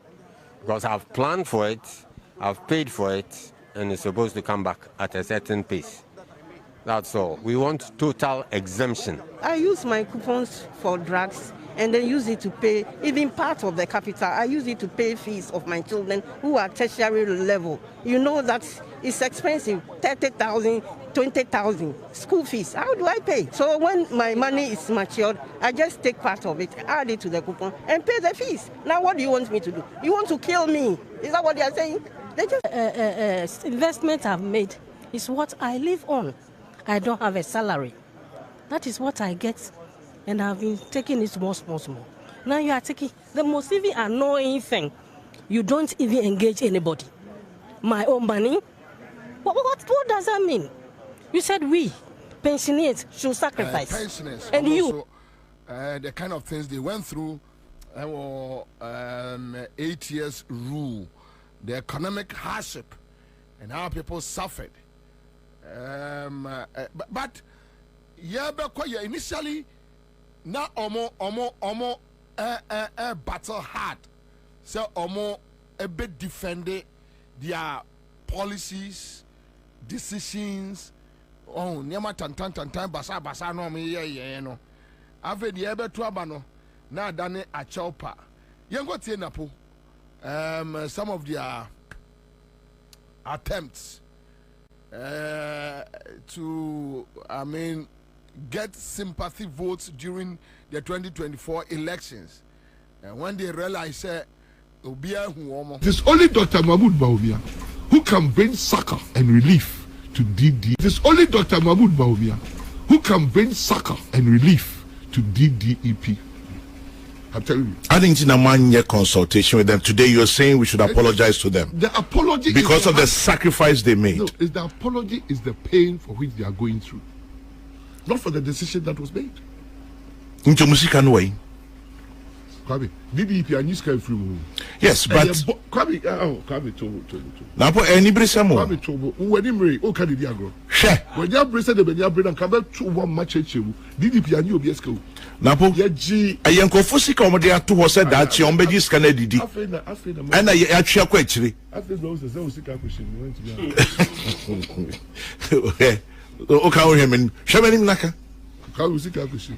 Because I've planned for it, I've paid for it, and it's supposed to come back at a certain pace. That's all. We want total exemption. I use my coupons for drugs and then use it to pay, even part of the capital, I use it to pay fees of my children who are tertiary level. You know that it's expensive, 30,000, 20,000 school fees. How do I pay? So when my money is matured, I just take part of it, add it to the coupon and pay the fees. Now what do you want me to do? You want to kill me? Is that what they are saying? They just investment I've made is what I live on. I don't have a salary. That is what I get, and I've been taking it small. Now you are taking the most even annoying thing. You don't even engage anybody. My own money. What does that mean? You said we pensioners should sacrifice, pensioners, and you. Also, the kind of things they went through, 8 years rule, the economic hardship, and how people suffered. But yeah, initially, now omo battle hard, so omo a bit defended their policies, decisions. Oh, nyama tan basa no me ye no. Ave the ebe to abano na dane a chopa. Yengo tie napo. Some of their attempts to, get sympathy votes during the 2024 elections. And when they realize it's only Dr. Mahmoud Bawumia who can bring succor and relief to DD. It's only Dr. Mahmoud Bawumia who can bring succor and relief to DDEP. I'm telling you. I think in a 1 year consultation with them today, you're saying we should apologize to them. The apology because of the sacrifice they made. No, the apology is the pain for which they are going through, not for the decision that was made. Into musical way. Kwabe, DDP and news came through. Yes, but Kwabe, Kwabe to. Now, for any Brissamo, Kwabe to when him o can diagro. When you bring the Benya bring and come to one match DDP and you BSK. Napo I am confused come there to was said that you be scan didi and I actually kwechiri okay o ka o him shabenim naka ka o sika kwesi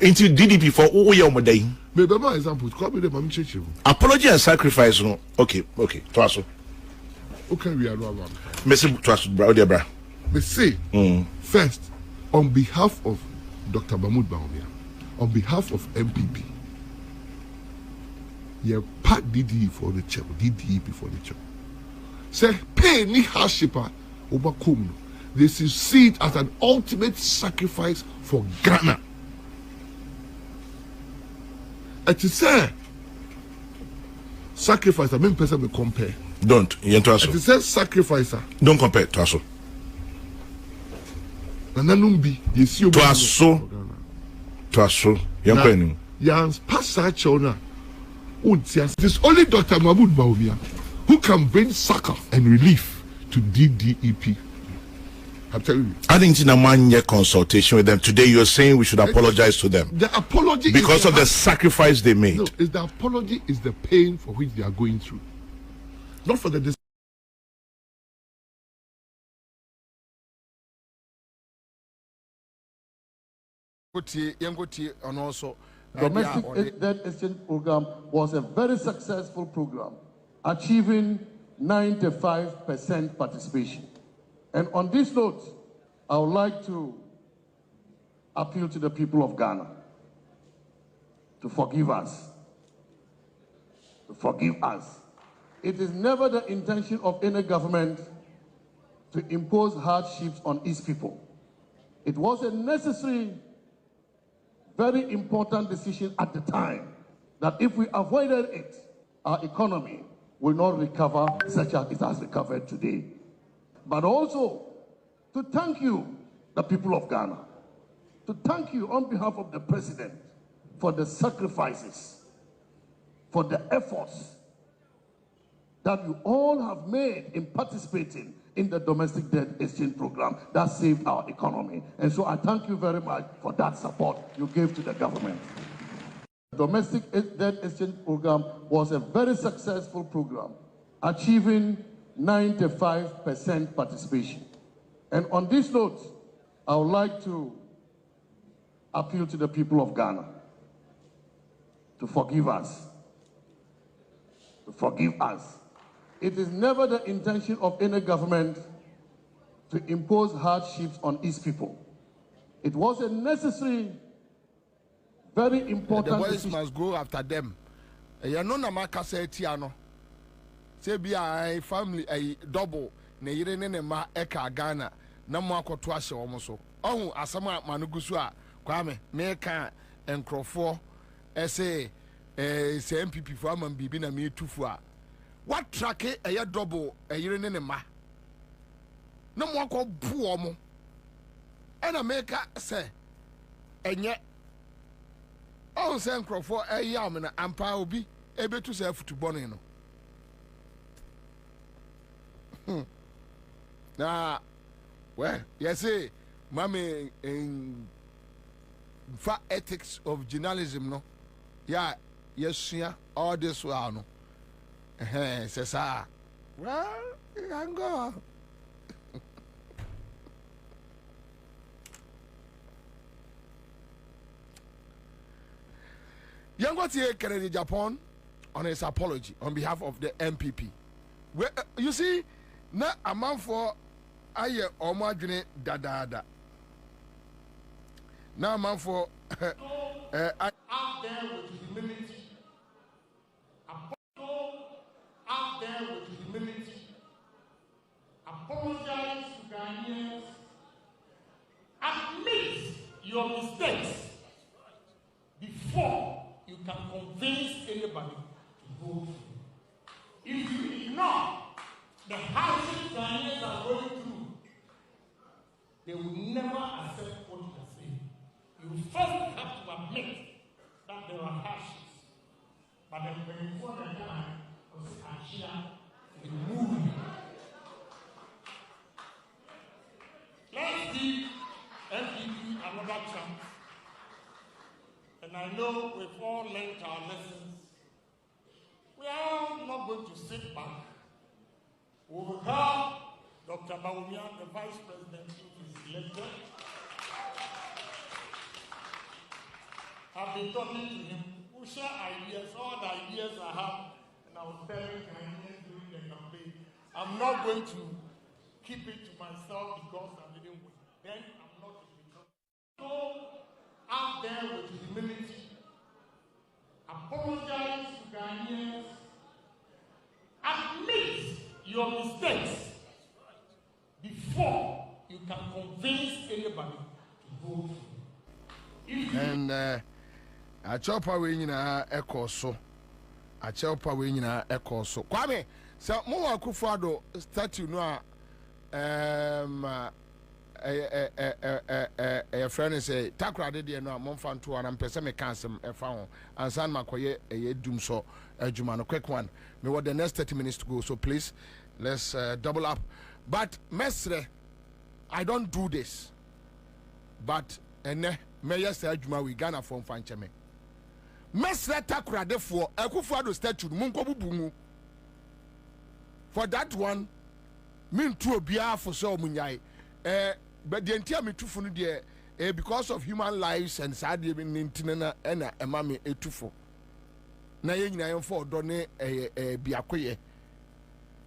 into DDP for who you are day. Maybe my example, Kwabena Mami Cheche. Apology and sacrifice, no. Okay. Twaso. Okay, we are not. Messi Twaso, bra. Me say, first, on behalf of Dr. Mahmoud Bawumia, on behalf of MPP, you pat DDE for the check, DDEP for the check. Say, pay ni hardship over Kumno. They see it as an ultimate sacrifice for Ghana. It is a sacrifice. I mean, person will compare. Don't. It is a sacrifice. Don't compare. Twaso. Nanumbi, you see, Twaso. Young Yans Passa Chona. It is only Dr. Mahmoud Bawumia who can bring succor and relief to DDEP. I'm telling you. I think in a 1 year consultation with them today, you're saying we should apologize to them. The apology because of the sacrifice they made. No, is the apology is the pain for which they are going through, not for the. And also. Domestic debt exchange program was a very successful program, achieving 95% participation. And on this note, I would like to appeal to the people of Ghana to forgive us. To forgive us. It is never the intention of any government to impose hardships on its people. It was a necessary, very important decision at the time that if we avoided it, our economy will not recover such as it has recovered today. But also to thank you, the people of Ghana, to thank you on behalf of the president for the sacrifices, for the efforts that you all have made in participating in the domestic debt exchange program that saved our economy. And so I thank you very much for that support you gave to the government. The domestic debt exchange program was a very successful program, achieving 95% participation. And on this note, I would like to appeal to the people of Ghana to forgive us. To forgive us. It is never the intention of any government to impose hardships on its people. It was a necessary, very important the boys must go after them. You know, Namaka said, Tiano. Say, be a family, a double, Nayre ma Eka Ghana, Namako Twasha almost. Oh, Asama Manugusua, Kwame, Meka, and Crawford, say MPP for Amman Bibina me too far. What track a double a year in a ma? No more called poor and a maker say, and yet, oh, Sam Crawford a yam and Ampa will be able to serve to Bonino. Now, well, yes, say, Mammy in fat ethics of journalism, no? Yeah, yes, yeah, all this well, no. Says, well, you can go. Yangotie Kennedy Japan on his apology on behalf of the MPP. Well, you see, na a man for aye omadwene dadaada. Na a man for out there with humility. Out there with humility, apologize to Ghanaians, admit your mistakes before you can convince anybody to vote. If you ignore the hardships Ghanaians are going through, they will never accept what you are saying. You first have to admit that there are hardships, but then before the time, let's give MPP another chance. And I know we've all learned our lessons. We are not going to sit back. We will have Dr. Bawumia, the Vice President, who is elected. I've been talking to him. We share ideas, all the ideas I have, and I was telling Ghanaians during the campaign, I'm not going to keep it to myself because I didn't win. Then I'm not in the job. Go out there with humility, apologize to Ghanaians, admit your mistakes before you can convince anybody to vote. And a chopper winning a course. A chopper winning a course. Kwame, so more Kufado statue no a friend is a takra de no mon fan to an pese me cansem e fa ho ansan makoye e dum so adwuma no quick one me what the next 30 minutes to go, so please let's double up. But mesre, I don't do this, but ene me yes adwuma we Ghana from fancheme mesre takra de for Akufo-Addo statue munko bubu for that one mean to obia for so munyai but the entire me too no there because of human lives and sad nintina and a mami etufo na ye nyina yem for done biakoye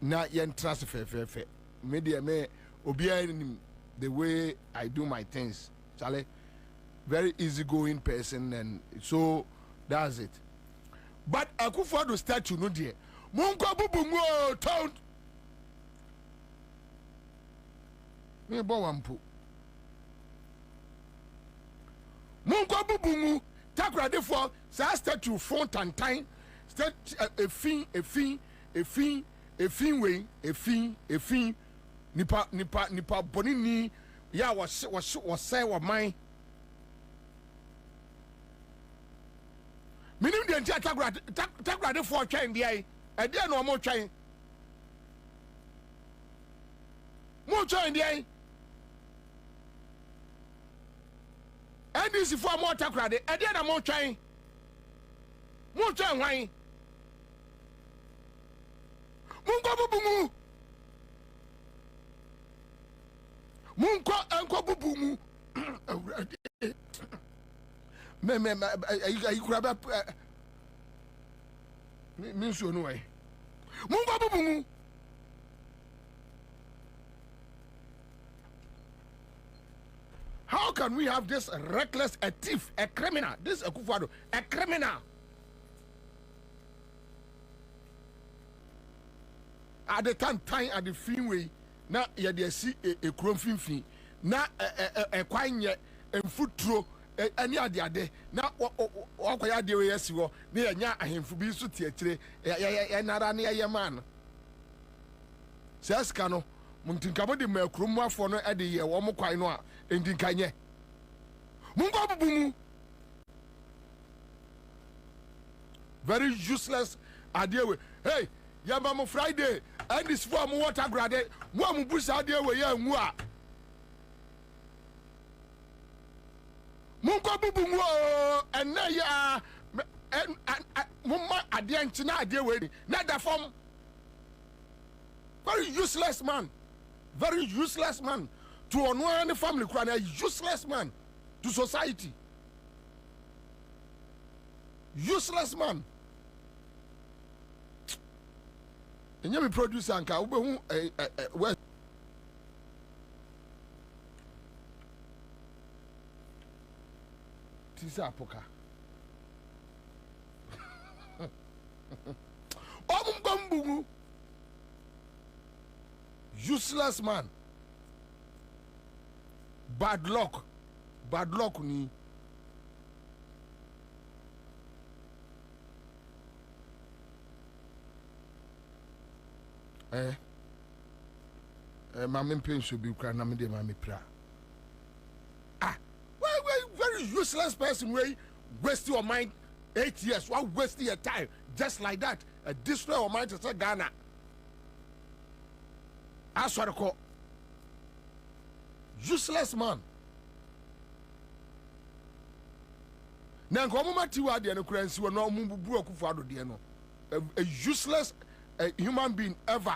na yen transfer fe me dey me obia the way I do my things, Charlie, very easygoing person, and so that's it. But Akufo-Addo statue no there munko bubu ngo town me bo wampo munko bubu takra de for sa statue font and time a fin nipa bonini ya was say wa mine minim de ntia takra de for twen de ai e de no mo twen de ai and this for more takra de e de na mo twen hwan munko bubu munko enko bubu mu me ayi kura ba me so no way munko bubu mu how can we have this reckless, a thief, a criminal, this Akufo-Addo, a criminal at the time at the freeway na ya de si a krom finfin na a kwanye foot throw any ade na okoya de we yesi wo na ya nya ahemfu bi so tietire ya nara na ya man seska no muntinkabo de makrom afo no ade ye wo mo kwan no a endinkanye munko bubu mu very useless ade we. Hey, yamba mo Friday and this for mo water grade mo mo busa ade we ya nwu a munko bubu mu en na ya mo ma ade nti na ade we na da form. Very useless man, very useless man to any family, a useless man to society, useless man. And you be producer and well. Tisa poka. Useless man. Bad luck ni. Mama pain should be crying. I'm the mommy pra. Very useless person. Way waste your mind 8 years. Why waste your time just like that? Destroy your mind to say Ghana. That's what I call useless man. Now, come on, Tiwa, the currency will not move Akufo-Addo, a useless human being ever.